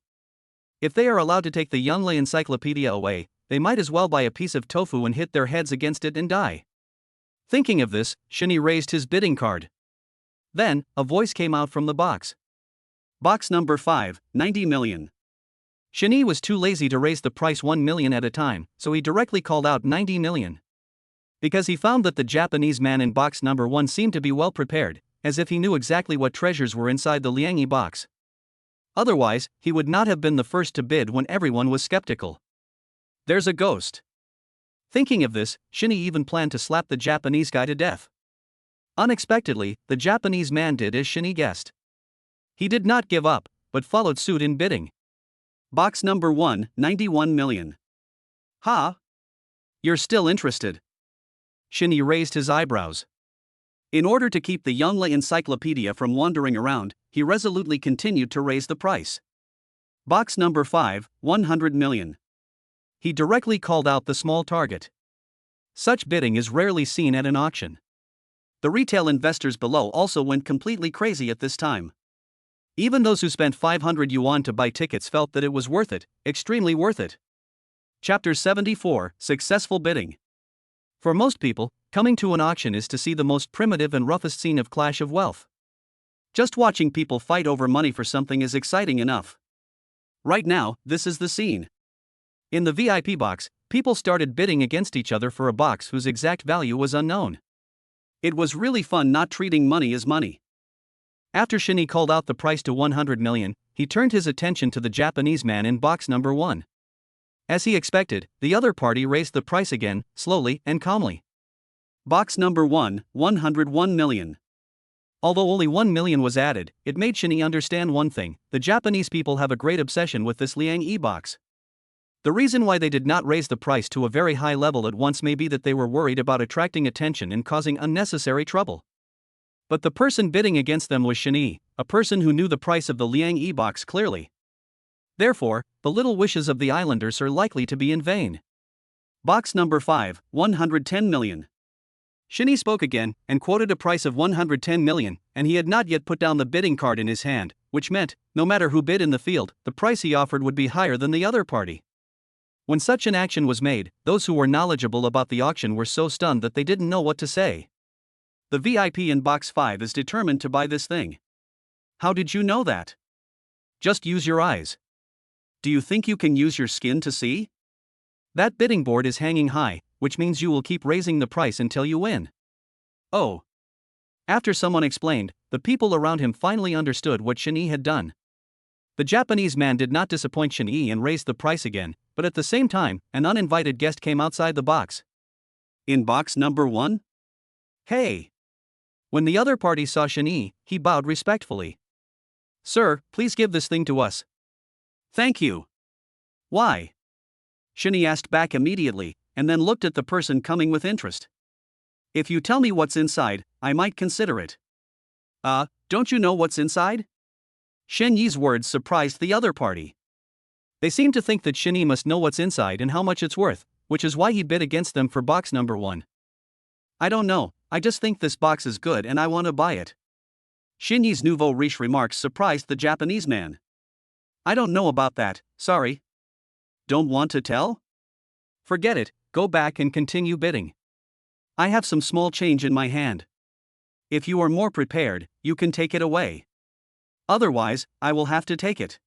If they are allowed to take the Yongle Encyclopedia away, they might as well buy a piece of tofu and hit their heads against it and die. Thinking of this, Shunyi raised his bidding card. Then, a voice came out from the box. Box number 5, 90 million. Shunyi was too lazy to raise the price 1 million at a time, so he directly called out 90 million. Because he found that the Japanese man in box number 1 seemed to be well prepared, as if he knew exactly what treasures were inside the Liang Yi box. Otherwise, he would not have been the first to bid when everyone was skeptical. There's a ghost. Thinking of this, Shunyi even planned to slap the Japanese guy to death. Unexpectedly, the Japanese man did as Shunyi guessed. He did not give up, but followed suit in bidding. Box number 1, 91 million. Ha! You're still interested? Shunyi raised his eyebrows. In order to keep the Yongle Encyclopedia from wandering around, he resolutely continued to raise the price. Box number 5, 100 million. He directly called out the small target. Such bidding is rarely seen at an auction. The retail investors below also went completely crazy at this time. Even those who spent 500 yuan to buy tickets felt that it was worth it, extremely worth it. Chapter 74, Successful Bidding. For most people, coming to an auction is to see the most primitive and roughest scene of clash of wealth. Just watching people fight over money for something is exciting enough. Right now, this is the scene. In the VIP box, people started bidding against each other for a box whose exact value was unknown. It was really fun not treating money as money. After Shunyi called out the price to 100 million, he turned his attention to the Japanese man in box number 1. As he expected, the other party raised the price again, slowly and calmly. Box number 1, 101 million. Although only 1 million was added, it made Shunyi understand one thing: the Japanese people have a great obsession with this Liang Yi box. The reason why they did not raise the price to a very high level at once may be that they were worried about attracting attention and causing unnecessary trouble. But the person bidding against them was Shunyi, a person who knew the price of the Liang Yi box clearly. Therefore, the little wishes of the islanders are likely to be in vain. Box number 5, 110 million. Shinny spoke again and quoted a price of 110 million, and he had not yet put down the bidding card in his hand, which meant, no matter who bid in the field, the price he offered would be higher than the other party. When such an action was made, those who were knowledgeable about the auction were so stunned that they didn't know what to say. The VIP in box 5 is determined to buy this thing. How did you know that? Just use your eyes. Do you think you can use your skin to see? That bidding board is hanging high, which means you will keep raising the price until you win. Oh. After someone explained, the people around him finally understood what Shinny had done. The Japanese man did not disappoint Shinny and raised the price again, but at the same time, an uninvited guest came outside the box. In box number 1? Hey! When the other party saw Shinny, he bowed respectfully. Sir, please give this thing to us. Thank you. Why? Shinny asked back immediately, and then looked at the person coming with interest. If you tell me what's inside, I might consider it. Don't you know what's inside? Shen Yi's words surprised the other party. They seemed to think that Shinny must know what's inside and how much it's worth, which is why he bid against them for box number 1. I don't know, I just think this box is good and I want to buy it. Shin Yi's nouveau riche remarks surprised the Japanese man. I don't know about that, sorry. Don't want to tell? Forget it, go back and continue bidding. I have some small change in my hand. If you are more prepared, you can take it away. Otherwise, I will have to take it.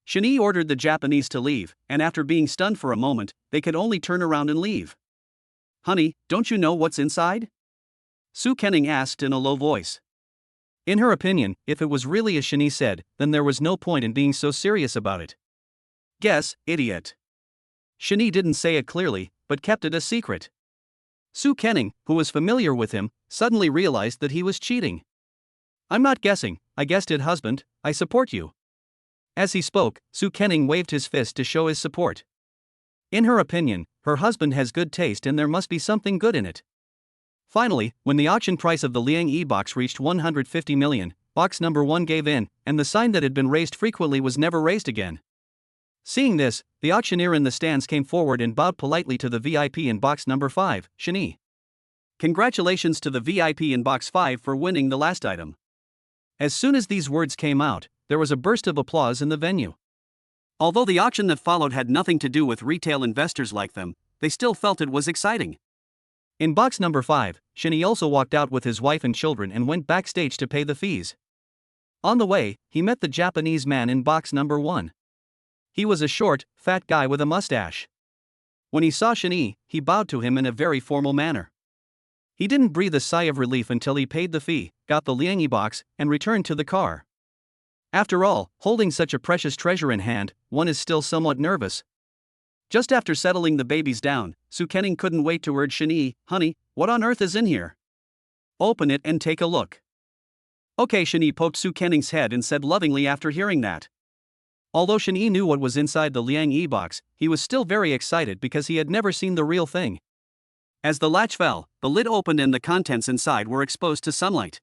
Shinny ordered the Japanese to leave, and after being stunned for a moment, they could only turn around and leave. Honey, don't you know what's inside? Su Kenning asked in a low voice. In her opinion, if it was really as Shinny said, then there was no point in being so serious about it. Guess, idiot. Shinny didn't say it clearly, but kept it a secret. Su Kenning, who was familiar with him, suddenly realized that he was cheating. I'm not guessing, I guessed it, husband, I support you. As he spoke, Su Kenning waved his fist to show his support. In her opinion, her husband has good taste and there must be something good in it. Finally, when the auction price of the Liang Yi box reached 150 million, box number 1 gave in, and the sign that had been raised frequently was never raised again. Seeing this, the auctioneer in the stands came forward and bowed politely to the VIP in box number 5, Shinny. Congratulations to the VIP in box 5 for winning the last item. As soon as these words came out, there was a burst of applause in the venue. Although the auction that followed had nothing to do with retail investors like them, they still felt it was exciting. In box number 5, Shinny also walked out with his wife and children and went backstage to pay the fees. On the way, he met the Japanese man in box number 1. He was a short, fat guy with a mustache. When he saw Shinny, he bowed to him in a very formal manner. He didn't breathe a sigh of relief until he paid the fee, got the Liang Yi box, and returned to the car. After all, holding such a precious treasure in hand, one is still somewhat nervous. Just after settling the babies down, Su Kenning couldn't wait to urge Shinny, honey, what on earth is in here? Open it and take a look. Okay, Shinny poked Su Kenning's head and said lovingly after hearing that. Although Shinny knew what was inside the Liang Yi box, he was still very excited because he had never seen the real thing. As the latch fell, the lid opened and the contents inside were exposed to sunlight.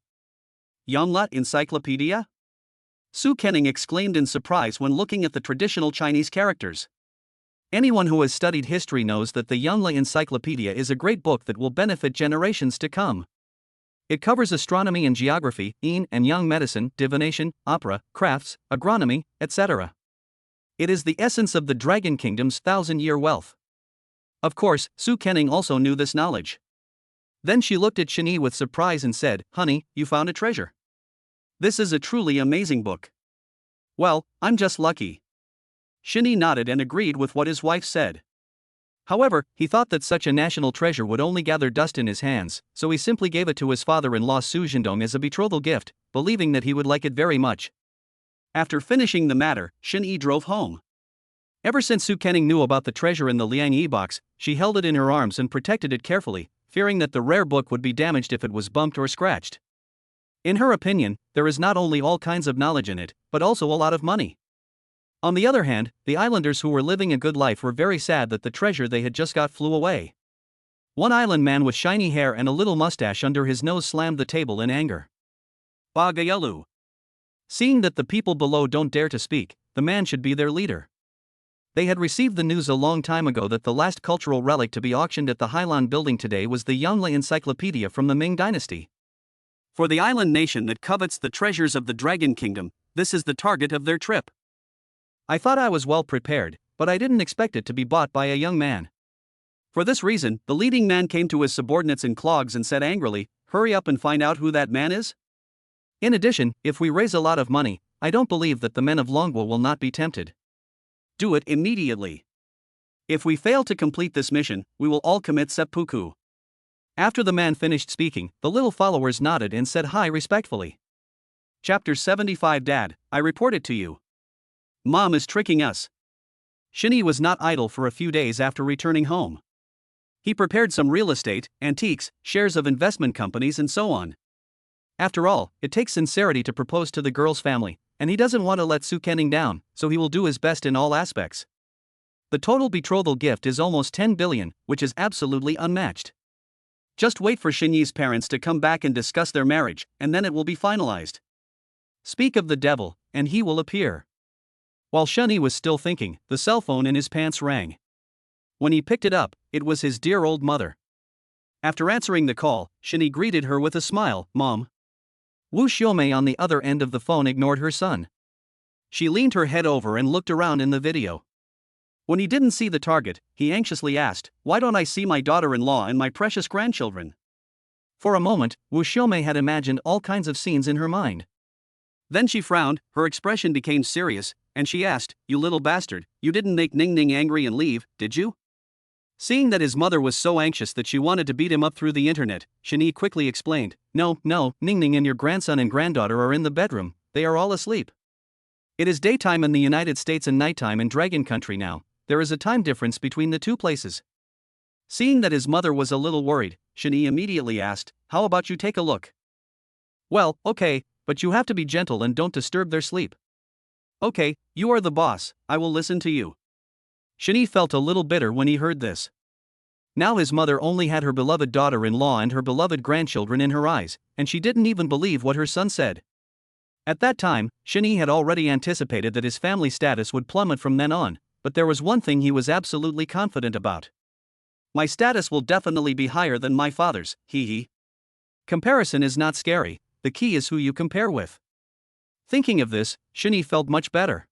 Yonglot Encyclopedia? Su Kenning exclaimed in surprise when looking at the traditional Chinese characters. Anyone who has studied history knows that the Yonglot Encyclopedia is a great book that will benefit generations to come. It covers astronomy and geography, yin and yang medicine, divination, opera, crafts, agronomy, etc. It is the essence of the Dragon Kingdom's 1,000-year wealth. Of course, Su Kenning also knew this knowledge. Then she looked at Shinny with surprise and said, honey, you found a treasure. This is a truly amazing book. Well, I'm just lucky. Shinny nodded and agreed with what his wife said. However, he thought that such a national treasure would only gather dust in his hands, so he simply gave it to his father-in-law Su Zhendong as a betrothal gift, believing that he would like it very much. After finishing the matter, Shinny drove home. Ever since Su Kenning knew about the treasure in the Liang Yi box, she held it in her arms and protected it carefully, fearing that the rare book would be damaged if it was bumped or scratched. In her opinion, there is not only all kinds of knowledge in it, but also a lot of money. On the other hand, the islanders who were living a good life were very sad that the treasure they had just got flew away. One island man with shiny hair and a little mustache under his nose slammed the table in anger. Bagayalu. Seeing that the people below don't dare to speak, the man should be their leader. They had received the news a long time ago that the last cultural relic to be auctioned at the Hailan building today was the Yongle Encyclopedia from the Ming Dynasty. For the island nation that covets the treasures of the Dragon Kingdom, this is the target of their trip. I thought I was well prepared, but I didn't expect it to be bought by a young man. For this reason, the leading man came to his subordinates in clogs and said angrily, "Hurry up and find out who that man is." In addition, if we raise a lot of money, I don't believe that the men of Longwa will not be tempted. Do it immediately. If we fail to complete this mission, we will all commit seppuku. After the man finished speaking, the little followers nodded and said hi respectfully. Chapter 75. Dad, I report it to you. Mom is tricking us. Shinny was not idle for a few days after returning home. He prepared some real estate, antiques, shares of investment companies and so on. After all, it takes sincerity to propose to the girl's family, and he doesn't want to let Su Kenning down, so he will do his best in all aspects. The total betrothal gift is almost 10 billion, which is absolutely unmatched. Just wait for Shinyi's parents to come back and discuss their marriage, and then it will be finalized. Speak of the devil, and he will appear. While Shunny was still thinking, the cell phone in his pants rang. When he picked it up, it was his dear old mother. After answering the call, Shinny greeted her with a smile. "Mom." Wu Xiaomei on the other end of the phone ignored her son. She leaned her head over and looked around in the video. When he didn't see the target, he anxiously asked, "Why don't I see my daughter-in-law and my precious grandchildren?" For a moment, Wu Xiaomei had imagined all kinds of scenes in her mind. Then she frowned, her expression became serious, and she asked, "You little bastard, you didn't make Ning Ning angry and leave, did you?" Seeing that his mother was so anxious that she wanted to beat him up through the internet, Shani quickly explained, No, Ning Ning and your grandson and granddaughter are in the bedroom, they are all asleep. It is daytime in the United States and nighttime in Dragon Country now, there is a time difference between the two places." Seeing that his mother was a little worried, Shani immediately asked, "How about you take a look?" "Well, okay, but you have to be gentle and don't disturb their sleep." "Okay, you are the boss, I will listen to you." Shani felt a little bitter when he heard this. Now his mother only had her beloved daughter-in-law and her beloved grandchildren in her eyes, and she didn't even believe what her son said. At that time, Shani had already anticipated that his family status would plummet from then on, but there was one thing he was absolutely confident about. "My status will definitely be higher than my father's, hee. Comparison is not scary, the key is who you compare with." Thinking of this, Shani felt much better.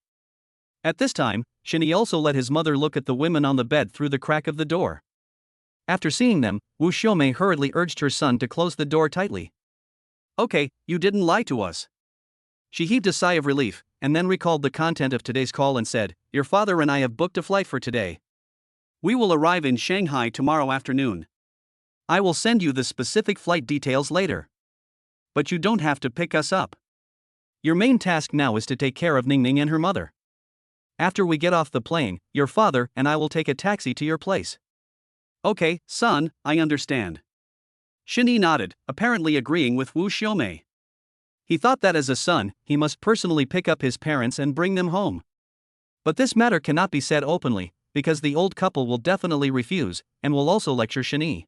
At this time, Shani also let his mother look at the women on the bed through the crack of the door. After seeing them, Wu Xiaomei hurriedly urged her son to close the door tightly. "Okay, you didn't lie to us." She heaved a sigh of relief, and then recalled the content of today's call and said, "Your father and I have booked a flight for today. We will arrive in Shanghai tomorrow afternoon. I will send you the specific flight details later. But you don't have to pick us up. Your main task now is to take care of Ning Ning and her mother. After we get off the plane, your father and I will take a taxi to your place." "Okay, son, I understand." Shani nodded, apparently agreeing with Wu Xiaomei. He thought that as a son, he must personally pick up his parents and bring them home. But this matter cannot be said openly, because the old couple will definitely refuse, and will also lecture Shani.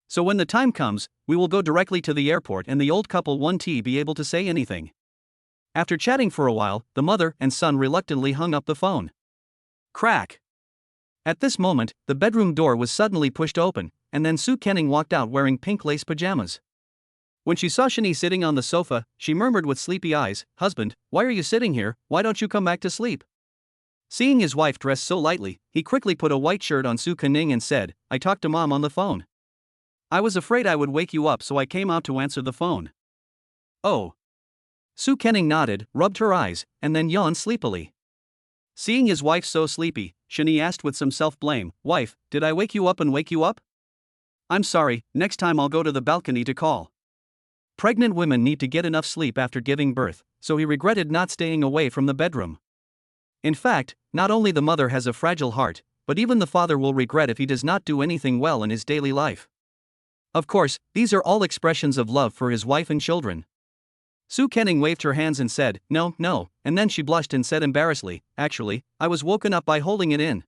So when the time comes, we will go directly to the airport and the old couple won't be able to say anything. After chatting for a while, the mother and son reluctantly hung up the phone. Crack. At this moment, the bedroom door was suddenly pushed open, and then Su Kenning walked out wearing pink lace pajamas. When she saw Shani sitting on the sofa, she murmured with sleepy eyes, "Husband, why are you sitting here, why don't you come back to sleep?" Seeing his wife dressed so lightly, he quickly put a white shirt on Su Kenning and said, "I talked to Mom on the phone. I was afraid I would wake you up, so I came out to answer the phone." "Oh." Su Kenning nodded, rubbed her eyes, and then yawned sleepily. Seeing his wife so sleepy, Shani asked with some self-blame, "Wife, did I wake you up and wake you up?" "I'm sorry, next time I'll go to the balcony to call." Pregnant women need to get enough sleep after giving birth, so he regretted not staying away from the bedroom. In fact, not only the mother has a fragile heart, but even the father will regret if he does not do anything well in his daily life. Of course, these are all expressions of love for his wife and children. Su Kenning waved her hands and said, No, and then she blushed and said embarrassedly, "Actually, I was woken up by holding it in."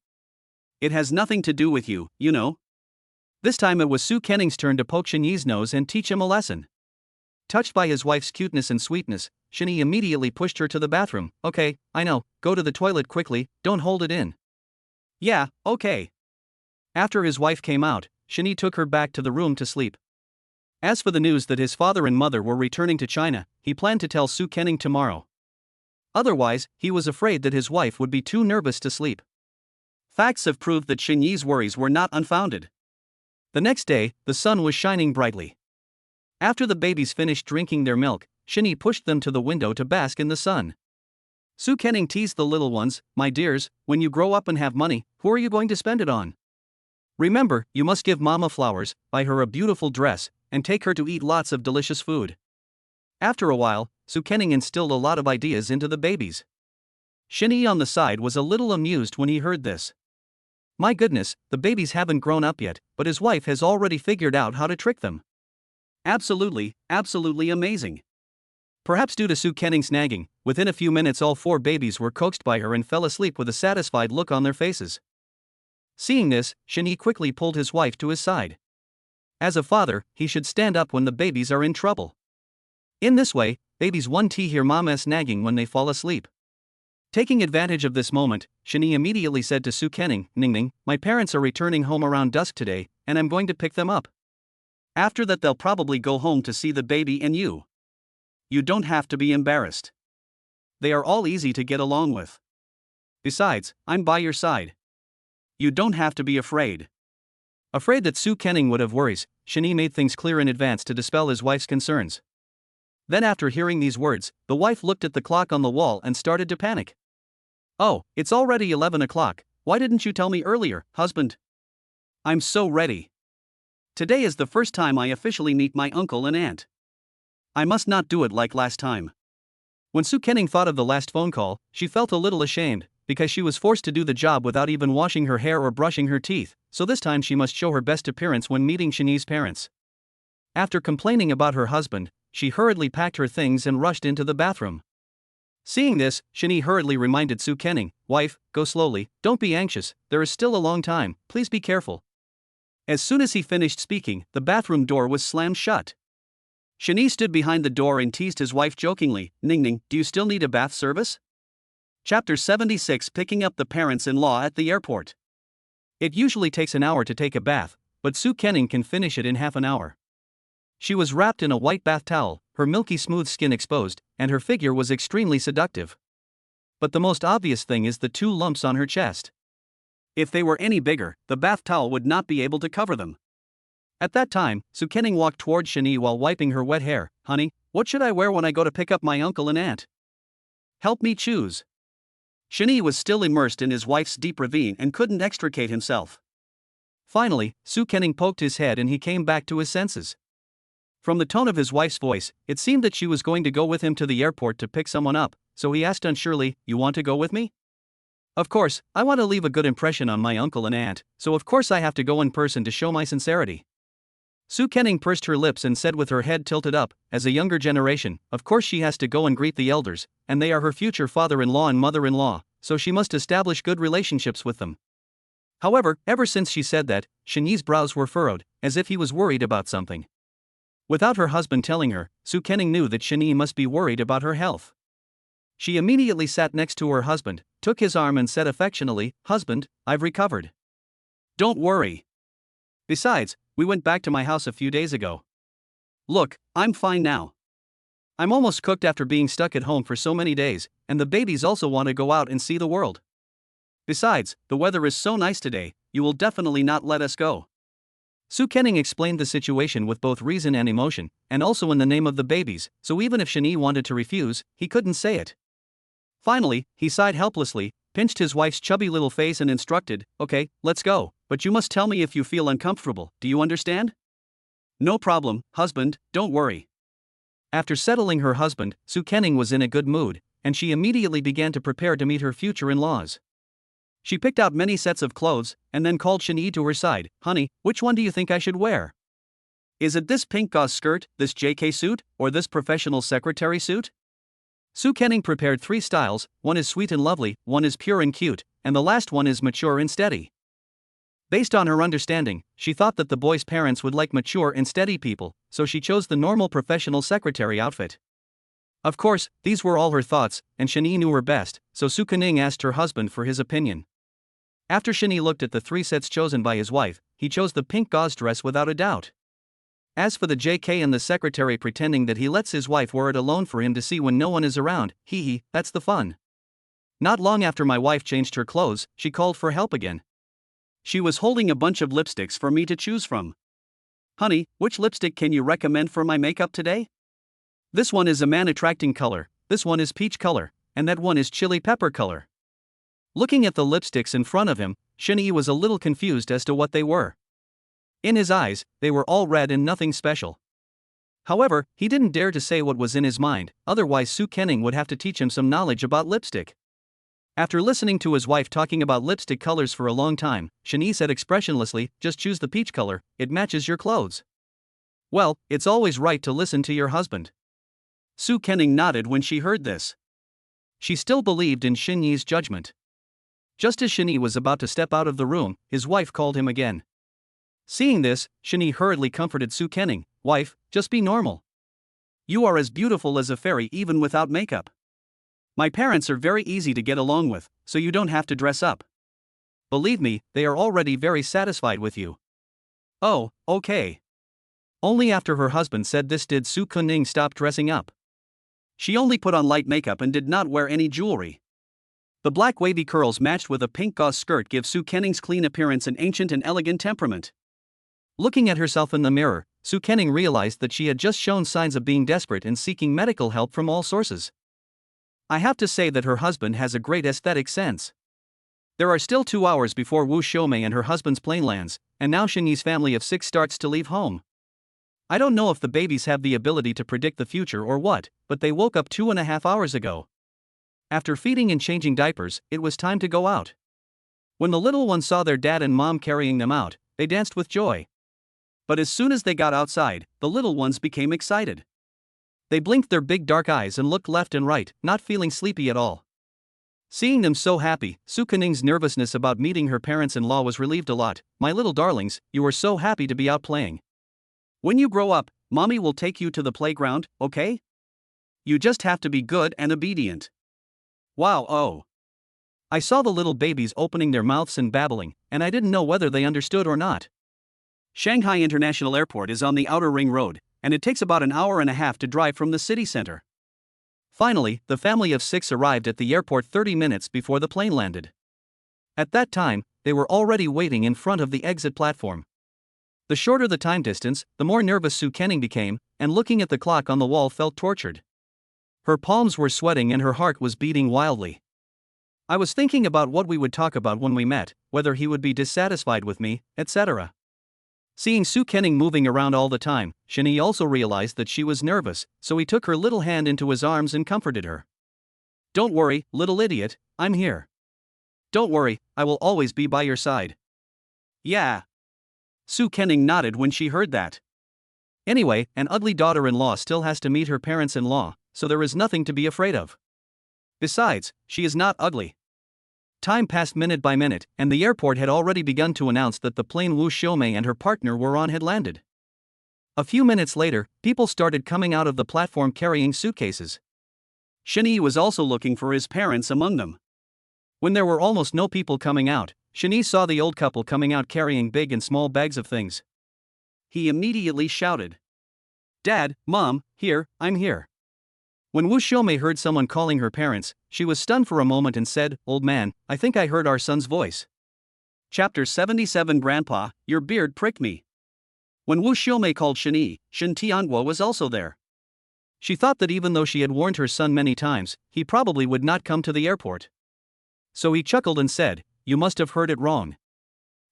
"It has nothing to do with you, you know." This time it was Su Kenning's turn to poke Shanyi's nose and teach him a lesson. Touched by his wife's cuteness and sweetness, Shanyi immediately pushed her to the bathroom. "Okay, I know, go to the toilet quickly, don't hold it in." Yeah, okay. After his wife came out, Shani took her back to the room to sleep. As for the news that his father and mother were returning to China, he planned to tell Su Kenning tomorrow. Otherwise, he was afraid that his wife would be too nervous to sleep. Facts have proved that Xin Yi's worries were not unfounded. The next day, the sun was shining brightly. After the babies finished drinking their milk, Xin Yi pushed them to the window to bask in the sun. Su Kenning teased the little ones, "My dears, when you grow up and have money, who are you going to spend it on? Remember, you must give Mama flowers, buy her a beautiful dress, and take her to eat lots of delicious food." After a while, Su Kenning instilled a lot of ideas into the babies. Xin Yi on the side was a little amused when he heard this. My goodness, the babies haven't grown up yet, but his wife has already figured out how to trick them. Absolutely, absolutely amazing. Perhaps due to Su Kenning's nagging, within a few minutes all 4 babies were coaxed by her and fell asleep with a satisfied look on their faces. Seeing this, Xin Yi quickly pulled his wife to his side. As a father, he should stand up when the babies are in trouble. In this way, babies won't hear mama's nagging when they fall asleep. Taking advantage of this moment, Xin Yi immediately said to Su Kenning, "Ning Ning, my parents are returning home around dusk today, and I'm going to pick them up. After that they'll probably go home to see the baby and you. You don't have to be embarrassed. They are all easy to get along with. Besides, I'm by your side. You don't have to be afraid." Afraid that Su Kenning would have worries, Xin Yi made things clear in advance to dispel his wife's concerns. Then after hearing these words, the wife looked at the clock on the wall and started to panic. "Oh, it's already 11 o'clock, why didn't you tell me earlier, husband? I'm so ready. Today is the first time I officially meet my uncle and aunt. I must not do it like last time." When Su Kenning thought of the last phone call, she felt a little ashamed, because she was forced to do the job without even washing her hair or brushing her teeth, so this time she must show her best appearance when meeting Xin Yi's parents. After complaining about her husband, she hurriedly packed her things and rushed into the bathroom. Seeing this, Xin Yi hurriedly reminded Su Kenning, "Wife, go slowly, don't be anxious, there is still a long time, please be careful." As soon as he finished speaking, the bathroom door was slammed shut. Xin Yi stood behind the door and teased his wife jokingly, "Ning Ning, do you still need a bath service?" Chapter 76, Picking up the parents-in-law at the airport. It usually takes an hour to take a bath, but Su Kenning can finish it in half an hour. She was wrapped in a white bath towel, her milky smooth skin exposed, and her figure was extremely seductive. But the most obvious thing is the 2 lumps on her chest. If they were any bigger, the bath towel would not be able to cover them. At that time, Su Kenning walked toward Xin Yi while wiping her wet hair. "Honey, what should I wear when I go to pick up my uncle and aunt? Help me choose." Xin Yi was still immersed in his wife's deep ravine and couldn't extricate himself. Finally, Su Kenning poked his head and he came back to his senses. From the tone of his wife's voice, it seemed that she was going to go with him to the airport to pick someone up, so he asked unsurely, "You want to go with me?" "Of course, I want to leave a good impression on my uncle and aunt, so of course I have to go in person to show my sincerity." Su Kenning pursed her lips and said with her head tilted up, "As a younger generation, of course she has to go and greet the elders, and they are her future father-in-law and mother-in-law, so she must establish good relationships with them." However, ever since she said that, Xin Yi's brows were furrowed, as if he was worried about something. Without her husband telling her, Su Kenning knew that Xin Yi must be worried about her health. She immediately sat next to her husband, took his arm and said affectionately, "Husband, I've recovered. Don't worry. Besides, we went back to my house a few days ago. Look, I'm fine now. I'm almost cooked after being stuck at home for so many days, and the babies also want to go out and see the world. Besides, the weather is so nice today, you will definitely not let us go." Su Kenning explained the situation with both reason and emotion, and also in the name of the babies, so even if Xin Yi wanted to refuse, he couldn't say it. Finally, he sighed helplessly, pinched his wife's chubby little face and instructed, "Okay, let's go, but you must tell me if you feel uncomfortable, do you understand?" "No problem, husband, don't worry." After settling her husband, Su Kenning was in a good mood, and she immediately began to prepare to meet her future in-laws. She picked out many sets of clothes, and then called Xin Yi to her side. "Honey, which one do you think I should wear? Is it this pink gauze skirt, this JK suit, or this professional secretary suit?" Su Kenning prepared 3 styles, one is sweet and lovely, one is pure and cute, and the last one is mature and steady. Based on her understanding, she thought that the boy's parents would like mature and steady people, so she chose the normal professional secretary outfit. Of course, these were all her thoughts, and Xin Yi knew her best, so Su Kenning asked her husband for his opinion. After Shinee looked at the 3 sets chosen by his wife, he chose the pink gauze dress without a doubt. As for the JK and the secretary pretending that he lets his wife wear it alone for him to see when no one is around, hee, that's the fun. Not long after my wife changed her clothes, she called for help again. She was holding a bunch of lipsticks for me to choose from. Honey, which lipstick can you recommend for my makeup today? This one is a man-attracting color, this one is peach color, and that one is chili pepper color. Looking at the lipsticks in front of him, Shinee was a little confused as to what they were. In his eyes, they were all red and nothing special. However, he didn't dare to say what was in his mind, otherwise Soo Kenning would have to teach him some knowledge about lipstick. After listening to his wife talking about lipstick colors for a long time, Shinee said expressionlessly, just choose the peach color, it matches your clothes. Well, it's always right to listen to your husband. Soo Kenning nodded when she heard this. She still believed in Shinee's judgment. Just as Shinee was about to step out of the room, his wife called him again. Seeing this, Shinee hurriedly comforted Soo Kenning, wife, just be normal. You are as beautiful as a fairy even without makeup. My parents are very easy to get along with, so you don't have to dress up. Believe me, they are already very satisfied with you. Oh, okay. Only after her husband said this did Soo Kenning stop dressing up. She only put on light makeup and did not wear any jewelry. The black wavy curls matched with a pink gauze skirt give Soo Kenning's clean appearance an ancient and elegant temperament. Looking at herself in the mirror, Soo Kenning realized that she had just shown signs of being desperate and seeking medical help from all sources. I have to say that her husband has a great aesthetic sense. There are still 2 hours before Woo Shomei and her husband's plane lands, and now Shinee's family of 6 starts to leave home. I don't know if the babies have the ability to predict the future or what, but they woke up 2.5 hours ago. After feeding and changing diapers, it was time to go out. When the little ones saw their dad and mom carrying them out, they danced with joy. But as soon as they got outside, the little ones became excited. They blinked their big dark eyes and looked left and right, not feeling sleepy at all. Seeing them so happy, Soo Kenning's nervousness about meeting her parents-in-law was relieved a lot. My little darlings, you are so happy to be out playing. When you grow up, mommy will take you to the playground, okay? You just have to be good and obedient. Wow, oh. I saw the little babies opening their mouths and babbling, and I didn't know whether they understood or not. Shanghai International Airport is on the Outer Ring Road, and it takes about an hour and a half to drive from the city center. Finally, the family of 6 arrived at the airport 30 minutes before the plane landed. At that time, they were already waiting in front of the exit platform. The shorter the time distance, the more nervous Soo Kenning became, and looking at the clock on the wall felt tortured. Her palms were sweating and her heart was beating wildly. I was thinking about what we would talk about when we met, whether he would be dissatisfied with me, etc. Seeing Soo Kenning moving around all the time, Shinee also realized that she was nervous, so he took her little hand into his arms and comforted her. Don't worry, little idiot, I'm here. Don't worry, I will always be by your side. Yeah. Soo Kenning nodded when she heard that. Anyway, an ugly daughter-in-law still has to meet her parents-in-law, so there is nothing to be afraid of. Besides, she is not ugly. Time passed minute by minute, and the airport had already begun to announce that the plane Woo Shomei and her partner were on had landed. A few minutes later, people started coming out of the platform carrying suitcases. Shinee was also looking for his parents among them. When there were almost no people coming out, Shinee saw the old couple coming out carrying big and small bags of things. He immediately shouted, "Dad, Mom, here, I'm here." When Woo Shomei heard someone calling her parents, she was stunned for a moment and said, "Old man, I think I heard our son's voice." Chapter 77 Grandpa, your beard pricked me. When Woo Shomei called Shinee, Shin Tianguo was also there. She thought that even though she had warned her son many times, he probably would not come to the airport. So he chuckled and said, "You must have heard it wrong.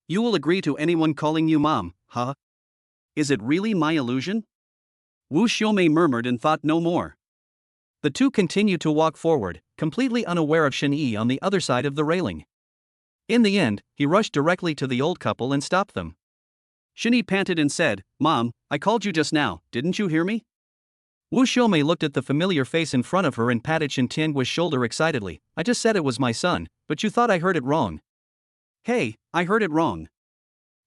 You will agree to anyone calling you mom, huh? Is it really my illusion?" Woo Shomei murmured and thought no more. The two continued to walk forward, completely unaware of Shinee on the other side of the railing. In the end, he rushed directly to the old couple and stopped them. Shinee panted and said, "Mom, I called you just now, didn't you hear me?" Woo Shomei looked at the familiar face in front of her and patted Shin Tianguo's shoulder excitedly. "I just said it was my son, but you thought I heard it wrong." "Hey, I heard it wrong."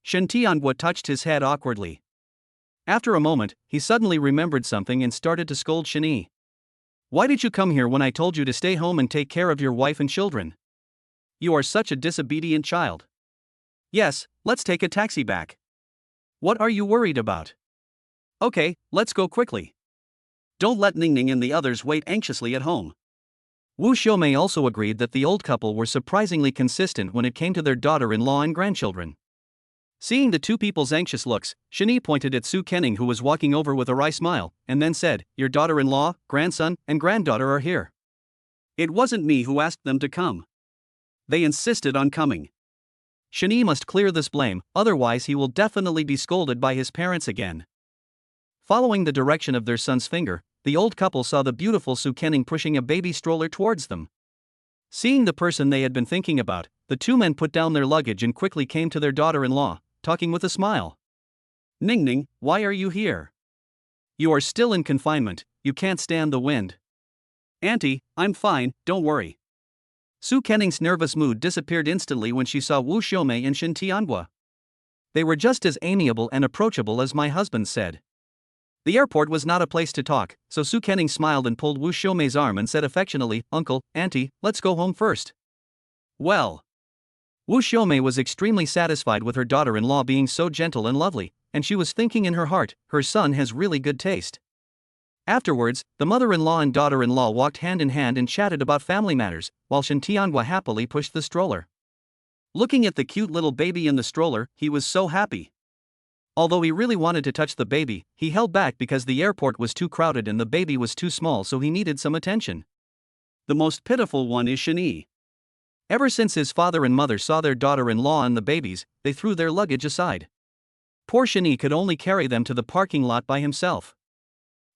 Shin Tianguo touched his head awkwardly. After a moment, he suddenly remembered something and started to scold Shinee. "Why did you come here when I told you to stay home and take care of your wife and children? You are such a disobedient child. Yes, let's take a taxi back. What are you worried about? Okay, let's go quickly. Don't let Ningning and the others wait anxiously at home. Wu Xiaomei also agreed that the old couple were surprisingly consistent when it came to their daughter-in-law and grandchildren. Seeing the two people's anxious looks, Shani pointed at Su Kenning, who was walking over with a wry smile, and then said, "Your daughter-in-law, grandson, and granddaughter are here." It wasn't me who asked them to come. They insisted on coming. Shani must clear this blame, otherwise he will definitely be scolded by his parents again. Following the direction of their son's finger, the old couple saw the beautiful Su Kenning pushing a baby stroller towards them. Seeing the person they had been thinking about, the two men put down their luggage and quickly came to their daughter-in-law, talking with a smile. Ningning, why are you here? You are still in confinement, you can't stand the wind. Auntie, I'm fine, don't worry. Su Kenning's nervous mood disappeared instantly when she saw Wu Xiaomei and Shin Tianhua. They were just as amiable and approachable as my husband said. The airport was not a place to talk, so Su Kenning smiled and pulled Wu Xiaomei's arm and said affectionately, "Uncle, Auntie, let's go home first." Well, Wu Xiaomei was extremely satisfied with her daughter-in-law being so gentle and lovely, and she was thinking in her heart, her son has really good taste. Afterwards, the mother-in-law and daughter-in-law walked hand in hand and chatted about family matters, while Shin Tianhua happily pushed the stroller. Looking at the cute little baby in the stroller, he was so happy. Although he really wanted to touch the baby, he held back because the airport was too crowded and the baby was too small, so he needed some attention. The most pitiful one is Shani. Ever since his father and mother saw their daughter-in-law and the babies, they threw their luggage aside. Poor Shani could only carry them to the parking lot by himself.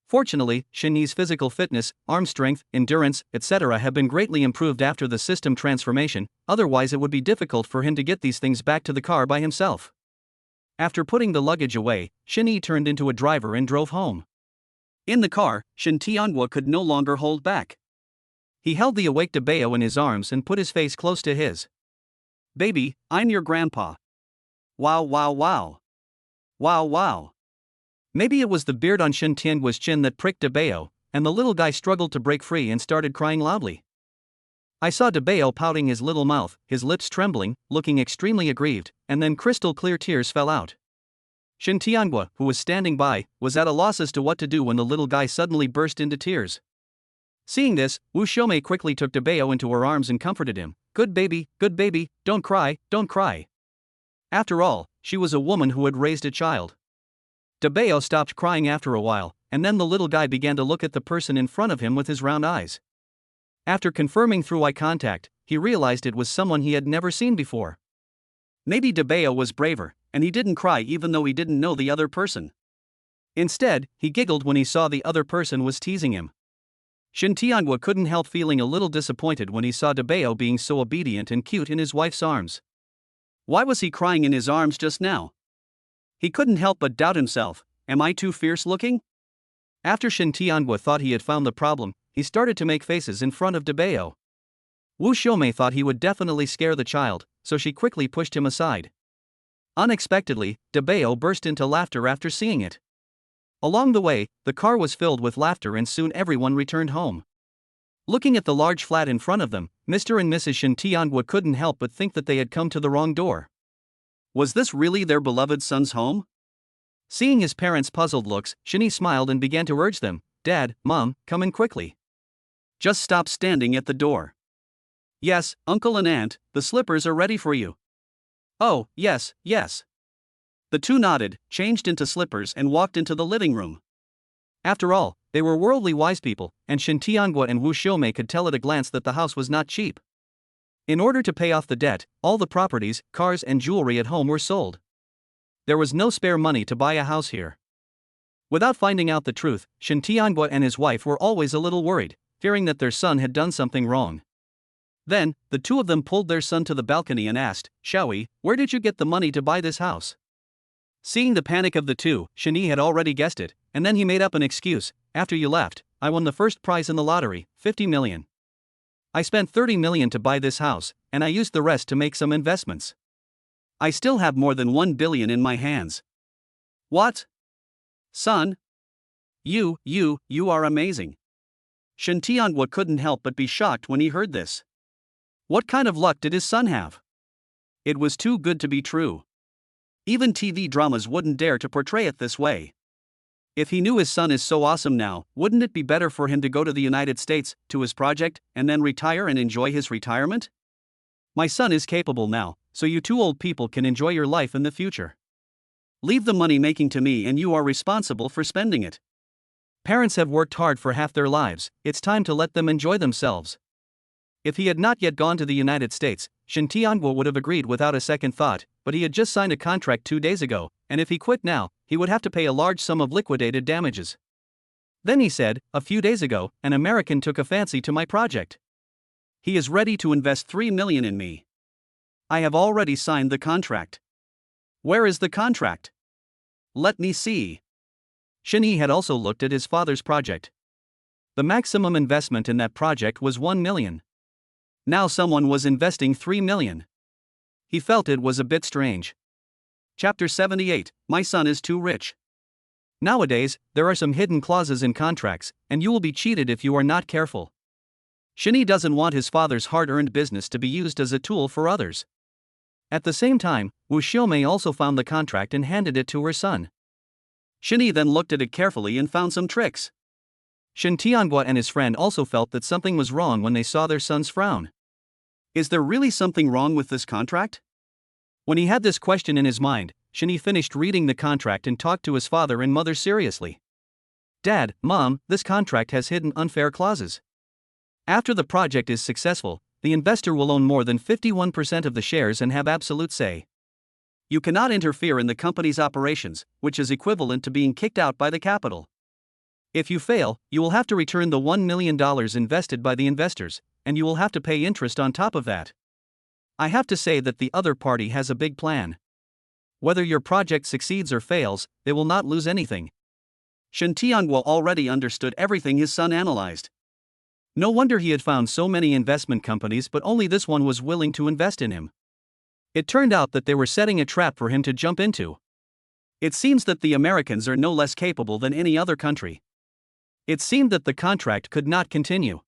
Fortunately, Shani's physical fitness, arm strength, endurance, etc. have been greatly improved after the system transformation, otherwise it would be difficult for him to get these things back to the car by himself. After putting the luggage away, Shani turned into a driver and drove home. In the car, Shin Tianhua could no longer hold back. He held the awake Dabeo in his arms and put his face close to his. "Baby, I'm your grandpa. Wow wow wow. Wow wow." Maybe it was the beard on Shin Tianhua's chin that pricked Dabeo, and the little guy struggled to break free and started crying loudly. I saw Dabeo pouting his little mouth, his lips trembling, looking extremely aggrieved, and then crystal clear tears fell out. Shin Tianhua, who was standing by, was at a loss as to what to do when the little guy suddenly burst into tears. Seeing this, Wu Xiaomei quickly took Dabeo into her arms and comforted him. Good baby, don't cry, don't cry." After all, she was a woman who had raised a child. Dabeo stopped crying after a while, and then the little guy began to look at the person in front of him with his round eyes. After confirming through eye contact, he realized it was someone he had never seen before. Maybe Dabeo was braver, and he didn't cry even though he didn't know the other person. Instead, he giggled when he saw the other person was teasing him. Shin Tianhua couldn't help feeling a little disappointed when he saw Dabeo being so obedient and cute in his wife's arms. Why was he crying in his arms just now? He couldn't help but doubt himself. Am I too fierce looking? After Shin Tianhua thought he had found the problem, he started to make faces in front of Dabeo. Wu Xiaomei thought he would definitely scare the child, so she quickly pushed him aside. Unexpectedly, Dabeo burst into laughter after seeing it. Along the way, the car was filled with laughter and soon everyone returned home. Looking at the large flat in front of them, Mr. and Mrs. Shin Tianhua couldn't help but think that they had come to the wrong door. Was this really their beloved son's home? Seeing his parents' puzzled looks, Shani smiled and began to urge them, "Dad, Mom, come in quickly. Just stop standing at the door. Yes, Uncle and Aunt, the slippers are ready for you." "Oh, yes, yes." The two nodded, changed into slippers and walked into the living room. After all, they were worldly wise people, and Shin Tianhua and Wu Xiaomei could tell at a glance that the house was not cheap. In order to pay off the debt, all the properties, cars and jewelry at home were sold. There was no spare money to buy a house here. Without finding out the truth, Shin Tianhua and his wife were always a little worried, fearing that their son had done something wrong. Then, the two of them pulled their son to the balcony and asked, "Xiaoyi, where did you get the money to buy this house?" Seeing the panic of the two, Shani had already guessed it, and then he made up an excuse. "After you left, I won the first prize in the lottery, 50 million. I spent 30 million to buy this house, and I used the rest to make some investments. I still have more than 1 billion in my hands." "What? Son? You are amazing." Shin Tianhua couldn't help but be shocked when he heard this. What kind of luck did his son have? It was too good to be true. Even TV dramas wouldn't dare to portray it this way. If he knew his son is so awesome now, wouldn't it be better for him to go to the United States, to his project, and then retire and enjoy his retirement? My son is capable now, so you two old people can enjoy your life in the future. Leave the money making to me and you are responsible for spending it. Parents have worked hard for half their lives, it's time to let them enjoy themselves. If he had not yet gone to the United States, Shin Tianguo would have agreed without a second thought, but he had just signed a contract 2 days ago, and if he quit now, he would have to pay a large sum of liquidated damages. Then he said, a few days ago, an American took a fancy to my project. He is ready to invest 3 million in me. I have already signed the contract. Where is the contract? Let me see. Shin Yi had also looked at his father's project. The maximum investment in that project was 1 million. Now someone was investing 3 million. He felt it was a bit strange. Chapter 78, My son is too rich. Nowadays, there are some hidden clauses in contracts, and you will be cheated if you are not careful. Shin Yi doesn't want his father's hard-earned business to be used as a tool for others. At the same time, Wu Xiaomei also found the contract and handed it to her son. Shin Yi then looked at it carefully and found some tricks. Shin Tianguo and his friend also felt that something was wrong when they saw their son's frown. Is there really something wrong with this contract? When he had this question in his mind, Shin Yi finished reading the contract and talked to his father and mother seriously. Dad, Mom, this contract has hidden unfair clauses. After the project is successful, the investor will own more than 51% of the shares and have absolute say. You cannot interfere in the company's operations, which is equivalent to being kicked out by the capital. If you fail, you will have to return the $1 million invested by the investors, and you will have to pay interest on top of that. I have to say that the other party has a big plan. Whether your project succeeds or fails, they will not lose anything. Shin Tianguo already understood everything his son analyzed. No wonder he had found so many investment companies, but only this one was willing to invest in him. It turned out that they were setting a trap for him to jump into. It seems that the Americans are no less capable than any other country. It seemed that the contract could not continue.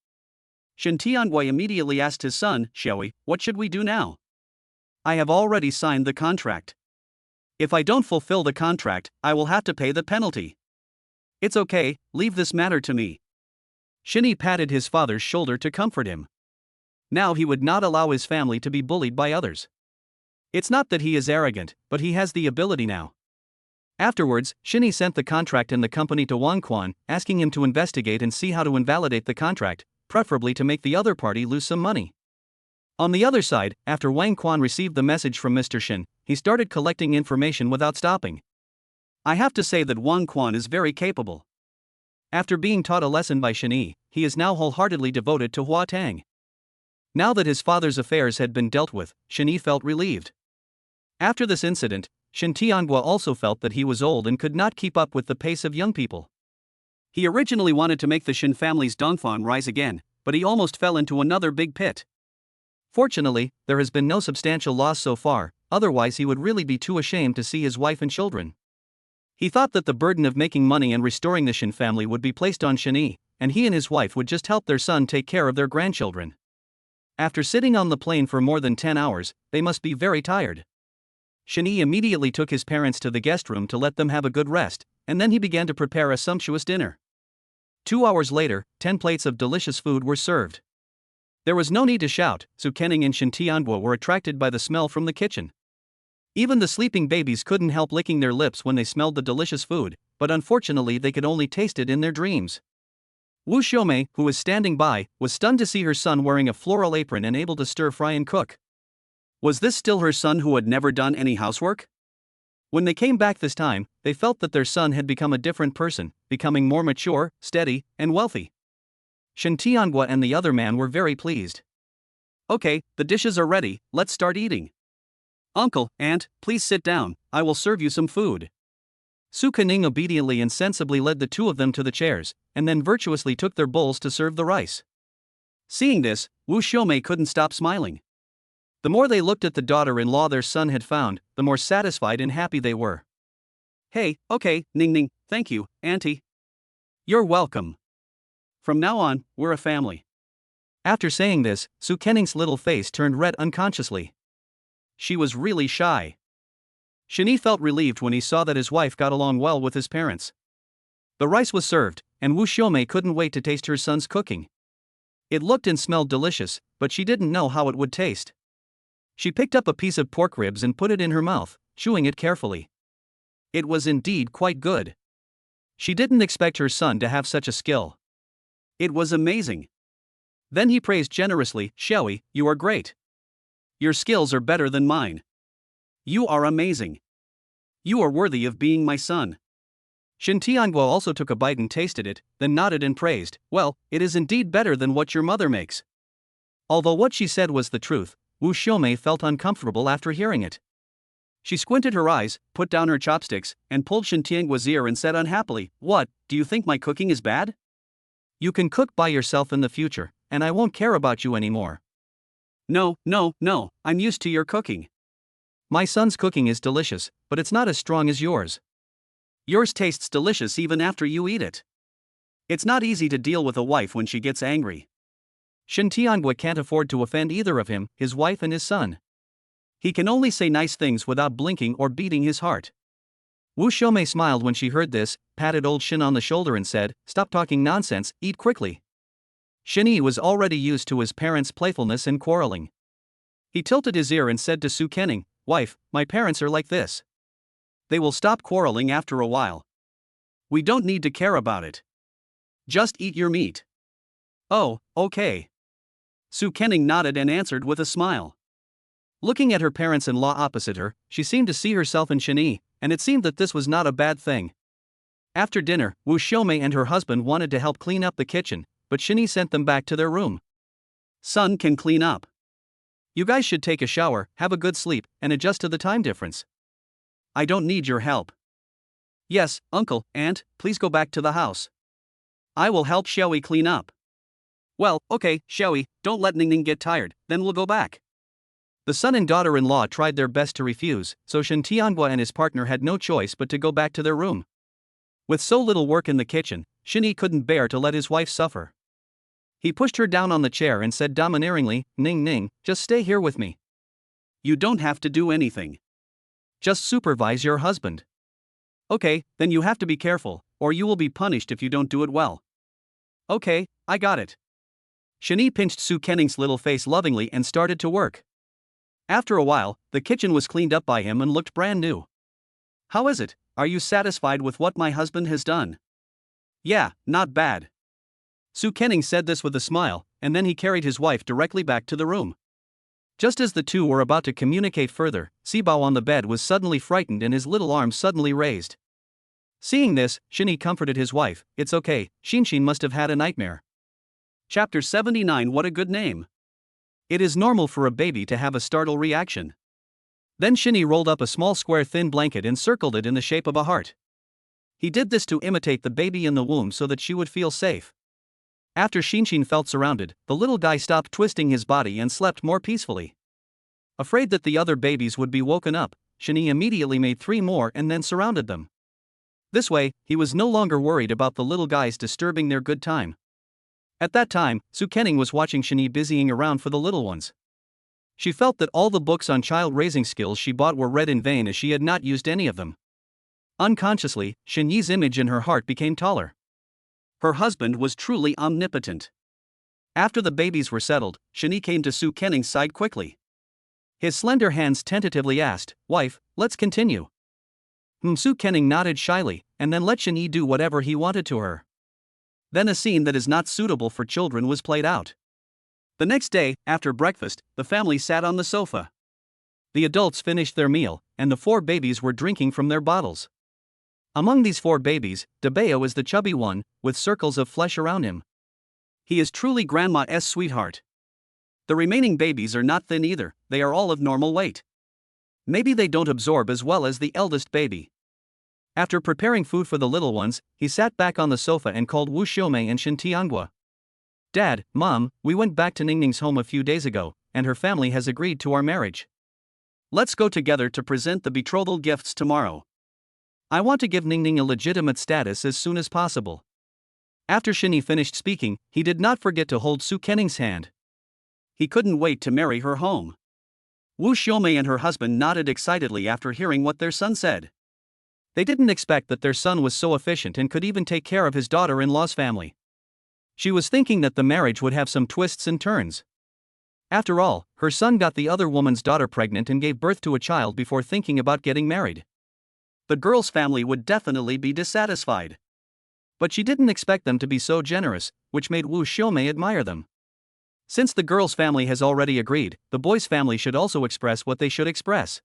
Shin Tianguo immediately asked his son, Xiaoyi, what should we do now? I have already signed the contract. If I don't fulfill the contract, I will have to pay the penalty. It's okay, leave this matter to me. Shin Yi patted his father's shoulder to comfort him. Now he would not allow his family to be bullied by others. It's not that he is arrogant, but he has the ability now. Afterwards, Shin Yi sent the contract and the company to Wang Quan, asking him to investigate and see how to invalidate the contract, preferably to make the other party lose some money. On the other side, after Wang Quan received the message from Mr. Shin, he started collecting information without stopping. I have to say that Wang Quan is very capable. After being taught a lesson by Shin Yi, he is now wholeheartedly devoted to Hua Tang. Now that his father's affairs had been dealt with, Shin Yi felt relieved. After this incident, Shin Tianguo also felt that he was old and could not keep up with the pace of young people. He originally wanted to make the Shin family's Dongfang rise again, but he almost fell into another big pit. Fortunately, there has been no substantial loss so far, otherwise he would really be too ashamed to see his wife and children. He thought that the burden of making money and restoring the Shin family would be placed on Shin Yi, and he and his wife would just help their son take care of their grandchildren. After sitting on the plane for more than 10 hours, they must be very tired. Shin Yi immediately took his parents to the guest room to let them have a good rest, and then he began to prepare a sumptuous dinner. 2 hours later, 10 plates of delicious food were served. There was no need to shout, Su Kening and Shin Tianguo were attracted by the smell from the kitchen. Even the sleeping babies couldn't help licking their lips when they smelled the delicious food, but unfortunately they could only taste it in their dreams. Wu Xiaomei, who was standing by, was stunned to see her son wearing a floral apron and able to stir fry and cook. Was this still her son who had never done any housework? When they came back this time, they felt that their son had become a different person, becoming more mature, steady, and wealthy. Shin Tianguo and the other man were very pleased. Okay, the dishes are ready, let's start eating. Uncle, aunt, please sit down, I will serve you some food. Su Kening obediently and sensibly led the two of them to the chairs, and then virtuously took their bowls to serve the rice. Seeing this, Wu Xiaomei couldn't stop smiling. The more they looked at the daughter-in-law their son had found, the more satisfied and happy they were. Hey, okay, Ning Ning, thank you, Auntie. You're welcome. From now on, we're a family. After saying this, Su Kening's little face turned red unconsciously. She was really shy. Shinee felt relieved when he saw that his wife got along well with his parents. The rice was served, and Wu Xiaomei couldn't wait to taste her son's cooking. It looked and smelled delicious, but she didn't know how it would taste. She picked up a piece of pork ribs and put it in her mouth, chewing it carefully. It was indeed quite good. She didn't expect her son to have such a skill. It was amazing. Then he praised generously, "Xiaoyi, you are great. Your skills are better than mine. You are amazing. You are worthy of being my son." Shin Tianguo also took a bite and tasted it, then nodded and praised, "Well, it is indeed better than what your mother makes." Although what she said was the truth, Wu Xiaomei felt uncomfortable after hearing it. She squinted her eyes, put down her chopsticks, and pulled Shin Tianguo's ear and said unhappily, "What, do you think my cooking is bad? You can cook by yourself in the future, and I won't care about you anymore." "No, I'm used to your cooking. My son's cooking is delicious, but it's not as strong as yours. Yours tastes delicious even after you eat it. It's not easy to deal with a wife when she gets angry." Shin Tianguo can't afford to offend either of him, his wife and his son. He can only say nice things without blinking or beating his heart. Wu Xiaomei smiled when she heard this, patted old Shin on the shoulder and said, "Stop talking nonsense, eat quickly." Shinee was already used to his parents' playfulness and quarreling. He tilted his ear and said to Su Kening, "Wife, my parents are like this. They will stop quarreling after a while. We don't need to care about it. Just eat your meat." "Oh, okay." Su Kening nodded and answered with a smile. Looking at her parents-in-law opposite her, she seemed to see herself in Shinee, and it seemed that this was not a bad thing. After dinner, Wu Xiaomei and her husband wanted to help clean up the kitchen, but Shinee sent them back to their room. "Son can clean up. You guys should take a shower, have a good sleep, and adjust to the time difference. I don't need your help." "Yes, uncle, aunt, please go back to the house. I will help Xiaoyi clean up." "Well, okay, Xiaoyi, don't let Ningning get tired, then we'll go back." The son and daughter-in-law tried their best to refuse, so Shin Tianguo and his partner had no choice but to go back to their room. With so little work in the kitchen, Shinee couldn't bear to let his wife suffer. He pushed her down on the chair and said domineeringly, "Ning Ning, just stay here with me. You don't have to do anything. Just supervise your husband. Okay, then you have to be careful, or you will be punished if you don't do it well." "Okay, I got it." Shinee pinched Su Kening's little face lovingly and started to work. After a while, the kitchen was cleaned up by him and looked brand new. "How is it? Are you satisfied with what my husband has done?" "Yeah, not bad." Su Kening said this with a smile, and then he carried his wife directly back to the room. Just as the two were about to communicate further, Sibao on the bed was suddenly frightened and his little arms suddenly raised. Seeing this, Shinee comforted his wife, "It's okay, Shinshin must have had a nightmare." Chapter 79. What a good name. It is normal for a baby to have a startle reaction. Then Shinee rolled up a small square thin blanket and circled it in the shape of a heart. He did this to imitate the baby in the womb so that she would feel safe. After Shinshin felt surrounded, the little guy stopped twisting his body and slept more peacefully. Afraid that the other babies would be woken up, Shinee immediately made 3 more and then surrounded them. This way, he was no longer worried about the little guys disturbing their good time. At that time, Su Kening was watching Shinee busying around for the little ones. She felt that all the books on child-raising skills she bought were read in vain as she had not used any of them. Unconsciously, Shinyee's image in her heart became taller. Her husband was truly omnipotent. After the babies were settled, Shinee came to Su Kening's side quickly. His slender hands tentatively asked, "Wife, let's continue." Su Kening nodded shyly, and then let Shinee do whatever he wanted to her. Then a scene that is not suitable for children was played out. The next day, after breakfast, the family sat on the sofa. The adults finished their meal, and the 4 babies were drinking from their bottles. Among these 4 babies, Debeo is the chubby one, with circles of flesh around him. He is truly Grandma's sweetheart. The remaining babies are not thin either, they are all of normal weight. Maybe they don't absorb as well as the eldest baby. After preparing food for the little ones, he sat back on the sofa and called Wu Xiaomei and Shin Tianguo. "Dad, Mom, we went back to Ningning's home a few days ago, and her family has agreed to our marriage. Let's go together to present the betrothal gifts tomorrow. I want to give Ningning a legitimate status as soon as possible." After Shinee finished speaking, he did not forget to hold Su Kening's hand. He couldn't wait to marry her home. Wu Xiaomei and her husband nodded excitedly after hearing what their son said. They didn't expect that their son was so efficient and could even take care of his daughter-in-law's family. She was thinking that the marriage would have some twists and turns. After all, her son got the other woman's daughter pregnant and gave birth to a child before thinking about getting married. The girl's family would definitely be dissatisfied. But she didn't expect them to be so generous, which made Wu Xiaomei admire them. Since the girl's family has already agreed, the boy's family should also express what they should express.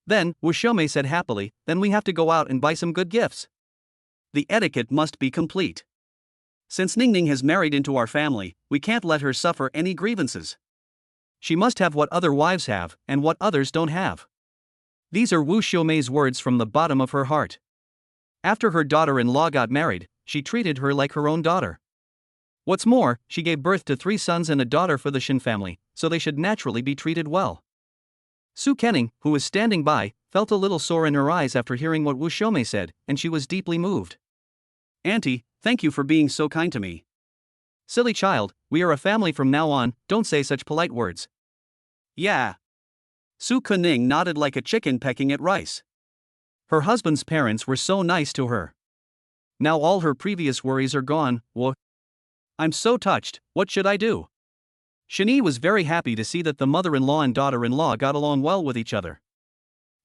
Then, Wu Xiaomei said happily, then we have to go out and buy some good gifts. The etiquette must be complete. Since Ningning has married into our family, we can't let her suffer any grievances. She must have what other wives have, and what others don't have. These are Wu Xiaomei's words from the bottom of her heart. After her daughter-in-law got married, she treated her like her own daughter. What's more, she gave birth to 3 sons and a daughter for the Shin family, so they should naturally be treated well. Su Kenning, who was standing by, felt a little sore in her eyes after hearing what Wu Xiaomei said, and she was deeply moved. Auntie, thank you for being so kind to me. Silly child, we are a family from now on, don't say such polite words. Yeah. Su Kenning nodded like a chicken pecking at rice. Her husband's parents were so nice to her. Now all her previous worries are gone. I'm so touched, what should I do? Shani was very happy to see that the mother-in-law and daughter-in-law got along well with each other.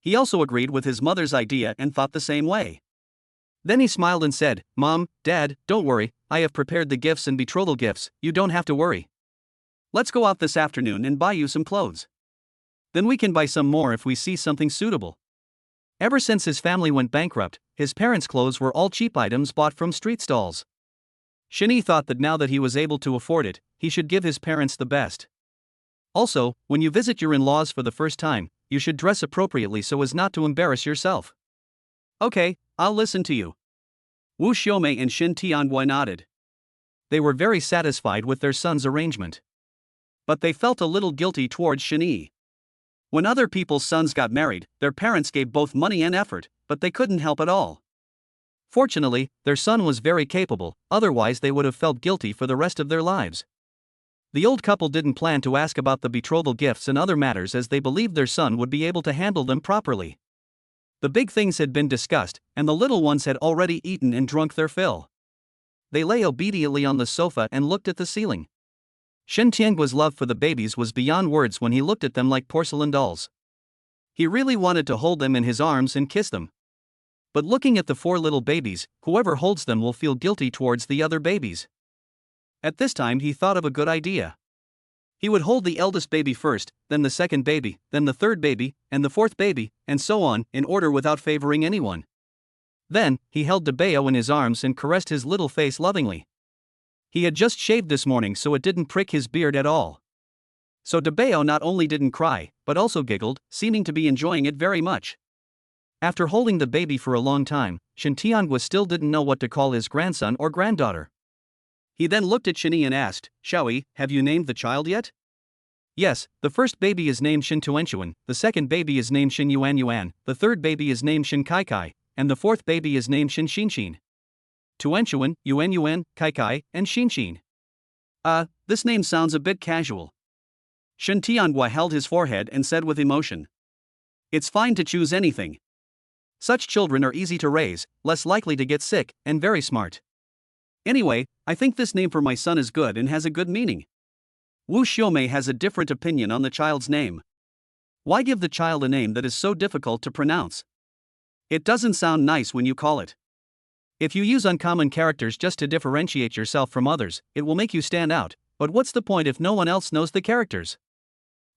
He also agreed with his mother's idea and thought the same way. Then he smiled and said, Mom, Dad, don't worry, I have prepared the gifts and betrothal gifts, you don't have to worry. Let's go out this afternoon and buy you some clothes. Then we can buy some more if we see something suitable. Ever since his family went bankrupt, his parents' clothes were all cheap items bought from street stalls. Shani thought that now that he was able to afford it, he should give his parents the best. Also, when you visit your in-laws for the first time, you should dress appropriately so as not to embarrass yourself. Okay, I'll listen to you. Wu Xiaomei and Shin Tianguo nodded. They were very satisfied with their son's arrangement. But they felt a little guilty towards Shani. When other people's sons got married, their parents gave both money and effort, but they couldn't help at all. Fortunately, their son was very capable, otherwise they would have felt guilty for the rest of their lives. The old couple didn't plan to ask about the betrothal gifts and other matters as they believed their son would be able to handle them properly. The big things had been discussed, and the little ones had already eaten and drunk their fill. They lay obediently on the sofa and looked at the ceiling. Shen Tianguo's love for the babies was beyond words when he looked at them like porcelain dolls. He really wanted to hold them in his arms and kiss them. But looking at the 4 little babies, whoever holds them will feel guilty towards the other babies. At this time he thought of a good idea. He would hold the eldest baby first, then the second baby, then the third baby, and the 4th baby, and so on, in order without favoring anyone. Then, he held Debeo in his arms and caressed his little face lovingly. He had just shaved this morning so it didn't prick his beard at all. So Debeo not only didn't cry, but also giggled, seeming to be enjoying it very much. After holding the baby for a long time, Shen Tianguo still didn't know what to call his grandson or granddaughter. He then looked at Shani and asked, Xiaoyi, have you named the child yet? Yes, the first baby is named Shin Tuanchuan, the second baby is named Shin Yuan Yuan, the third baby is named Shin Kai Kai, and the 4th baby is named Shin Xinshin. Tuanchuan, Yuan Yuan, Kai Kai, and Xinshin. This name sounds a bit casual. Shen Tianguo held his forehead and said with emotion. It's fine to choose anything. Such children are easy to raise, less likely to get sick, and very smart. Anyway, I think this name for my son is good and has a good meaning. Wu Xiaomei has a different opinion on the child's name. Why give the child a name that is so difficult to pronounce? It doesn't sound nice when you call it. If you use uncommon characters just to differentiate yourself from others, it will make you stand out, but what's the point if no one else knows the characters?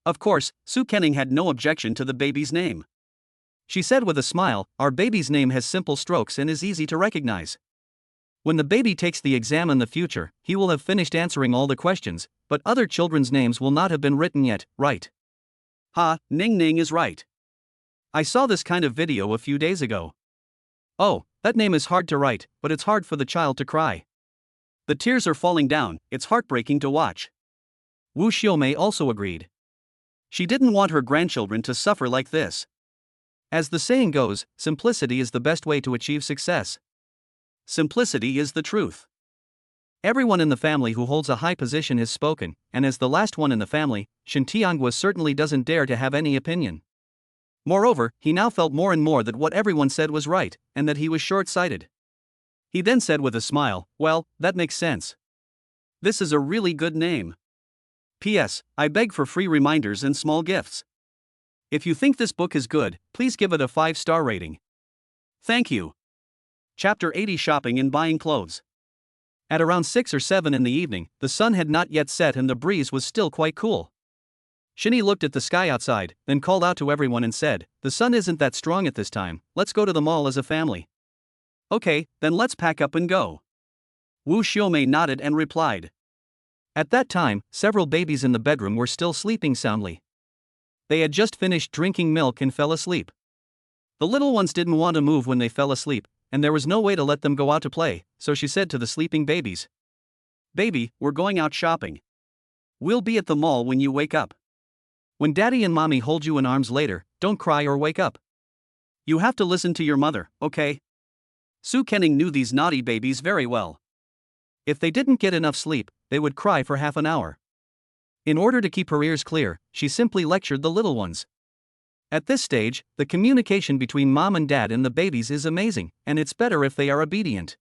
Of course, Su Kenning had no objection to the baby's name. She said with a smile, our baby's name has simple strokes and is easy to recognize. When the baby takes the exam in the future, he will have finished answering all the questions, but other children's names will not have been written yet, right? Ning Ning is right. I saw this kind of video a few days ago. Oh, that name is hard to write, but it's hard for the child to cry. The tears are falling down, it's heartbreaking to watch. Wu Xiaomei also agreed. She didn't want her grandchildren to suffer like this. As the saying goes, simplicity is the best way to achieve success. Simplicity is the truth. Everyone in the family who holds a high position has spoken, and as the last one in the family, Shin Tianghua certainly doesn't dare to have any opinion. Moreover, he now felt more and more that what everyone said was right, and that he was short-sighted. He then said with a smile, "Well, that makes sense. This is a really good name. P.S. I beg for free reminders and small gifts. If you think this book is good, please give it a 5-star rating. Thank you." Chapter 80: Shopping and Buying Clothes. At around 6 or 7 in the evening, the sun had not yet set and the breeze was still quite cool. Shinny looked at the sky outside, then called out to everyone and said, "The sun isn't that strong at this time, let's go to the mall as a family." "Okay, then let's pack up and go." Wu Xiaomei nodded and replied. At that time, several babies in the bedroom were still sleeping soundly. They had just finished drinking milk and fell asleep. The little ones didn't want to move when they fell asleep, and there was no way to let them go out to play, so she said to the sleeping babies, "Baby, we're going out shopping. We'll be at the mall when you wake up. When daddy and mommy hold you in arms later, don't cry or wake up. You have to listen to your mother, okay?" Su Kenning knew these naughty babies very well. If they didn't get enough sleep, they would cry for half an hour. In order to keep her ears clear, she simply lectured the little ones. At this stage, the communication between mom and dad and the babies is amazing, and it's better if they are obedient.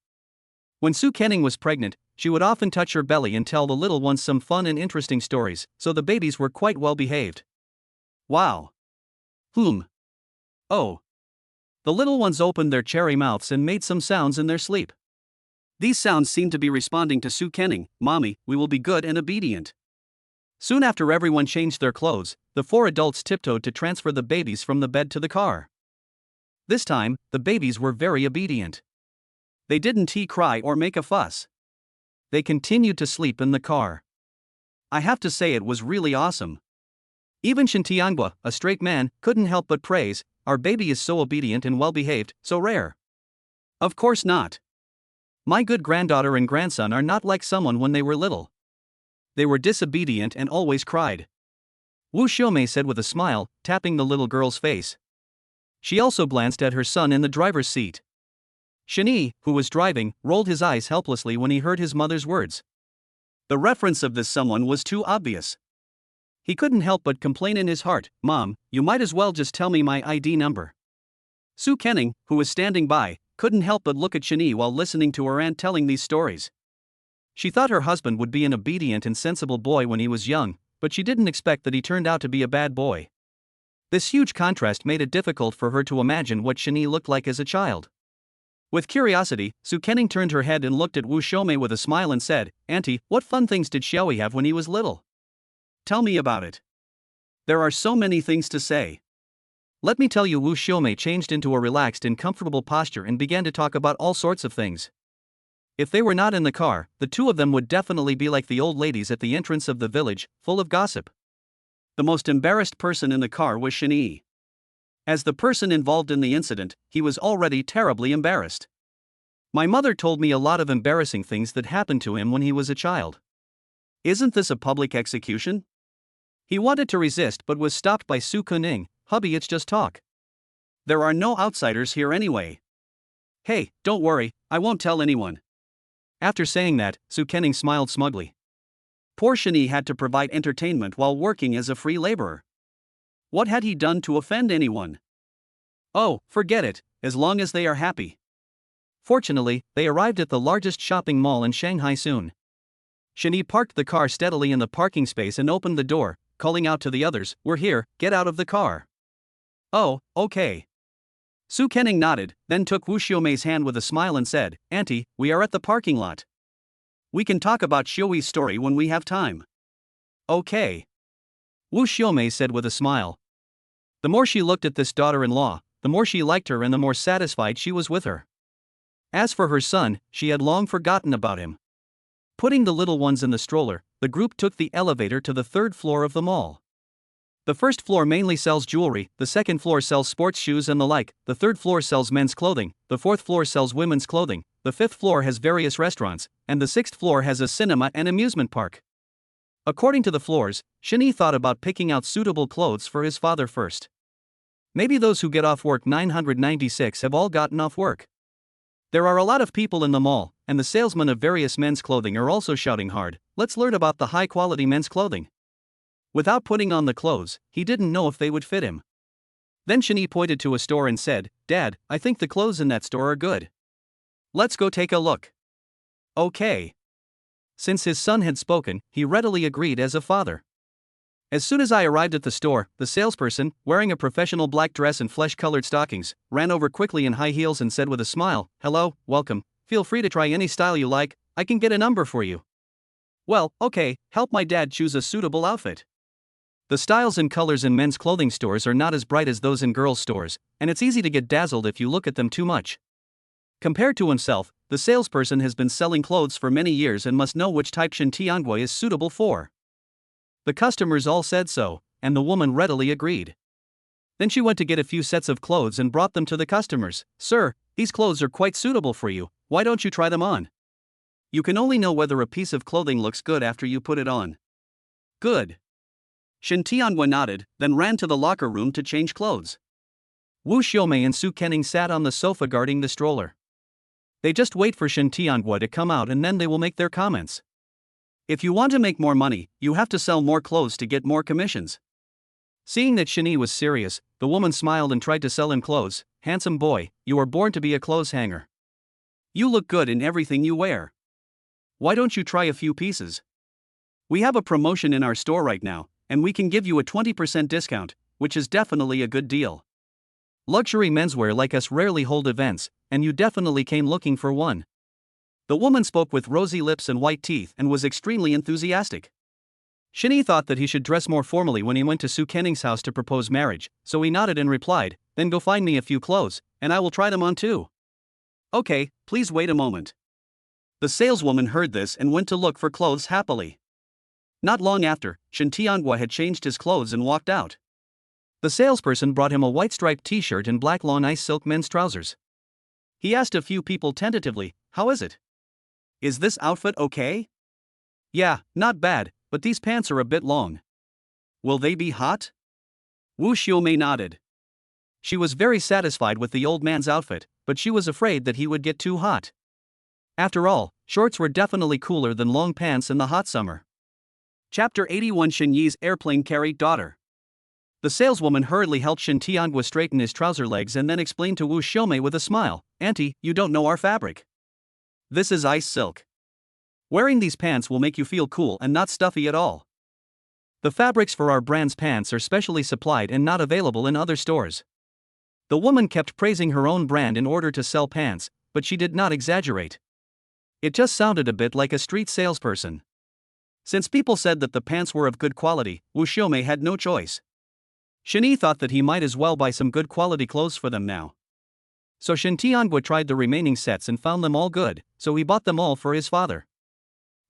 When Su Kenning was pregnant, she would often touch her belly and tell the little ones some fun and interesting stories, so the babies were quite well behaved. Wow. Oh. The little ones opened their cherry mouths and made some sounds in their sleep. These sounds seemed to be responding to Su Kenning, "Mommy, we will be good and obedient." Soon after everyone changed their clothes, the 4 adults tiptoed to transfer the babies from the bed to the car. This time, the babies were very obedient. They didn't cry or make a fuss. They continued to sleep in the car. I have to say it was really awesome. Even Shin Tianghua, a straight man, couldn't help but praise, "Our baby is so obedient and well behaved, so rare." Of course not. My good granddaughter and grandson are not like someone when they were little. They were disobedient and always cried. Wu Xiaomei said with a smile, tapping the little girl's face. She also glanced at her son in the driver's seat. Shinyi, who was driving, rolled his eyes helplessly when he heard his mother's words. The reference of this someone was too obvious. He couldn't help but complain in his heart, "Mom, you might as well just tell me my ID number." Su Kenning, who was standing by, couldn't help but look at Shinyi while listening to her aunt telling these stories. She thought her husband would be an obedient and sensible boy when he was young, but she didn't expect that he turned out to be a bad boy. This huge contrast made it difficult for her to imagine what Shinyi looked like as a child. With curiosity, Su Kenning turned her head and looked at Wu Xiaomei with a smile and said, "Auntie, what fun things did Xiaoyi have when he was little? Tell me about it. There are so many things to say." Let me tell you. Wu Xiaomei changed into a relaxed and comfortable posture and began to talk about all sorts of things. If they were not in the car, the two of them would definitely be like the old ladies at the entrance of the village, full of gossip. The most embarrassed person in the car was Shinyi. As the person involved in the incident, he was already terribly embarrassed. "My mother told me a lot of embarrassing things that happened to him when he was a child." "Isn't this a public execution?" He wanted to resist but was stopped by Su Kenning. "Hubby, it's just talk. There are no outsiders here anyway." "Hey, don't worry, I won't tell anyone." After saying that, Su Kenning smiled smugly. Poor Shinyi had to provide entertainment while working as a free laborer. What had he done to offend anyone? Oh, forget it, as long as they are happy. Fortunately, they arrived at the largest shopping mall in Shanghai soon. Shinyi parked the car steadily in the parking space and opened the door, calling out to the others, "We're here, get out of the car." "Oh, okay." Su Kenning nodded, then took Wu Xiaomei's hand with a smile and said, "Auntie, we are at the parking lot. We can talk about Xiaoyi's story when we have time." "Okay." Wu Xiaomei said with a smile. The more she looked at this daughter-in-law, the more she liked her and the more satisfied she was with her. As for her son, she had long forgotten about him. Putting the little ones in the stroller, the group took the elevator to the 3rd floor of the mall. The first floor mainly sells jewelry, the second floor sells sports shoes and the like, the third floor sells men's clothing, the fourth floor sells women's clothing, the fifth floor has various restaurants, and the sixth floor has a cinema and amusement park. According to the floors, Shinyi thought about picking out suitable clothes for his father first. Maybe those who get off work 996 have all gotten off work. There are a lot of people in the mall, and the salesmen of various men's clothing are also shouting hard, "Let's learn about the high-quality men's clothing." Without putting on the clothes, he didn't know if they would fit him. Then Shani pointed to a store and said, "Dad, I think the clothes in that store are good. Let's go take a look." Okay. Since his son had spoken, he readily agreed as a father. As soon as I arrived at the store, the salesperson, wearing a professional black dress and flesh-colored stockings, ran over quickly in high heels and said with a smile, "Hello, welcome, feel free to try any style you like, I can get a number for you." Well, okay, help my dad choose a suitable outfit. The styles and colors in men's clothing stores are not as bright as those in girls' stores, and it's easy to get dazzled if you look at them too much. Compared to himself, the salesperson has been selling clothes for many years and must know which type Shin Tiangwa is suitable for. The customers all said so, and the woman readily agreed. Then she went to get a few sets of clothes and brought them to the customers. "Sir, these clothes are quite suitable for you, why don't you try them on? You can only know whether a piece of clothing looks good after you put it on." Good. Shin Tianhua nodded, then ran to the locker room to change clothes. Wu Xiaomei and Su Kenning sat on the sofa guarding the stroller. They just wait for Shin Tianhua to come out and then they will make their comments. If you want to make more money, you have to sell more clothes to get more commissions. Seeing that Shani was serious, the woman smiled and tried to sell him clothes. "Handsome boy, you are born to be a clothes hanger. You look good in everything you wear. Why don't you try a few pieces? We have a promotion in our store right now, and we can give you a 20% discount, which is definitely a good deal. Luxury menswear like us rarely hold events, and you definitely came looking for one." The woman spoke with rosy lips and white teeth and was extremely enthusiastic. Shani thought that he should dress more formally when he went to Su Kenning's house to propose marriage, so he nodded and replied, "Then go find me a few clothes, and I will try them on too." "Okay, please wait a moment." The saleswoman heard this and went to look for clothes happily. Not long after, Shin Tianhua had changed his clothes and walked out. The salesperson brought him a white striped t-shirt and black long ice silk men's trousers. He asked a few people tentatively, "How is it? Is this outfit okay?" "Yeah, not bad, but these pants are a bit long. Will they be hot?" Wu Xiaomei nodded. She was very satisfied with the old man's outfit, but she was afraid that he would get too hot. After all, shorts were definitely cooler than long pants in the hot summer. Chapter 81 Shin Yi's airplane-carried daughter. The saleswoman hurriedly helped Shin Tianhua straighten his trouser legs and then explained to Wu Xiaomei with a smile, "Auntie, you don't know our fabric. This is ice silk. Wearing these pants will make you feel cool and not stuffy at all. The fabrics for our brand's pants are specially supplied and not available in other stores." The woman kept praising her own brand in order to sell pants, but she did not exaggerate. It just sounded a bit like a street salesperson. Since people said that the pants were of good quality, Wu Xiaomei had no choice. Shani thought that he might as well buy some good quality clothes for them now. So Shin Tianhua tried the remaining sets and found them all good, so he bought them all for his father.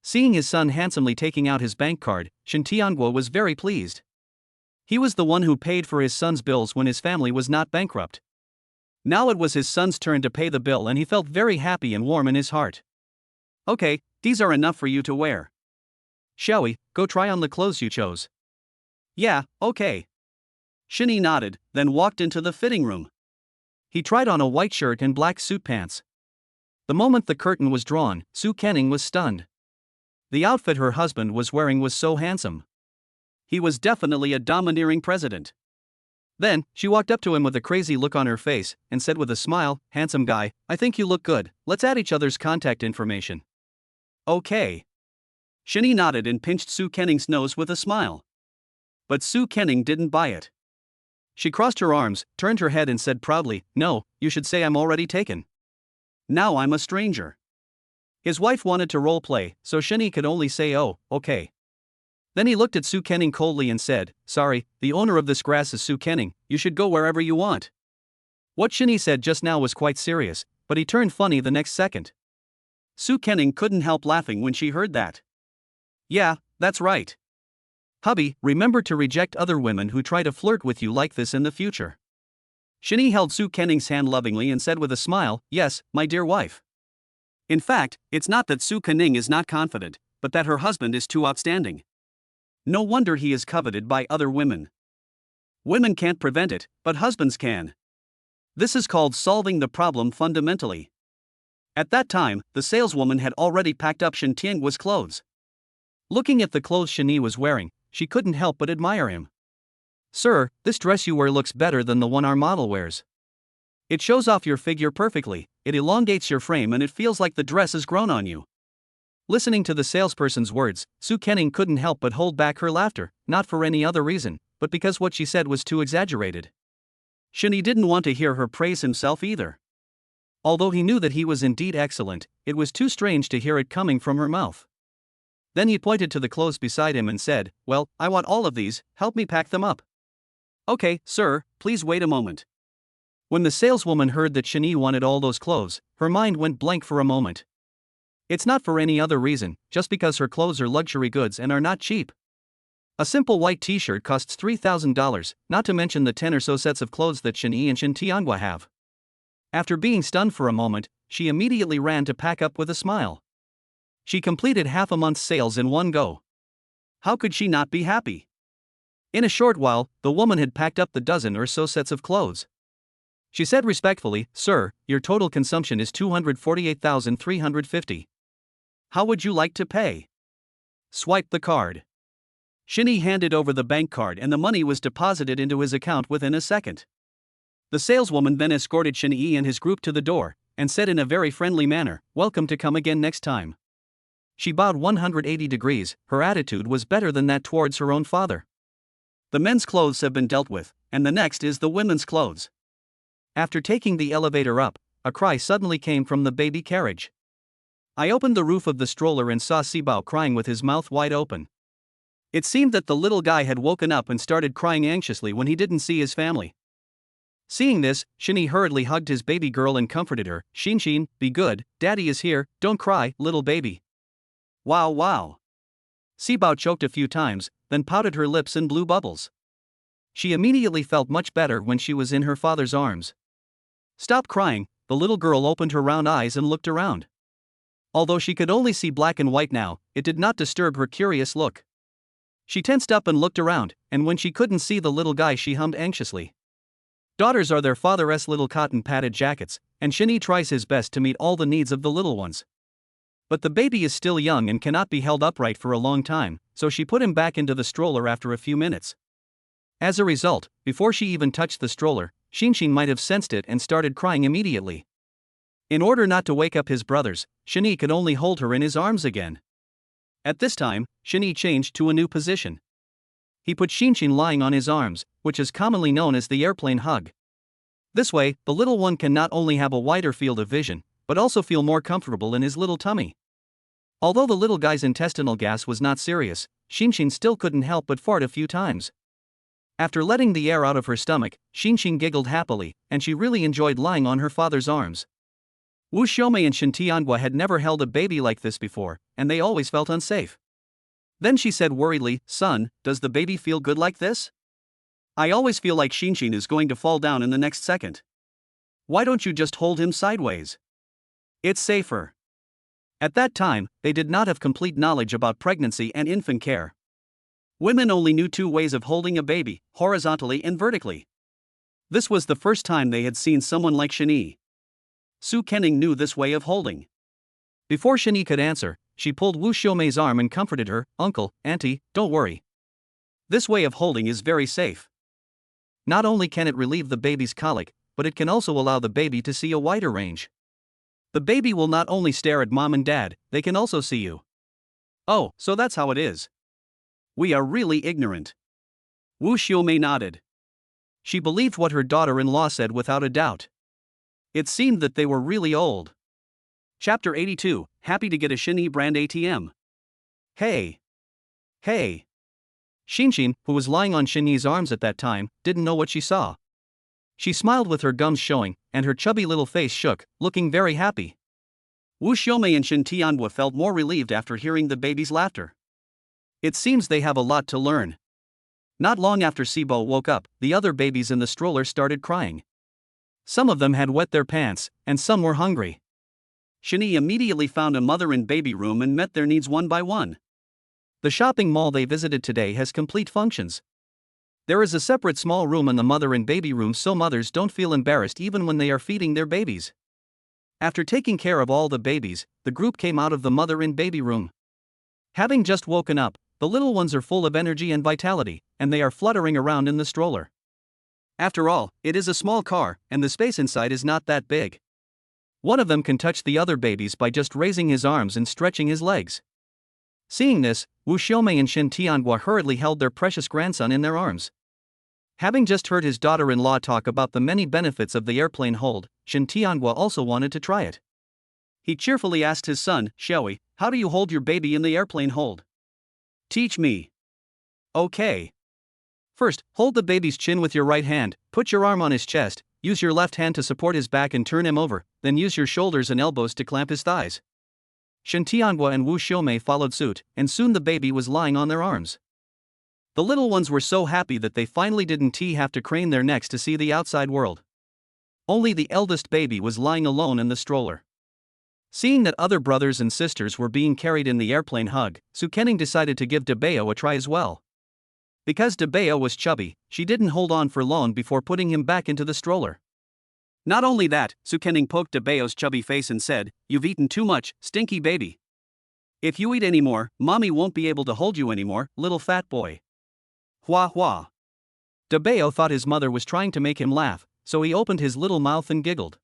Seeing his son handsomely taking out his bank card, Shin Tianhua was very pleased. He was the one who paid for his son's bills when his family was not bankrupt. Now it was his son's turn to pay the bill and he felt very happy and warm in his heart. "Okay, these are enough for you to wear. Shall we go try on the clothes you chose?" "Yeah, okay." Shani nodded, then walked into the fitting room. He tried on a white shirt and black suit pants. The moment the curtain was drawn, Su Kenning was stunned. The outfit her husband was wearing was so handsome. He was definitely a domineering president. Then, she walked up to him with a crazy look on her face, and said with a smile, "Handsome guy, I think you look good, let's add each other's contact information." "Okay." Shani nodded and pinched Su Kenning's nose with a smile. But Su Kenning didn't buy it. She crossed her arms, turned her head and said proudly, "No, you should say I'm already taken. Now I'm a stranger." His wife wanted to role play, so Shani could only say, "Oh, okay." Then he looked at Su Kenning coldly and said, "Sorry, the owner of this grass is Su Kenning, you should go wherever you want." What Shani said just now was quite serious, but he turned funny the next second. Su Kenning couldn't help laughing when she heard that. "Yeah, that's right. Hubby, remember to reject other women who try to flirt with you like this in the future." Shani held Su Kenning's hand lovingly and said with a smile, "Yes, my dear wife." In fact, it's not that Su Kenning is not confident, but that her husband is too outstanding. No wonder he is coveted by other women. Women can't prevent it, but husbands can. This is called solving the problem fundamentally. At that time, the saleswoman had already packed up Shen Tianguo's clothes. Looking at the clothes Shani was wearing, she couldn't help but admire him. "Sir, this dress you wear looks better than the one our model wears. It shows off your figure perfectly, it elongates your frame and it feels like the dress has grown on you." Listening to the salesperson's words, Su Kenning couldn't help but hold back her laughter, not for any other reason, but because what she said was too exaggerated. Shani didn't want to hear her praise himself either. Although he knew that he was indeed excellent, it was too strange to hear it coming from her mouth. Then he pointed to the clothes beside him and said, "Well, I want all of these, help me pack them up." "Okay, sir, please wait a moment." When the saleswoman heard that Shani wanted all those clothes, her mind went blank for a moment. It's not for any other reason, just because her clothes are luxury goods and are not cheap. A simple white t-shirt costs $3,000, not to mention the 10 or so sets of clothes that Shen Yi and Shen Tianhua have. After being stunned for a moment, she immediately ran to pack up with a smile. She completed half a month's sales in one go. How could she not be happy? In a short while, the woman had packed up the dozen or so sets of clothes. She said respectfully, "Sir, your total consumption is 248,350. How would you like to pay?" Swipe the card. Shinny handed over the bank card and the money was deposited into his account within a second. The saleswoman then escorted Shin Yi and his group to the door, and said in a very friendly manner, "Welcome to come again next time." She bowed 180 degrees, her attitude was better than that towards her own father. The men's clothes have been dealt with, and the next is the women's clothes. After taking the elevator up, a cry suddenly came from the baby carriage. I opened the roof of the stroller and saw Sibao crying with his mouth wide open. It seemed that the little guy had woken up and started crying anxiously when he didn't see his family. Seeing this, Shinny hurriedly hugged his baby girl and comforted her. "Xin, be good, daddy is here, don't cry, little baby." "Wow wow." Sibao choked a few times, then pouted her lips and blew bubbles. She immediately felt much better when she was in her father's arms. "Stop crying," the little girl opened her round eyes and looked around. Although she could only see black and white now, it did not disturb her curious look. She tensed up and looked around, and when she couldn't see the little guy she hummed anxiously. Daughters are their father's little cotton padded jackets, and Shinny tries his best to meet all the needs of the little ones. But the baby is still young and cannot be held upright for a long time, so she put him back into the stroller after a few minutes. As a result, before she even touched the stroller, Shinshin might have sensed it and started crying immediately. In order not to wake up his brothers, Shinny could only hold her in his arms again. At this time, Shinny changed to a new position. He put Shinshin lying on his arms, which is commonly known as the airplane hug. This way, the little one can not only have a wider field of vision, but also feel more comfortable in his little tummy. Although the little guy's intestinal gas was not serious, Shinshin still couldn't help but fart a few times. After letting the air out of her stomach, Shinshin giggled happily, and she really enjoyed lying on her father's arms. Wu Xiaomei and Shen Tianhua had never held a baby like this before, and they always felt unsafe. Then she said worriedly, "Son, does the baby feel good like this? I always feel like Shinshin is going to fall down in the next second. Why don't you just hold him sideways? It's safer." At that time, they did not have complete knowledge about pregnancy and infant care. Women only knew two ways of holding a baby, horizontally and vertically. This was the first time they had seen someone like Shani. Su Kenning knew this way of holding. Before Shani could answer, she pulled Wu Xiaomei's arm and comforted her. "Uncle, auntie, don't worry. This way of holding is very safe. Not only can it relieve the baby's colic, but it can also allow the baby to see a wider range. The baby will not only stare at mom and dad, they can also see you." "Oh, so that's how it is. We are really ignorant." Wu Xiaomei nodded. She believed what her daughter-in-law said without a doubt. It seemed that they were really old. Chapter 82, Happy to get a Shinyi brand ATM. Hey! Hey! Shinshin, who was lying on Shinyi's arms at that time, didn't know what she saw. She smiled with her gums showing, and her chubby little face shook, looking very happy. Wu Xiaomei and Shen Tianhua felt more relieved after hearing the baby's laughter. It seems they have a lot to learn. Not long after Sibo woke up, the other babies in the stroller started crying. Some of them had wet their pants, and some were hungry. Shani immediately found a mother and baby room and met their needs one by one. The shopping mall they visited today has complete functions. There is a separate small room in the mother and baby room so mothers don't feel embarrassed even when they are feeding their babies. After taking care of all the babies, the group came out of the mother in baby room. Having just woken up, the little ones are full of energy and vitality, and they are fluttering around in the stroller. After all, it is a small car, and the space inside is not that big. One of them can touch the other babies by just raising his arms and stretching his legs. Seeing this, Wu Xiaomei and Shen Tianhua hurriedly held their precious grandson in their arms. Having just heard his daughter-in-law talk about the many benefits of the airplane hold, Shen Tianhua also wanted to try it. He cheerfully asked his son, Xiaoi, how do you hold your baby in the airplane hold? Teach me. Okay. First, hold the baby's chin with your right hand, put your arm on his chest, use your left hand to support his back and turn him over, then use your shoulders and elbows to clamp his thighs. Shen Tianhua and Wu Xiaomei followed suit, and soon the baby was lying on their arms. The little ones were so happy that they finally didn't have to crane their necks to see the outside world. Only the eldest baby was lying alone in the stroller. Seeing that other brothers and sisters were being carried in the airplane hug, Su Kening decided to give Debeo a try as well. Because Debeo was chubby, she didn't hold on for long before putting him back into the stroller. Not only that, Su Kening poked Debeo's chubby face and said, "You've eaten too much, stinky baby. If you eat any more, mommy won't be able to hold you anymore, little fat boy." Hua hua. Debeo thought his mother was trying to make him laugh, so he opened his little mouth and giggled.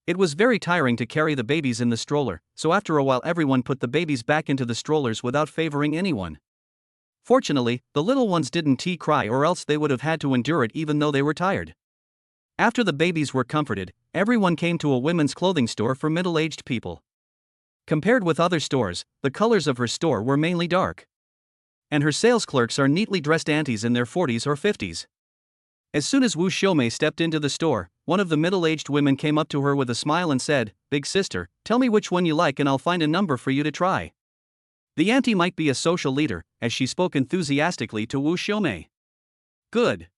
It was very tiring to carry the babies in the stroller, so after a while everyone put the babies back into the strollers without favoring anyone. Fortunately, the little ones didn't cry, or else they would have had to endure it even though they were tired. After the babies were comforted, everyone came to a women's clothing store for middle-aged people. Compared with other stores, the colors of her store were mainly dark. And her sales clerks are neatly dressed aunties in their 40s or 50s. As soon as Wu Xiaomei stepped into the store, one of the middle-aged women came up to her with a smile and said, "Big sister, tell me which one you like and I'll find a number for you to try." The auntie might be a social leader, as she spoke enthusiastically to Wu Xiaomei. Good.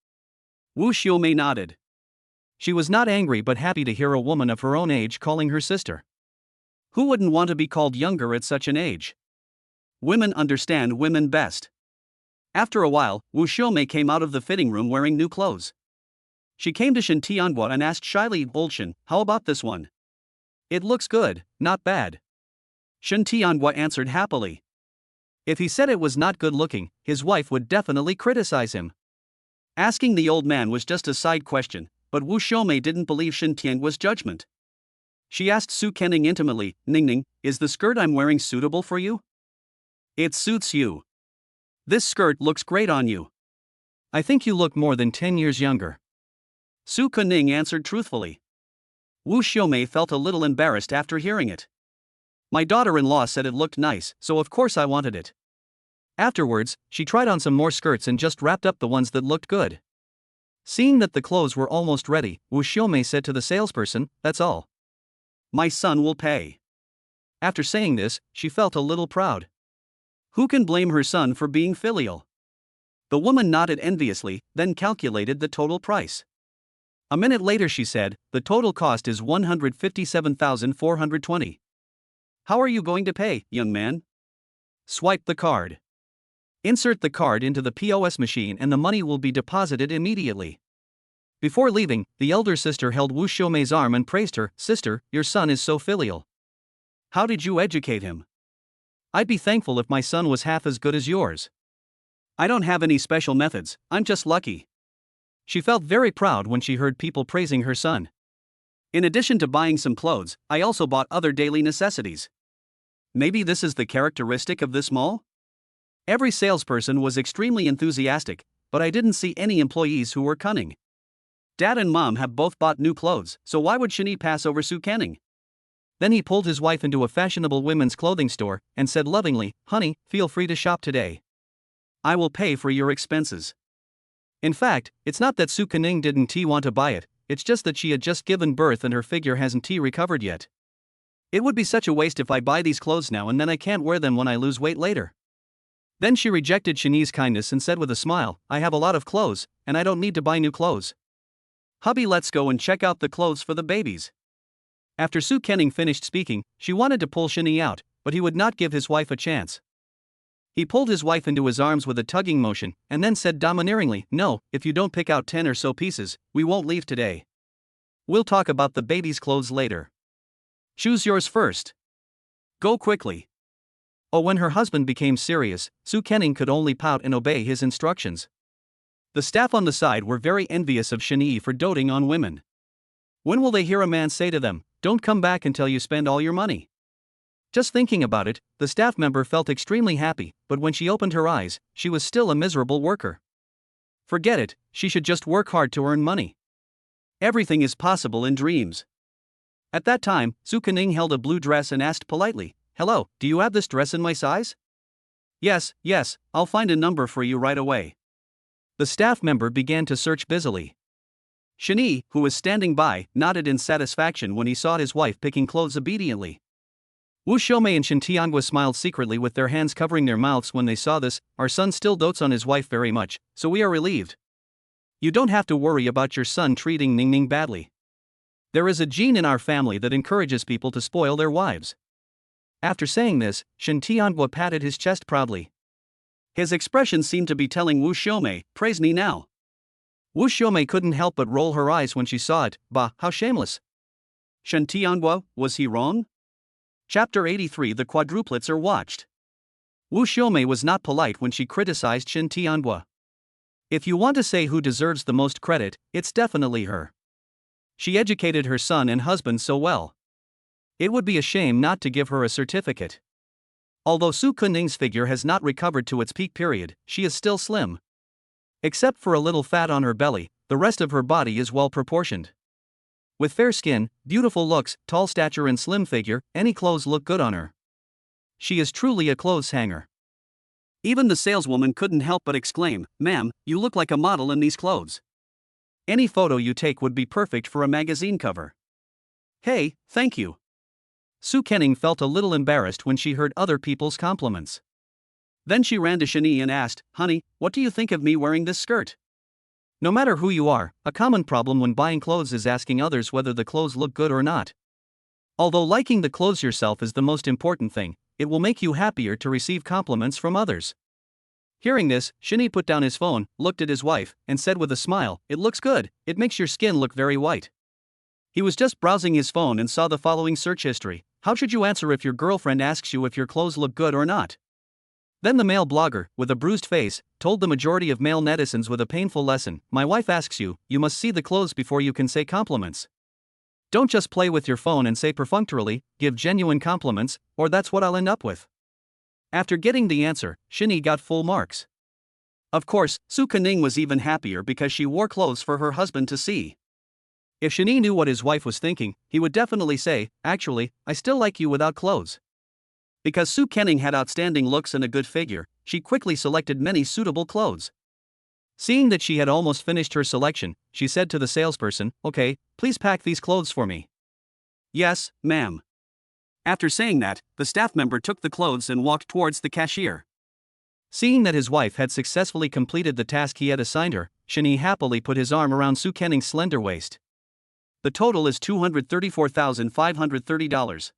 Wu Xiaomei nodded. She was not angry but happy to hear a woman of her own age calling her sister. Who wouldn't want to be called younger at such an age? Women understand women best. After a while, Wu Xiaomei came out of the fitting room wearing new clothes. She came to Shen Tianhua and asked shyly, "Old Shen, how about this one? It looks good, not bad." Shen Tianhua answered happily. If he said it was not good looking, his wife would definitely criticize him. Asking the old man was just a side question, but Wu Xiaomei didn't believe Shen Tianhua's judgment. She asked Su Kening intimately, "Ningning, is the skirt I'm wearing suitable for you?" "It suits you. This skirt looks great on you. I think you look more than 10 years younger." Su Kening answered truthfully. Wu Xiaomei felt a little embarrassed after hearing it. My daughter-in-law said it looked nice, so of course I wanted it. Afterwards, she tried on some more skirts and just wrapped up the ones that looked good. Seeing that the clothes were almost ready, Wu Xiaomei said to the salesperson, "That's all. My son will pay." After saying this, she felt a little proud. Who can blame her son for being filial? The woman nodded enviously, then calculated the total price. A minute later she said, "The total cost is 157,420. How are you going to pay, young man?" "Swipe the card. Insert the card into the POS machine and the money will be deposited immediately." Before leaving, the elder sister held Wu Xiaomei's arm and praised her, "Sister, your son is so filial. How did you educate him? I'd be thankful if my son was half as good as yours." "I don't have any special methods, I'm just lucky." She felt very proud when she heard people praising her son. "In addition to buying some clothes, I also bought other daily necessities. Maybe this is the characteristic of this mall?" Every salesperson was extremely enthusiastic, but I didn't see any employees who were cunning. Dad and Mom have both bought new clothes, so why would Shani pass over Su Kening? Then he pulled his wife into a fashionable women's clothing store and said lovingly, "Honey, feel free to shop today. I will pay for your expenses." In fact, it's not that Su Kening didn't want to buy it, it's just that she had just given birth and her figure hasn't recovered yet. "It would be such a waste if I buy these clothes now and then I can't wear them when I lose weight later." Then she rejected Shani's kindness and said with a smile, "I have a lot of clothes, and I don't need to buy new clothes. Hubby, let's go and check out the clothes for the babies." After Su Kening finished speaking, she wanted to pull Shani out, but he would not give his wife a chance. He pulled his wife into his arms with a tugging motion, and then said domineeringly, "No, if you don't pick out 10 or so pieces, we won't leave today. We'll talk about the baby's clothes later." Choose yours first. Go quickly. Oh, when her husband became serious, Su Kenning could only pout and obey his instructions. The staff on the side were very envious of Shen for doting on women. When will they hear a man say to them, "Don't come back until you spend all your money"? Just thinking about it, the staff member felt extremely happy, but when she opened her eyes, she was still a miserable worker. Forget it, she should just work hard to earn money. Everything is possible in dreams. At that time, Su Kenning held a blue dress and asked politely, "Hello, do you have this dress in my size?" Yes, I'll find a number for you right away." The staff member began to search busily. Shen, who was standing by, nodded in satisfaction when he saw his wife picking clothes obediently. Wu Xiaomei and Shen Tianhua smiled secretly with their hands covering their mouths when they saw this. Our son still dotes on his wife very much, so we are relieved. You don't have to worry about your son treating Ning Ning badly. There is a gene in our family that encourages people to spoil their wives. After saying this, Shen Tianhua patted his chest proudly. His expression seemed to be telling Wu Xiaomei, "Praise me now." Wu Xiaomei couldn't help but roll her eyes when she saw it. Bah, how shameless. Shen Tianhua, was he wrong? Chapter 83. The quadruplets are watched. Wu Xiaomei was not polite when she criticized Shen Tianhua. If you want to say who deserves the most credit, it's definitely her. She educated her son and husband so well. It would be a shame not to give her a certificate. Although Su Kunning's figure has not recovered to its peak period, she is still slim. Except for a little fat on her belly, the rest of her body is well proportioned. With fair skin, beautiful looks, tall stature and slim figure, any clothes look good on her. She is truly a clothes hanger. Even the saleswoman couldn't help but exclaim, "Ma'am, you look like a model in these clothes. Any photo you take would be perfect for a magazine cover." "Hey, thank you." Su Kenning felt a little embarrassed when she heard other people's compliments. Then she ran to Shen and asked, "Honey, what do you think of me wearing this skirt?" No matter who you are, a common problem when buying clothes is asking others whether the clothes look good or not. Although liking the clothes yourself is the most important thing, it will make you happier to receive compliments from others. Hearing this, Shen put down his phone, looked at his wife, and said with a smile, "It looks good, it makes your skin look very white." He was just browsing his phone and saw the following search history: how should you answer if your girlfriend asks you if your clothes look good or not? Then the male blogger, with a bruised face, told the majority of male netizens with a painful lesson: my wife asks you, you must see the clothes before you can say compliments. Don't just play with your phone and say perfunctorily, give genuine compliments, or that's what I'll end up with. After getting the answer, Shen got full marks. Of course, Su Kenning was even happier because she wore clothes for her husband to see. If Shen knew what his wife was thinking, he would definitely say, "Actually, I still like you without clothes." Because Su Kenning had outstanding looks and a good figure, she quickly selected many suitable clothes. Seeing that she had almost finished her selection, she said to the salesperson, "Okay, please pack these clothes for me." "Yes, ma'am." After saying that, the staff member took the clothes and walked towards the cashier. Seeing that his wife had successfully completed the task he had assigned her, Shen happily put his arm around Su Kenning's slender waist. "The total is $234,530.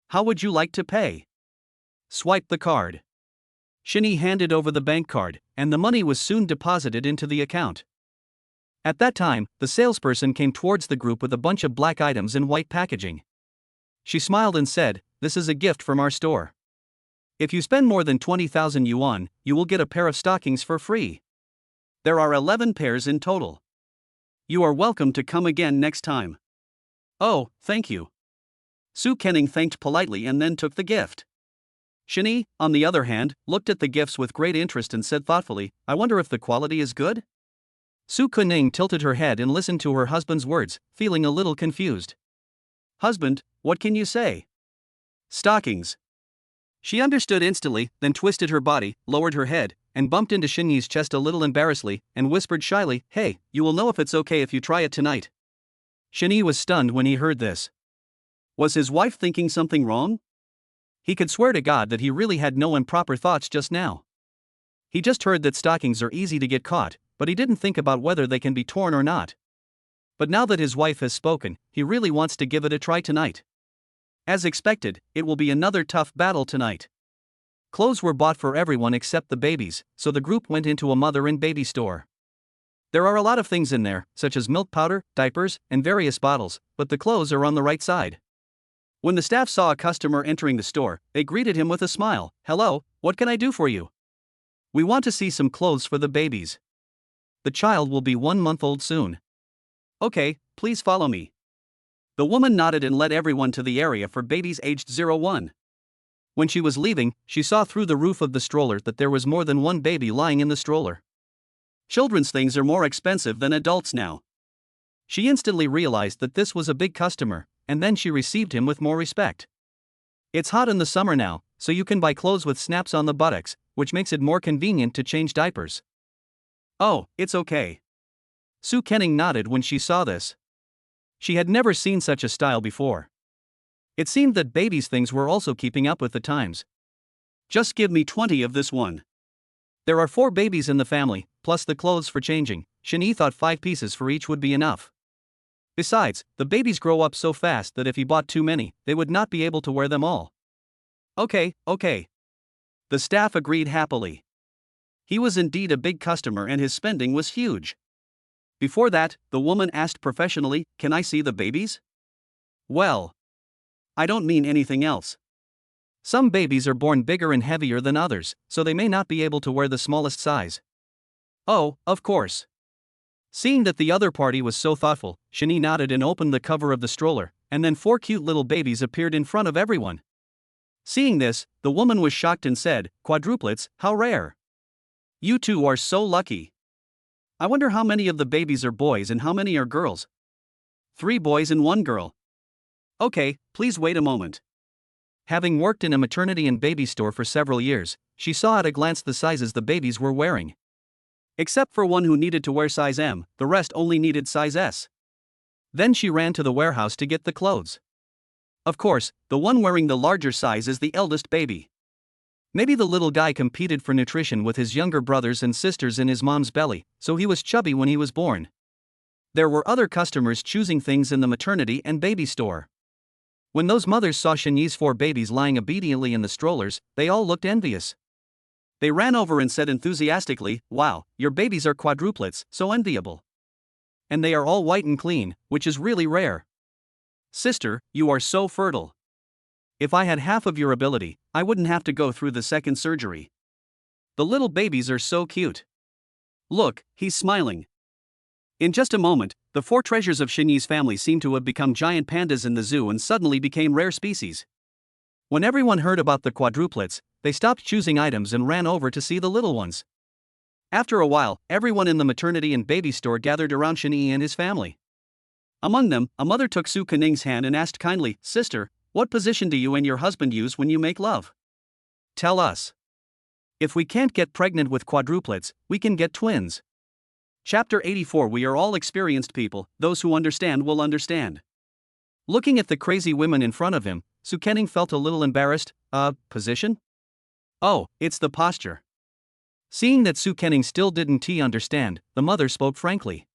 How would you like to pay?" Swipe the card. Shen handed over the bank card, and the money was soon deposited into the account. At that time, the salesperson came towards the group with a bunch of black items in white packaging. She smiled and said, "This is a gift from our store. If you spend more than 20,000 yuan, you will get a pair of stockings for free. There are 11 pairs in total. You are welcome to come again next time." "Oh, thank you." Su Kenning thanked politely and then took the gift. Shen, on the other hand, looked at the gifts with great interest and said thoughtfully, "I wonder if the quality is good?" Su Kenning tilted her head and listened to her husband's words, feeling a little confused. "Husband, what can you say?" "Stockings." She understood instantly, then twisted her body, lowered her head, and bumped into Shenyi's chest a little embarrassedly, and whispered shyly, "Hey, you will know if it's okay if you try it tonight." Shenyi was stunned when he heard this. Was his wife thinking something wrong? He could swear to God that he really had no improper thoughts just now. He just heard that stockings are easy to get caught, but he didn't think about whether they can be torn or not. But now that his wife has spoken, he really wants to give it a try tonight. As expected, it will be another tough battle tonight. Clothes were bought for everyone except the babies, so the group went into a mother and baby store. There are a lot of things in there, such as milk powder, diapers, and various bottles, but the clothes are on the right side. When the staff saw a customer entering the store, they greeted him with a smile. "Hello, what can I do for you?" "We want to see some clothes for the babies. The child will be 1 month old soon." "Okay, please follow me." The woman nodded and led everyone to the area for babies aged 0-1. When she was leaving, she saw through the roof of the stroller that there was more than one baby lying in the stroller. Children's things are more expensive than adults now. She instantly realized that this was a big customer, and then she received him with more respect. It's hot in the summer now, so you can buy clothes with snaps on the buttocks, which makes it more convenient to change diapers. Oh, it's okay. Sue Kenning nodded when she saw this. She had never seen such a style before. It seemed that babies' things were also keeping up with the times. "Just give me 20 of this one. There are 4 babies in the family, plus the clothes for changing." Shani thought 5 pieces for each would be enough. Besides, the babies grow up so fast that if he bought too many, they would not be able to wear them all. Okay. The staff agreed happily. He was indeed a big customer and his spending was huge. Before that, the woman asked professionally, "Can I see the babies?" "Well, I don't mean anything else. Some babies are born bigger and heavier than others, so they may not be able to wear the smallest size." "Oh, of course." Seeing that the other party was so thoughtful, Shani nodded and opened the cover of the stroller, and then 4 cute little babies appeared in front of everyone. Seeing this, the woman was shocked and said, "Quadruplets, how rare. You two are so lucky. I wonder how many of the babies are boys and how many are girls." 3 boys and 1 girl. "Okay, please wait a moment." Having worked in a maternity and baby store for several years, she saw at a glance the sizes the babies were wearing. Except for one who needed to wear size M, the rest only needed size S. Then she ran to the warehouse to get the clothes. Of course, the one wearing the larger size is the eldest baby. Maybe the little guy competed for nutrition with his younger brothers and sisters in his mom's belly, so he was chubby when he was born. There were other customers choosing things in the maternity and baby store. When those mothers saw Shani's 4 babies lying obediently in the strollers, they all looked envious. They ran over and said enthusiastically, "Wow, your babies are quadruplets, so enviable. And they are all white and clean, which is really rare. Sister, you are so fertile. If I had half of your ability, I wouldn't have to go through the second surgery. The little babies are so cute. Look, he's smiling." In just a moment, the 4 treasures of Shani's family seemed to have become giant pandas in the zoo and suddenly became rare species. When everyone heard about the quadruplets, they stopped choosing items and ran over to see the little ones. After a while, everyone in the maternity and baby store gathered around Shani and his family. Among them, a mother took Sue Kening's hand and asked kindly, "Sister, what position do you and your husband use when you make love? Tell us. If we can't get pregnant with quadruplets, we can get twins." Chapter 84. We are all experienced people, those who understand will understand. Looking at the crazy women in front of him, Sue Kenning felt a little embarrassed. Position? Oh, it's the posture. Seeing that Sue Kenning still didn't understand, the mother spoke frankly.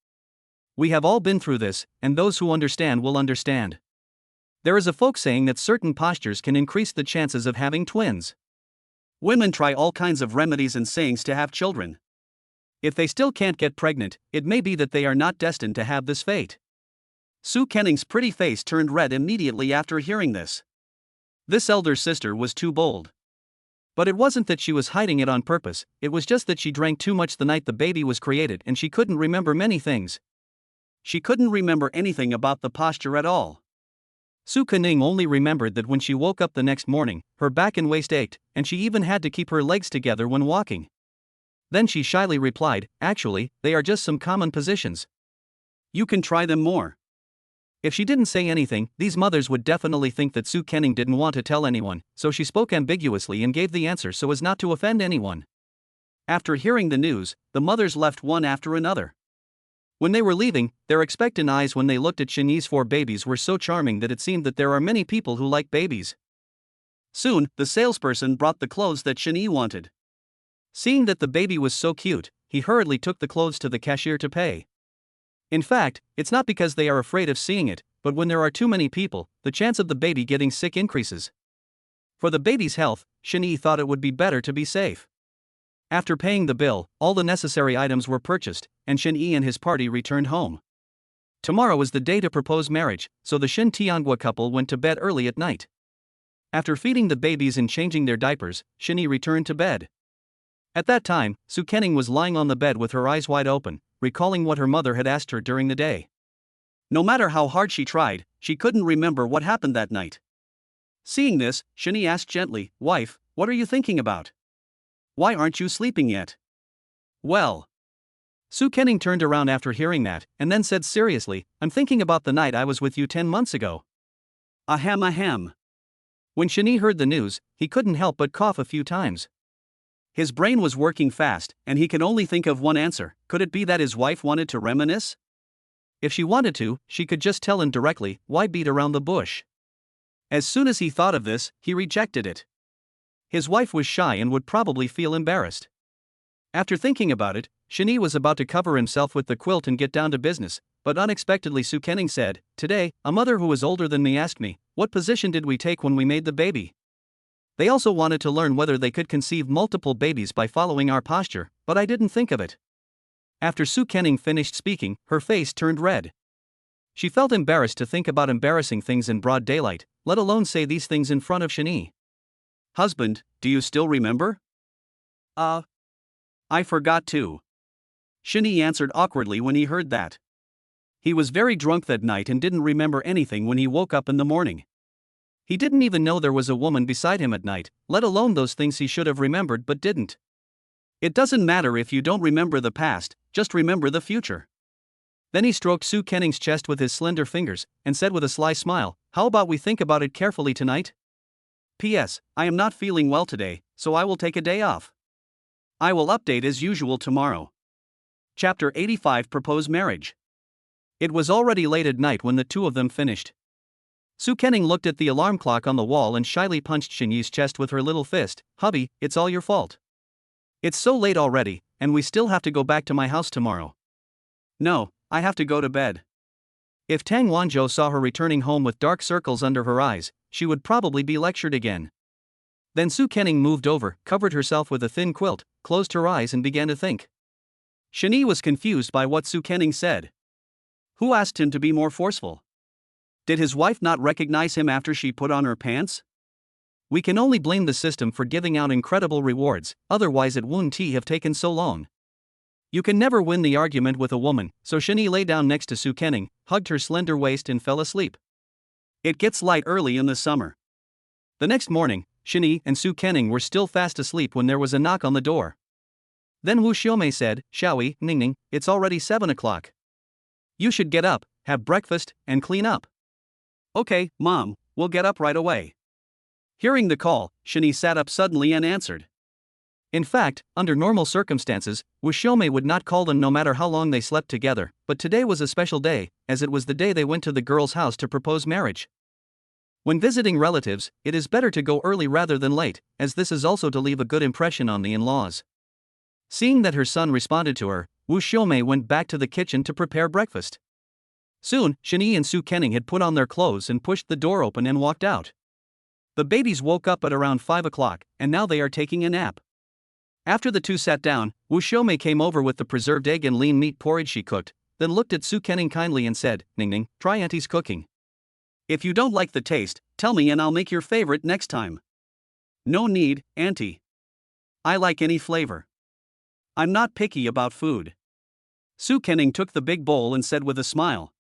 "We have all been through this, and those who understand will understand. There is a folk saying that certain postures can increase the chances of having twins. Women try all kinds of remedies and sayings to have children. If they still can't get pregnant, it may be that they are not destined to have this fate." Sue Kenning's pretty face turned red immediately after hearing this. This elder sister was too bold. But it wasn't that she was hiding it on purpose, it was just that she drank too much the night the baby was created and she couldn't remember many things. She couldn't remember anything about the posture at all. Sue Kenning only remembered that when she woke up the next morning, her back and waist ached, and she even had to keep her legs together when walking. Then she shyly replied, "Actually, they are just some common positions. You can try them more." If she didn't say anything, these mothers would definitely think that Sue Kenning didn't want to tell anyone, so she spoke ambiguously and gave the answer so as not to offend anyone. After hearing the news, the mothers left one after another. When they were leaving, their expectant eyes when they looked at Shani's 4 babies were so charming that it seemed that there are many people who like babies. Soon, the salesperson brought the clothes that Shani wanted. Seeing that the baby was so cute, he hurriedly took the clothes to the cashier to pay. In fact, it's not because they are afraid of seeing it, but when there are too many people, the chance of the baby getting sick increases. For the baby's health, Shani thought it would be better to be safe. After paying the bill, all the necessary items were purchased, and Shani and his party returned home. Tomorrow is the day to propose marriage, so the Shin Tiangwa couple went to bed early at night. After feeding the babies and changing their diapers, Shinny returned to bed. At that time, Su Kenning was lying on the bed with her eyes wide open, recalling what her mother had asked her during the day. No matter how hard she tried, she couldn't remember what happened that night. Seeing this, Shinny asked gently, "Wife, what are you thinking about? Why aren't you sleeping yet?" "Well." Su Kenning turned around after hearing that, and then said seriously, "I'm thinking about the night I was with you 10 months ago." Ahem ahem. When Shinny heard the news, he couldn't help but cough a few times. His brain was working fast, and he could only think of one answer. Could it be that his wife wanted to reminisce? If she wanted to, she could just tell him directly, why beat around the bush? As soon as he thought of this, he rejected it. His wife was shy and would probably feel embarrassed. After thinking about it, Shinny was about to cover himself with the quilt and get down to business, but unexpectedly Su Kenning said, "Today, a mother who was older than me asked me, what position did we take when we made the baby? They also wanted to learn whether they could conceive multiple babies by following our posture, but I didn't think of it." After Su Kenning finished speaking, her face turned red. She felt embarrassed to think about embarrassing things in broad daylight, let alone say these things in front of Shinny. "Husband, do you still remember?" I forgot to." Shinny answered awkwardly when he heard that. He was very drunk that night and didn't remember anything when he woke up in the morning. He didn't even know there was a woman beside him at night, let alone those things he should have remembered but didn't. It doesn't matter if you don't remember the past, just remember the future. Then he stroked Su Kenning's chest with his slender fingers, and said with a sly smile, "How about we think about it carefully tonight? P.S. I am not feeling well today, so I will take a day off. I will update as usual tomorrow." Chapter 85 Propose Marriage. It was already late at night when the two of them finished. Su Kenning looked at the alarm clock on the wall and shyly punched Shinyi's chest with her little fist. "Hubby, it's all your fault. It's so late already, and we still have to go back to my house tomorrow." "No, I have to go to bed." If Tang Wanzhou saw her returning home with dark circles under her eyes, she would probably be lectured again. Then Su Kenning moved over, covered herself with a thin quilt, closed her eyes and began to think. Shinyi was confused by what Su Kenning said. Who asked him to be more forceful? Did his wife not recognize him after she put on her pants? We can only blame the system for giving out incredible rewards, otherwise it wouldn't have taken so long. You can never win the argument with a woman, so Shinyi lay down next to Su Kenning, hugged her slender waist and fell asleep. It gets light early in the summer. The next morning, Shinyi and Su Kenning were still fast asleep when there was a knock on the door. Then Wu Xiaomei said, "Xiaoyi, Ningning, it's already 7 o'clock. You should get up, have breakfast, and clean up." "Okay, Mom, we'll get up right away." Hearing the call, Shinyi sat up suddenly and answered. In fact, under normal circumstances, Wu Xiaomei would not call them no matter how long they slept together, but today was a special day, as it was the day they went to the girl's house to propose marriage. When visiting relatives, it is better to go early rather than late, as this is also to leave a good impression on the in-laws. Seeing that her son responded to her, Wu Xiaomei went back to the kitchen to prepare breakfast. Soon, Shinyi and Su Kenning had put on their clothes and pushed the door open and walked out. The babies woke up at around 5 o'clock, and now they are taking a nap. After the two sat down, Wu Xiaomei came over with the preserved egg and lean meat porridge she cooked, then looked at Su Kenning kindly and said, "Ningning, try Auntie's cooking. If you don't like the taste, tell me and I'll make your favorite next time." "No need, Auntie. I like any flavor. I'm not picky about food." Su Kenning took the big bowl and said with a smile.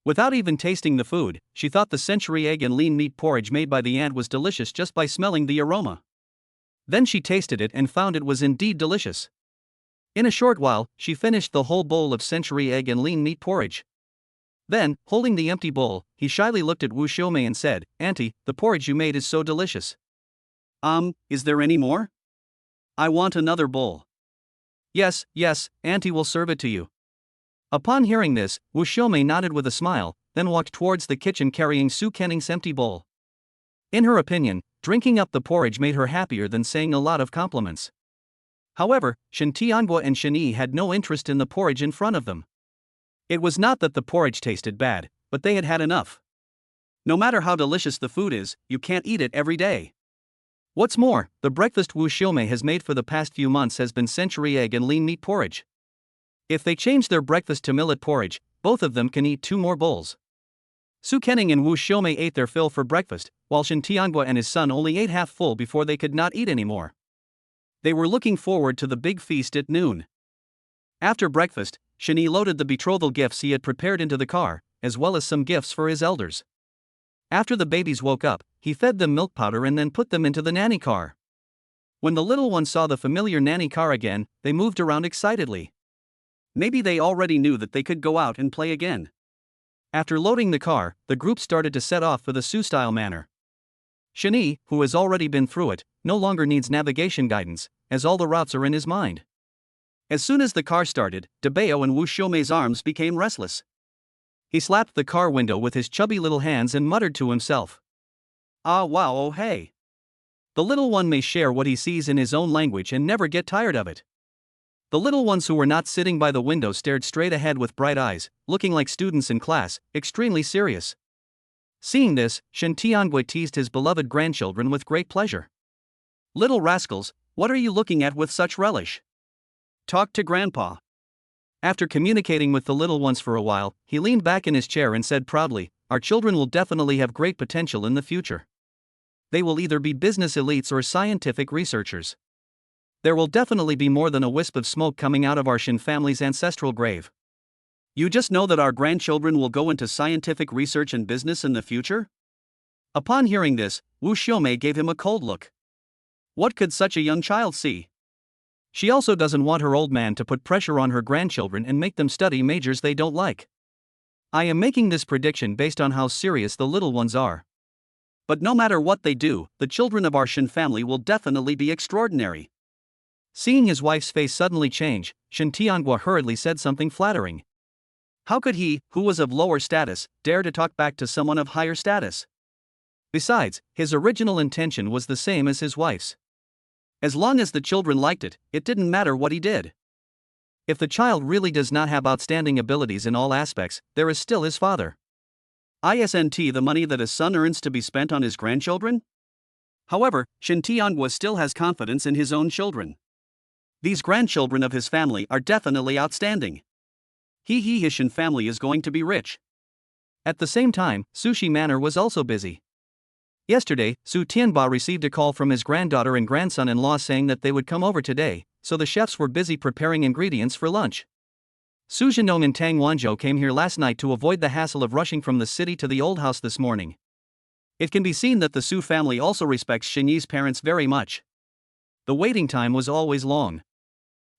Without even tasting the food, she thought the century egg and lean meat porridge made by the aunt was delicious just by smelling the aroma. Then she tasted it and found it was indeed delicious. In a short while, she finished the whole bowl of century egg and lean meat porridge. Then, holding the empty bowl, he shyly looked at Wu Xiaomei and said, "Auntie, the porridge you made is so delicious. Is there any more? I want another bowl." Yes, Auntie will serve it to you." Upon hearing this, Wu Xiaomei nodded with a smile, then walked towards the kitchen carrying Su Kenning's empty bowl. In her opinion, drinking up the porridge made her happier than saying a lot of compliments. However, Shin Tianguo and Shinyi had no interest in the porridge in front of them. It was not that the porridge tasted bad, but they had had enough. No matter how delicious the food is, you can't eat it every day. What's more, the breakfast Wu Xiaomei has made for the past few months has been century egg and lean meat porridge. If they change their breakfast to millet porridge, both of them can eat 2 more bowls. Su Kening and Wu Xiaomei ate their fill for breakfast, while Shen Tianhua and his son only ate half full before they could not eat anymore. They were looking forward to the big feast at noon. After breakfast, Shen Yi loaded the betrothal gifts he had prepared into the car, as well as some gifts for his elders. After the babies woke up, he fed them milk powder and then put them into the nanny car. When the little ones saw the familiar nanny car again, they moved around excitedly. Maybe they already knew that they could go out and play again. After loading the car, the group started to set off for the Su-style manor. Shen Yi, who has already been through it, no longer needs navigation guidance, as all the routes are in his mind. As soon as the car started, De Bao and Wu Xiaomei's arms became restless. He slapped the car window with his chubby little hands and muttered to himself. Ah wow, oh hey. The little one may share what he sees in his own language and never get tired of it. The little ones who were not sitting by the window stared straight ahead with bright eyes, looking like students in class, extremely serious. Seeing this, Shen Tianhua teased his beloved grandchildren with great pleasure. Little rascals, what are you looking at with such relish? Talk to Grandpa. After communicating with the little ones for a while, he leaned back in his chair and said proudly, our children will definitely have great potential in the future. They will either be business elites or scientific researchers. There will definitely be more than a wisp of smoke coming out of our Shen family's ancestral grave. You just know that our grandchildren will go into scientific research and business in the future? Upon hearing this, Wu Xiaomei gave him a cold look. What could such a young child see? She also doesn't want her old man to put pressure on her grandchildren and make them study majors they don't like. I am making this prediction based on how serious the little ones are. But no matter what they do, the children of our Shen family will definitely be extraordinary. Seeing his wife's face suddenly change, Shen Tianhua hurriedly said something flattering. How could he, who was of lower status, dare to talk back to someone of higher status? Besides, his original intention was the same as his wife's. As long as the children liked it, it didn't matter what he did. If the child really does not have outstanding abilities in all aspects, there is still his father. Isn't the money that a son earns to be spent on his grandchildren? However, Shen Tianhua still has confidence in his own children. These grandchildren of his family are definitely outstanding. His Shen family is going to be rich. At the same time, Sushi Manor was also busy. Yesterday, Su Tianba received a call from his granddaughter and grandson-in-law saying that they would come over today, so the chefs were busy preparing ingredients for lunch. Su Zhendong and Tang Wanzhou came here last night to avoid the hassle of rushing from the city to the old house this morning. It can be seen that the Su family also respects Shen Yi's parents very much. The waiting time was always long.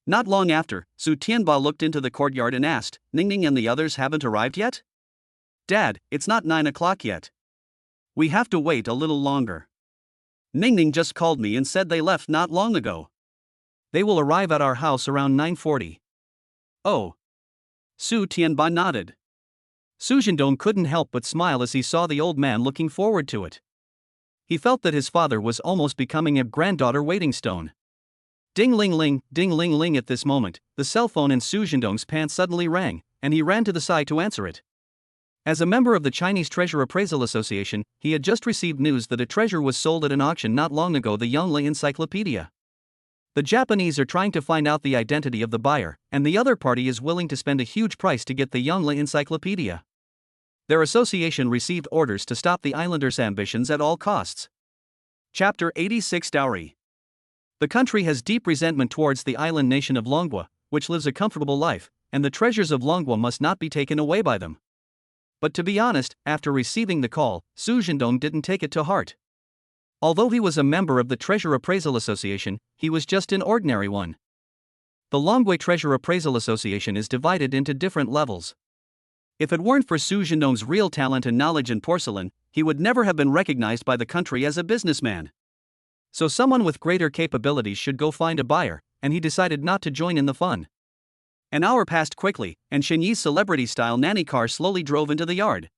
Not long after, Su Tianba looked into the courtyard and asked, Ningning and the others haven't arrived yet? Dad, it's not 9 o'clock yet. We have to wait a little longer. Ningning just called me and said they left not long ago. They will arrive at our house around 9:40. Oh. Su Tianba nodded. Su Zhendong couldn't help but smile as he saw the old man looking forward to it. He felt that his father was almost becoming a granddaughter waiting stone. Ding ling ling at this moment, the cell phone in Su Zhendong's pants suddenly rang, and he ran to the side to answer it. As a member of the Chinese Treasure Appraisal Association, he had just received news that a treasure was sold at an auction not long ago, the Yongle Encyclopedia. The Japanese are trying to find out the identity of the buyer, and the other party is willing to spend a huge price to get the Yongle Encyclopedia. Their association received orders to stop the islanders' ambitions at all costs. Chapter 86 Dowry. The country has deep resentment towards the island nation of Longwa, which lives a comfortable life, and the treasures of Longwa must not be taken away by them. But to be honest, after receiving the call, Su Zhendong didn't take it to heart. Although he was a member of the Treasure Appraisal Association, he was just an ordinary one. The Longwei Treasure Appraisal Association is divided into different levels. If it weren't for Su Zhendong's real talent and knowledge in porcelain, he would never have been recognized by the country as a businessman. So someone with greater capabilities should go find a buyer, and he decided not to join in the fun. An hour passed quickly, and Shen Yi's celebrity-style nanny car slowly drove into the yard.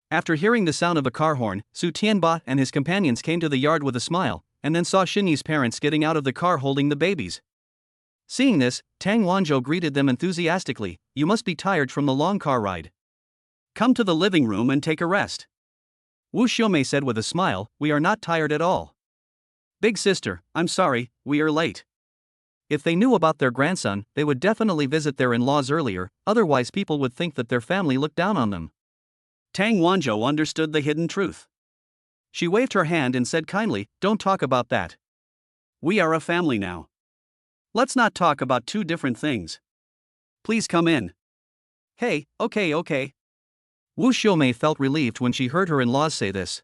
After hearing the sound of a car horn, Su Tianba and his companions came to the yard with a smile, and then saw Shen Yi's parents getting out of the car holding the babies. Seeing this, Tang Wanzhou greeted them enthusiastically. You must be tired from the long car ride. Come to the living room and take a rest. Wu Xiaomei said with a smile, we are not tired at all. Big sister, I'm sorry, we are late. If they knew about their grandson, they would definitely visit their in-laws earlier, otherwise people would think that their family looked down on them. Tang Wanzhou understood the hidden truth. She waved her hand and said kindly, "Don't talk about that. We are a family now. Let's not talk about two different things. Please come in." Hey, okay. Wu Xiaomei felt relieved when she heard her in-laws say this.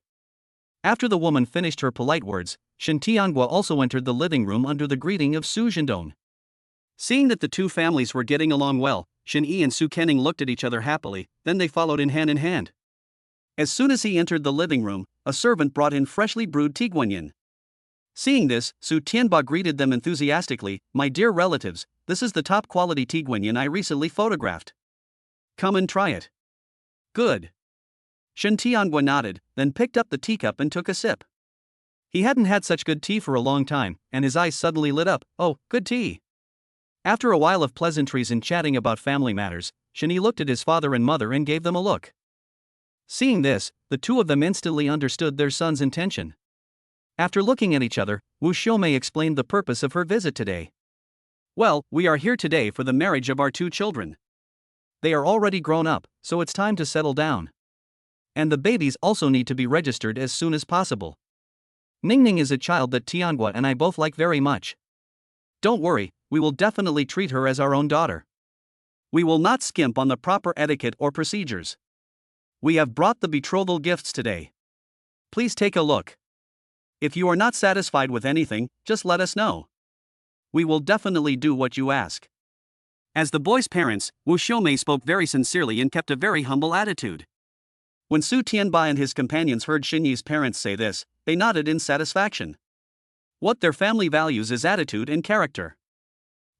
After the woman finished her polite words, Shen Tianguo also entered the living room under the greeting of Su Zhendong. Seeing that the two families were getting along well, Shen Yi and Su Kenning looked at each other happily, then they followed in hand. As soon as he entered the living room, a servant brought in freshly brewed tiguanyin. Seeing this, Su Tianba greeted them enthusiastically, "My dear relatives, this is the top quality tiguanyin I recently photographed. Come and try it." "Good." Shen Tianguo nodded, then picked up the teacup and took a sip. He hadn't had such good tea for a long time, and his eyes suddenly lit up. "Oh, good tea." After a while of pleasantries and chatting about family matters, Shen Yi looked at his father and mother and gave them a look. Seeing this, the two of them instantly understood their son's intention. After looking at each other, Wu Xiaomei explained the purpose of her visit today. "Well, we are here today for the marriage of our two children. They are already grown up, so it's time to settle down. And the babies also need to be registered as soon as possible. Ningning is a child that Tianguo and I both like very much. Don't worry, we will definitely treat her as our own daughter. We will not skimp on the proper etiquette or procedures. We have brought the betrothal gifts today. Please take a look. If you are not satisfied with anything, just let us know. We will definitely do what you ask." As the boy's parents, Wu Xiaomei spoke very sincerely and kept a very humble attitude. When Su Tianba and his companions heard Shen Yi's parents say this, they nodded in satisfaction. What their family values is attitude and character.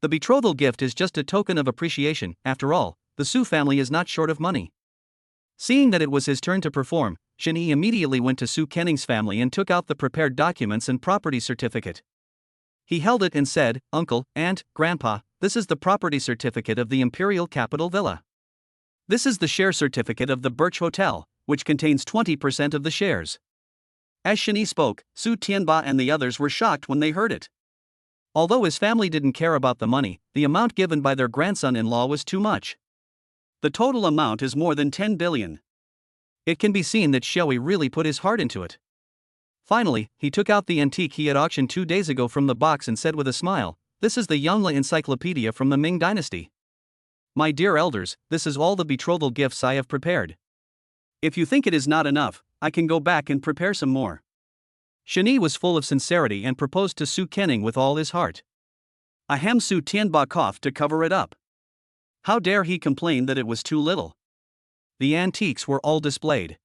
The betrothal gift is just a token of appreciation. After all, the Su family is not short of money. Seeing that it was his turn to perform, Shen Yi immediately went to Su Kenning's family and took out the prepared documents and property certificate. He held it and said, "Uncle, Aunt, Grandpa, this is the property certificate of the Imperial Capital Villa. This is the share certificate of the Birch Hotel, which contains 20% of the shares." As Shen Yi spoke, Su Tianba and the others were shocked when they heard it. Although his family didn't care about the money, the amount given by their grandson-in-law was too much. The total amount is more than 10 billion. It can be seen that Xiaoyi really put his heart into it. Finally, he took out the antique he had auctioned 2 days ago from the box and said with a smile, "This is the Yongle Encyclopedia from the Ming Dynasty. My dear elders, this is all the betrothal gifts I have prepared. If you think it is not enough, I can go back and prepare some more." Shen Yi was full of sincerity and proposed to Su Kenning with all his heart. Ahem. Su Tianba coughed to cover it up. How dare he complain that it was too little? The antiques were all displayed.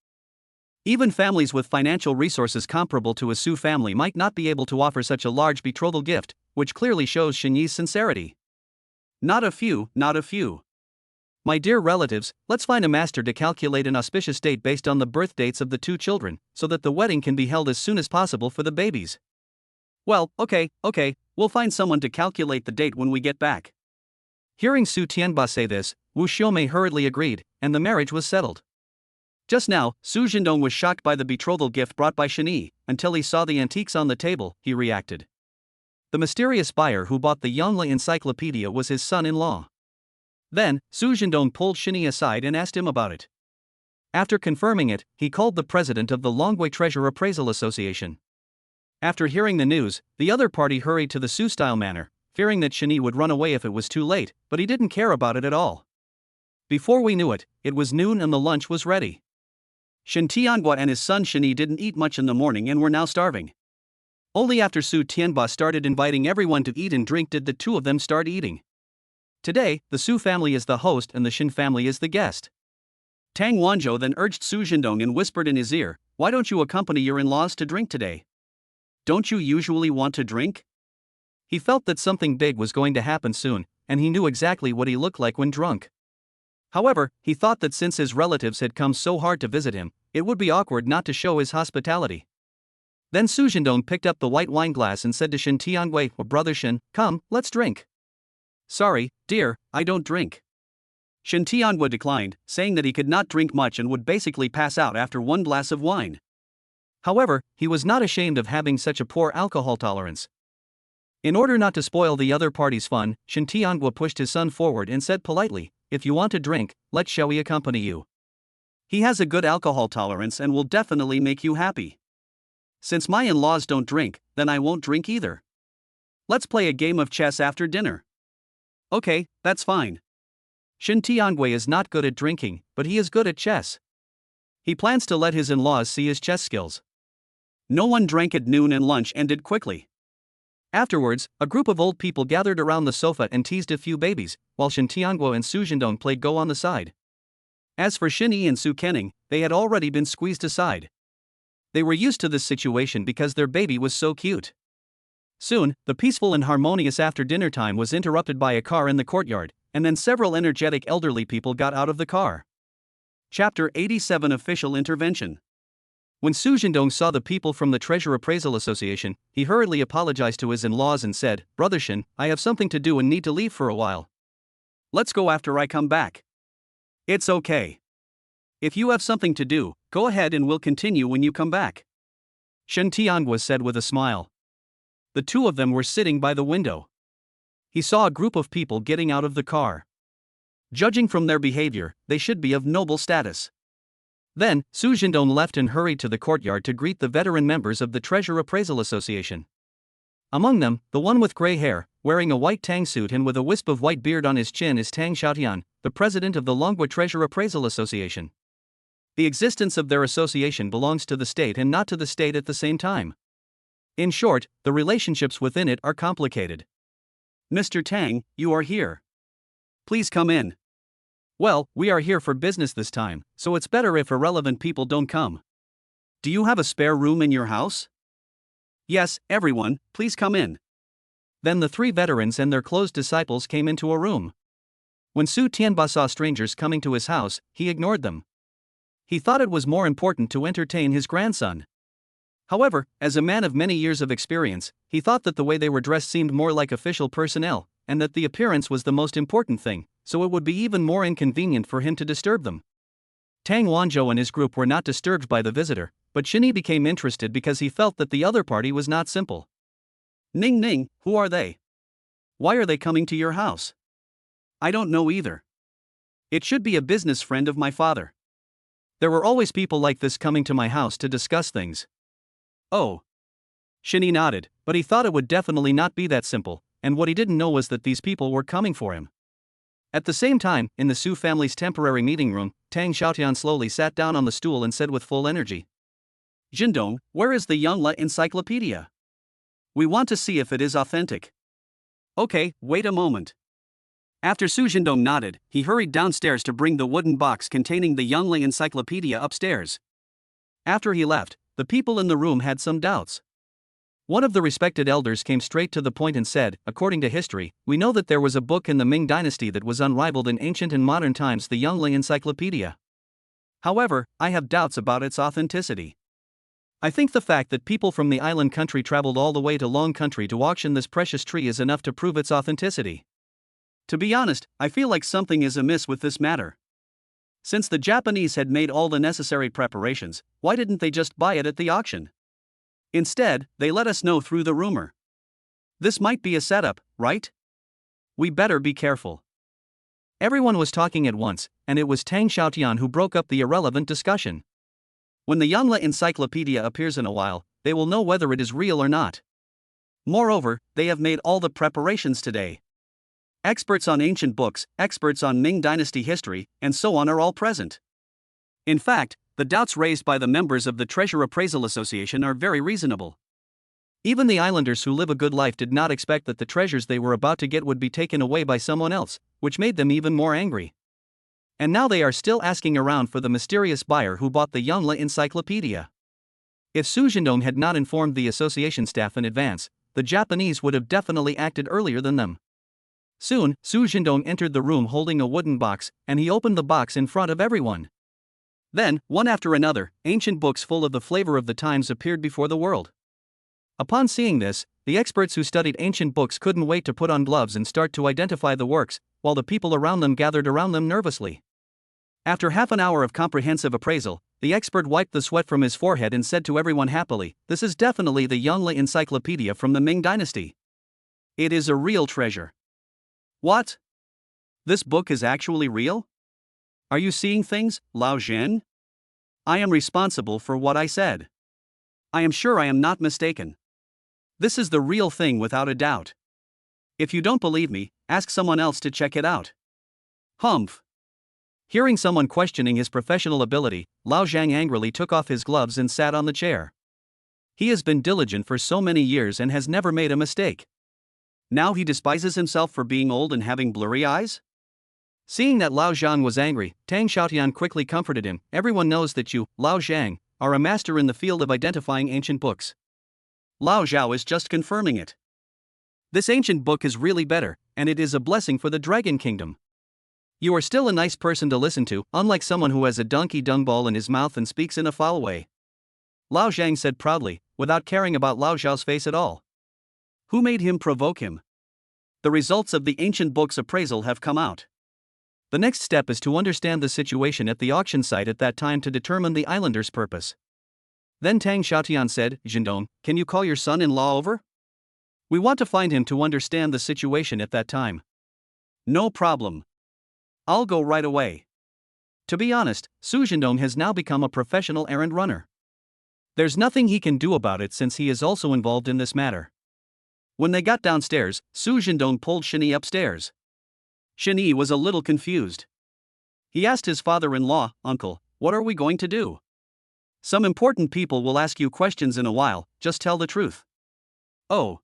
Even families with financial resources comparable to a Su family might not be able to offer such a large betrothal gift, which clearly shows Shen Yi's sincerity. Not a few. My dear relatives, let's find a master to calculate an auspicious date based on the birth dates of the two children, so that the wedding can be held as soon as possible for the babies. Well, okay, we'll find someone to calculate the date when we get back. Hearing Su Tianba say this, Wu Xiaomei hurriedly agreed, and the marriage was settled. Just now, Su Zhendong was shocked by the betrothal gift brought by Shen Yi. Until he saw the antiques on the table, he reacted. The mysterious buyer who bought the Yongle Encyclopedia was his son-in-law. Then, Su Zhendong pulled Shen Yi aside and asked him about it. After confirming it, he called the president of the Longwei Treasure Appraisal Association. After hearing the news, the other party hurried to the Su-style manor, fearing that Shen Yi would run away if it was too late, but he didn't care about it at all. Before we knew it, it was noon and the lunch was ready. Shen Tianguo and his son Shen Yi didn't eat much in the morning and were now starving. Only after Su Tianba started inviting everyone to eat and drink did the two of them start eating. Today, the Su family is the host and the Shen family is the guest. Tang Wanzhou then urged Su Zhendong and whispered in his ear, "Why don't you accompany your in-laws to drink today? Don't you usually want to drink?" He felt that something big was going to happen soon, and he knew exactly what he looked like when drunk. However, he thought that since his relatives had come so hard to visit him, it would be awkward not to show his hospitality. Then Su Zhendong picked up the white wine glass and said to Shen Tianguo, "Brother Shen, come, let's drink." "Sorry, dear, I don't drink." Shen Tianguo declined, saying that he could not drink much and would basically pass out after one glass of wine. However, he was not ashamed of having such a poor alcohol tolerance. In order not to spoil the other party's fun, Shin Tiangwa pushed his son forward and said politely, "If you want to drink, let Shui accompany you. He has a good alcohol tolerance and will definitely make you happy. Since my in-laws don't drink, then I won't drink either. Let's play a game of chess after dinner." "Okay, that's fine." Shin Tiangwei is not good at drinking, but he is good at chess. He plans to let his in-laws see his chess skills. No one drank at noon and lunch ended quickly. Afterwards, a group of old people gathered around the sofa and teased a few babies, while Shin Tiangwo and Su Jindong played Go on the side. As for Shin Yi and Su Kenning, they had already been squeezed aside. They were used to this situation because their baby was so cute. Soon, the peaceful and harmonious after-dinner time was interrupted by a car in the courtyard, and then several energetic elderly people got out of the car. Chapter 87 Official Intervention. When Su Jindong saw the people from the Treasure Appraisal Association, he hurriedly apologized to his in-laws and said, "Brother Shin, I have something to do and need to leave for a while. Let's go after I come back." "It's okay. If you have something to do, go ahead and we'll continue when you come back," Shin Tiangwa said with a smile. The two of them were sitting by the window. He saw a group of people getting out of the car. Judging from their behavior, they should be of noble status. Then, Su Jindong left and hurried to the courtyard to greet the veteran members of the Treasure Appraisal Association. Among them, the one with gray hair, wearing a white tang suit and with a wisp of white beard on his chin is Tang Xiaotian, the president of the Longwa Treasure Appraisal Association. The existence of their association belongs to the state and not to the state at the same time. In short, the relationships within it are complicated. "Mr. Tang, you are here. Please come in." "Well, we are here for business this time, so it's better if irrelevant people don't come. Do you have a spare room in your house?" "Yes, everyone, please come in." Then the three veterans and their closed disciples came into a room. When Su Tianba saw strangers coming to his house, he ignored them. He thought it was more important to entertain his grandson. However, as a man of many years of experience, he thought that the way they were dressed seemed more like official personnel, and that the appearance was the most important thing, so it would be even more inconvenient for him to disturb them. Tang Wanzhou and his group were not disturbed by the visitor, but Shinny became interested because he felt that the other party was not simple. "Ning Ning, who are they? Why are they coming to your house?" "I don't know either. It should be a business friend of my father. There were always people like this coming to my house to discuss things." "Oh." Shinny nodded, but he thought it would definitely not be that simple, and what he didn't know was that these people were coming for him. At the same time, in the Su family's temporary meeting room, Tang Xiaotian slowly sat down on the stool and said with full energy, "Jindong, where is the Yangla encyclopedia? We want to see if it is authentic." "Okay, wait a moment." After Su Jindong nodded, he hurried downstairs to bring the wooden box containing the Yangla encyclopedia upstairs. After he left, the people in the room had some doubts. One of the respected elders came straight to the point and said, "According to history, we know that there was a book in the Ming dynasty that was unrivaled in ancient and modern times, the Yangli Encyclopedia. However, I have doubts about its authenticity. I think the fact that people from the island country traveled all the way to Long Country to auction this precious tree is enough to prove its authenticity. To be honest, I feel like something is amiss with this matter. Since the Japanese had made all the necessary preparations, why didn't they just buy it at the auction? Instead, they let us know through the rumor. This might be a setup, right? We better be careful." Everyone was talking at once, and it was Tang Xiaotian who broke up the irrelevant discussion. "When the Yangla Encyclopedia appears in a while, they will know whether it is real or not. Moreover, they have made all the preparations today. Experts on ancient books, experts on Ming dynasty history, and so on are all present. In fact, the doubts raised by the members of the Treasure Appraisal Association are very reasonable. Even the islanders who live a good life did not expect that the treasures they were about to get would be taken away by someone else, which made them even more angry. And now they are still asking around for the mysterious buyer who bought the Yangla Encyclopedia. If Su Jindong had not informed the association staff in advance, the Japanese would have definitely acted earlier than them. Soon, Su Jindong entered the room holding a wooden box, and he opened the box in front of everyone. Then, one after another, ancient books full of the flavor of the times appeared before the world. Upon seeing this, the experts who studied ancient books couldn't wait to put on gloves and start to identify the works, while the people around them gathered around them nervously. After half an hour of comprehensive appraisal, the expert wiped the sweat from his forehead and said to everyone happily, "This is definitely the Yangla Encyclopedia from the Ming dynasty. It is a real treasure. What? This book is actually real? Are you seeing things, Lao Zhen? I am responsible for what I said. I am sure I am not mistaken. This is the real thing without a doubt. If you don't believe me, ask someone else to check it out. Humph. Hearing someone questioning his professional ability, Lao Zhang angrily took off his gloves and sat on the chair. He has been diligent for so many years and has never made a mistake. Now he despises himself for being old and having blurry eyes? Seeing that Lao Zhang was angry, Tang Xiaotian quickly comforted him. Everyone knows that you, Lao Zhang, are a master in the field of identifying ancient books. Lao Zhao is just confirming it. This ancient book is really better, and it is a blessing for the Dragon Kingdom. You are still a nice person to listen to, unlike someone who has a donkey dung ball in his mouth and speaks in a foul way. Lao Zhang said proudly, without caring about Lao Zhao's face at all. Who made him provoke him? The results of the ancient book's appraisal have come out. The next step is to understand the situation at the auction site at that time to determine the islanders' purpose. Then Tang Xiaotian said, Zhendong, can you call your son-in-law over? We want to find him to understand the situation at that time. No problem. I'll go right away. To be honest, Su Zhendong has now become a professional errand runner. There's nothing he can do about it since he is also involved in this matter. When they got downstairs, Su Zhendong pulled Shini upstairs. Shini was a little confused. He asked his father-in-law, Uncle, what are we going to do? Some important people will ask you questions in a while, just tell the truth. Oh.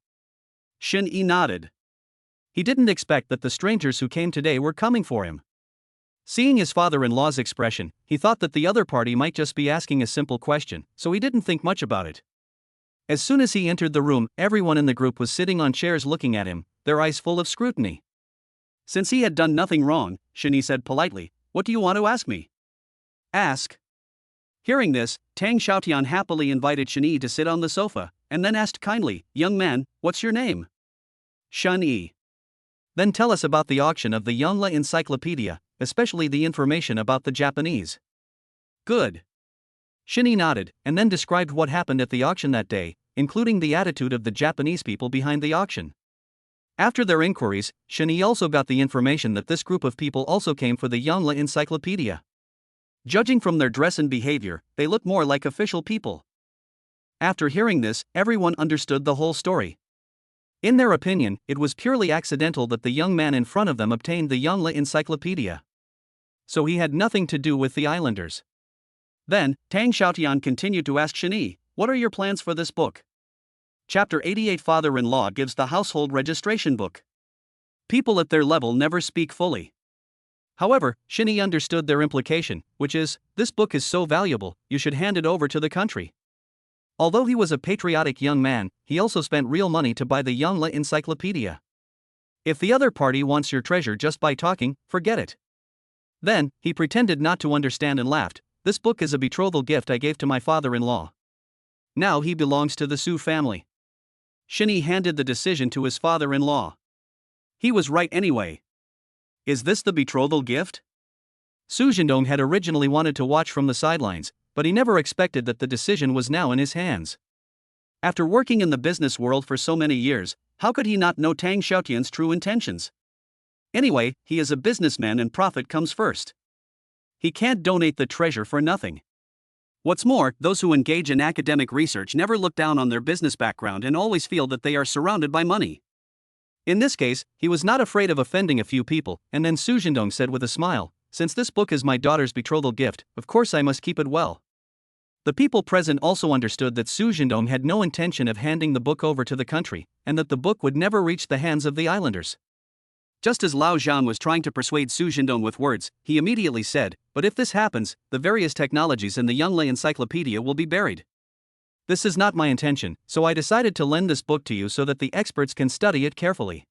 Shini nodded. He didn't expect that the strangers who came today were coming for him. Seeing his father-in-law's expression, he thought that the other party might just be asking a simple question, so he didn't think much about it. As soon as he entered the room, everyone in the group was sitting on chairs looking at him, their eyes full of scrutiny. Since he had done nothing wrong, Shini said politely, what do you want to ask me? Ask. Hearing this, Tang Xiaotian happily invited Shini to sit on the sofa, and then asked kindly, young man, what's your name? Shani. Then tell us about the auction of the Yongle Encyclopedia, especially the information about the Japanese. Good. Shini nodded, and then described what happened at the auction that day, including the attitude of the Japanese people behind the auction. After their inquiries, Shini also got the information that this group of people also came for the Yongle Encyclopedia. Judging from their dress and behavior, they look more like official people. After hearing this, everyone understood the whole story. In their opinion, it was purely accidental that the young man in front of them obtained the Yongle Encyclopedia. So he had nothing to do with the islanders. Then, Tang Xiaotian continued to ask Shini, what are your plans for this book? Chapter 88 Father-in-law gives the household registration book. People at their level never speak fully. However, Shini understood their implication, which is, this book is so valuable, you should hand it over to the country. Although he was a patriotic young man, he also spent real money to buy the Yongle Encyclopedia. If the other party wants your treasure just by talking, forget it. Then, he pretended not to understand and laughed, this book is a betrothal gift I gave to my father-in-law. Now he belongs to the Su family. Shini handed the decision to his father-in-law. He was right anyway. Is this the betrothal gift? Su Zhendong had originally wanted to watch from the sidelines, but he never expected that the decision was now in his hands. After working in the business world for so many years, how could he not know Tang Xiaotian's true intentions? Anyway, he is a businessman and profit comes first. He can't donate the treasure for nothing. What's more, those who engage in academic research never look down on their business background and always feel that they are surrounded by money. In this case, he was not afraid of offending a few people, and then Su Zhendong said with a smile, since this book is my daughter's betrothal gift, of course I must keep it well. The people present also understood that Su Zhendong had no intention of handing the book over to the country, and that the book would never reach the hands of the islanders. Just as Lao Zhan was trying to persuade Su Zhendong with words, he immediately said, but if this happens, the various technologies in the Yongle Encyclopedia will be buried. This is not my intention, so I decided to lend this book to you so that the experts can study it carefully.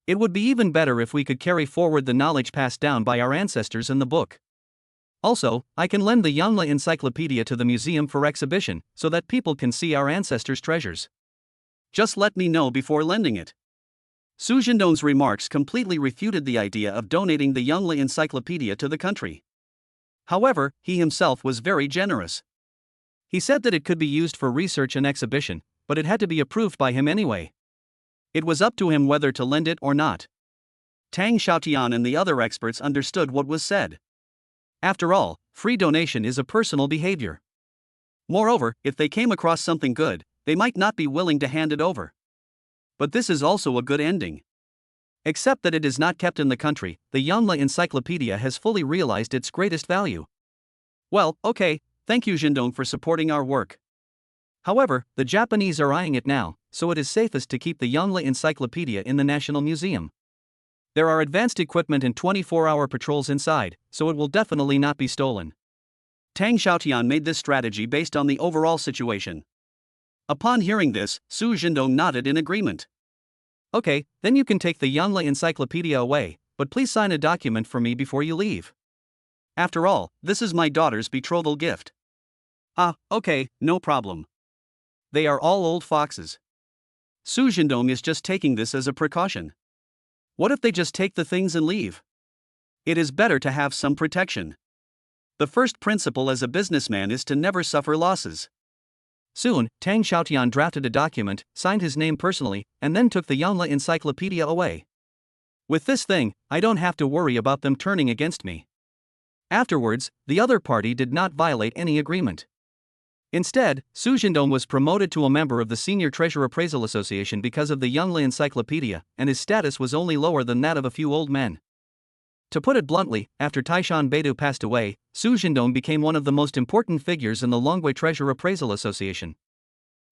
It would be even better if we could carry forward the knowledge passed down by our ancestors in the book. Also, I can lend the Yongle Encyclopedia to the museum for exhibition, so that people can see our ancestors' treasures. Just let me know before lending it. Su Zhendong's remarks completely refuted the idea of donating the Yongle Encyclopedia to the country. However, he himself was very generous. He said that it could be used for research and exhibition, but it had to be approved by him anyway. It was up to him whether to lend it or not. Tang Xiaotian and the other experts understood what was said. After all, free donation is a personal behavior. Moreover, if they came across something good, they might not be willing to hand it over. But this is also a good ending. Except that it is not kept in the country, the Yanla Encyclopedia has fully realized its greatest value. Well, okay, thank you Jindong for supporting our work. However, the Japanese are eyeing it now, so it is safest to keep the Yanla Encyclopedia in the National Museum. There are advanced equipment and 24-hour patrols inside, so it will definitely not be stolen. Tang Xiaotian made this strategy based on the overall situation. Upon hearing this, Su Jindong nodded in agreement. Okay, then you can take the Yanla Encyclopedia away, but please sign a document for me before you leave. After all, this is my daughter's betrothal gift. Ah, okay, no problem. They are all old foxes. Su Jindong is just taking this as a precaution. What if they just take the things and leave? It is better to have some protection. The first principle as a businessman is to never suffer losses. Soon, Tang Xiaotian drafted a document, signed his name personally, and then took the Yanla Encyclopedia away. With this thing, I don't have to worry about them turning against me. Afterwards, the other party did not violate any agreement. Instead, Su Jindong was promoted to a member of the Senior Treasure Appraisal Association because of the Yanla Encyclopedia, and his status was only lower than that of a few old men. To put it bluntly, after Taishan Beidou passed away, Su Jindong became one of the most important figures in the Longwei Treasure Appraisal Association.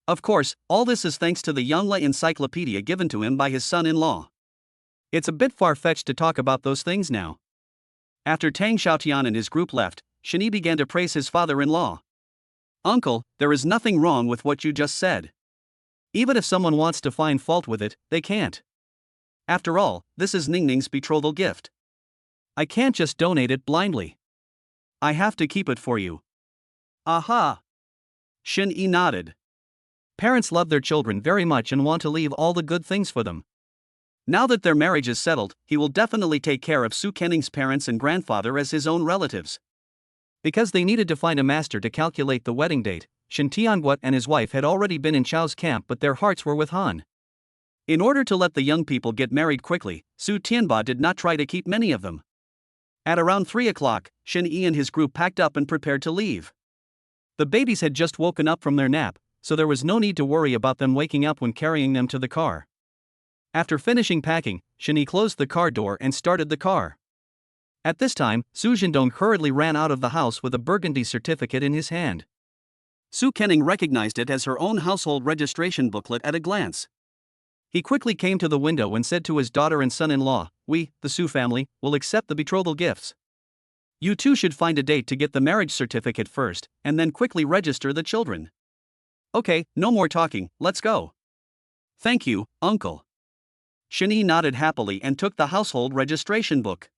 Of course, all this is thanks to the Yanla Encyclopedia given to him by his son-in-law. It's a bit far-fetched to talk about those things now. After Tang Xiaotian and his group left, Shani began to praise his father-in-law. Uncle, there is nothing wrong with what you just said. Even if someone wants to find fault with it, they can't. After all, this is Ningning's betrothal gift. I can't just donate it blindly. I have to keep it for you. Aha! Shin Yi nodded. Parents love their children very much and want to leave all the good things for them. Now that their marriage is settled, he will definitely take care of Su Kenning's parents and grandfather as his own relatives. Because they needed to find a master to calculate the wedding date, Shin Tianguo and his wife had already been in Chao's camp, but their hearts were with Han. In order to let the young people get married quickly, Su Tianba did not try to keep many of them. At around 3 o'clock, Shin Yi and his group packed up and prepared to leave. The babies had just woken up from their nap, so there was no need to worry about them waking up when carrying them to the car. After finishing packing, Shin Yi closed the car door and started the car. At this time, Su Jindong hurriedly ran out of the house with a burgundy certificate in his hand. Su Kenning recognized it as her own household registration booklet at a glance. He quickly came to the window and said to his daughter and son-in-law, "We, the Su family, will accept the betrothal gifts. You two should find a date to get the marriage certificate first, and then quickly register the children." "Okay, no more talking, let's go." "Thank you, uncle." Shin-Yi nodded happily and took the household registration book.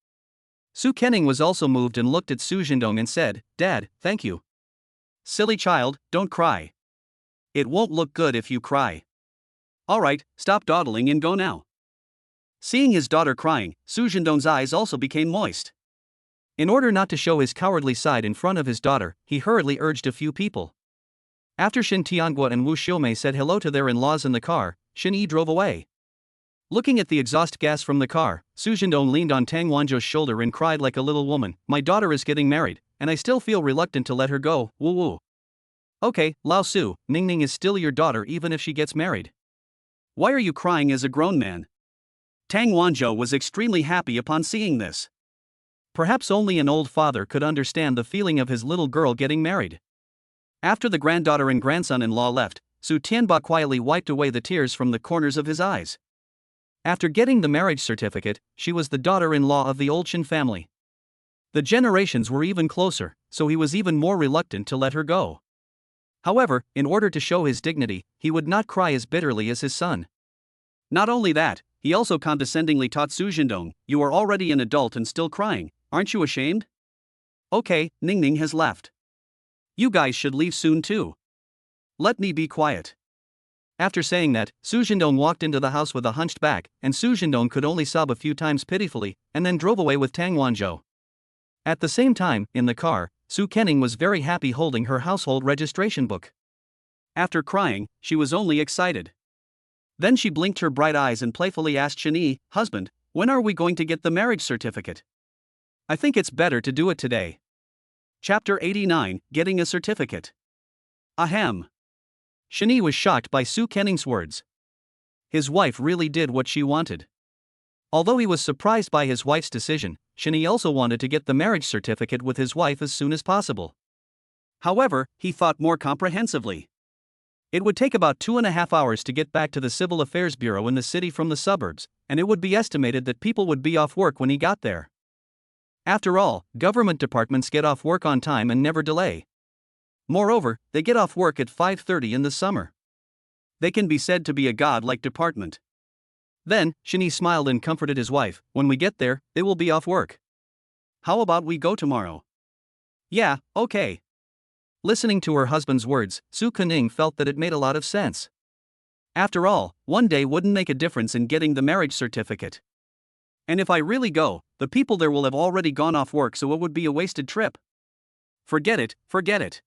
Su Kenning was also moved and looked at Su Jindong and said, "Dad, thank you." "Silly child, don't cry. It won't look good if you cry. Alright, stop dawdling and go now." Seeing his daughter crying, Su Jindong's eyes also became moist. In order not to show his cowardly side in front of his daughter, he hurriedly urged a few people. After Shin Tianguo and Wu Xiumei said hello to their in-laws in the car, Shin Yi drove away. Looking at the exhaust gas from the car, Su Jindong leaned on Tang Wanzhou's shoulder and cried like a little woman, "My daughter is getting married, and I still feel reluctant to let her go, woo woo." "Okay, Lao Su, Ningning is still your daughter even if she gets married. Why are you crying as a grown man?" Tang Wanzhou was extremely happy upon seeing this. Perhaps only an old father could understand the feeling of his little girl getting married. After the granddaughter and grandson-in-law left, Su Tianba quietly wiped away the tears from the corners of his eyes. After getting the marriage certificate, she was the daughter-in-law of the old Shin family. The generations were even closer, so he was even more reluctant to let her go. However, in order to show his dignity, he would not cry as bitterly as his son. Not only that, he also condescendingly taught Su Jindong, "You are already an adult and still crying, aren't you ashamed?" "Okay, Ningning has left. You guys should leave soon too. Let me be quiet." After saying that, Su Jindong walked into the house with a hunched back, and Su Jindong could only sob a few times pitifully, and then drove away with Tang Wanzhou. At the same time, in the car, Su Kenning was very happy holding her household registration book. After crying, she was only excited. Then she blinked her bright eyes and playfully asked Shani, "Husband, when are we going to get the marriage certificate?" "I think it's better to do it today." Chapter 89, Getting a Certificate. Ahem. Shani was shocked by Soo Kenning's words. His wife really did what she wanted. Although he was surprised by his wife's decision, Shani also wanted to get the marriage certificate with his wife as soon as possible. However, he thought more comprehensively. It would take about 2.5 hours to get back to the Civil Affairs Bureau in the city from the suburbs, and it would be estimated that people would be off work when he got there. After all, government departments get off work on time and never delay. Moreover, they get off work at 5:30 in the summer. They can be said to be a god-like department. Then, Shani smiled and comforted his wife, "When we get there, they will be off work. How about we go tomorrow?" "Yeah, okay." Listening to her husband's words, Soo Kenning felt that it made a lot of sense. After all, one day wouldn't make a difference in getting the marriage certificate. And if I really go, the people there will have already gone off work, so it would be a wasted trip. Forget it, forget it.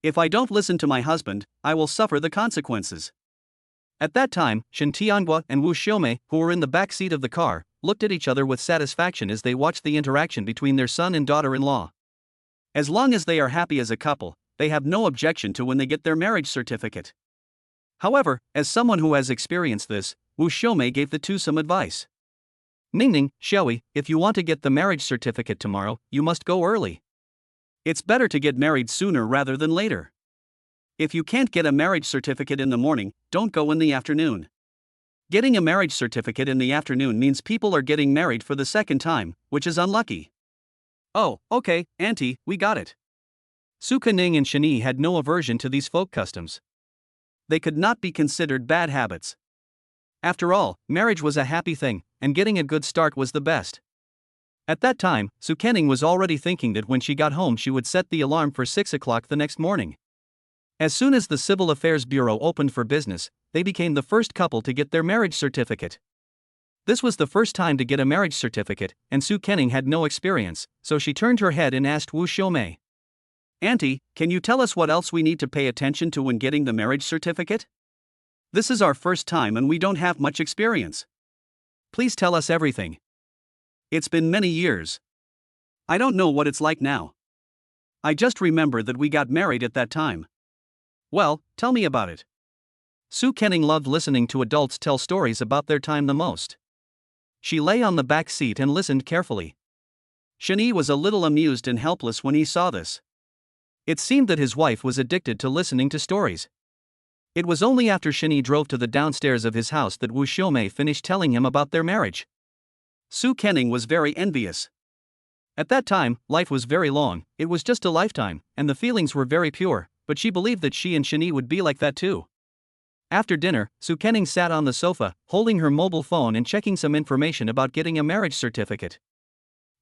If I don't listen to my husband, I will suffer the consequences. At that time, Shin Tianhua and Wu Xiaomei, who were in the back seat of the car, looked at each other with satisfaction as they watched the interaction between their son and daughter-in-law. As long as they are happy as a couple, they have no objection to when they get their marriage certificate. However, as someone who has experienced this, Wu Xiaomei gave the two some advice. "Ningning, Xiaoyi, if you want to get the marriage certificate tomorrow, you must go early. It's better to get married sooner rather than later. If you can't get a marriage certificate in the morning, don't go in the afternoon. Getting a marriage certificate in the afternoon means people are getting married for the second time, which is unlucky." "Oh, okay, Auntie, we got it." Soo Kenning and Shani had no aversion to these folk customs. They could not be considered bad habits. After all, marriage was a happy thing, and getting a good start was the best. At that time, Soo Kenning was already thinking that when she got home she would set the alarm for 6 o'clock the next morning. As soon as the Civil Affairs Bureau opened for business, they became the first couple to get their marriage certificate. This was the first time to get a marriage certificate, and Soo Kenning had no experience, so she turned her head and asked Wu Xiaomei, "Auntie, can you tell us what else we need to pay attention to when getting the marriage certificate? This is our first time and we don't have much experience. Please tell us everything. It's been many years. I don't know what it's like now. I just remember that we got married at that time." "Well, tell me about it." Soo Kenning loved listening to adults tell stories about their time the most. She lay on the back seat and listened carefully. Shani was a little amused and helpless when he saw this. It seemed that his wife was addicted to listening to stories. It was only after Shani drove to the downstairs of his house that Wu Xiaomei finished telling him about their marriage. Soo Kenning was very envious. At that time, life was very long, it was just a lifetime, and the feelings were very pure, but she believed that she and Shani would be like that too. After dinner, Soo Kenning sat on the sofa, holding her mobile phone and checking some information about getting a marriage certificate.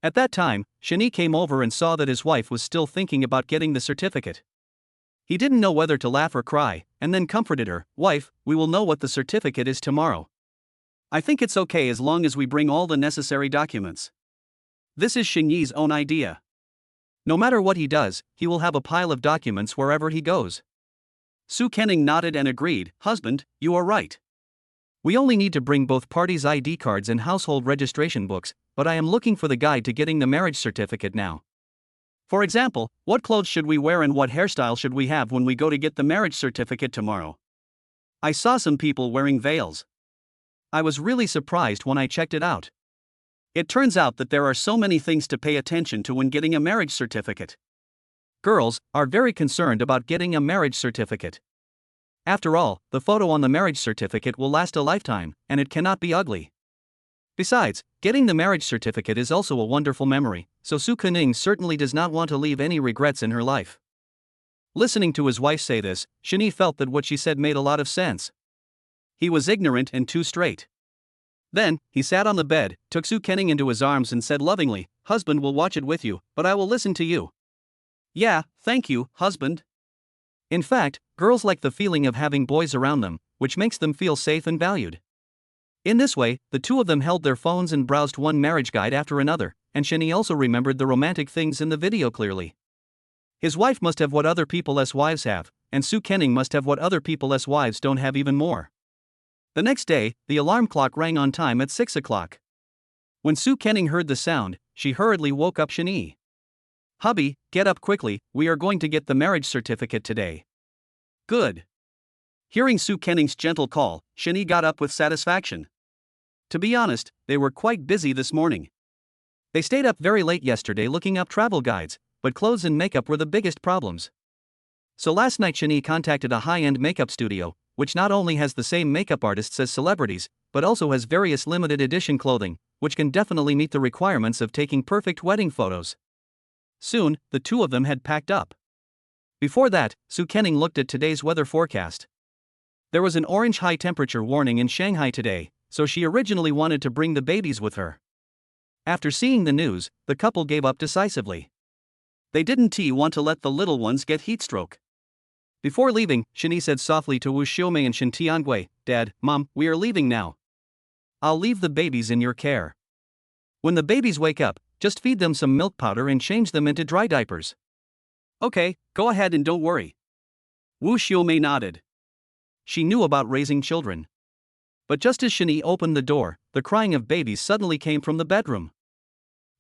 At that time, Shani came over and saw that his wife was still thinking about getting the certificate. He didn't know whether to laugh or cry, and then comforted her, "Wife, we will know what the certificate is tomorrow. I think it's okay as long as we bring all the necessary documents. This is Xingyi's own idea. No matter what he does, he will have a pile of documents wherever he goes." Soo Kenning nodded and agreed, "Husband, you are right. We only need to bring both parties' ID cards and household registration books, but I am looking for the guide to getting the marriage certificate now. For example, what clothes should we wear and what hairstyle should we have when we go to get the marriage certificate tomorrow? I saw some people wearing veils. I was really surprised when I checked it out. It turns out that there are so many things to pay attention to when getting a marriage certificate. Girls are very concerned about getting a marriage certificate. After all, the photo on the marriage certificate will last a lifetime, and it cannot be ugly. Besides, getting the marriage certificate is also a wonderful memory, so Soo Kenning certainly does not want to leave any regrets in her life. Listening to his wife say this, Shani felt that what she said made a lot of sense. He was ignorant and too straight. Then, he sat on the bed, took Soo Kenning into his arms and said lovingly, "Husband will watch it with you, but I will listen to you." "Yeah, thank you, husband." In fact, girls like the feeling of having boys around them, which makes them feel safe and valued. In this way, the two of them held their phones and browsed one marriage guide after another, and Shani also remembered the romantic things in the video clearly. His wife must have what other people's wives have, and Soo Kenning must have what other people's wives don't have even more. The next day, the alarm clock rang on time at 6 o'clock. When Sue Kenning heard the sound, she hurriedly woke up Shani. "Hubby, get up quickly, we are going to get the marriage certificate today." "Good." Hearing Sue Kenning's gentle call, Shani got up with satisfaction. To be honest, they were quite busy this morning. They stayed up very late yesterday looking up travel guides, but clothes and makeup were the biggest problems. So last night Shani contacted a high-end makeup studio, which not only has the same makeup artists as celebrities, but also has various limited edition clothing, which can definitely meet the requirements of taking perfect wedding photos. Soon, the two of them had packed up. Before that, Sue Kenning looked at today's weather forecast. There was an orange high temperature warning in Shanghai today, so she originally wanted to bring the babies with her. After seeing the news, the couple gave up decisively. They didn't want to let the little ones get heatstroke. Before leaving, Shani said softly to Wu Xiaomei and Shen Tiangui, "Dad, Mom, we are leaving now. I'll leave the babies in your care. When the babies wake up, just feed them some milk powder and change them into dry diapers." "Okay, go ahead and don't worry." Wu Xiaomei nodded. She knew about raising children. But just as Shani opened the door, the crying of babies suddenly came from the bedroom.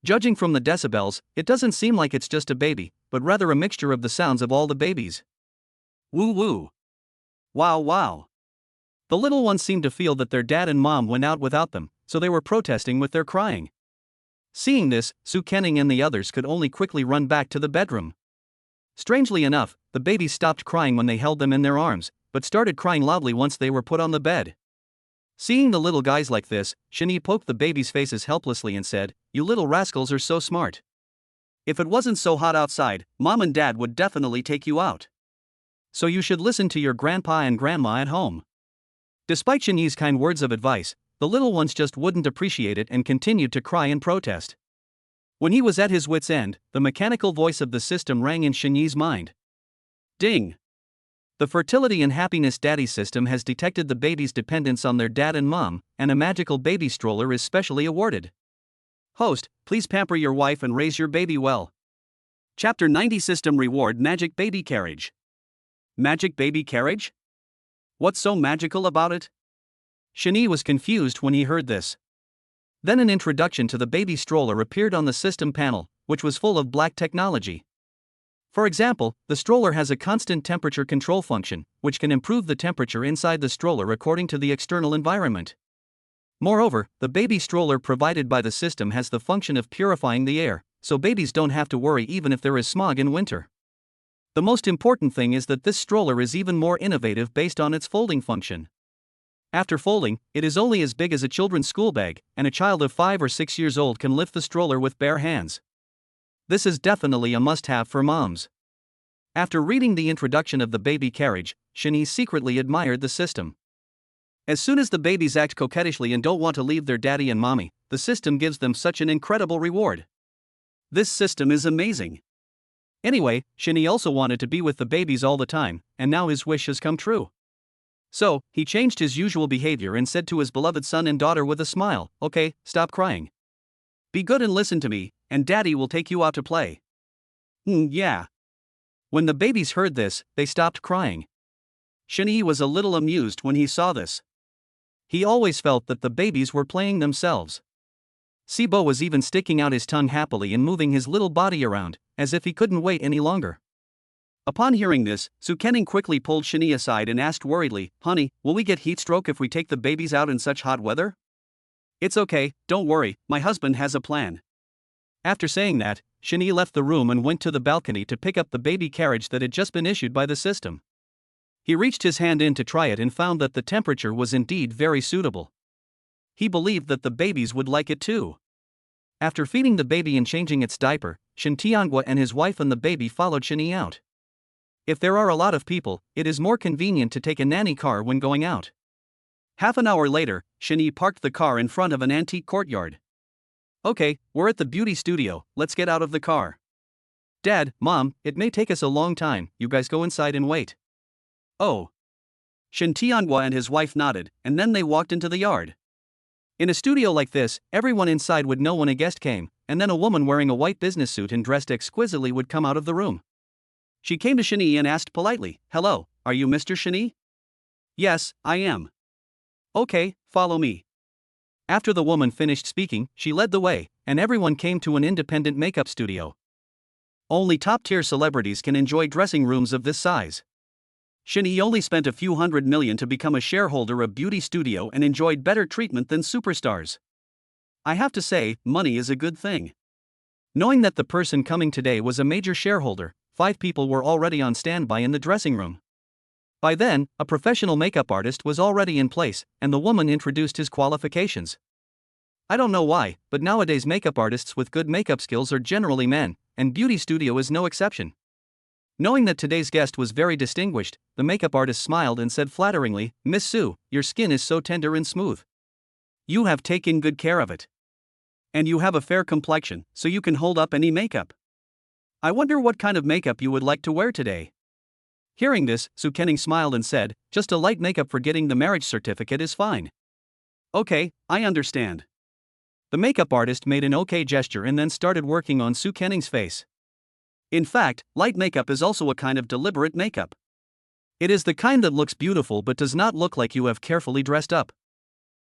Judging from the decibels, it doesn't seem like it's just a baby, but rather a mixture of the sounds of all the babies. Woo woo. Wow wow. The little ones seemed to feel that their dad and mom went out without them, so they were protesting with their crying. Seeing this, Sue Kenning and the others could only quickly run back to the bedroom. Strangely enough, the babies stopped crying when they held them in their arms, but started crying loudly once they were put on the bed. Seeing the little guys like this, Shani poked the babies' faces helplessly and said, "You little rascals are so smart. If it wasn't so hot outside, Mom and Dad would definitely take you out. So you should listen to your grandpa and grandma at home." Despite Shani's kind words of advice, the little ones just wouldn't appreciate it and continued to cry and protest. When he was at his wit's end, the mechanical voice of the system rang in Shani's mind. Ding! The Fertility and Happiness Daddy system has detected the baby's dependence on their dad and mom, and a magical baby stroller is specially awarded. Host, please pamper your wife and raise your baby well. Chapter 90 System Reward Magic Baby Carriage. Magic baby carriage? What's so magical about it? Shani was confused when he heard this. Then an introduction to the baby stroller appeared on the system panel, which was full of black technology. For example, the stroller has a constant temperature control function, which can improve the temperature inside the stroller according to the external environment. Moreover, the baby stroller provided by the system has the function of purifying the air, so babies don't have to worry even if there is smog in winter. The most important thing is that this stroller is even more innovative based on its folding function. After folding, it is only as big as a children's school bag, and a child of 5 or 6 years old can lift the stroller with bare hands. This is definitely a must-have for moms. After reading the introduction of the baby carriage, Shani secretly admired the system. As soon as the babies act coquettishly and don't want to leave their daddy and mommy, the system gives them such an incredible reward. This system is amazing. Anyway, Shani also wanted to be with the babies all the time, and now his wish has come true. So, he changed his usual behavior and said to his beloved son and daughter with a smile, "Okay, stop crying. Be good and listen to me, and Daddy will take you out to play." Yeah. When the babies heard this, they stopped crying. Shani was a little amused when he saw this. He always felt that the babies were playing themselves. Sibo was even sticking out his tongue happily and moving his little body around, as if he couldn't wait any longer. Upon hearing this, Sue Kenning quickly pulled Shani aside and asked worriedly, "Honey, will we get heat stroke if we take the babies out in such hot weather?" "It's okay, don't worry, my husband has a plan." After saying that, Shani left the room and went to the balcony to pick up the baby carriage that had just been issued by the system. He reached his hand in to try it and found that the temperature was indeed very suitable. He believed that the babies would like it too. After feeding the baby and changing its diaper, Shen Tiangua and his wife and the baby followed Shani out. If there are a lot of people, it is more convenient to take a nanny car when going out. Half an hour later, Shani parked the car in front of an antique courtyard. "Okay, we're at the beauty studio, let's get out of the car." "Dad, Mom, it may take us a long time, you guys go inside and wait." "Oh." Shen Tiangua and his wife nodded, and then they walked into the yard. In a studio like this, everyone inside would know when a guest came, and then a woman wearing a white business suit and dressed exquisitely would come out of the room. She came to Shani and asked politely, "Hello, are you Mr. Shani?" "Yes, I am." Okay, follow me. After the woman finished speaking, she led the way, and everyone came to an independent makeup studio. Only top-tier celebrities can enjoy dressing rooms of this size. Shin-hee only spent a few $100 million to become a shareholder of beauty studio and enjoyed better treatment than superstars. I have to say, money is a good thing. Knowing that the person coming today was a major shareholder, 5 people were already on standby in the dressing room. By then, a professional makeup artist was already in place, and the woman introduced his qualifications. I don't know why, but nowadays makeup artists with good makeup skills are generally men, and beauty studio is no exception. Knowing that today's guest was very distinguished, the makeup artist smiled and said flatteringly, "Miss Sue, your skin is so tender and smooth. You have taken good care of it. And you have a fair complexion, so you can hold up any makeup. I wonder what kind of makeup you would like to wear today." Hearing this, Soo Kening smiled and said, "Just a light makeup for getting the marriage certificate is fine." "Okay, I understand." The makeup artist made an okay gesture and then started working on Soo Kening's face. In fact, light makeup is also a kind of deliberate makeup. It is the kind that looks beautiful but does not look like you have carefully dressed up.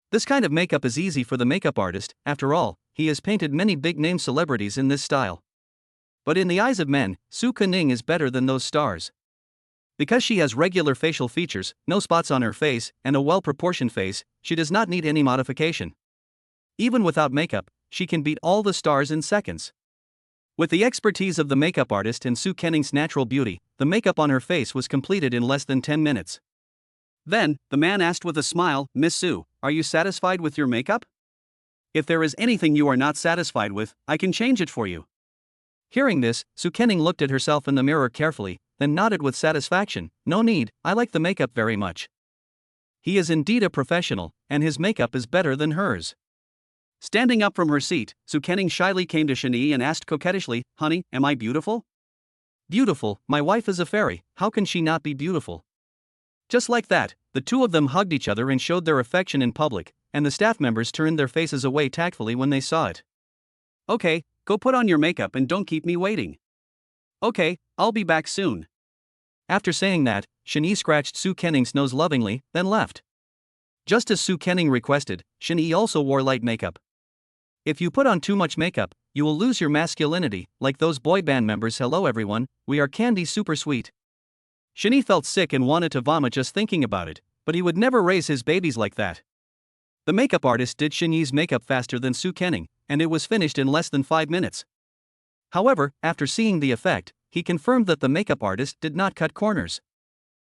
This kind of makeup is easy for the makeup artist, after all, he has painted many big-name celebrities in this style. But in the eyes of men, Soo Kening is better than those stars. Because she has regular facial features, no spots on her face, and a well-proportioned face, she does not need any modification. Even without makeup, she can beat all the stars in seconds. With the expertise of the makeup artist and Soo Kening's natural beauty, the makeup on her face was completed in less than 10 minutes. Then, the man asked with a smile, "Miss Sue, are you satisfied with your makeup? If there is anything you are not satisfied with, I can change it for you." Hearing this, Soo Kening looked at herself in the mirror carefully, then nodded with satisfaction, "No need, I like the makeup very much." He is indeed a professional, and his makeup is better than hers. Standing up from her seat, Soo Kening shyly came to Shin-hee and asked coquettishly, "Honey, am I beautiful?" "Beautiful, my wife is a fairy, how can she not be beautiful?" Just like that, the two of them hugged each other and showed their affection in public, and the staff members turned their faces away tactfully when they saw it. "Okay, go put on your makeup and don't keep me waiting." "Okay, I'll be back soon." After saying that, Shin-hee scratched Soo Kening's nose lovingly, then left. Just as Soo Kening requested, Shin-hee also wore light makeup. If you put on too much makeup, you will lose your masculinity, like those boy band members. "Hello everyone, we are Candy Super Sweet." Shin-hee felt sick and wanted to vomit just thinking about it, but he would never raise his babies like that. The makeup artist did Shin-hee's makeup faster than Soo Kening, and it was finished in less than 5 minutes. However, after seeing the effect, he confirmed that the makeup artist did not cut corners.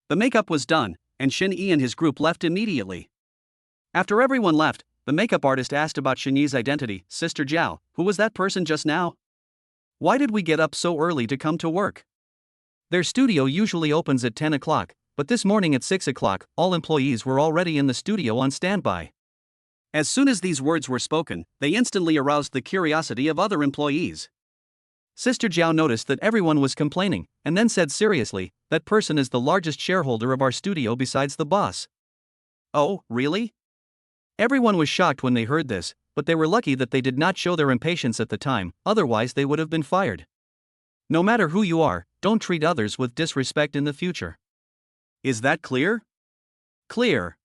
The makeup was done, and Shin-hee and his group left immediately. After everyone left, the makeup artist asked about Shin-hee's identity. "Sister Jiao, who was that person just now? Why did we get up so early to come to work?" Their studio usually opens at 10 o'clock, but this morning at 6 o'clock, all employees were already in the studio on standby. As soon as these words were spoken, they instantly aroused the curiosity of other employees. Sister Jiao noticed that everyone was complaining, and then said seriously, "That person is the largest shareholder of our studio besides the boss." "Oh, really?" Everyone was shocked when they heard this, but they were lucky that they did not show their impatience at the time, otherwise they would have been fired. No matter who you are, don't treat others with disrespect in the future. Is that clear? Clear.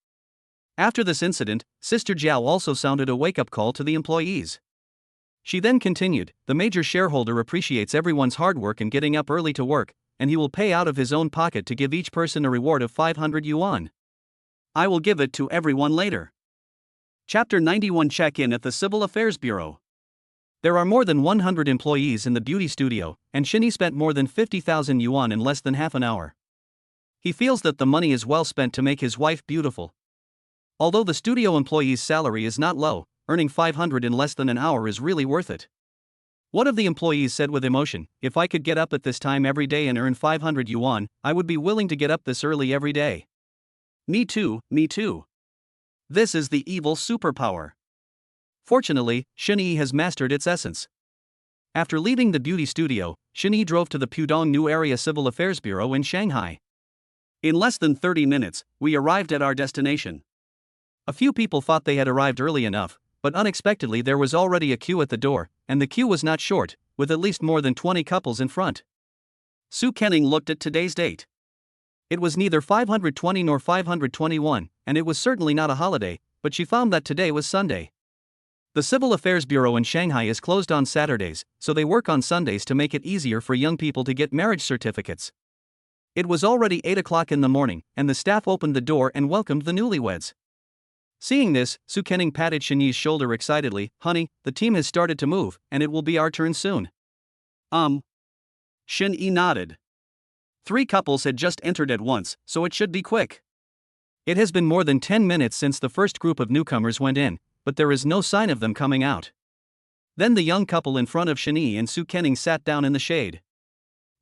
After this incident, Sister Jiao also sounded a wake-up call to the employees. She then continued, "The major shareholder appreciates everyone's hard work and getting up early to work, and he will pay out of his own pocket to give each person a reward of 500 yuan. I will give it to everyone later." Chapter 91. Check-in at the Civil Affairs Bureau. There are more than 100 employees in the beauty studio, and Shin-hee spent more than 50,000 yuan in less than half an hour. He feels that the money is well spent to make his wife beautiful. Although the studio employee's salary is not low, earning 500 in less than an hour is really worth it. One of the employees said with emotion, "If I could get up at this time every day and earn 500 yuan, I would be willing to get up this early every day." Me too, me too. This is the evil superpower. Fortunately, Shin-hee has mastered its essence. After leaving the beauty studio, Shin-hee drove to the Pudong New Area Civil Affairs Bureau in Shanghai. In less than 30 minutes, we arrived at our destination. A few people thought they had arrived early enough, but unexpectedly there was already a queue at the door, and the queue was not short, with at least more than 20 couples in front. Soo Kening looked at today's date. It was neither 520 nor 521, and it was certainly not a holiday, but she found that today was Sunday. The Civil Affairs Bureau in Shanghai is closed on Saturdays, so they work on Sundays to make it easier for young people to get marriage certificates. It was already 8 o'clock in the morning, and the staff opened the door and welcomed the newlyweds. Seeing this, Su Kenning patted Shenyi's shoulder excitedly. "Honey, the team has started to move, and it will be our turn soon." Shen-yi nodded. 3 couples had just entered at once, so it should be quick. It has been more than 10 minutes since the first group of newcomers went in, but there is no sign of them coming out. Then the young couple in front of Shenyi and Su Kenning sat down in the shade.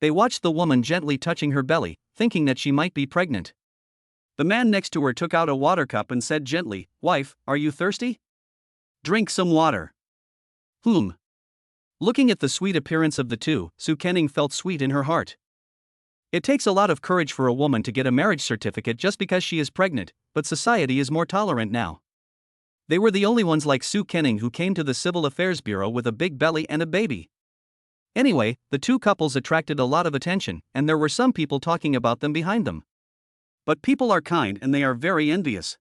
They watched the woman gently touching her belly, thinking that she might be pregnant. The man next to her took out a water cup and said gently, "Wife, are you thirsty? Drink some water." Looking at the sweet appearance of the two, Su Kenning felt sweet in her heart. It takes a lot of courage for a woman to get a marriage certificate just because she is pregnant, but society is more tolerant now. They were the only ones like Su Kenning who came to the Civil Affairs Bureau with a big belly and a baby. Anyway, the two couples attracted a lot of attention, and there were some people talking about them behind them. But people are kind and they are very envious.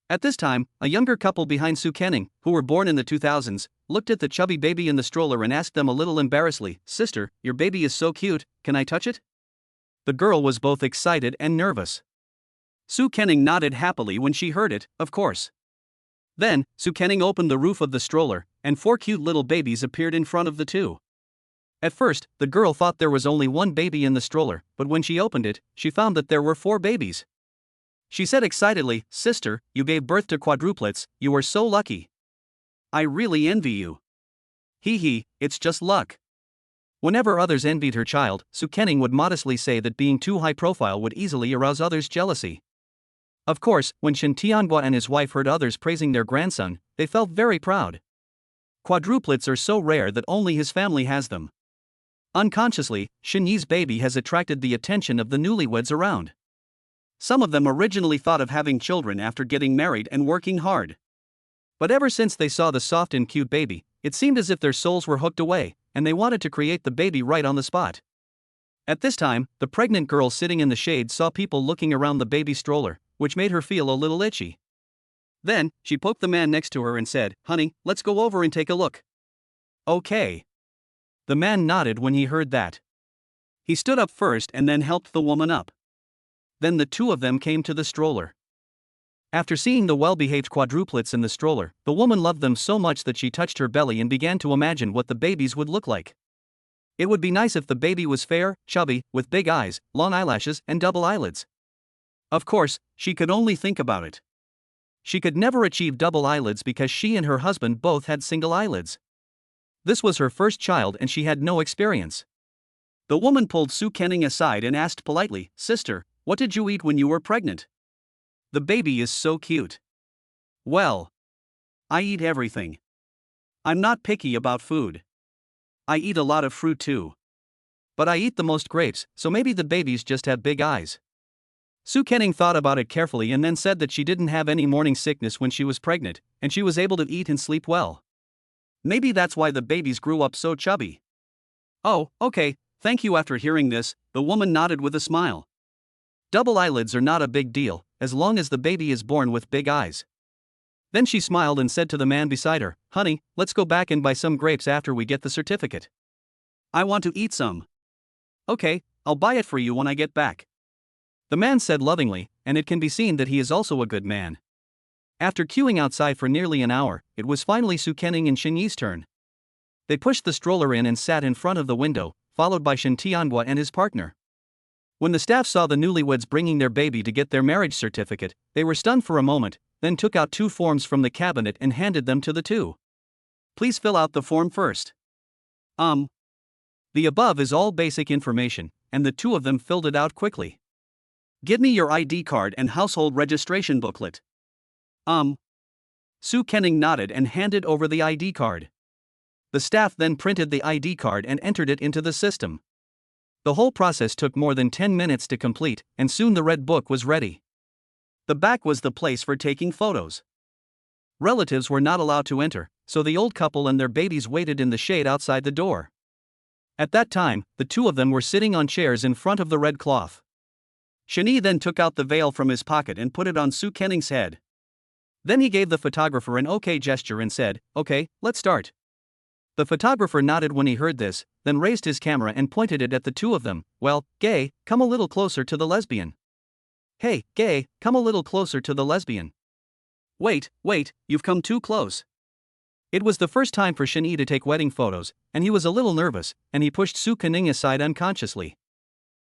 At this time, a younger couple behind Su Kenning, who were born in the 2000s, looked at the chubby baby in the stroller and asked them a little embarrassedly, "Sister, your baby is so cute, can I touch it?" The girl was both excited and nervous. Su Kenning nodded happily when she heard it, of course. Then, Su Kenning opened the roof of the stroller, and 4 cute little babies appeared in front of the two. At first, the girl thought there was only one baby in the stroller, but when she opened it, she found that there were 4 babies. She said excitedly, "Sister, you gave birth to quadruplets, you are so lucky. I really envy you." Hee, it's just luck." Whenever others envied her child, Su Kenning would modestly say that being too high profile would easily arouse others' jealousy. Of course, when Shen Tianhua and his wife heard others praising their grandson, they felt very proud. Quadruplets are so rare that only his family has them. Unconsciously, Shenyi's baby has attracted the attention of the newlyweds around. Some of them originally thought of having children after getting married and working hard. But ever since they saw the soft and cute baby, it seemed as if their souls were hooked away, and they wanted to create the baby right on the spot. At this time, the pregnant girl sitting in the shade saw people looking around the baby stroller, which made her feel a little itchy. Then, she poked the man next to her and said, "Honey, let's go over and take a look." "Okay." The man nodded when he heard that. He stood up first and then helped the woman up. Then the two of them came to the stroller. After seeing the well-behaved quadruplets in the stroller, the woman loved them so much that she touched her belly and began to imagine what the babies would look like. It would be nice if the baby was fair, chubby, with big eyes, long eyelashes, and double eyelids. Of course, she could only think about it. She could never achieve double eyelids because she and her husband both had single eyelids. This was her first child and she had no experience. The woman pulled Su Kenning aside and asked politely, "Sister, what did you eat when you were pregnant? The baby is so cute." "Well, I eat everything. I'm not picky about food. I eat a lot of fruit too. But I eat the most grapes, so maybe the babies just have big eyes." Su Kenning thought about it carefully and then said that she didn't have any morning sickness when she was pregnant, and she was able to eat and sleep well. Maybe that's why the babies grew up so chubby. "Oh, okay, thank you." After hearing this, the woman nodded with a smile. Double eyelids are not a big deal, as long as the baby is born with big eyes. Then she smiled and said to the man beside her, "Honey, let's go back and buy some grapes after we get the certificate." "I want to eat some." "Okay, I'll buy it for you when I get back," the man said lovingly, and it can be seen that he is also a good man. After queuing outside for nearly an hour, it was finally Su Kenning and Shenyi's turn. They pushed the stroller in and sat in front of the window, followed by Shen Tianhua and his partner. When the staff saw the newlyweds bringing their baby to get their marriage certificate, they were stunned for a moment, then took out 2 forms from the cabinet and handed them to the two. "Please fill out the form first." The above is all basic information, and the two of them filled it out quickly. "Give me your ID card and household registration booklet." Su Kenning nodded and handed over the ID card. The staff then printed the ID card and entered it into the system. The whole process took more than 10 minutes to complete, and soon the red book was ready. The back was the place for taking photos. Relatives were not allowed to enter, so the old couple and their babies waited in the shade outside the door. At that time, the two of them were sitting on chairs in front of the red cloth. Shani then took out the veil from his pocket and put it on Su Kenning's head. Then he gave the photographer an okay gesture and said, "Okay, let's start." The photographer nodded when he heard this, then raised his camera and pointed it at the two of them. "Well, gay, come a little closer to the lesbian. Hey, gay, come a little closer to the lesbian. Wait, you've come too close." It was the first time for Shani to take wedding photos, and he was a little nervous, and he pushed Su Kenning aside unconsciously.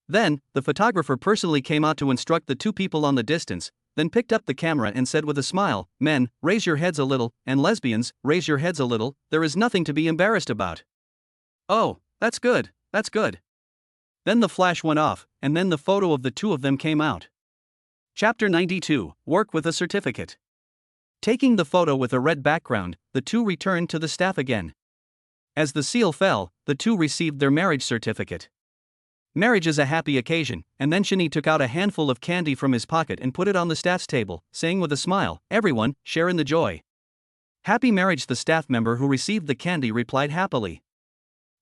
Then, the photographer personally came out to instruct the two people on the distance, then picked up the camera and said with a smile, "Men, raise your heads a little, and lesbians, raise your heads a little, there is nothing to be embarrassed about." "Oh, that's good, that's good." Then the flash went off, and then the photo of the two of them came out. Chapter 92, Work with a Certificate. Taking the photo with a red background, the two returned to the staff again. As the seal fell, the two received their marriage certificate. Marriage is a happy occasion, and then Shani took out a handful of candy from his pocket and put it on the staff's table, saying with a smile, "Everyone, share in the joy." "Happy marriage," the staff member who received the candy replied happily.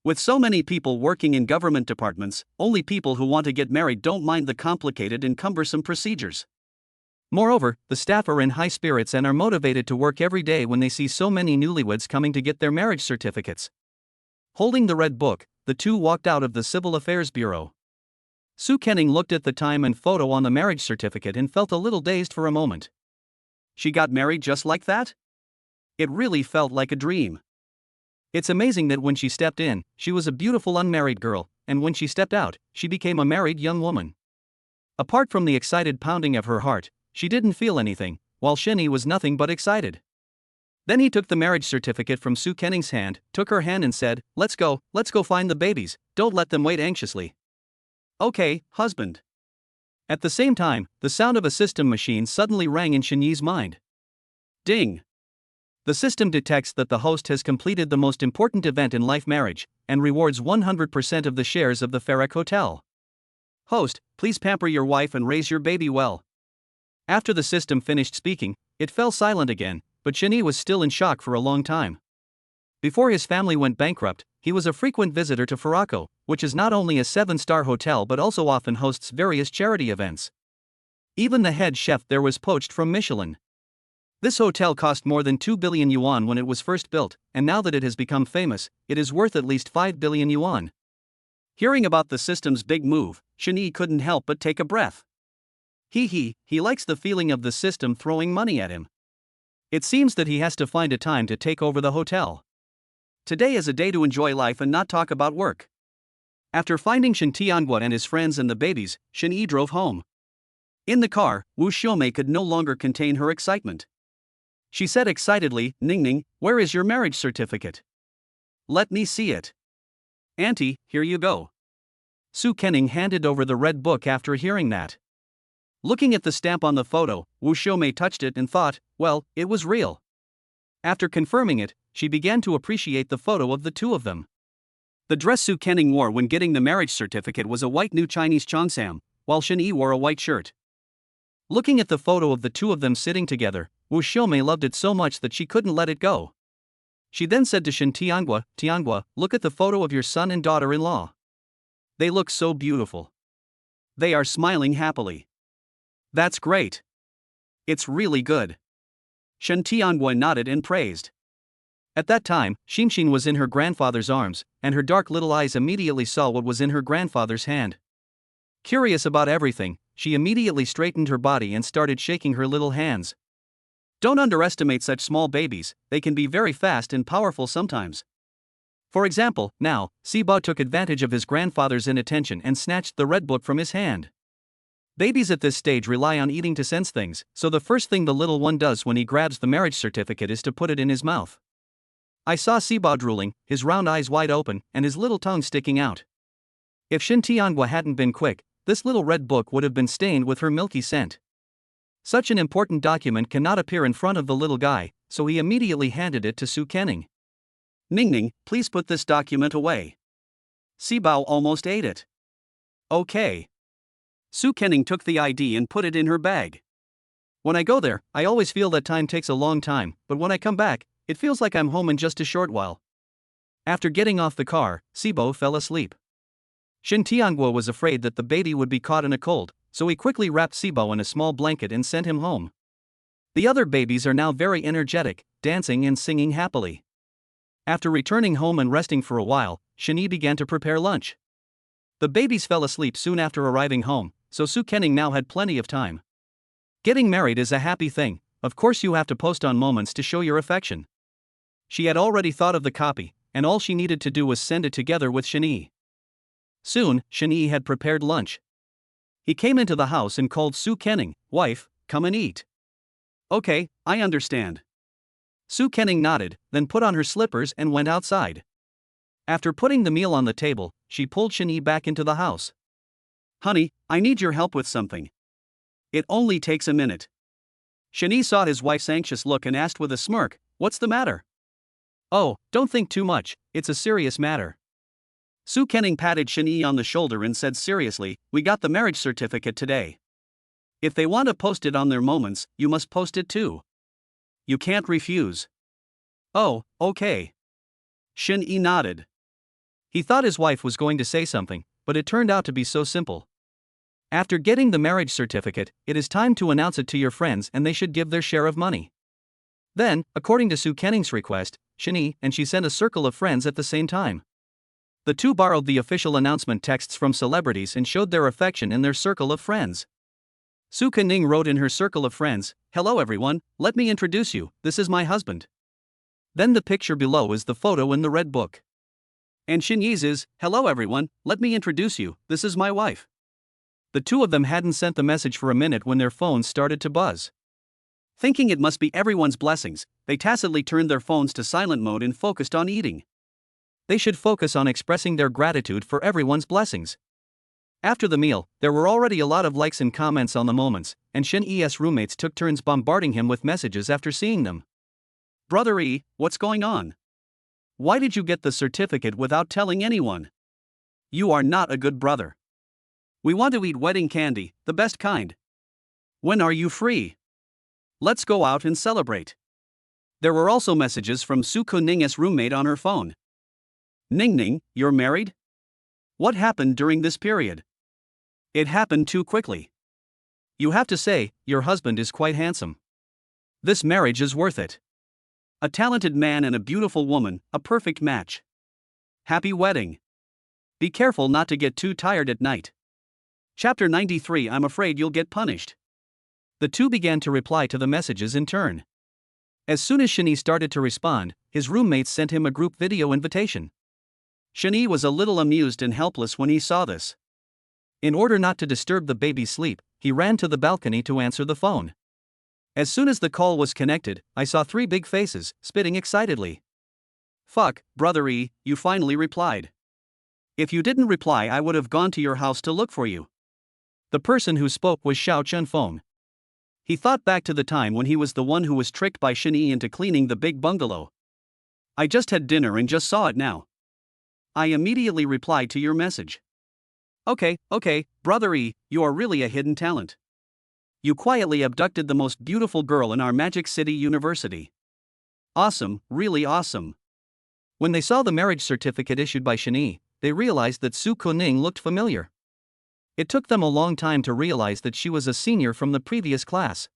With so many people working in government departments, only people who want to get married don't mind the complicated and cumbersome procedures. Moreover, the staff are in high spirits and are motivated to work every day when they see so many newlyweds coming to get their marriage certificates. Holding the red book, the two walked out of the Civil Affairs Bureau. Su Kenning looked at the time and photo on the marriage certificate and felt a little dazed for a moment. She got married just like that? It really felt like a dream. It's amazing that when she stepped in, she was a beautiful unmarried girl, and when she stepped out, she became a married young woman. Apart from the excited pounding of her heart, she didn't feel anything, while Shani was nothing but excited. Then he took the marriage certificate from Su Kenning's hand, took her hand and said, let's go find the babies, don't let them wait anxiously." "Okay, husband." At the same time, the sound of a system machine suddenly rang in Shani's mind. Ding! The system detects that the host has completed the most important event in life, marriage, and rewards 100% of the shares of the Farrak Hotel. "Host, please pamper your wife and raise your baby well." After the system finished speaking, it fell silent again, but Shani was still in shock for a long time. Before his family went bankrupt, he was a frequent visitor to Farako, which is not only a 7-star hotel but also often hosts various charity events. Even the head chef there was poached from Michelin. This hotel cost more than 2 billion yuan when it was first built, and now that it has become famous, it is worth at least 5 billion yuan. Hearing about the system's big move, Shani couldn't help but take a breath. He likes the feeling of the system throwing money at him. It seems that he has to find a time to take over the hotel. Today is a day to enjoy life and not talk about work. After finding Shen Tianguo and his friends and the babies, Shen Yi drove home. In the car, Wu Xiaomei could no longer contain her excitement. She said excitedly, "Ningning, where is your marriage certificate? Let me see it." "Auntie, here you go." Su Kenning handed over the red book after hearing that. Looking at the stamp on the photo, Wu Xiaomei touched it and thought, well, it was real. After confirming it, she began to appreciate the photo of the two of them. The dress Su Kenning wore when getting the marriage certificate was a white new Chinese cheongsam, while Shen Yi wore a white shirt. Looking at the photo of the two of them sitting together, Wu Xiaomei loved it so much that she couldn't let it go. She then said to Shen Tianguo, "Tianguo, look at the photo of your son and daughter-in-law. They look so beautiful. They are smiling happily. That's great. It's really good." Shen Tianguo nodded and praised. At that time, Xinxin was in her grandfather's arms, and her dark little eyes immediately saw what was in her grandfather's hand. Curious about everything, she immediately straightened her body and started shaking her little hands. Don't underestimate such small babies, they can be very fast and powerful sometimes. For example, now, Sibao took advantage of his grandfather's inattention and snatched the red book from his hand. Babies at this stage rely on eating to sense things, so the first thing the little one does when he grabs the marriage certificate is to put it in his mouth. I saw Sibao drooling, his round eyes wide open, and his little tongue sticking out. If Shen Tianguo hadn't been quick, this little red book would have been stained with her milky scent. Such an important document cannot appear in front of the little guy, so he immediately handed it to Su Kenning. "Ningning, please put this document away." Sibao almost ate it. "Okay." Su Kenning took the ID and put it in her bag. "When I go there, I always feel that time takes a long time, but when I come back, it feels like I'm home in just a short while." After getting off the car, Sibao fell asleep. Shen Tianguo was afraid that the baby would be caught in a cold, so he quickly wrapped Sibo in a small blanket and sent him home. The other babies are now very energetic, dancing and singing happily. After returning home and resting for a while, Shani began to prepare lunch. The babies fell asleep soon after arriving home, so Su Kening now had plenty of time. Getting married is a happy thing, of course you have to post on moments to show your affection. She had already thought of the copy, and all she needed to do was send it together with Shani. Soon, Shani had prepared lunch. He came into the house and called Su Kening, "Wife, come and eat." "Okay, I understand." Su Kening nodded, then put on her slippers and went outside. After putting the meal on the table, she pulled Shani back into the house. "Honey, I need your help with something. It only takes a minute." Shani saw his wife's anxious look and asked with a smirk, "What's the matter?" "Oh, don't think too much, it's a serious matter." Su Kening patted Shani on the shoulder and said seriously, "We got the marriage certificate today. If they want to post it on their moments, you must post it too. You can't refuse." "Oh, okay." Shani nodded. He thought his wife was going to say something, but it turned out to be so simple. After getting the marriage certificate, it is time to announce it to your friends and they should give their share of money. Then, according to Su Kening's request, Shani and she sent a circle of friends at the same time. The two borrowed the official announcement texts from celebrities and showed their affection in their circle of friends. Su Kening wrote in her circle of friends, "Hello everyone, let me introduce you, this is my husband." Then the picture below is the photo in the red book. And Shani's is, "Hello everyone, let me introduce you, this is my wife." The two of them hadn't sent the message for a minute when their phones started to buzz. Thinking it must be everyone's blessings, they tacitly turned their phones to silent mode and focused on eating. They should focus on expressing their gratitude for everyone's blessings. After the meal, there were already a lot of likes and comments on the moments, and Shin E's roommates took turns bombarding him with messages after seeing them. "Brother E, what's going on? Why did you get the certificate without telling anyone? You are not a good brother. We want to eat wedding candy, the best kind. When are you free? Let's go out and celebrate." There were also messages from Su Kuning's roommate on her phone. "Ning Ning, you're married? What happened during this period? It happened too quickly. You have to say, your husband is quite handsome. This marriage is worth it. A talented man and a beautiful woman, a perfect match. Happy wedding. Be careful not to get too tired at night." Chapter 93. I'm afraid you'll get punished. The two began to reply to the messages in turn. As soon as Shani started to respond, his roommates sent him a group video invitation. Shani was a little amused and helpless when he saw this. In order not to disturb the baby's sleep, he ran to the balcony to answer the phone. As soon as the call was connected, I saw three big faces, spitting excitedly. "Fuck, brother E, you finally replied. If you didn't reply, I would have gone to your house to look for you." The person who spoke was Xiao Chunfeng. He thought back to the time when he was the one who was tricked by Shani into cleaning the big bungalow. "I just had dinner and just saw it now. I immediately replied to your message." Okay, brother E, you are really a hidden talent. You quietly abducted the most beautiful girl in our Magic City University. Awesome, really awesome." When they saw the marriage certificate issued by Shani, they realized that Su Kuning looked familiar. It took them a long time to realize that she was a senior from the previous class.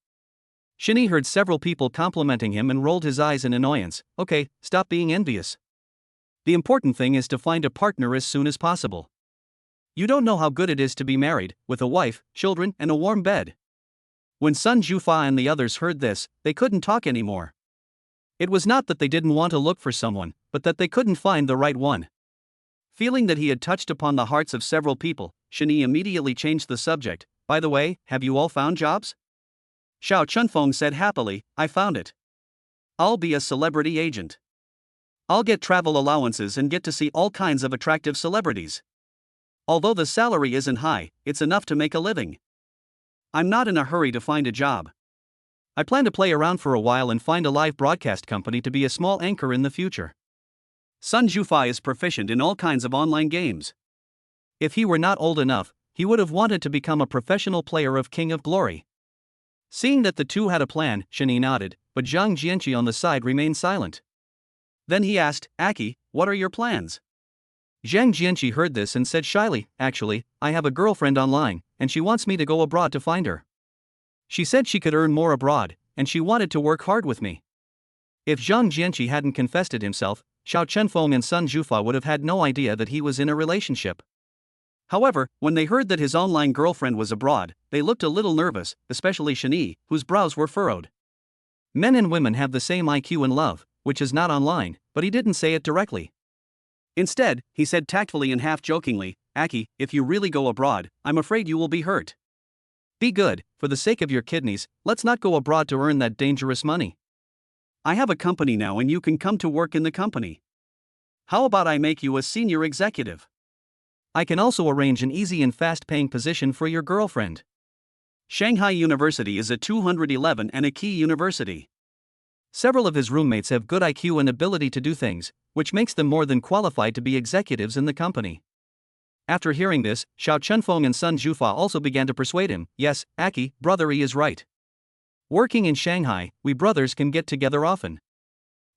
Shani heard several people complimenting him and rolled his eyes in annoyance. "Okay, stop being envious. The important thing is to find a partner as soon as possible. You don't know how good it is to be married, with a wife, children, and a warm bed." When Sun Jufa and the others heard this, they couldn't talk anymore. It was not that they didn't want to look for someone, but that they couldn't find the right one. Feeling that he had touched upon the hearts of several people, Shani immediately changed the subject. "By the way, have you all found jobs?" Xiao Chunfeng said happily, "I found it. I'll be a celebrity agent. I'll get travel allowances and get to see all kinds of attractive celebrities. Although the salary isn't high, it's enough to make a living. I'm not in a hurry to find a job. I plan to play around for a while and find a live broadcast company to be a small anchor in the future." Sun Jufai is proficient in all kinds of online games. If he were not old enough, he would have wanted to become a professional player of King of Glory. Seeing that the two had a plan, Shani nodded, but Zhang Jianqi on the side remained silent. Then he asked, "Aki, what are your plans?" Zhang Jianqi heard this and said shyly, "Actually, I have a girlfriend online, and she wants me to go abroad to find her. She said she could earn more abroad, and she wanted to work hard with me. If Zhang Jianqi hadn't confessed it himself, Xiao Chenfeng and Sun Jufa would have had no idea that he was in a relationship. However, when they heard that his online girlfriend was abroad, they looked a little nervous, especially Shani, whose brows were furrowed. Men and women have the same IQ in love, which is not online, but he didn't say it directly. Instead, he said tactfully and half-jokingly, "Aki, if you really go abroad, I'm afraid you will be hurt. Be good, for the sake of your kidneys, let's not go abroad to earn that dangerous money. I have a company now and you can come to work in the company. How about I make you a senior executive? I can also arrange an easy and fast-paying position for your girlfriend." Shanghai University is a 211 and a key university. Several of his roommates have good IQ and ability to do things, which makes them more than qualified to be executives in the company. After hearing this, Xiao Chenfeng and Sun Jufa also began to persuade him, "Yes, Aki, brother E is right. Working in Shanghai, we brothers can get together often.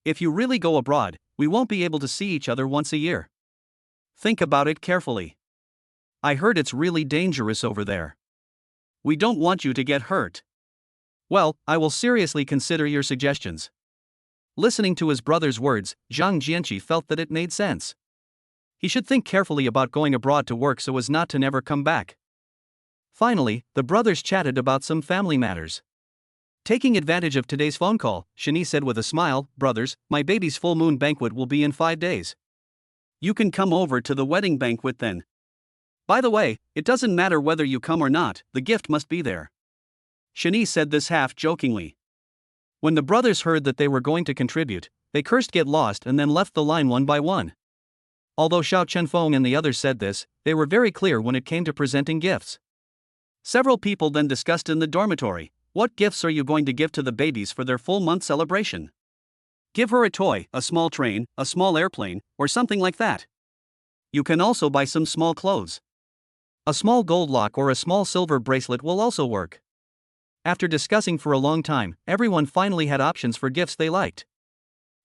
If you really go abroad, we won't be able to see each other once a year. Think about it carefully. I heard it's really dangerous over there. We don't want you to get hurt." "Well, I will seriously consider your suggestions." Listening to his brother's words, Zhang Jianqi felt that it made sense. He should think carefully about going abroad to work so as not to never come back. Finally, the brothers chatted about some family matters. Taking advantage of today's phone call, Shani said with a smile, "Brothers, my baby's full moon banquet will be in 5 days. You can come over to the wedding banquet then. By the way, it doesn't matter whether you come or not, the gift must be there." Shani said this half-jokingly. When the brothers heard that they were going to contribute, they cursed get lost and then left the line one by one. Although Xiao Chenfeng and the others said this, they were very clear when it came to presenting gifts. Several people then discussed in the dormitory, "What gifts are you going to give to the babies for their full month celebration? Give her a toy, a small train, a small airplane, or something like that. You can also buy some small clothes. A small gold lock or a small silver bracelet will also work." After discussing for a long time, everyone finally had options for gifts they liked.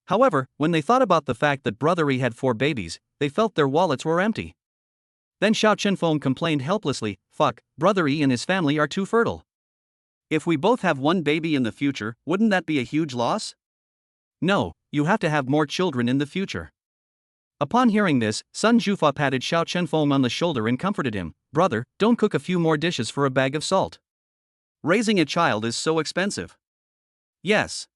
However, when they thought about the fact that Brother E had 4 babies, they felt their wallets were empty. Then Xiao Chenfeng complained helplessly, "Fuck, Brother E and his family are too fertile. If we both have 1 baby in the future, wouldn't that be a huge loss? No, you have to have more children in the future." Upon hearing this, Sun Jufa patted Xiao Chenfeng on the shoulder and comforted him, "Brother, don't cook a few more dishes for a bag of salt. Raising a child is so expensive." "Yes."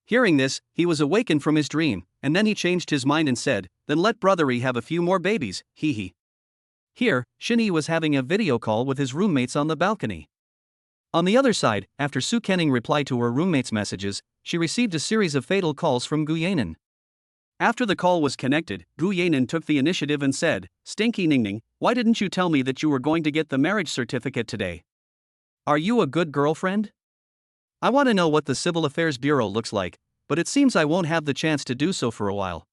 Hearing this, he was awakened from his dream, and then he changed his mind and said, "Then let Brother E have a few more babies, hee hee." Here, Shinyi was having a video call with his roommates on the balcony. On the other side, after Su Kenning replied to her roommate's messages, she received a series of fatal calls from Gu Yanan. After the call was connected, Gu Yanan took the initiative and said, "Stinky Ningning, why didn't you tell me that you were going to get the marriage certificate today? Are you a good girlfriend? I want to know what the Civil Affairs Bureau looks like, but it seems I won't have the chance to do so for a while."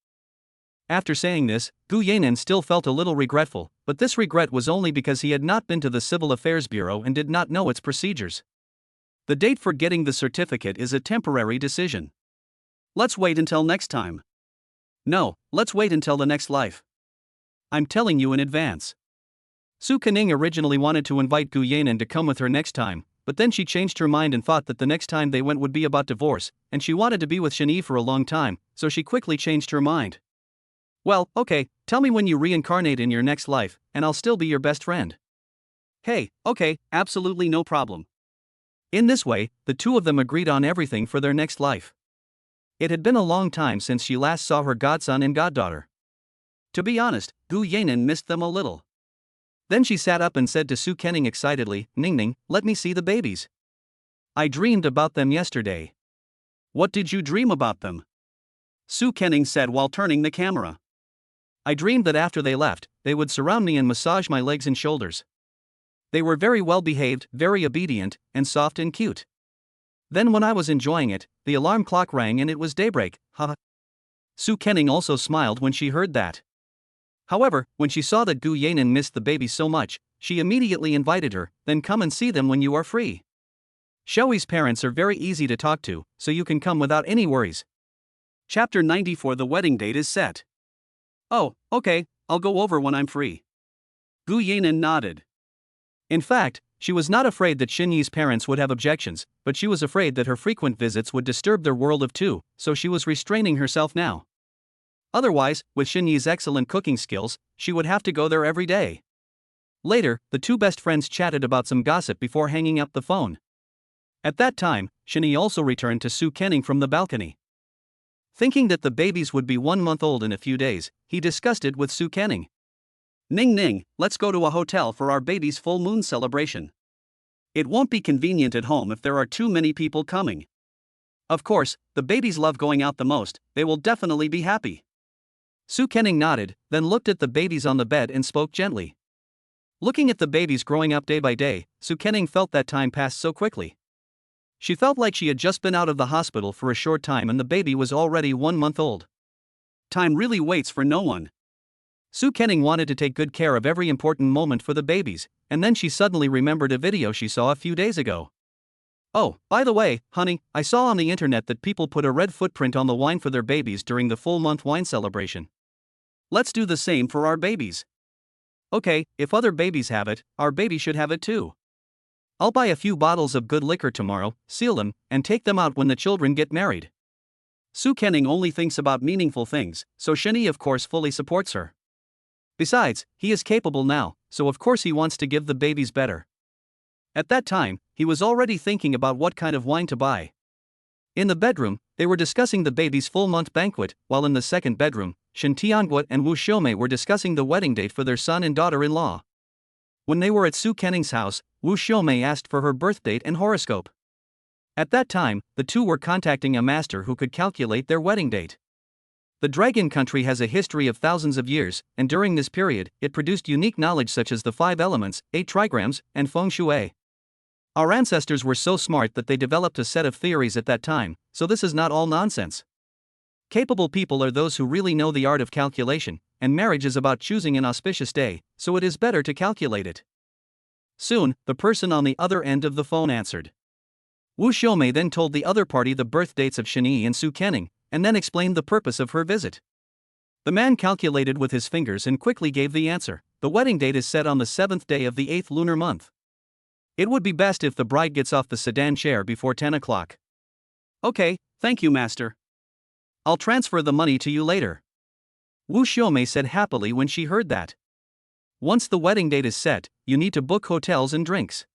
After saying this, Gu Yanan still felt a little regretful, but this regret was only because he had not been to the Civil Affairs Bureau and did not know its procedures. The date for getting the certificate is a temporary decision. Let's wait until next time. No, let's wait until the next life. I'm telling you in advance. Su Kening originally wanted to invite Gu Yanan to come with her next time, but then she changed her mind and thought that the next time they went would be about divorce, and she wanted to be with Shani for a long time, so she quickly changed her mind. "Well, okay, tell me when you reincarnate in your next life, and I'll still be your best friend." "Hey, okay, absolutely no problem." In this way, the two of them agreed on everything for their next life. It had been a long time since she last saw her godson and goddaughter. To be honest, Gu Yanan missed them a little. Then she sat up and said to Su Kenning excitedly, "Ningning, let me see the babies. I dreamed about them yesterday." "What did you dream about them?" Su Kenning said while turning the camera. "I dreamed that after they left, they would surround me and massage my legs and shoulders. They were very well behaved, very obedient, and soft and cute. Then when I was enjoying it, the alarm clock rang and it was daybreak, haha." Su Kenning also smiled when she heard that. However, when she saw that Gu Yanan missed the baby so much, she immediately invited her, "Then come and see them when you are free. Xiaoyi's parents are very easy to talk to, so you can come without any worries." Chapter 94. The wedding date is set. "Oh, okay, I'll go over when I'm free." Gu Yanan nodded. In fact, she was not afraid that Xinyi's parents would have objections, but she was afraid that her frequent visits would disturb their world of two, so she was restraining herself now. Otherwise, with Xinyi's excellent cooking skills, she would have to go there every day. Later, the two best friends chatted about some gossip before hanging up the phone. At that time, Xinyi also returned to Su Kenning from the balcony. Thinking that the babies would be 1 month old in a few days, he discussed it with Su Kenning. Ning Ning, let's go to a hotel for our baby's full moon celebration. It won't be convenient at home if there are too many people coming. Of course, the babies love going out the most, they will definitely be happy. Su Kenning nodded, then looked at the babies on the bed and spoke gently. Looking at the babies growing up day by day, Su Kenning felt that time passed so quickly. She felt like she had just been out of the hospital for a short time and the baby was already 1 month old. Time really waits for no one. Su Kenning wanted to take good care of every important moment for the babies, and then she suddenly remembered a video she saw a few days ago. Oh, by the way, honey, I saw on the internet that people put a red footprint on the wine for their babies during the full month wine celebration. Let's do the same for our babies. Okay, if other babies have it, our baby should have it too. I'll buy a few bottles of good liquor tomorrow, seal them, and take them out when the children get married. Su Kenning only thinks about meaningful things, so Xinyi of course fully supports her. Besides, he is capable now, so of course he wants to give the babies better. At that time, he was already thinking about what kind of wine to buy. In the bedroom, they were discussing the baby's full-month banquet, while in the second bedroom, Shen Tianguo and Wu Xiaomei were discussing the wedding date for their son and daughter-in-law. When they were at Su Kenning's house, Wu Xiaomei asked for her birth date and horoscope. At that time, the two were contacting a master who could calculate their wedding date. The Dragon Country has a history of thousands of years, and during this period, it produced unique knowledge such as the 5 elements, 8 trigrams, and feng shui. Our ancestors were so smart that they developed a set of theories at that time, so this is not all nonsense. Capable people are those who really know the art of calculation, and marriage is about choosing an auspicious day, so it is better to calculate it. Soon, the person on the other end of the phone answered. Wu Xiaomei then told the other party the birth dates of Xinyi and Su Kenning, and then explained the purpose of her visit. The man calculated with his fingers and quickly gave the answer. The wedding date is set on the 7th day of the 8th lunar month. It would be best if the bride gets off the sedan chair before 10 o'clock. Okay, thank you, master. I'll transfer the money to you later. Wu Xiaomei said happily when she heard that. Once the wedding date is set, you need to book hotels and drinks.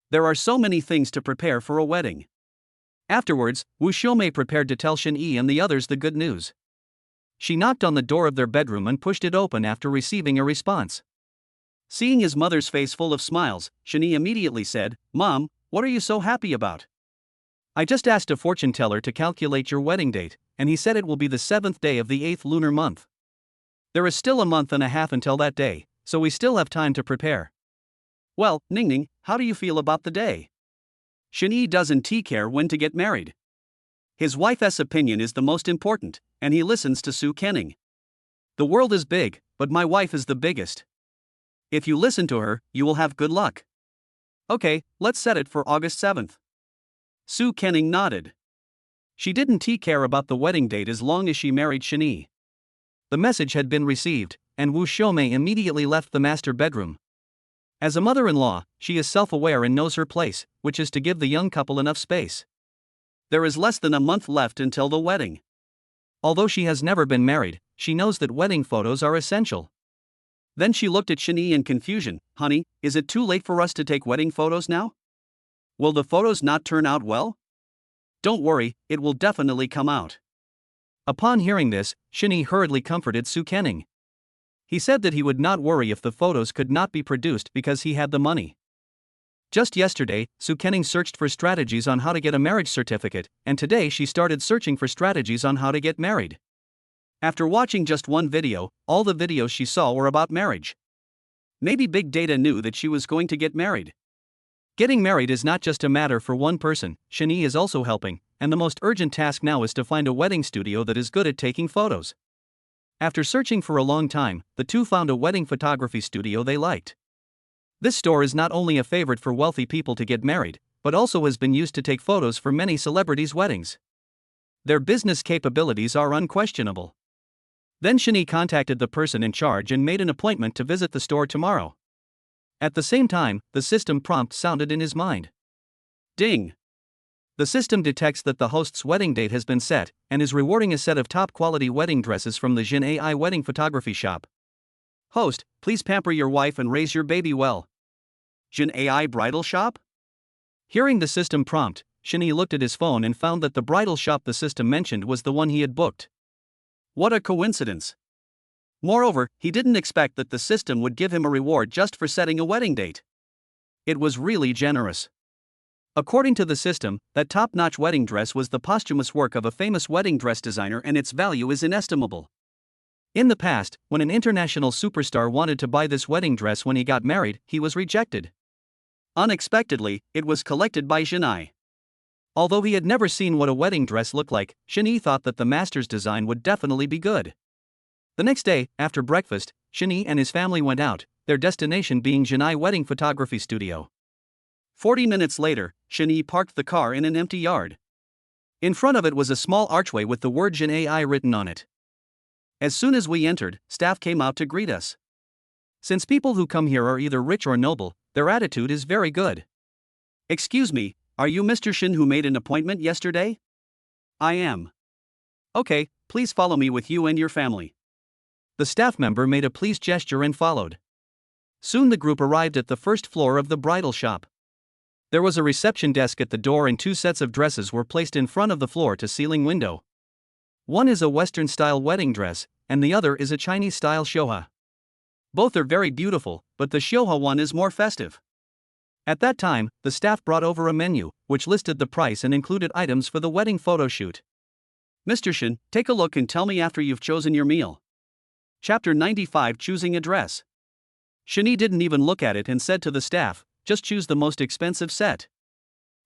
There are so many things to prepare for a wedding. Afterwards, Wu Xiaomei prepared to tell Xinyi and the others the good news. She knocked on the door of their bedroom and pushed it open after receiving a response. Seeing his mother's face full of smiles, Xinyi immediately said, "Mom, what are you so happy about?" I just asked a fortune teller to calculate your wedding date, and he said it will be the 7th day of the 8th lunar month. There is still a month and a half until that day, so we still have time to prepare. Well, Ning Ning, how do you feel about the day? Xinyi doesn't care when to get married. His wife's opinion is the most important, and he listens to Su Kenning. The world is big, but my wife is the biggest. If you listen to her, you will have good luck. Okay, let's set it for August 7th. Su Kenning nodded. She didn't care about the wedding date as long as she married Xinyi. The message had been received, and Wu Xiaomei immediately left the master bedroom. As a mother-in-law, she is self-aware and knows her place, which is to give the young couple enough space. There is less than a month left until the wedding. Although she has never been married, she knows that wedding photos are essential. Then she looked at Xinyi in confusion. Honey, is it too late for us to take wedding photos now? Will the photos not turn out well? Don't worry, it will definitely come out. Upon hearing this, Xinyi hurriedly comforted Su Kenning. He said that he would not worry if the photos could not be produced because he had the money. Just yesterday, Su Kenning searched for strategies on how to get a marriage certificate, and today she started searching for strategies on how to get married. After watching just one video, all the videos she saw were about marriage. Maybe Big Data knew that she was going to get married. Getting married is not just a matter for one person, Xinyi is also helping, and the most urgent task now is to find a wedding studio that is good at taking photos. After searching for a long time, the two found a wedding photography studio they liked. This store is not only a favorite for wealthy people to get married, but also has been used to take photos for many celebrities' weddings. Their business capabilities are unquestionable. Then Xinyi contacted the person in charge and made an appointment to visit the store tomorrow. At the same time, the system prompt sounded in his mind. Ding! The system detects that the host's wedding date has been set, and is rewarding a set of top-quality wedding dresses from the Jin AI wedding photography shop. Host, please pamper your wife and raise your baby well. Jin AI bridal shop? Hearing the system prompt, Shinee looked at his phone and found that the bridal shop the system mentioned was the one he had booked. What a coincidence. Moreover, he didn't expect that the system would give him a reward just for setting a wedding date. It was really generous. According to the system, that top-notch wedding dress was the posthumous work of a famous wedding dress designer and its value is inestimable. In the past, when an international superstar wanted to buy this wedding dress when he got married, he was rejected. Unexpectedly, it was collected by Shinai. Although he had never seen what a wedding dress looked like, Shinee thought that the master's design would definitely be good. The next day, after breakfast, Shinee and his family went out, their destination being Jinai Wedding Photography Studio. 40 minutes later, Shinee parked the car in an empty yard. In front of it was a small archway with the word Jin AI written on it. As soon as we entered, staff came out to greet us. Since people who come here are either rich or noble, their attitude is very good. Excuse me, are you Mr. Shin who made an appointment yesterday? I am. Okay, please follow me with you and your family. The staff member made a pleased gesture and followed. Soon the group arrived at the first floor of the bridal shop. There was a reception desk at the door and 2 sets of dresses were placed in front of the floor-to-ceiling window. One is a Western-style wedding dress, and the other is a Chinese-style shoha. Both are very beautiful, but the shoha one is more festive. At that time, the staff brought over a menu, which listed the price and included items for the wedding photo shoot. Mr. Shin, take a look and tell me after you've chosen your meal. Chapter 95, Choosing a Dress. Shinee didn't even look at it and said to the staff, just choose the most expensive set.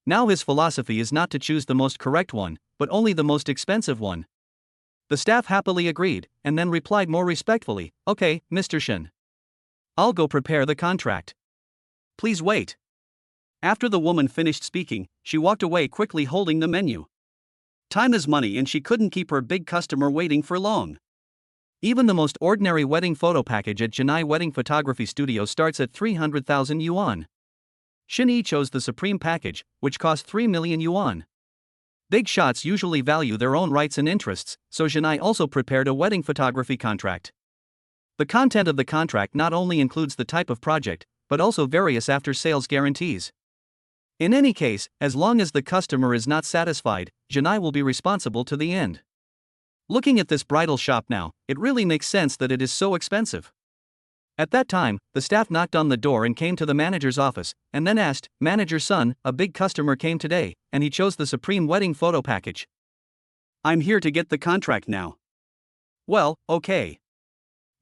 Now his philosophy is not to choose the most correct one, but only the most expensive one. The staff happily agreed, and then replied more respectfully, okay, Mr. Shin. I'll go prepare the contract. Please wait. After the woman finished speaking, she walked away quickly holding the menu. Time is money and she couldn't keep her big customer waiting for long. Even the most ordinary wedding photo package at Jinai Wedding Photography Studio starts at 300,000 yuan. Shinee chose the Supreme package, which cost 3 million yuan. Big shots usually value their own rights and interests, so Jinai also prepared a wedding photography contract. The content of the contract not only includes the type of project, but also various after-sales guarantees. In any case, as long as the customer is not satisfied, Jinai will be responsible to the end. Looking at this bridal shop now, it really makes sense that it is so expensive. At that time, the staff knocked on the door and came to the manager's office, and then asked, "Manager's son, a big customer came today, and he chose the Supreme Wedding Photo Package. I'm here to get the contract now." Well, okay.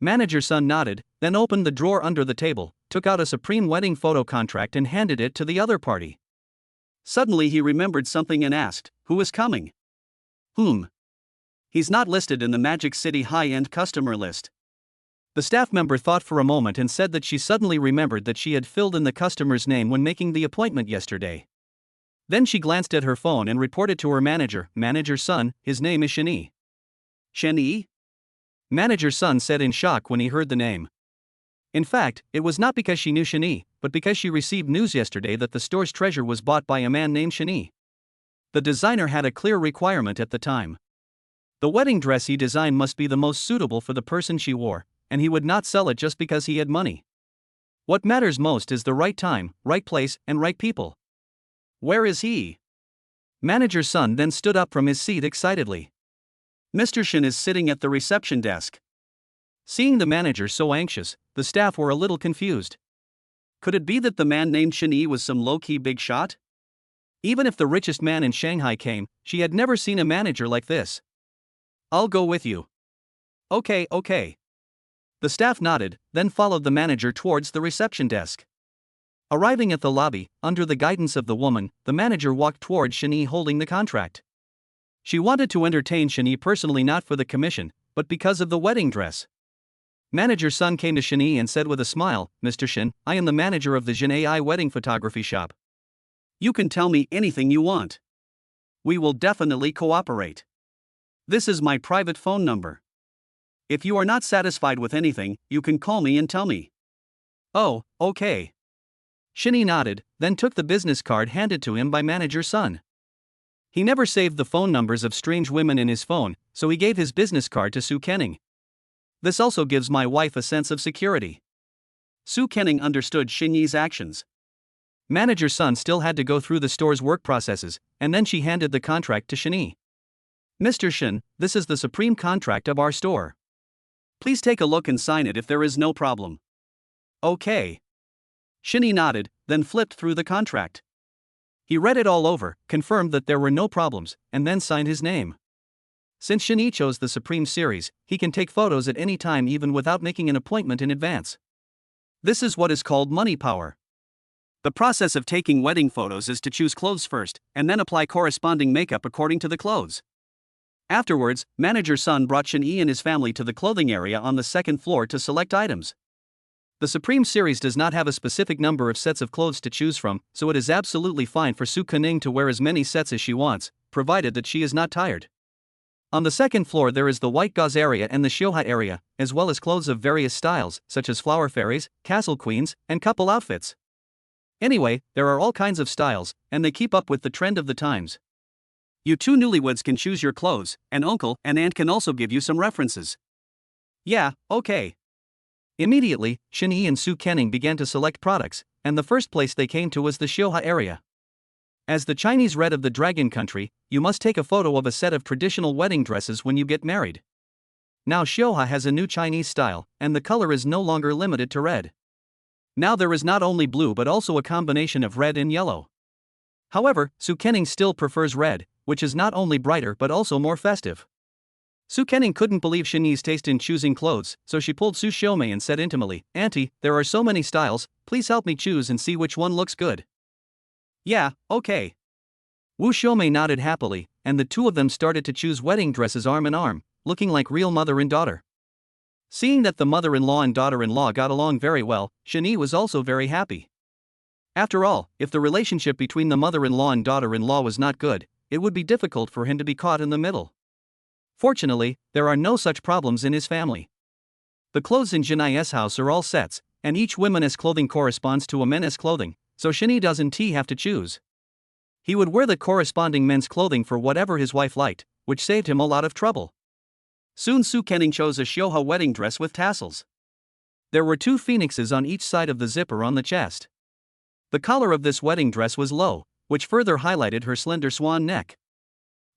Manager's son nodded, then opened the drawer under the table, took out a Supreme Wedding Photo contract and handed it to the other party. Suddenly he remembered something and asked, "Who is coming?" "Whom?" "He's not listed in the Magic City high-end customer list." The staff member thought for a moment and said that she suddenly remembered that she had filled in the customer's name when making the appointment yesterday. Then she glanced at her phone and reported to her manager, "Manager's son, his name is Shinee." "Shinee?" Manager's son said in shock when he heard the name. In fact, it was not because she knew Shinee, but because she received news yesterday that the store's treasure was bought by a man named Shinee. The designer had a clear requirement at the time. The wedding dress he designed must be the most suitable for the person she wore, and he would not sell it just because he had money. What matters most is the right time, right place, and right people. "Where is he?" Manager's son then stood up from his seat excitedly. "Mr. Shin is sitting at the reception desk." Seeing the manager so anxious, the staff were a little confused. Could it be that the man named Shinee was some low-key big shot? Even if the richest man in Shanghai came, she had never seen a manager like this. "I'll go with you." Okay. The staff nodded, then followed the manager towards the reception desk. Arriving at the lobby, under the guidance of the woman, the manager walked towards Shinee holding the contract. She wanted to entertain Shinee personally, not for the commission, but because of the wedding dress. Manager's son came to Shinee and said with a smile, "Mr. Shin, I am the manager of the Jin AI wedding photography shop. You can tell me anything you want. We will definitely cooperate. This is my private phone number. If you are not satisfied with anything, you can call me and tell me." "Oh, okay. Shinny nodded, then took the business card handed to him by manager Sun. He never saved the phone numbers of strange women in his phone, so he gave his business card to Su Kenning. This also gives my wife a sense of security. Su Kenning understood Shinyi's actions. Manager Sun still had to go through the store's work processes, and then she handed the contract to Shinyi. Mr. Shin, this is the supreme contract of our store. Please take a look and sign it if there is no problem. Okay. Shinyi nodded, then flipped through the contract. He read it all over, confirmed that there were no problems, and then signed his name. Since Shinyi chose the Supreme Series, he can take photos at any time even without making an appointment in advance. This is what is called money power. The process of taking wedding photos is to choose clothes first, and then apply corresponding makeup according to the clothes. Afterwards, manager Sun brought Shinyi and his family to the clothing area on the second floor to select items. The Supreme Series does not have a specific number of sets of clothes to choose from, so it is absolutely fine for Su Kenning to wear as many sets as she wants, provided that she is not tired. On the second floor there is the white gauze area and the Shioha area, as well as clothes of various styles, such as flower fairies, castle queens, and couple outfits. Anyway, there are all kinds of styles, and they keep up with the trend of the times. You two newlyweds can choose your clothes, and uncle and aunt can also give you some references. Yeah, okay. Immediately, Shinyi and Su Kenning began to select products, and the first place they came to was the Shioha area. As the Chinese red of the dragon country, you must take a photo of a set of traditional wedding dresses when you get married. Now Shioha has a new Chinese style, and the color is no longer limited to red. Now there is not only blue but also a combination of red and yellow. However, Su Kenning still prefers red, which is not only brighter but also more festive. Su Kenning couldn't believe Shinyi's taste in choosing clothes, so she pulled Su Xiaomei and said intimately, "Auntie, there are so many styles, please help me choose and see which one looks good." Yeah, okay. Wu Xiaomei nodded happily, and the two of them started to choose wedding dresses arm in arm, looking like real mother and daughter. Seeing that the mother-in-law and daughter-in-law got along very well, Shinyi was also very happy. After all, if the relationship between the mother-in-law and daughter-in-law was not good, it would be difficult for him to be caught in the middle. Fortunately, there are no such problems in his family. The clothes in Jinai's house are all sets, and each woman's clothing corresponds to a man's clothing, so Shinyi doesn't have to choose. He would wear the corresponding men's clothing for whatever his wife liked, which saved him a lot of trouble. Soon Su Kenning chose a Shioha wedding dress with tassels. There were two phoenixes on each side of the zipper on the chest. The collar of this wedding dress was low, which further highlighted her slender swan neck.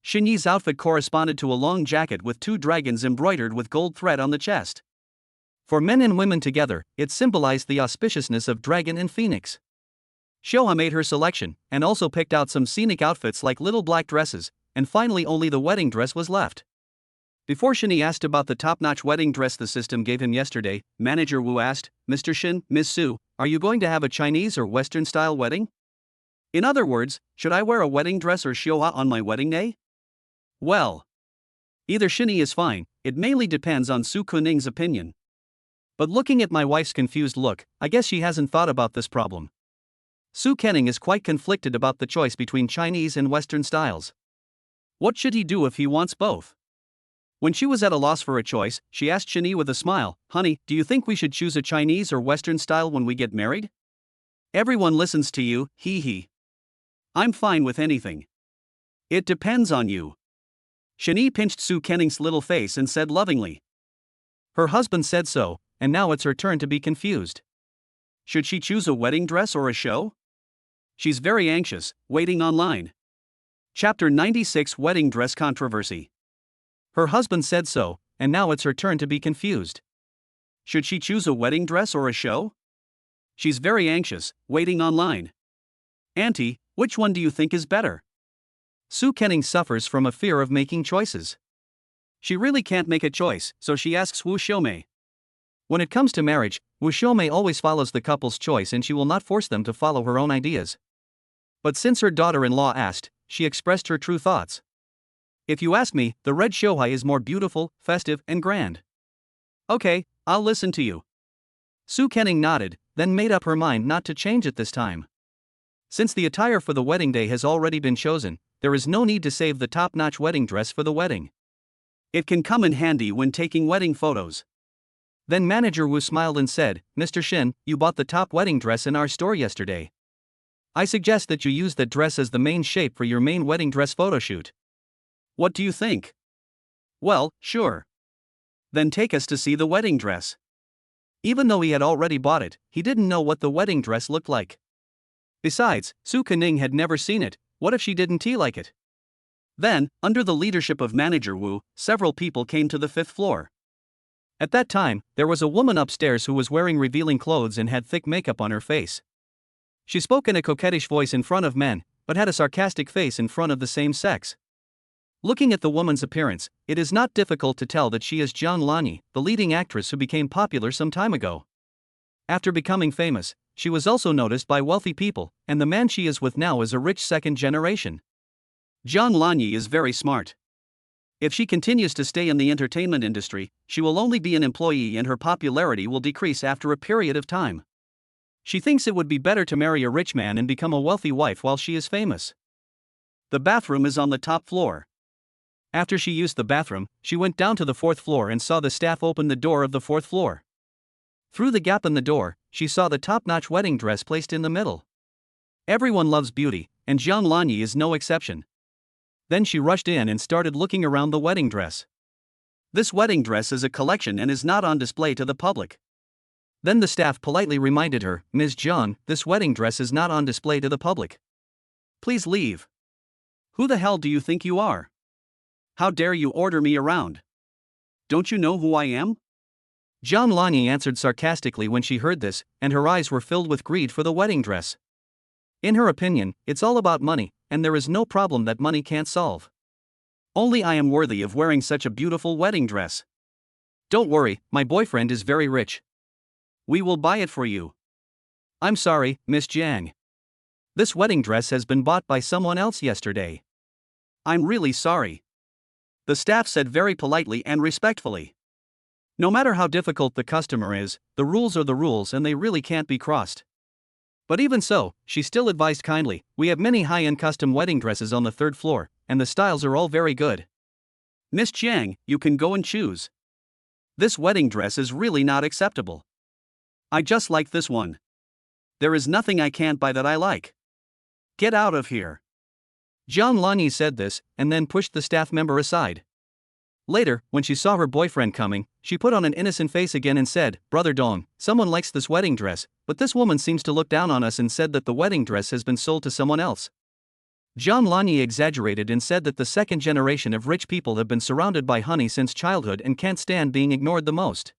Shinyi's outfit corresponded to a long jacket with two dragons embroidered with gold thread on the chest. For men and women together, it symbolized the auspiciousness of dragon and phoenix. Shioha made her selection, and also picked out some scenic outfits like little black dresses, and finally only the wedding dress was left. Before Shinyi asked about the top-notch wedding dress the system gave him yesterday, Manager Wu asked, "Mr. Shin, Ms. Su, are you going to have a Chinese or Western-style wedding? In other words, should I wear a wedding dress or Shioha on my wedding day?" Well, either Shinyi is fine, it mainly depends on Su Kenning's opinion. But looking at my wife's confused look, I guess she hasn't thought about this problem. Su Kenning is quite conflicted about the choice between Chinese and Western styles. What should he do if he wants both? When she was at a loss for a choice, she asked Shinyi with a smile, "Honey, do you think we should choose a Chinese or Western style when we get married?" "Everyone listens to you, hee hee. I'm fine with anything. It depends on you." Shinyi pinched Su Kenning's little face and said lovingly. Her husband said so, and now it's her turn to be confused. Should she choose a wedding dress or a show? She's very anxious, waiting online. Chapter 96 Wedding Dress Controversy. Her husband said so, and now it's her turn to be confused. Should she choose a wedding dress or a show? She's very anxious, waiting online. Auntie, which one do you think is better? Su Kenning suffers from a fear of making choices. She really can't make a choice, so she asks Wu Xiaomei. When it comes to marriage, Wu Xiaomei always follows the couple's choice and she will not force them to follow her own ideas. But since her daughter-in-law asked, she expressed her true thoughts. "If you ask me, the red Shioha is more beautiful, festive, and grand." "Okay, I'll listen to you." Su Kenning nodded, then made up her mind not to change it this time. Since the attire for the wedding day has already been chosen, there is no need to save the top-notch wedding dress for the wedding. It can come in handy when taking wedding photos. Then Manager Wu smiled and said, Mr. Shin, you bought the top wedding dress in our store yesterday. I suggest that you use that dress as the main shape for your main wedding dress photo shoot. What do you think? Well, sure. Then take us to see the wedding dress. Even though he had already bought it, he didn't know what the wedding dress looked like. Besides, Su Kening had never seen it. What if she didn't like it? Then, under the leadership of Manager Wu, several people came to the 5th floor. At that time, there was a woman upstairs who was wearing revealing clothes and had thick makeup on her face. She spoke in a coquettish voice in front of men, but had a sarcastic face in front of the same sex. Looking at the woman's appearance, it is not difficult to tell that she is Jiang Lanyi, the leading actress who became popular some time ago. After becoming famous, she was also noticed by wealthy people, and the man she is with now is a rich second generation. Jiang Lanyi is very smart. If she continues to stay in the entertainment industry, she will only be an employee and her popularity will decrease after a period of time. She thinks it would be better to marry a rich man and become a wealthy wife while she is famous. The bathroom is on the top floor. After she used the bathroom, she went down to the 4th floor and saw the staff open the door of the 4th floor. Through the gap in the door, she saw the top-notch wedding dress placed in the middle. Everyone loves beauty, and Jiang Lanyi is no exception. Then she rushed in and started looking around the wedding dress. This wedding dress is a collection and is not on display to the public. Then the staff politely reminded her, Ms. Jiang, this wedding dress is not on display to the public. Please leave. Who the hell do you think you are? How dare you order me around? Don't you know who I am? Jiang Lanyi answered sarcastically when she heard this, and her eyes were filled with greed for the wedding dress. In her opinion, it's all about money, and there is no problem that money can't solve. Only I am worthy of wearing such a beautiful wedding dress. Don't worry, my boyfriend is very rich. We will buy it for you. I'm sorry, Miss Jiang. This wedding dress has been bought by someone else yesterday. I'm really sorry. The staff said very politely and respectfully. No matter how difficult the customer is, the rules are the rules and they really can't be crossed. But even so, she still advised kindly, we have many high-end custom wedding dresses on the 3rd floor, and the styles are all very good. Miss Jiang, you can go and choose. This wedding dress is really not acceptable. I just like this one. There is nothing I can't buy that I like. Get out of here. Jiang Lanyi said this, and then pushed the staff member aside. Later, when she saw her boyfriend coming, she put on an innocent face again and said, Brother Dong, someone likes this wedding dress, but this woman seems to look down on us and said that the wedding dress has been sold to someone else. Jiang Lanyi exaggerated and said that the second generation of rich people have been surrounded by honey since childhood and can't stand being ignored the most.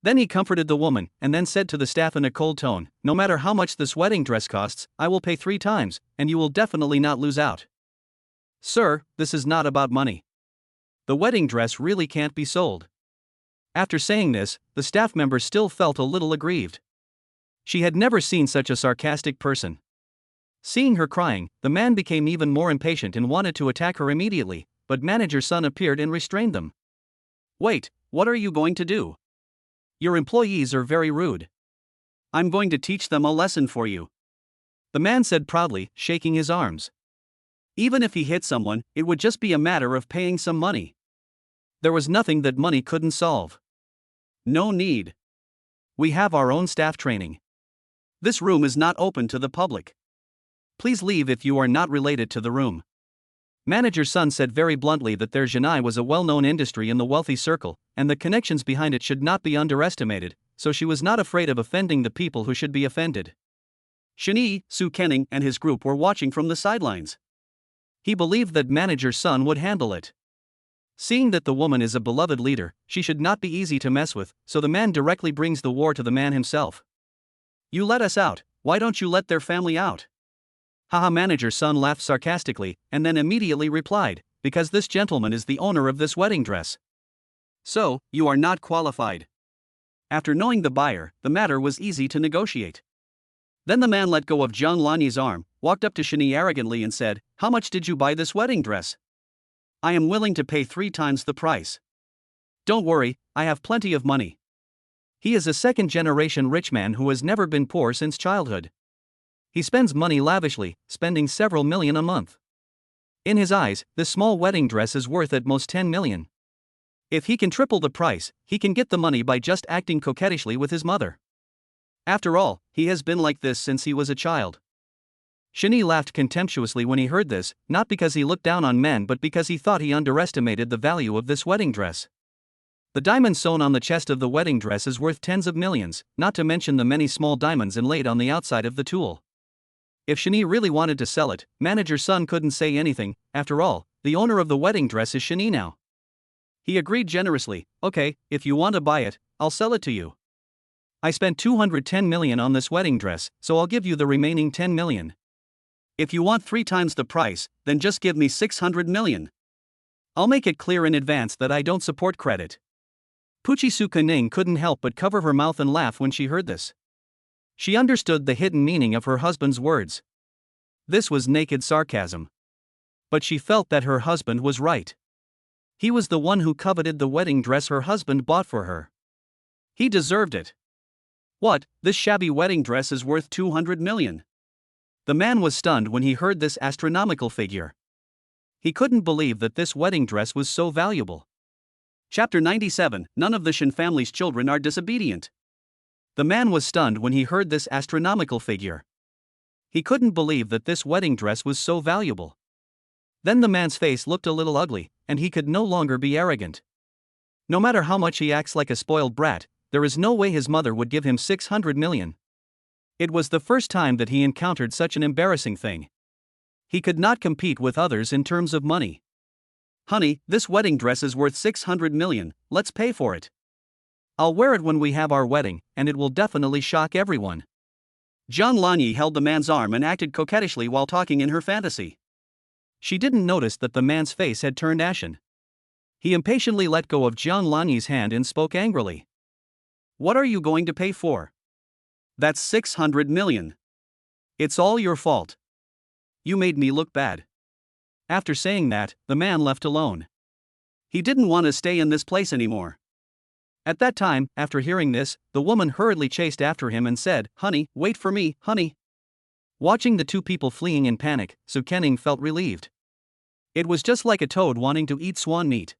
Then he comforted the woman, and then said to the staff in a cold tone, no matter how much this wedding dress costs, I will pay 3 times, and you will definitely not lose out. Sir, this is not about money. The wedding dress really can't be sold. After saying this, the staff member still felt a little aggrieved. She had never seen such a sarcastic person. Seeing her crying, the man became even more impatient and wanted to attack her immediately, but Manager Sun appeared and restrained them. Wait, what are you going to do? Your employees are very rude. I'm going to teach them a lesson for you. The man said proudly, shaking his arms. Even if he hit someone, it would just be a matter of paying some money. There was nothing that money couldn't solve. No need. We have our own staff training. This room is not open to the public. Please leave if you are not related to the room. Manager Sun said very bluntly that their Janai was a well-known industry in the wealthy circle, and the connections behind it should not be underestimated, so she was not afraid of offending the people who should be offended. Shani, Su Kening and his group were watching from the sidelines. He believed that Manager Sun would handle it. Seeing that the woman is a beloved leader, she should not be easy to mess with, so the man directly brings the war to the man himself. You let us out, why don't you let their family out? Haha, Manager Sun laughed sarcastically, and then immediately replied, because this gentleman is the owner of this wedding dress. So, you are not qualified. After knowing the buyer, the matter was easy to negotiate. Then the man let go of Jiang Lanyi's arm, walked up to Shani arrogantly and said, how much did you buy this wedding dress? I am willing to pay 3 times the price. Don't worry, I have plenty of money. He is a second-generation rich man who has never been poor since childhood. He spends money lavishly, spending several million a month. In his eyes, this small wedding dress is worth at most 10 million. If he can triple the price, he can get the money by just acting coquettishly with his mother. After all, he has been like this since he was a child. Shani laughed contemptuously when he heard this, not because he looked down on men but because he thought he underestimated the value of this wedding dress. The diamond sewn on the chest of the wedding dress is worth tens of millions, not to mention the many small diamonds inlaid on the outside of the tulle. If Shani really wanted to sell it, manager's son couldn't say anything. After all, the owner of the wedding dress is Shani now. He agreed generously. Okay, if you want to buy it, I'll sell it to you. I spent 210 million on this wedding dress, so I'll give you the remaining 10 million. If you want 3 times the price, then just give me 600 million. I'll make it clear in advance that I don't support credit. Puchisuka Ning couldn't help but cover her mouth and laugh when she heard this. She understood the hidden meaning of her husband's words. This was naked sarcasm. But she felt that her husband was right. He was the one who coveted the wedding dress her husband bought for her. He deserved it. What, this shabby wedding dress is worth 200 million? The man was stunned when he heard this astronomical figure. He couldn't believe that this wedding dress was so valuable. Chapter 97. None of the Shin family's children are disobedient. The man was stunned when he heard this astronomical figure. He couldn't believe that this wedding dress was so valuable. Then the man's face looked a little ugly, and he could no longer be arrogant. No matter how much he acts like a spoiled brat, there is no way his mother would give him 600 million. It was the first time that he encountered such an embarrassing thing. He could not compete with others in terms of money. Honey, this wedding dress is worth 600 million, let's pay for it. I'll wear it when we have our wedding, and it will definitely shock everyone. Jian Lanyi held the man's arm and acted coquettishly while talking in her fantasy. She didn't notice that the man's face had turned ashen. He impatiently let go of Jian Lanyi's hand and spoke angrily. What are you going to pay for? That's 600 million. It's all your fault. You made me look bad. After saying that, the man left alone. He didn't want to stay in this place anymore. At that time, after hearing this, the woman hurriedly chased after him and said, "Honey, wait for me, honey." Watching the two people fleeing in panic, Su Kenning felt relieved. It was just like a toad wanting to eat swan meat.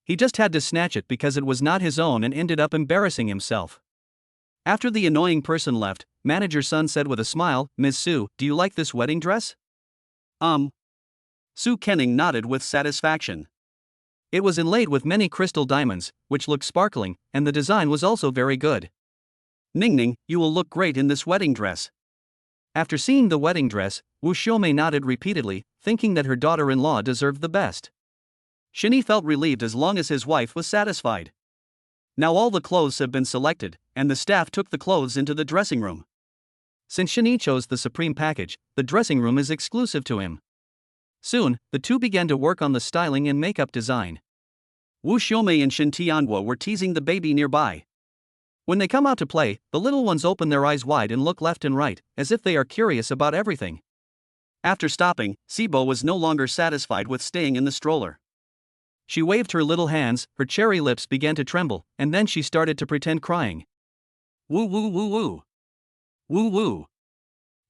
He just had to snatch it because it was not his own and ended up embarrassing himself. After the annoying person left, manager's son said with a smile, "Ms. Su, do you like this wedding dress?" Su Kenning nodded with satisfaction. It was inlaid with many crystal diamonds, which looked sparkling, and the design was also very good. "Ningning, you will look great in this wedding dress." After seeing the wedding dress, Wu Xiaomei nodded repeatedly, thinking that her daughter-in-law deserved the best. Shini felt relieved as long as his wife was satisfied. Now all the clothes have been selected, and the staff took the clothes into the dressing room. Since Shini chose the supreme package, the dressing room is exclusive to him. Soon, the two began to work on the styling and makeup design. Wu Xiaomei and Shin Tianguo were teasing the baby nearby. When they come out to play, the little ones open their eyes wide and look left and right, as if they are curious about everything. After stopping, Sibo was no longer satisfied with staying in the stroller. She waved her little hands, her cherry lips began to tremble, and then she started to pretend crying. Woo woo woo woo. Woo woo.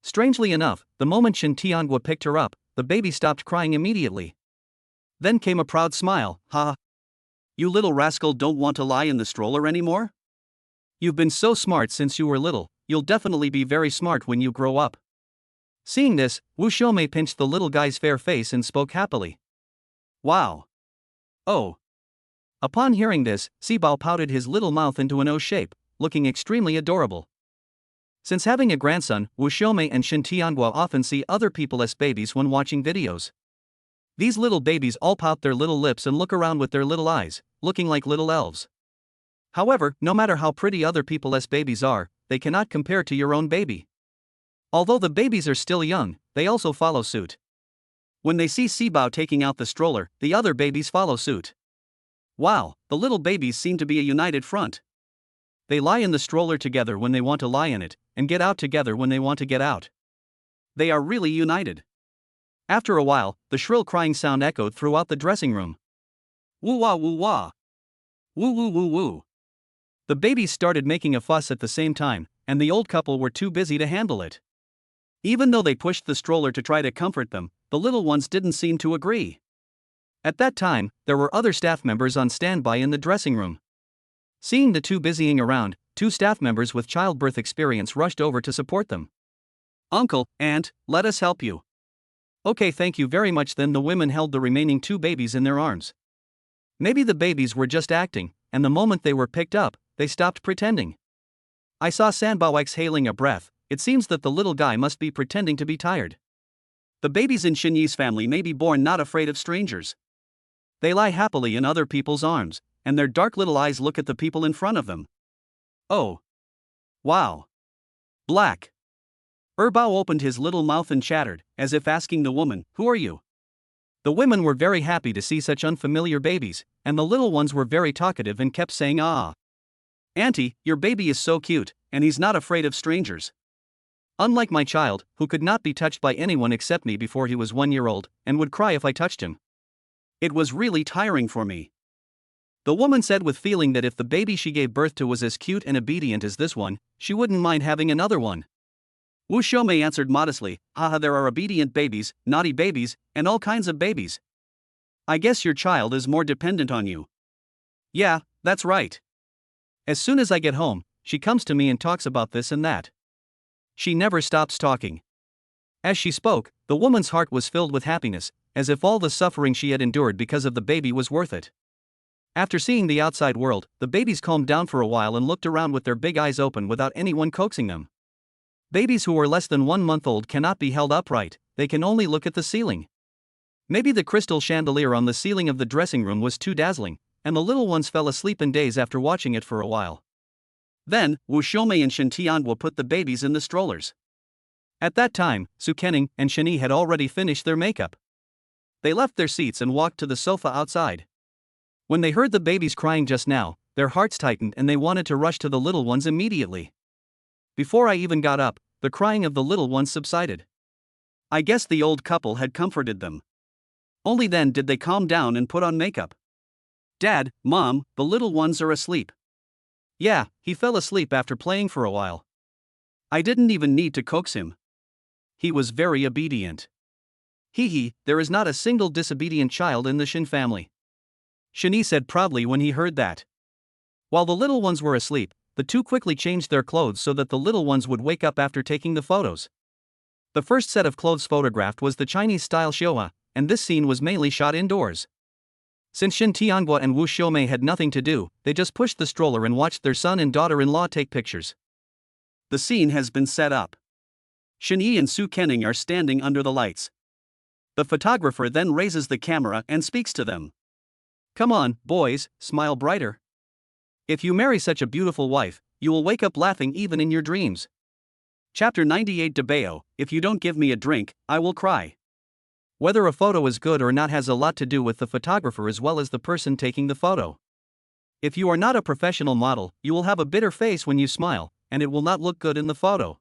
Strangely enough, the moment Shin Tianguo picked her up, the baby stopped crying immediately. Then came a proud smile. "Ha! You little rascal don't want to lie in the stroller anymore? You've been so smart since you were little, you'll definitely be very smart when you grow up." Seeing this, Wu Xiaomei pinched the little guy's fair face and spoke happily. "Wow! Oh!" Upon hearing this, Sibao pouted his little mouth into an O shape, looking extremely adorable. Since having a grandson, Wu Xiaomei and Shin Tianguo often see other people as babies when watching videos. These little babies all pout their little lips and look around with their little eyes, looking like little elves. However, no matter how pretty other people as babies are, they cannot compare to your own baby. Although the babies are still young, they also follow suit. When they see Sibao taking out the stroller, the other babies follow suit. Wow, the little babies seem to be a united front. They lie in the stroller together when they want to lie in it, and get out together when they want to get out. They are really united. After a while, the shrill crying sound echoed throughout the dressing room. Woo wah woo wah. Woo woo woo woo. The babies started making a fuss at the same time, and the old couple were too busy to handle it. Even though they pushed the stroller to try to comfort them, the little ones didn't seem to agree. At that time, there were other staff members on standby in the dressing room. Seeing the two busying around, two staff members with childbirth experience rushed over to support them. Uncle, aunt, let us help you. Okay, thank you very much. Then the women held the remaining two babies in their arms. Maybe the babies were just acting, and the moment they were picked up, they stopped pretending. I saw Sanbao exhaling a breath. It seems that the little guy must be pretending to be tired. The babies in Shinyi's family may be born not afraid of strangers. They lie happily in other people's arms, and their dark little eyes look at the people in front of them. Oh. Wow. Black. Bao opened his little mouth and chattered, as if asking the woman, "Who are you?" The women were very happy to see such unfamiliar babies, and the little ones were very talkative and kept saying, "Ah. Auntie, your baby is so cute, and he's not afraid of strangers. Unlike my child, who could not be touched by anyone except me before he was 1 year old, and would cry if I touched him. It was really tiring for me." The woman said with feeling that if the baby she gave birth to was as cute and obedient as this one, she wouldn't mind having another one. Wu Xiaomei answered modestly, "Haha, there are obedient babies, naughty babies, and all kinds of babies. I guess your child is more dependent on you." "Yeah, that's right. As soon as I get home, she comes to me and talks about this and that. She never stops talking." As she spoke, the woman's heart was filled with happiness, as if all the suffering she had endured because of the baby was worth it. After seeing the outside world, the babies calmed down for a while and looked around with their big eyes open without anyone coaxing them. Babies who are less than 1 month old cannot be held upright, they can only look at the ceiling. Maybe the crystal chandelier on the ceiling of the dressing room was too dazzling, and the little ones fell asleep in daze after watching it for a while. Then, Wu Xiaomei and Shen Tianguo put the babies in the strollers. At that time, Su Kening and Shani had already finished their makeup. They left their seats and walked to the sofa outside. When they heard the babies crying just now, their hearts tightened and they wanted to rush to the little ones immediately. Before I even got up, the crying of the little ones subsided. I guess the old couple had comforted them. Only then did they calm down and put on makeup. "Dad, Mom, the little ones are asleep." "Yeah, he fell asleep after playing for a while. I didn't even need to coax him. He was very obedient." "Hee, there is not a single disobedient child in the Shin family," Shani said proudly when he heard that. While the little ones were asleep, the two quickly changed their clothes so that the little ones would wake up after taking the photos. The first set of clothes photographed was the Chinese-style Showa, and this scene was mainly shot indoors. Since Shin Tianguo and Wu Xiaomei had nothing to do, they just pushed the stroller and watched their son and daughter-in-law take pictures. The scene has been set up. Shen Yi and Su Kening are standing under the lights. The photographer then raises the camera and speaks to them. "Come on, boys, smile brighter. If you marry such a beautiful wife, you will wake up laughing even in your dreams." Chapter 98 Debao, "If you don't give me a drink, I will cry." Whether a photo is good or not has a lot to do with the photographer as well as the person taking the photo. If you are not a professional model, you will have a bitter face when you smile, and it will not look good in the photo.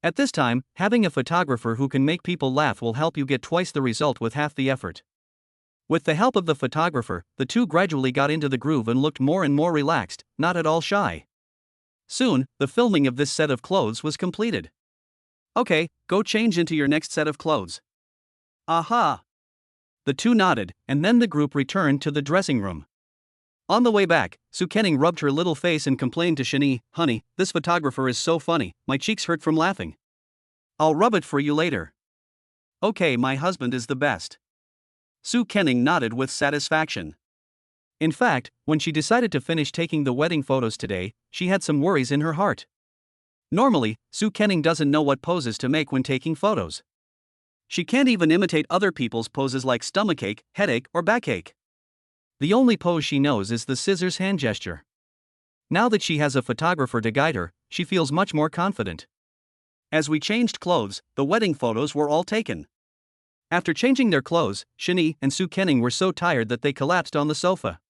At this time, having a photographer who can make people laugh will help you get twice the result with half the effort. With the help of the photographer, the two gradually got into the groove and looked more and more relaxed, not at all shy. Soon, the filming of this set of clothes was completed. "Okay, go change into your next set of clothes." "Aha!" The two nodded, and then the group returned to the dressing room. On the way back, Su Kening rubbed her little face and complained to Shani, "Honey, this photographer is so funny, my cheeks hurt from laughing. I'll rub it for you later." "Okay, my husband is the best." Su Kening nodded with satisfaction. In fact, when she decided to finish taking the wedding photos today, she had some worries in her heart. Normally, Su Kening doesn't know what poses to make when taking photos. She can't even imitate other people's poses like stomachache, headache, or backache. The only pose she knows is the scissors hand gesture. Now that she has a photographer to guide her, she feels much more confident. As we changed clothes, the wedding photos were all taken. After changing their clothes, Shani and Su Kening were so tired that they collapsed on the sofa.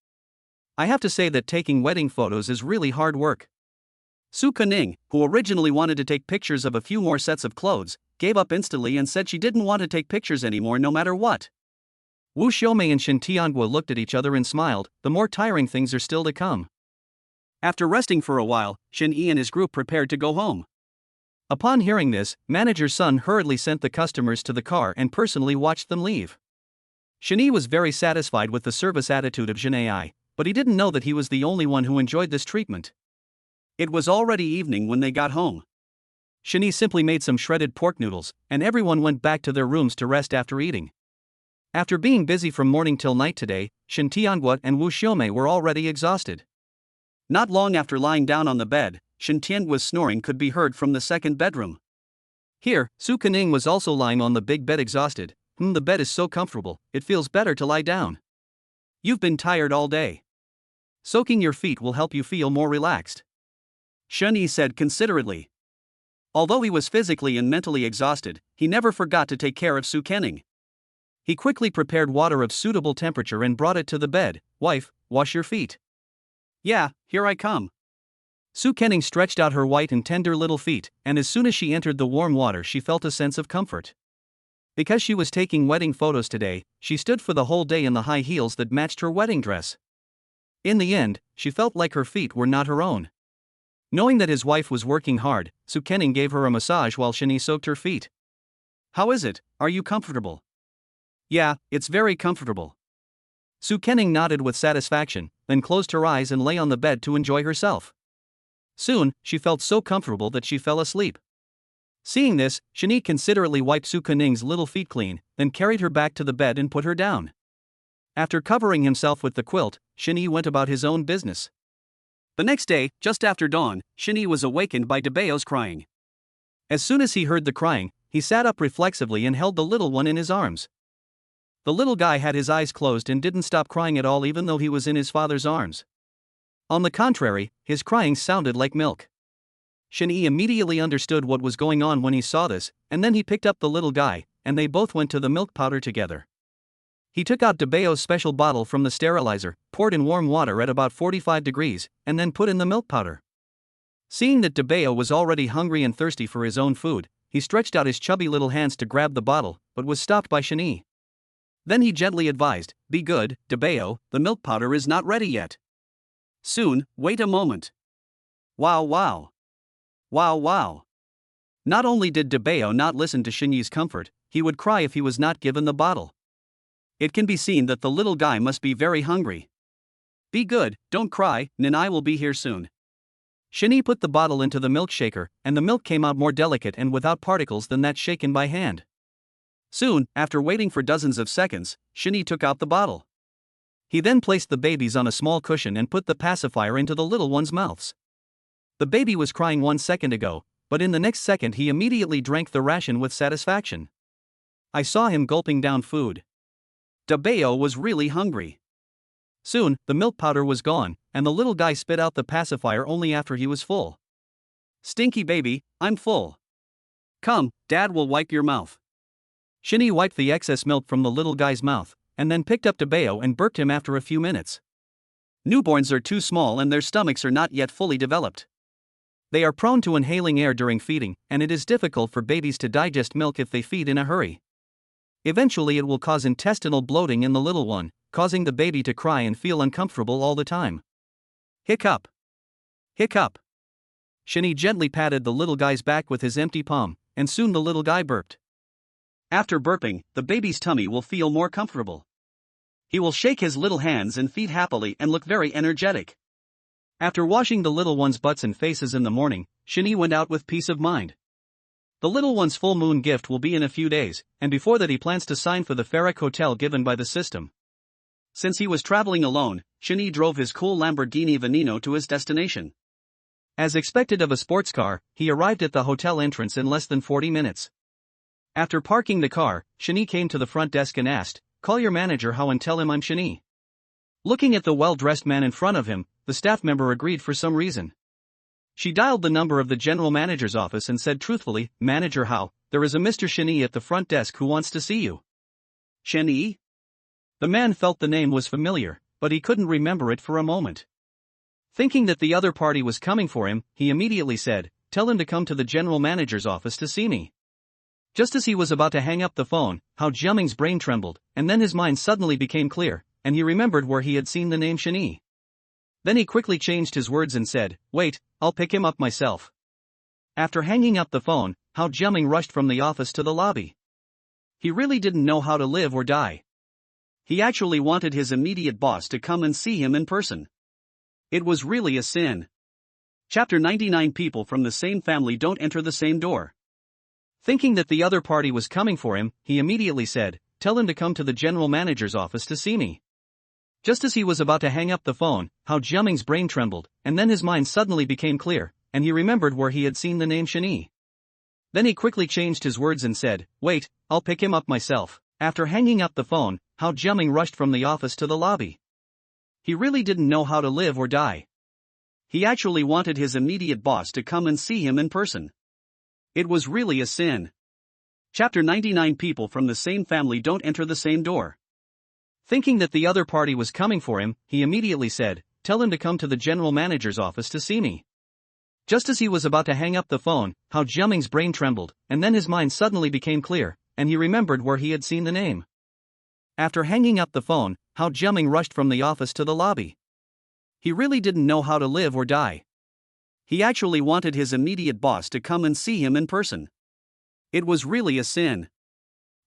I have to say that taking wedding photos is really hard work. Su Kening, who originally wanted to take pictures of a few more sets of clothes, gave up instantly and said she didn't want to take pictures anymore no matter what. Wu Xiaomei and Shen Tianguo looked at each other and smiled. The more tiring things are still to come. After resting for a while, Shen Yi and his group prepared to go home. Upon hearing this, manager's son hurriedly sent the customers to the car and personally watched them leave. Shani was very satisfied with the service attitude of Jinai, but he didn't know that he was the only one who enjoyed this treatment. It was already evening when they got home. Shani simply made some shredded pork noodles, and everyone went back to their rooms to rest after eating. After being busy from morning till night today, Shin Tianguo and Wu Xiaomei were already exhausted. Not long after lying down on the bed, Shin Tianguo's snoring could be heard from the second bedroom. Here, Su Kening was also lying on the big bed exhausted. The bed is so comfortable, it feels better to lie down. You've been tired all day. Soaking your feet will help you feel more relaxed, Shani said considerately. Although he was physically and mentally exhausted, he never forgot to take care of Su Kening. He quickly prepared water of suitable temperature and brought it to the bed. Wife, wash your feet. Yeah, here I come. Su Kening stretched out her white and tender little feet, and as soon as she entered the warm water she felt a sense of comfort. Because she was taking wedding photos today, she stood for the whole day in the high heels that matched her wedding dress. In the end, she felt like her feet were not her own. Knowing that his wife was working hard, Su Kening gave her a massage while Shani soaked her feet. How is it? Are you comfortable? Yeah, it's very comfortable. Su Kening nodded with satisfaction, then closed her eyes and lay on the bed to enjoy herself. Soon, she felt so comfortable that she fell asleep. Seeing this, Shani considerately wiped Su Kening's little feet clean, then carried her back to the bed and put her down. After covering himself with the quilt, Shani went about his own business. The next day, just after dawn, Shani was awakened by Debao's crying. As soon as he heard the crying, he sat up reflexively and held the little one in his arms. The little guy had his eyes closed and didn't stop crying at all even though he was in his father's arms. On the contrary, his crying sounded like milk. Shani immediately understood what was going on when he saw this, and then he picked up the little guy, and they both went to the milk powder together. He took out Debao's special bottle from the sterilizer, poured in warm water at about 45 degrees, and then put in the milk powder. Seeing that Debao was already hungry and thirsty for his own food, he stretched out his chubby little hands to grab the bottle, but was stopped by Shani. Then he gently advised, "Be good, Debao, the milk powder is not ready yet." "Soon, wait a moment." Wow wow. Wow wow. Not only did Debao not listen to Shani's comfort, he would cry if he was not given the bottle. It can be seen that the little guy must be very hungry. "Be good, don't cry, I will be here soon." Shani put the bottle into the milk shaker, and the milk came out more delicate and without particles than that shaken by hand. Soon, after waiting for dozens of seconds, Shani took out the bottle. He then placed the babies on a small cushion and put the pacifier into the little ones' mouths. The baby was crying 1 second ago, but in the next second he immediately drank the ration with satisfaction. I saw him gulping down food. Debao was really hungry. Soon, the milk powder was gone, and the little guy spit out the pacifier only after he was full. "Stinky baby, I'm full. Come, Dad will wipe your mouth." Shani wiped the excess milk from the little guy's mouth, and then picked up Debao and burped him after a few minutes. Newborns are too small and their stomachs are not yet fully developed. They are prone to inhaling air during feeding, and it is difficult for babies to digest milk if they feed in a hurry. Eventually it will cause intestinal bloating in the little one, causing the baby to cry and feel uncomfortable all the time. Hiccup. Hiccup. Shani gently patted the little guy's back with his empty palm, and soon the little guy burped. After burping, the baby's tummy will feel more comfortable. He will shake his little hands and feet happily and look very energetic. After washing the little one's butts and faces in the morning, Shani went out with peace of mind. The little one's full moon gift will be in a few days, and before that he plans to sign for the Ferric Hotel given by the system. Since he was traveling alone, Shani drove his cool Lamborghini Veneno to his destination. As expected of a sports car, he arrived at the hotel entrance in less than 40 minutes. After parking the car, Shani came to the front desk and asked, "Call your manager How and tell him I'm Shani." Looking at the well-dressed man in front of him, the staff member agreed for some reason. She dialed the number of the general manager's office and said truthfully, "Manager How, there is a Mr. Shani at the front desk who wants to see you." "Shani?" The man felt the name was familiar, but he couldn't remember it for a moment. Thinking that the other party was coming for him, he immediately said, "Tell him to come to the general manager's office to see me." Just as he was about to hang up the phone, Hao Jiaming's brain trembled, and then his mind suddenly became clear, and he remembered where he had seen the name Shani. Then he quickly changed his words and said, "Wait, I'll pick him up myself." After hanging up the phone, Hao Jiaming rushed from the office to the lobby. He really didn't know how to live or die. He actually wanted his immediate boss to come and see him in person. It was really a sin. Chapter 99. People from the same family don't enter the same door. Thinking that the other party was coming for him, he immediately said, "Tell him to come to the general manager's office to see me." Just as he was about to hang up the phone, Hao Jiaming's brain trembled, and then his mind suddenly became clear, and he remembered where he had seen the name Shani. Then he quickly changed his words and said, "Wait, I'll pick him up myself." After hanging up the phone, Hao Jiaming rushed from the office to the lobby. He really didn't know how to live or die. He actually wanted his immediate boss to come and see him in person. It was really a sin. Chapter 99. People from the same family don't enter the same door. Thinking that the other party was coming for him, he immediately said, "Tell him to come to the general manager's office to see me." Just as he was about to hang up the phone, Hao Jiaming's brain trembled, and then his mind suddenly became clear, and he remembered where he had seen the name. After hanging up the phone, Hao Jiaming rushed from the office to the lobby. He really didn't know how to live or die. He actually wanted his immediate boss to come and see him in person. It was really a sin.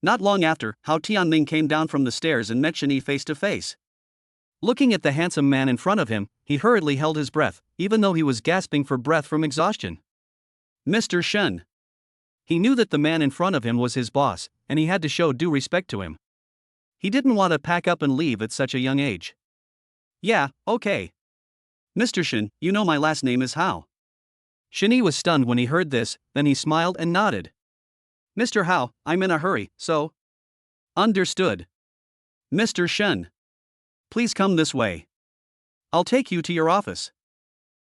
Not long after, Hao Tianming came down from the stairs and met Shani face to face. Looking at the handsome man in front of him, he hurriedly held his breath, even though he was gasping for breath from exhaustion. "Mr. Shen." He knew that the man in front of him was his boss, and he had to show due respect to him. He didn't want to pack up and leave at such a young age. "Yeah, okay. Mr. Shen, you know my last name is Hao." Shani was stunned when he heard this, then he smiled and nodded. "Mr. Hao, I'm in a hurry, so." "Understood. Mr. Shen. Please come this way. I'll take you to your office."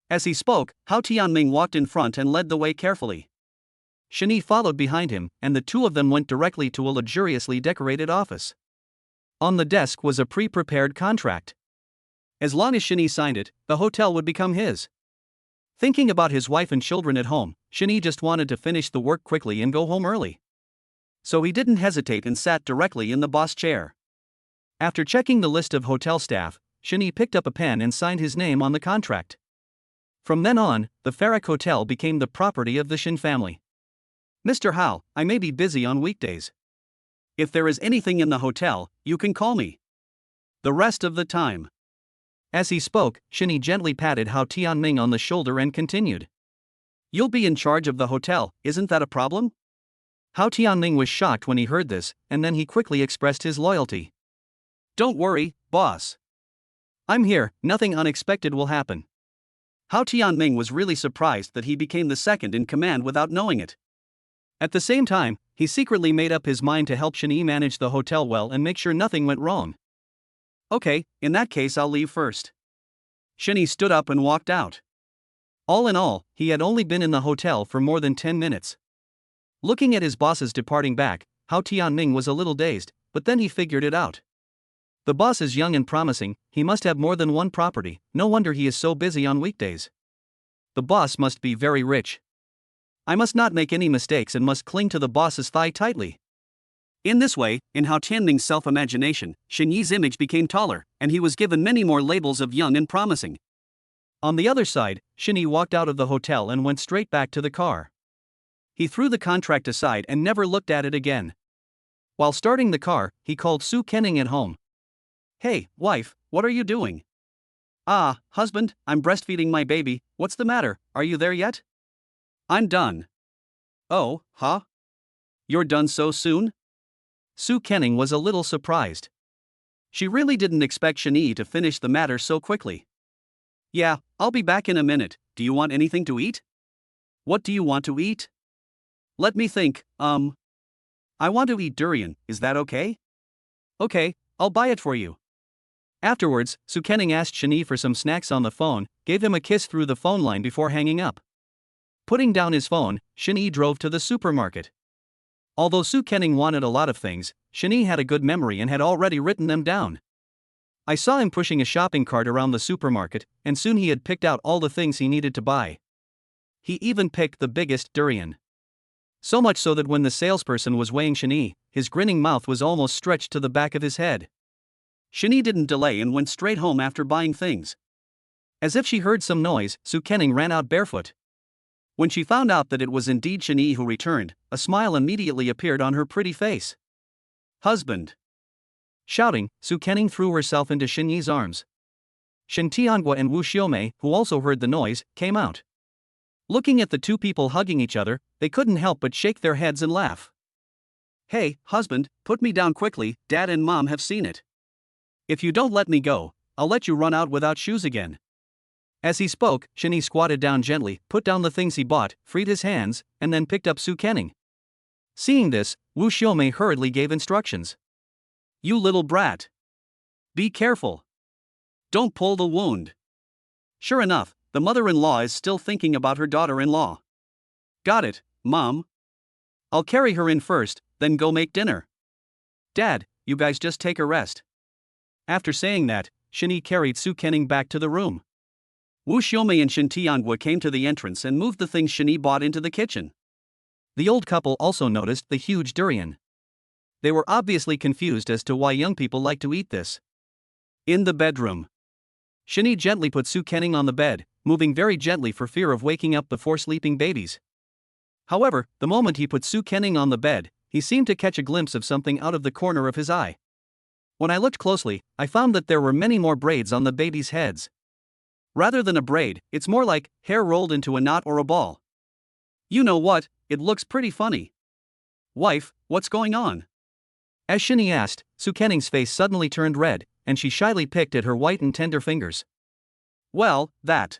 As he spoke, Hao Tianming walked in front and led the way carefully. Shani followed behind him, and the two of them went directly to a luxuriously decorated office. On the desk was a pre-prepared contract. As long as Shani signed it, the hotel would become his. Thinking about his wife and children at home, Shani just wanted to finish the work quickly and go home early. So he didn't hesitate and sat directly in the boss chair. After checking the list of hotel staff, Shani picked up a pen and signed his name on the contract. From then on, the Farrak Hotel became the property of the Shin family. "Mr. Hao, I may be busy on weekdays. If there is anything in the hotel, you can call me the rest of the time." As he spoke, Shani gently patted Hao Tianming on the shoulder and continued, "You'll be in charge of the hotel, isn't that a problem?" Hao Tianming was shocked when he heard this, and then he quickly expressed his loyalty. "Don't worry, boss. I'm here, nothing unexpected will happen." Hao Tianming was really surprised that he became the second in command without knowing it. At the same time, he secretly made up his mind to help Shani manage the hotel well and make sure nothing went wrong. "Okay, in that case I'll leave first." Shani stood up and walked out. All in all, he had only been in the hotel for more than 10 minutes. Looking at his bosses departing back, Hao Tianming was a little dazed, but then he figured it out. The boss is young and promising, he must have more than one property, no wonder he is so busy on weekdays. The boss must be very rich. I must not make any mistakes and must cling to the boss's thigh tightly. In this way, in Hao Tianming's self-imagination, Shen Yi's image became taller, and he was given many more labels of young and promising. On the other side, Shen Yi walked out of the hotel and went straight back to the car. He threw the contract aside and never looked at it again. While starting the car, he called Su Kenning at home. "Hey, wife, what are you doing?" "Ah, husband, I'm breastfeeding my baby, what's the matter, are you there yet?" "I'm done." "Oh, huh? You're done so soon?" Su Kenning was a little surprised. She really didn't expect Shani to finish the matter so quickly. "Yeah, I'll be back in a minute, do you want anything to eat?" "What do you want to eat?" "Let me think, I want to eat durian, is that okay?" "Okay, I'll buy it for you." Afterwards, Su Kenning asked Shani for some snacks on the phone, gave him a kiss through the phone line before hanging up. Putting down his phone, Shani drove to the supermarket. Although Su Kenning wanted a lot of things, Shani had a good memory and had already written them down. I saw him pushing a shopping cart around the supermarket, and soon he had picked out all the things he needed to buy. He even picked the biggest durian. So much so that when the salesperson was weighing Shani, his grinning mouth was almost stretched to the back of his head. Shani didn't delay and went straight home after buying things. As if she heard some noise, Su Kenning ran out barefoot. When she found out that it was indeed Shani who returned, a smile immediately appeared on her pretty face. "Husband." Shouting, Su Kening threw herself into Shinyi's arms. Shin Tianhua and Wu Xiaomei, who also heard the noise, came out. Looking at the two people hugging each other, they couldn't help but shake their heads and laugh. Hey, husband, put me down quickly, Dad and Mom have seen it. If you don't let me go, I'll let you run out without shoes again. As he spoke, Shinyi squatted down gently, put down the things he bought, freed his hands, and then picked up Su Kening. Seeing this, Wu Xiaomei hurriedly gave instructions. You little brat. Be careful. Don't pull the wound. Sure enough, the mother-in-law is still thinking about her daughter-in-law. Got it, Mom. I'll carry her in first, then go make dinner. Dad, you guys just take a rest. After saying that, Shinyi carried Su Kening back to the room. Wu Xiaomei and Shin Tianhua came to the entrance and moved the things Shinyi bought into the kitchen. The old couple also noticed the huge durian. They were obviously confused as to why young people like to eat this. In the bedroom, Shinyi gently put Su Kening on the bed, moving very gently for fear of waking up before sleeping babies. However, the moment he put Su Kening on the bed, he seemed to catch a glimpse of something out of the corner of his eye. When I looked closely, I found that there were many more braids on the babies' heads. Rather than a braid, it's more like hair rolled into a knot or a ball. You know what, it looks pretty funny. Wife, what's going on? As Shinyi asked, Su Kening's face suddenly turned red, and she shyly picked at her white and tender fingers. Well, that.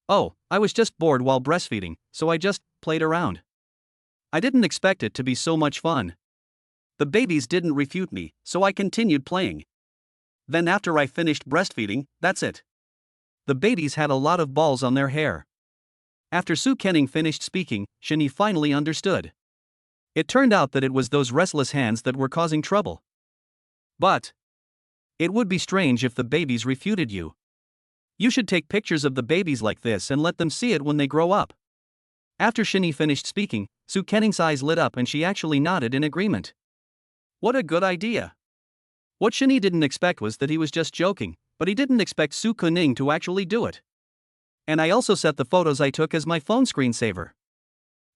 Oh, I was just bored while breastfeeding, so I just played around. I didn't expect it to be so much fun. The babies didn't refute me, so I continued playing. Then after I finished breastfeeding, that's it. The babies had a lot of balls on their hair. After Su Kening finished speaking, Shinyi finally understood. It turned out that it was those restless hands that were causing trouble. But it would be strange if the babies refuted you. You should take pictures of the babies like this and let them see it when they grow up. After Shinyi finished speaking, Su Kening's eyes lit up and she actually nodded in agreement. What a good idea. What Shinyi didn't expect was that he was just joking, but he didn't expect Su Kening to actually do it. And I also set the photos I took as my phone screensaver.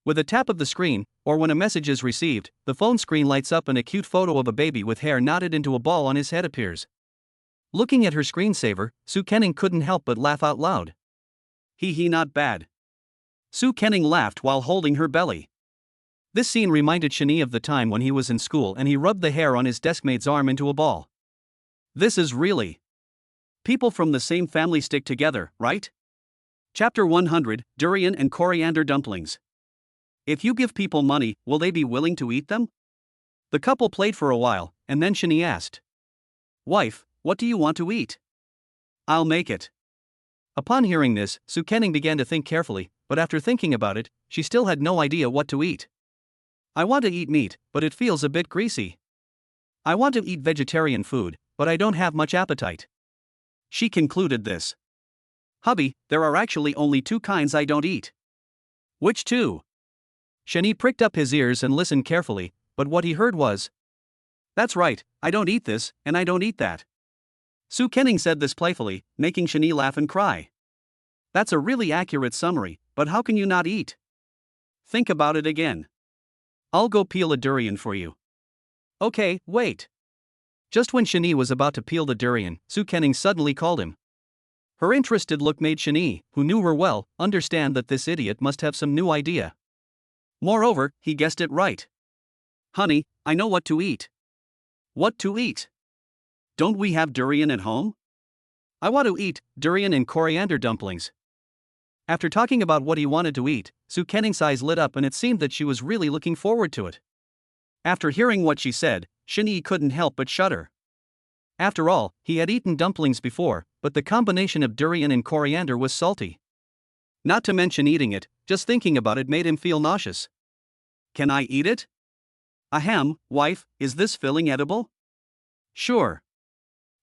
With a tap of the screen, or when a message is received, the phone screen lights up and a cute photo of a baby with hair knotted into a ball on his head appears. Looking at her screensaver, Su Kening couldn't help but laugh out loud. Hee, not bad. Su Kening laughed while holding her belly. This scene reminded Shinyi of the time when he was in school and he rubbed the hair on his deskmate's arm into a ball. This is really. People from the same family stick together, right? Chapter 100, Durian and Coriander Dumplings. If you give people money, will they be willing to eat them? The couple played for a while, and then Shinyi asked. Wife, what do you want to eat? I'll make it. Upon hearing this, Su Kening began to think carefully, but after thinking about it, she still had no idea what to eat. I want to eat meat, but it feels a bit greasy. I want to eat vegetarian food, but I don't have much appetite. She concluded this. Hubby, there are actually only two kinds I don't eat. Which two? Shinyi pricked up his ears and listened carefully, but what he heard was, that's right, I don't eat this, and I don't eat that. Su Kening said this playfully, making Shinyi laugh and cry. That's a really accurate summary, but how can you not eat? Think about it again. I'll go peel a durian for you. Okay, wait. Just when Shinyi was about to peel the durian, Su Kening suddenly called him. Her interested look made Shinyi, who knew her well, understand that this idiot must have some new idea. Moreover, he guessed it right. Honey, I know what to eat. What to eat? Don't we have durian at home? I want to eat durian and coriander dumplings. After talking about what he wanted to eat, Su Kening's eyes lit up and it seemed that she was really looking forward to it. After hearing what she said, Shinyi couldn't help but shudder. After all, he had eaten dumplings before, but the combination of durian and coriander was salty. Not to mention eating it, just thinking about it made him feel nauseous. Can I eat it? Ahem, wife, is this filling edible? Sure.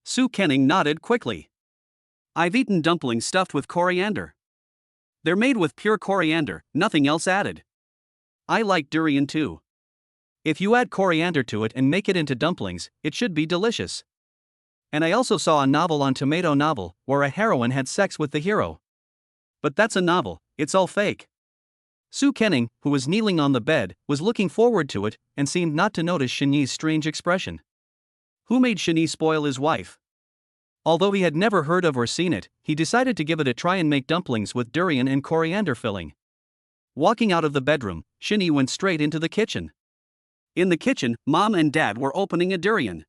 Su Kening nodded quickly. I've eaten dumplings stuffed with coriander. They're made with pure coriander, nothing else added. I like durian too. If you add coriander to it and make it into dumplings, it should be delicious. And I also saw a novel on Tomato Novel, where a heroine had sex with the hero. But that's a novel, it's all fake. Su Kening, who was kneeling on the bed, was looking forward to it, and seemed not to notice Shinyi's strange expression. Who made Shani spoil his wife? Although he had never heard of or seen it, he decided to give it a try and make dumplings with durian and coriander filling. Walking out of the bedroom, Shani went straight into the kitchen. In the kitchen, Mom and Dad were opening a durian.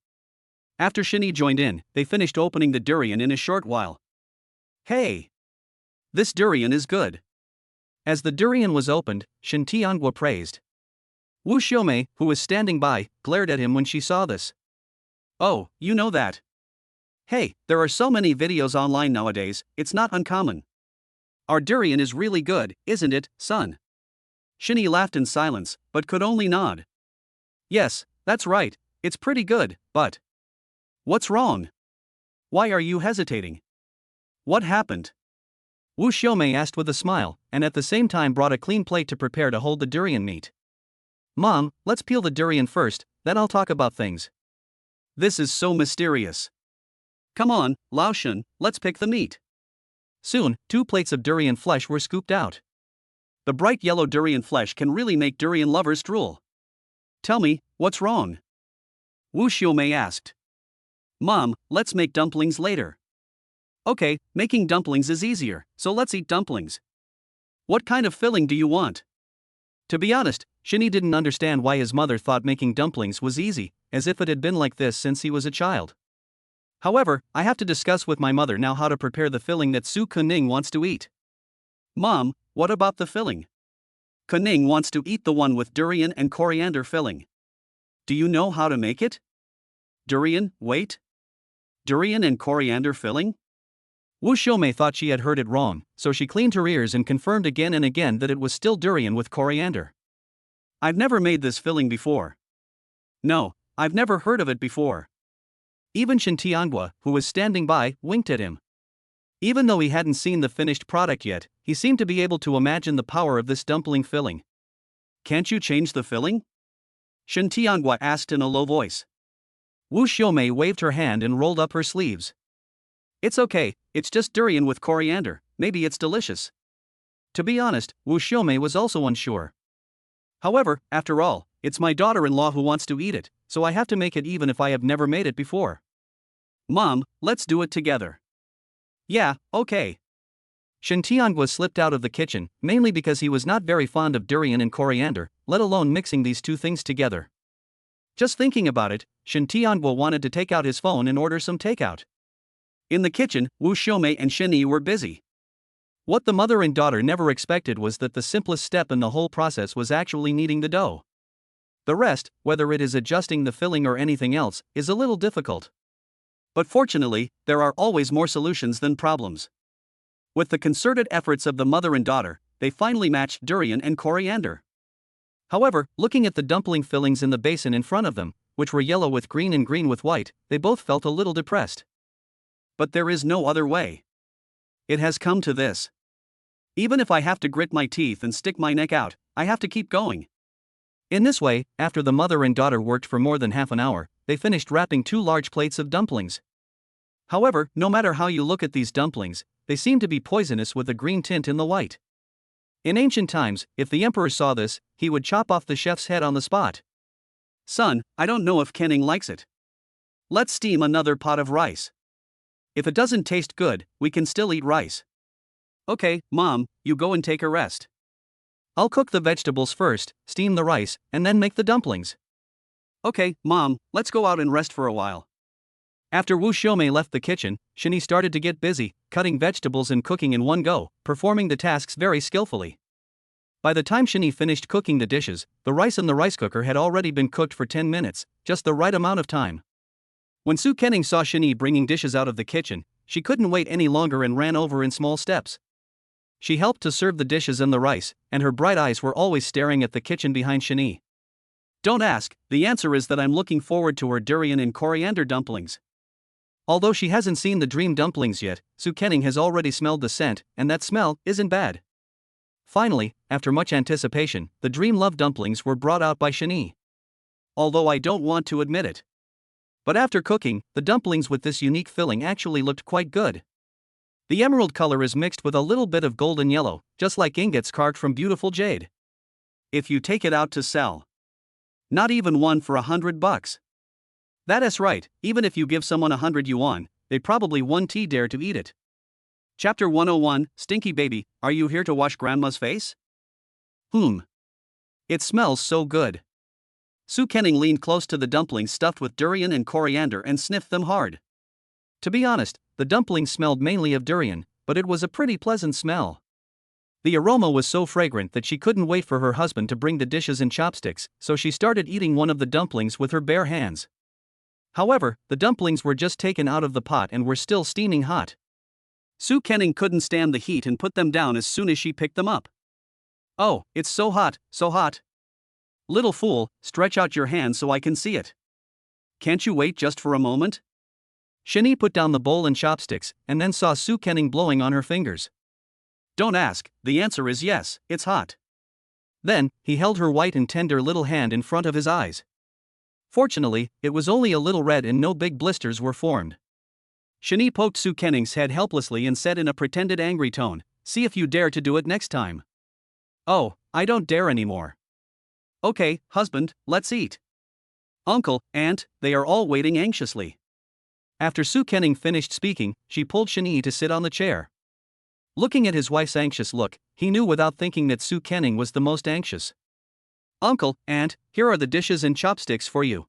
After Shani joined in, they finished opening the durian in a short while. Hey! This durian is good. As the durian was opened, Shin Tiangwa praised. Wu Xiaomei, who was standing by, glared at him when she saw this. Oh, you know that. Hey, there are so many videos online nowadays, it's not uncommon. Our durian is really good, isn't it, son? Shini laughed in silence, but could only nod. Yes, that's right, it's pretty good, but... What's wrong? Why are you hesitating? What happened? Wu Xiaomei asked with a smile, and at the same time brought a clean plate to prepare to hold the durian meat. Mom, let's peel the durian first, then I'll talk about things. This is so mysterious. Come on, Lao Shun, let's pick the meat. Soon, 2 plates of durian flesh were scooped out. The bright yellow durian flesh can really make durian lovers drool. Tell me, what's wrong? Wu Xiaomei asked. Mom, let's make dumplings later. Okay, making dumplings is easier, so let's eat dumplings. What kind of filling do you want? To be honest, Shini didn't understand why his mother thought making dumplings was easy, as if it had been like this since he was a child. However, I have to discuss with my mother now how to prepare the filling that Su Kuning wants to eat. Mom, what about the filling? Kuning wants to eat the one with durian and coriander filling. Do you know how to make it? Durian, wait. Durian and coriander filling? Wu Xiaomei thought she had heard it wrong, so she cleaned her ears and confirmed again and again that it was still durian with coriander. I've never made this filling before. No, I've never heard of it before. Even Shin Tiangwa, who was standing by, winked at him. Even though he hadn't seen the finished product yet, he seemed to be able to imagine the power of this dumpling filling. Can't you change the filling? Shin Tiangwa asked in a low voice. Wu Xiaomei waved her hand and rolled up her sleeves. It's okay, it's just durian with coriander, maybe it's delicious. To be honest, Wu Xiaomei was also unsure. However, after all, it's my daughter-in-law who wants to eat it, so I have to make it even if I have never made it before. Mom, let's do it together. Yeah, okay. Shin Tiangwa slipped out of the kitchen, mainly because he was not very fond of durian and coriander, let alone mixing these two things together. Just thinking about it, Shin Tiangwa wanted to take out his phone and order some takeout. In the kitchen, Wu Xiaomei and Shin were busy. What the mother and daughter never expected was that the simplest step in the whole process was actually kneading the dough. The rest, whether it is adjusting the filling or anything else, is a little difficult. But fortunately, there are always more solutions than problems. With the concerted efforts of the mother and daughter, they finally matched durian and coriander. However, looking at the dumpling fillings in the basin in front of them, which were yellow with green and green with white, they both felt a little depressed. But there is no other way. It has come to this. Even if I have to grit my teeth and stick my neck out, I have to keep going. In this way, after the mother and daughter worked for more than half an hour, they finished wrapping 2 large plates of dumplings. However, no matter how you look at these dumplings, they seem to be poisonous with a green tint in the white. In ancient times, if the emperor saw this, he would chop off the chef's head on the spot. Son, I don't know if Kenning likes it. Let's steam another pot of rice. If it doesn't taste good, we can still eat rice. Okay, Mom, you go and take a rest. I'll cook the vegetables first, steam the rice, and then make the dumplings. Okay, Mom, let's go out and rest for a while. After Wu Xiaomei left the kitchen, Shini started to get busy, cutting vegetables and cooking in one go, performing the tasks very skillfully. By the time Shini finished cooking the dishes, the rice in the rice cooker had already been cooked for 10 minutes, just the right amount of time. When Su Kenning saw Shini bringing dishes out of the kitchen, she couldn't wait any longer and ran over in small steps. She helped to serve the dishes and the rice, and her bright eyes were always staring at the kitchen behind Shini. Don't ask, the answer is that I'm looking forward to her durian and coriander dumplings. Although she hasn't seen the dream dumplings yet, Su Kenning has already smelled the scent, and that smell isn't bad. Finally, after much anticipation, the dream love dumplings were brought out by Shini. Although I don't want to admit it. But after cooking, the dumplings with this unique filling actually looked quite good. The emerald color is mixed with a little bit of golden yellow, just like ingots carved from beautiful jade. If you take it out to sell. Not even one for $100. That is right, even if you give someone 100 yuan, they probably won't dare to eat it. Chapter 101, Stinky Baby, are you here to wash grandma's face? It smells so good. Su Kenning leaned close to the dumplings stuffed with durian and coriander and sniffed them hard. To be honest, the dumplings smelled mainly of durian, but it was a pretty pleasant smell. The aroma was so fragrant that she couldn't wait for her husband to bring the dishes and chopsticks, so she started eating one of the dumplings with her bare hands. However, the dumplings were just taken out of the pot and were still steaming hot. Su Kenning couldn't stand the heat and put them down as soon as she picked them up. Oh, it's so hot, so hot. Little fool, stretch out your hand so I can see it. Can't you wait just for a moment? Shani put down the bowl and chopsticks, and then saw Su Kenning blowing on her fingers. Don't ask, the answer is yes, it's hot. Then, he held her white and tender little hand in front of his eyes. Fortunately, it was only a little red and no big blisters were formed. Shani poked Su Kenning's head helplessly and said in a pretended angry tone, see if you dare to do it next time. Oh, I don't dare anymore. Okay, husband, let's eat. Uncle, aunt, they are all waiting anxiously. After Su Kenning finished speaking, she pulled Shani to sit on the chair. Looking at his wife's anxious look, he knew without thinking that Su Kenning was the most anxious. Uncle, aunt, here are the dishes and chopsticks for you.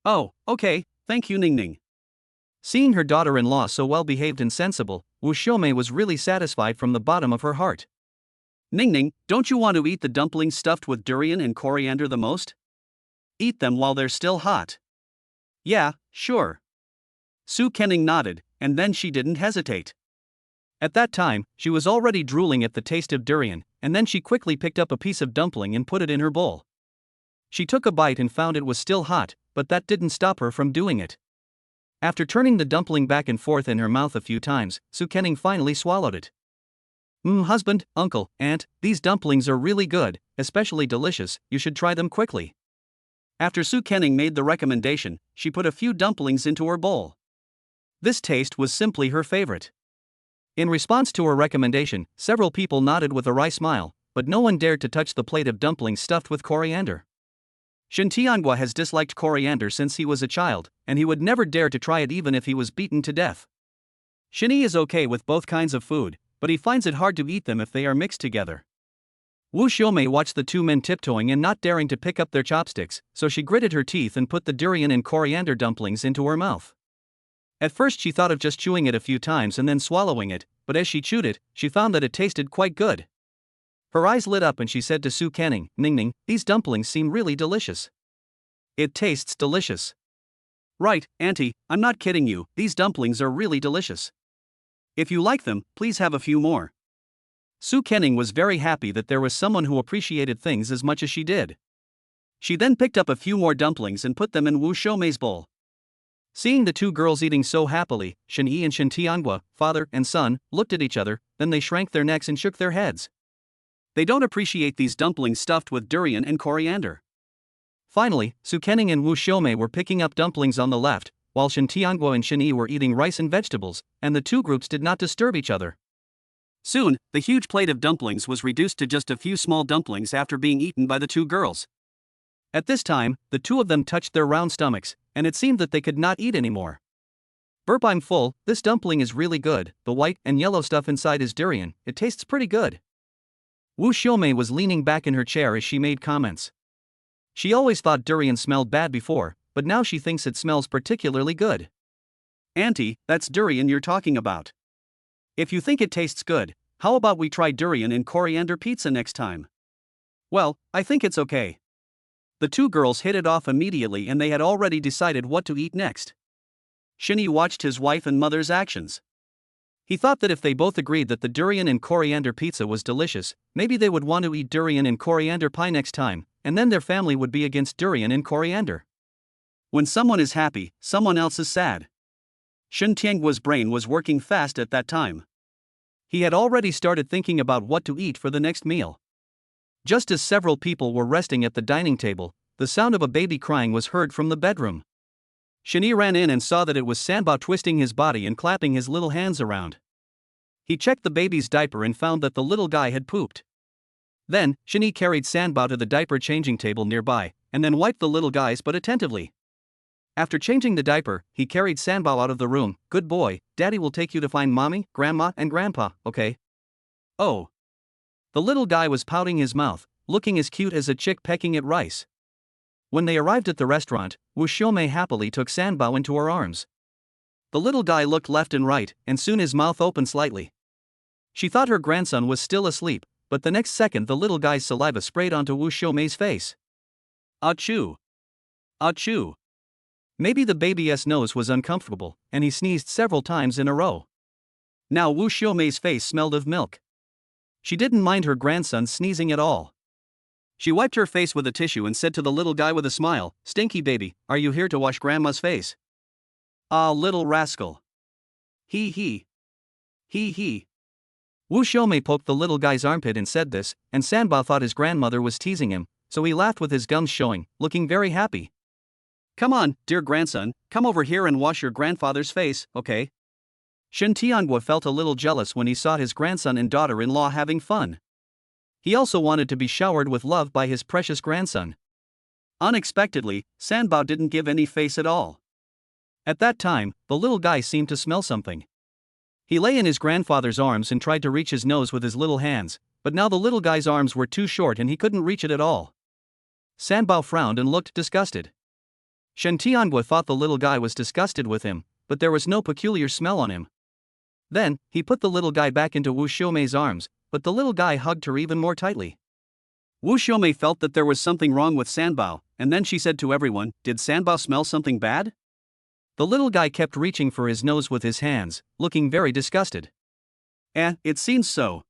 Oh, okay, thank you Ning Ning. Seeing her daughter-in-law so well behaved and sensible, Wu Xiaomei was really satisfied from the bottom of her heart. Ning Ning, don't you want to eat the dumplings stuffed with durian and coriander the most? Eat them while they're still hot. Yeah, sure. Su Kenning nodded, and then she didn't hesitate. At that time, she was already drooling at the taste of durian, and then she quickly picked up a piece of dumpling and put it in her bowl. She took a bite and found it was still hot, but that didn't stop her from doing it. After turning the dumpling back and forth in her mouth a few times, Su Kenning finally swallowed it. Husband, uncle, aunt, these dumplings are really good, especially delicious, you should try them quickly. After Su Kenning made the recommendation, she put a few dumplings into her bowl. This taste was simply her favorite. In response to her recommendation, several people nodded with a wry smile, but no one dared to touch the plate of dumplings stuffed with coriander. Shen Tianhua has disliked coriander since he was a child, and he would never dare to try it even if he was beaten to death. Shani is okay with both kinds of food, but he finds it hard to eat them if they are mixed together. Wu Xiaomei watched the two men tiptoeing and not daring to pick up their chopsticks, so she gritted her teeth and put the durian and coriander dumplings into her mouth. At first she thought of just chewing it a few times and then swallowing it, but as she chewed it, she found that it tasted quite good. Her eyes lit up and she said to Su Kenning, Ning Ning, these dumplings seem really delicious. It tastes delicious. Right, auntie, I'm not kidding you, these dumplings are really delicious. If you like them, please have a few more. Su Kenning was very happy that there was someone who appreciated things as much as she did. She then picked up a few more dumplings and put them in Wu Xiaomei's bowl. Seeing the two girls eating so happily, Shen Yi and Shen Tianhua, father and son, looked at each other, then they shrank their necks and shook their heads. They don't appreciate these dumplings stuffed with durian and coriander. Finally, Su Kenning and Wu Xiaomei were picking up dumplings on the left, while Shen Tianhua and Shen Yi were eating rice and vegetables, and the two groups did not disturb each other. Soon, the huge plate of dumplings was reduced to just a few small dumplings after being eaten by the two girls. At this time, the two of them touched their round stomachs, and it seemed that they could not eat anymore. Burp, I'm full, this dumpling is really good, the white and yellow stuff inside is durian, it tastes pretty good. Wu Xiaomei was leaning back in her chair as she made comments. She always thought durian smelled bad before, but now she thinks it smells particularly good. Auntie, that's durian you're talking about. If you think it tastes good, how about we try durian and coriander pizza next time? Well, I think it's okay. The two girls hit it off immediately and they had already decided what to eat next. Shen Yi watched his wife and mother's actions. He thought that if they both agreed that the durian and coriander pizza was delicious, maybe they would want to eat durian and coriander pie next time, and then their family would be against durian and coriander. When someone is happy, someone else is sad. Shen Tianhua's brain was working fast at that time. He had already started thinking about what to eat for the next meal. Just as several people were resting at the dining table, the sound of a baby crying was heard from the bedroom. Shen Yi ran in and saw that it was Sanbao twisting his body and clapping his little hands around. He checked the baby's diaper and found that the little guy had pooped. Then, Shen Yi carried Sanbao to the diaper changing table nearby, and then wiped the little guy's butt attentively. After changing the diaper, he carried Sanbao out of the room. Good boy, Daddy will take you to find Mommy, Grandma, and Grandpa, okay? Oh. The little guy was pouting his mouth, looking as cute as a chick pecking at rice. When they arrived at the restaurant, Wu Xiaomei happily took Sanbao into her arms. The little guy looked left and right, and soon his mouth opened slightly. She thought her grandson was still asleep, but the next second the little guy's saliva sprayed onto Wu Xiaomei's face. Achoo! Achoo! Maybe the baby's nose was uncomfortable, and he sneezed several times in a row. Now Wu Xiaomei's face smelled of milk. She didn't mind her grandson sneezing at all. She wiped her face with a tissue and said to the little guy with a smile, "Stinky baby, are you here to wash Grandma's face?" "Ah, little rascal. Hee hee. Hee hee." Wu Xiaomei poked the little guy's armpit and said this, and Sanbao thought his grandmother was teasing him, so he laughed with his gums showing, looking very happy. "Come on, dear grandson, come over here and wash your grandfather's face, okay?" Shen Tianguo felt a little jealous when he saw his grandson and daughter-in-law having fun. He also wanted to be showered with love by his precious grandson. Unexpectedly, Sanbao didn't give any face at all. At that time, the little guy seemed to smell something. He lay in his grandfather's arms and tried to reach his nose with his little hands, but now the little guy's arms were too short and he couldn't reach it at all. Sanbao frowned and looked disgusted. Shen Tianguo thought the little guy was disgusted with him, but there was no peculiar smell on him. Then, he put the little guy back into Wu Xiaomei's arms, but the little guy hugged her even more tightly. Wu Xiaomei felt that there was something wrong with Sanbao, and then she said to everyone, "Did Sanbao smell something bad?" The little guy kept reaching for his nose with his hands, looking very disgusted. It seems so.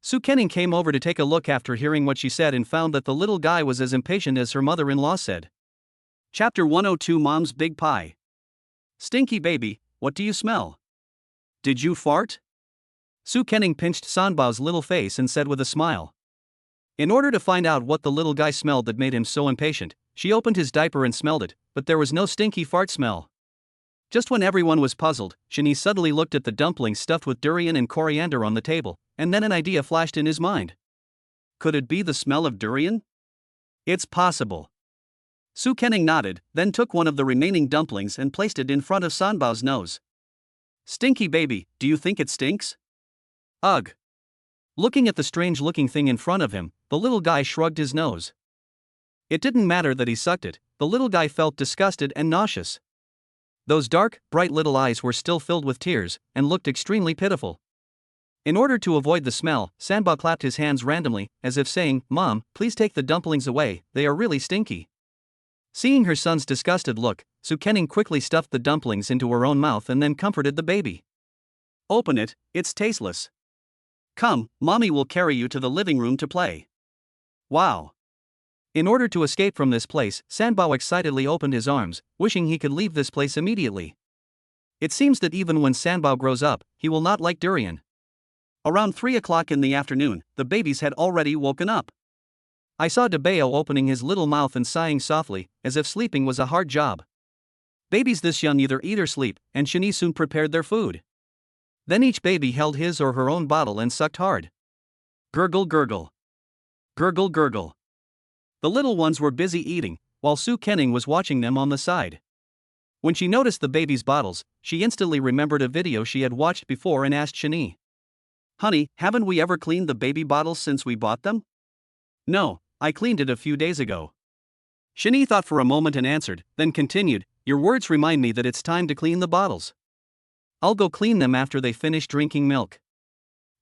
Su Kenning came over to take a look after hearing what she said and found that the little guy was as impatient as her mother-in-law said. Chapter 102 Mom's Big Pie. Stinky baby, what do you smell? Did you fart? Su Kenning pinched Sanbao's little face and said with a smile. In order to find out what the little guy smelled that made him so impatient, she opened his diaper and smelled it, but there was no stinky fart smell. Just when everyone was puzzled, Shani suddenly looked at the dumplings stuffed with durian and coriander on the table, and then an idea flashed in his mind. Could it be the smell of durian? It's possible. Su Kenning nodded, then took one of the remaining dumplings and placed it in front of Sanbao's nose. Stinky baby, do you think it stinks? Ugh. Looking at the strange-looking thing in front of him, the little guy shrugged his nose. It didn't matter that he sucked it, the little guy felt disgusted and nauseous. Those dark, bright little eyes were still filled with tears, and looked extremely pitiful. In order to avoid the smell, Sanbao clapped his hands randomly, as if saying, "Mom, please take the dumplings away, they are really stinky." Seeing her son's disgusted look, Su Kenning quickly stuffed the dumplings into her own mouth and then comforted the baby. Open it, it's tasteless. Come, Mommy will carry you to the living room to play. Wow. In order to escape from this place, Sanbao excitedly opened his arms, wishing he could leave this place immediately. It seems that even when Sanbao grows up, he will not like durian. Around 3 o'clock in the afternoon, the babies had already woken up. I saw Debeo opening his little mouth and sighing softly, as if sleeping was a hard job. Babies this young either eat or sleep, and Shani soon prepared their food. Then each baby held his or her own bottle and sucked hard. Gurgle gurgle. Gurgle gurgle. The little ones were busy eating, while Su Kenning was watching them on the side. When she noticed the baby's bottles, she instantly remembered a video she had watched before and asked Shani. Honey, haven't we ever cleaned the baby bottles since we bought them? No, I cleaned it a few days ago. Shani thought for a moment and answered, then continued, your words remind me that it's time to clean the bottles. I'll go clean them after they finish drinking milk.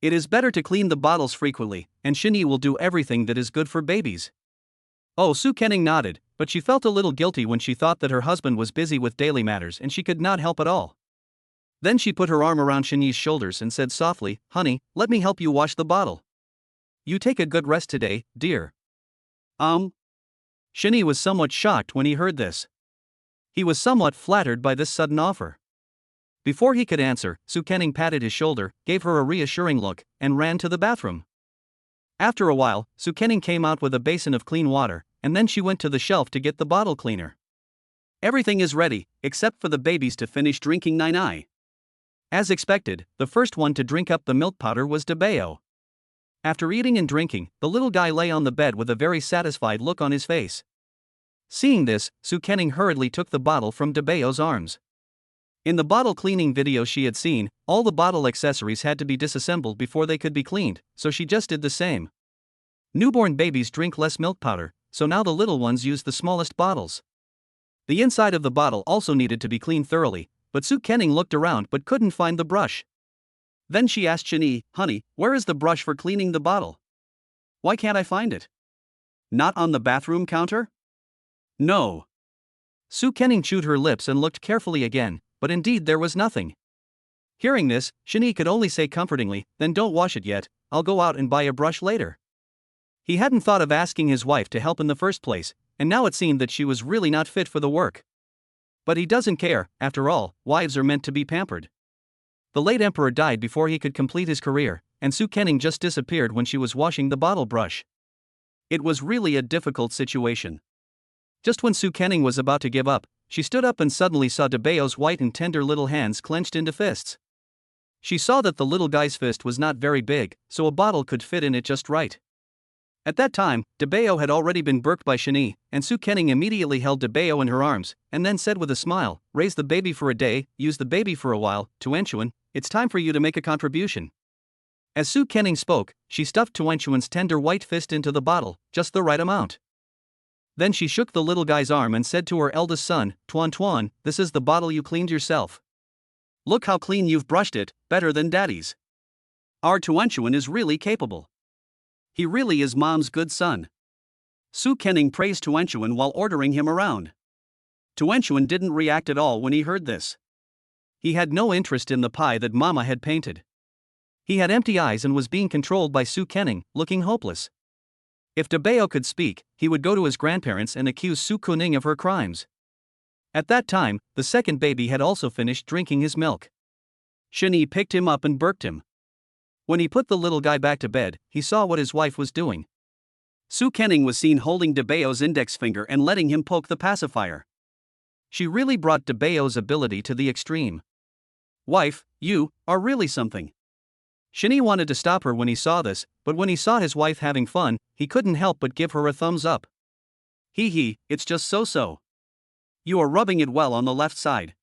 It is better to clean the bottles frequently, and Shani will do everything that is good for babies. Oh, Su Kenning nodded, but she felt a little guilty when she thought that her husband was busy with daily matters and she could not help at all. Then she put her arm around Shani's shoulders and said softly, Honey, let me help you wash the bottle. You take a good rest today, dear. Shani was somewhat shocked when he heard this. He was somewhat flattered by this sudden offer. Before he could answer, Su Kenning patted his shoulder, gave her a reassuring look, and ran to the bathroom. After a while, Su Kenning came out with a basin of clean water, and then she went to the shelf to get the bottle cleaner. Everything is ready, except for the babies to finish drinking nai. As expected, the first one to drink up the milk powder was Debeo. After eating and drinking, the little guy lay on the bed with a very satisfied look on his face. Seeing this, Su Kenning hurriedly took the bottle from Debayo's arms. In the bottle cleaning video she had seen, all the bottle accessories had to be disassembled before they could be cleaned, so she just did the same. Newborn babies drink less milk powder, so now the little ones use the smallest bottles. The inside of the bottle also needed to be cleaned thoroughly, but Su Kenning looked around but couldn't find the brush. Then she asked Shani, "Honey, where is the brush for cleaning the bottle? Why can't I find it? Not on the bathroom counter?" "No." Su Kenning chewed her lips and looked carefully again, but indeed there was nothing. Hearing this, Shani could only say comfortingly, "Then don't wash it yet, I'll go out and buy a brush later." He hadn't thought of asking his wife to help in the first place, and now it seemed that she was really not fit for the work. But he doesn't care, after all, wives are meant to be pampered. The late emperor died before he could complete his career, and Su Kenning just disappeared when she was washing the bottle brush. It was really a difficult situation. Just when Su Kenning was about to give up, she stood up and suddenly saw Debayo's white and tender little hands clenched into fists. She saw that the little guy's fist was not very big, so a bottle could fit in it just right. At that time, Debayo had already been burked by Shani, and Su Kenning immediately held Debayo in her arms, and then said with a smile, "Raise the baby for a day, use the baby for a while, Tuanchuan, it's time for you to make a contribution." As Su Kenning spoke, she stuffed Tuanchuan's tender white fist into the bottle, just the right amount. Then she shook the little guy's arm and said to her eldest son, "Tuan Tuan, this is the bottle you cleaned yourself. Look how clean you've brushed it, better than daddy's. Our Tuanchuan is really capable. He really is mom's good son." Su Kenning praised Tuanchuan while ordering him around. Tuanchuan didn't react at all when he heard this. He had no interest in the pie that Mama had painted. He had empty eyes and was being controlled by Su Kenning, looking hopeless. If Debayo could speak, he would go to his grandparents and accuse Su Kenning of her crimes. At that time, the second baby had also finished drinking his milk. Shani picked him up and burked him. When he put the little guy back to bed, he saw what his wife was doing. Su Kenning was seen holding Debayo's index finger and letting him poke the pacifier. She really brought Debayo's ability to the extreme. "Wife, you are really something." Shani wanted to stop her when he saw this, but when he saw his wife having fun, he couldn't help but give her a thumbs up. "Hee, it's just so-so. You are rubbing it well on the left side."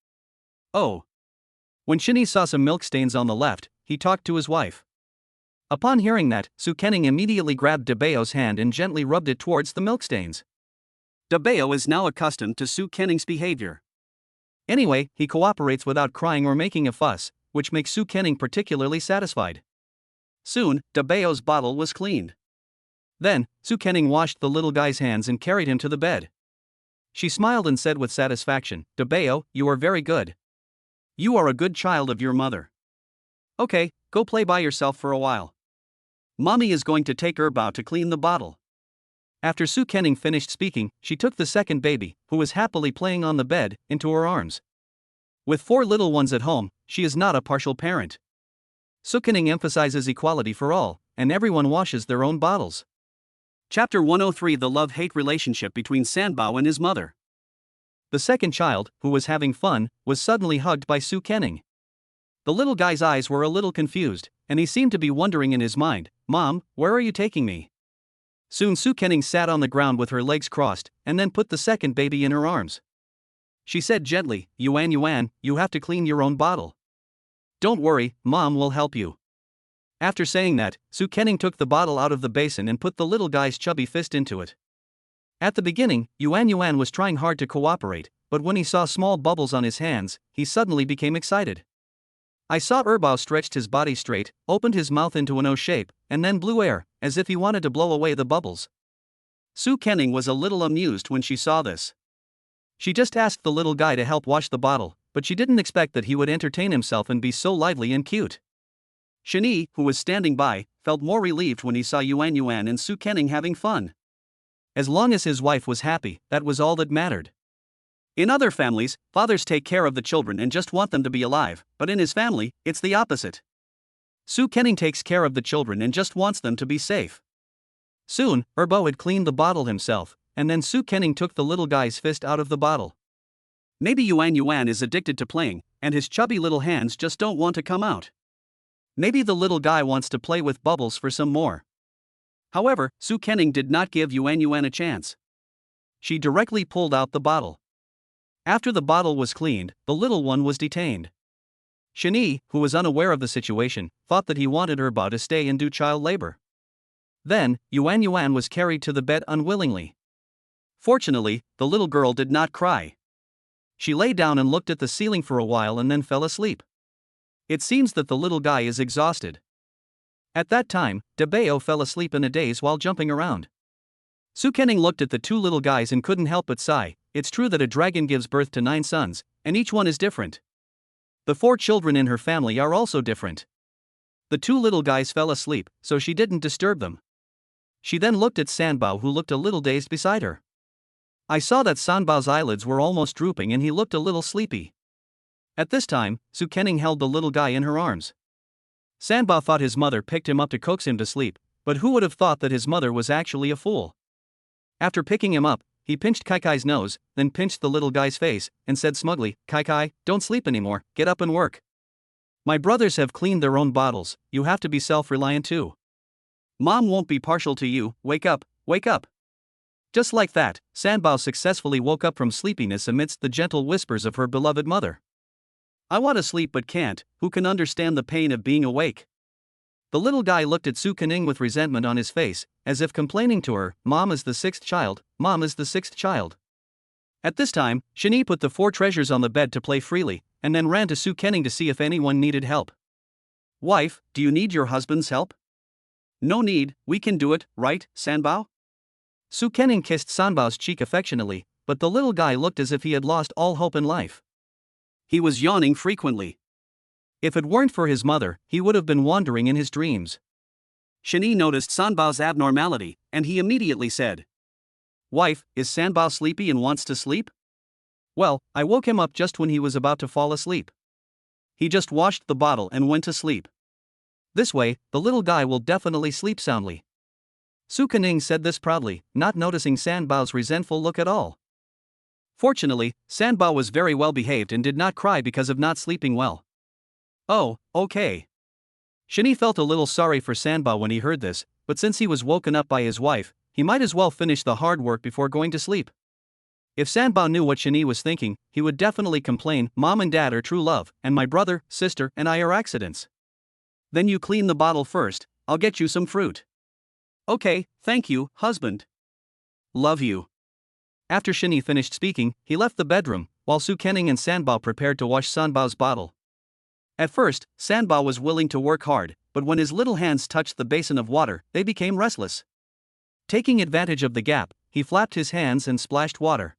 "Oh." When Shani saw some milk stains on the left, he talked to his wife. Upon hearing that, Su Kenning immediately grabbed Debayo's hand and gently rubbed it towards the milk stains. Debayo is now accustomed to Su Kenning's behavior. Anyway, he cooperates without crying or making a fuss, which makes Su Kenning particularly satisfied. Soon, Debayo's bottle was cleaned. Then, Su Kenning washed the little guy's hands and carried him to the bed. She smiled and said with satisfaction, "Debayo, you are very good. You are a good child of your mother. Okay, go play by yourself for a while. Mommy is going to take Erbao to clean the bottle." After Su Kenning finished speaking, she took the second baby, who was happily playing on the bed, into her arms. With 4 little ones at home, she is not a partial parent. Su Kenning emphasizes equality for all, and everyone washes their own bottles. Chapter 103: The love-hate relationship between Sanbao and his mother. The second child, who was having fun, was suddenly hugged by Su Kenning. The little guy's eyes were a little confused, and he seemed to be wondering in his mind, "Mom, where are you taking me?" Soon Su Kenning sat on the ground with her legs crossed, and then put the second baby in her arms. She said gently, Yuan, you have to clean your own bottle. Don't worry, Mom will help you." After saying that, Su Kenning took the bottle out of the basin and put the little guy's chubby fist into it. At the beginning, Yuan was trying hard to cooperate, but when he saw small bubbles on his hands, he suddenly became excited. I saw Erbao stretched his body straight, opened his mouth into an O shape, and then blew air, as if he wanted to blow away the bubbles. Su Kenning was a little amused when she saw this. She just asked the little guy to help wash the bottle, but she didn't expect that he would entertain himself and be so lively and cute. Shani, who was standing by, felt more relieved when he saw Yuan and Su Kenning having fun. As long as his wife was happy, that was all that mattered. In other families, fathers take care of the children and just want them to be alive, but in his family, it's the opposite. Su Kenning takes care of the children and just wants them to be safe. Soon, Erbao had cleaned the bottle himself, and then Su Kenning took the little guy's fist out of the bottle. Maybe Yuan is addicted to playing, and his chubby little hands just don't want to come out. Maybe the little guy wants to play with bubbles for some more. However, Su Kenning did not give Yuan a chance. She directly pulled out the bottle. After the bottle was cleaned, the little one was detained. Shani, who was unaware of the situation, thought that he wanted her ba to stay and do child labor. Then, Yuan Yuan was carried to the bed unwillingly. Fortunately, the little girl did not cry. She lay down and looked at the ceiling for a while and then fell asleep. It seems that the little guy is exhausted. At that time, Debeo fell asleep in a daze while jumping around. Su Kening looked at the two little guys and couldn't help but sigh. It's true that a dragon gives birth to 9 sons, and each one is different. The 4 children in her family are also different. The 2 little guys fell asleep, so she didn't disturb them. She then looked at Sanbao, who looked a little dazed beside her. I saw that Sanbao's eyelids were almost drooping and he looked a little sleepy. At this time, Su Kening held the little guy in her arms. Sanbao thought his mother picked him up to coax him to sleep, but who would have thought that his mother was actually a fool? After picking him up, he pinched Kai Kai's nose, then pinched the little guy's face, and said smugly, Kai Kai, don't sleep anymore, get up and work. My brothers have cleaned their own bottles, you have to be self-reliant too. Mom won't be partial to you, wake up, wake up. Just like that, Sanbao successfully woke up from sleepiness amidst the gentle whispers of her beloved mother. I want to sleep but can't, who can understand the pain of being awake? The little guy looked at Su Kening with resentment on his face, as if complaining to her, Mom is the 6th child, Mom is the 6th child. At this time, Shani put the 4 treasures on the bed to play freely, and then ran to Su Kening to see if anyone needed help. Wife, do you need your husband's help? No need, we can do it, right, Sanbao? Su Kening kissed Sanbao's cheek affectionately, but the little guy looked as if he had lost all hope in life. He was yawning frequently. If it weren't for his mother, he would have been wandering in his dreams. Shani noticed Sanbao's abnormality, and he immediately said, Wife, is Sanbao sleepy and wants to sleep? Well, I woke him up just when he was about to fall asleep. He just washed the bottle and went to sleep. This way, the little guy will definitely sleep soundly. Su Kening said this proudly, not noticing Sanbao's resentful look at all. Fortunately, Sanbao was very well behaved and did not cry because of not sleeping well. Oh, okay. Shani felt a little sorry for Sanbao when he heard this, but since he was woken up by his wife, he might as well finish the hard work before going to sleep. If Sanbao knew what Shani was thinking, he would definitely complain, Mom and Dad are true love, and my brother, sister, and I are accidents. Then you clean the bottle first, I'll get you some fruit. Okay, thank you, husband. Love you. After Shani finished speaking, he left the bedroom, while Su Kening and Sanbao prepared to wash Sanbao's bottle. At first, Sanbao was willing to work hard, but when his little hands touched the basin of water, they became restless. Taking advantage of the gap, he flapped his hands and splashed water.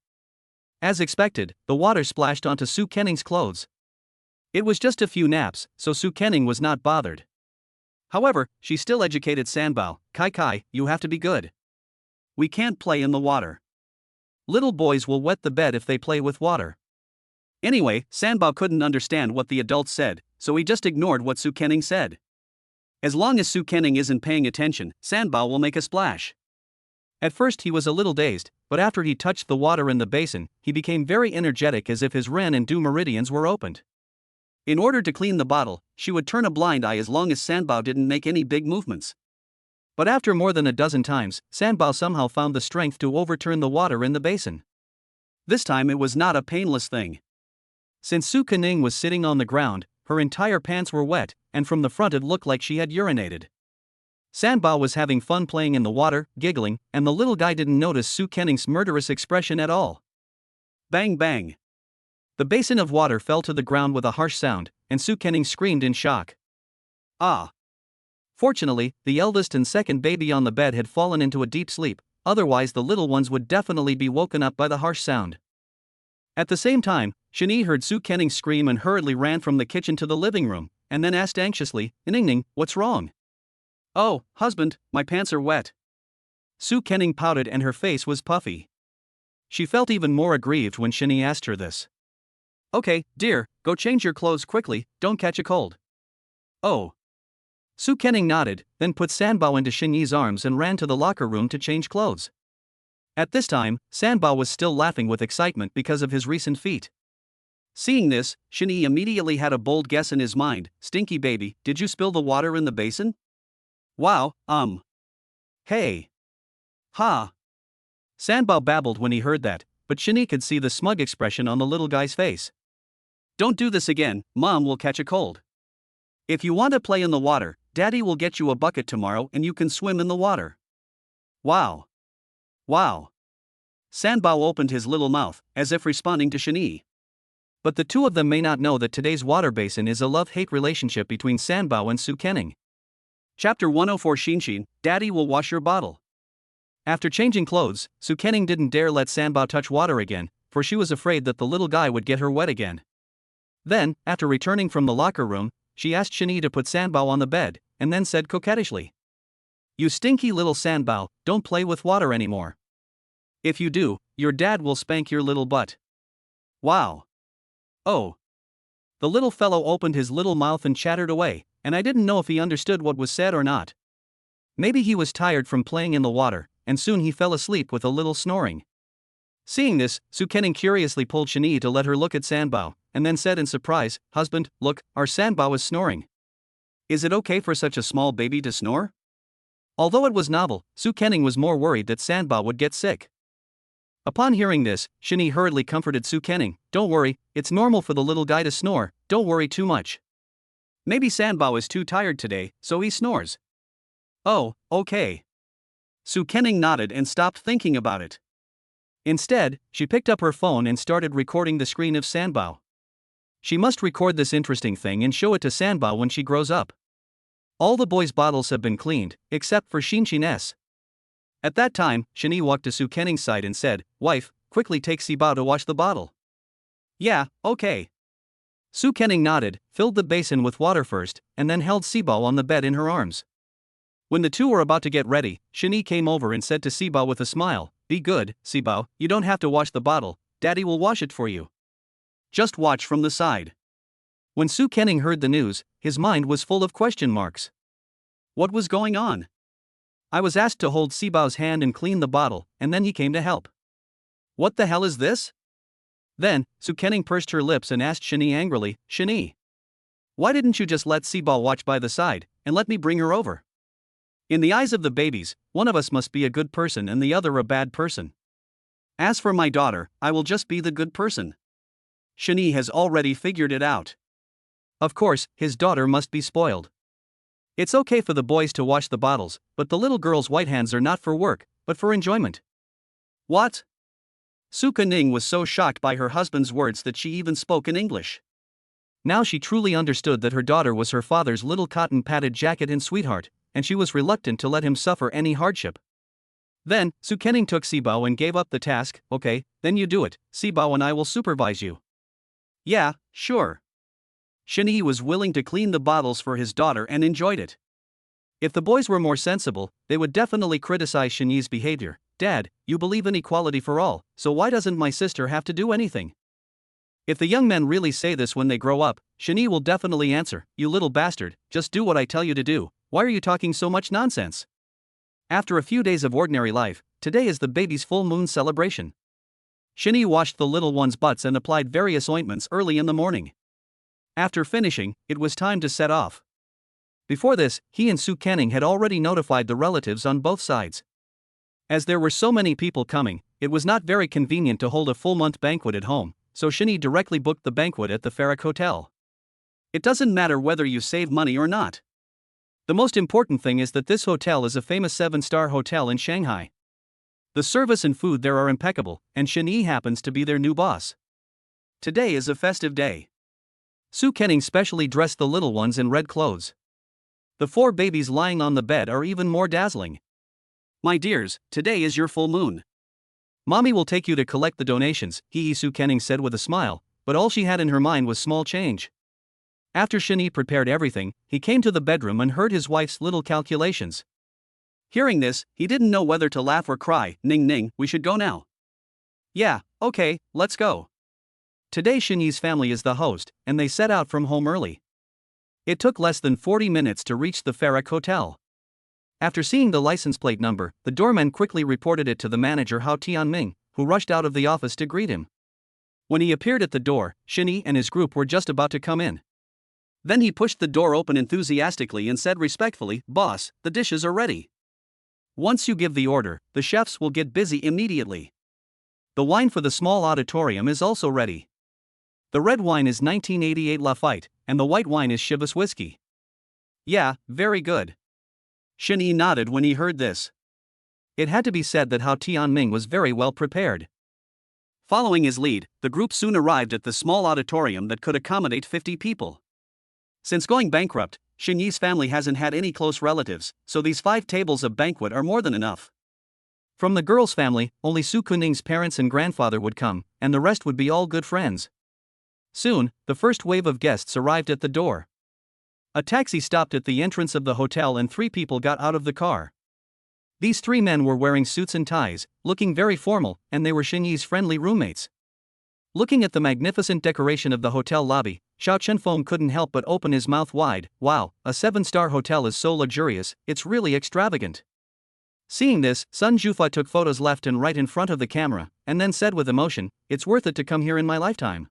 As expected, the water splashed onto Su Kening's clothes. It was just a few naps, so Su Kening was not bothered. However, she still educated Sanbao, Kai Kai, you have to be good. We can't play in the water. Little boys will wet the bed if they play with water. Anyway, Sanbao couldn't understand what the adults said, so he just ignored what Su Kening said. As long as Su Kening isn't paying attention, Sanbao will make a splash. At first he was a little dazed, but after he touched the water in the basin, he became very energetic as if his Ren and Du meridians were opened. In order to clean the bottle, she would turn a blind eye as long as Sanbao didn't make any big movements. But after more than a dozen times, Sanbao somehow found the strength to overturn the water in the basin. This time it was not a painless thing. Since Su Kening was sitting on the ground, her entire pants were wet, and from the front it looked like she had urinated. Sanbao was having fun playing in the water, giggling, and the little guy didn't notice Su Kening's murderous expression at all. Bang bang! The basin of water fell to the ground with a harsh sound, and Su Kening screamed in shock. Ah! Fortunately, the eldest and second baby on the bed had fallen into a deep sleep, otherwise the little ones would definitely be woken up by the harsh sound. At the same time, Shani heard Su Kening scream and hurriedly ran from the kitchen to the living room, and then asked anxiously, Ningning, what's wrong? Oh, husband, my pants are wet. Su Kening pouted and her face was puffy. She felt even more aggrieved when Shani asked her this. Okay, dear, go change your clothes quickly, don't catch a cold. Oh. Su Kening nodded, then put Sanbao into Shani's arms and ran to the locker room to change clothes. At this time, Sanbao was still laughing with excitement because of his recent feat. Seeing this, Shani immediately had a bold guess in his mind, Stinky baby, did you spill the water in the basin? Wow, Hey. Ha. Sanbao babbled when he heard that, but Shani could see the smug expression on the little guy's face. Don't do this again, Mom will catch a cold. If you want to play in the water, Daddy will get you a bucket tomorrow and you can swim in the water. Wow. Wow. Sanbao opened his little mouth, as if responding to Shani. But the two of them may not know that today's water basin is a love-hate relationship between Sanbao and Su Kening. Chapter 104 Shinshin, Daddy will wash your bottle. After changing clothes, Su Kening didn't dare let Sanbao touch water again, for she was afraid that the little guy would get her wet again. Then, after returning from the locker room, she asked Shani to put Sanbao on the bed, and then said coquettishly, "You stinky little Sanbao, don't play with water anymore. If you do, your dad will spank your little butt." Wow. Oh. The little fellow opened his little mouth and chattered away, and I didn't know if he understood what was said or not. Maybe he was tired from playing in the water, and soon he fell asleep with a little snoring. Seeing this, Su Kening curiously pulled Shani to let her look at Sanbao, and then said in surprise, "Husband, look, our Sanbao is snoring. Is it okay for such a small baby to snore?" Although it was novel, Su Kening was more worried that Sanbao would get sick. Upon hearing this, Shani hurriedly comforted Su Kening, "Don't worry, it's normal for the little guy to snore, don't worry too much. Maybe Sanbao is too tired today, so he snores." "Oh, okay." Su Kening nodded and stopped thinking about it. Instead, she picked up her phone and started recording the screen of Sanbao. She must record this interesting thing and show it to Sanbao when she grows up. All the boys' bottles have been cleaned, except for Shinshin's. At that time, Shani walked to Su Kening's side and said, "Wife, quickly take Sibao to wash the bottle." "Yeah, okay." Su Kening nodded, filled the basin with water first, and then held Sibao on the bed in her arms. When the two were about to get ready, Shani came over and said to Sibao with a smile, "Be good, Sibao, you don't have to wash the bottle, Daddy will wash it for you. Just watch from the side." When Su Kening heard the news, his mind was full of question marks. What was going on? I was asked to hold Sibao's hand and clean the bottle, and then he came to help. What the hell is this? Then, Su Kening pursed her lips and asked Shani angrily, "Shani, why didn't you just let Sibao watch by the side, and let me bring her over? In the eyes of the babies, one of us must be a good person and the other a bad person. As for my daughter, I will just be the good person. Shani has already figured it out. Of course, his daughter must be spoiled. It's okay for the boys to wash the bottles, but the little girl's white hands are not for work, but for enjoyment." What? Su Kening was so shocked by her husband's words that she even spoke in English. Now she truly understood that her daughter was her father's little cotton-padded jacket and sweetheart, and she was reluctant to let him suffer any hardship. Then, Su Kening took Sibao and gave up the task. "Okay, then you do it, Sibao and I will supervise you." "Yeah, sure." Shani was willing to clean the bottles for his daughter and enjoyed it. If the boys were more sensible, they would definitely criticize Shani's behavior. "Dad, you believe in equality for all, so why doesn't my sister have to do anything?" If the young men really say this when they grow up, Shani will definitely answer, "You little bastard, just do what I tell you to do, why are you talking so much nonsense?" After a few days of ordinary life, today is the baby's full moon celebration. Shani washed the little ones' butts and applied various ointments early in the morning. After finishing, it was time to set off. Before this, he and Su Kening had already notified the relatives on both sides. As there were so many people coming, it was not very convenient to hold a full-month banquet at home, so Shani directly booked the banquet at the Farrak Hotel. It doesn't matter whether you save money or not. The most important thing is that this hotel is a famous 7-star hotel in Shanghai. The service and food there are impeccable, and Shani happens to be their new boss. Today is a festive day. Su Kening specially dressed the little ones in red clothes. The 4 babies lying on the bed are even more dazzling. "My dears, today is your full moon. Mommy will take you to collect the donations," Su Kening said with a smile, but all she had in her mind was small change. After Shani prepared everything, he came to the bedroom and heard his wife's little calculations. Hearing this, he didn't know whether to laugh or cry. "Ning Ning, we should go now." "Yeah, okay, let's go." Today Shani's family is the host, and they set out from home early. It took less than 40 minutes to reach the Farrak Hotel. After seeing the license plate number, the doorman quickly reported it to the manager Hao Tianming, who rushed out of the office to greet him. When he appeared at the door, Shani and his group were just about to come in. Then he pushed the door open enthusiastically and said respectfully, "Boss, the dishes are ready." Once you give the order, the chefs will get busy immediately. The wine for the small auditorium is also ready. The red wine is 1988 Lafite, and the white wine is Chivas whiskey. Yeah, very good. Shen Yi nodded when he heard this. It had to be said that Hao Tianming was very well prepared. Following his lead, the group soon arrived at the small auditorium that could accommodate 50 people. Since going bankrupt, Shen Yi's family hasn't had any close relatives, so these 5 tables of banquet are more than enough. From the girl's family, only Su Kuning's parents and grandfather would come, and the rest would be all good friends. Soon, the first wave of guests arrived at the door. A taxi stopped at the entrance of the hotel and 3 people got out of the car. These 3 men were wearing suits and ties, looking very formal, and they were Shen Yi's friendly roommates. Looking at the magnificent decoration of the hotel lobby, Xiao Chenfeng couldn't help but open his mouth wide. Wow, a 7-star hotel is so luxurious, it's really extravagant. Seeing this, Sun Jufa took photos left and right in front of the camera, and then said with emotion, "It's worth it to come here in my lifetime.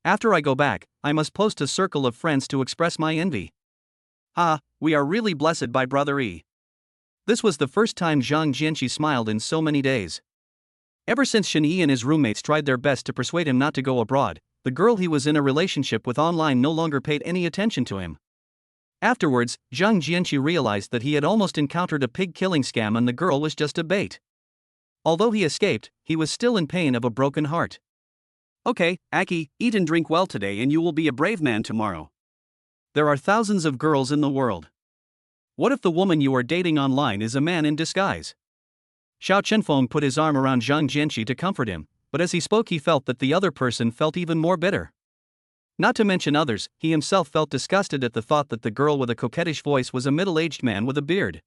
After I go back, I must post a circle of friends to express my envy. We are really blessed by Brother Yi." This was the first time Zhang Jianqi smiled in so many days. Ever since Shen Yi and his roommates tried their best to persuade him not to go abroad, the girl he was in a relationship with online no longer paid any attention to him. Afterwards, Zhang Jianqi realized that he had almost encountered a pig-killing scam and the girl was just a bait. Although he escaped, he was still in pain of a broken heart. "Okay, Aki, eat and drink well today and you will be a brave man tomorrow. There are thousands of girls in the world. What if the woman you are dating online is a man in disguise?" Xiao Chenfeng put his arm around Zhang Jianqi to comfort him, but as he spoke he felt that the other person felt even more bitter. Not to mention others, he himself felt disgusted at the thought that the girl with a coquettish voice was a middle-aged man with a beard.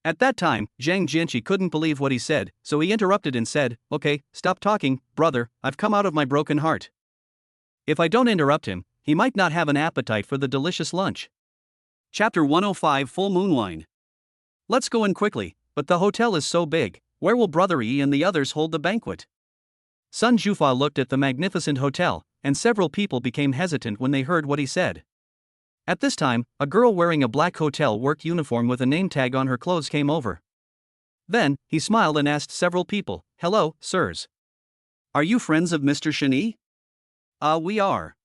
At that time, Zhang Jianqi couldn't believe what he said, so he interrupted and said, "Okay, stop talking, brother, I've come out of my broken heart." If I don't interrupt him, he might not have an appetite for the delicious lunch. Chapter 105 Full Moon Wine. Let's go in quickly, but the hotel is so big, where will Brother Yi and the others hold the banquet? Sun Jufa looked at the magnificent hotel, and several people became hesitant when they heard what he said. At this time, a girl wearing a black hotel work uniform with a name tag on her clothes came over. Then, he smiled and asked several people, "Hello, sirs. Are you friends of Mr. Shen Yi?" We are."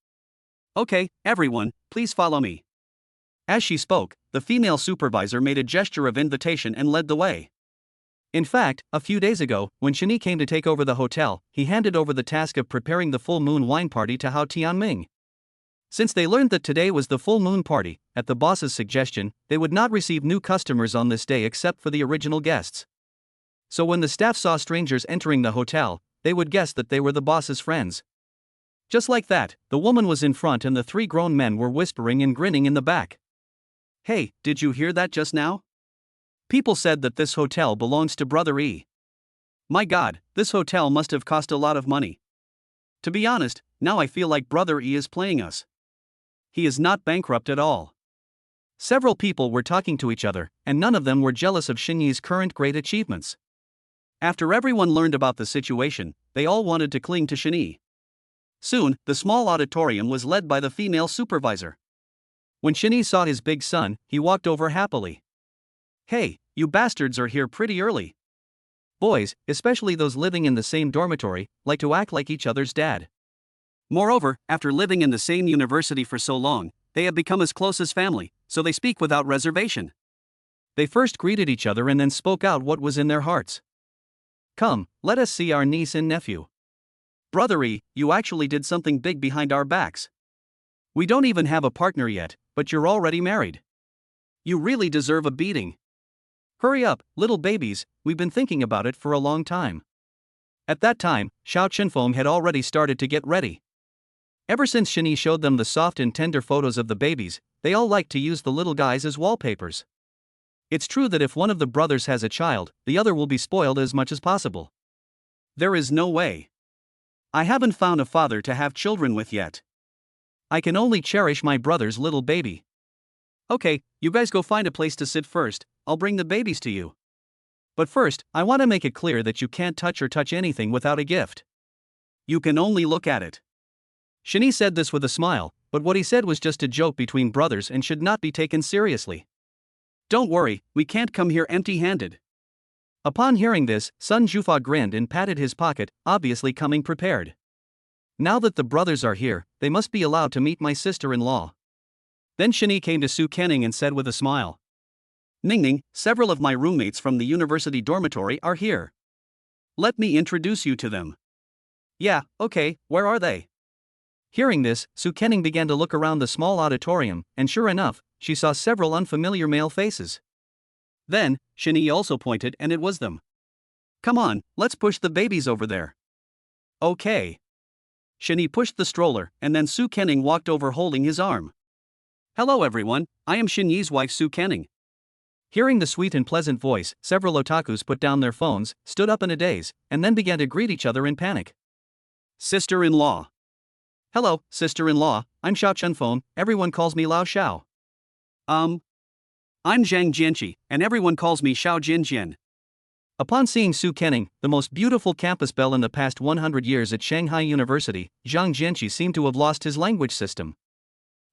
"Okay, everyone, please follow me." As she spoke, the female supervisor made a gesture of invitation and led the way. In fact, a few days ago, when Shen Yi came to take over the hotel, he handed over the task of preparing the full moon wine party to Hao Tianming. Since they learned that today was the full moon party, at the boss's suggestion, they would not receive new customers on this day except for the original guests. So when the staff saw strangers entering the hotel, they would guess that they were the boss's friends. Just like that, the woman was in front and the 3 grown men were whispering and grinning in the back. "Hey, did you hear that just now? People said that this hotel belongs to Brother Yi. My God, this hotel must have cost a lot of money. To be honest, now I feel like Brother Yi is playing us. He is not bankrupt at all." Several people were talking to each other, and none of them were jealous of Shen Yi's current great achievements. After everyone learned about the situation, they all wanted to cling to Shen Yi. Soon, the small auditorium was led by the female supervisor. When Shen Yi saw his big son, he walked over happily. "Hey, you bastards are here pretty early." Boys, especially those living in the same dormitory, like to act like each other's dad. Moreover, after living in the same university for so long, they have become as close as family, so they speak without reservation. They first greeted each other and then spoke out what was in their hearts. "Come, let us see our niece and nephew. Brother Yi, you actually did something big behind our backs. We don't even have a partner yet, but you're already married. You really deserve a beating. Hurry up, little babies, we've been thinking about it for a long time." At that time, Xiao Chenfeng had already started to get ready. Ever since Shen Yi showed them the soft and tender photos of the babies, they all liked to use the little guys as wallpapers. It's true that if one of the brothers has a child, the other will be spoiled as much as possible. There is no way. I haven't found a father to have children with yet. I can only cherish my brother's little baby. Okay, you guys go find a place to sit first, I'll bring the babies to you. But first, I want to make it clear that you can't touch anything without a gift. You can only look at it. Shen Yi said this with a smile, but what he said was just a joke between brothers and should not be taken seriously. Don't worry, we can't come here empty-handed. Upon hearing this, Sun Jufa grinned and patted his pocket, obviously coming prepared. Now that the brothers are here, they must be allowed to meet my sister-in-law. Then Shani came to Su Kenning and said with a smile, Ningning, several of my roommates from the university dormitory are here. Let me introduce you to them. Yeah, okay, where are they? Hearing this, Su Kenning began to look around the small auditorium, and sure enough, she saw several unfamiliar male faces. Then, Shani also pointed and it was them. Come on, let's push the babies over there. Okay. Shani pushed the stroller, and then Su Kenning walked over holding his arm. Hello everyone, I am Shinyi's wife Su Kenning. Hearing the sweet and pleasant voice, several otakus put down their phones, stood up in a daze, and then began to greet each other in panic. Sister-in-law. Hello, sister-in-law, I'm Xiao Chunfeng, everyone calls me Lao Xiao. I'm Zhang Jianqi, and everyone calls me Xiao Jinjian. Upon seeing Su Kenning, the most beautiful campus belle in the past 100 years at Shanghai University, Zhang Jianqi seemed to have lost his language system.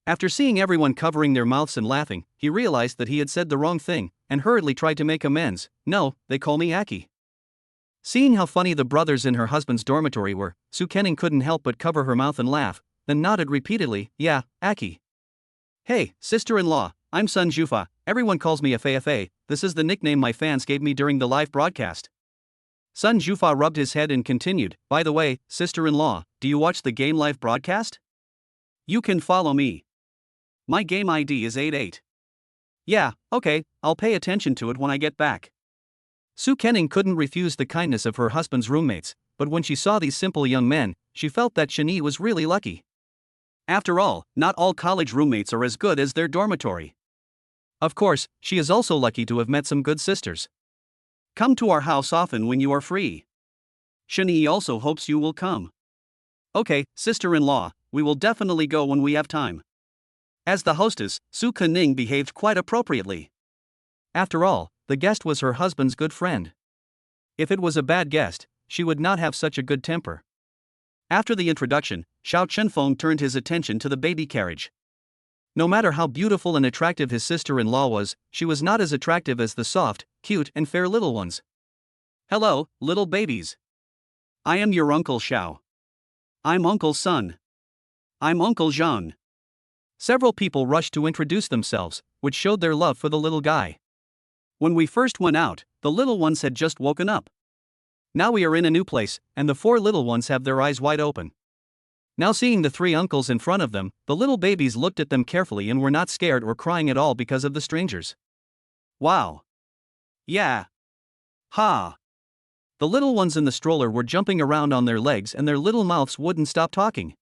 After seeing everyone covering their mouths and laughing, he realized that he had said the wrong thing, and hurriedly tried to make amends. No, they call me Aki. Seeing how funny the brothers in her husband's dormitory were, Su Kenning couldn't help but cover her mouth and laugh, then nodded repeatedly, yeah, Aki. Hey, sister-in-law, I'm Sun Jufa, everyone calls me Afa. This is the nickname my fans gave me during the live broadcast. Sun Jufa rubbed his head and continued, by the way, sister-in-law, do you watch the game live broadcast? You can follow me. My game ID is 88. Yeah, okay, I'll pay attention to it when I get back. Su Kenning couldn't refuse the kindness of her husband's roommates, but when she saw these simple young men, she felt that Shani was really lucky. After all, not all college roommates are as good as their dormitory. Of course, she is also lucky to have met some good sisters. Come to our house often when you are free. Shani also hopes you will come. Okay, sister-in-law, we will definitely go when we have time. As the hostess, Su Kenning behaved quite appropriately. After all, the guest was her husband's good friend. If it was a bad guest, she would not have such a good temper. After the introduction, Xiao Chunfeng turned his attention to the baby carriage. No matter how beautiful and attractive his sister-in-law was, she was not as attractive as the soft, cute and fair little ones. Hello, little babies. I am your Uncle Xiao. I'm Uncle Sun. I'm Uncle Zhang. Several people rushed to introduce themselves, which showed their love for the little guy. When we first went out, the little ones had just woken up. Now we are in a new place, and the 4 little ones have their eyes wide open. Now seeing the 3 uncles in front of them, the little babies looked at them carefully and were not scared or crying at all because of the strangers. Wow. Yeah. Ha. The little ones in the stroller were jumping around on their legs and their little mouths wouldn't stop talking.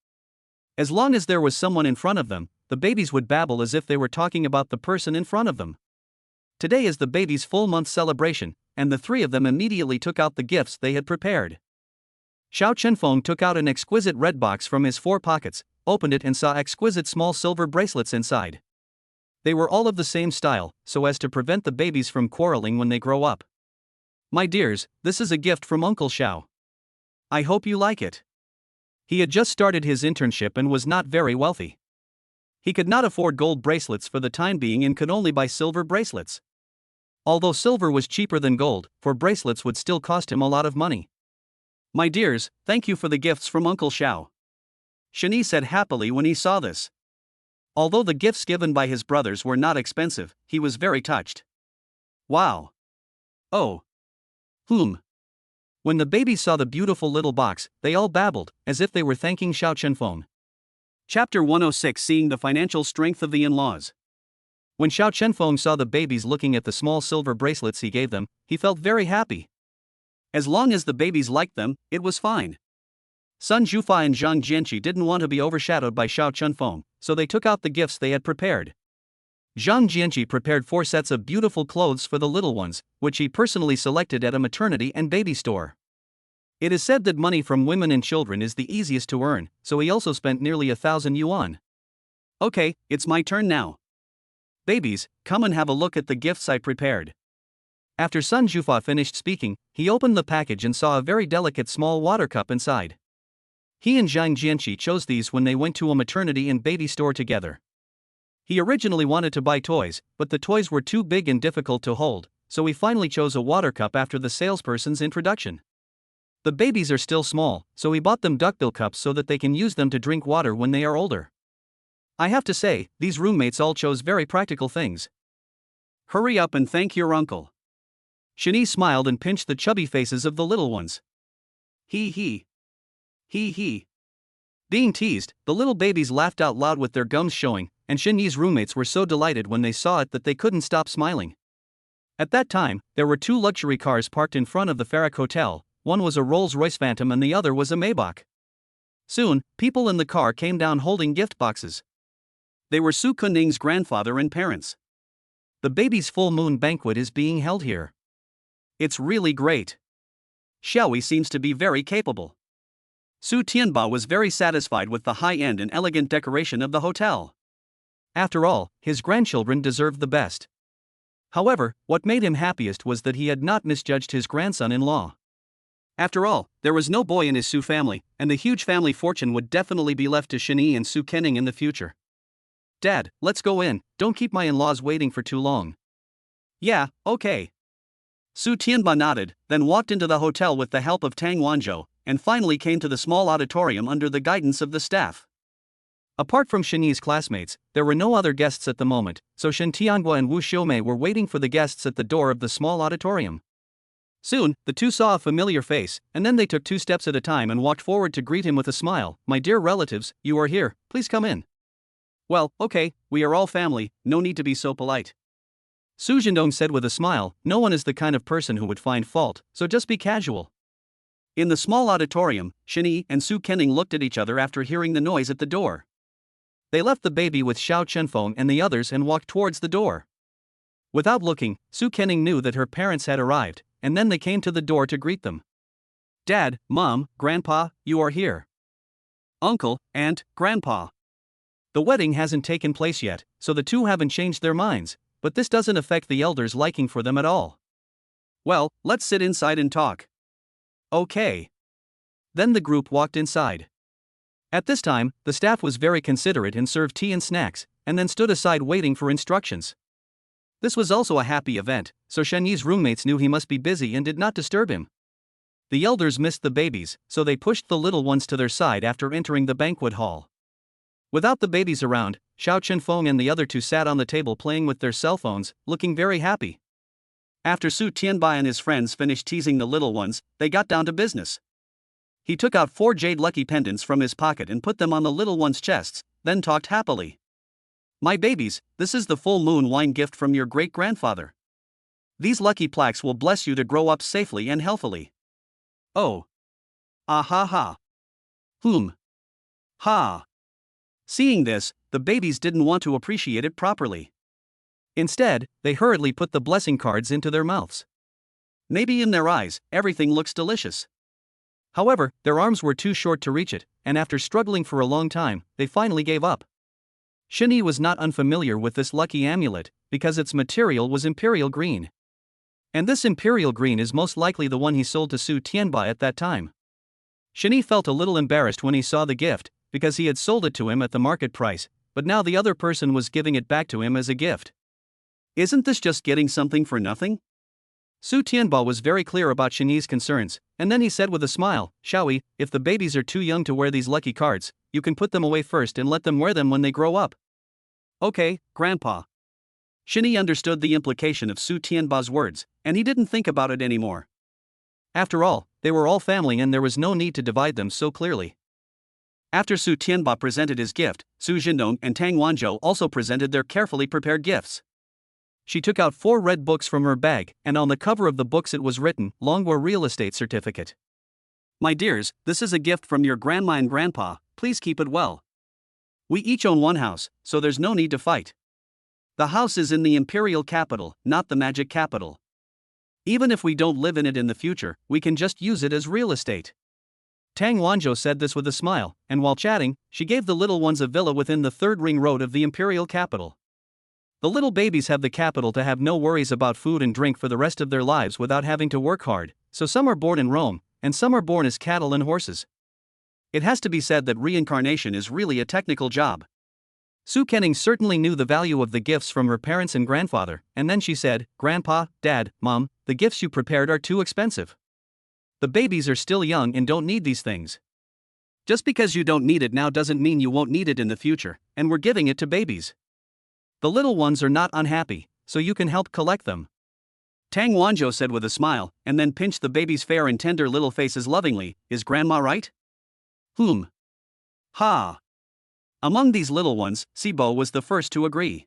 As long as there was someone in front of them, the babies would babble as if they were talking about the person in front of them. Today is the baby's full month celebration, and the 3 of them immediately took out the gifts they had prepared. Xiao Chunfeng took out an exquisite red box from his 4 pockets, opened it and saw exquisite small silver bracelets inside. They were all of the same style, so as to prevent the babies from quarreling when they grow up. My dears, this is a gift from Uncle Xiao. I hope you like it. He had just started his internship and was not very wealthy. He could not afford gold bracelets for the time being and could only buy silver bracelets. Although silver was cheaper than gold, for bracelets would still cost him a lot of money. My dears, thank you for the gifts from Uncle Xiao. Shani said happily when he saw this. Although the gifts given by his brothers were not expensive, he was very touched. Wow. Oh. When the babies saw the beautiful little box, they all babbled, as if they were thanking Xiao Chunfeng. Chapter 106 Seeing the Financial Strength of the In-Laws. When Xiao Chunfeng saw the babies looking at the small silver bracelets he gave them, he felt very happy. As long as the babies liked them, it was fine. Sun Jufa and Zhang Jianqi didn't want to be overshadowed by Xiao Chunfeng, so they took out the gifts they had prepared. Zhang Jianqi prepared 4 sets of beautiful clothes for the little ones, which he personally selected at a maternity and baby store. It is said that money from women and children is the easiest to earn, so he also spent nearly 1,000 yuan. Okay, it's my turn now. Babies, come and have a look at the gifts I prepared. After Sun Jufa finished speaking, he opened the package and saw a very delicate small water cup inside. He and Zhang Jianqi chose these when they went to a maternity and baby store together. He originally wanted to buy toys, but the toys were too big and difficult to hold, so we finally chose a water cup after the salesperson's introduction. The babies are still small, so we bought them duckbill cups so that they can use them to drink water when they are older. I have to say, these roommates all chose very practical things. Hurry up and thank your uncle. Shani smiled and pinched the chubby faces of the little ones. Hee hee. Hee hee. Being teased, the little babies laughed out loud with their gums showing, and Shani's roommates were so delighted when they saw it that they couldn't stop smiling. At that time, there were 2 luxury cars parked in front of the Farrak Hotel. One was a Rolls-Royce Phantom and the other was a Maybach. Soon, people in the car came down holding gift boxes. They were Su Kuning's grandfather and parents. The baby's full moon banquet is being held here. It's really great. Xiaoyi seems to be very capable. Su Tianba was very satisfied with the high-end and elegant decoration of the hotel. After all, his grandchildren deserved the best. However, what made him happiest was that he had not misjudged his grandson-in-law. After all, there was no boy in his Su family, and the huge family fortune would definitely be left to Shani and Su Kening in the future. Dad, let's go in, don't keep my in-laws waiting for too long. Yeah, okay. Su Tianba nodded, then walked into the hotel with the help of Tang Wanzhou, and finally came to the small auditorium under the guidance of the staff. Apart from Shani's classmates, there were no other guests at the moment, so Shen Tianhua and Wu Xiumei were waiting for the guests at the door of the small auditorium. Soon, the 2 saw a familiar face, and then they took 2 steps at a time and walked forward to greet him with a smile. "My dear relatives, you are here, please come in." "Well, okay, we are all family, no need to be so polite," Su Zhendong said with a smile. "No one is the kind of person who would find fault, so just be casual." In the small auditorium, Shani and Su Kening looked at each other after hearing the noise at the door. They left the baby with Xiao Chenfeng and the others and walked towards the door. Without looking, Su Kening knew that her parents had arrived, and then they came to the door to greet them. "Dad, Mom, Grandpa, you are here. Uncle, Aunt, Grandpa." The wedding hasn't taken place yet, so the 2 haven't changed their minds, but this doesn't affect the elders' liking for them at all. "Well, let's sit inside and talk." "Okay." Then the group walked inside. At this time, the staff was very considerate and served tea and snacks, and then stood aside waiting for instructions. This was also a happy event, so Shani's roommates knew he must be busy and did not disturb him. The elders missed the babies, so they pushed the little ones to their side after entering the banquet hall. Without the babies around, Xiao Chenfeng and the other 2 sat on the table playing with their cell phones, looking very happy. After Su Tianbai and his friends finished teasing the little ones, they got down to business. He took out 4 jade lucky pendants from his pocket and put them on the little ones' chests, then talked happily. "My babies, this is the full moon wine gift from your great-grandfather. These lucky plaques will bless you to grow up safely and healthily." "Oh. Ah ha ha. Ha. Seeing this, the babies didn't want to appreciate it properly. Instead, they hurriedly put the blessing cards into their mouths. Maybe in their eyes, everything looks delicious. However, their arms were too short to reach it, and after struggling for a long time, they finally gave up. Shani was not unfamiliar with this lucky amulet, because its material was imperial green. And this imperial green is most likely the one he sold to Su Tianba at that time. Shani felt a little embarrassed when he saw the gift, because he had sold it to him at the market price, but now the other person was giving it back to him as a gift. Isn't this just getting something for nothing? Su Tianba was very clear about Shani's concerns, and then he said with a smile, "Xiaoyi, if the babies are too young to wear these lucky cards, you can put them away first and let them wear them when they grow up." "Okay, Grandpa." Shani understood the implication of Su Tianba's words, and he didn't think about it anymore. After all, they were all family and there was no need to divide them so clearly. After Su Tianba presented his gift, Su Zhendong and Tang Wanzhou also presented their carefully prepared gifts. She took out 4 red books from her bag, and on the cover of the books it was written, "Longwa Real Estate Certificate." "My dears, this is a gift from your grandma and grandpa, please keep it well. We each own one house, so there's no need to fight. The house is in the imperial capital, not the magic capital. Even if we don't live in it in the future, we can just use it as real estate." Tang Wanzhou said this with a smile, and while chatting, she gave the little ones a villa within the 3rd ring road of the imperial capital. The little babies have the capital to have no worries about food and drink for the rest of their lives without having to work hard, so some are born in Rome, and some are born as cattle and horses. It has to be said that reincarnation is really a technical job. Su Kenning certainly knew the value of the gifts from her parents and grandfather, and then she said, "Grandpa, Dad, Mom, the gifts you prepared are too expensive. The babies are still young and don't need these things. Just because you don't need it now doesn't mean you won't need it in the future, and we're giving it to babies. The little ones are not unhappy, so you can help collect them." Tang Wanzhou said with a smile, and then pinched the baby's fair and tender little faces lovingly. "Is Grandma right?" Ha! Among these little ones, Sibo was the first to agree.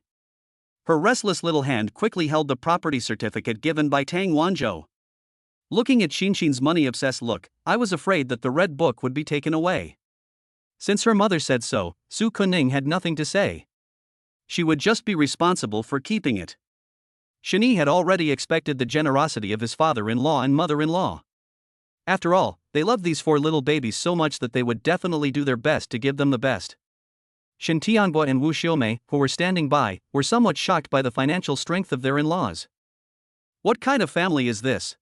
Her restless little hand quickly held the property certificate given by Tang Wanzhou. Looking at Xinshin's money-obsessed look, I was afraid that the red book would be taken away. Since her mother said so, Su Kuning had nothing to say. She would just be responsible for keeping it. Shini had already expected the generosity of his father-in-law and mother-in-law. After all, they loved these 4 little babies so much that they would definitely do their best to give them the best. Shen Tianguo and Wu Xiumei, who were standing by, were somewhat shocked by the financial strength of their in-laws. What kind of family is this?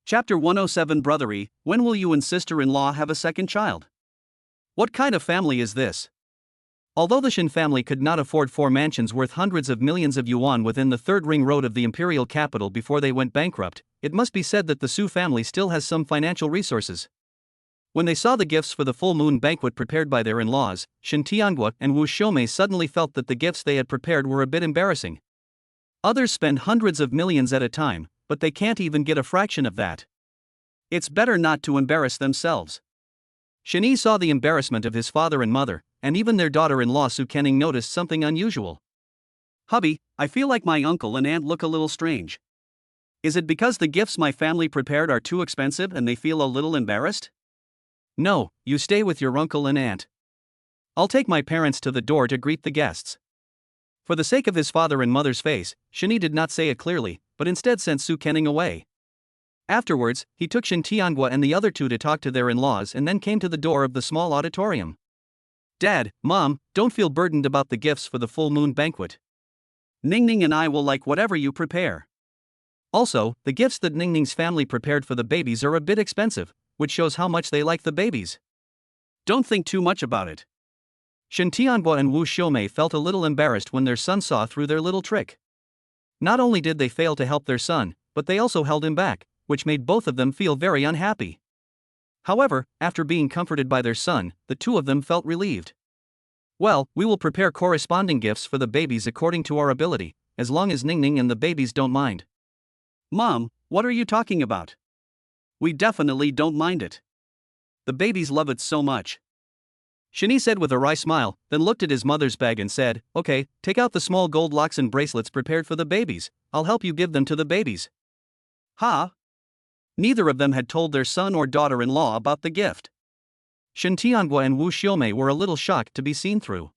Chapter 107 Brothery, when will you and sister-in-law have a second child? What kind of family is this? Although the Shen family could not afford 4 mansions worth hundreds of millions of yuan within the third ring road of the imperial capital before they went bankrupt, it must be said that the Su family still has some financial resources. When they saw the gifts for the full moon banquet prepared by their in-laws, Shen Tianguo and Wu Xiumei suddenly felt that the gifts they had prepared were a bit embarrassing. Others spend hundreds of millions at a time, but they can't even get a fraction of that. It's better not to embarrass themselves. Shini saw the embarrassment of his father and mother, and even their daughter-in-law Su Kenning noticed something unusual. "Hubby, I feel like my uncle and aunt look a little strange. Is it because the gifts my family prepared are too expensive and they feel a little embarrassed?" "No, you stay with your uncle and aunt. I'll take my parents to the door to greet the guests." For the sake of his father and mother's face, Shini did not say it clearly, but instead sent Su Kenning away. Afterwards, he took Shen Tianguo and the other 2 to talk to their in-laws and then came to the door of the small auditorium. "Dad, Mom, don't feel burdened about the gifts for the full moon banquet. Ningning and I will like whatever you prepare. Also, the gifts that Ningning's family prepared for the babies are a bit expensive, which shows how much they like the babies. Don't think too much about it." Shen Tianguo and Wu Xiumei felt a little embarrassed when their son saw through their little trick. Not only did they fail to help their son, but they also held him back, which made both of them feel very unhappy. However, after being comforted by their son, the 2 of them felt relieved. "Well, we will prepare corresponding gifts for the babies according to our ability, as long as Ningning and the babies don't mind." "Mom, what are you talking about? We definitely don't mind it. The babies love it so much." Shini said with a wry smile, then looked at his mother's bag and said, "Okay, take out the small gold locks and bracelets prepared for the babies. I'll help you give them to the babies." Ha! Neither of them had told their son or daughter-in-law about the gift. Shen Tianguo and Wu Xiumei were a little shocked to be seen through.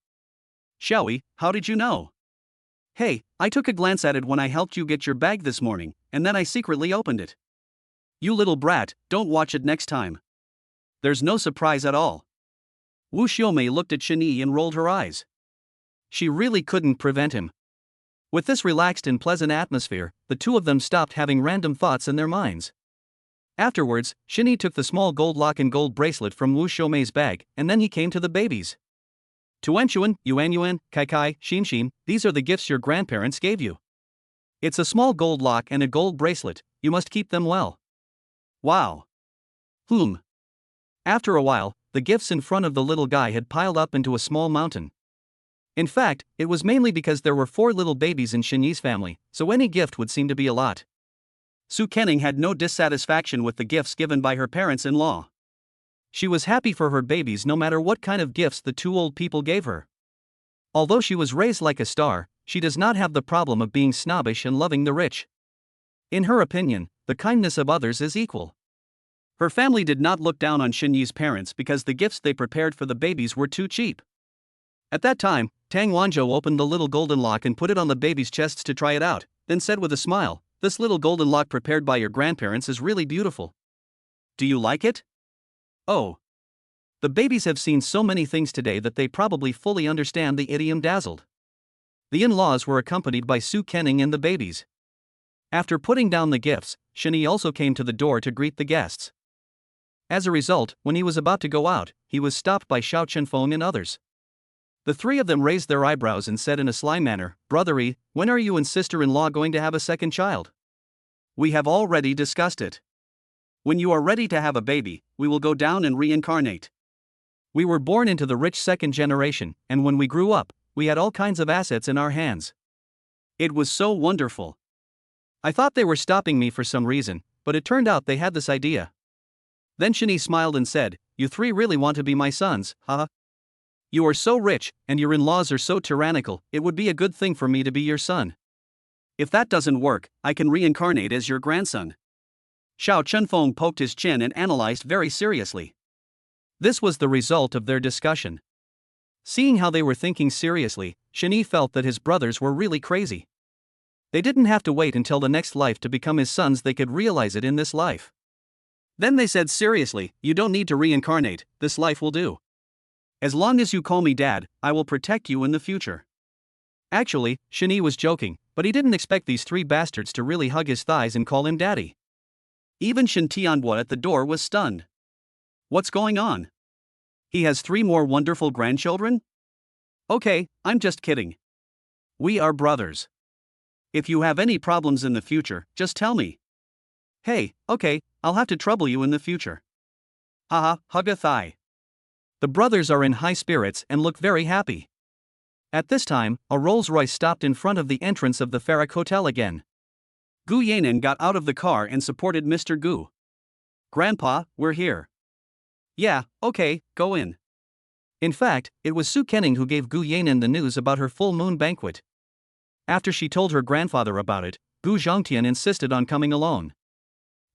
"Xiaoyi, how did you know?" "Hey, I took a glance at it when I helped you get your bag this morning, and then I secretly opened it." "You little brat, don't watch it next time. There's no surprise at all." Wu Xiumei looked at Shini and rolled her eyes. She really couldn't prevent him. With this relaxed and pleasant atmosphere, the 2 of them stopped having random thoughts in their minds. Afterwards, Shini took the small gold lock and gold bracelet from Wu Xiumei's bag, and then he came to the babies. "Tuanchuan, Yuanyuan, Kai, Xinshin, these are the gifts your grandparents gave you. It's a small gold lock and a gold bracelet, you must keep them well." "Wow. After a while, the gifts in front of the little guy had piled up into a small mountain. In fact, it was mainly because there were 4 little babies in Shinyi's family, so any gift would seem to be a lot. Su Kenning had no dissatisfaction with the gifts given by her parents-in-law. She was happy for her babies no matter what kind of gifts the 2 old people gave her. Although she was raised like a star, she does not have the problem of being snobbish and loving the rich. In her opinion, the kindness of others is equal. Her family did not look down on Shinyi's parents because the gifts they prepared for the babies were too cheap. At that time, Tang Wanzhou opened the little golden lock and put it on the babies' chests to try it out, then said with a smile, "This little golden lock prepared by your grandparents is really beautiful. Do you like it?" Oh. The babies have seen so many things today that they probably fully understand the idiom dazzled. The in-laws were accompanied by Su Kenning and the babies. After putting down the gifts, Shini also came to the door to greet the guests. As a result, when he was about to go out, he was stopped by Xiao Chenfeng and others. The three of them raised their eyebrows and said in a sly manner, "Brother E, when are you and sister-in-law going to have a second child?" We have already discussed it. When you are ready to have a baby, we will go down and reincarnate. We were born into the rich second generation, and when we grew up, we had all kinds of assets in our hands. It was so wonderful. I thought they were stopping me for some reason, but it turned out they had this idea. Then Shani smiled and said, "You three really want to be my sons, huh? You are so rich, and your in-laws are so tyrannical, it would be a good thing for me to be your son. If that doesn't work, I can reincarnate as your grandson." Xiao Chunfeng poked his chin and analyzed very seriously. This was the result of their discussion. Seeing how they were thinking seriously, Shani felt that his brothers were really crazy. They didn't have to wait until the next life to become his sons, they could realize it in this life. Then they said seriously, "You don't need to reincarnate, this life will do. As long as you call me Dad, I will protect you in the future." Actually, Shani was joking, but he didn't expect these three bastards to really hug his thighs and call him daddy. Even Shen Tianhua at the door was stunned. What's going on? He has 3 more wonderful grandchildren? Okay, I'm just kidding. We are brothers. If you have any problems in the future, just tell me. Hey, okay, I'll have to trouble you in the future. Haha, hug a thigh. The brothers are in high spirits and look very happy. At this time, a Rolls-Royce stopped in front of the entrance of the Farrak Hotel again. Gu Yanan got out of the car and supported Mr. Gu. "Grandpa, we're here." "Yeah, okay, go in." In fact, it was Su Kenning who gave Gu Yanan the news about her full moon banquet. After she told her grandfather about it, Gu Zhongtian insisted on coming alone.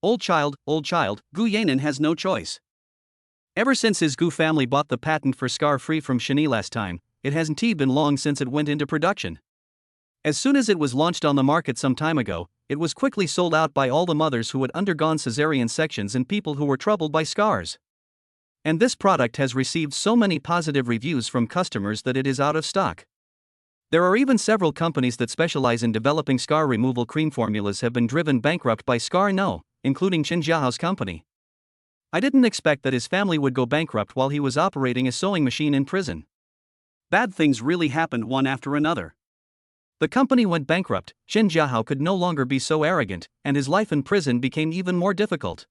Old child, Gu Yanan has no choice. Ever since his Gu family bought the patent for scar-free from Shani last time, it hasn't been long since it went into production. As soon as it was launched on the market some time ago, it was quickly sold out by all the mothers who had undergone cesarean sections and people who were troubled by scars. And this product has received so many positive reviews from customers that it is out of stock. There are even several companies that specialize in developing scar removal cream formulas have been driven bankrupt by Scar No, including Chen Jiahao's company. I didn't expect that his family would go bankrupt while he was operating a sewing machine in prison. Bad things really happened one after another. The company went bankrupt, Chen Jiahao could no longer be so arrogant, and his life in prison became even more difficult.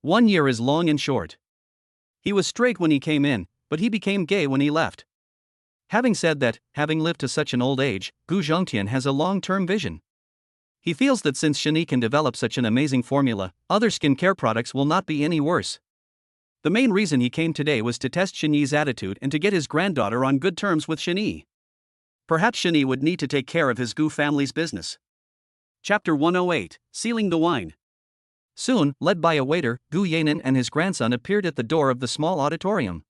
1 year is long and short. He was straight when he came in, but he became gay when he left. Having said that, having lived to such an old age, Gu Zhongtian has a long-term vision. He feels that since Shani can develop such an amazing formula, other skincare products will not be any worse. The main reason he came today was to test Shani's attitude and to get his granddaughter on good terms with Shani. Perhaps Shani would need to take care of his Gu family's business. Chapter 108, Sealing the Wine. Soon, led by a waiter, Gu Yanan and his grandson appeared at the door of the small auditorium.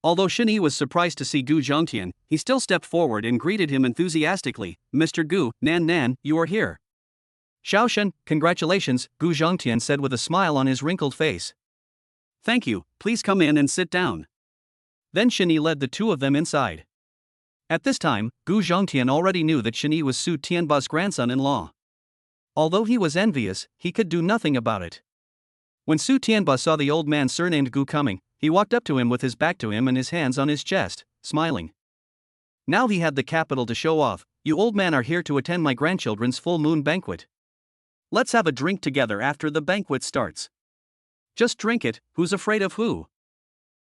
Although Shani was surprised to see Gu Zhongtian, he still stepped forward and greeted him enthusiastically. "Mr. Gu, Nan, you are here." "Xiaoshen, congratulations," Gu Zhongtian said with a smile on his wrinkled face. "Thank you, please come in and sit down." Then Shani led the two of them inside. At this time, Gu Zhongtian already knew that Shani was Su Tianba's grandson-in-law. Although he was envious, he could do nothing about it. When Su Tianba saw the old man surnamed Gu coming, he walked up to him with his back to him and his hands on his chest, smiling. Now he had the capital to show off. "You old man are here to attend my grandchildren's full moon banquet. Let's have a drink together after the banquet starts." "Just drink it, who's afraid of who?"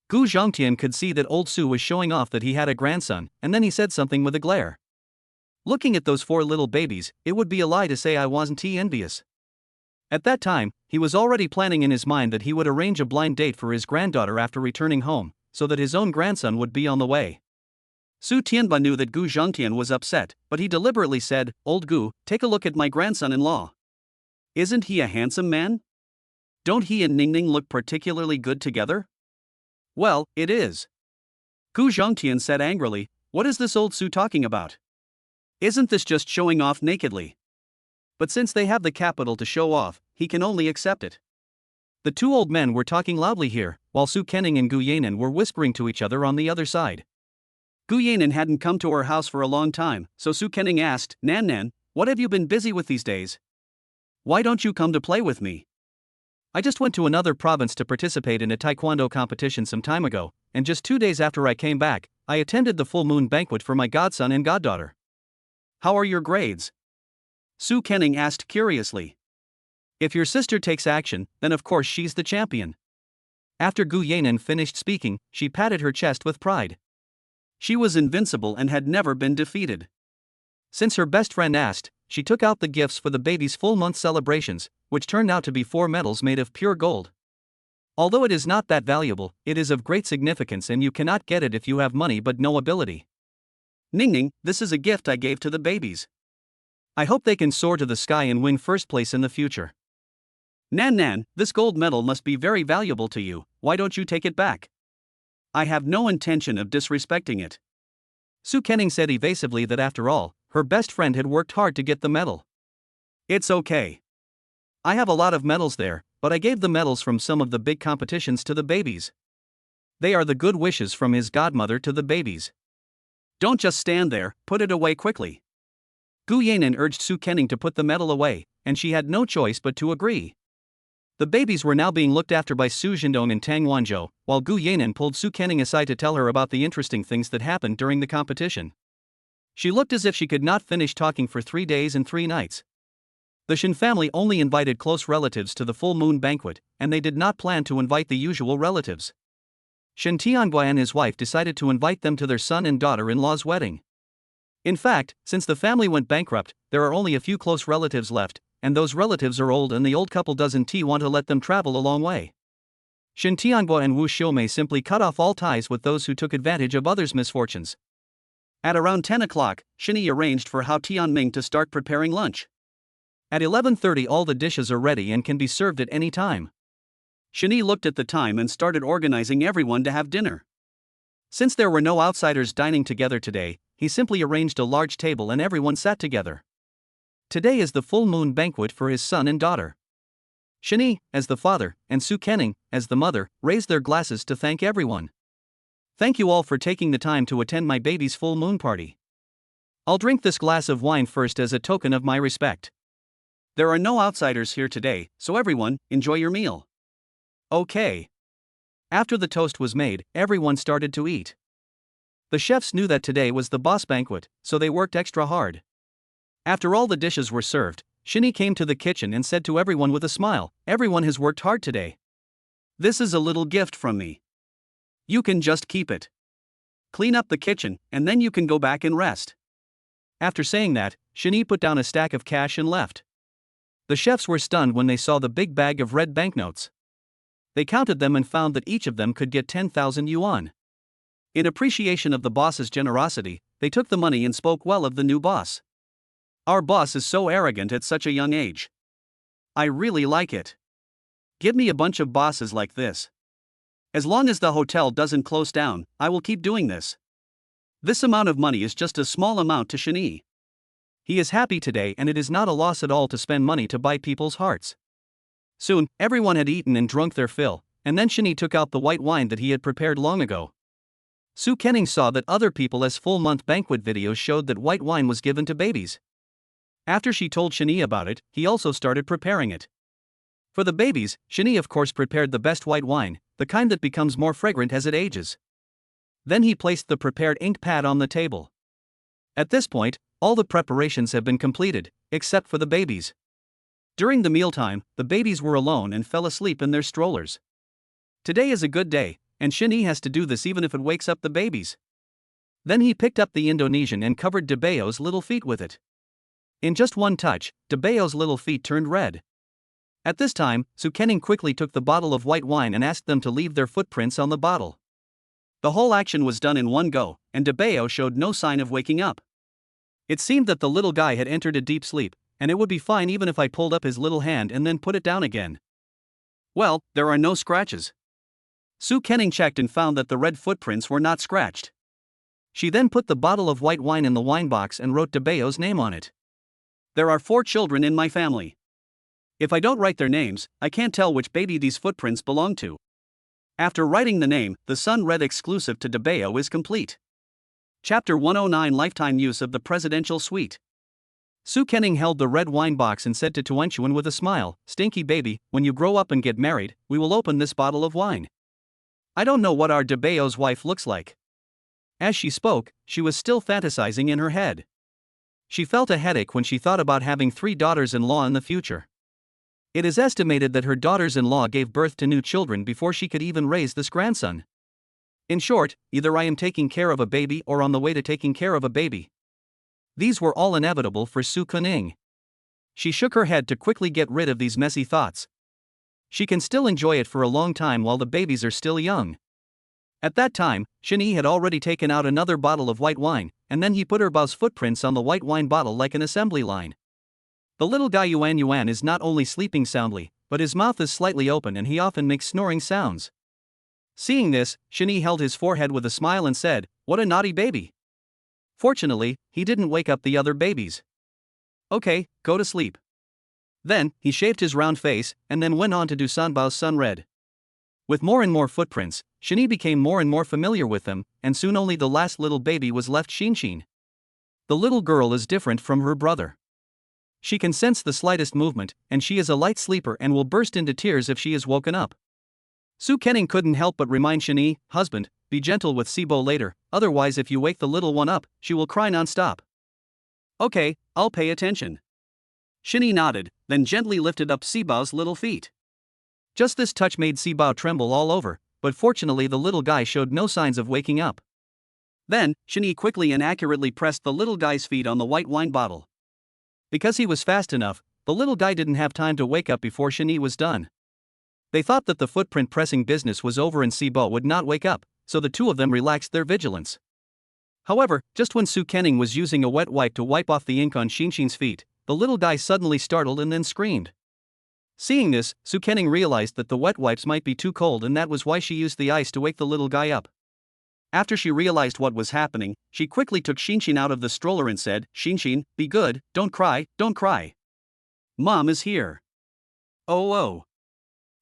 Gu Zhongtian could see that old Su was showing off that he had a grandson, and then he said something with a glare. "Looking at those 4 little babies, it would be a lie to say I wasn't envious." At that time, he was already planning in his mind that he would arrange a blind date for his granddaughter after returning home, so that his own grandson would be on the way. Su Tianba knew that Gu Zhongtian was upset, but he deliberately said, "Old Gu, take a look at my grandson-in-law. Isn't he a handsome man? Don't he and Ningning look particularly good together?" "Well, it is." Gu Zhongtian said angrily, "What is this old Su talking about? Isn't this just showing off nakedly?" But since they have the capital to show off, he can only accept it. The 2 old men were talking loudly here, while Su Kenning and Gu Yanan were whispering to each other on the other side. Gu Yanan hadn't come to her house for a long time, so Su Kenning asked, Nan, what have you been busy with these days? Why don't you come to play with me?" "I just went to another province to participate in a taekwondo competition some time ago, and just 2 days after I came back, I attended the full moon banquet for my godson and goddaughter. How are your grades? Su Kenning asked curiously. If your sister takes action, then of course she's the champion. After Gu Yanan finished speaking, she patted her chest with pride. She was invincible and had never been defeated. Since her best friend asked, she took out the gifts for the baby's full month celebrations, which turned out to be 4 medals made of pure gold. Although it is not that valuable, it is of great significance and you cannot get it if you have money but no ability. Ningning, this is a gift I gave to the babies. I hope they can soar to the sky and win first place in the future. Nan, this gold medal must be very valuable to you, why don't you take it back? I have no intention of disrespecting it. Su Kenning said evasively that after all, her best friend had worked hard to get the medal. It's okay. I have a lot of medals there, but I gave the medals from some of the big competitions to the babies. They are the good wishes from his godmother to the babies. Don't just stand there, put it away quickly. Gu Yanan urged Su Kenning to put the medal away, and she had no choice but to agree. The babies were now being looked after by Su Jindong and Tang Wanzhou, while Gu Yanan pulled Su Kenning aside to tell her about the interesting things that happened during the competition. She looked as if she could not finish talking for 3 days and 3 nights. The Shin family only invited close relatives to the full moon banquet, and they did not plan to invite the usual relatives. Shin Tianguo and his wife decided to invite them to their son and daughter-in-law's wedding. In fact, since the family went bankrupt, there are only a few close relatives left, and those relatives are old and the old couple doesn't want to let them travel a long way. Shin Tianguo and Wu Xiumei simply cut off all ties with those who took advantage of others' misfortunes. At around 10 o'clock, Shinny arranged for Hao Tianming to start preparing lunch. At 11:30 all the dishes are ready and can be served at any time. Shinny looked at the time and started organizing everyone to have dinner. Since there were no outsiders dining together today, he simply arranged a large table and everyone sat together. Today is the full moon banquet for his son and daughter. Shinny, as the father, and Su Kenning, as the mother, raised their glasses to thank everyone. Thank you all for taking the time to attend my baby's full moon party. I'll drink this glass of wine first as a token of my respect. There are no outsiders here today, so everyone, enjoy your meal. Okay. After the toast was made, everyone started to eat. The chefs knew that today was the boss banquet, so they worked extra hard. After all the dishes were served, Shinny came to the kitchen and said to everyone with a smile, "Everyone has worked hard today. This is a little gift from me. You can just keep it. Clean up the kitchen, and then you can go back and rest." After saying that, Shinny put down a stack of cash and left. The chefs were stunned when they saw the big bag of red banknotes. They counted them and found that each of them could get 10,000 yuan. In appreciation of the boss's generosity, they took the money and spoke well of the new boss. "Our boss is so arrogant at such a young age. I really like it. Give me a bunch of bosses like this. As long as the hotel doesn't close down, I will keep doing this." This amount of money is just a small amount to Shinny. He is happy today and it is not a loss at all to spend money to buy people's hearts. Soon, everyone had eaten and drunk their fill, and then Shinny took out the white wine that he had prepared long ago. Su Kenning saw that other people's full-month banquet videos showed that white wine was given to babies. After she told Shinny about it, he also started preparing it. For the babies, Shinny of course prepared the best white wine, the kind that becomes more fragrant as it ages. Then he placed the prepared ink pad on the table. At this point, all the preparations have been completed, except for the babies. During the mealtime, the babies were alone and fell asleep in their strollers. Today is a good day, and Shinny has to do this even if it wakes up the babies. Then he picked up the Indonesian and covered Debayo's little feet with it. In just one touch, Debayo's little feet turned red. At this time, Su Kenning quickly took the bottle of white wine and asked them to leave their footprints on the bottle. The whole action was done in one go, and Debayo showed no sign of waking up. It seemed that the little guy had entered a deep sleep, and it would be fine even if I pulled up his little hand and then put it down again. Well, there are no scratches. Su Kenning checked and found that the red footprints were not scratched. She then put the bottle of white wine in the wine box and wrote Debayo's name on it. There are 4 children in my family. If I don't write their names, I can't tell which baby these footprints belong to. After writing the name, the Sun Red exclusive to Debayo is complete. Chapter 109 Lifetime Use of the Presidential Suite. Su Kenning held the red wine box and said to Tuanchuan with a smile, "Stinky baby, when you grow up and get married, we will open this bottle of wine. I don't know what our Debayo's wife looks like. As she spoke, she was still fantasizing in her head. She felt a headache when she thought about having 3 daughters-in-law in the future. It is estimated that her daughters-in-law gave birth to new children before she could even raise this grandson. In short, either I am taking care of a baby or on the way to taking care of a baby. These were all inevitable for Su Kuning. She shook her head to quickly get rid of these messy thoughts. She can still enjoy it for a long time while the babies are still young. At that time, Shin-Yi had already taken out another bottle of white wine, and then he put her Bao's footprints on the white wine bottle like an assembly line. The little guy Yuan Yuan is not only sleeping soundly, but his mouth is slightly open and he often makes snoring sounds. Seeing this, Shin-Yi held his forehead with a smile and said, "What a naughty baby." Fortunately, he didn't wake up the other babies. "Okay, go to sleep." Then, he shaved his round face, and then went on to do Sanbao's sun red. With more and more footprints, Shin-Yi became more and more familiar with them, and soon only the last little baby was left. Shinshin. The little girl is different from her brother. She can sense the slightest movement, and she is a light sleeper and will burst into tears if she is woken up. Su Kening couldn't help but remind Shin-Yi, "Husband, be gentle with Sibo later, otherwise if you wake the little one up, she will cry non-stop." "Okay, I'll pay attention." Shin-Yi nodded, then gently lifted up Sibao's little feet. Just this touch made Sibao tremble all over, but fortunately the little guy showed no signs of waking up. Then, Shin-Yi quickly and accurately pressed the little guy's feet on the white wine bottle. Because he was fast enough, the little guy didn't have time to wake up before Shin-Yi was done. They thought that the footprint pressing business was over and Sibo would not wake up, so the two of them relaxed their vigilance. However, just when Su Kening was using a wet wipe to wipe off the ink on Shinshin's feet, the little guy suddenly startled and then screamed. Seeing this, Su Kening realized that the wet wipes might be too cold and that was why she used the ice to wake the little guy up. After she realized what was happening, she quickly took Shinshin out of the stroller and said, "Shinshin, be good, don't cry, don't cry. Mom is here." "Oh."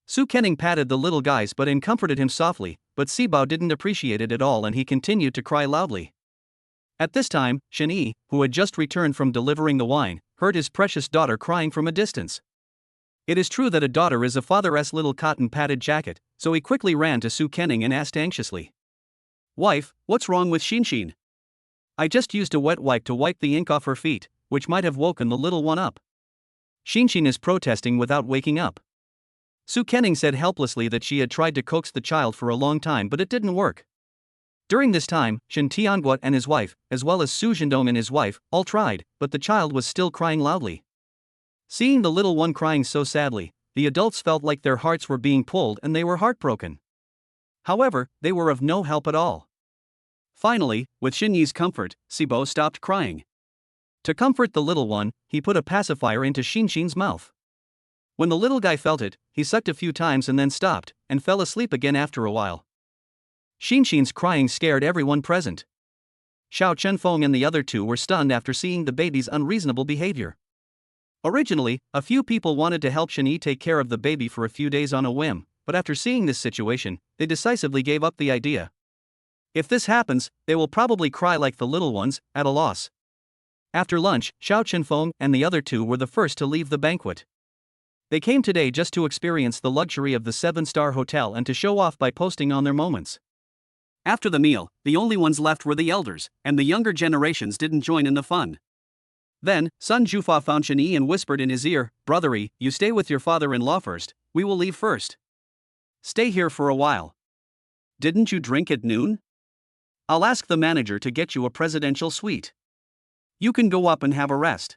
Su Kening patted the little guy's butt and comforted him softly, but Sibao didn't appreciate it at all and he continued to cry loudly. At this time, Shin-Yi, who had just returned from delivering the wine, heard his precious daughter crying from a distance. It is true that a daughter is a father's little cotton padded jacket, so he quickly ran to Su Kening and asked anxiously, "Wife, what's wrong with Shinshin? I just used a wet wipe to wipe the ink off her feet, which might have woken the little one up. Shinshin is protesting without waking up." Su Kening said helplessly that she had tried to coax the child for a long time but it didn't work. During this time, Shin Tianguo and his wife, as well as Su Zhendong and his wife, all tried, but the child was still crying loudly. Seeing the little one crying so sadly, the adults felt like their hearts were being pulled and they were heartbroken. However, they were of no help at all. Finally, with Shin-Yi's comfort, Sibo stopped crying. To comfort the little one, he put a pacifier into Shinshin's mouth. When the little guy felt it, he sucked a few times and then stopped, and fell asleep again after a while. Shinshin's crying scared everyone present. Xiao Chenfeng and the other two were stunned after seeing the baby's unreasonable behavior. Originally, a few people wanted to help Shin-Yi take care of the baby for a few days on a whim, but after seeing this situation, they decisively gave up the idea. If this happens, they will probably cry like the little ones, at a loss. After lunch, Xiao Chenfeng and the other two were the first to leave the banquet. They came today just to experience the luxury of the 7-star hotel and to show off by posting on their moments. After the meal, the only ones left were the elders, and the younger generations didn't join in the fun. Then, Sun Jufa found Shin-Yi and whispered in his ear, "Brothery, you stay with your father-in-law first, we will leave first. Stay here for a while. Didn't you drink at noon? I'll ask the manager to get you a presidential suite. You can go up and have a rest."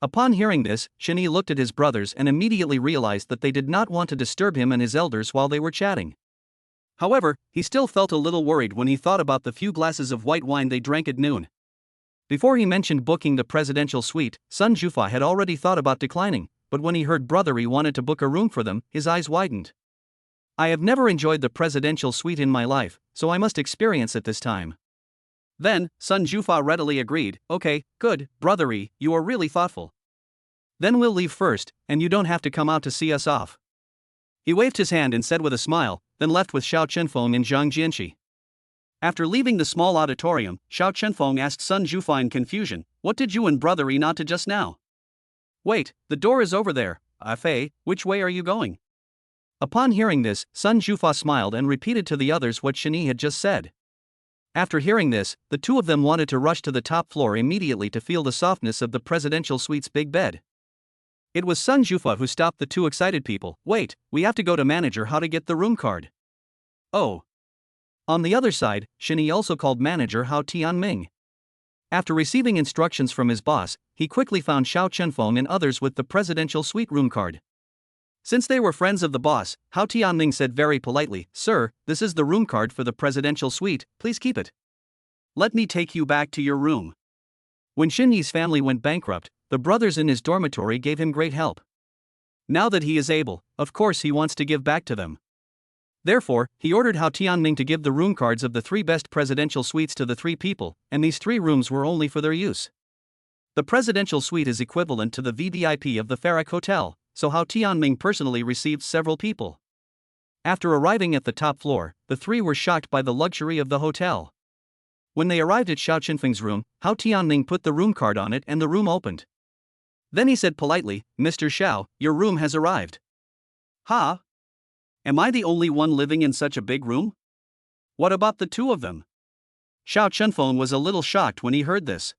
Upon hearing this, Shin-Yi looked at his brothers and immediately realized that they did not want to disturb him and his elders while they were chatting. However, he still felt a little worried when he thought about the few glasses of white wine they drank at noon. Before he mentioned booking the presidential suite, Sun Jufa had already thought about declining, but when he heard Brothery wanted to book a room for them, his eyes widened. "I have never enjoyed the presidential suite in my life, so I must experience it this time." Then, Sun Jufa readily agreed, "Okay, good, Brothery, you are really thoughtful. Then we'll leave first, and you don't have to come out to see us off." He waved his hand and said with a smile, then left with Xiao Chenfeng and Zhang Jianxi. After leaving the small auditorium, Xiao Chenfeng asked Sun Jufa in confusion, "What did you and Brothery nod to just now?" "Wait, the door is over there. Fei, which way are you going?" Upon hearing this, Sun Jufa smiled and repeated to the others what Shin-Yi had just said. After hearing this, the two of them wanted to rush to the top floor immediately to feel the softness of the presidential suite's big bed. It was Sun Jufa who stopped the two excited people. Wait, we have to go to manager how to get the room card. Oh. On the other side, Shinyi also called manager Hao Tianming. After receiving instructions from his boss, he quickly found Xiao Chenfeng and others with the presidential suite room card. Since they were friends of the boss, Hao Tianming said very politely, "Sir, this is the room card for the presidential suite, please keep it. Let me take you back to your room." When Shinyi's family went bankrupt, the brothers in his dormitory gave him great help. Now that he is able, of course he wants to give back to them. Therefore, he ordered Hao Tianming to give the room cards of the 3 best presidential suites to the 3 people, and these 3 rooms were only for their use. The presidential suite is equivalent to the VVIP of the Farrak Hotel, so Hao Tianming personally received several people. After arriving at the top floor, the 3 were shocked by the luxury of the hotel. When they arrived at Xiao Chenfeng's room, Hao Tianming put the room card on it and the room opened. Then he said politely, "Mr. Xiao, your room has arrived." "Ha? Am I the only one living in such a big room? What about the 2 of them?" Xiao Chenfeng was a little shocked when he heard this.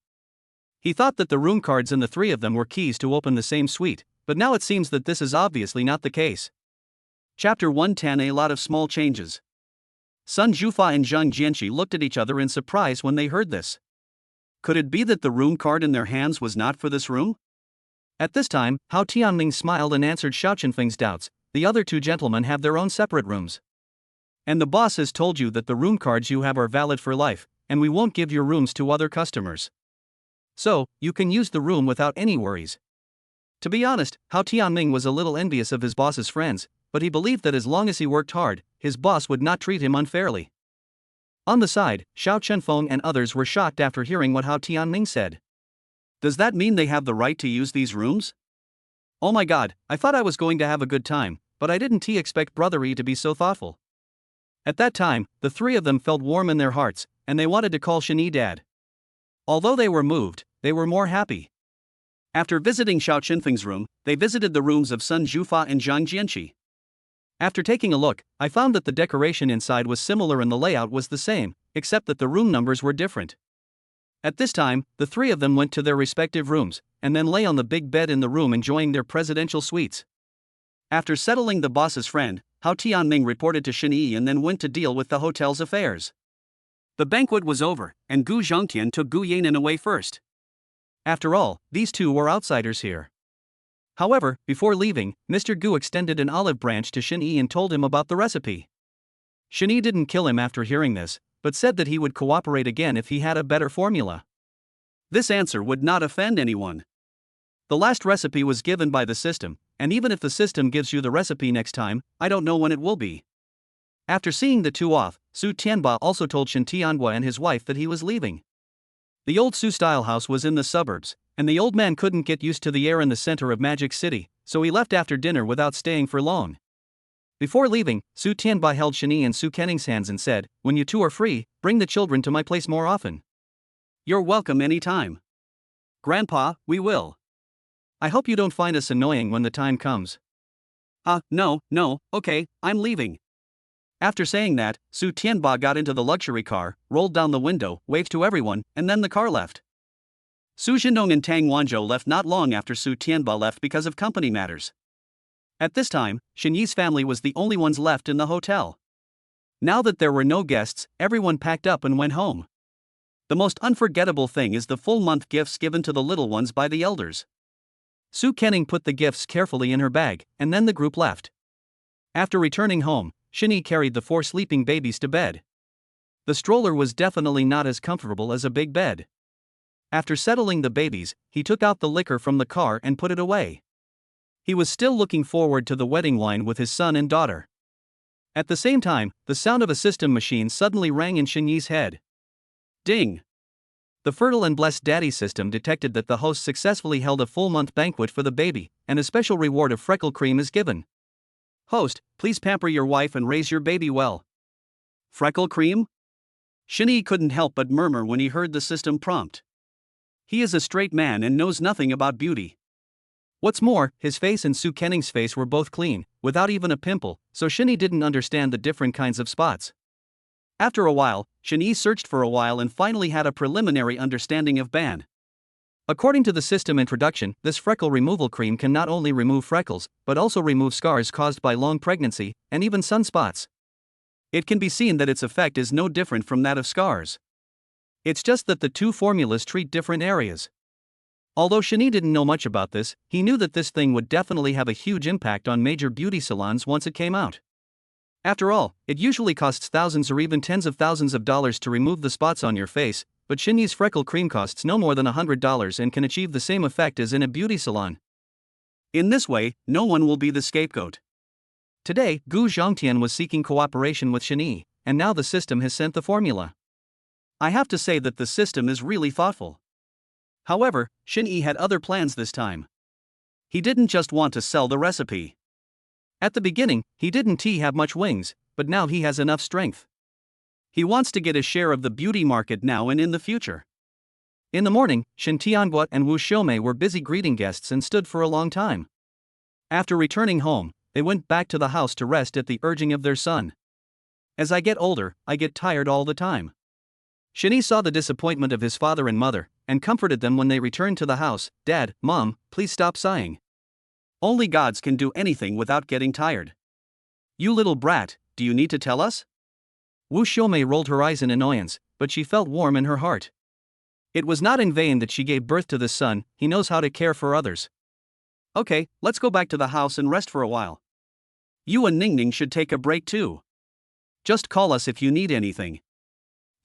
He thought that the room cards in the 3 of them were keys to open the same suite, but now it seems that this is obviously not the case. Chapter 110. A lot of small changes. Sun Jufa and Zhang Jianqi looked at each other in surprise when they heard this. Could it be that the room card in their hands was not for this room? At this time, Hao Tianming smiled and answered Xiao Chenfeng's doubts. The other 2 gentlemen have their own separate rooms. And the boss has told you that the room cards you have are valid for life, and we won't give your rooms to other customers. So, you can use the room without any worries. To be honest, Hao Tianming was a little envious of his boss's friends, but he believed that as long as he worked hard, his boss would not treat him unfairly. On the side, Xiao Chenfeng and others were shocked after hearing what Hao Tianming said. Does that mean they have the right to use these rooms? Oh my god, I thought I was going to have a good time, but I didn't expect Brother E to be so thoughtful. At that time, the 3 of them felt warm in their hearts, and they wanted to call Shinyi Dad. Although they were moved, they were more happy. After visiting Xiao Chenfeng's room, they visited the rooms of Sun Jufa and Zhang Jianqi. After taking a look, I found that the decoration inside was similar and the layout was the same, except that the room numbers were different. At this time, the 3 of them went to their respective rooms, and then lay on the big bed in the room enjoying their presidential suites. After settling the boss's friend, Hao Tianming reported to Shinyi and then went to deal with the hotel's affairs. The banquet was over, and Gu Zhongtian took Gu Yanan away first. After all, these 2 were outsiders here. However, before leaving, Mr. Gu extended an olive branch to Shinyi and told him about the recipe. Shinyi didn't kill him after hearing this, but said that he would cooperate again if he had a better formula. This answer would not offend anyone. The last recipe was given by the system, and even if the system gives you the recipe next time, I don't know when it will be. After seeing the 2 off, Su Tianba also told Shen Tianhua and his wife that he was leaving. The old Su-style house was in the suburbs, and the old man couldn't get used to the air in the center of Magic City, so he left after dinner without staying for long. Before leaving, Su Tianba held Shinyi and Su Kenning's hands and said, "When you 2 are free, bring the children to my place more often." "You're welcome any time. Grandpa, we will. I hope you don't find us annoying when the time comes." No, okay, I'm leaving." After saying that, Su Tianba got into the luxury car, rolled down the window, waved to everyone, and then the car left. Su Zhendong and Tang Wanzhou left not long after Su Tianba left because of company matters. At this time, Shinyi's family was the only ones left in the hotel. Now that there were no guests, everyone packed up and went home. The most unforgettable thing is the full-month gifts given to the little ones by the elders. Su Kenning put the gifts carefully in her bag, and then the group left. After returning home, Shinyi carried the 4 sleeping babies to bed. The stroller was definitely not as comfortable as a big bed. After settling the babies, he took out the liquor from the car and put it away. He was still looking forward to the wedding wine with his son and daughter. At the same time, the sound of a system machine suddenly rang in Shinyi's head. Ding! The Fertile and Blessed Daddy system detected that the host successfully held a full-month banquet for the baby, and a special reward of freckle cream is given. Host, please pamper your wife and raise your baby well. Freckle cream? Shinyi couldn't help but murmur when he heard the system prompt. He is a straight man and knows nothing about beauty. What's more, his face and Su Kenning's face were both clean, without even a pimple, so Shinyi didn't understand the different kinds of spots. After a while, Shani searched for a while and finally had a preliminary understanding of ban. According to the system introduction, this freckle removal cream can not only remove freckles, but also remove scars caused by long pregnancy, and even sunspots. It can be seen that its effect is no different from that of scars. It's just that the two formulas treat different areas. Although Shani didn't know much about this, he knew that this thing would definitely have a huge impact on major beauty salons once it came out. After all, it usually costs thousands or even tens of thousands of dollars to remove the spots on your face, but Shani's freckle cream costs no more than $100 and can achieve the same effect as in a beauty salon. In this way, no one will be the scapegoat. Today, Gu Zhongtian was seeking cooperation with Shani, and now the system has sent the formula. I have to say that the system is really thoughtful. However, Shani had other plans this time. He didn't just want to sell the recipe. At the beginning, he didn't have much wings, but now he has enough strength. He wants to get a share of the beauty market now and in the future. In the morning, Shen Tianguo and Wu Xiaomei were busy greeting guests and stood for a long time. After returning home, they went back to the house to rest at the urging of their son. As I get older, I get tired all the time. Shani saw the disappointment of his father and mother, and comforted them when they returned to the house. Dad, Mom, please stop sighing. Only gods can do anything without getting tired. You little brat, do you need to tell us? Wu Xiaomei rolled her eyes in annoyance, but she felt warm in her heart. It was not in vain that she gave birth to this son. He knows how to care for others. Okay, let's go back to the house and rest for a while. You and Ningning should take a break too. Just call us if you need anything.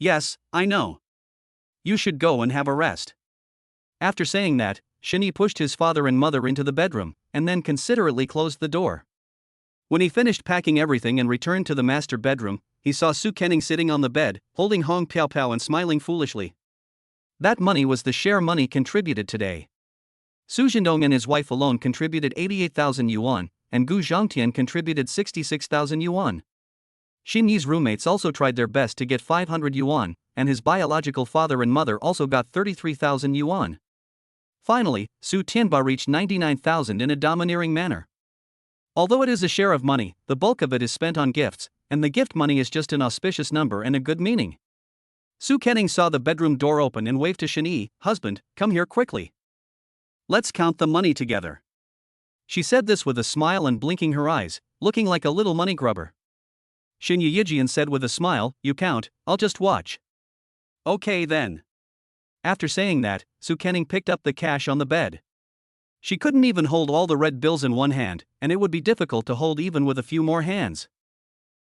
Yes, I know. You should go and have a rest. After saying that, Shani pushed his father and mother into the bedroom, and then considerately closed the door. When he finished packing everything and returned to the master bedroom, he saw Su Kenning sitting on the bed, holding Hong Piao Piao and smiling foolishly. That money was the share money contributed today. Su Zhendong and his wife alone contributed 88,000 yuan, and Gu Zhongtian contributed 66,000 yuan. Xin Yi's roommates also tried their best to get 500 yuan, and his biological father and mother also got 33,000 yuan. Finally, Su Tianba reached 99,000 in a domineering manner. Although it is a share of money, the bulk of it is spent on gifts, and the gift money is just an auspicious number and a good meaning. Su Kenning saw the bedroom door open and waved to Shani, "Husband, come here quickly. Let's count the money together." She said this with a smile and blinking her eyes, looking like a little money grubber. Xin Yijian said with a smile, "You count, I'll just watch." Okay then. After saying that, Su Kenning picked up the cash on the bed. She couldn't even hold all the red bills in one hand, and it would be difficult to hold even with a few more hands.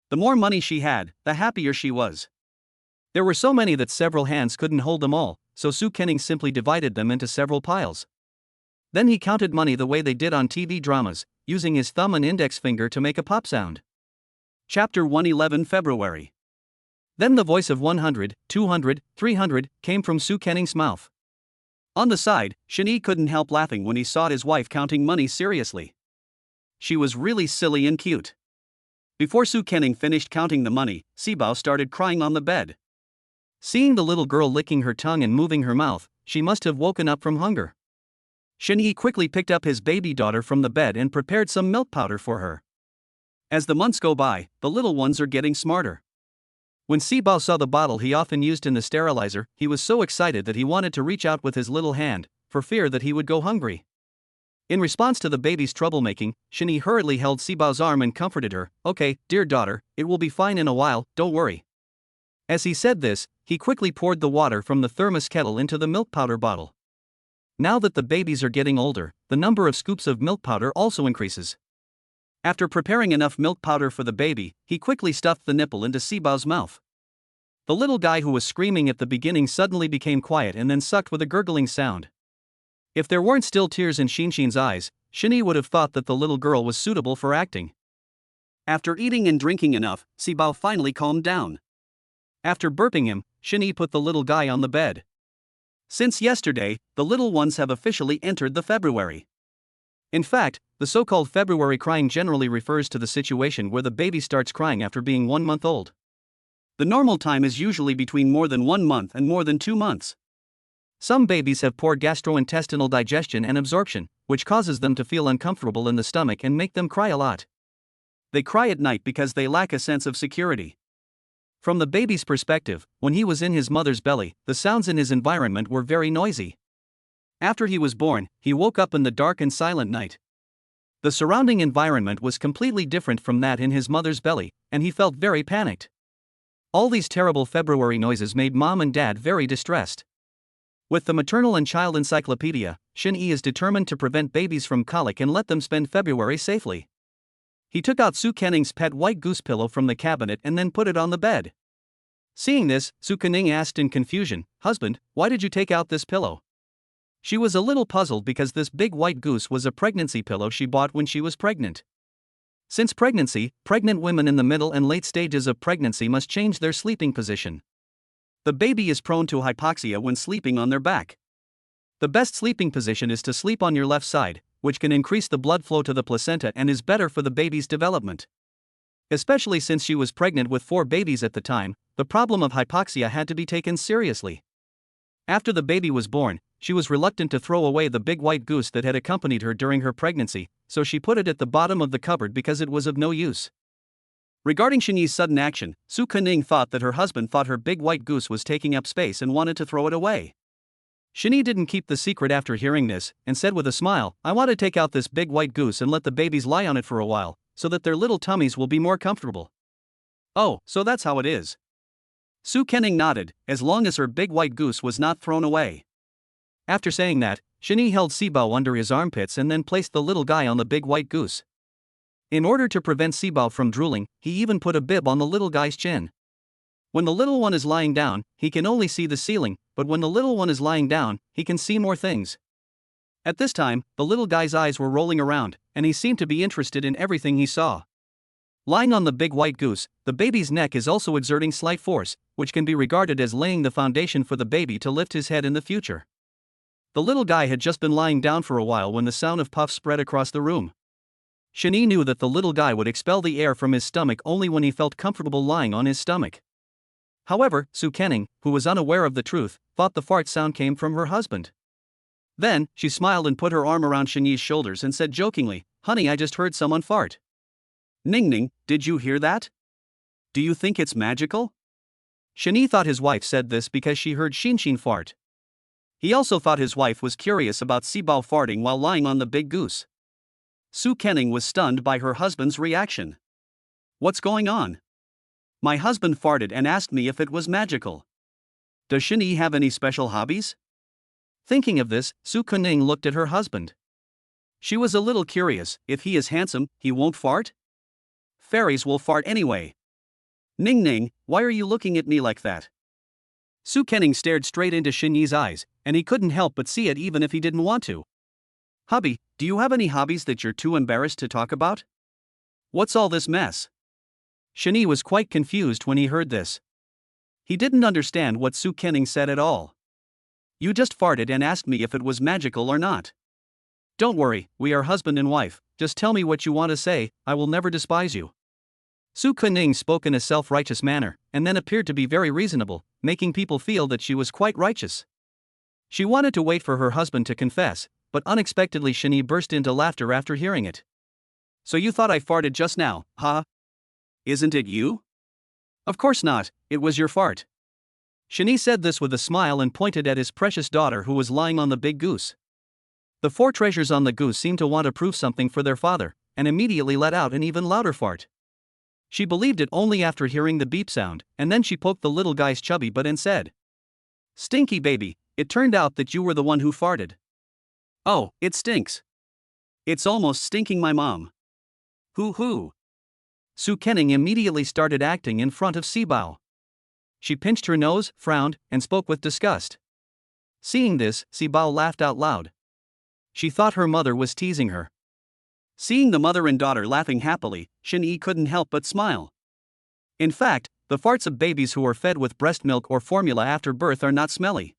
The more money she had, the happier she was. There were so many that several hands couldn't hold them all, so Su Kenning simply divided them into several piles. Then he counted money the way they did on TV dramas, using his thumb and index finger to make a pop sound. Chapter 111 February. Then the voice of 100, 200, 300 came from Su Kenning's mouth. On the side, Shani couldn't help laughing when he saw his wife counting money seriously. She was really silly and cute. Before Su Kenning finished counting the money, Sibao started crying on the bed. Seeing the little girl licking her tongue and moving her mouth, she must have woken up from hunger. Shani quickly picked up his baby daughter from the bed and prepared some milk powder for her. As the months go by, the little ones are getting smarter. When Sibao saw the bottle he often used in the sterilizer, he was so excited that he wanted to reach out with his little hand, for fear that he would go hungry. In response to the baby's troublemaking, Shani hurriedly held Sibao's arm and comforted her. "Okay, dear daughter, it will be fine in a while, don't worry." As he said this, he quickly poured the water from the thermos kettle into the milk powder bottle. Now that the babies are getting older, the number of scoops of milk powder also increases. After preparing enough milk powder for the baby, he quickly stuffed the nipple into Sibao's mouth. The little guy who was screaming at the beginning suddenly became quiet and then sucked with a gurgling sound. If there weren't still tears in Xinshin's eyes, Shani would have thought that the little girl was suitable for acting. After eating and drinking enough, Sibao finally calmed down. After burping him, Shani put the little guy on the bed. Since yesterday, the little ones have officially entered the February. In fact, the so-called February crying generally refers to the situation where the baby starts crying after being 1 month old. The normal time is usually between more than 1 month and more than 2 months. Some babies have poor gastrointestinal digestion and absorption, which causes them to feel uncomfortable in the stomach and make them cry a lot. They cry at night because they lack a sense of security. From the baby's perspective, when he was in his mother's belly, the sounds in his environment were very noisy. After he was born, he woke up in the dark and silent night. The surrounding environment was completely different from that in his mother's belly, and he felt very panicked. All these terrible February noises made mom and dad very distressed. With the maternal and child encyclopedia, Shin-Yi is determined to prevent babies from colic and let them spend February safely. He took out Su Kenning's pet white goose pillow from the cabinet and then put it on the bed. Seeing this, Su Kenning asked in confusion, "Husband, why did you take out this pillow?" She was a little puzzled because this big white goose was a pregnancy pillow she bought when she was pregnant. Since pregnancy, pregnant women in the middle and late stages of pregnancy must change their sleeping position. The baby is prone to hypoxia when sleeping on their back. The best sleeping position is to sleep on your left side, which can increase the blood flow to the placenta and is better for the baby's development. Especially since she was pregnant with 4 babies at the time, the problem of hypoxia had to be taken seriously. After the baby was born, she was reluctant to throw away the big white goose that had accompanied her during her pregnancy, so she put it at the bottom of the cupboard because it was of no use. Regarding Shin-Yi's sudden action, Su Kenning thought that her husband thought her big white goose was taking up space and wanted to throw it away. Shin-Yi didn't keep the secret after hearing this, and said with a smile, "I want to take out this big white goose and let the babies lie on it for a while, so that their little tummies will be more comfortable." "Oh, so that's how it is." Su Kenning nodded, as long as her big white goose was not thrown away. After saying that, Shin-Yi held Sibao under his armpits and then placed the little guy on the big white goose. In order to prevent Sibao from drooling, he even put a bib on the little guy's chin. When the little one is lying down, he can only see the ceiling, but when the little one is lying down, he can see more things. At this time, the little guy's eyes were rolling around, and he seemed to be interested in everything he saw. Lying on the big white goose, the baby's neck is also exerting slight force, which can be regarded as laying the foundation for the baby to lift his head in the future. The little guy had just been lying down for a while when the sound of puffs spread across the room. Shin-Yi knew that the little guy would expel the air from his stomach only when he felt comfortable lying on his stomach. However, Su Kenning, who was unaware of the truth, thought the fart sound came from her husband. Then, she smiled and put her arm around Shin-Yi's shoulders and said jokingly, "Honey, I just heard someone fart." "Ning Ning, did you hear that? Do you think it's magical?" Shin-Yi thought his wife said this because she heard Shin fart. He also thought his wife was curious about Sibao farting while lying on the big goose. Su Kenning was stunned by her husband's reaction. "What's going on? My husband farted and asked me if it was magical. Does Shin-Yi have any special hobbies?" Thinking of this, Su Kenning looked at her husband. She was a little curious. If he is handsome, he won't fart? Fairies will fart anyway. "Ning Ning, why are you looking at me like that?" Su Kenning stared straight into Shin-Yi's eyes, and he couldn't help but see it even if he didn't want to. "Hubby, do you have any hobbies that you're too embarrassed to talk about? What's all this mess?" Shin-Yi was quite confused when he heard this. He didn't understand what Su Kenning said at all. "You just farted and asked me if it was magical or not. Don't worry, we are husband and wife, just tell me what you want to say, I will never despise you." Su Kenning spoke in a self-righteous manner, and then appeared to be very reasonable, making people feel that she was quite righteous. She wanted to wait for her husband to confess, but unexpectedly Shin-Yi burst into laughter after hearing it. "So you thought I farted just now, huh? Isn't it you?" "Of course not, it was your fart." Shin-Yi said this with a smile and pointed at his precious daughter who was lying on the big goose. The 4 treasures on the goose seemed to want to prove something for their father, and immediately let out an even louder fart. She believed it only after hearing the beep sound, and then she poked the little guy's chubby butt and said, "Stinky baby, it turned out that you were the one who farted." "Oh, it stinks. It's almost stinking my mom. Hoo-hoo." Su Kenning immediately started acting in front of Sibao. She pinched her nose, frowned, and spoke with disgust. Seeing this, Sibao laughed out loud. She thought her mother was teasing her. Seeing the mother and daughter laughing happily, Shin-Yi couldn't help but smile. In fact, the farts of babies who are fed with breast milk or formula after birth are not smelly.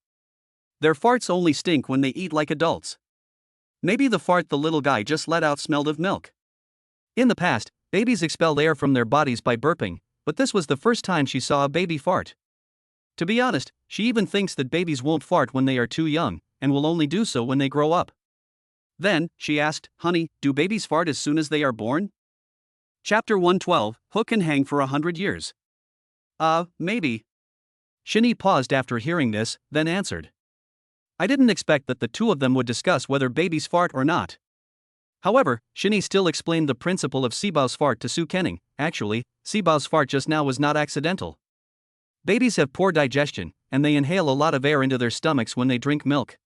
Their farts only stink when they eat like adults. Maybe the fart the little guy just let out smelled of milk. In the past, babies expelled air from their bodies by burping, but this was the first time she saw a baby fart. To be honest, she even thinks that babies won't fart when they are too young, and will only do so when they grow up. Then, she asked, "Honey, do babies fart as soon as they are born?" Chapter 112, Hook and Hang for 100 Years. Maybe. Shinny paused after hearing this, then answered. I didn't expect that the two of them would discuss whether babies fart or not. However, Shinny still explained the principle of Sibao's fart to Su Kenning. Actually, Sibao's fart just now was not accidental. Babies have poor digestion, and they inhale a lot of air into their stomachs when they drink milk.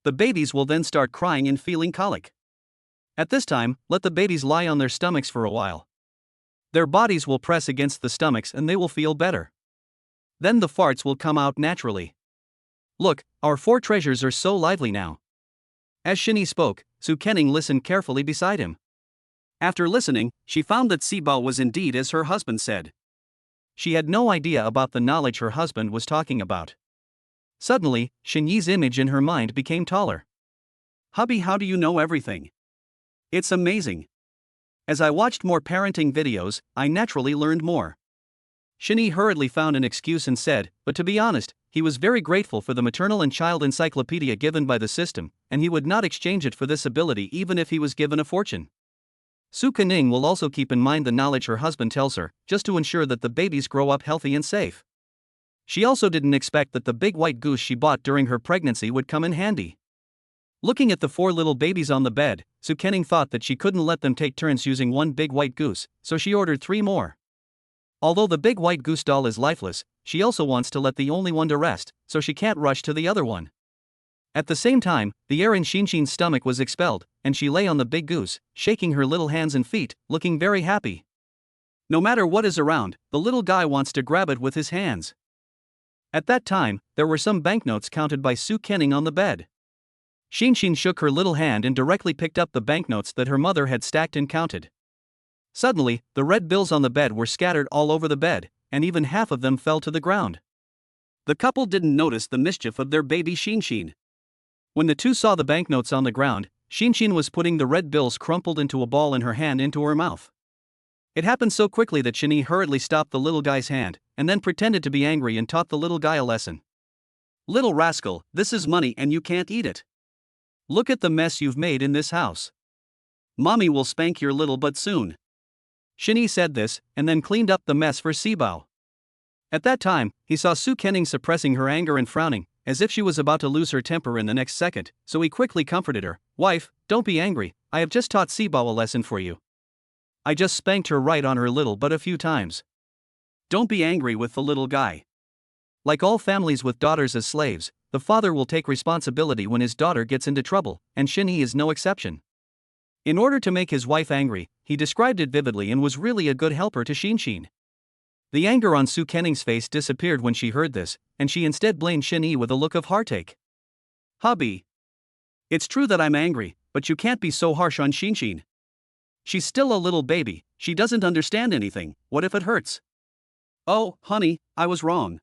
The babies will then start crying and feeling colic. At this time, let the babies lie on their stomachs for a while. Their bodies will press against the stomachs and they will feel better. Then the farts will come out naturally. Look, our four treasures are so lively now. As Shinny spoke, Su Kenning listened carefully beside him. After listening, she found that Sibao was indeed as her husband said. She had no idea about the knowledge her husband was talking about. Suddenly, Shinyi's image in her mind became taller. Hubby, how do you know everything? It's amazing. As I watched more parenting videos, I naturally learned more. Shinny hurriedly found an excuse and said, but to be honest, he was very grateful for the maternal and child encyclopedia given by the system, and he would not exchange it for this ability even if he was given a fortune. Su Kening will also keep in mind the knowledge her husband tells her, just to ensure that the babies grow up healthy and safe. She also didn't expect that the big white goose she bought during her pregnancy would come in handy. Looking at the four little babies on the bed, Su Kening thought that she couldn't let them take turns using one big white goose, so she ordered 3 more. Although the big white goose doll is lifeless, she also wants to let the only one to rest, so she can't rush to the other one. At the same time, the air in Shinshin's stomach was expelled, and she lay on the big goose, shaking her little hands and feet, looking very happy. No matter what is around, the little guy wants to grab it with his hands. At that time, there were some banknotes counted by Su Kening on the bed. Shinshin shook her little hand and directly picked up the banknotes that her mother had stacked and counted. Suddenly, the red bills on the bed were scattered all over the bed, and even half of them fell to the ground. The couple didn't notice the mischief of their baby Shinshin. When the two saw the banknotes on the ground, Shinshin was putting the red bills crumpled into a ball in her hand into her mouth. It happened so quickly that Shinny hurriedly stopped the little guy's hand, and then pretended to be angry and taught the little guy a lesson. Little rascal, this is money and you can't eat it. Look at the mess you've made in this house. Mommy will spank your little butt soon. Shinny said this, and then cleaned up the mess for Sibao. At that time, he saw Su Kening suppressing her anger and frowning, as if she was about to lose her temper in the next second, so he quickly comforted her. Wife, don't be angry, I have just taught Sibao a lesson for you. I just spanked her right on her little butt a few times. Don't be angry with the little guy. Like all families with daughters as slaves, the father will take responsibility when his daughter gets into trouble, and Shinny is no exception. In order to make his wife angry, he described it vividly and was really a good helper to Shinshin. The anger on Su Kening's face disappeared when she heard this, and she instead blamed Shinny with a look of heartache. Hubby. It's true that I'm angry, but you can't be so harsh on Shinshin. She's still a little baby, she doesn't understand anything, what if it hurts? Oh, honey, I was wrong.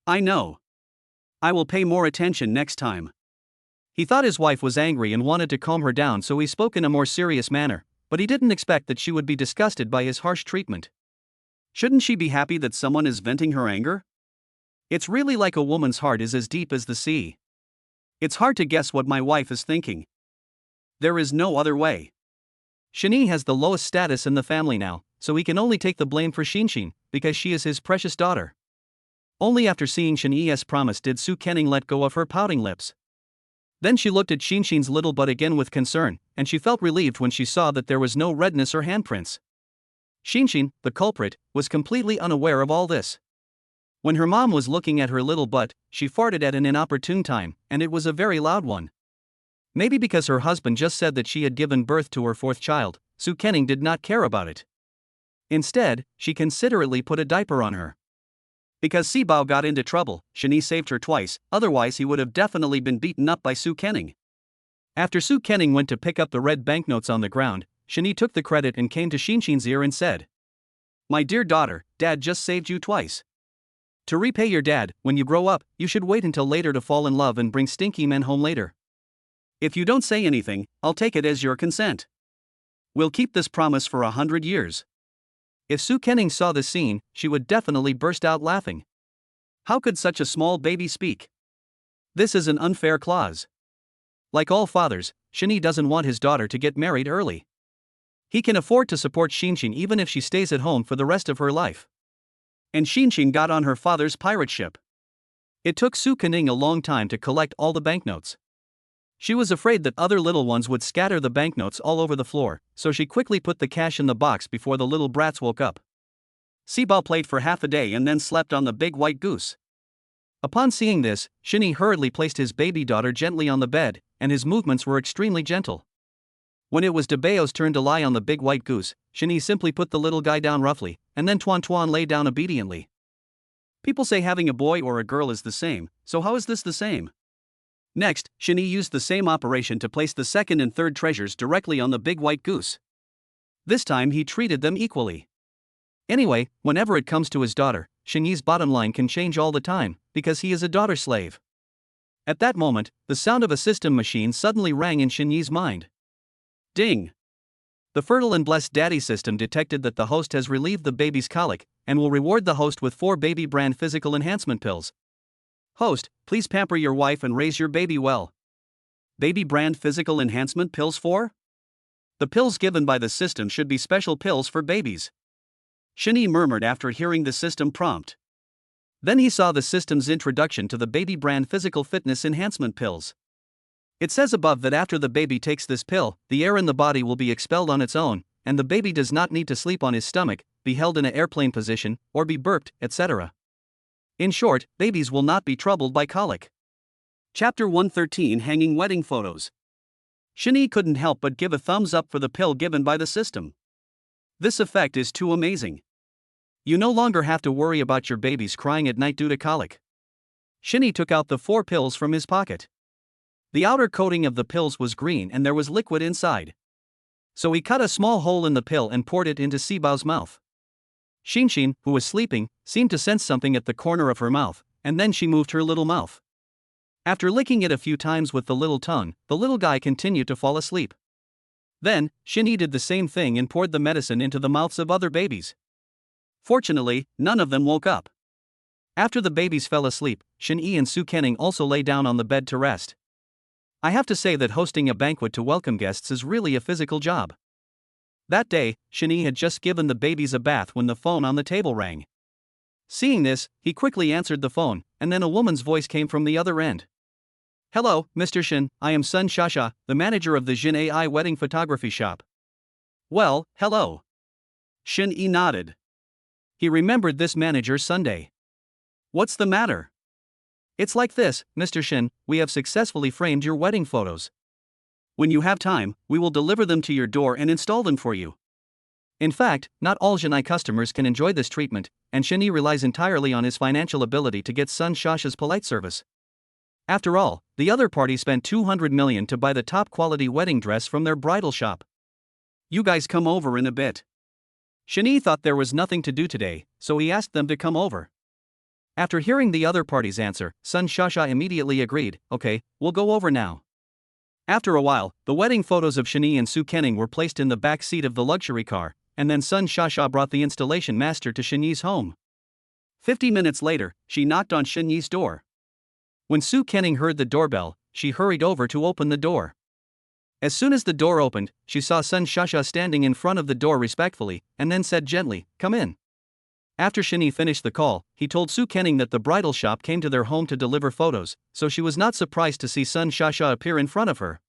I know. I will pay more attention next time. He thought his wife was angry and wanted to calm her down, so he spoke in a more serious manner, but he didn't expect that she would be disgusted by his harsh treatment. Shouldn't she be happy that someone is venting her anger? It's really like a woman's heart is as deep as the sea. It's hard to guess what my wife is thinking. There is no other way. Shinny has the lowest status in the family now, so he can only take the blame for Shinshin, because she is his precious daughter. Only after seeing Shinyi's promise did Su Kening let go of her pouting lips. Then she looked at Shinshin's little butt again with concern, and she felt relieved when she saw that there was no redness or handprints. Shinshin, the culprit, was completely unaware of all this. When her mom was looking at her little butt, she farted at an inopportune time, and it was a very loud one. Maybe because her husband just said that she had given birth to her 4th child, Su Kening did not care about it. Instead, she considerately put a diaper on her. Because Sibao got into trouble, Shinny saved her twice, otherwise he would have definitely been beaten up by Su Kening. After Su Kening went to pick up the red banknotes on the ground, Shinny took the credit and came to Shinshin's ear and said, My dear daughter, Dad just saved you twice. To repay your dad, when you grow up, you should wait until later to fall in love and bring stinky men home later. If you don't say anything, I'll take it as your consent. We'll keep this promise for 100 years. If Su Kening saw this scene, she would definitely burst out laughing. How could such a small baby speak? This is an unfair clause. Like all fathers, Shinny doesn't want his daughter to get married early. He can afford to support Shinshin even if she stays at home for the rest of her life. and Xinshin got on her father's pirate ship. It took Su Kening a long time to collect all the banknotes. She was afraid that other little ones would scatter the banknotes all over the floor, so she quickly put the cash in the box before the little brats woke up. Sibao played for half a day and then slept on the big white goose. Upon seeing this, Shinny hurriedly placed his baby daughter gently on the bed, and his movements were extremely gentle. When it was Debao's turn to lie on the big white goose, Shinny simply put the little guy down roughly, and then Tuan Tuan lay down obediently. People say having a boy or a girl is the same, so how is this the same? Next, Shinny used the same operation to place the second and third treasures directly on the big white goose. This time he treated them equally. Anyway, whenever it comes to his daughter, Shinny's bottom line can change all the time, because he is a daughter slave. At that moment, the sound of a system machine suddenly rang in Shinny's mind. Ding! The fertile and blessed daddy system detected that the host has relieved the baby's colic, and will reward the host with 4 baby brand physical enhancement pills. Host, please pamper your wife and raise your baby well. Baby brand physical enhancement pills 4? The pills given by the system should be special pills for babies. Shinny murmured after hearing the system prompt. Then he saw the system's introduction to the baby brand physical fitness enhancement pills. It says above that after the baby takes this pill, the air in the body will be expelled on its own, and the baby does not need to sleep on his stomach, be held in an airplane position, or be burped, etc. In short, babies will not be troubled by colic. Chapter 113 Hanging Wedding Photos. Shinny couldn't help but give a thumbs up for the pill given by the system. This effect is too amazing. You no longer have to worry about your babies crying at night due to colic. Shinny took out the 4 pills from his pocket. The outer coating of the pills was green and there was liquid inside. So he cut a small hole in the pill and poured it into Sibao's mouth. Xinshin, who was sleeping, seemed to sense something at the corner of her mouth, and then she moved her little mouth. After licking it a few times with the little tongue, the little guy continued to fall asleep. Then, Shinny did the same thing and poured the medicine into the mouths of other babies. Fortunately, none of them woke up. After the babies fell asleep, Shin-Yi and Su Kening also lay down on the bed to rest. I have to say that hosting a banquet to welcome guests is really a physical job. That day, Shin-Yi had just given the babies a bath when the phone on the table rang. Seeing this, he quickly answered the phone, and then a woman's voice came from the other end. Hello, Mr. Shin, I am Sun Shasha, the manager of the Jin AI wedding photography shop. Well, hello. Shin-Yi nodded. He remembered this manager Sunday. What's the matter? It's like this, Mr. Shin, we have successfully framed your wedding photos. When you have time, we will deliver them to your door and install them for you. In fact, not all Jinai customers can enjoy this treatment, and Shin-Yi relies entirely on his financial ability to get Sun Shasha's polite service. After all, the other party spent 200 million to buy the top quality wedding dress from their bridal shop. You guys come over in a bit. Shin-Yi thought there was nothing to do today, so he asked them to come over. After hearing the other party's answer, Sun Shasha immediately agreed, okay, we'll go over now. After a while, the wedding photos of Shin-Yi and Su Kening were placed in the back seat of the luxury car, and then Sun Shasha brought the installation master to Shin-Yi's home. 50 minutes later, she knocked on Shin-Yi's door. When Su Kening heard the doorbell, she hurried over to open the door. As soon as the door opened, she saw Sun Shasha standing in front of the door respectfully, and then said gently, come in. After Shin-Yi finished the call, he told Su Kening that the bridal shop came to their home to deliver photos, so she was not surprised to see Sun Shasha appear in front of her.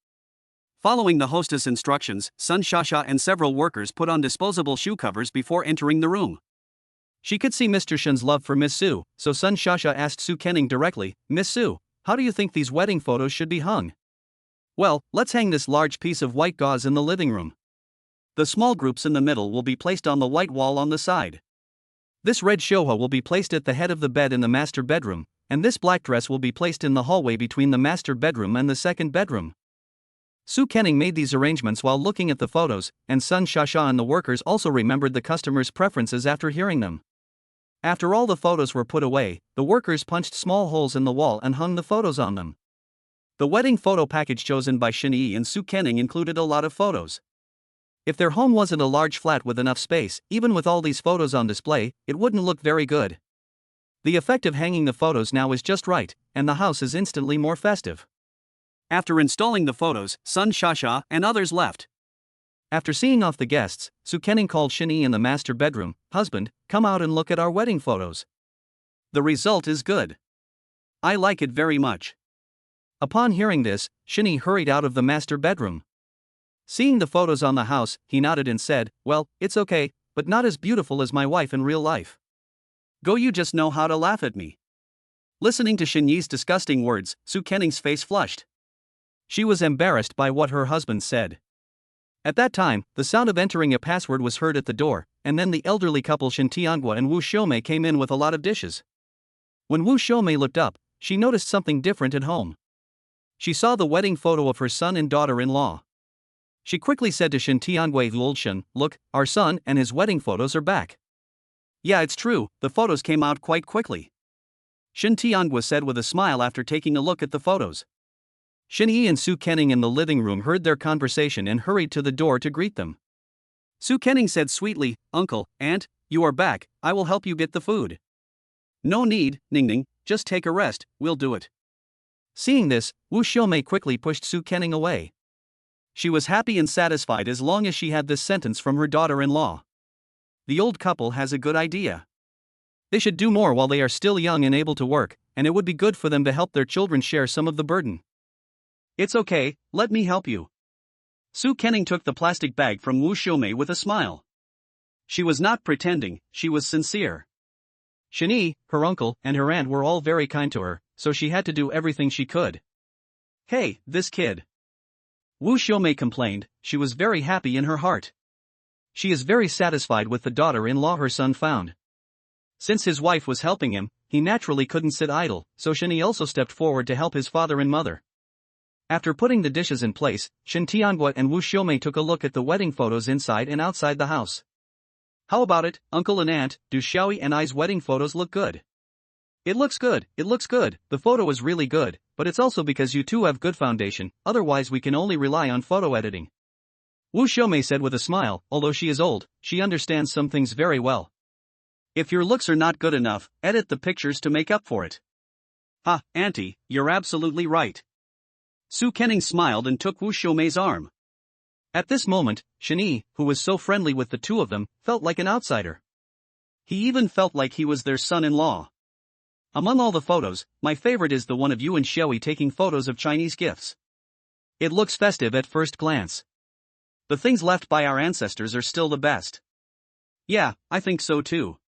Following the hostess instructions, Sun Shasha and several workers put on disposable shoe covers before entering the room. She could see Mr. Shin's love for Miss Su, so Sun Shasha asked Su Kening directly, Miss Su, how do you think these wedding photos should be hung? Well, let's hang this large piece of white gauze in the living room. The small groups in the middle will be placed on the white wall on the side. This red shoha will be placed at the head of the bed in the master bedroom, and this black dress will be placed in the hallway between the master bedroom and the second bedroom. Su Kening made these arrangements while looking at the photos, and Sun Shasha and the workers also remembered the customers' preferences after hearing them. After all the photos were put away, the workers punched small holes in the wall and hung the photos on them. The wedding photo package chosen by Shin-Yi and Su Kening included a lot of photos. If their home wasn't a large flat with enough space, even with all these photos on display, it wouldn't look very good. The effect of hanging the photos now is just right, and the house is instantly more festive. After installing the photos, Sun Shasha and others left. After seeing off the guests, Su Kening called Shin-hee in the master bedroom. "Husband, come out and look at our wedding photos. The result is good. I like it very much." Upon hearing this, Shin-hee hurried out of the master bedroom. Seeing the photos on the house, he nodded and said, "Well, it's okay, but not as beautiful as my wife in real life." Go, you just know how to laugh at me. Listening to Shin-yee's disgusting words, Su Kening's face flushed. She was embarrassed by what her husband said. At that time, the sound of entering a password was heard at the door, and then the elderly couple Shin Tianghua and Wu Xiaomei came in with a lot of dishes. When Wu Xiaomei looked up, she noticed something different at home. She saw the wedding photo of her son and daughter-in-law. She quickly said to Shin Tianghua, "Lulshan, look, our son and his wedding photos are back." Yeah, it's true, the photos came out quite quickly, Shin Tianghua said with a smile after taking a look at the photos. Shin-hee and Su Kening in the living room heard their conversation and hurried to the door to greet them. Su Kening said sweetly, "Uncle, aunt, you are back, I will help you get the food." "No need, Ningning, just take a rest, we'll do it." Seeing this, Wu Xiaomei quickly pushed Su Kening away. She was happy and satisfied as long as she had this sentence from her daughter-in-law. The old couple has a good idea. They should do more while they are still young and able to work, and it would be good for them to help their children share some of the burden. "It's okay, let me help you." Su Kening took the plastic bag from Wu Xiaomei with a smile. She was not pretending, she was sincere. Shin-hee, her uncle, and her aunt were all very kind to her, so she had to do everything she could. "Hey, this kid," Wu Xiaomei complained. She was very happy in her heart. She is very satisfied with the daughter-in-law her son found. Since his wife was helping him, he naturally couldn't sit idle, so Shin-hee also stepped forward to help his father and mother. After putting the dishes in place, Shin Tianghua and Wu Xiaomei took a look at the wedding photos inside and outside the house. "How about it, uncle and aunt, do Xiaoyi and I's wedding photos look good?" It looks good, the photo is really good, but it's also because you two have good foundation, otherwise we can only rely on photo editing. Wu Xiaomei said with a smile. Although she is old, she understands some things very well. "If your looks are not good enough, edit the pictures to make up for it." "Ha, auntie, you're absolutely right." Su Kening smiled and took Wu Xiaomei's arm. At this moment, Shin-hee, who was so friendly with the two of them, felt like an outsider. He even felt like he was their son-in-law. "Among all the photos, my favorite is the one of you and Xiaoyi taking photos of Chinese gifts. It looks festive at first glance. The things left by our ancestors are still the best." "Yeah, I think so too.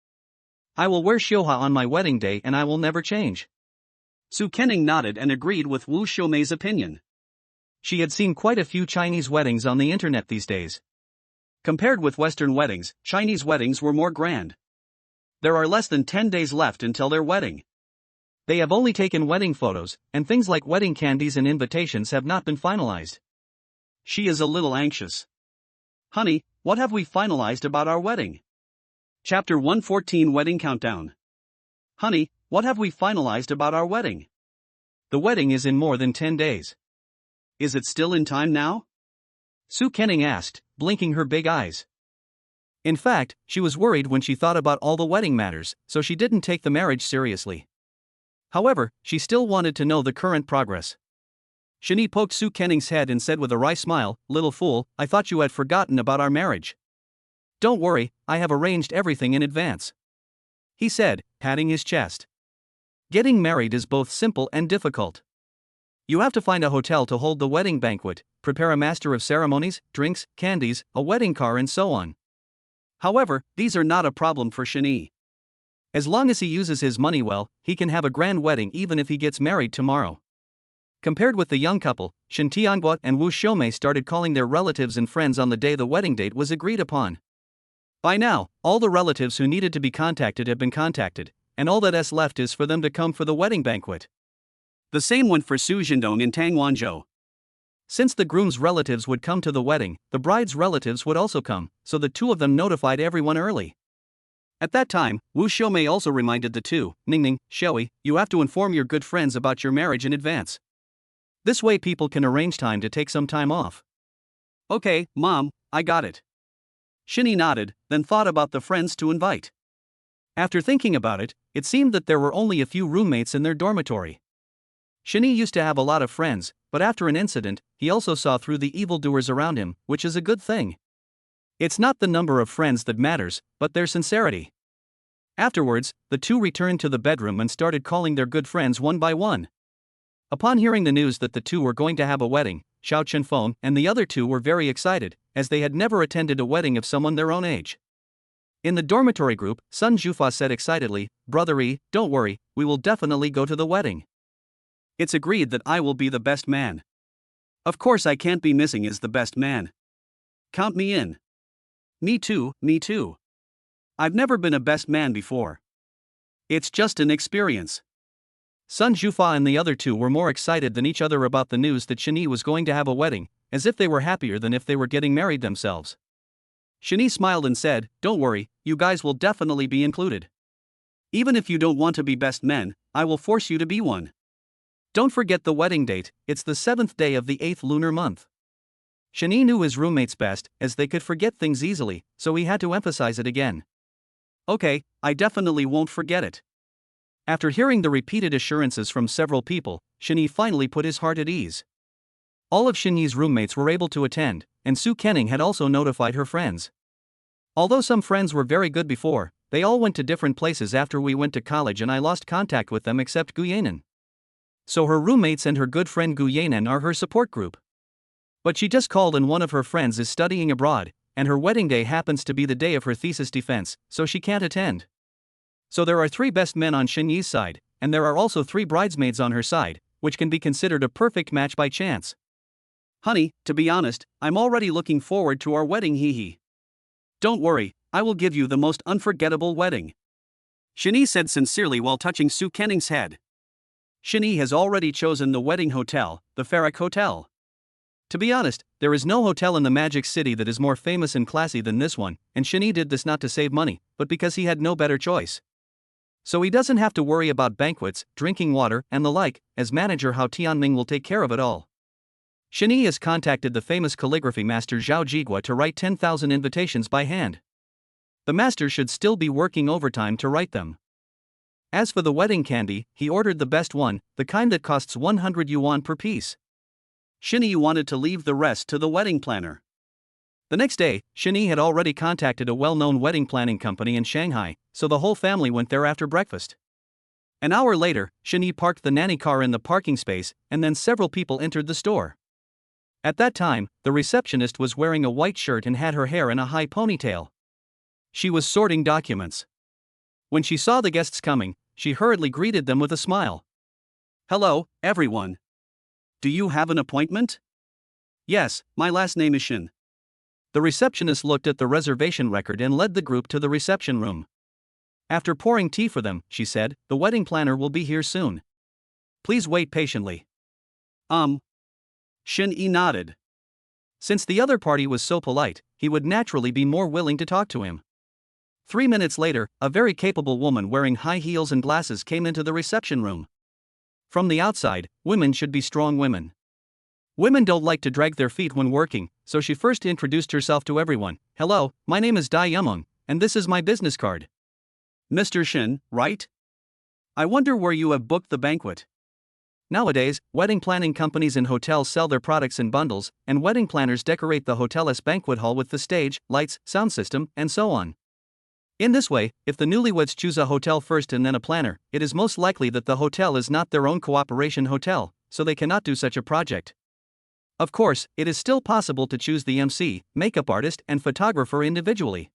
I will wear xiuhua on my wedding day and I will never change." Su Kening nodded and agreed with Wu Xiaomei's opinion. She had seen quite a few Chinese weddings on the internet these days. Compared with Western weddings, Chinese weddings were more grand. There are less than 10 days left until their wedding. They have only taken wedding photos, and things like wedding candies and invitations have not been finalized. She is a little anxious. "Honey, what have we finalized about our wedding?" Chapter 114 Wedding Countdown. "Honey, what have we finalized about our wedding?" The wedding is in more than 10 days. "Is it still in time now?" Su Kening asked, blinking her big eyes. In fact, she was worried when she thought about all the wedding matters, so she didn't take the marriage seriously. However, she still wanted to know the current progress. Shin-hee poked Su Kening's head and said with a wry smile, "Little fool, I thought you had forgotten about our marriage." "Don't worry, I have arranged everything in advance," he said, patting his chest. "Getting married is both simple and difficult. You have to find a hotel to hold the wedding banquet, prepare a master of ceremonies, drinks, candies, a wedding car and so on. However, these are not a problem for Shin-hee. As long as he uses his money well, he can have a grand wedding even if he gets married tomorrow." Compared with the young couple, Shin Tianghua and Wu Xiaomei started calling their relatives and friends on the day the wedding date was agreed upon. By now, all the relatives who needed to be contacted have been contacted, and all that is left is for them to come for the wedding banquet. The same went for Su Jindong in Tangwanzhou. Since the groom's relatives would come to the wedding, the bride's relatives would also come, so the two of them notified everyone early. At that time, Wu Xiaomei also reminded the two, "Ningning, Xiaoyi, you have to inform your good friends about your marriage in advance. This way people can arrange time to take some time off." "Okay, Mom, I got it." Shin-hee nodded, then thought about the friends to invite. After thinking about it, it seemed that there were only a few roommates in their dormitory. Shin-hee used to have a lot of friends, but after an incident, he also saw through the evildoers around him, which is a good thing. It's not the number of friends that matters, but their sincerity. Afterwards, the two returned to the bedroom and started calling their good friends one by one. Upon hearing the news that the two were going to have a wedding, Xiao Chenfeng and the other two were very excited, as they had never attended a wedding of someone their own age. In the dormitory group, Sun Jufa said excitedly, "Brother E, don't worry, we will definitely go to the wedding. It's agreed that I will be the best man. Of course I can't be missing as the best man. Count me in." "Me too, me too. I've never been a best man before. It's just an experience." Sun Jufa and the other two were more excited than each other about the news that Shani was going to have a wedding, as if they were happier than if they were getting married themselves. Shani smiled and said, "Don't worry, you guys will definitely be included. Even if you don't want to be best men, I will force you to be one. Don't forget the wedding date, it's the 7th day of the 8th lunar month." Shani knew his roommates best, as they could forget things easily, so he had to emphasize it again. "Okay, I definitely won't forget it." After hearing the repeated assurances from several people, Shani finally put his heart at ease. All of Shani's roommates were able to attend, and Su Kenning had also notified her friends. Although some friends were very good before, they all went to different places after we went to college and I lost contact with them except Gu Yanan. So her roommates and her good friend Gu Yanan are her support group. But she just called and one of her friends is studying abroad, and her wedding day happens to be the day of her thesis defense, so she can't attend. So there are 3 best men on Shinyi's side, and there are also 3 bridesmaids on her side, which can be considered a perfect match by chance. "Honey, to be honest, I'm already looking forward to our wedding, hee. Don't worry, I will give you the most unforgettable wedding," Shani said sincerely while touching Su Kenning's head. Shani has already chosen the wedding hotel, the Farrak Hotel. To be honest, there is no hotel in the Magic City that is more famous and classy than this one, and Shani did this not to save money, but because he had no better choice. So he doesn't have to worry about banquets, drinking water, and the like, as manager Hao Tianming will take care of it all. Shani has contacted the famous calligraphy master Zhao Jigua to write 10,000 invitations by hand. The master should still be working overtime to write them. As for the wedding candy, he ordered the best one, the kind that costs 100 yuan per piece. Shani wanted to leave the rest to the wedding planner. The next day, Shani had already contacted a well-known wedding planning company in Shanghai, so the whole family went there after breakfast. An hour later, Shani parked the nanny car in the parking space, and then several people entered the store. At that time, the receptionist was wearing a white shirt and had her hair in a high ponytail. She was sorting documents. When she saw the guests coming, she hurriedly greeted them with a smile. "Hello, everyone. Do you have an appointment?" "Yes, my last name is Shin." The receptionist looked at the reservation record and led the group to the reception room. After pouring tea for them, she said, "The wedding planner will be here soon. Please wait patiently." Shin nodded. Since the other party was so polite, he would naturally be more willing to talk to him. 3 minutes later, a very capable woman wearing high heels and glasses came into the reception room. From the outside, women should be strong women. Women don't like to drag their feet when working, so she first introduced herself to everyone. "Hello, my name is Dai Yumeng, and this is my business card." "Mr. Shin, right? I wonder where you have booked the banquet." Nowadays, wedding planning companies and hotels sell their products in bundles, and wedding planners decorate the hotel's banquet hall with the stage, lights, sound system, and so on. In this way, if the newlyweds choose a hotel first and then a planner, it is most likely that the hotel is not their own cooperation hotel, so they cannot do such a project. Of course, it is still possible to choose the MC, makeup artist, and photographer individually.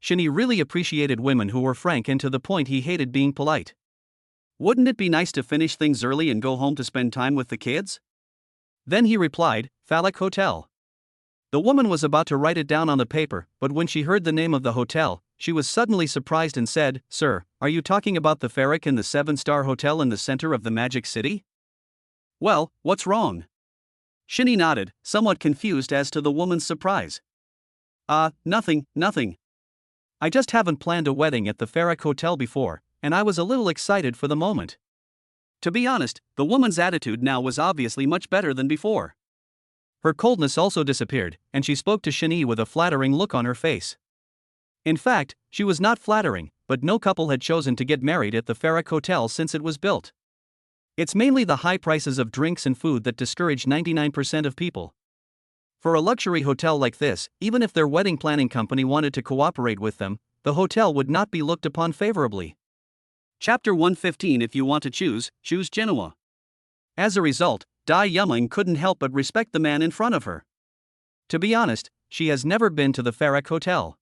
Shini really appreciated women who were frank and to the point. He hated being polite. "Wouldn't it be nice to finish things early and go home to spend time with the kids?" Then he replied, "Phallic Hotel." The woman was about to write it down on the paper, but when she heard the name of the hotel, she was suddenly surprised and said, "Sir, are you talking about the Farrak in the 7-star hotel in the center of the Magic City?" "Well, what's wrong?" Shinny nodded, somewhat confused as to the woman's surprise. Nothing. I just haven't planned a wedding at the Farrak Hotel before, and I was a little excited for the moment." To be honest, the woman's attitude now was obviously much better than before. Her coldness also disappeared, and she spoke to Shini with a flattering look on her face. In fact, she was not flattering, but no couple had chosen to get married at the Farrak Hotel since it was built. It's mainly the high prices of drinks and food that discourage 99% of people. For a luxury hotel like this, even if their wedding planning company wanted to cooperate with them, the hotel would not be looked upon favorably. Chapter 115. If you want to choose, choose Genoa. As a result, Dai Yumeng couldn't help but respect the man in front of her. To be honest, she has never been to the Farrak Hotel.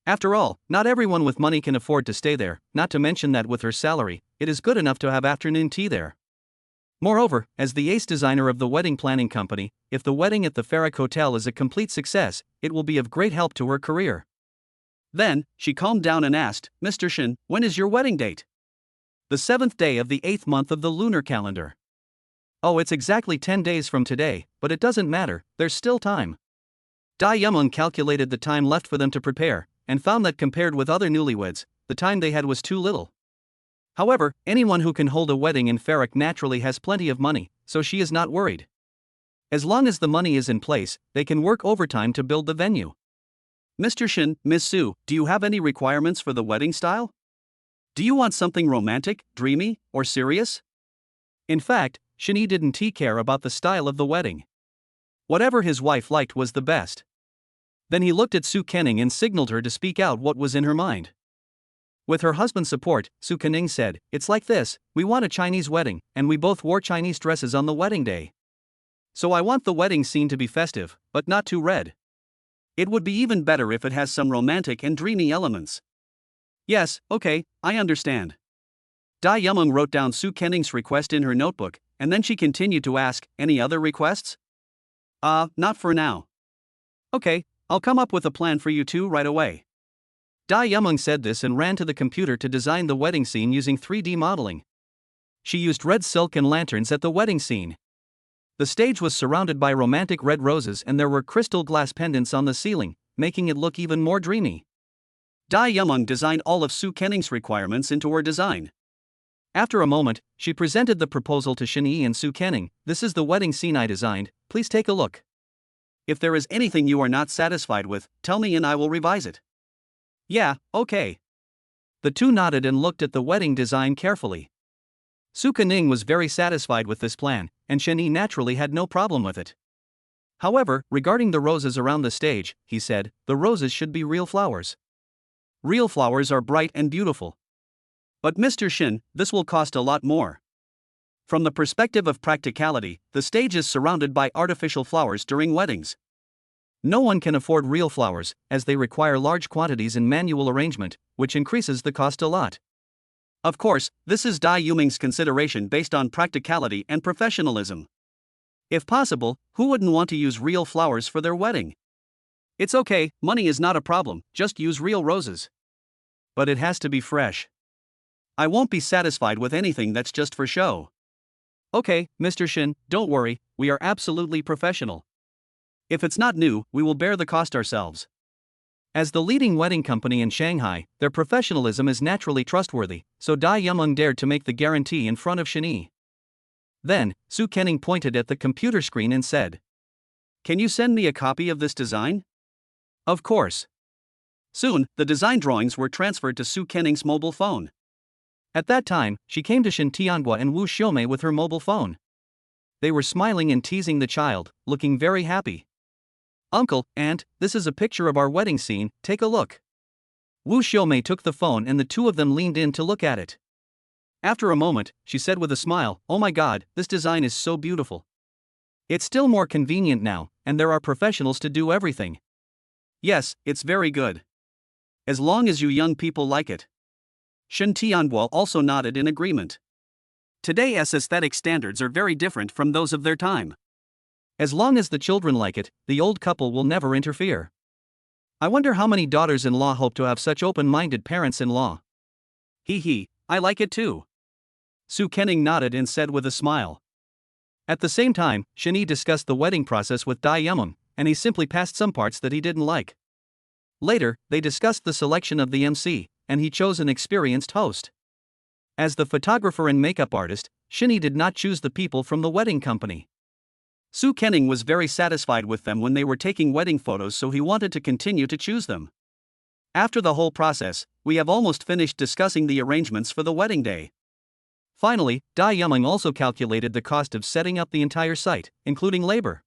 After all, not everyone with money can afford to stay there, not to mention that with her salary, it is good enough to have afternoon tea there. Moreover, as the ace designer of the wedding planning company, if the wedding at the Farrak Hotel is a complete success, it will be of great help to her career. Then, she calmed down and asked, Mr. Shin, when is your wedding date? The 7th day of the 8th month of the lunar calendar. Oh, it's exactly 10 days from today, but it doesn't matter, there's still time. Dai Yumeng calculated the time left for them to prepare, and found that compared with other newlyweds, the time they had was too little. However, anyone who can hold a wedding in Farrak naturally has plenty of money, so she is not worried. As long as the money is in place, they can work overtime to build the venue. Mr. Shin, Miss Su, do you have any requirements for the wedding style? Do you want something romantic, dreamy, or serious? In fact, Shin didn't care about the style of the wedding. Whatever his wife liked was the best. Then he looked at Su Kening and signaled her to speak out what was in her mind. With her husband's support, Su Kening said, "It's like this, we want a Chinese wedding, and we both wore Chinese dresses on the wedding day. So I want the wedding scene to be festive, but not too red. It would be even better if it has some romantic and dreamy elements." Yes, okay, I understand. Dai Yumeng wrote down Su Kening's request in her notebook, and then she continued to ask, any other requests? Not for now. Okay, I'll come up with a plan for you two right away. Dai Yumeng said this and ran to the computer to design the wedding scene using 3D modeling. She used red silk and lanterns at the wedding scene. The stage was surrounded by romantic red roses and there were crystal glass pendants on the ceiling, making it look even more dreamy. Dai Yumeng designed all of Su Kening's requirements into her design. After a moment, she presented the proposal to Shin and Su Kening. "This is the wedding scene I designed, please take a look. If there is anything you are not satisfied with, tell me and I will revise it." Yeah, okay. The two nodded and looked at the wedding design carefully. Su Kening was very satisfied with this plan, and Shin naturally had no problem with it. However, regarding the roses around the stage, he said, the roses should be real flowers. Real flowers are bright and beautiful. But Mr. Shin, this will cost a lot more. From the perspective of practicality, the stage is surrounded by artificial flowers during weddings. No one can afford real flowers, as they require large quantities in manual arrangement, which increases the cost a lot. Of course, this is Dai Yumeng's consideration based on practicality and professionalism. If possible, who wouldn't want to use real flowers for their wedding? It's okay, money is not a problem, just use real roses. But it has to be fresh. I won't be satisfied with anything that's just for show. Okay, Mr. Shin, don't worry, we are absolutely professional. If it's not new, we will bear the cost ourselves. As the leading wedding company in Shanghai, their professionalism is naturally trustworthy, so Dai Yumeng dared to make the guarantee in front of Shin. Then, Su Kening pointed at the computer screen and said, "Can you send me a copy of this design?" Of course. Soon, the design drawings were transferred to Su Kening's mobile phone. At that time, she came to Shin Tianhua and Wu Xiumei with her mobile phone. They were smiling and teasing the child, looking very happy. "Uncle, Aunt, this is a picture of our wedding scene, take a look." Wu Xiumei took the phone and the two of them leaned in to look at it. After a moment, she said with a smile, "Oh my god, this design is so beautiful. It's still more convenient now, and there are professionals to do everything." "Yes, it's very good. As long as you young people like it." Shin Tianhua also nodded in agreement. Today's aesthetic standards are very different from those of their time. As long as the children like it, the old couple will never interfere. I wonder how many daughters-in-law hope to have such open-minded parents-in-law. Hee, I like it too. Su Kening nodded and said with a smile. At the same time, Shin discussed the wedding process with Dai Yumeng, and he simply passed some parts that he didn't like. Later, they discussed the selection of the MC, and he chose an experienced host. As the photographer and makeup artist, Shin did not choose the people from the wedding company. Su Kening was very satisfied with them when they were taking wedding photos, so he wanted to continue to choose them. After the whole process, we have almost finished discussing the arrangements for the wedding day. Finally, Dai Yumeng also calculated the cost of setting up the entire site, including labor.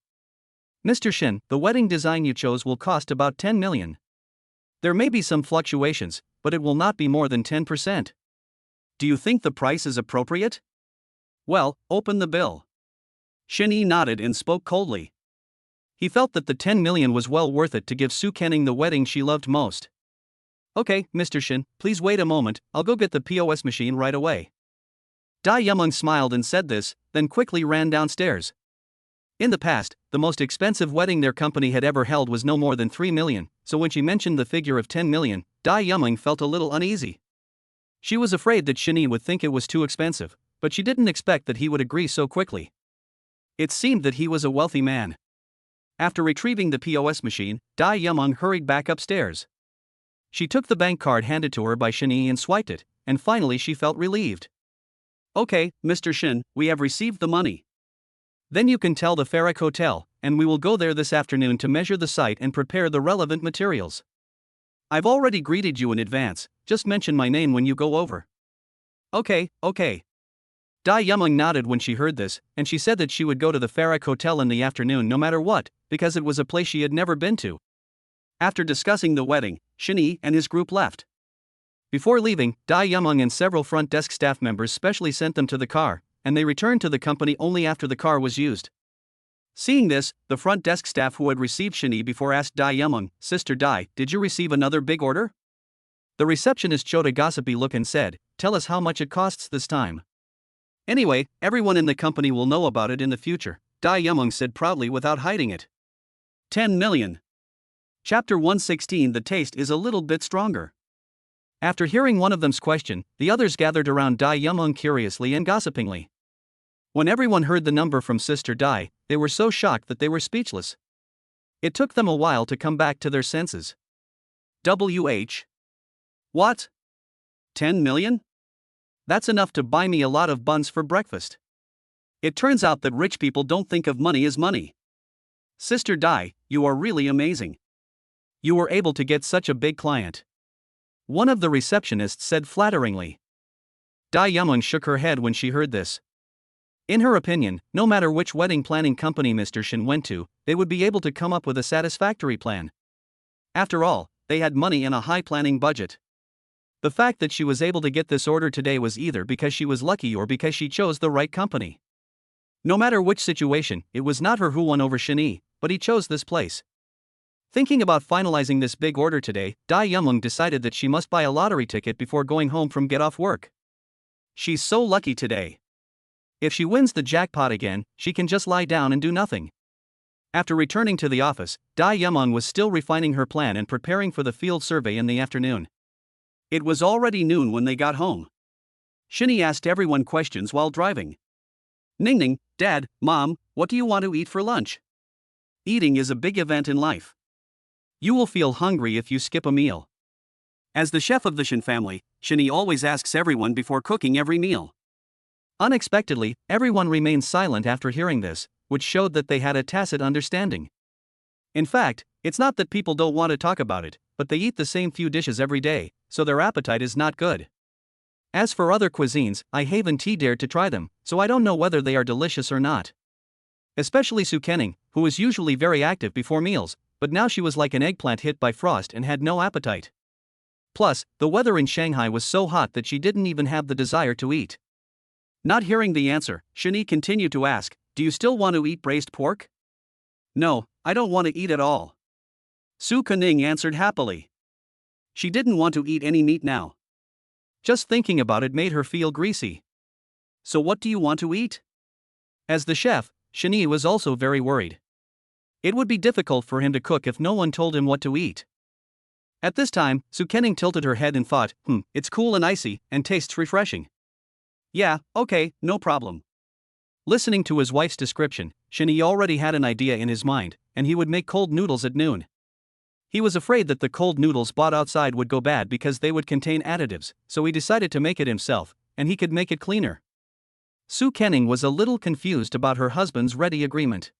Mr. Shin, the wedding design you chose will cost about 10 million. There may be some fluctuations, but it will not be more than 10%. Do you think the price is appropriate? Well, open the bill. Shin-hee nodded and spoke coldly. He felt that the 10 million was well worth it to give Soo Kening the wedding she loved most. Okay, Mr. Shin, please wait a moment, I'll go get the POS machine right away. Dai Yumung smiled and said this, then quickly ran downstairs. In the past, the most expensive wedding their company had ever held was no more than 3 million, so when she mentioned the figure of 10 million, Dai Yumung felt a little uneasy. She was afraid that Shin-hee would think it was too expensive, but she didn't expect that he would agree so quickly. It seemed that he was a wealthy man. After retrieving the POS machine, Dai Yumung hurried back upstairs. She took the bank card handed to her by Shin-hee and swiped it, and finally she felt relieved. Okay, Mr. Shin, we have received the money. Then you can tell the Farrak Hotel, and we will go there this afternoon to measure the site and prepare the relevant materials. I've already greeted you in advance, just mention my name when you go over. Okay. Dai Yumung nodded when she heard this, and she said that she would go to the Farrak Hotel in the afternoon no matter what, because it was a place she had never been to. After discussing the wedding, Shin-hee and his group left. Before leaving, Dai Yumung and several front desk staff members specially sent them to the car, and they returned to the company only after the car was used. Seeing this, the front desk staff who had received Shin-hee before asked Dai Yumung, "Sister Dai, did you receive another big order?" The receptionist showed a gossipy look and said, "Tell us how much it costs this time." "Anyway, everyone in the company will know about it in the future," Dai Yumung said proudly without hiding it. 10 million. Chapter 116. The taste is a little bit stronger. After hearing one of them's question, the others gathered around Dai Yumung curiously and gossipingly. When everyone heard the number from Sister Dai, they were so shocked that they were speechless. It took them a while to come back to their senses. What? 10 million? That's enough to buy me a lot of buns for breakfast. It turns out that rich people don't think of money as money. Sister Dai, you are really amazing. You were able to get such a big client. One of the receptionists said flatteringly. Dai Yumung shook her head when she heard this. In her opinion, no matter which wedding planning company Mr. Shin went to, they would be able to come up with a satisfactory plan. After all, they had money and a high planning budget. The fact that she was able to get this order today was either because she was lucky or because she chose the right company. No matter which situation, it was not her who won over Shin-hee, but he chose this place. Thinking about finalizing this big order today, Dai Yumung decided that she must buy a lottery ticket before going home from get off work. She's so lucky today. If she wins the jackpot again, she can just lie down and do nothing. After returning to the office, Dai Yumung was still refining her plan and preparing for the field survey in the afternoon. It was already noon when they got home. Shin-hee asked everyone questions while driving. "Ning-ning, Dad, Mom, what do you want to eat for lunch?" Eating is a big event in life. You will feel hungry if you skip a meal. As the chef of the Shin family, Shin-hee always asks everyone before cooking every meal. Unexpectedly, everyone remained silent after hearing this, which showed that they had a tacit understanding. In fact, it's not that people don't want to talk about it, but they eat the same few dishes every day, so their appetite is not good. As for other cuisines, I haven't dared to try them, so I don't know whether they are delicious or not. Especially Soo Kening, who is usually very active before meals, but now she was like an eggplant hit by frost and had no appetite. Plus, the weather in Shanghai was so hot that she didn't even have the desire to eat. Not hearing the answer, Shin-hee continued to ask, "Do you still want to eat braised pork?" "No, I don't want to eat at all." Soo Kening answered happily. She didn't want to eat any meat now. Just thinking about it made her feel greasy. "So what do you want to eat?" As the chef, Shin-hee was also very worried. It would be difficult for him to cook if no one told him what to eat. At this time, Soo Kening tilted her head and thought, it's cool and icy, and tastes refreshing. "Yeah, okay, no problem." Listening to his wife's description, Shin-hee already had an idea in his mind, and he would make cold noodles at noon. He was afraid that the cold noodles bought outside would go bad because they would contain additives, so he decided to make it himself, and he could make it cleaner. Soo Kening was a little confused about her husband's ready agreement.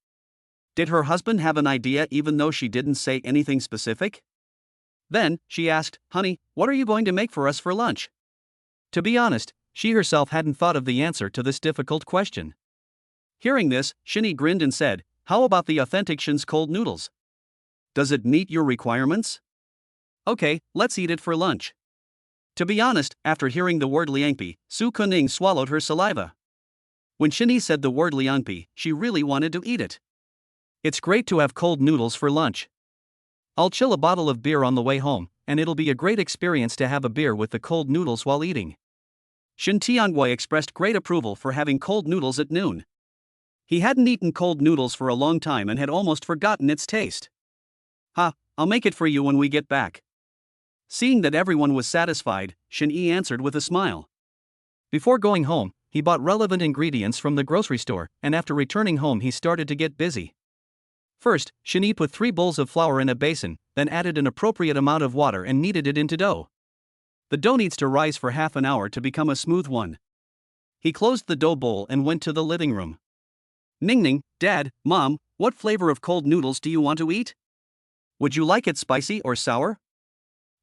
Did her husband have an idea even though she didn't say anything specific? Then, she asked, "Honey, what are you going to make for us for lunch?" To be honest, she herself hadn't thought of the answer to this difficult question. Hearing this, Shin-hee grinned and said, how about the authentic Shin's cold noodles? Does it meet your requirements? Okay, let's eat it for lunch. To be honest, after hearing the word liangpi, Su Kuning swallowed her saliva. When Shinny said the word liangpi, she really wanted to eat it. It's great to have cold noodles for lunch. I'll chill a bottle of beer on the way home, and it'll be a great experience to have a beer with the cold noodles while eating. Shin Tiangwei expressed great approval for having cold noodles at noon. He hadn't eaten cold noodles for a long time and had almost forgotten its taste. I'll make it for you when we get back. Seeing that everyone was satisfied, Shin Yi answered with a smile. Before going home, he bought relevant ingredients from the grocery store, and after returning home he started to get busy. First, Shin Yi put 3 bowls of flour in a basin, then added an appropriate amount of water and kneaded it into dough. The dough needs to rise for half an hour to become a smooth one. He closed the dough bowl and went to the living room. Ningning, Dad, Mom, what flavor of cold noodles do you want to eat? Would you like it spicy or sour?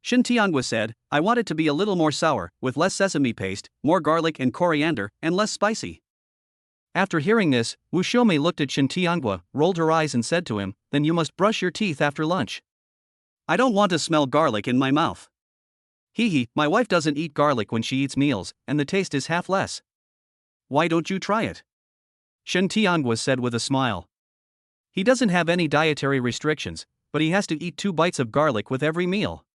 Shin Tiangwa said, I want it to be a little more sour, with less sesame paste, more garlic and coriander, and less spicy. After hearing this, Wu Xiaomei looked at Shin Tiangwa, rolled her eyes and said to him, then you must brush your teeth after lunch. I don't want to smell garlic in my mouth. My wife doesn't eat garlic when she eats meals, and the taste is half less. Why don't you try it? Shin Tiangwa said with a smile. He doesn't have any dietary restrictions, but he has to eat 2 bites of garlic with every meal.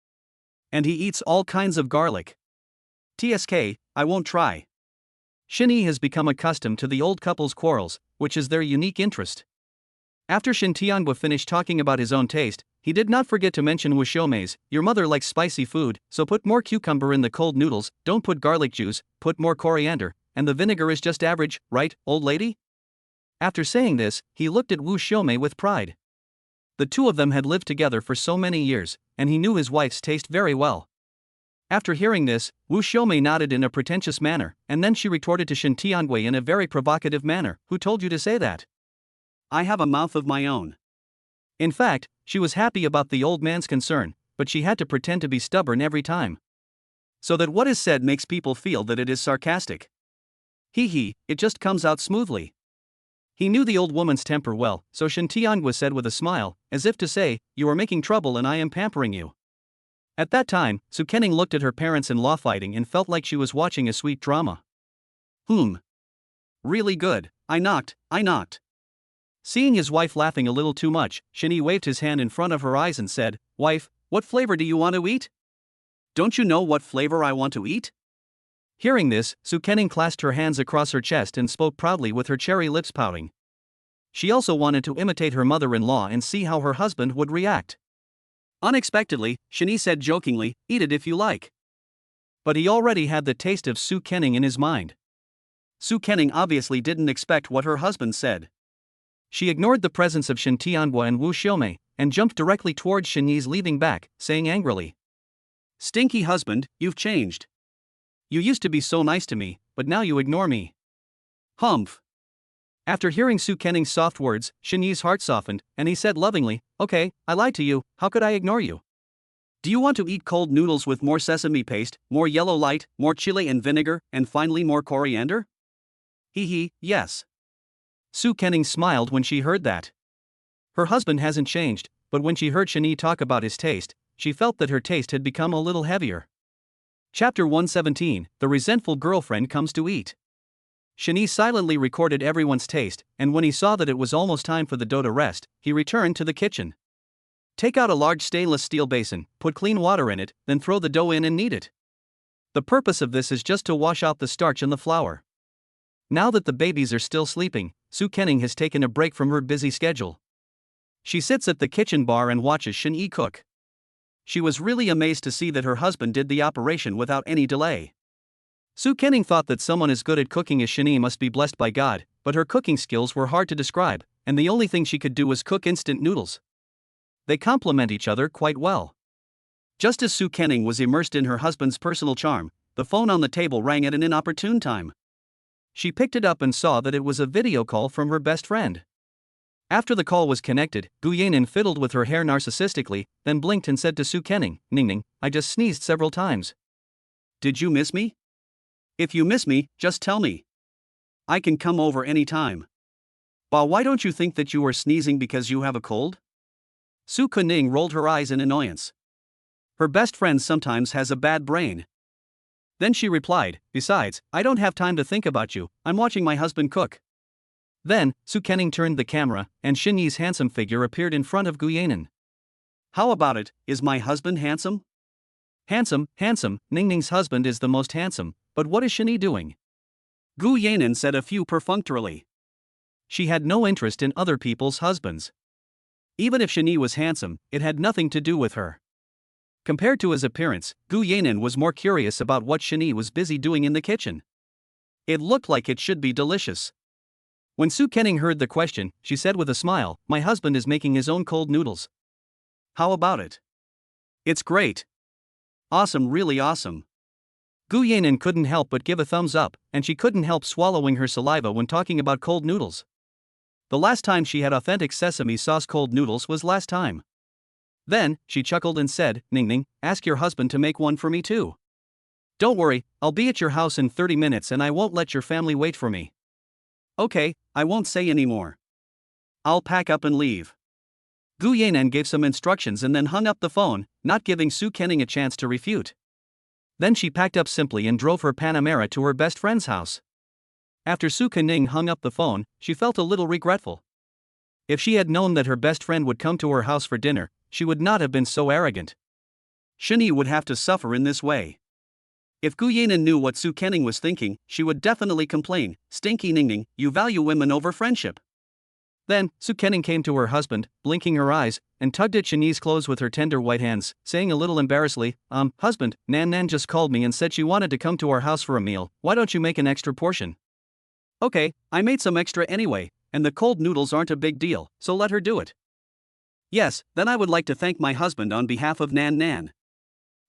And he eats all kinds of garlic. TSK, I won't try. Shin Yi has become accustomed to the old couple's quarrels, which is their unique interest. After Shin Tiangwa finished talking about his own taste, he did not forget to mention Wu Xiaomei's, your mother likes spicy food, so put more cucumber in the cold noodles, don't put garlic juice, put more coriander, and the vinegar is just average, right, old lady? After saying this, he looked at Wu Xiaomei with pride. The two of them had lived together for so many years, and he knew his wife's taste very well. After hearing this, Wu Xiaomei nodded in a pretentious manner, and then she retorted to Shin Tiangwei in a very provocative manner, who told you to say that? I have a mouth of my own. In fact, she was happy about the old man's concern, but she had to pretend to be stubborn every time. So that what is said makes people feel that it is sarcastic. It just comes out smoothly. He knew the old woman's temper well, so Shin Tiangwa said with a smile, as if to say, you are making trouble and I am pampering you. At that time, Su Kening looked at her parents-in-law fighting and felt like she was watching a sweet drama. Really good, I knocked. Seeing his wife laughing a little too much, Shin Yi waved his hand in front of her eyes and said, Wife, what flavor do you want to eat? Don't you know what flavor I want to eat? Hearing this, Su Kening clasped her hands across her chest and spoke proudly with her cherry lips pouting. She also wanted to imitate her mother-in-law and see how her husband would react. Unexpectedly, Shin Yi said jokingly, eat it if you like. But he already had the taste of Su Kening in his mind. Su Kening obviously didn't expect what her husband said. She ignored the presence of Shin Tianhua and Wu Xiaomei, and jumped directly towards Shin Yi's leaving back, saying angrily, Stinky husband, you've changed. You used to be so nice to me, but now you ignore me. Humph. After hearing Su Kening's soft words, Shin Yi's heart softened, and he said lovingly, okay, I lied to you, how could I ignore you? Do you want to eat cold noodles with more sesame paste, more yellow light, more chili and vinegar, and finally more coriander? Yes. Su Kening smiled when she heard that. Her husband hasn't changed, but when she heard Shin Yi talk about his taste, she felt that her taste had become a little heavier. Chapter 117, The Resentful Girlfriend Comes to Eat. Shin Yi silently recorded everyone's taste, and when he saw that it was almost time for the dough to rest, he returned to the kitchen. Take out a large stainless steel basin, put clean water in it, then throw the dough in and knead it. The purpose of this is just to wash out the starch in the flour. Now that the babies are still sleeping, Su Kening has taken a break from her busy schedule. She sits at the kitchen bar and watches Shin Yi cook. She was really amazed to see that her husband did the operation without any delay. Su Kening thought that someone as good at cooking as Shin Yi must be blessed by God, but her cooking skills were hard to describe, and the only thing she could do was cook instant noodles. They complement each other quite well. Just as Su Kening was immersed in her husband's personal charm, the phone on the table rang at an inopportune time. She picked it up and saw that it was a video call from her best friend. After the call was connected, Gu Yanin fiddled with her hair narcissistically, then blinked and said to Su Kening, Ningning, I just sneezed several times. Did you miss me? If you miss me, just tell me. I can come over any time. Ba, why don't you think that you are sneezing because you have a cold? Su Kening rolled her eyes in annoyance. Her best friend sometimes has a bad brain. Then she replied, besides, I don't have time to think about you, I'm watching my husband cook. Then, Su Kening turned the camera, and Shin Yi's handsome figure appeared in front of Gu Yanan. How about it, is my husband handsome? Handsome, handsome, Ning Ning's husband is the most handsome, but what is Shin Yi doing? Gu Yanan said a few perfunctorily. She had no interest in other people's husbands. Even if Shin Yi was handsome, it had nothing to do with her. Compared to his appearance, Gu Yanan was more curious about what Shin Yi was busy doing in the kitchen. It looked like it should be delicious. When Su Kening heard the question, she said with a smile, my husband is making his own cold noodles. How about it? It's great. Awesome, really awesome. Gu Yanan couldn't help but give a thumbs up, and she couldn't help swallowing her saliva when talking about cold noodles. The last time she had authentic sesame sauce cold noodles was last time. Then, she chuckled and said, Ning Ning, ask your husband to make one for me too. Don't worry, I'll be at your house in 30 minutes and I won't let your family wait for me. Okay, I won't say any more. I'll pack up and leave. Gu Yanan gave some instructions and then hung up the phone, not giving Su Kening a chance to refute. Then she packed up simply and drove her Panamera to her best friend's house. After Su Kening hung up the phone, she felt a little regretful. If she had known that her best friend would come to her house for dinner, she would not have been so arrogant. Shin Yi would have to suffer in this way. If Gu Yanan knew what Su Kening was thinking, she would definitely complain, Stinky Ning Ning, you value women over friendship. Then, Su Kening came to her husband, blinking her eyes, and tugged at Shin Yi's clothes with her tender white hands, saying a little embarrassedly, husband, Nan Nan just called me and said she wanted to come to our house for a meal, why don't you make an extra portion? Okay, I made some extra anyway, and the cold noodles aren't a big deal, so let her do it. Yes, then I would like to thank my husband on behalf of Nan Nan.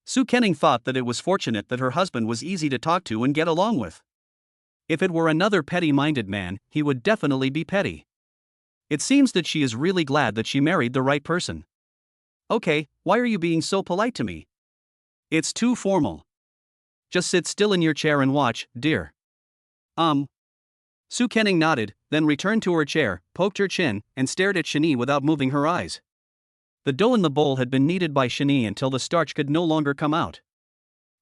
Su Kening thought that it was fortunate that her husband was easy to talk to and get along with. If it were another petty-minded man, he would definitely be petty. It seems that she is really glad that she married the right person. Okay, why are you being so polite to me? It's too formal. Just sit still in your chair and watch, dear. Su Kening nodded, then returned to her chair, poked her chin, and stared at Shin Yi without moving her eyes. The dough in the bowl had been kneaded by Shin Yi until the starch could no longer come out.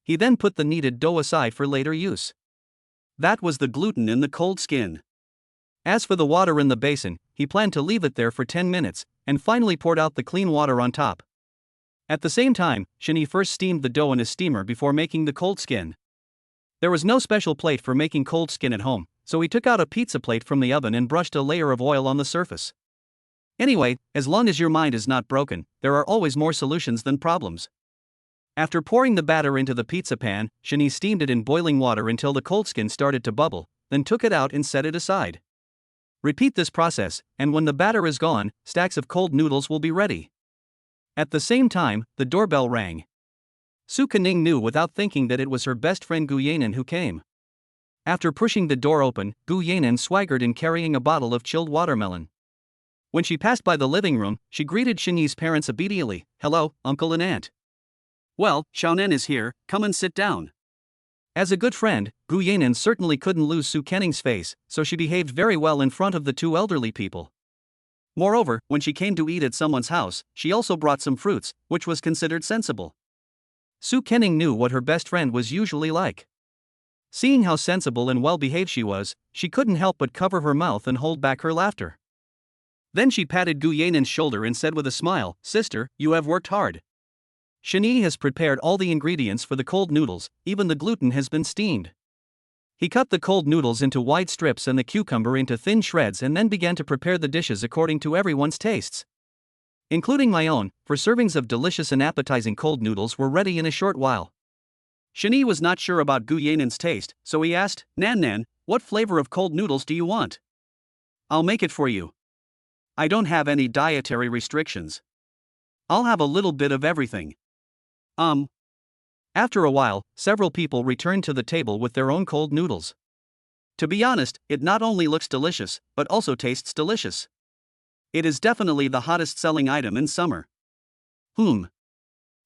He then put the kneaded dough aside for later use. That was the gluten in the cold skin. As for the water in the basin, he planned to leave it there for 10 minutes, and finally poured out the clean water on top. At the same time, Shin Yi first steamed the dough in a steamer before making the cold skin. There was no special plate for making cold skin at home, so he took out a pizza plate from the oven and brushed a layer of oil on the surface. Anyway, as long as your mind is not broken, there are always more solutions than problems. After pouring the batter into the pizza pan, Shin Yi steamed it in boiling water until the cold skin started to bubble, then took it out and set it aside. Repeat this process, and when the batter is gone, stacks of cold noodles will be ready. At the same time, the doorbell rang. Su Kening knew without thinking that it was her best friend Gu Yanan who came. After pushing the door open, Gu Yanan swaggered in carrying a bottle of chilled watermelon. When she passed by the living room, she greeted Shin Yi's parents obediently, hello, uncle and aunt. Well, Xiaonan is here, come and sit down. As a good friend, Gu Yanan certainly couldn't lose Su Kening's face, so she behaved very well in front of the two elderly people. Moreover, when she came to eat at someone's house, she also brought some fruits, which was considered sensible. Su Kening knew what her best friend was usually like. Seeing how sensible and well-behaved she was, she couldn't help but cover her mouth and hold back her laughter. Then she patted Gu Yanan's shoulder and said with a smile, sister, you have worked hard. Shin Yi has prepared all the ingredients for the cold noodles, even the gluten has been steamed. He cut the cold noodles into wide strips and the cucumber into thin shreds and then began to prepare the dishes according to everyone's tastes. Including my own, for servings of delicious and appetizing cold noodles were ready in a short while. Shin Yi was not sure about Gu Yanan's taste, so he asked, Nan Nan, what flavor of cold noodles do you want? I'll make it for you. I don't have any dietary restrictions. I'll have a little bit of everything. After a while, several people returned to the table with their own cold noodles. To be honest, it not only looks delicious, but also tastes delicious. It is definitely the hottest selling item in summer.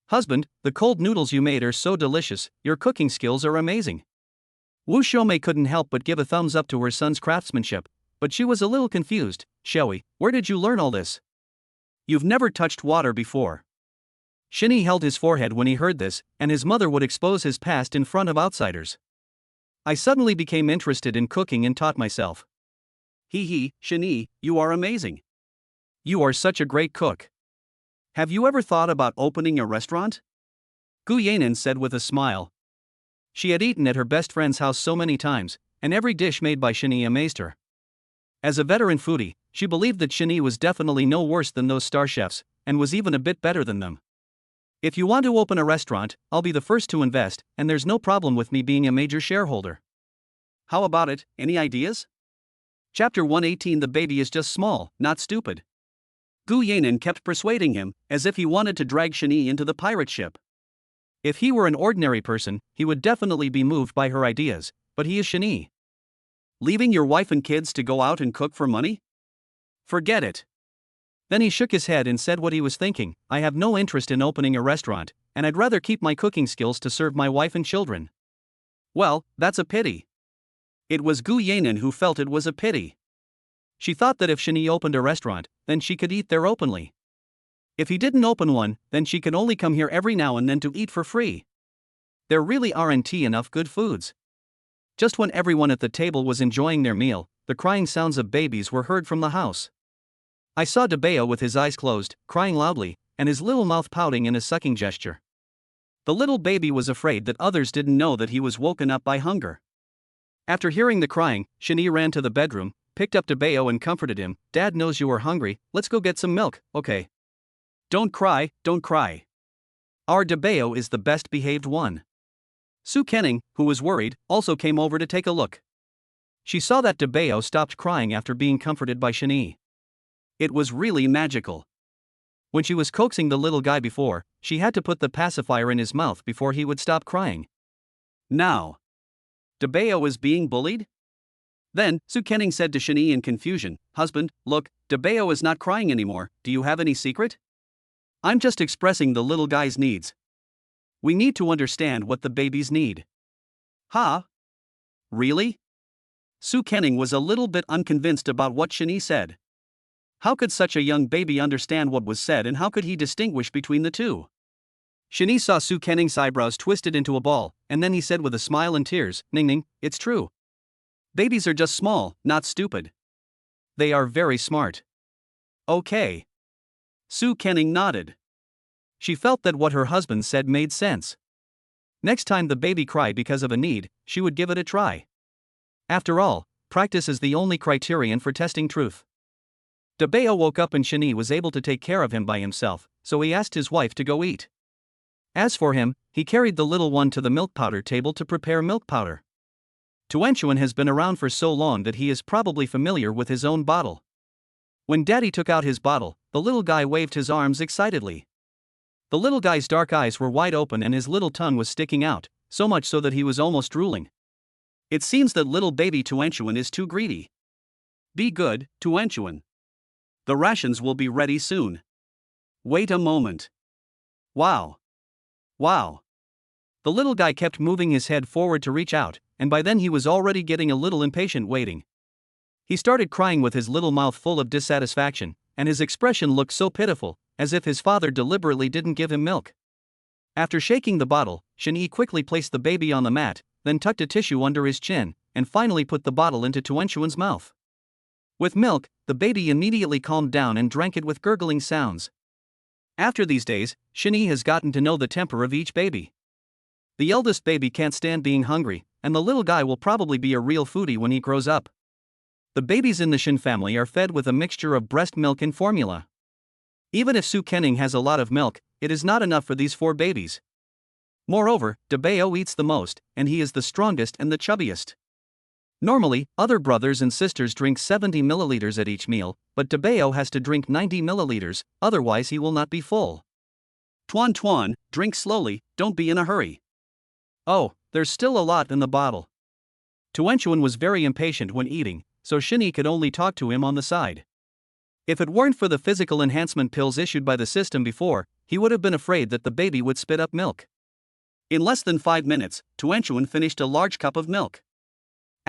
Husband, the cold noodles you made are so delicious, your cooking skills are amazing. Wu Xiaomei couldn't help but give a thumbs up to her son's craftsmanship, But she was a little confused. Shui, where did you learn all this? You've never touched water before. Shinny held his forehead when he heard this, and his mother would expose his past in front of outsiders. I suddenly became interested in cooking and taught myself. Hee, Shinny, you are amazing. You are such a great cook. Have you ever thought about opening a restaurant? Gu Yanan said with a smile. She had eaten at her best friend's house so many times, and every dish made by Shinny amazed her. As a veteran foodie, she believed that Shinny was definitely no worse than those star chefs, and was even a bit better than them. If you want to open a restaurant, I'll be the first to invest, and there's no problem with me being a major shareholder. How about it, any ideas? Chapter 118. The baby is just small, not stupid. Gu Yanan kept persuading him, as if he wanted to drag Shinny into the pirate ship. If he were an ordinary person, he would definitely be moved by her ideas, but he is Shinny. Leaving your wife and kids to go out and cook for money? Forget it. Then he shook his head and said what he was thinking. I have no interest in opening a restaurant, and I'd rather keep my cooking skills to serve my wife and children. Well, that's a pity. It was Gu Yanan who felt it was a pity. She thought that if Shinny opened a restaurant, then she could eat there openly. If he didn't open one, then she could only come here every now and then to eat for free. There really aren't enough good foods. Just when everyone at the table was enjoying their meal, the crying sounds of babies were heard from the house. I saw Debeo with his eyes closed, crying loudly, and his little mouth pouting in a sucking gesture. The little baby was afraid that others didn't know that he was woken up by hunger. After hearing the crying, Shinny ran to the bedroom, picked up Debeo and comforted him. Dad knows you are hungry, let's go get some milk, okay? Don't cry, don't cry. Our Debeo is the best behaved one. Su Kenning, who was worried, also came over to take a look. She saw that Debeo stopped crying after being comforted by Shinny. It was really magical. When she was coaxing the little guy before, she had to put the pacifier in his mouth before he would stop crying. Now, Debeo is being bullied? Then, Su Kenning said to Shinny in confusion, Husband, look, Debeo is not crying anymore, do you have any secret? I'm just expressing the little guy's needs. We need to understand what the babies need. Huh? Really? Su Kenning was a little bit unconvinced about what Shinny said. How could such a young baby understand what was said, and how could he distinguish between the two? Shinny saw Su Kenning's eyebrows twisted into a ball, and then he said with a smile and tears, Ning Ning, it's true. Babies are just small, not stupid. They are very smart. Okay. Su Kenning nodded. She felt that what her husband said made sense. Next time the baby cried because of a need, she would give it a try. After all, practice is the only criterion for testing truth. Debeo woke up and Shinny was able to take care of him by himself, so he asked his wife to go eat. As for him, he carried the little one to the milk powder table to prepare milk powder. Tuanchuan has been around for so long that he is probably familiar with his own bottle. When Daddy took out his bottle, the little guy waved his arms excitedly. The little guy's dark eyes were wide open and his little tongue was sticking out, so much so that he was almost drooling. It seems that little baby Tuanchuan is too greedy. Be good, Tuanchuan. The rations will be ready soon. Wait a moment. Wow. Wow. The little guy kept moving his head forward to reach out, and by then he was already getting a little impatient waiting. He started crying with his little mouth full of dissatisfaction, and his expression looked so pitiful, as if his father deliberately didn't give him milk. After shaking the bottle, Shinny quickly placed the baby on the mat, then tucked a tissue under his chin, and finally put the bottle into Tuanchuan's mouth. With milk, the baby immediately calmed down and drank it with gurgling sounds. After these days, Shinny has gotten to know the temper of each baby. The eldest baby can't stand being hungry, and the little guy will probably be a real foodie when he grows up. The babies in the Shin family are fed with a mixture of breast milk and formula. Even if Su Kenning has a lot of milk, it is not enough for these 4 babies. Moreover, Debeo eats the most, and he is the strongest and the chubbiest. Normally, other brothers and sisters drink 70 milliliters at each meal, but Debeo has to drink 90 milliliters, otherwise he will not be full. Tuan, drink slowly, don't be in a hurry. Oh, there's still a lot in the bottle. Tuanchuan was very impatient when eating, so Shinny could only talk to him on the side. If it weren't for the physical enhancement pills issued by the system before, he would have been afraid that the baby would spit up milk. In less than 5 minutes, Tuanchuan finished a large cup of milk.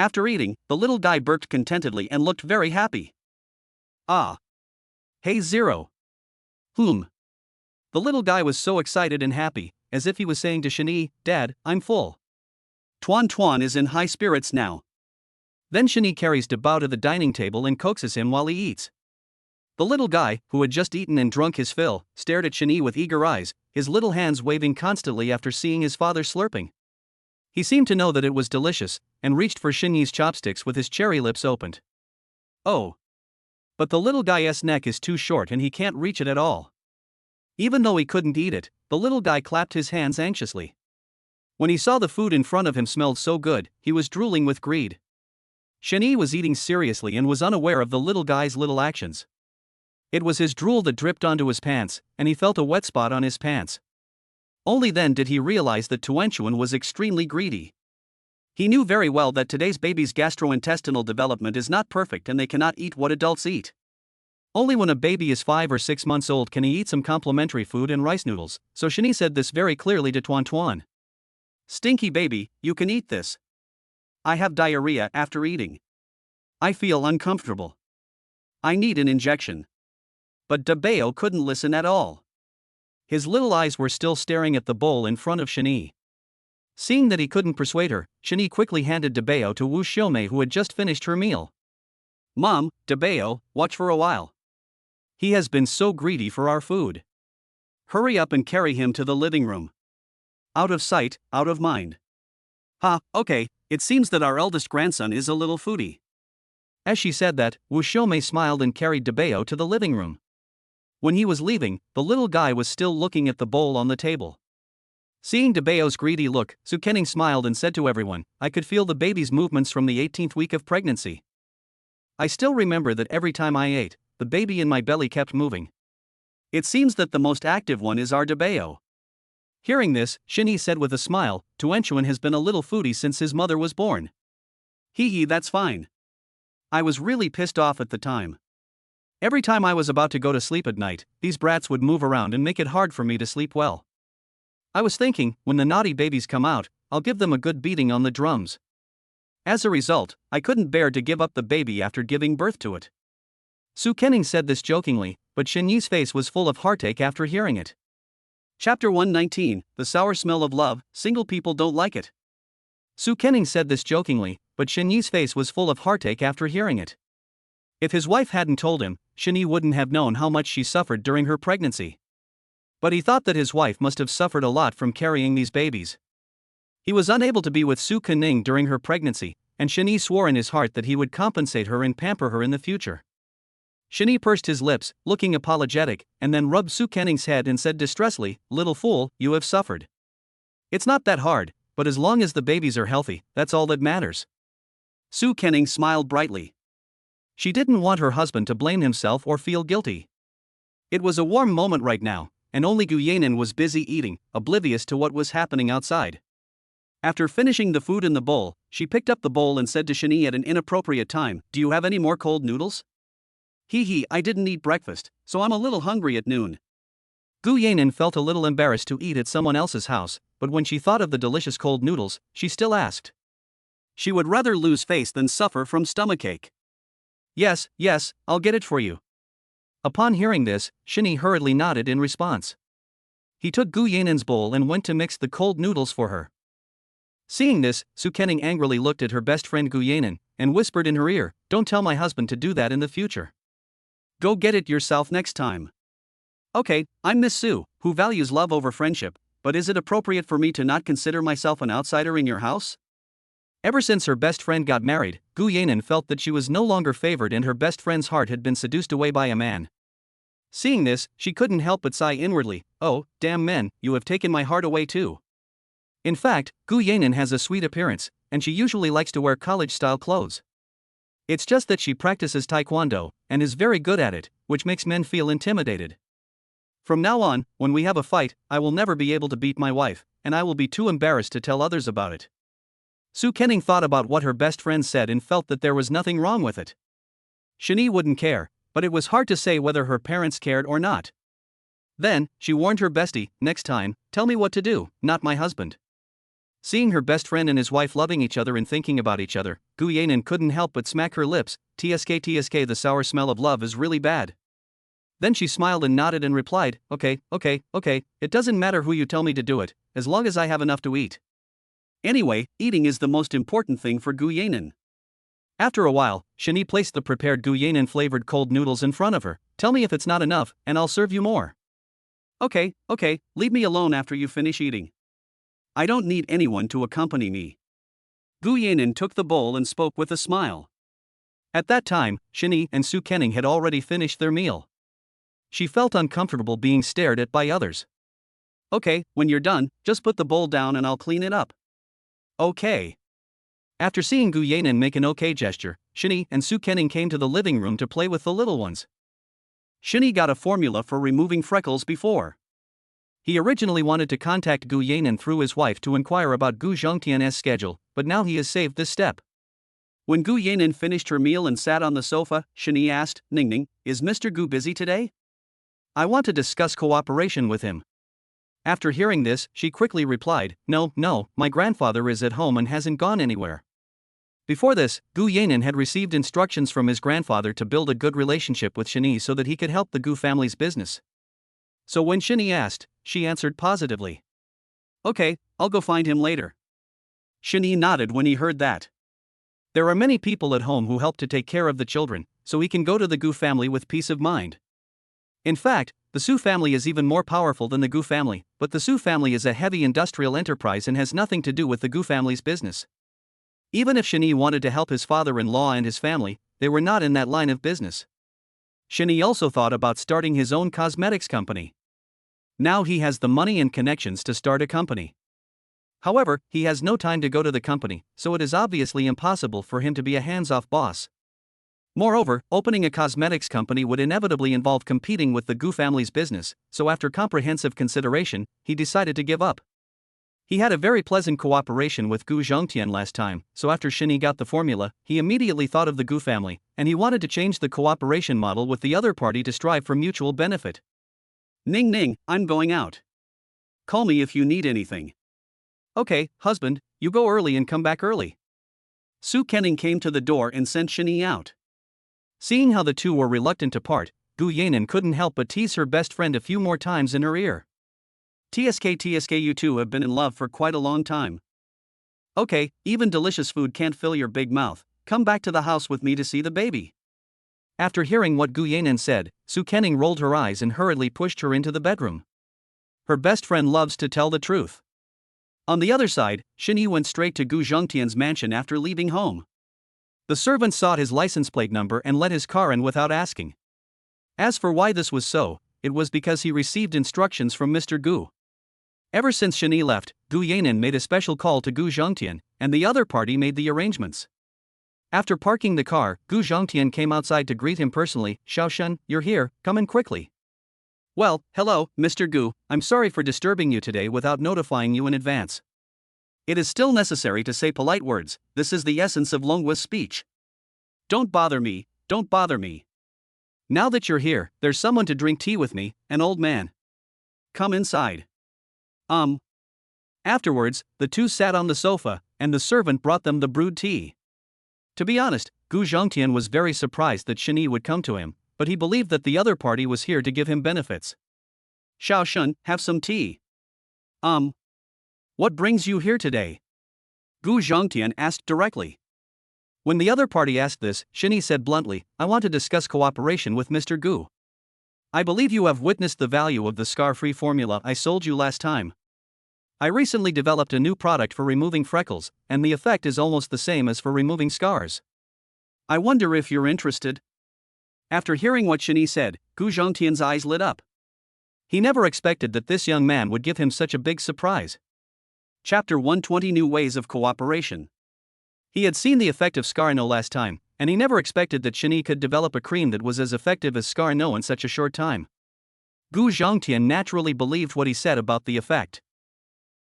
After eating, the little guy burped contentedly and looked very happy. Ah. Hey Zero. The little guy was so excited and happy, as if he was saying to Shani, Dad, I'm full. Tuan Tuan is in high spirits now. Then Shani carries Dabao to the dining table and coaxes him while he eats. The little guy, who had just eaten and drunk his fill, stared at Shani with eager eyes, his little hands waving constantly after seeing his father slurping. He seemed to know that it was delicious, and reached for Shani's chopsticks with his cherry lips opened. Oh. But the little guy's neck is too short and he can't reach it at all. Even though he couldn't eat it, the little guy clapped his hands anxiously. When he saw the food in front of him smelled so good, he was drooling with greed. Shani was eating seriously and was unaware of the little guy's little actions. It was his drool that dripped onto his pants, and he felt a wet spot on his pants. Only then did he realize that Tuanchuan was extremely greedy. He knew very well that today's baby's gastrointestinal development is not perfect and they cannot eat what adults eat. Only when a baby is 5 or 6 months old can he eat some complimentary food and rice noodles, so Shani said this very clearly to Tuan Tuan. Stinky baby, you can eat this. I have diarrhea after eating. I feel uncomfortable. I need an injection. But Dabao couldn't listen at all. His little eyes were still staring at the bowl in front of Shani. Seeing that he couldn't persuade her, Shani quickly handed Dabao to Wu Xiaomei, who had just finished her meal. Mom, Dabao, watch for a while. He has been so greedy for our food. Hurry up and carry him to the living room. Out of sight, out of mind. Okay, it seems that our eldest grandson is a little foodie. As she said that, Wu Xiaomei smiled and carried Dabao to the living room. When he was leaving, the little guy was still looking at the bowl on the table. Seeing Dabao's greedy look, Su Kening smiled and said to everyone, I could feel the baby's movements from the 18th week of pregnancy. I still remember that every time I ate, the baby in my belly kept moving. It seems that the most active one is our Dabao. Hearing this, Shani said with a smile, Tuanchuan has been a little foodie since his mother was born. Hee, that's fine. I was really pissed off at the time. Every time I was about to go to sleep at night, these brats would move around and make it hard for me to sleep well. I was thinking, when the naughty babies come out, I'll give them a good beating on the drums. As a result, I couldn't bear to give up the baby after giving birth to it. Su Kening said this jokingly, but Shen face was full of heartache after hearing it. Chapter 119, The Sour Smell of Love, Single People Don't Like It. Su Kening said this jokingly, but Shen face was full of heartache after hearing it. If his wife hadn't told him, Shani wouldn't have known how much she suffered during her pregnancy. But he thought that his wife must have suffered a lot from carrying these babies. He was unable to be with Su Kening during her pregnancy, and Shani swore in his heart that he would compensate her and pamper her in the future. Shani pursed his lips, looking apologetic, and then rubbed Su Kening's head and said distressfully, Little fool, you have suffered. It's not that hard, but as long as the babies are healthy, that's all that matters. Su Kening smiled brightly. She didn't want her husband to blame himself or feel guilty. It was a warm moment right now, and only Gu Yanin was busy eating, oblivious to what was happening outside. After finishing the food in the bowl, she picked up the bowl and said to Shani at an inappropriate time, Do you have any more cold noodles? I didn't eat breakfast, so I'm a little hungry at noon. Gu Yanin felt a little embarrassed to eat at someone else's house, but when she thought of the delicious cold noodles, she still asked. She would rather lose face than suffer from stomachache. Yes, I'll get it for you. Upon hearing this, Shani hurriedly nodded in response. He took Gu Yanin's bowl and went to mix the cold noodles for her. Seeing this, Su Kening angrily looked at her best friend Gu Yanin, and whispered in her ear, Don't tell my husband to do that in the future. Go get it yourself next time. Okay, I'm Miss Su, who values love over friendship, but is it appropriate for me to not consider myself an outsider in your house? Ever since her best friend got married, Gu Yanin felt that she was no longer favored and her best friend's heart had been seduced away by a man. Seeing this, she couldn't help but sigh inwardly, Oh, damn men, you have taken my heart away too. In fact, Gu Yanin has a sweet appearance, and she usually likes to wear college-style clothes. It's just that she practices taekwondo, and is very good at it, which makes men feel intimidated. From now on, when we have a fight, I will never be able to beat my wife, and I will be too embarrassed to tell others about it. Su Kening thought about what her best friend said and felt that there was nothing wrong with it. Shani wouldn't care, but it was hard to say whether her parents cared or not. Then, she warned her bestie, Next time, tell me what to do, not my husband. Seeing her best friend and his wife loving each other and thinking about each other, Gu Yanan couldn't help but smack her lips. TSK, the sour smell of love is really bad. Then she smiled and nodded and replied, okay, it doesn't matter who you tell me to do it, as long as I have enough to eat. Anyway, eating is the most important thing for Gu Yanan. After a while, Shani placed the prepared Gu Yanan flavored cold noodles in front of her. Tell me if it's not enough, and I'll serve you more. Okay, leave me alone after you finish eating. I don't need anyone to accompany me. Gu Yanan took the bowl and spoke with a smile. At that time, Shani and Su Kenning had already finished their meal. She felt uncomfortable being stared at by others. Okay, when you're done, just put the bowl down and I'll clean it up. Okay. After seeing Gu Yanan make an okay gesture, Shani and Su Kenning came to the living room to play with the little ones. Shani got a formula for removing freckles before. He originally wanted to contact Gu Yanan through his wife to inquire about Gu Zhongtian's schedule, but now he has saved this step. When Gu Yanan finished her meal and sat on the sofa, Shani asked, Ningning, is Mr. Gu busy today? I want to discuss cooperation with him. After hearing this, she quickly replied, No, my grandfather is at home and hasn't gone anywhere. Before this, Gu Yanan had received instructions from his grandfather to build a good relationship with Shani so that he could help the Gu family's business. So when Shani asked, she answered positively. Okay, I'll go find him later. Shani nodded when he heard that. There are many people at home who help to take care of the children, so he can go to the Gu family with peace of mind. In fact, the Su family is even more powerful than the Gu family, but the Su family is a heavy industrial enterprise and has nothing to do with the Gu family's business. Even if Shani wanted to help his father-in-law and his family, they were not in that line of business. Shani also thought about starting his own cosmetics company. Now he has the money and connections to start a company. However, he has no time to go to the company, so it is obviously impossible for him to be a hands-off boss. Moreover, opening a cosmetics company would inevitably involve competing with the Gu family's business, so after comprehensive consideration, he decided to give up. He had a very pleasant cooperation with Gu Zhongtian last time, so after Shani got the formula, he immediately thought of the Gu family, and he wanted to change the cooperation model with the other party to strive for mutual benefit. Ning, I'm going out. Call me if you need anything. Okay, husband, you go early and come back early. Su Kenning came to the door and sent Shani out. Seeing how the two were reluctant to part, Gu Yanan couldn't help but tease her best friend a few more times in her ear. TSK, you two have been in love for quite a long time. Okay, even delicious food can't fill your big mouth. Come back to the house with me to see the baby. After hearing what Gu Yanan said, Su Kenning rolled her eyes and hurriedly pushed her into the bedroom. Her best friend loves to tell the truth. On the other side, Shani went straight to Gu Zhongtian's mansion after leaving home. The servant sought his license plate number and let his car in without asking. As for why this was so, it was because he received instructions from Mr. Gu. Ever since Shani left, Gu Yanan made a special call to Gu Zhongtian, and the other party made the arrangements. After parking the car, Gu Zhongtian came outside to greet him personally. Xiaoshen, you're here, come in quickly. Well, hello, Mr. Gu, I'm sorry for disturbing you today without notifying you in advance. It is still necessary to say polite words, this is the essence of linguist speech. Don't bother me. Now that you're here, there's someone to drink tea with me, an old man. Come inside. Afterwards, the two sat on the sofa, and the servant brought them the brewed tea. To be honest, Gu Zhongtian was very surprised that Shani would come to him, but he believed that the other party was here to give him benefits. Xiaoshen, have some tea. What brings you here today? Gu Zhongtian asked directly. When the other party asked this, Shani said bluntly, I want to discuss cooperation with Mr. Gu. I believe you have witnessed the value of the scar-free formula I sold you last time. I recently developed a new product for removing freckles, and the effect is almost the same as for removing scars. I wonder if you're interested. After hearing what Shani said, Gu Zhongtian's eyes lit up. He never expected that this young man would give him such a big surprise. Chapter 120 New Ways of Cooperation. He had seen the effect of Scar-No last time, and he never expected that Shani could develop a cream that was as effective as Scar-No in such a short time. Gu Zhongtian naturally believed what he said about the effect.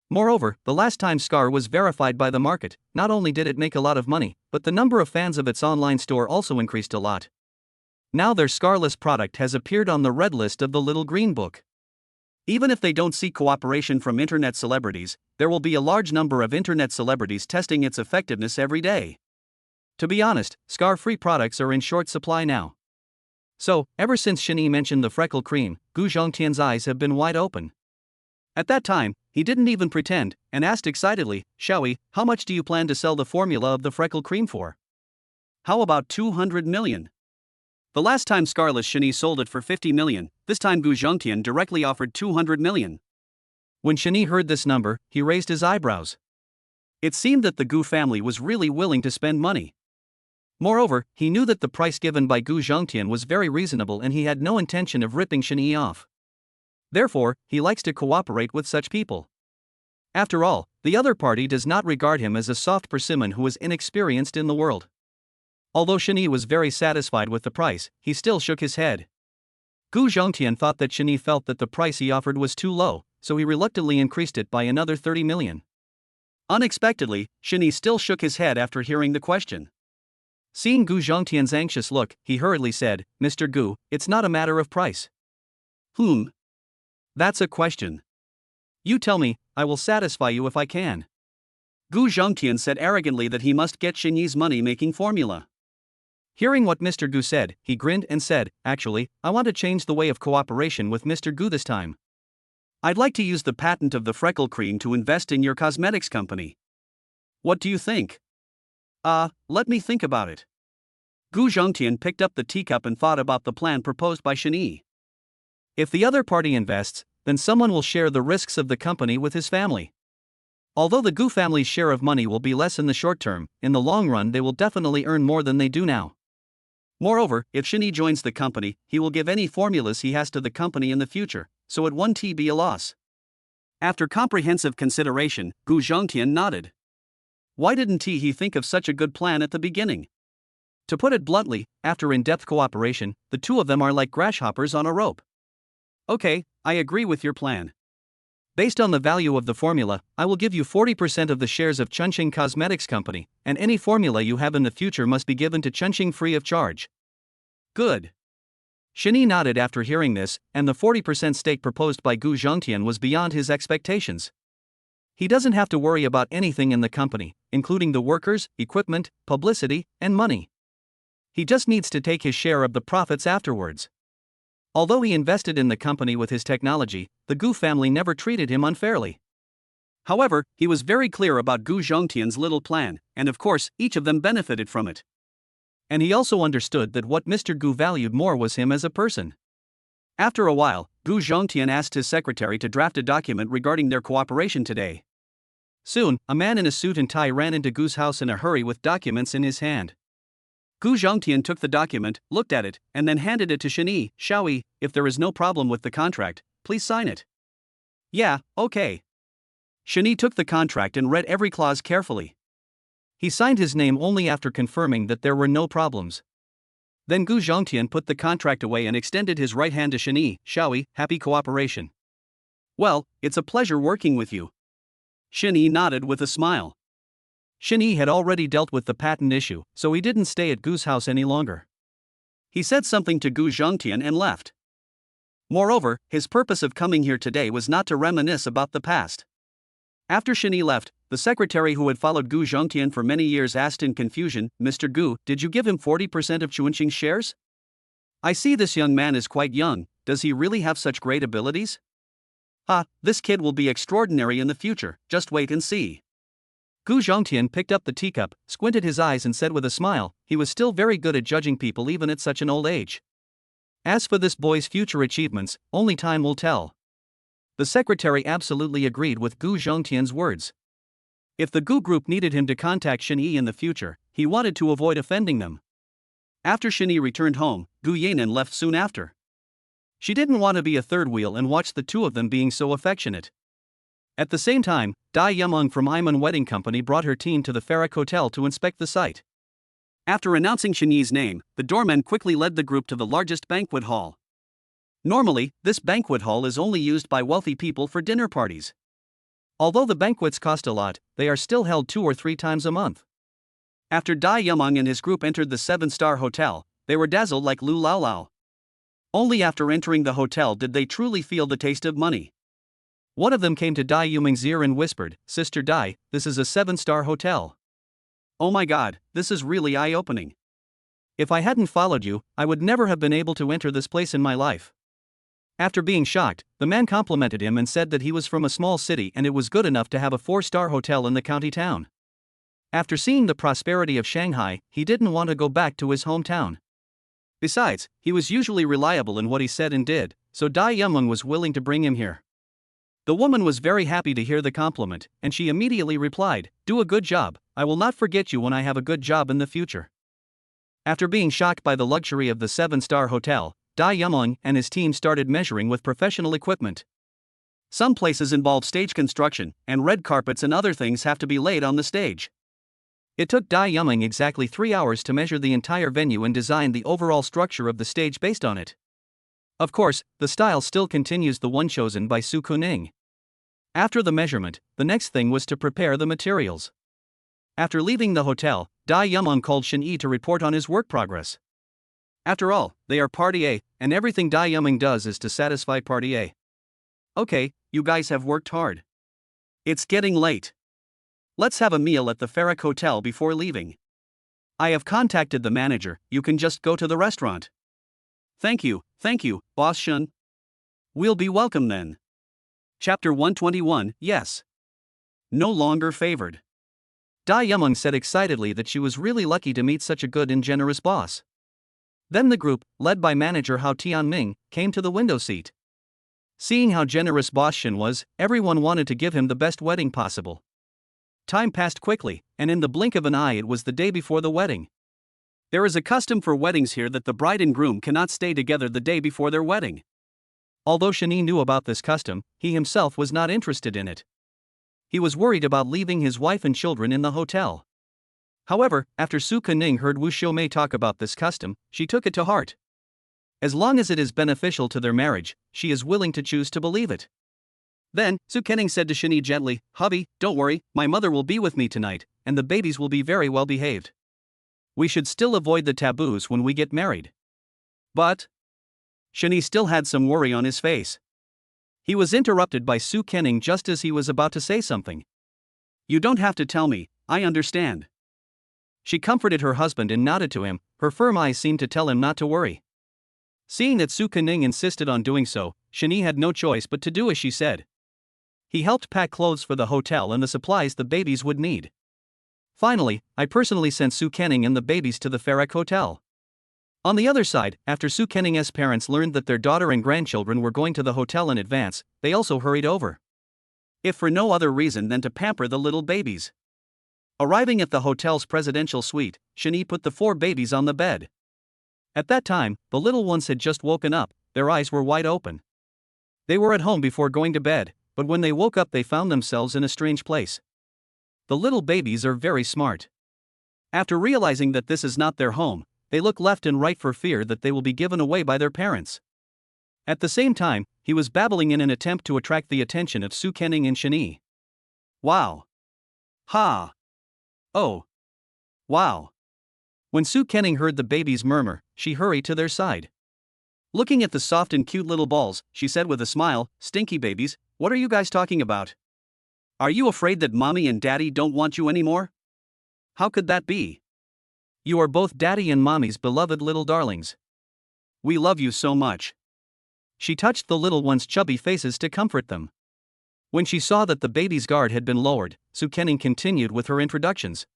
Moreover, the last time Scar was verified by the market, not only did it make a lot of money, but the number of fans of its online store also increased a lot. Now their Scarless product has appeared on the red list of the Little Green Book. Even if they don't seek cooperation from internet celebrities, there will be a large number of internet celebrities testing its effectiveness every day. To be honest, scar-free products are in short supply now. So, ever since Shani mentioned the freckle cream, Gu Zhongtian's eyes have been wide open. At that time, he didn't even pretend, and asked excitedly, "Xiaoyi, how much do you plan to sell the formula of the freckle cream for?" "How about 200 million? The last time Scarless Shani sold it for 50 million, this time Gu Zhongtian directly offered 200 million. When Shani heard this number, he raised his eyebrows. It seemed that the Gu family was really willing to spend money. Moreover, he knew that the price given by Gu Zhongtian was very reasonable and he had no intention of ripping Shani off. Therefore, he likes to cooperate with such people. After all, the other party does not regard him as a soft persimmon who is inexperienced in the world. Although Shani was very satisfied with the price, he still shook his head. Gu Zhongtian thought that Shani felt that the price he offered was too low, so he reluctantly increased it by another 30 million. Unexpectedly, Shani still shook his head after hearing the question. Seeing Gu Zhongtian's anxious look, he hurriedly said, "Mr. Gu, it's not a matter of price." That's a question. You tell me, I will satisfy you if I can. Gu Zhongtian said arrogantly that he must get Shani's money-making formula. Hearing what Mr. Gu said, he grinned and said, "Actually, I want to change the way of cooperation with Mr. Gu this time. I'd like to use the patent of the freckle cream to invest in your cosmetics company. What do you think?" Let me think about it." Gu Zhongtian picked up the teacup and thought about the plan proposed by Shani. If the other party invests, then someone will share the risks of the company with his family. Although the Gu family's share of money will be less in the short term, in the long run they will definitely earn more than they do now. Moreover, if Shani joins the company, he will give any formulas he has to the company in the future, so it won't be a loss. After comprehensive consideration, Gu Zhongtian nodded. Why didn't he think of such a good plan at the beginning? To put it bluntly, after in-depth cooperation, the two of them are like grasshoppers on a rope. Okay, I agree with your plan. Based on the value of the formula, I will give you 40% of the shares of Chunqing Cosmetics Company, and any formula you have in the future must be given to Chunqing free of charge. Good. Shani nodded after hearing this, and the 40% stake proposed by Gu Zhongtian was beyond his expectations. He doesn't have to worry about anything in the company, including the workers, equipment, publicity, and money. He just needs to take his share of the profits afterwards. Although he invested in the company with his technology, the Gu family never treated him unfairly. However, he was very clear about Gu Zhongtian's little plan, and of course, each of them benefited from it. And he also understood that what Mr. Gu valued more was him as a person. After a while, Gu Zhongtian asked his secretary to draft a document regarding their cooperation today. Soon, a man in a suit and tie ran into Gu's house in a hurry with documents in his hand. Gu Zhongtian took the document, looked at it, and then handed it to Shani. "Xiaoyi, if there is no problem with the contract, please sign it." "Yeah, okay." Shani took the contract and read every clause carefully. He signed his name only after confirming that there were no problems. Then Gu Zhongtian put the contract away and extended his right hand to Shani. "Xiaoyi, happy cooperation." "Well, it's a pleasure working with you." Shani nodded with a smile. Shani had already dealt with the patent issue, so he didn't stay at Gu's house any longer. He said something to Gu Zhongtian and left. Moreover, his purpose of coming here today was not to reminisce about the past. After Shani left, the secretary who had followed Gu Zhongtian for many years asked in confusion, "Mr. Gu, did you give him 40% of Chunqing's shares? I see this young man is quite young, does he really have such great abilities? This kid will be extraordinary in the future, just wait and see." Gu Zhongtian picked up the teacup, squinted his eyes and said with a smile, he was still very good at judging people even at such an old age. As for this boy's future achievements, only time will tell. The secretary absolutely agreed with Gu Zhongtian's words. If the Gu group needed him to contact Shani in the future, he wanted to avoid offending them. After Shani returned home, Gu Yanan left soon after. She didn't want to be a third wheel and watch the two of them being so affectionate. At the same time, Dai Yumeng from Iman Wedding Company brought her team to the Farrak Hotel to inspect the site. After announcing Shani's name, the doorman quickly led the group to the largest banquet hall. Normally, this banquet hall is only used by wealthy people for dinner parties. Although the banquets cost a lot, they are still held 2 or 3 times a month. After Dai Yumeng and his group entered the 7-star hotel, they were dazzled like Lu Lao Lao. Only after entering the hotel did they truly feel the taste of money. One of them came to Dai Yuming's ear and whispered, "Sister Dai, this is a 7-star hotel. Oh my god, this is really eye-opening. If I hadn't followed you, I would never have been able to enter this place in my life." After being shocked, the man complimented him and said that he was from a small city and it was good enough to have a 4-star hotel in the county town. After seeing the prosperity of Shanghai, he didn't want to go back to his hometown. Besides, he was usually reliable in what he said and did, so Dai Yumeng was willing to bring him here. The woman was very happy to hear the compliment, and she immediately replied, "Do a good job, I will not forget you when I have a good job in the future." After being shocked by the luxury of the 7-star hotel, Dai Yumeng and his team started measuring with professional equipment. Some places involve stage construction, and red carpets and other things have to be laid on the stage. It took Dai Yumeng exactly 3 hours to measure the entire venue and design the overall structure of the stage based on it. Of course, the style still continues the one chosen by Su Kuning. After the measurement, the next thing was to prepare the materials. After leaving the hotel, Dai Yumeng called Shen Yi to report on his work progress. After all, they are Party A, and everything Dai Yumeng does is to satisfy Party A. Okay, you guys have worked hard. It's getting late. Let's have a meal at the Farrak Hotel before leaving. I have contacted the manager, you can just go to the restaurant. Thank you, Boss Shun. We'll be welcome then. Chapter 121, Yes. No longer favored. Dai Yumeng said excitedly that she was really lucky to meet such a good and generous boss. Then the group, led by manager Hao Tianming, came to the window seat. Seeing how generous Boss Shin was, everyone wanted to give him the best wedding possible. Time passed quickly, and in the blink of an eye it was the day before the wedding. There is a custom for weddings here that the bride and groom cannot stay together the day before their wedding. Although Shani knew about this custom, he himself was not interested in it. He was worried about leaving his wife and children in the hotel. However, after Su Kening heard Wu Xiumei talk about this custom, she took it to heart. As long as it is beneficial to their marriage, she is willing to choose to believe it. Then, Su Kening said to Shani gently, "Hubby, don't worry, my mother will be with me tonight, and the babies will be very well behaved. We should still avoid the taboos when we get married." But Shani still had some worry on his face. He was interrupted by Su Kening just as he was about to say something. "You don't have to tell me, I understand." She comforted her husband and nodded to him, her firm eyes seemed to tell him not to worry. Seeing that Su Kening insisted on doing so, Shani had no choice but to do as she said. He helped pack clothes for the hotel and the supplies the babies would need. Finally, I personally sent Su Kening and the babies to the Farrak Hotel. On the other side, after Su Kening's parents learned that their daughter and grandchildren were going to the hotel in advance, they also hurried over. If for no other reason than to pamper the little babies. Arriving at the hotel's presidential suite, Shani put the 4 babies on the bed. At that time, the little ones had just woken up, their eyes were wide open. They were at home before going to bed, but when they woke up they found themselves in a strange place. The little babies are very smart. After realizing that this is not their home, they look left and right for fear that they will be given away by their parents. At the same time, he was babbling in an attempt to attract the attention of Su Kening and Shani. Wow. Ha. Oh. Wow. When Su Kening heard the babies murmur, she hurried to their side. Looking at the soft and cute little balls, she said with a smile, "Stinky babies, what are you guys talking about? Are you afraid that mommy and daddy don't want you anymore? How could that be? You are both daddy and mommy's beloved little darlings. We love you so much." She touched the little ones' chubby faces to comfort them. When she saw that the baby's guard had been lowered, Su Kening continued with her introductions.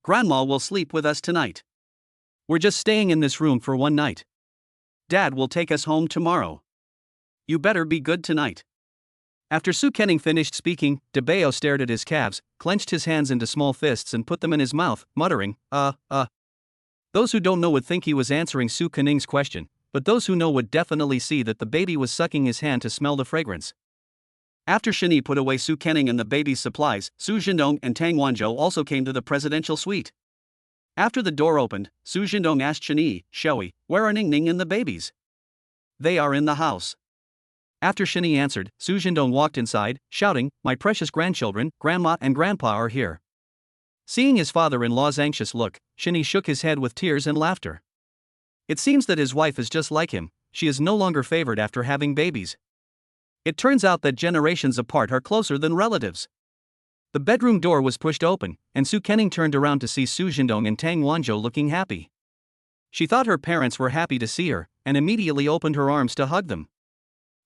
"Grandma will sleep with us tonight. We're just staying in this room for one night. Dad will take us home tomorrow. You better be good tonight." After Su Kening finished speaking, De Bao stared at his calves, clenched his hands into small fists and put them in his mouth, muttering, Those who don't know would think he was answering Su Kening's question, but those who know would definitely see that the baby was sucking his hand to smell the fragrance. After Shani put away Su Kening and the baby's supplies, Su Jindong and Tang Wanzhou also came to the presidential suite. After the door opened, Su Jindong asked Shani, "Shui, where are Ningning and the babies?" "They are in the house." After Shani answered, Su Jindong walked inside, shouting, "My precious grandchildren, Grandma and Grandpa are here." Seeing his father-in-law's anxious look, Shani shook his head with tears and laughter. It seems that his wife is just like him, she is no longer favored after having babies. It turns out that generations apart are closer than relatives. The bedroom door was pushed open, and Su Kening turned around to see Su Jindong and Tang Wanzhou looking happy. She thought her parents were happy to see her, and immediately opened her arms to hug them.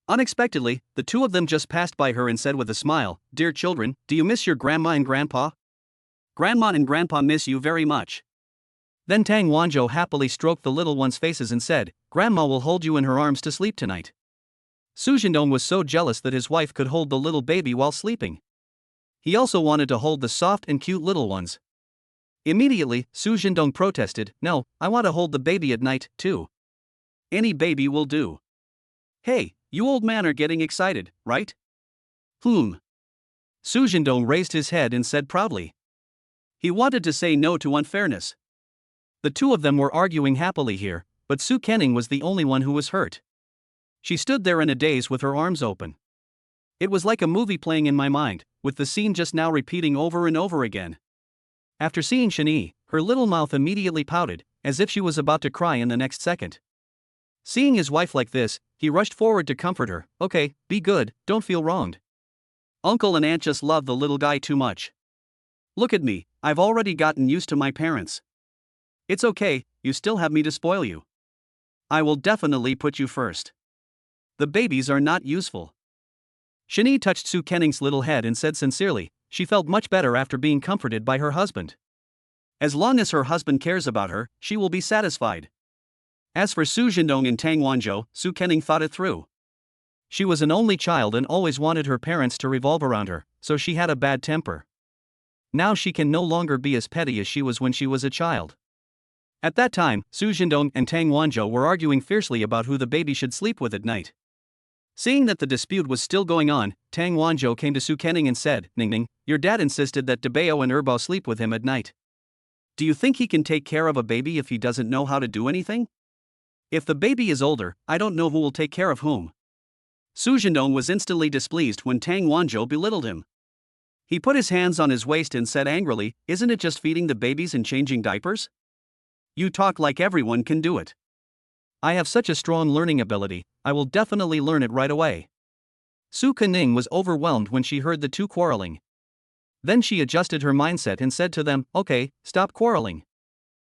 Unexpectedly, the two of them just passed by her and said with a smile, "Dear children, do you miss your grandma and grandpa? Grandma and grandpa miss you very much." Then Tang Wanzhou happily stroked the little ones' faces and said, "Grandma will hold you in her arms to sleep tonight." Su Jindong was so jealous that his wife could hold the little baby while sleeping. He also wanted to hold the soft and cute little ones. Immediately, Su Jindong protested, "No, I want to hold the baby at night, too." "Any baby will do." "Hey, you old man are getting excited, right?" Su Jindong raised his head and said proudly. He wanted to say no to unfairness. The two of them were arguing happily here, but Su Kening was the only one who was hurt. She stood there in a daze with her arms open. It was like a movie playing in my mind, with the scene just now repeating over and over again. After seeing Shani, her little mouth immediately pouted, as if she was about to cry in the next second. Seeing his wife like this, he rushed forward to comfort her. "Okay, be good, don't feel wronged. Uncle and Aunt just love the little guy too much. Look at me, I've already gotten used to my parents. It's okay, you still have me to spoil you. I will definitely put you first. The babies are not useful." Shani touched Su Kening's little head and said sincerely, she felt much better after being comforted by her husband. As long as her husband cares about her, she will be satisfied. As for Su Jindong and Tang Wanzhou, Su Kening thought it through. She was an only child and always wanted her parents to revolve around her, so she had a bad temper. Now she can no longer be as petty as she was when she was a child. At that time, Su Jindong and Tang Wanzhou were arguing fiercely about who the baby should sleep with at night. Seeing that the dispute was still going on, Tang Wanzhou came to Su Kening and said, "Ningning, your dad insisted that Debao and Erbao sleep with him at night. Do you think he can take care of a baby if he doesn't know how to do anything? If the baby is older, I don't know who will take care of whom." Su Jindong was instantly displeased when Tang Wanzhou belittled him. He put his hands on his waist and said angrily, "Isn't it just feeding the babies and changing diapers? You talk like everyone can do it. I have such a strong learning ability, I will definitely learn it right away." Su Kening was overwhelmed when she heard the two quarreling. Then she adjusted her mindset and said to them, "Okay, stop quarreling.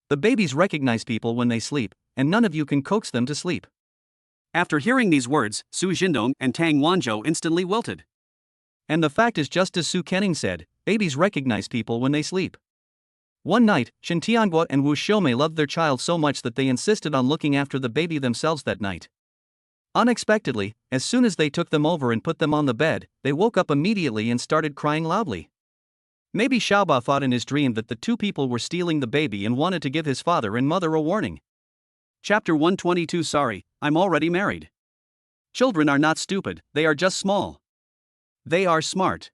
The babies recognize people when they sleep, and none of you can coax them to sleep." After hearing these words, Su Jindong and Tang Wanzhou instantly wilted. And the fact is just as Su Kening said, babies recognize people when they sleep. One night, Shen Tianguo and Wu Xiaomei loved their child so much that they insisted on looking after the baby themselves that night. Unexpectedly, as soon as they took them over and put them on the bed, they woke up immediately and started crying loudly. Maybe Xiaoba thought in his dream that the two people were stealing the baby and wanted to give his father and mother a warning. Chapter 122. Sorry, I'm already married. Children are not stupid, they are just small. They are smart.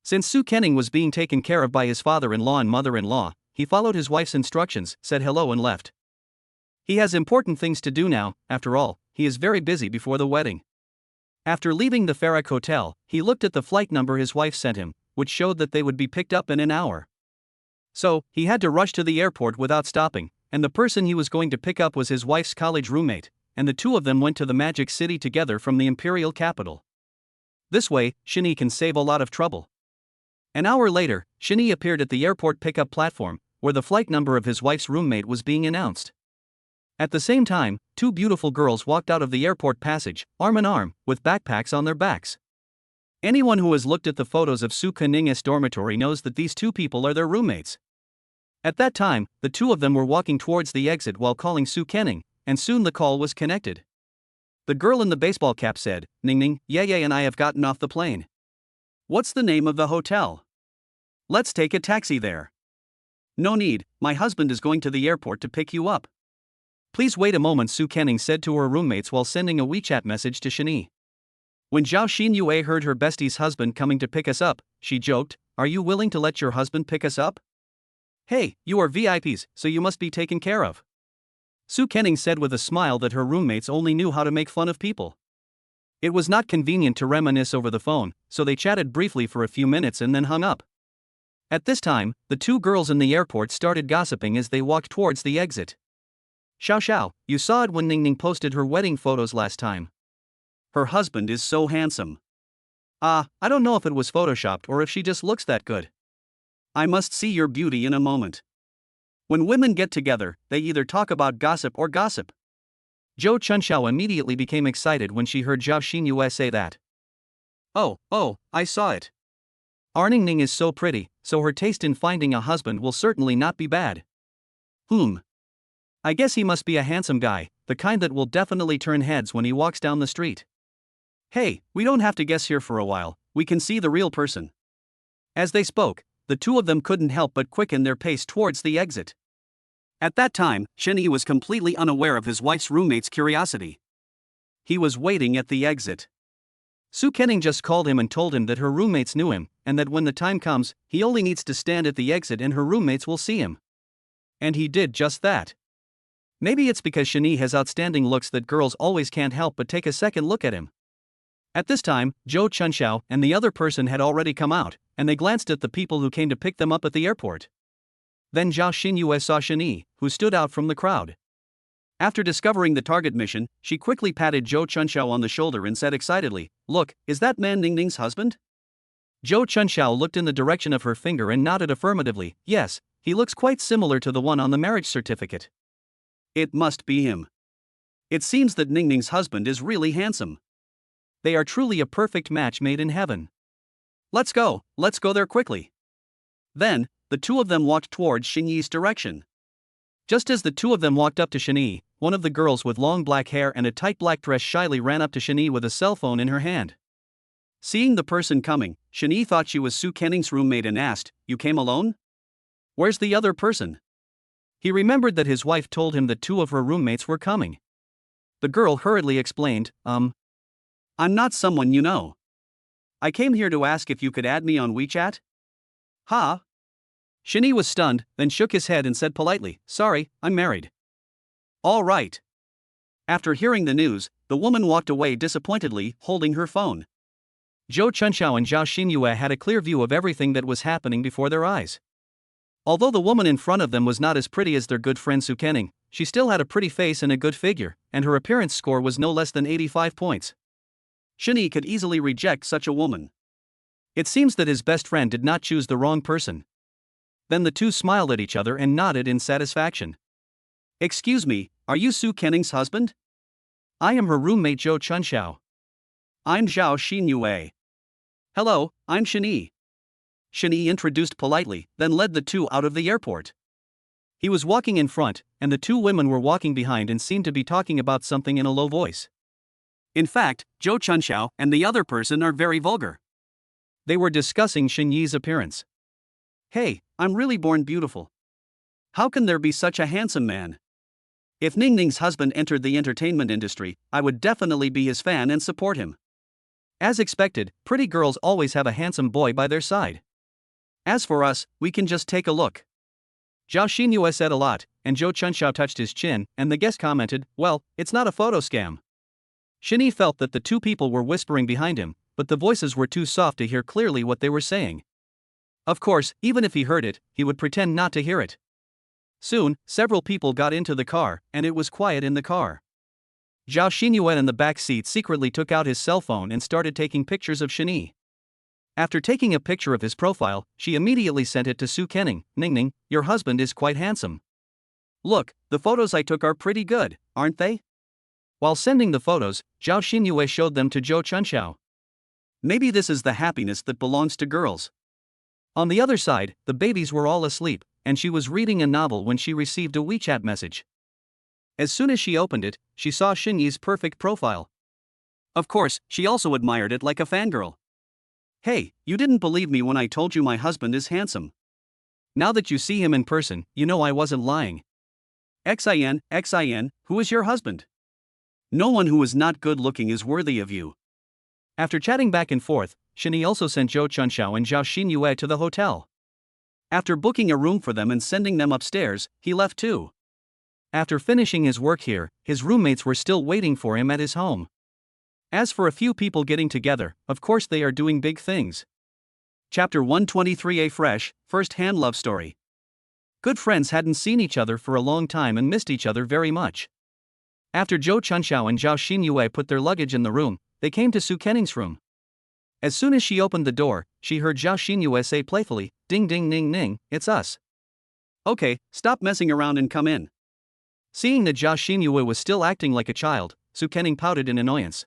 Since Su Kening was being taken care of by his father-in-law and mother-in-law, he followed his wife's instructions, said hello and left. He has important things to do now, after all, he is very busy before the wedding. After leaving the Farrak Hotel, he looked at the flight number his wife sent him, which showed that they would be picked up in an hour. So, he had to rush to the airport without stopping, and the person he was going to pick up was his wife's college roommate, and the two of them went to the Magic City together from the imperial capital. This way, Shani can save a lot of trouble. An hour later, Shani appeared at the airport pickup platform, where the flight number of his wife's roommate was being announced. At the same time, two beautiful girls walked out of the airport passage, arm in arm, with backpacks on their backs. Anyone who has looked at the photos of Su Kening's dormitory knows that these two people are their roommates. At that time, the two of them were walking towards the exit while calling Su Kening, and soon the call was connected. The girl in the baseball cap said, "Ningning, Yeye and I have gotten off the plane. What's the name of the hotel? Let's take a taxi there." "No need, my husband is going to the airport to pick you up." "Please wait a moment," Su Kening said to her roommates while sending a WeChat message to Shani. When Zhao Xinyue heard her bestie's husband coming to pick us up, she joked, "Are you willing to let your husband pick us up? Hey, you are VIPs, so you must be taken care of." Su Kening said with a smile that her roommates only knew how to make fun of people. It was not convenient to reminisce over the phone, so they chatted briefly for a few minutes and then hung up. At this time, the two girls in the airport started gossiping as they walked towards the exit. Xiao Xiao, you saw it when Ningning posted her wedding photos last time. Her husband is so handsome. I don't know if it was photoshopped or if she just looks that good. I must see your beauty in a moment. When women get together, they either talk about gossip or gossip. Zhou Chunxiao immediately became excited when she heard Zhao Xinyue say that. Oh, I saw it. Ningning is so pretty, so her taste in finding a husband will certainly not be bad. I guess he must be a handsome guy, the kind that will definitely turn heads when he walks down the street. Hey, we don't have to guess here for a while, we can see the real person. As they spoke, the two of them couldn't help but quicken their pace towards the exit. At that time, Shen Yi was completely unaware of his wife's roommate's curiosity. He was waiting at the exit. Su Kenning just called him and told him that her roommates knew him, and that when the time comes, he only needs to stand at the exit and her roommates will see him. And he did just that. Maybe it's because Shen Yi has outstanding looks that girls always can't help but take a second look at him. At this time, Zhou Chunxiao and the other person had already come out, and they glanced at the people who came to pick them up at the airport. Then Zhao Xinyue saw Shen Yi, who stood out from the crowd. After discovering the target mission, she quickly patted Zhou Chunxiao on the shoulder and said excitedly, "Look, is that man Ningning's husband?" Zhou Chunxiao looked in the direction of her finger and nodded affirmatively. Yes, he looks quite similar to the one on the marriage certificate. It must be him. It seems that Ningning's husband is really handsome. They are truly a perfect match made in heaven. Let's go there quickly. Then, the two of them walked towards Shen Yi's direction. Just as the two of them walked up to Shen Yi, one of the girls with long black hair and a tight black dress shyly ran up to Shen Yi with a cell phone in her hand. Seeing the person coming, Shen Yi thought she was Su Kenning's roommate and asked, "You came alone? Where's the other person?" He remembered that his wife told him that two of her roommates were coming. The girl hurriedly explained, I'm not someone you know. I came here to ask if you could add me on WeChat." "Huh?" Shen Yi was stunned, then shook his head and said politely, "Sorry, I'm married." "All right." After hearing the news, the woman walked away disappointedly, holding her phone. Zhou Chunxiao and Zhao Xinyue had a clear view of everything that was happening before their eyes. Although the woman in front of them was not as pretty as their good friend Su Kenning, she still had a pretty face and a good figure, and her appearance score was no less than 85 points. Shen Yi could easily reject such a woman. It seems that his best friend did not choose the wrong person. Then the two smiled at each other and nodded in satisfaction. "Excuse me, are you Su Kenning's husband?" "I am her roommate Zhou Chunxiao." "I'm Zhao Xinyue." "Hello, I'm Shen Yi." Shen Yi introduced politely, then led the two out of the airport. He was walking in front, and the two women were walking behind and seemed to be talking about something in a low voice. In fact, Zhou Chunxiao and the other person are very vulgar. They were discussing Shen Yi's appearance. "Hey, I'm really born beautiful. How can there be such a handsome man? If Ningning's husband entered the entertainment industry, I would definitely be his fan and support him." As expected, pretty girls always have a handsome boy by their side. "As for us, we can just take a look." Zhao Xinyue said a lot, and Zhou Chunxiao touched his chin, and the guest commented, "Well, it's not a photo scam." Shen Yi felt that the two people were whispering behind him, but the voices were too soft to hear clearly what they were saying. Of course, even if he heard it, he would pretend not to hear it. Soon, several people got into the car, and it was quiet in the car. Zhao Xinyue in the back seat secretly took out his cell phone and started taking pictures of Shen Yi. After taking a picture of his profile, she immediately sent it to Su Kenning. "Ningning, your husband is quite handsome. Look, the photos I took are pretty good, aren't they?" While sending the photos, Zhao Xinyue showed them to Zhou Chunxiao. "Maybe this is the happiness that belongs to girls." On the other side, the babies were all asleep, and she was reading a novel when she received a WeChat message. As soon as she opened it, she saw Shen Yi's perfect profile. Of course, she also admired it like a fangirl. "Hey, you didn't believe me when I told you my husband is handsome. Now that you see him in person, you know I wasn't lying." XIN, who is your husband? No one who is not good looking is worthy of you." After chatting back and forth, Shen Yi also sent Zhou Chunxiao and Zhao Xinyue to the hotel. After booking a room for them and sending them upstairs, he left too. After finishing his work here, his roommates were still waiting for him at his home. As for a few people getting together, of course they are doing big things. Chapter 123, a fresh, first-hand love story. Good friends hadn't seen each other for a long time and missed each other very much. After Zhou Chunxiao and Zhao Xinyue put their luggage in the room, they came to Su Kenning's room. As soon as she opened the door, she heard Zhao Xinyue say playfully, "Ding ding ning ning, it's us." Okay, stop messing around and come in. Seeing that Zhao Xinyue was still acting like a child, Su Kenning pouted in annoyance.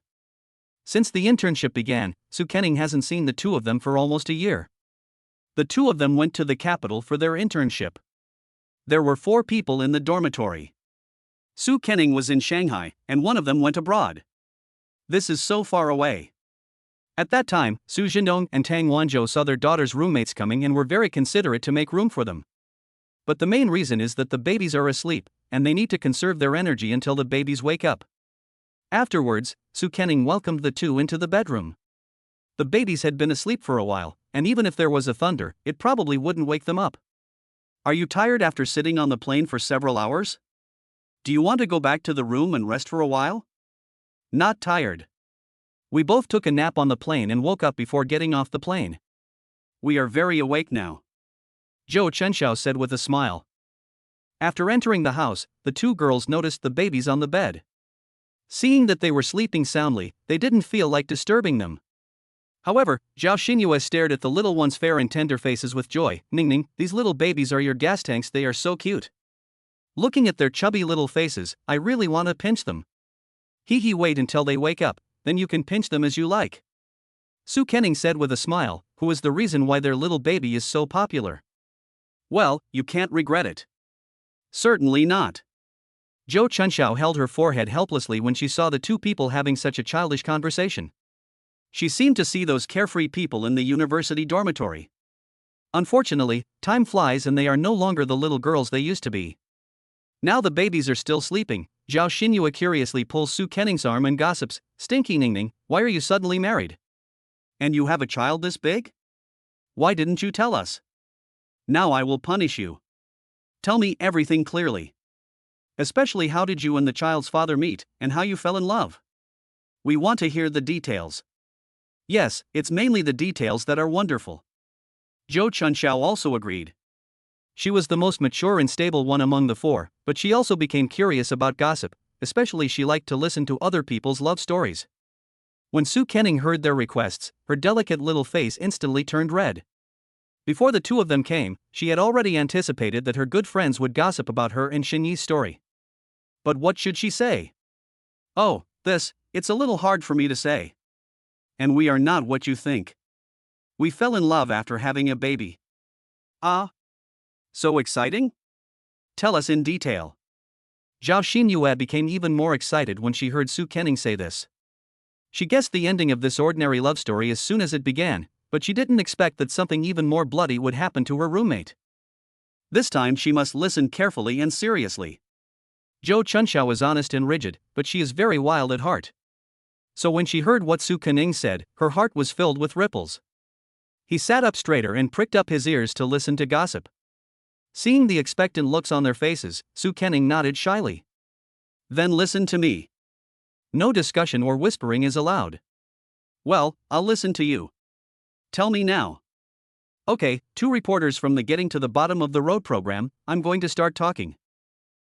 Since the internship began, Su Kenning hasn't seen the two of them for almost a year. The two of them went to the capital for their internship. There were 4 people in the dormitory. Su Kenning was in Shanghai, and one of them went abroad. This is so far away. At that time, Su Zhendong and Tang Wanzhou saw their daughter's roommates coming and were very considerate to make room for them. But the main reason is that the babies are asleep, and they need to conserve their energy until the babies wake up. Afterwards, Su Kenning welcomed the two into the bedroom. The babies had been asleep for a while, and even if there was a thunder, it probably wouldn't wake them up. Are you tired after sitting on the plane for several hours? Do you want to go back to the room and rest for a while? Not tired. We both took a nap on the plane and woke up before getting off the plane. We are very awake now, Zhou Chunxiao said with a smile. After entering the house, the two girls noticed the babies on the bed. Seeing that they were sleeping soundly, they didn't feel like disturbing them. However, Zhao Xinyue stared at the little ones' fair and tender faces with joy. "Ning Ning, these little babies are your gas tanks, they are so cute. Looking at their chubby little faces, I really want to pinch them." "Hee, wait until they wake up, then you can pinch them as you like," Su Kenning said with a smile, who is the reason why their little baby is so popular. Well, you can't regret it. Certainly not. Zhou Chunxiao held her forehead helplessly when she saw the two people having such a childish conversation. She seemed to see those carefree people in the university dormitory. Unfortunately, time flies and they are no longer the little girls they used to be. Now the babies are still sleeping. Zhao Xinyue curiously pulls Su Kenning's arm and gossips, "Stinky Ning Ning, why are you suddenly married? And you have a child this big? Why didn't you tell us? Now I will punish you. Tell me everything clearly. Especially how did you and the child's father meet, and how you fell in love? We want to hear the details." "Yes, it's mainly the details that are wonderful," Zhou Chunxiao also agreed. She was the most mature and stable one among the 4, but she also became curious about gossip, especially she liked to listen to other people's love stories. When Su Kenning heard their requests, her delicate little face instantly turned red. Before the two of them came, she had already anticipated that her good friends would gossip about her and Xinyi's story. But what should she say? "Oh, it's a little hard for me to say. And we are not what you think. We fell in love after having a baby." "Ah? So exciting? Tell us in detail." Zhao Xinyue became even more excited when she heard Su Kenning say this. She guessed the ending of this ordinary love story as soon as it began, but she didn't expect that something even more bloody would happen to her roommate. This time she must listen carefully and seriously. Zhou Chunxiao is honest and rigid, but she is very wild at heart. So when she heard what Su Kenning said, her heart was filled with ripples. He sat up straighter and pricked up his ears to listen to gossip. Seeing the expectant looks on their faces, Su Kenning nodded shyly. "Then listen to me. No discussion or whispering is allowed." "Well, I'll listen to you. Tell me now." "Okay, 2 reporters from the Getting to the Bottom of the Road program, I'm going to start talking."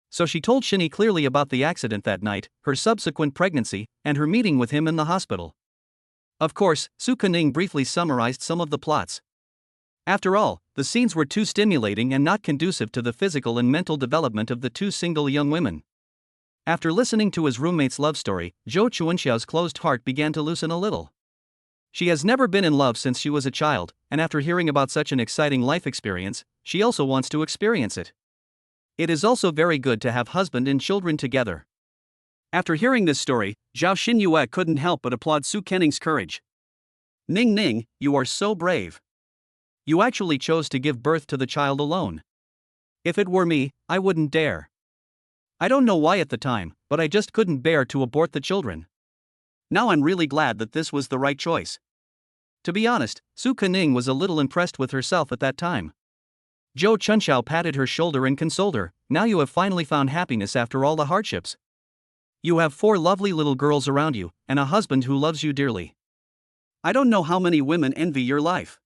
So she told Shinny clearly about the accident that night, her subsequent pregnancy, and her meeting with him in the hospital. Of course, Su Kenning briefly summarized some of the plots. After all, the scenes were too stimulating and not conducive to the physical and mental development of the two single young women. After listening to his roommate's love story, Zhou Chunxiao's closed heart began to loosen a little. She has never been in love since she was a child, and after hearing about such an exciting life experience, she also wants to experience it. It is also very good to have husband and children together. After hearing this story, Zhao Xinyue couldn't help but applaud Su Kenning's courage. "Ning Ning, you are so brave. You actually chose to give birth to the child alone. If it were me, I wouldn't dare. I don't know why at the time, but I just couldn't bear to abort the children. Now I'm really glad that this was the right choice." To be honest, Su Kenning was a little impressed with herself at that time. Zhou Chunxiao patted her shoulder and consoled her. "Now you have finally found happiness after all the hardships. You have 4 lovely little girls around you, and a husband who loves you dearly. I don't know how many women envy your life."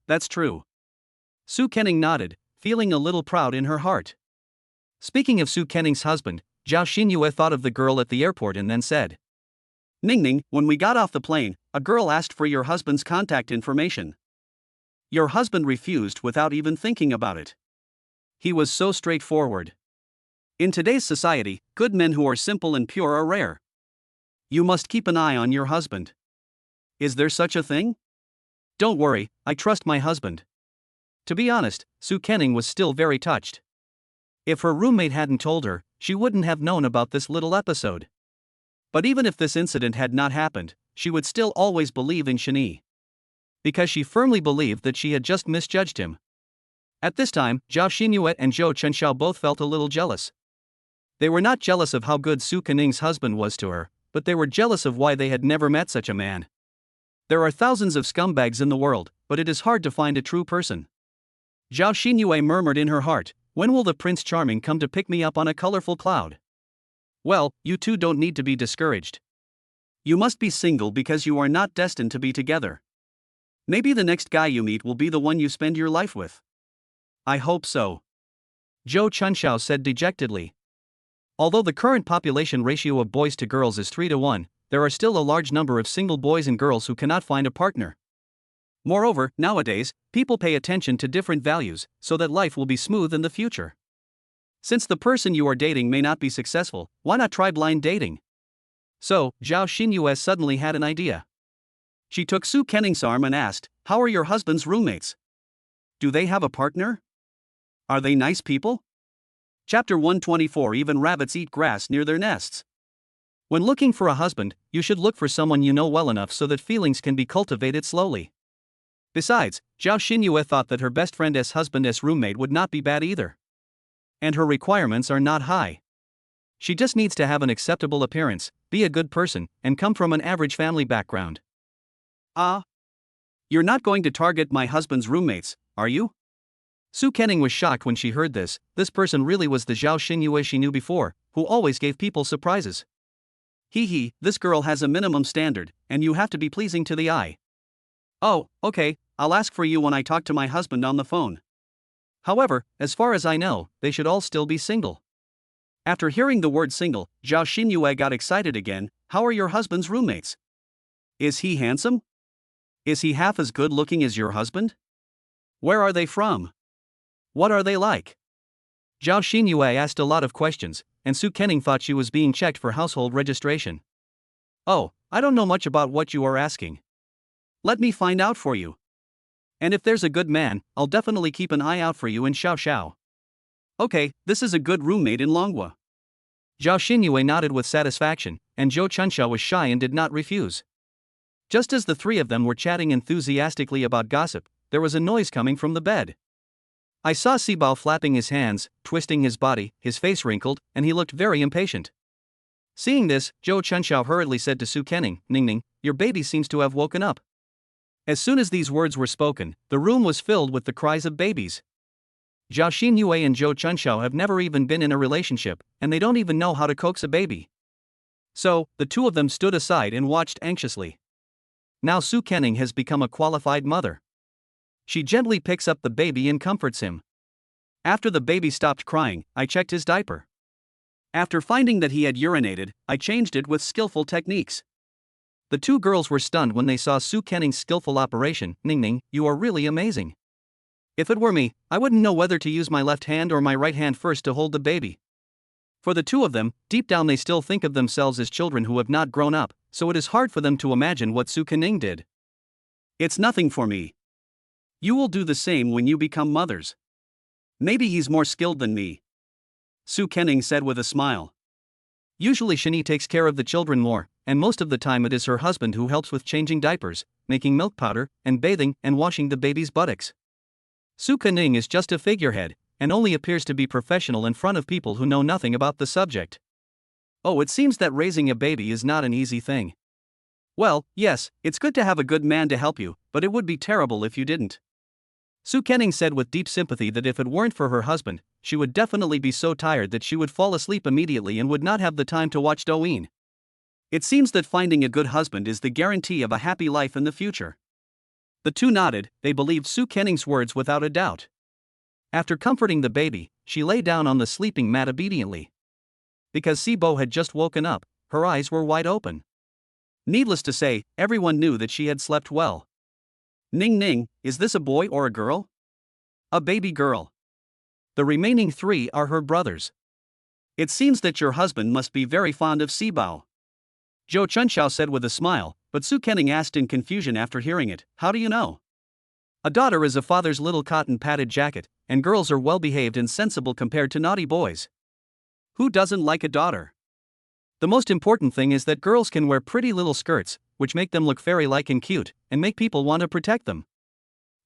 That's true." Su Kenning nodded, feeling a little proud in her heart. Speaking of Su Kenning's husband, Zhao Xinyue thought of the girl at the airport and then said, Ning, when we got off the plane, a girl asked for your husband's contact information. Your husband refused without even thinking about it. He was so straightforward. In today's society, good men who are simple and pure are rare. You must keep an eye on your husband. Is there such a thing? Don't worry, I trust my husband. To be honest, Su Kenning was still very touched. If her roommate hadn't told her, she wouldn't have known about this little episode. But even if this incident had not happened, she would still always believe in Shani. Because she firmly believed that she had just misjudged him. At this time, Zhao Xinyue and Zhou Chunxiao both felt a little jealous. They were not jealous of how good Su Kenning's husband was to her, but they were jealous of why they had never met such a man. There are thousands of scumbags in the world, but it is hard to find a true person. Zhao Xinyue murmured in her heart, when will the Prince Charming come to pick me up on a colorful cloud? Well, you two don't need to be discouraged. You must be single because you are not destined to be together. Maybe the next guy you meet will be the one you spend your life with. I hope so. Zhou Chunxiao said dejectedly. Although the current population ratio of boys to girls is 3-1, there are still a large number of single boys and girls who cannot find a partner. Moreover, nowadays, people pay attention to different values, so that life will be smooth in the future. Since the person you are dating may not be successful, why not try blind dating? So, Zhao Xinyue suddenly had an idea. She took Su Kenning's arm and asked, how are your husband's roommates? Do they have a partner? Are they nice people? Chapter 124. Even rabbits eat grass near their nests. When looking for a husband, you should look for someone you know well enough so that feelings can be cultivated slowly. Besides, Zhao Xinyue thought that her best friend's husband's roommate would not be bad either. And her requirements are not high. She just needs to have an acceptable appearance, be a good person, and come from an average family background. Ah? You're not going to target my husband's roommates, are you? Su Kenning was shocked when she heard this. This person really was the Zhao Xinyue she knew before, who always gave people surprises. This girl has a minimum standard, and you have to be pleasing to the eye. Oh, okay, I'll ask for you when I talk to my husband on the phone. However, as far as I know, they should all still be single. After hearing the word single, Zhao Xinyue got excited again. How are your husband's roommates? Is he handsome? Is he half as good looking as your husband? Where are they from? What are they like? Zhao Xinyue asked a lot of questions, and Su Kenning thought she was being checked for household registration. Oh, I don't know much about what you are asking. Let me find out for you. And if there's a good man, I'll definitely keep an eye out for you in Xiao Xiao. Okay, this is a good roommate in Longhua. Zhao Xinyue nodded with satisfaction, and Zhou Chunxiao was shy and did not refuse. Just as the three of them were chatting enthusiastically about gossip, there was a noise coming from the bed. I saw Sibao flapping his hands, twisting his body, his face wrinkled, and he looked very impatient. Seeing this, Zhou Chunxiao hurriedly said to Su Kenning, Ningning, your baby seems to have woken up. As soon as these words were spoken, the room was filled with the cries of babies. Zhao Xinyue and Zhou Chunxiao have never even been in a relationship, and they don't even know how to coax a baby. So, the two of them stood aside and watched anxiously. Now Su Kenning has become a qualified mother. She gently picks up the baby and comforts him. After the baby stopped crying, I checked his diaper. After finding that he had urinated, I changed it with skillful techniques. The two girls were stunned when they saw Su Kenning's skillful operation. Ningning, you are really amazing. If it were me, I wouldn't know whether to use my left hand or my right hand first to hold the baby. For the two of them, deep down they still think of themselves as children who have not grown up, so it is hard for them to imagine what Su Kenning did. It's nothing for me. You will do the same when you become mothers. Maybe he's more skilled than me. Su Kenning said with a smile. Usually Shani takes care of the children more, and most of the time it is her husband who helps with changing diapers, making milk powder, and bathing and washing the baby's buttocks. Su Kenning is just a figurehead, and only appears to be professional in front of people who know nothing about the subject. Oh, it seems that raising a baby is not an easy thing. Well, yes, it's good to have a good man to help you, but it would be terrible if you didn't. Su Kenning said with deep sympathy that if it weren't for her husband, she would definitely be so tired that she would fall asleep immediately and would not have the time to watch Douyin. It seems that finding a good husband is the guarantee of a happy life in the future. The two nodded, they believed Su Kenning's words without a doubt. After comforting the baby, she lay down on the sleeping mat obediently. Because Sibo had just woken up, her eyes were wide open. Needless to say, everyone knew that she had slept well. Ning Ning, is this a boy or a girl? A baby girl. The remaining 3 are her brothers. It seems that your husband must be very fond of Sibao. Zhou Chunxiao said with a smile, but Su Kening asked in confusion after hearing it, how do you know? A daughter is a father's little cotton padded jacket, and girls are well behaved and sensible compared to naughty boys. Who doesn't like a daughter? The most important thing is that girls can wear pretty little skirts, which make them look fairy-like and cute, and make people want to protect them.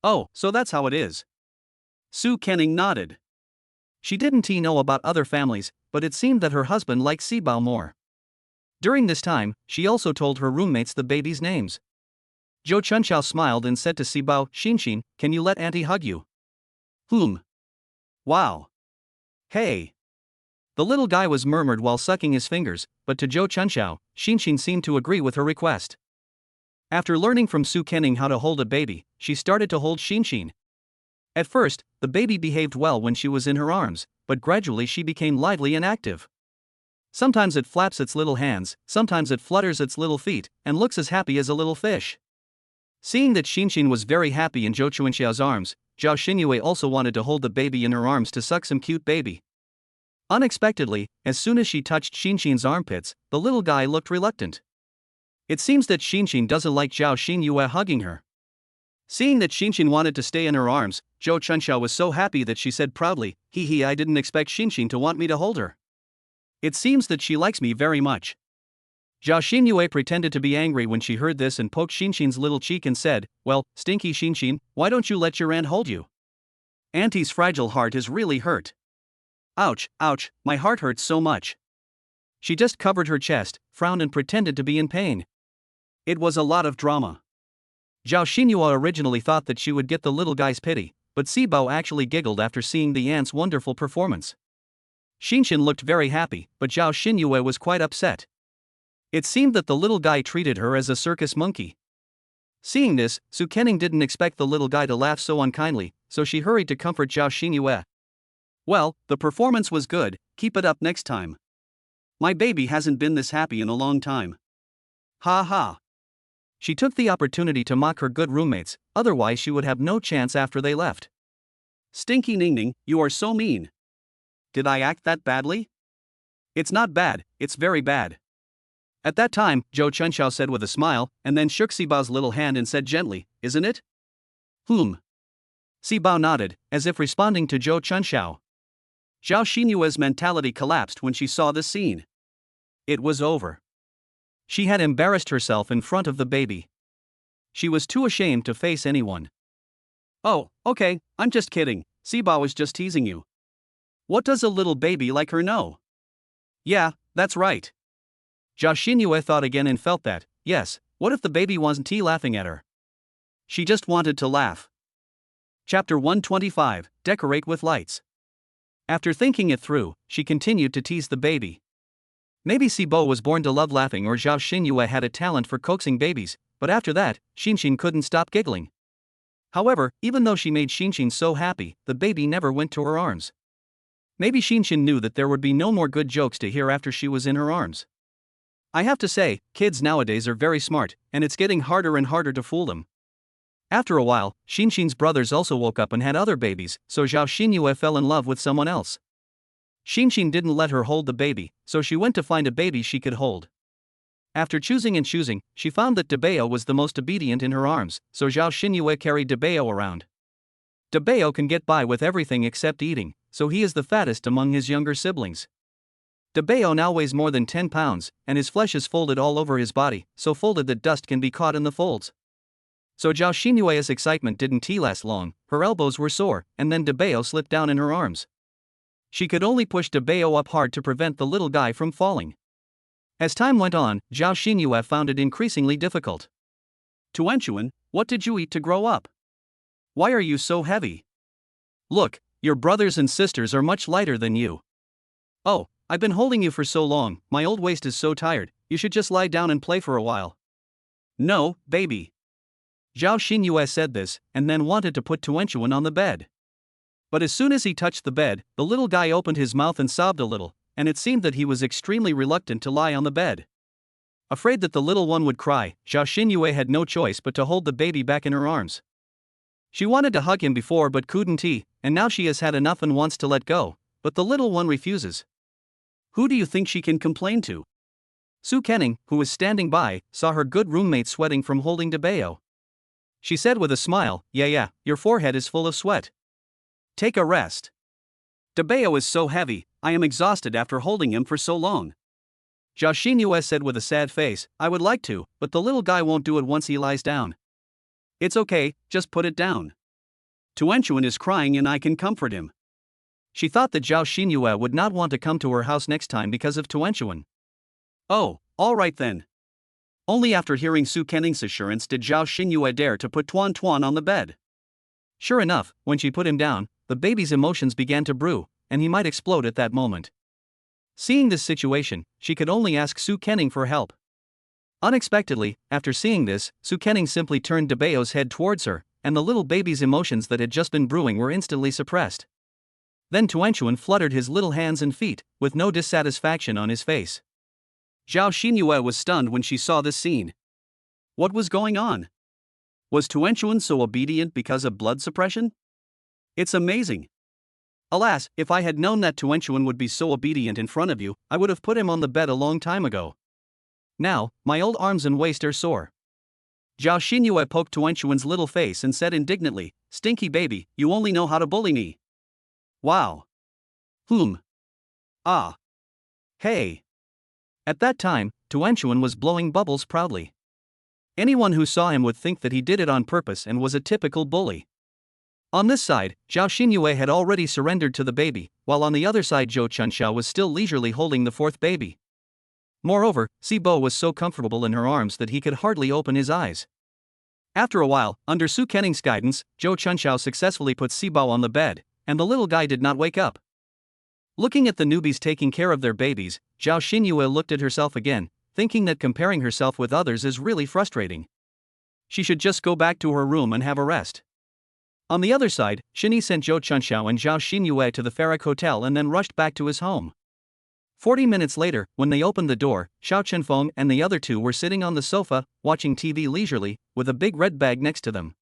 Oh, so that's how it is. Su Kening nodded. She didn't know about other families, but it seemed that her husband liked Sibao more. During this time, she also told her roommates the babies' names. Zhou Chunxiao smiled and said to Sibao, Xinshin, can you let auntie hug you? Wow. Hey. The little guy was murmured while sucking his fingers, but to Zhou Chunxiao, Xinshin seemed to agree with her request. After learning from Su Kening how to hold a baby, she started to hold Xinshin. At first, the baby behaved well when she was in her arms, but gradually she became lively and active. Sometimes it flaps its little hands, sometimes it flutters its little feet, and looks as happy as a little fish. Seeing that Xinshin was very happy in Zhou Chunxiao's arms, Zhao Xinyue also wanted to hold the baby in her arms to suck some cute baby. Unexpectedly, as soon as she touched Xinshin's armpits, the little guy looked reluctant. It seems that Xinshin doesn't like Zhao Xinyue hugging her. Seeing that Xinshin wanted to stay in her arms, Zhou Chunxiao was so happy that she said proudly, hee, I didn't expect Xinshin to want me to hold her. It seems that she likes me very much. Zhao Xinyue pretended to be angry when she heard this and poked Xinshin's little cheek and said, well, stinky Xinshin, why don't you let your aunt hold you? Auntie's fragile heart is really hurt. Ouch, ouch, my heart hurts so much. She just covered her chest, frowned and pretended to be in pain. It was a lot of drama. Zhao Xinyue originally thought that she would get the little guy's pity, but Sibao actually giggled after seeing the aunt's wonderful performance. Xinshin looked very happy, but Zhao Xinyue was quite upset. It seemed that the little guy treated her as a circus monkey. Seeing this, Su Kening didn't expect the little guy to laugh so unkindly, so she hurried to comfort Zhao Xinyue. Well, the performance was good, keep it up next time. My baby hasn't been this happy in a long time. Ha ha. She took the opportunity to mock her good roommates, otherwise she would have no chance after they left. Stinky Ning Ning, you are so mean. Did I act that badly? It's not bad, it's very bad. At that time, Zhou Chunxiao said with a smile, and then shook Sibao's little hand and said gently, isn't it? Sibao nodded, as if responding to Zhou Chunxiao. Zhao Xinyue's mentality collapsed when she saw this scene. It was over. She had embarrassed herself in front of the baby. She was too ashamed to face anyone. Oh, okay, I'm just kidding, Sibao was just teasing you. What does a little baby like her know? Yeah, that's right. Zhao Xinyue thought again and felt that, yes, what if the baby wasn't laughing at her? She just wanted to laugh. Chapter 125, Decorate with Lights. After thinking it through, she continued to tease the baby. Maybe Sibo was born to love laughing or Zhao Xinyue had a talent for coaxing babies, but after that, Xinshin couldn't stop giggling. However, even though she made Xinshin so happy, the baby never went to her arms. Maybe Xinshin knew that there would be no more good jokes to hear after she was in her arms. I have to say, kids nowadays are very smart, and it's getting harder and harder to fool them. After a while, Xinshin's brothers also woke up and had other babies, so Zhao Xinyue fell in love with someone else. Xinshin didn't let her hold the baby, so she went to find a baby she could hold. After choosing and choosing, she found that Debeo was the most obedient in her arms, so Zhao Xinyue carried Debeo around. Debeo can get by with everything except eating, so he is the fattest among his younger siblings. Debeo now weighs more than 10 pounds, and his flesh is folded all over his body, so folded that dust can be caught in the folds. So Zhao Xinyue's excitement didn't last long, her elbows were sore, and then Debeo slipped down in her arms. She could only push Debeo up hard to prevent the little guy from falling. As time went on, Zhao Xinyue found it increasingly difficult. Tuanchuan, what did you eat to grow up? Why are you so heavy? Look, your brothers and sisters are much lighter than you. Oh, I've been holding you for so long, my old waist is so tired, you should just lie down and play for a while. No, baby. Zhao Xinyue said this, and then wanted to put Tuanchuan on the bed. But as soon as he touched the bed, the little guy opened his mouth and sobbed a little, and it seemed that he was extremely reluctant to lie on the bed. Afraid that the little one would cry, Zhao Xinyue had no choice but to hold the baby back in her arms. She wanted to hug him before but couldn't he, and now she has had enough and wants to let go, but the little one refuses. Who do you think she can complain to? Su Kenning, who was standing by, saw her good roommate sweating from holding Debeo. She said with a smile, yeah, your forehead is full of sweat. Take a rest. Debeo is so heavy, I am exhausted after holding him for so long. Zhao Xinyue said with a sad face, I would like to, but the little guy won't do it once he lies down. It's okay, just put it down. Tuanchuan is crying and I can comfort him. She thought that Zhao Xinyue would not want to come to her house next time because of Tuanchuan. Oh, alright then. Only after hearing Su Kenning's assurance did Zhao Xinyue dare to put Tuan Tuan on the bed. Sure enough, when she put him down, the baby's emotions began to brew, and he might explode at that moment. Seeing this situation, she could only ask Su Kenning for help. Unexpectedly, after seeing this, Su Kenning simply turned Debeo's head towards her, and the little baby's emotions that had just been brewing were instantly suppressed. Then Tuanchuan fluttered his little hands and feet, with no dissatisfaction on his face. Zhao Xinyue was stunned when she saw this scene. What was going on? Was Tuanchuan so obedient because of blood suppression? It's amazing. Alas, if I had known that Tuanchuan would be so obedient in front of you, I would have put him on the bed a long time ago. Now, my old arms and waist are sore. Zhao Xinyue poked Tuanchuan's little face and said indignantly, Stinky baby, you only know how to bully me. Wow. Ah. Hey. At that time, Tuanchuan was blowing bubbles proudly. Anyone who saw him would think that he did it on purpose and was a typical bully. On this side, Zhao Xinyue had already surrendered to the baby, while on the other side Zhou Chunxiao was still leisurely holding the fourth baby. Moreover, Sibo was so comfortable in her arms that he could hardly open his eyes. After a while, under Su Kenning's guidance, Zhou Chunxiao successfully put Sibo on the bed, and the little guy did not wake up. Looking at the newbies taking care of their babies, Zhao Xinyue looked at herself again, thinking that comparing herself with others is really frustrating. She should just go back to her room and have a rest. On the other side, Shini sent Zhou Chunxiao and Zhao Xinyue to the Farrack Hotel and then rushed back to his home. 40 minutes later, when they opened the door, Xiao Chenfeng and the other two were sitting on the sofa, watching TV leisurely, with a big red bag next to them.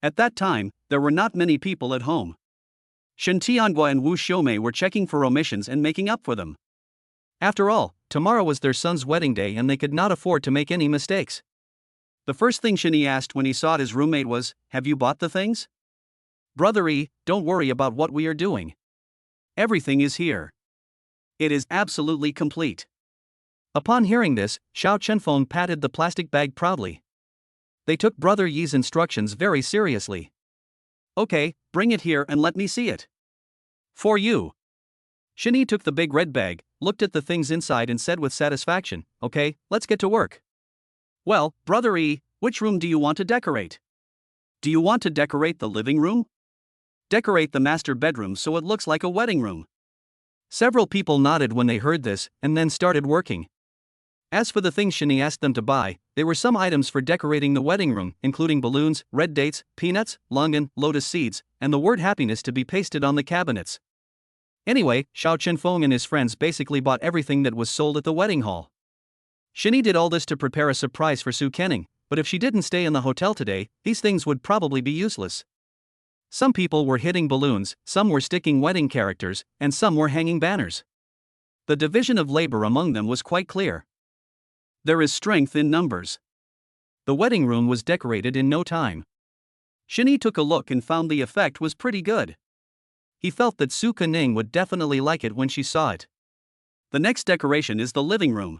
At that time, there were not many people at home. Shen Tianhua and Wu Xiumei were checking for omissions and making up for them. After all, tomorrow was their son's wedding day and they could not afford to make any mistakes. The first thing Shini asked when he saw his roommate was, Have you bought the things? Brother E, don't worry about what we are doing. Everything is here. It is absolutely complete. Upon hearing this, Xiao Chenfeng patted the plastic bag proudly. They took Brother Yi's instructions very seriously. Okay, bring it here and let me see it. For you. Shini took the big red bag, looked at the things inside and said with satisfaction, Okay, let's get to work. Well, Brother E, which room do you want to decorate? Do you want to decorate the living room? Decorate the master bedroom so it looks like a wedding room. Several people nodded when they heard this, and then started working. As for the things Shini asked them to buy, they were some items for decorating the wedding room, including balloons, red dates, peanuts, longan, lotus seeds, and the word happiness to be pasted on the cabinets. Anyway, Xiao Chenfeng and his friends basically bought everything that was sold at the wedding hall. Shini did all this to prepare a surprise for Su Kenning, but if she didn't stay in the hotel today, these things would probably be useless. Some people were hitting balloons, some were sticking wedding characters, and some were hanging banners. The division of labor among them was quite clear. There is strength in numbers. The wedding room was decorated in no time. Shini took a look and found the effect was pretty good. He felt that Su Kening would definitely like it when she saw it. The next decoration is the living room.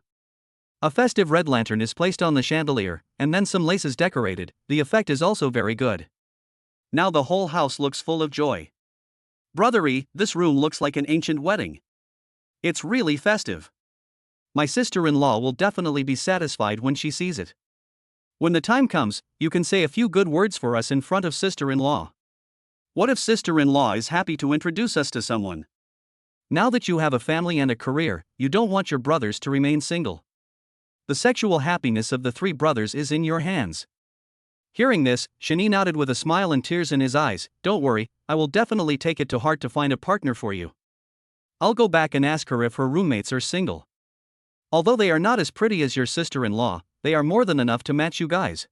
A festive red lantern is placed on the chandelier, and then some laces decorated. The effect is also very good. Now the whole house looks full of joy. Brother E, this room looks like an ancient wedding. It's really festive. My sister-in-law will definitely be satisfied when she sees it. When the time comes, you can say a few good words for us in front of sister-in-law. What if sister-in-law is happy to introduce us to someone? Now that you have a family and a career, you don't want your brothers to remain single. The sexual happiness of the three brothers is in your hands. Hearing this, Shani nodded with a smile and tears in his eyes. Don't worry, I will definitely take it to heart to find a partner for you. I'll go back and ask her if her roommates are single. Although they are not as pretty as your sister-in-law, they are more than enough to match you guys.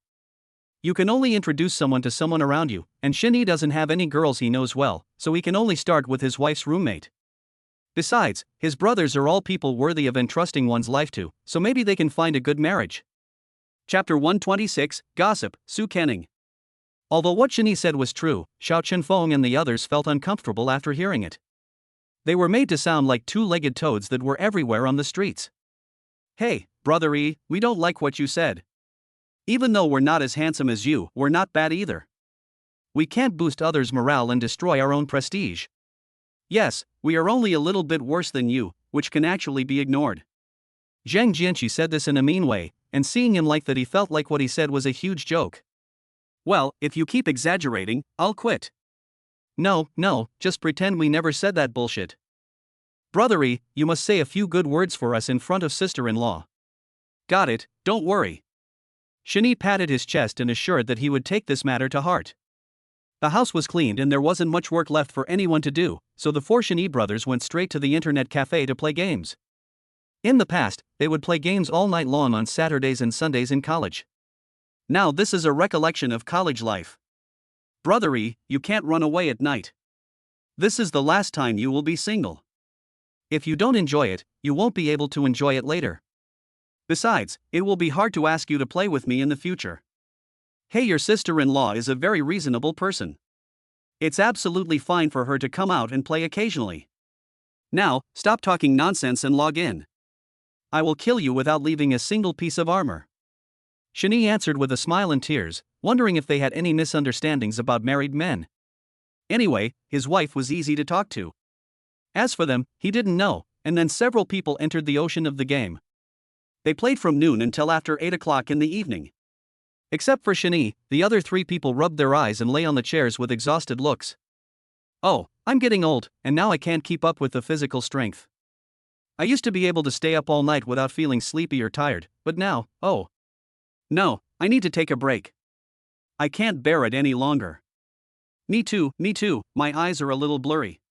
You can only introduce someone to someone around you, and Shani doesn't have any girls he knows well, so he can only start with his wife's roommate. Besides, his brothers are all people worthy of entrusting one's life to, so maybe they can find a good marriage. Chapter 126, Gossip, Su Kenning. Although what Shani said was true, Xiao Chenfeng and the others felt uncomfortable after hearing it. They were made to sound like two-legged toads that were everywhere on the streets. Hey, brother E, we don't like what you said. Even though we're not as handsome as you, we're not bad either. We can't boost others' morale and destroy our own prestige. Yes, we are only a little bit worse than you, which can actually be ignored. Zhang Jianqi said this in a mean way, and seeing him like that he felt like what he said was a huge joke. Well, if you keep exaggerating, I'll quit. No, just pretend we never said that bullshit. Brother E, you must say a few good words for us in front of sister-in-law. Got it, don't worry. Shani patted his chest and assured that he would take this matter to heart. The house was cleaned and there wasn't much work left for anyone to do, so the four Shani brothers went straight to the internet cafe to play games. In the past, they would play games all night long on Saturdays and Sundays in college. Now this is a recollection of college life. Brother E, you can't run away at night. This is the last time you will be single. If you don't enjoy it, you won't be able to enjoy it later. Besides, it will be hard to ask you to play with me in the future. Hey, your sister-in-law is a very reasonable person. It's absolutely fine for her to come out and play occasionally. Now, stop talking nonsense and log in. I will kill you without leaving a single piece of armor. Shani answered with a smile and tears, wondering if they had any misunderstandings about married men. Anyway, his wife was easy to talk to. As for them, he didn't know, and then several people entered the ocean of the game. They played from noon until after 8 o'clock in the evening. Except for Shani, the other three people rubbed their eyes and lay on the chairs with exhausted looks. Oh, I'm getting old, and now I can't keep up with the physical strength. I used to be able to stay up all night without feeling sleepy or tired, but now, oh. No, I need to take a break. I can't bear it any longer. Me too, my eyes are a little blurry.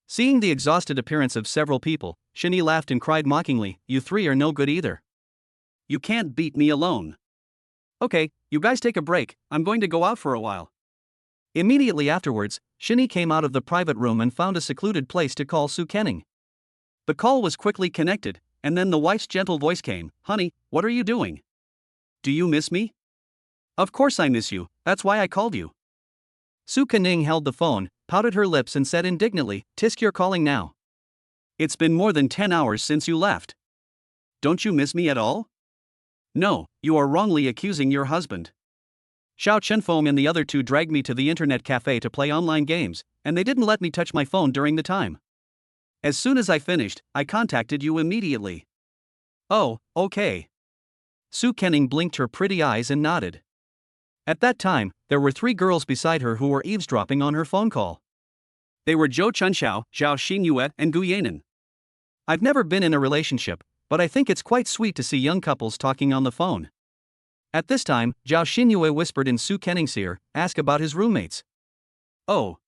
Seeing the exhausted appearance of several people, Shani laughed and cried mockingly, you three are no good either. You can't beat me alone. Okay, you guys take a break, I'm going to go out for a while. Immediately afterwards, Shani came out of the private room and found a secluded place to call Su Kenning. The call was quickly connected, and then the wife's gentle voice came, honey, what are you doing? Do you miss me? Of course I miss you, that's why I called you. Su Kenning held the phone, pouted her lips and said indignantly, Tisk, you're calling now. It's been more than 10 hours since you left. Don't you miss me at all? No, you are wrongly accusing your husband. Xiao Chenfeng and the other two dragged me to the internet cafe to play online games, and they didn't let me touch my phone during the time. As soon as I finished, I contacted you immediately. Oh, okay. Su Kenning blinked her pretty eyes and nodded. At that time, there were 3 girls beside her who were eavesdropping on her phone call. They were Zhou Chunxiao, Zhao Xinyue, and Gu Yanan. I've never been in a relationship, but I think it's quite sweet to see young couples talking on the phone. At this time, Zhao Xinyue whispered in Su Kenning's ear, ask about his roommates. Oh.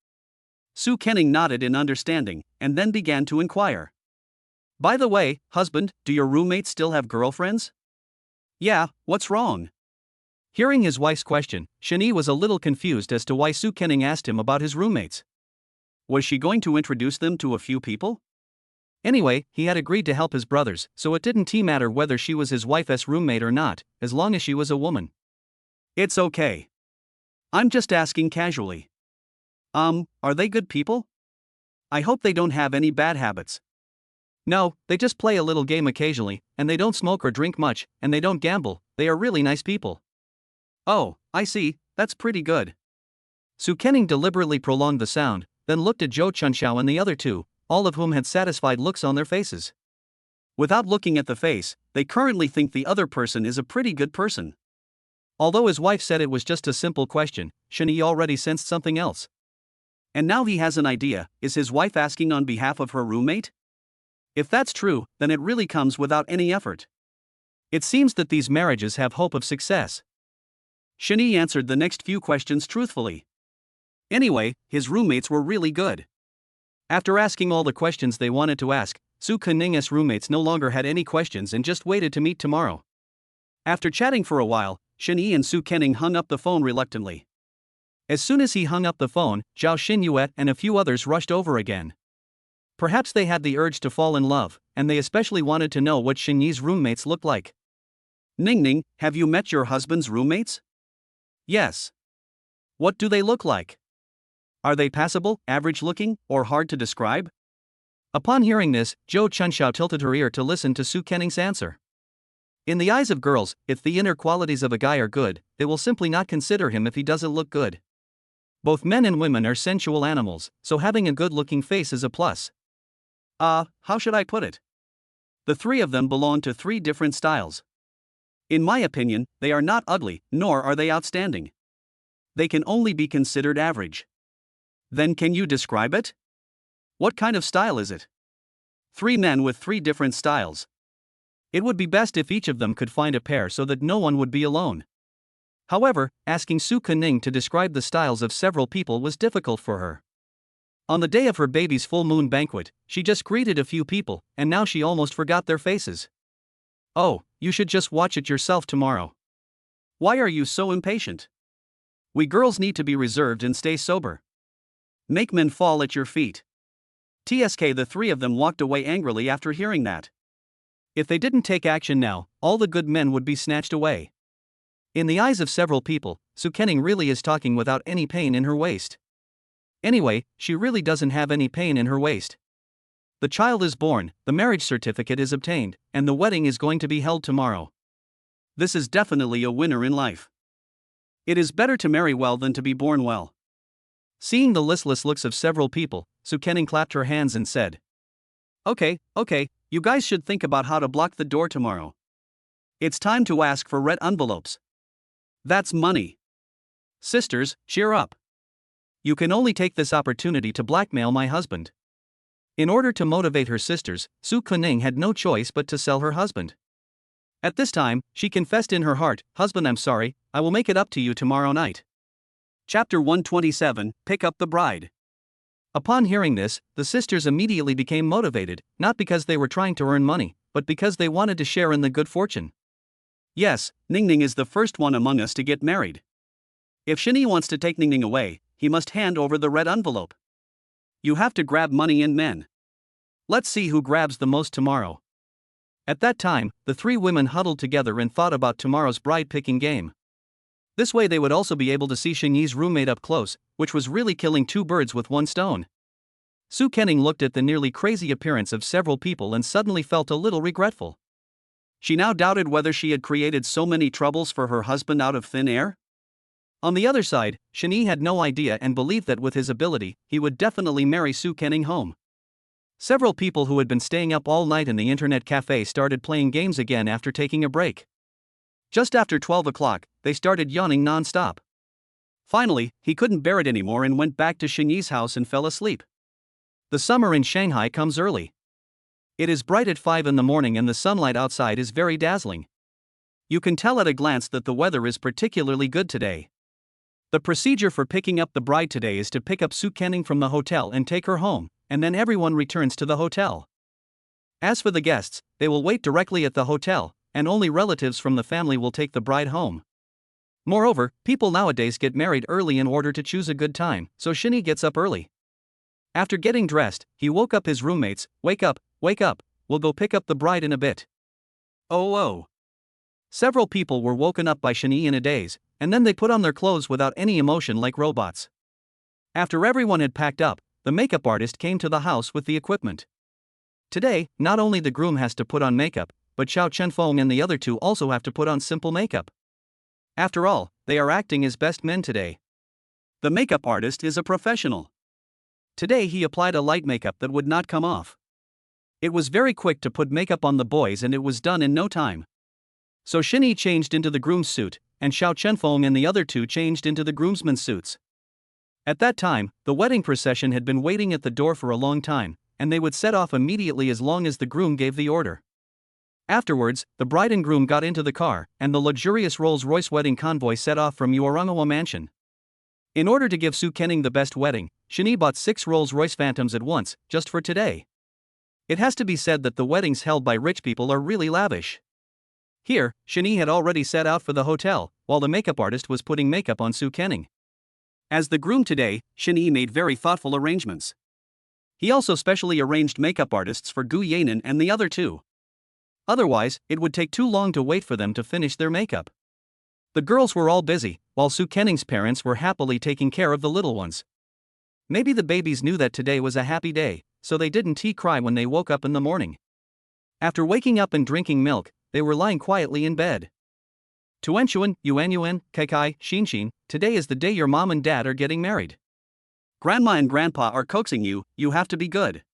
Su Kenning nodded in understanding, and then began to inquire. By the way, husband, do your roommates still have girlfriends? Yeah, what's wrong? Hearing his wife's question, Shani was a little confused as to why Su Kenning asked him about his roommates. Was she going to introduce them to a few people? Anyway, he had agreed to help his brothers, so it didn't matter whether she was his wife's roommate or not, as long as she was a woman. It's okay. I'm just asking casually. Are they good people? I hope they don't have any bad habits. No, they just play a little game occasionally, and they don't smoke or drink much, and they don't gamble, they are really nice people. Oh, I see, that's pretty good. Su Kenning deliberately prolonged the sound, then looked at Zhou Chunxiao and the other two, all of whom had satisfied looks on their faces. Without looking at the face, they currently think the other person is a pretty good person. Although his wife said it was just a simple question, Shani already sensed something else. And now he has an idea, is his wife asking on behalf of her roommate? If that's true, then it really comes without any effort. It seems that these marriages have hope of success. Shinyi answered the next few questions truthfully. Anyway, his roommates were really good. After asking all the questions they wanted to ask, Su Kening's roommates no longer had any questions and just waited to meet tomorrow. After chatting for a while, Shinyi and Su Kening hung up the phone reluctantly. As soon as he hung up the phone, Zhao Xinyuet and a few others rushed over again. Perhaps they had the urge to fall in love, and they especially wanted to know what Shinyi's roommates looked like. Ningning, have you met your husband's roommates? Yes. What do they look like? Are they passable, average looking, or hard to describe? Upon hearing this, Zhou Chunxiao tilted her ear to listen to Su Kening's answer. In the eyes of girls, if the inner qualities of a guy are good, they will simply not consider him if he doesn't look good. Both men and women are sensual animals, so having a good-looking face is a plus. How should I put it? The three of them belong to three different styles. In my opinion, they are not ugly, nor are they outstanding. They can only be considered average. Then can you describe it? What kind of style is it? Three men with three different styles. It would be best if each of them could find a pair so that no one would be alone. However, asking Su Kening to describe the styles of several people was difficult for her. On the day of her baby's full moon banquet, she just greeted a few people, and now she almost forgot their faces. Oh, you should just watch it yourself tomorrow. Why are you so impatient? We girls need to be reserved and stay sober. Make men fall at your feet. TSK. The three of them walked away angrily after hearing that. If they didn't take action now, all the good men would be snatched away. In the eyes of several people, Su Kening really is talking without any pain in her waist. Anyway, she really doesn't have any pain in her waist. The child is born, the marriage certificate is obtained, and the wedding is going to be held tomorrow. This is definitely a winner in life. It is better to marry well than to be born well. Seeing the listless looks of several people, Su Kening clapped her hands and said, Okay, you guys should think about how to block the door tomorrow. It's time to ask for red envelopes. That's money. Sisters, cheer up. You can only take this opportunity to blackmail my husband. In order to motivate her sisters, Su Kening had no choice but to sell her husband. At this time, she confessed in her heart, Husband, I'm sorry, I will make it up to you tomorrow night. Chapter 127, Pick Up the Bride. Upon hearing this, the sisters immediately became motivated, not because they were trying to earn money, but because they wanted to share in the good fortune. Yes, Ningning is the first one among us to get married. If Shinyi wants to take Ningning away, he must hand over the red envelope. You have to grab money and men. Let's see who grabs the most tomorrow. At that time, the three women huddled together and thought about tomorrow's bride-picking game. This way they would also be able to see Shinyi's roommate up close, which was really killing two birds with one stone. Su Kening looked at the nearly crazy appearance of several people and suddenly felt a little regretful. She now doubted whether she had created so many troubles for her husband out of thin air. On the other side, Shinyi had no idea and believed that with his ability, he would definitely marry Su Kening home. Several people who had been staying up all night in the internet cafe started playing games again after taking a break. Just after 12 o'clock, they started yawning non-stop. Finally, he couldn't bear it anymore and went back to Shinyi's house and fell asleep. The summer in Shanghai comes early. It is bright at 5 in the morning and the sunlight outside is very dazzling. You can tell at a glance that the weather is particularly good today. The procedure for picking up the bride today is to pick up Su Kening from the hotel and take her home, and then everyone returns to the hotel. As for the guests, they will wait directly at the hotel, and only relatives from the family will take the bride home. Moreover, people nowadays get married early in order to choose a good time, so Shinyi gets up early. After getting dressed, he woke up his roommates. Wake up, we'll go pick up the bride in a bit. Oh. Several people were woken up by Shinyi in a daze, and then they put on their clothes without any emotion like robots. After everyone had packed up, the makeup artist came to the house with the equipment. Today, not only the groom has to put on makeup, but Xiao Chenfeng and the other two also have to put on simple makeup. After all, they are acting as best men today. The makeup artist is a professional. Today he applied a light makeup that would not come off. It was very quick to put makeup on the boys and it was done in no time. So Shinyi changed into the groom's suit, and Xiao Chenfeng and the other two changed into the groomsmen's suits. At that time, the wedding procession had been waiting at the door for a long time, and they would set off immediately as long as the groom gave the order. Afterwards, the bride and groom got into the car, and the luxurious Rolls-Royce wedding convoy set off from Uarangawa mansion. In order to give Soo Kening the best wedding, Shani bought 6 Rolls-Royce Phantoms at once, just for today. It has to be said that the weddings held by rich people are really lavish. Here, Shani had already set out for the hotel, while the makeup artist was putting makeup on Soo Kening. As the groom today, Shani made very thoughtful arrangements. He also specially arranged makeup artists for Gu Yanan and the other two. Otherwise, it would take too long to wait for them to finish their makeup. The girls were all busy, while Soo Kening's parents were happily taking care of the little ones. Maybe the babies knew that today was a happy day, so they didn't cry when they woke up in the morning. After waking up and drinking milk, they were lying quietly in bed. Tuanshuan, Yuanyuan, Kaikai, Shinshin, today is the day your mom and dad are getting married. Grandma and grandpa are coaxing you, you have to be good.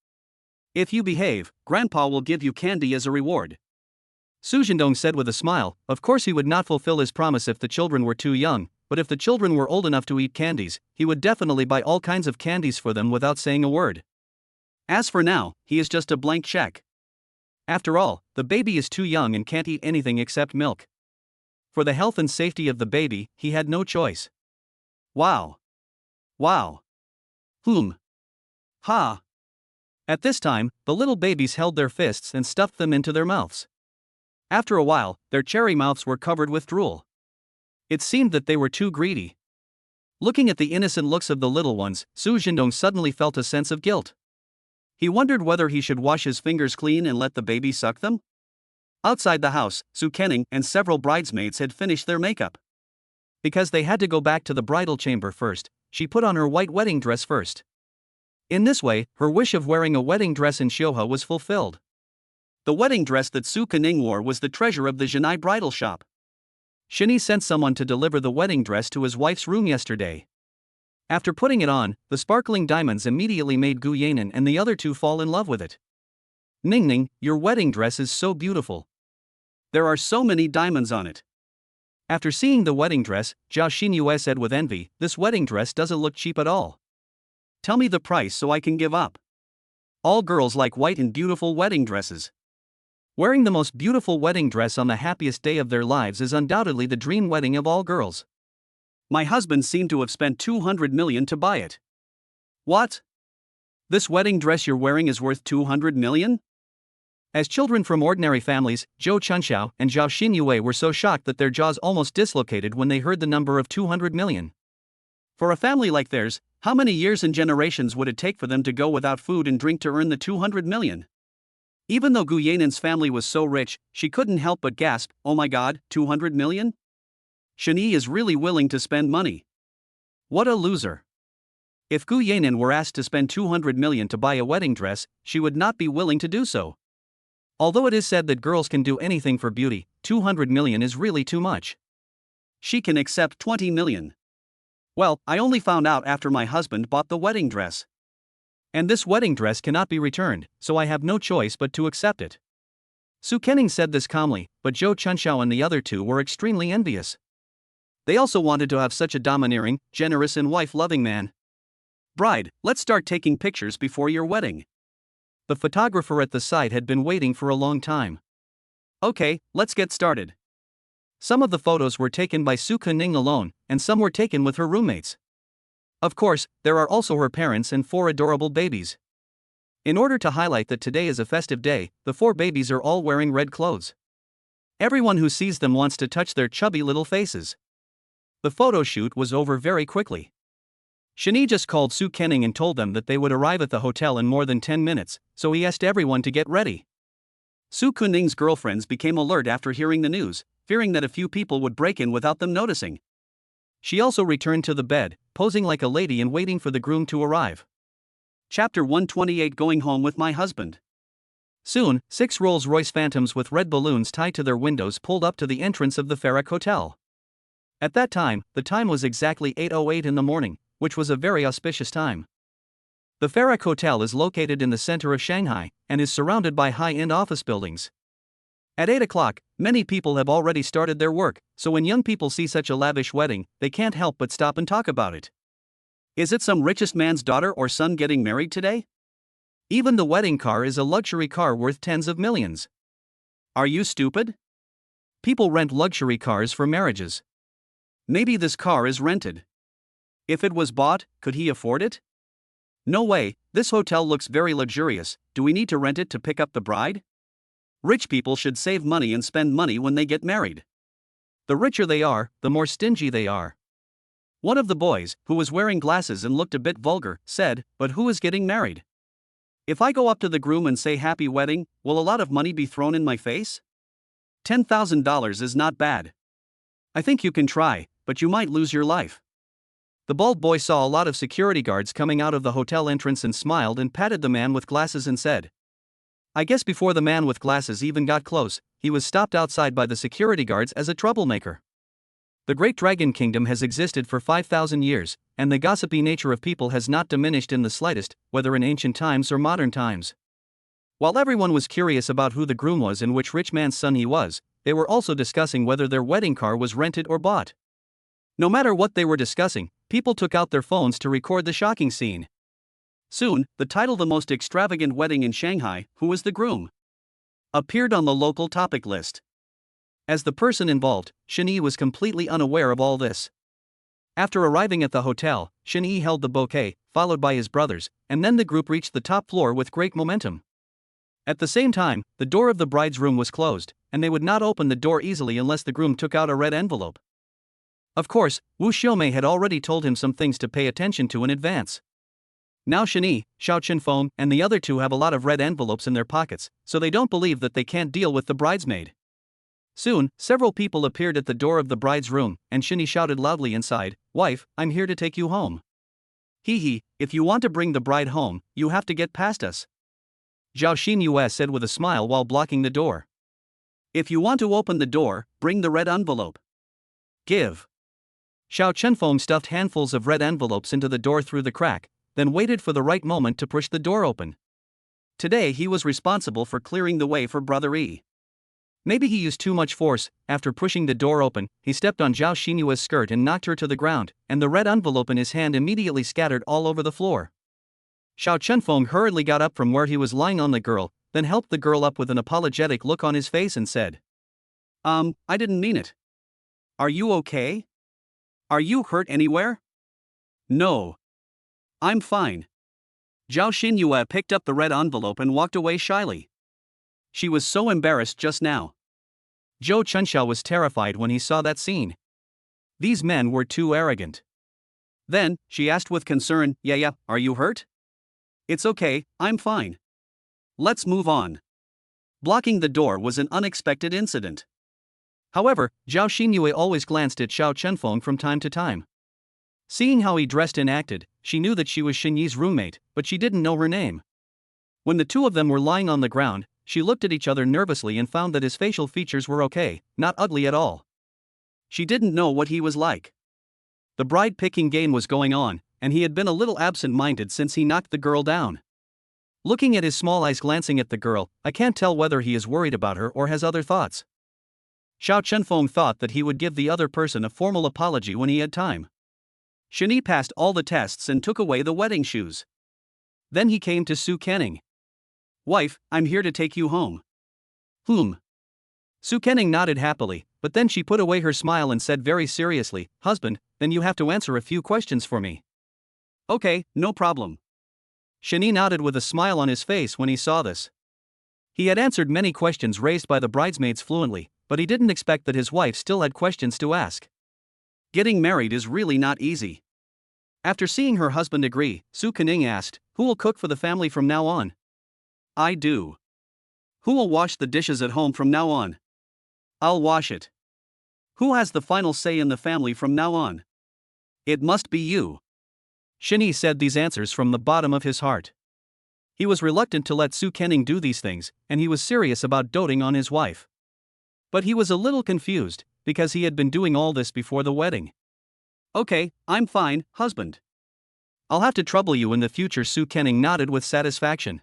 If you behave, grandpa will give you candy as a reward. Su Jindong said with a smile. Of course he would not fulfill his promise if the children were too young, but if the children were old enough to eat candies, he would definitely buy all kinds of candies for them without saying a word. As for now, he is just a blank check. After all, the baby is too young and can't eat anything except milk. For the health and safety of the baby, he had no choice. Wow. Wow. Ha. At this time, the little babies held their fists and stuffed them into their mouths. After a while, their cherry mouths were covered with drool. It seemed that they were too greedy. Looking at the innocent looks of the little ones, Su Jindong suddenly felt a sense of guilt. He wondered whether he should wash his fingers clean and let the baby suck them. Outside the house, Soo Kening and several bridesmaids had finished their makeup. Because they had to go back to the bridal chamber first, she put on her white wedding dress first. In this way, her wish of wearing a wedding dress in Shoha was fulfilled. The wedding dress that Soo Kening wore was the treasure of the Janai bridal shop. Shani sent someone to deliver the wedding dress to his wife's room yesterday. After putting it on, the sparkling diamonds immediately made Gu Yanan and the other two fall in love with it. Ningning, your wedding dress is so beautiful. There are so many diamonds on it. After seeing the wedding dress, Zhao Xinyue said with envy, this wedding dress doesn't look cheap at all. Tell me the price so I can give up. All girls like white and beautiful wedding dresses. Wearing the most beautiful wedding dress on the happiest day of their lives is undoubtedly the dream wedding of all girls. My husband seemed to have spent 200 million to buy it. What? This wedding dress you're wearing is worth 200 million? As children from ordinary families, Zhou Chunxiao and Zhao Xinyue were so shocked that their jaws almost dislocated when they heard the number of 200 million. For a family like theirs, how many years and generations would it take for them to go without food and drink to earn the 200 million? Even though Gu Yanan's family was so rich, she couldn't help but gasp, oh my god, 200 million? Shani is really willing to spend money. What a loser. If Gu Yanan were asked to spend 200 million to buy a wedding dress, she would not be willing to do so. Although it is said that girls can do anything for beauty, 200 million is really too much. She can accept 20 million. Well, I only found out after my husband bought the wedding dress. And this wedding dress cannot be returned, so I have no choice but to accept it. Soo Kening said this calmly, but Zhou Chunxiao and the other two were extremely envious. They also wanted to have such a domineering, generous and wife-loving man. Bride, let's start taking pictures before your wedding. The photographer at the site had been waiting for a long time. Okay, let's get started. Some of the photos were taken by Soo Kening alone, and some were taken with her roommates. Of course, there are also her parents and 4 adorable babies. In order to highlight that today is a festive day, the 4 babies are all wearing red clothes. Everyone who sees them wants to touch their chubby little faces. The photo shoot was over very quickly. Shani just called Soo Kening and told them that they would arrive at the hotel in more than 10 minutes, so he asked everyone to get ready. Soo Kening's girlfriends became alert after hearing the news, fearing that a few people would break in without them noticing. She also returned to the bed, posing like a lady and waiting for the groom to arrive. Chapter 128 Going Home with My Husband. Soon, 6 Rolls-Royce Phantoms with red balloons tied to their windows pulled up to the entrance of the Farrak Hotel. At that time, the time was exactly 8:08 in the morning, which was a very auspicious time. The Farrak Hotel is located in the center of Shanghai, and is surrounded by high-end office buildings. At 8 o'clock, many people have already started their work, so when young people see such a lavish wedding, they can't help but stop and talk about it. Is it some richest man's daughter or son getting married today? Even the wedding car is a luxury car worth tens of millions. Are you stupid? People rent luxury cars for marriages. Maybe this car is rented. If it was bought, could he afford it? No way, this hotel looks very luxurious. Do we need to rent it to pick up the bride? Rich people should save money and spend money when they get married. The richer they are, the more stingy they are. One of the boys, who was wearing glasses and looked a bit vulgar, said, "But who is getting married? If I go up to the groom and say happy wedding, will a lot of money be thrown in my face? $10,000 is not bad. I think you can try, but you might lose your life." The bald boy saw a lot of security guards coming out of the hotel entrance and smiled and patted the man with glasses and said, "I guess before the man with glasses even got close, he was stopped outside by the security guards as a troublemaker." The Great Dragon Kingdom has existed for 5,000 years, and the gossipy nature of people has not diminished in the slightest, whether in ancient times or modern times. While everyone was curious about who the groom was and which rich man's son he was, they were also discussing whether their wedding car was rented or bought. No matter what they were discussing, people took out their phones to record the shocking scene. Soon, the title "The Most Extravagant Wedding in Shanghai, Who is the Groom?" appeared on the local topic list. As the person involved, Shen was completely unaware of all this. After arriving at the hotel, Shen held the bouquet, followed by his brothers, and then the group reached the top floor with great momentum. At the same time, the door of the bride's room was closed, and they would not open the door easily unless the groom took out a red envelope. Of course, Wu Xiaomei had already told him some things to pay attention to in advance. Now Shen, Xiao Chenfeng, and the other two have a lot of red envelopes in their pockets, so they don't believe that they can't deal with the bridesmaid. Soon, several people appeared at the door of the bride's room, and Shen shouted loudly inside, "Wife, I'm here to take you home." "Hee, if you want to bring the bride home, you have to get past us," Zhao Xinyue said with a smile while blocking the door. "If you want to open the door, bring the red envelope. Give." Xiao Chenfeng stuffed handfuls of red envelopes into the door through the crack, then waited for the right moment to push the door open. Today he was responsible for clearing the way for Brother Yi. Maybe he used too much force. After pushing the door open, he stepped on Zhao Xinyue's skirt and knocked her to the ground, and the red envelope in his hand immediately scattered all over the floor. Xiao Chenfeng hurriedly got up from where he was lying on the girl, then helped the girl up with an apologetic look on his face and said, I didn't mean it. Are you okay? Are you hurt anywhere?" "No. I'm fine." Zhao Xinyue picked up the red envelope and walked away shyly. She was so embarrassed just now. Zhou Chunxiao was terrified when he saw that scene. These men were too arrogant. Then, she asked with concern, Yeah, are you hurt?" "It's okay, I'm fine. Let's move on." Blocking the door was an unexpected incident. However, Zhao Xinyue always glanced at Xiao Chenfeng from time to time. Seeing how he dressed and acted, she knew that she was Shen Yi's roommate, but she didn't know her name. When the two of them were lying on the ground, she looked at each other nervously and found that his facial features were okay, not ugly at all. She didn't know what he was like. The bride-picking game was going on, and he had been a little absent-minded since he knocked the girl down. Looking at his small eyes glancing at the girl, I can't tell whether he is worried about her or has other thoughts. Xiao Chenfeng thought that he would give the other person a formal apology when he had time. Shen Yi passed all the tests and took away the wedding shoes. Then he came to Su Kenning. "Wife, I'm here to take you home." "Whom?" Su Kenning nodded happily, but then she put away her smile and said very seriously, "Husband, then you have to answer a few questions for me." "Okay, no problem." Shen Yi nodded with a smile on his face when he saw this. He had answered many questions raised by the bridesmaids fluently, but he didn't expect that his wife still had questions to ask. Getting married is really not easy. After seeing her husband agree, Su Kenning asked, "Who will cook for the family from now on?" "I do." "Who will wash the dishes at home from now on?" "I'll wash it." "Who has the final say in the family from now on?" "It must be you." Shen Yi said these answers from the bottom of his heart. He was reluctant to let Su Kenning do these things, and he was serious about doting on his wife. But he was a little confused, because he had been doing all this before the wedding. "Okay, I'm fine, husband." "I'll have to trouble you in the future." Su Kenning nodded with satisfaction.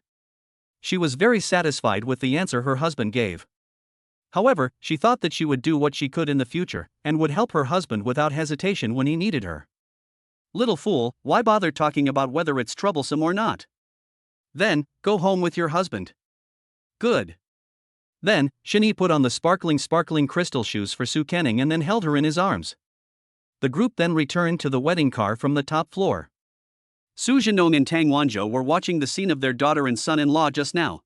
She was very satisfied with the answer her husband gave. However, she thought that she would do what she could in the future, and would help her husband without hesitation when he needed her. Little fool, why bother talking about whether it's troublesome or not? Then, go home with your husband. Good. Then, Shinyi put on the sparkling crystal shoes for Su Kenning and then held her in his arms. The group then returned to the wedding car from the top floor. Su Zhenong and Tang Wanzhou were watching the scene of their daughter and son-in-law just now.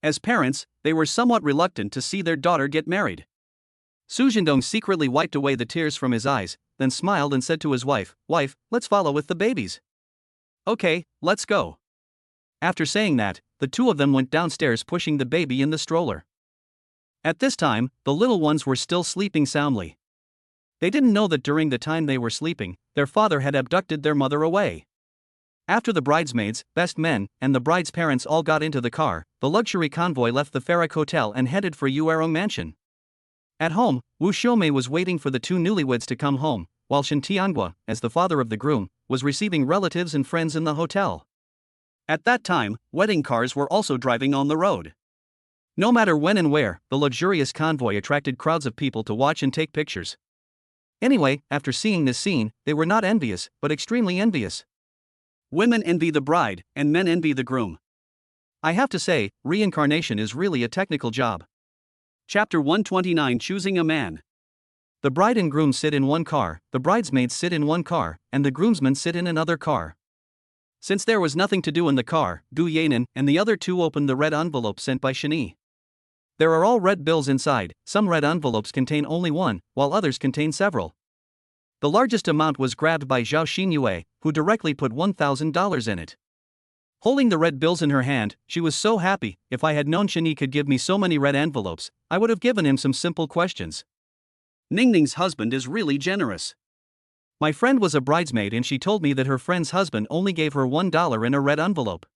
As parents, they were somewhat reluctant to see their daughter get married. Su Zhendong secretly wiped away the tears from his eyes, then smiled and said to his wife, "Wife, let's follow with the babies." "Okay, let's go." After saying that, the two of them went downstairs pushing the baby in the stroller. At this time, the little ones were still sleeping soundly. They didn't know that during the time they were sleeping, their father had abducted their mother away. After the bridesmaids, best men, and the bride's parents all got into the car, the luxury convoy left the Farrak Hotel and headed for Yuerong Mansion. At home, Wu Xiaomei was waiting for the two newlyweds to come home, while Shen Tianhua, as the father of the groom, was receiving relatives and friends in the hotel. At that time, wedding cars were also driving on the road. No matter when and where, the luxurious convoy attracted crowds of people to watch and take pictures. Anyway, after seeing this scene, they were not envious, but extremely envious. Women envy the bride, and men envy the groom. I have to say, reincarnation is really a technical job. Chapter 129: Choosing a Man. The bride and groom sit in one car, the bridesmaids sit in one car, and the groomsmen sit in another car. Since there was nothing to do in the car, Gu Yanan and the other two opened the red envelope sent by Shinyi. There are all red bills inside. Some red envelopes contain only one, while others contain several. The largest amount was grabbed by Zhao Xinyue, who directly put $1,000 in it. Holding the red bills in her hand, she was so happy. If I had known Shinyi could give me so many red envelopes, I would have given him some simple questions. Ningning's husband is really generous. My friend was a bridesmaid and she told me that her friend's husband only gave her $1 in a red envelope.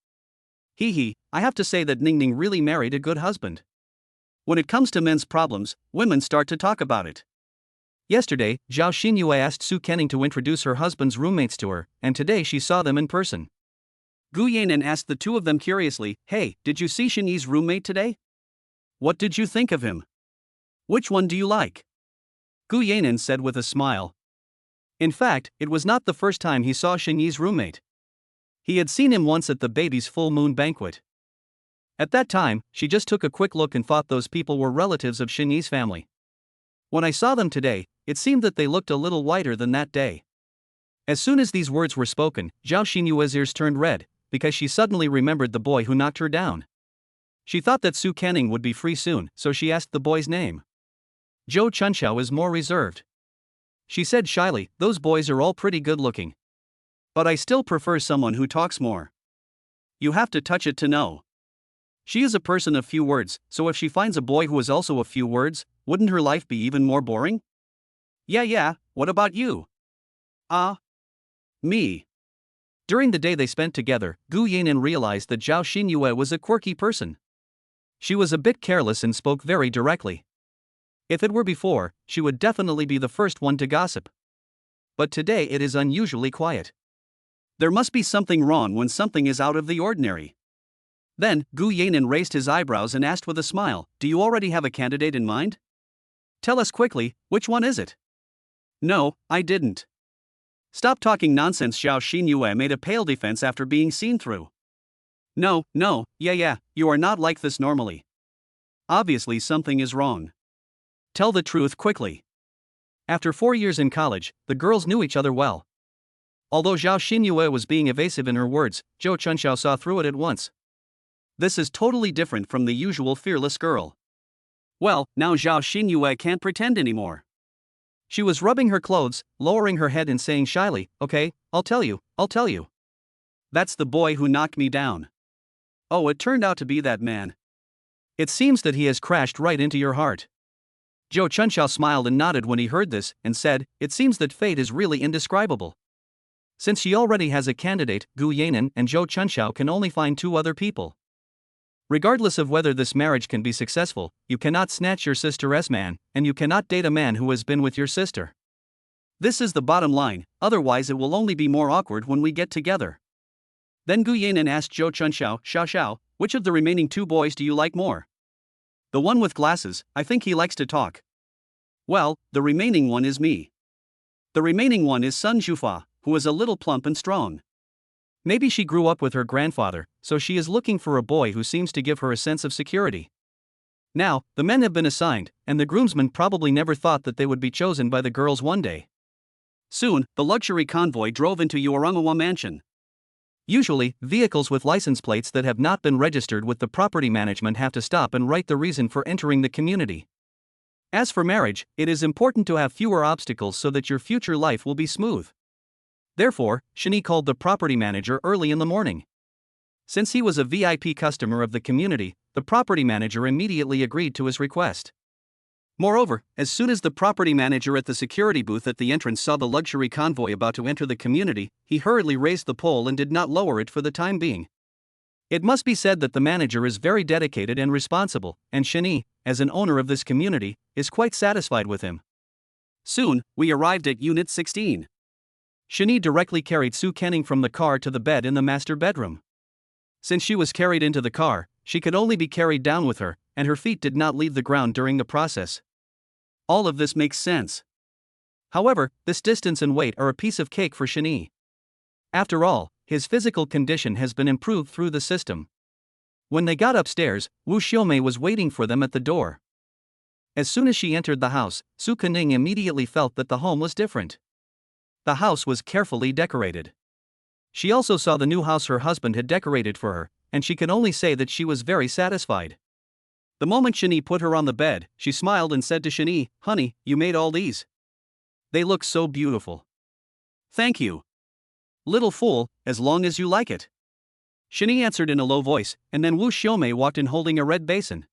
I have to say that Ningning really married a good husband. When it comes to men's problems, women start to talk about it. Yesterday, Zhao Xinyue asked Su Kenning to introduce her husband's roommates to her, and today she saw them in person. Gu Yanan asked the two of them curiously, "Hey, did you see Shinyi's roommate today? What did you think of him? Which one do you like?" Gu Yanan said with a smile. In fact, it was not the first time he saw Shinyi's roommate. He had seen him once at the baby's full moon banquet. At that time, she just took a quick look and thought those people were relatives of Shinyi's family. When I saw them today, it seemed that they looked a little whiter than that day. As soon as these words were spoken, Zhao Xinyue's ears turned red, because she suddenly remembered the boy who knocked her down. She thought that Su Kenning would be free soon, so she asked the boy's name. Zhou Chunxiao is more reserved. She said shyly, "Those boys are all pretty good looking. But I still prefer someone who talks more. You have to touch it to know. She is a person of few words, so if she finds a boy who is also of few words, wouldn't her life be even more boring?" Yeah, what about you?" Me. During the day they spent together, Gu Yanan realized that Zhao Xinyue was a quirky person. She was a bit careless and spoke very directly. If it were before, she would definitely be the first one to gossip. But today it is unusually quiet. There must be something wrong when something is out of the ordinary. Then, Gu Yanan raised his eyebrows and asked with a smile, "Do you already have a candidate in mind?" "Tell us quickly, which one is it?" "No, I didn't." "Stop talking nonsense." Zhao Xinyue made a pale defense after being seen through. No, yeah, you are not like this normally. Obviously something is wrong. Tell the truth quickly. After 4 years in college, the girls knew each other well. Although Zhao Xinyue was being evasive in her words, Zhou Chunxiao saw through it at once. This is totally different from the usual fearless girl. Well, now Zhao Xinyue can't pretend anymore. She was rubbing her clothes, lowering her head and saying shyly, "Okay, I'll tell you. That's the boy who knocked me down." "Oh, it turned out to be that man." "It seems that he has crashed right into your heart." Zhou Chunxiao smiled and nodded when he heard this, and said, "It seems that fate is really indescribable." Since she already has a candidate, Gu Yanan and Zhou Chunxiao can only find 2 other people. Regardless of whether this marriage can be successful, you cannot snatch your sister's man, and you cannot date a man who has been with your sister. This is the bottom line, otherwise it will only be more awkward when we get together. Then Gu Yanan asked Zhou Chunxiao, "Xiao, which of the remaining 2 boys do you like more?" "The one with glasses, I think he likes to talk." "Well, the remaining one is me." "The remaining one is Sun Zhufa, who is a little plump and strong." Maybe she grew up with her grandfather, so she is looking for a boy who seems to give her a sense of security. Now, the men have been assigned, and the groomsmen probably never thought that they would be chosen by the girls one day. Soon, the luxury convoy drove into Yorangawa Mansion. Usually, vehicles with license plates that have not been registered with the property management have to stop and write the reason for entering the community. As for marriage, it is important to have fewer obstacles so that your future life will be smooth. Therefore, Shani called the property manager early in the morning. Since he was a VIP customer of the community, the property manager immediately agreed to his request. Moreover, as soon as the property manager at the security booth at the entrance saw the luxury convoy about to enter the community, he hurriedly raised the pole and did not lower it for the time being. It must be said that the manager is very dedicated and responsible, and Shani, as an owner of this community, is quite satisfied with him. Soon, we arrived at Unit 16. Shani directly carried Su Kenning from the car to the bed in the master bedroom. Since she was carried into the car, she could only be carried down with her, and her feet did not leave the ground during the process. All of this makes sense. However, this distance and weight are a piece of cake for Shani. After all, his physical condition has been improved through the system. When they got upstairs, Wu Xiaomei was waiting for them at the door. As soon as she entered the house, Su Kenning immediately felt that the home was different. The house was carefully decorated. She also saw the new house her husband had decorated for her, and she can only say that she was very satisfied. The moment Shani put her on the bed, she smiled and said to Shani, "Honey, you made all these. They look so beautiful." "Thank you. Little fool, as long as you like it." Shani answered in a low voice, and then Wu Xiaomei walked in holding a red basin.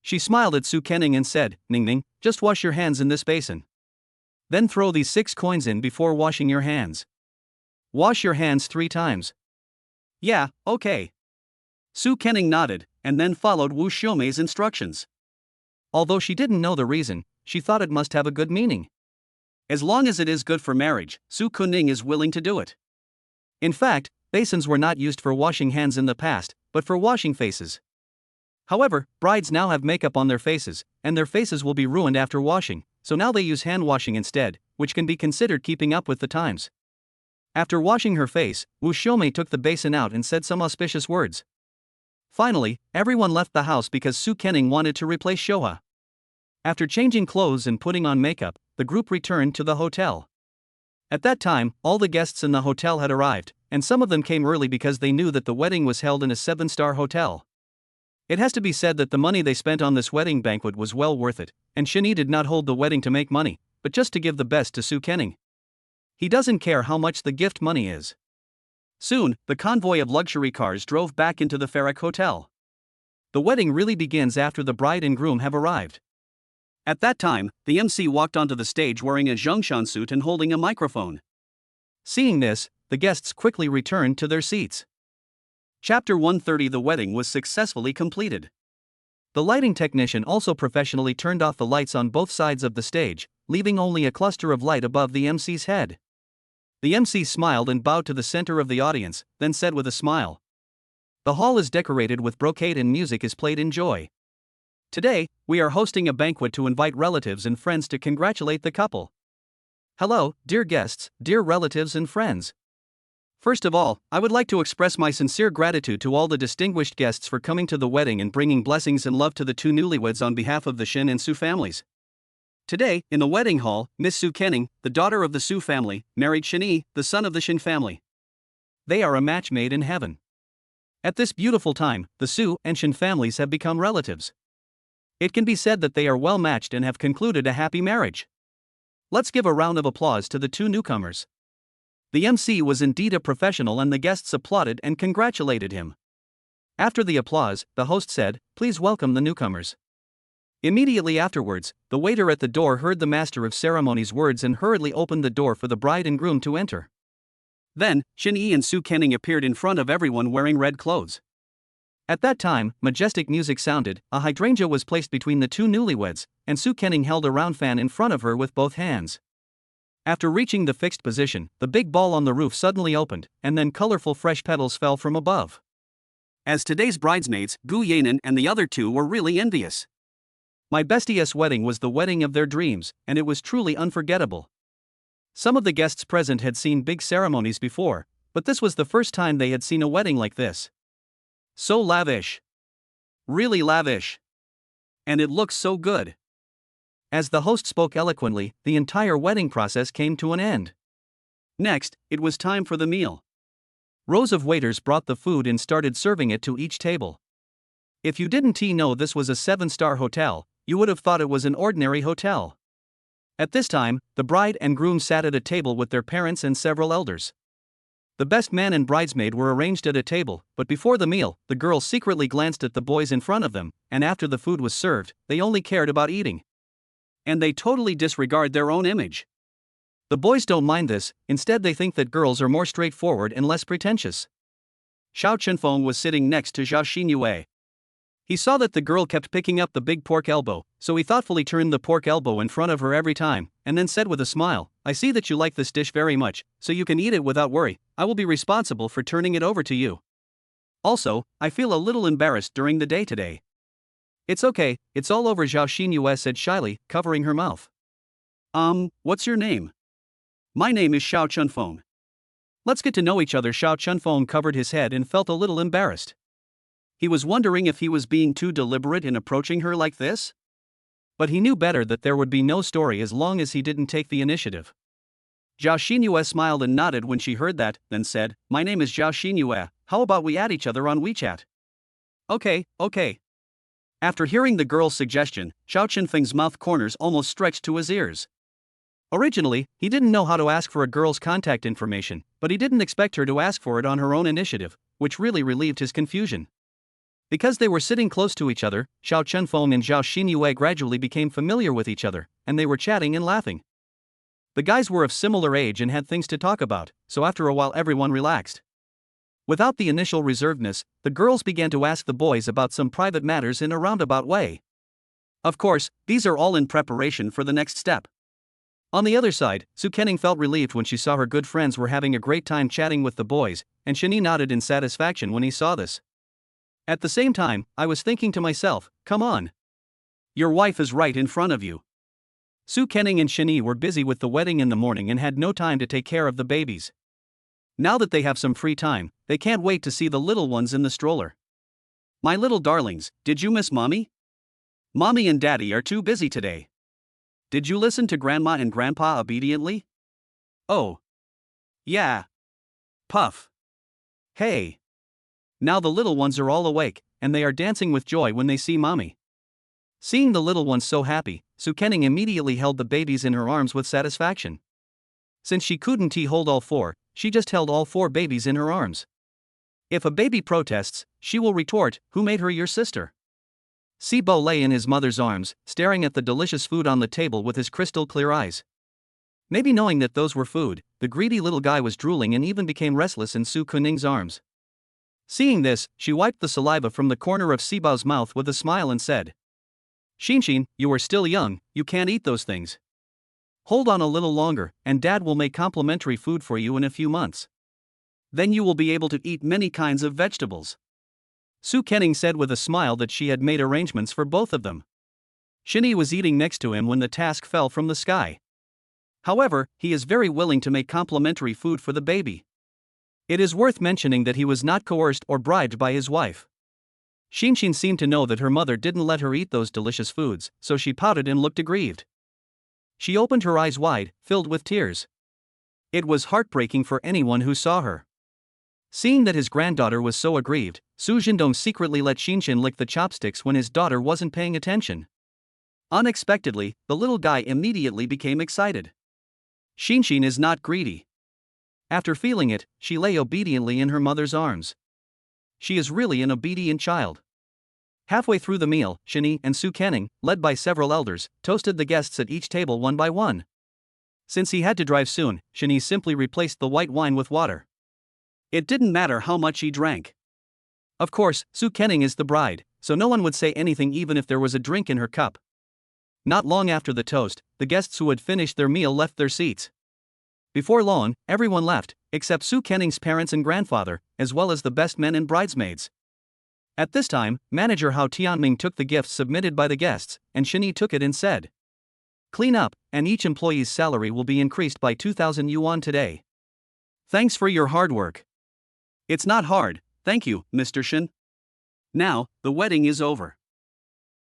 She smiled at Su Kenning and said, "Ning Ning, just wash your hands in this basin. Then throw these 6 coins in before washing your hands. Wash your hands 3 times. "Yeah, okay." Su Kenning nodded, and then followed Wu Xiaomei's instructions. Although she didn't know the reason, she thought it must have a good meaning. As long as it is good for marriage, Su Kenning is willing to do it. In fact, basins were not used for washing hands in the past, but for washing faces. However, brides now have makeup on their faces, and their faces will be ruined after washing, so now they use hand washing instead, which can be considered keeping up with the times. After washing her face, Wu Xiaomei took the basin out and said some auspicious words. Finally, everyone left the house because Su Kenning wanted to replace Shoha. After changing clothes and putting on makeup, the group returned to the hotel. At that time, all the guests in the hotel had arrived, and some of them came early because they knew that the wedding was held in a 7-star hotel. It has to be said that the money they spent on this wedding banquet was well worth it, and Shani did not hold the wedding to make money, but just to give the best to Su Kenning. He doesn't care how much the gift money is. Soon, the convoy of luxury cars drove back into the Farrak Hotel. The wedding really begins after the bride and groom have arrived. At that time, the MC walked onto the stage wearing a Zhongshan suit and holding a microphone. Seeing this, the guests quickly returned to their seats. Chapter 130. The wedding was successfully completed. The lighting technician also professionally turned off the lights on both sides of the stage, leaving only a cluster of light above the MC's head. The MC smiled and bowed to the center of the audience, then said with a smile, "The hall is decorated with brocade and music is played in joy. Today, we are hosting a banquet to invite relatives and friends to congratulate the couple. Hello, dear guests, dear relatives and friends. First of all, I would like to express my sincere gratitude to all the distinguished guests for coming to the wedding and bringing blessings and love to the 2 newlyweds on behalf of the Shin and Su families. Today, in the wedding hall, Miss Su Kenning, the daughter of the Su family, married Shani, the son of the Shin family. They are a match made in heaven. At this beautiful time, the Su and Shin families have become relatives. It can be said that they are well matched and have concluded a happy marriage. Let's give a round of applause to the 2 newcomers." The MC was indeed a professional and the guests applauded and congratulated him. After the applause, the host said, "Please welcome the newcomers." Immediately afterwards, the waiter at the door heard the master of ceremonies' words and hurriedly opened the door for the bride and groom to enter. Then, Shin Yi and Su Kenning appeared in front of everyone wearing red clothes. At that time, majestic music sounded, a hydrangea was placed between the 2 newlyweds, and Su Kenning held a round fan in front of her with both hands. After reaching the fixed position, the big ball on the roof suddenly opened, and then colorful fresh petals fell from above. As today's bridesmaids, Gu Yanan and the other 2 were really envious. My bestie's wedding was the wedding of their dreams, and it was truly unforgettable. Some of the guests present had seen big ceremonies before, but this was the first time they had seen a wedding like this. So lavish. Really lavish. And it looks so good. As the host spoke eloquently, the entire wedding process came to an end. Next, it was time for the meal. Rows of waiters brought the food and started serving it to each table. If you didn't know this was a 7-star hotel, you would have thought it was an ordinary hotel. At this time, the bride and groom sat at a table with their parents and several elders. The best man and bridesmaid were arranged at a table, but before the meal, the girls secretly glanced at the boys in front of them, and after the food was served, they only cared about eating. And they totally disregard their own image. The boys don't mind this, instead they think that girls are more straightforward and less pretentious. Xiao Chunfeng was sitting next to Zhao Xinyue. He saw that the girl kept picking up the big pork elbow, so he thoughtfully turned the pork elbow in front of her every time, and then said with a smile, "I see that you like this dish very much, so you can eat it without worry. I will be responsible for turning it over to you. Also, I feel a little embarrassed during the day today." "It's okay, it's all over," Zhao Xinyue said shyly, covering her mouth. What's your name?" "My name is Xiao Chunfeng." "Let's get to know each other." Xiao Chunfeng covered his head and felt a little embarrassed. He was wondering if he was being too deliberate in approaching her like this. But he knew better that there would be no story as long as he didn't take the initiative. Zhao Xinyue smiled and nodded when she heard that, then said, "My name is Zhao Xinyue, how about we add each other on WeChat?" Okay. After hearing the girl's suggestion, Xiao Chunfeng's mouth corners almost stretched to his ears. Originally, he didn't know how to ask for a girl's contact information, but he didn't expect her to ask for it on her own initiative, which really relieved his confusion. Because they were sitting close to each other, Xiao Chunfeng and Zhao Xinyue gradually became familiar with each other, and they were chatting and laughing. The guys were of similar age and had things to talk about, so after a while everyone relaxed. Without the initial reservedness, the girls began to ask the boys about some private matters in a roundabout way. Of course, these are all in preparation for the next step. On the other side, Su Kenning felt relieved when she saw her good friends were having a great time chatting with the boys, and Shini nodded in satisfaction when he saw this. At the same time, I was thinking to myself, come on. Your wife is right in front of you. Su Kenning and Shini were busy with the wedding in the morning and had no time to take care of the babies. Now that they have some free time, they can't wait to see the little ones in the stroller. "My little darlings, did you miss Mommy? Mommy and Daddy are too busy today. Did you listen to Grandma and Grandpa obediently?" "Oh. Yeah. Puff. Hey. Now the little ones are all awake, and they are dancing with joy when they see Mommy." Seeing the little ones so happy, Su Kenning immediately held the babies in her arms with satisfaction. Since she couldn't hold all four, she just held all 4 babies in her arms. If a baby protests, she will retort, "Who made her your sister?" Sibo lay in his mother's arms, staring at the delicious food on the table with his crystal clear eyes. Maybe knowing that those were food, the greedy little guy was drooling and even became restless in Su Kenning's arms. Seeing this, she wiped the saliva from the corner of Sibao's mouth with a smile and said, "Xinshin, you are still young, you can't eat those things. Hold on a little longer, and Dad will make complimentary food for you in a few months. Then you will be able to eat many kinds of vegetables." Su Kenning said with a smile that she had made arrangements for both of them. Shini was eating next to him when the task fell from the sky. However, he is very willing to make complimentary food for the baby. It is worth mentioning that he was not coerced or bribed by his wife. Xinshin seemed to know that her mother didn't let her eat those delicious foods, so she pouted and looked aggrieved. She opened her eyes wide, filled with tears. It was heartbreaking for anyone who saw her. Seeing that his granddaughter was so aggrieved, Su Jindong secretly let Xinshin lick the chopsticks when his daughter wasn't paying attention. Unexpectedly, the little guy immediately became excited. Xinshin is not greedy. After feeling it, she lay obediently in her mother's arms. She is really an obedient child. Halfway through the meal, Shini and Su Kenning, led by several elders, toasted the guests at each table one by one. Since he had to drive soon, Shini simply replaced the white wine with water. It didn't matter how much he drank. Of course, Su Kenning is the bride, so no one would say anything even if there was a drink in her cup. Not long after the toast, the guests who had finished their meal left their seats. Before long, everyone left, except Su Kenning's parents and grandfather, as well as the best men and bridesmaids. At this time, manager Hao Tianming took the gifts submitted by the guests, and Shini took it and said, "Clean up, and each employee's salary will be increased by 2,000 yuan today. Thanks for your hard work." "It's not hard, thank you, Mr. Shin. Now, the wedding is over.